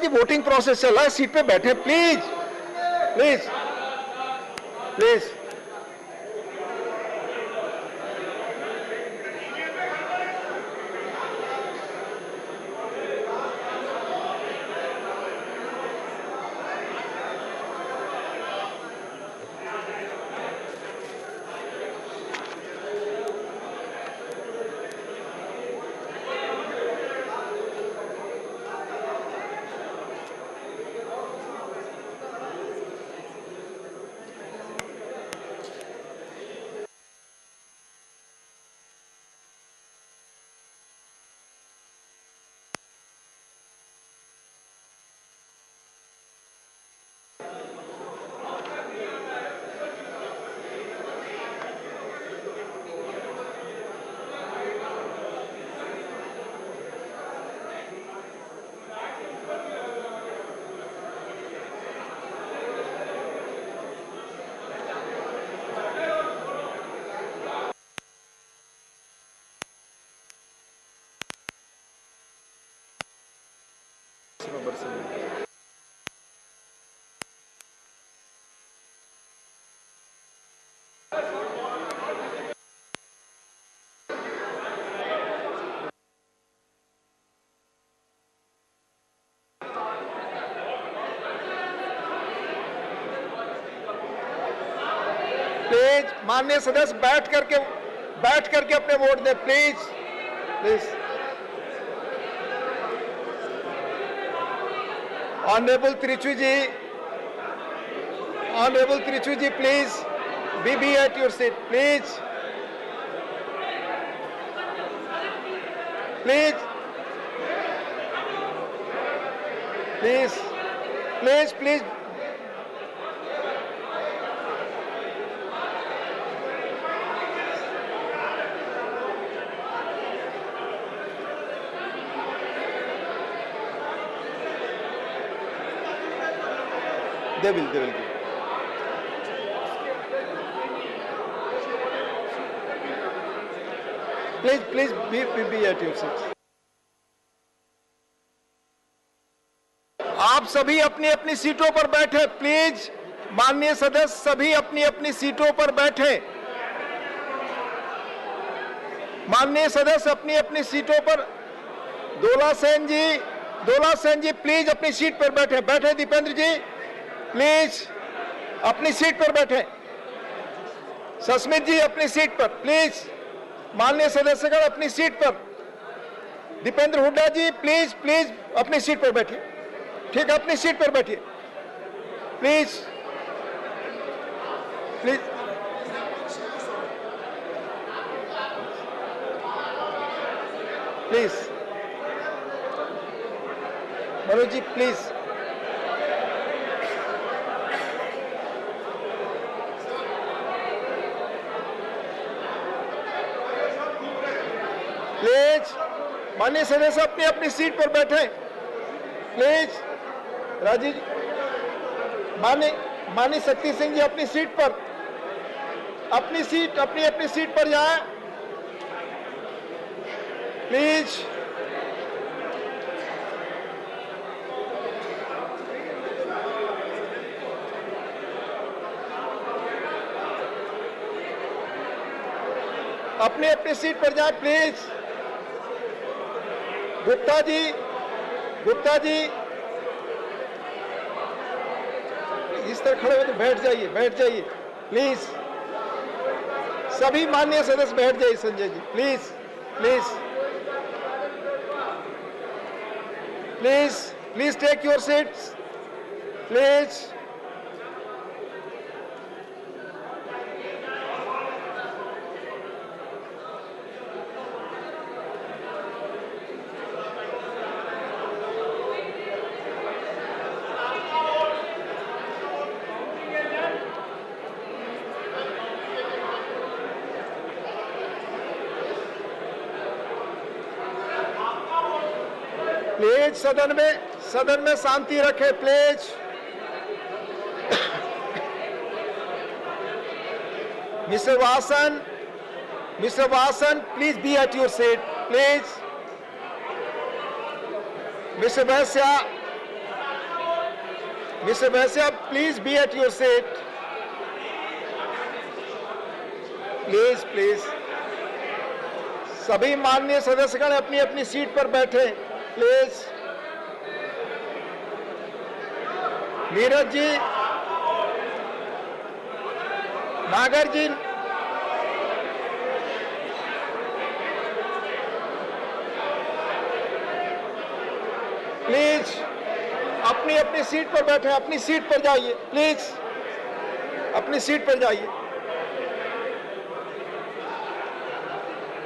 voting process चल रहा है, seat पे बैठे please. Please माननीय सदस्य बैठ करके अपने वोट दें please. Honourable Trichy ji please be at your seat please. They will give. Please be at your seats. आप सभी अपनी अपनी सीटों पर बैठे प्लीज। माननीय सदस्य सभी अपनी अपनी सीटों पर बैठे। माननीय सदस्य अपनी अपनी सीटों पर। दोला सेन जी प्लीज अपनी सीट पर बैठे। दीपेंद्र जी प्लीज अपनी सीट पर बैठे। सस्मित जी अपनी सीट पर प्लीज। माननीय सदस्यगण अपनी सीट पर। दीपेंद्र हुड्डा जी प्लीज अपनी सीट पर बैठिए। ठीक है, अपनी सीट पर बैठिए प्लीज। मनोज जी प्लीज। माननीय सदस्य अपनी अपनी सीट पर बैठे प्लीज। राजीव माननीय शक्ति सिंह जी अपनी सीट पर अपनी सीट पर जाएं प्लीज। अपनी सीट पर जाएं प्लीज। गुप्ता जी इस तरह खड़े हो तो बैठ जाइए प्लीज। सभी माननीय सदस्य बैठ जाइए। Sanjay ji please please please please take your seats please. Please सदन में शांति रखे please. Mister Vasan please be at your seat please. Mister Bhainsia please be at your seat please please. सभी माननीय सदस्यगण अपनी अपनी सीट पर बैठे प्लीज। नीरज जी, नागर जी, प्लीज अपनी अपनी सीट पर बैठे, अपनी सीट पर जाइए प्लीज, अपनी सीट पर जाइए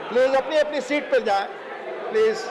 प्लीज, अपनी अपनी सीट पर जाएं प्लीज।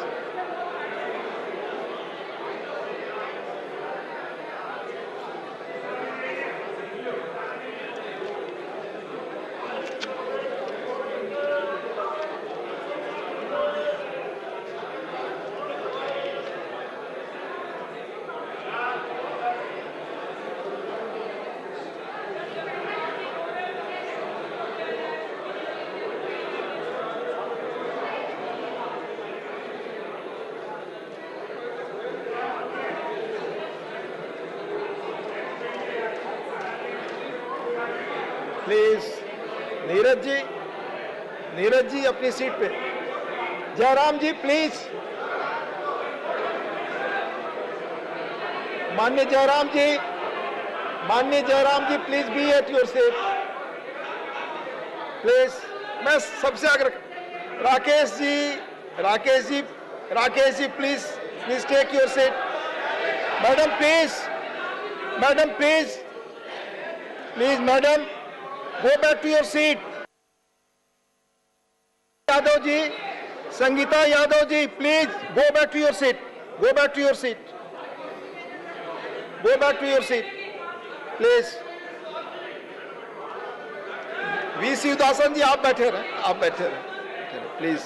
प्लीज नीरज जी अपनी सीट पे। जयराम जी प्लीज, माननीय Jairam ji please be at your seat please. मैं सबसे आग्रह, Rakesh ji please take your seat. Madam please madam go back to your seat. Yadav ji, Sangeeta Yadav ji please go back to your seat. Go back to your seat. Go back to your seat please. V C Udasan ji आप बैठे रहे please.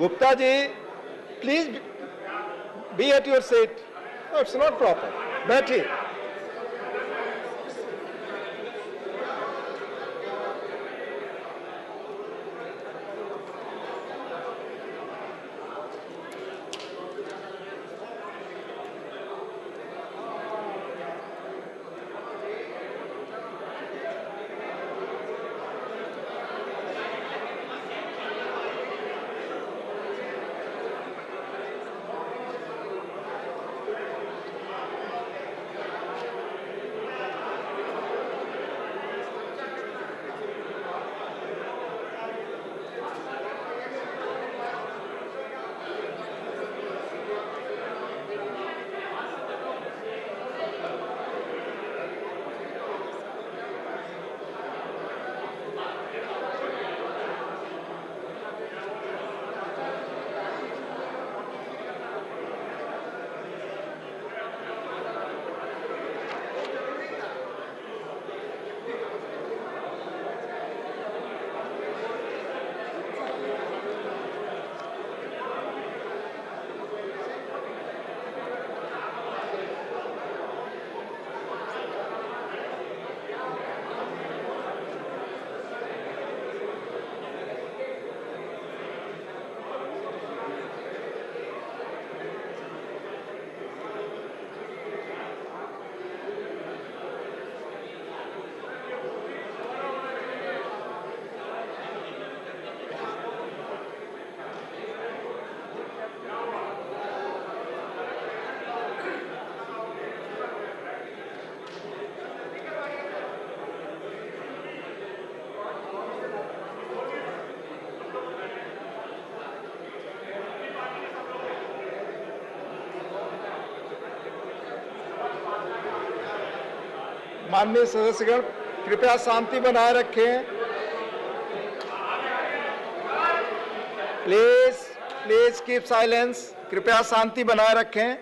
Gupta ji, please be at your seat. No, it's not proper. बैठिए। माननीय सदस्यगण कृपया शांति बनाए रखें। Please keep silence. कृपया शांति बनाए रखें।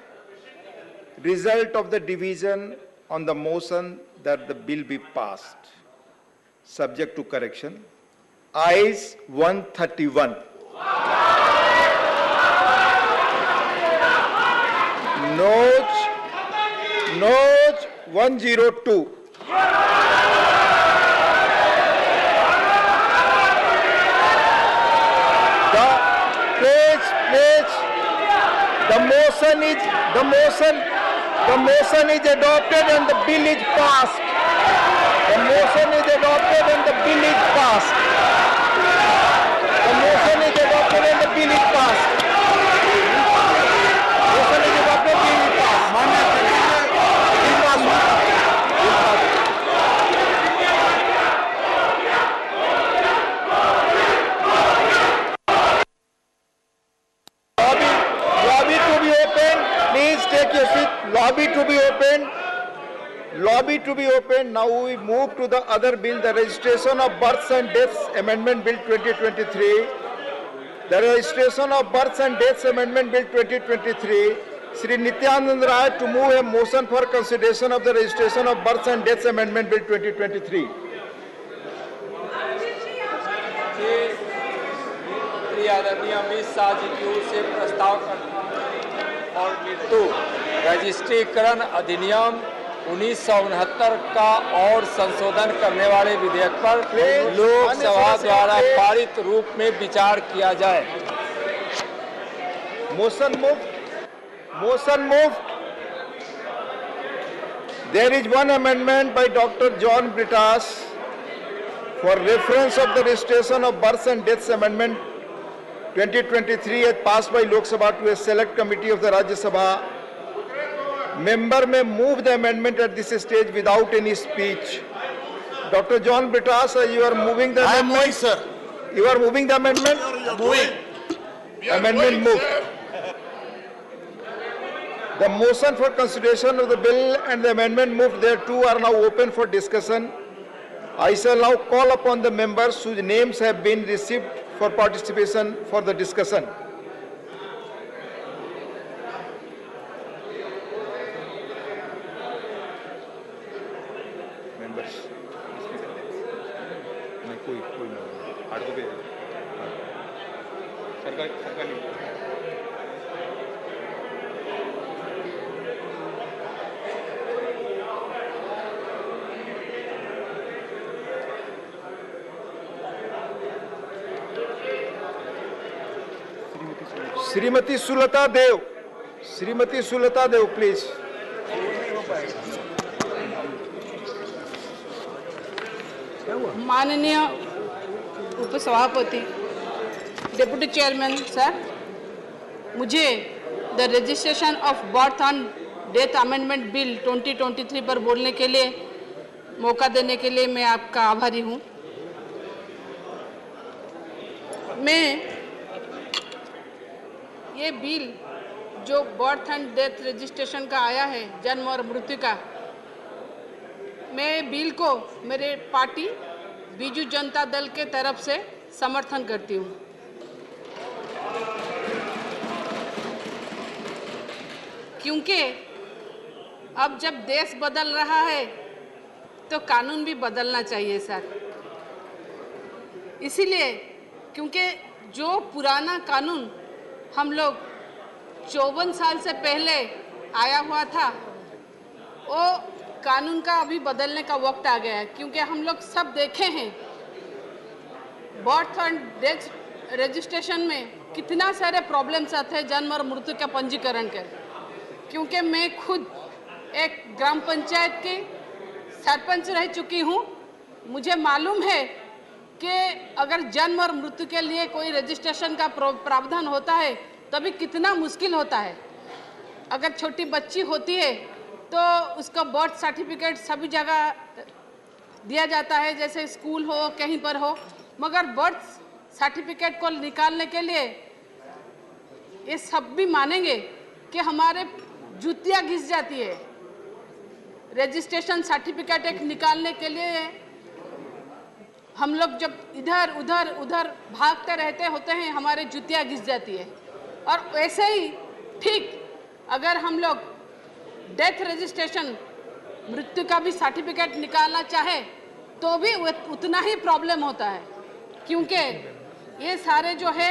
Result of the division on the motion that the bill be passed, subject to correction. Ayes 131. Noes 102. The motion is adopted and the bill is passed. The motion is adopted and the bill is passed. The motion is adopted and the bill is passed. Motion is adopted, bill is passed. Lobby to be open. Please take your seat. Lobby to be open. Lobby to be open. Now we move to the other bill, the Registration of Births and Deaths Amendment Bill 2023. The Registration of Births and Deaths Amendment Bill 2023. Shri Nityanand Rai to move a motion for consideration of the Registration of Births and Deaths Amendment Bill 2023. आदरणीय अमित शाह जी की ओर से प्रस्ताव और तो रजिस्ट्रीकरण अधिनियम 1969 का और संशोधन करने वाले विधेयक पर लोकसभा द्वारा पारित रूप में विचार किया जाए। Motion moved. There is one amendment by Dr. John Britas for reference of the Registration of Births and Deaths Amendment 2023 as passed by Lok Sabha to a select committee of the Rajya Sabha. Member may move the amendment at this stage without any speech. Dr. John Britas, you are moving the amendment? I am moving, sir. You are moving the amendment? Moving. Amendment moved. The motion for consideration of the bill and the amendment moved thereto are now open for discussion. I shall now call upon the members whose names have been received for participation for the discussion. Members. Srimati Sulata Dev, please. माननीय उपसभापति, deputy chairman sir, मुझे the registration of birth and death amendment bill 2023 पर बोलने के लिए मौका देने के लिए मैं आपका आभारी हूँ। मैं ये बिल जो बर्थ एंड डेथ रजिस्ट्रेशन का आया है, जन्म और मृत्यु का, मैं बिल को मेरे पार्टी बीजू जनता दल के तरफ से समर्थन करती हूँ। क्योंकि अब जब देश बदल रहा है तो कानून भी बदलना चाहिए सर। इसीलिए क्योंकि जो पुराना कानून हम लोग 54 साल से पहले आया हुआ था, वो कानून का अभी बदलने का वक्त आ गया है। क्योंकि हम लोग सब देखे हैं बर्थ एंड डेथ रजिस्ट्रेशन में कितना सारे प्रॉब्लम्स आते हैं जन्म और मृत्यु के पंजीकरण के। क्योंकि मैं खुद एक ग्राम पंचायत की सरपंच रह चुकी हूँ, मुझे मालूम है कि अगर जन्म और मृत्यु के लिए कोई रजिस्ट्रेशन का प्रावधान होता है तभी कितना मुश्किल होता है। अगर छोटी बच्ची होती है तो उसका बर्थ सर्टिफिकेट सभी जगह दिया जाता है, जैसे स्कूल हो कहीं पर हो, मगर बर्थ सर्टिफिकेट को निकालने के लिए ये सब भी मानेंगे कि हमारे जूतियाँ घिस जाती है। रजिस्ट्रेशन सर्टिफिकेट एक निकालने के लिए हम लोग जब इधर उधर उधर भागते रहते होते हैं, हमारे जुतियाँ घिस जाती है। और वैसे ही ठीक अगर हम लोग डेथ रजिस्ट्रेशन, मृत्यु का भी सर्टिफिकेट निकालना चाहे तो भी उतना ही प्रॉब्लम होता है, क्योंकि ये सारे जो है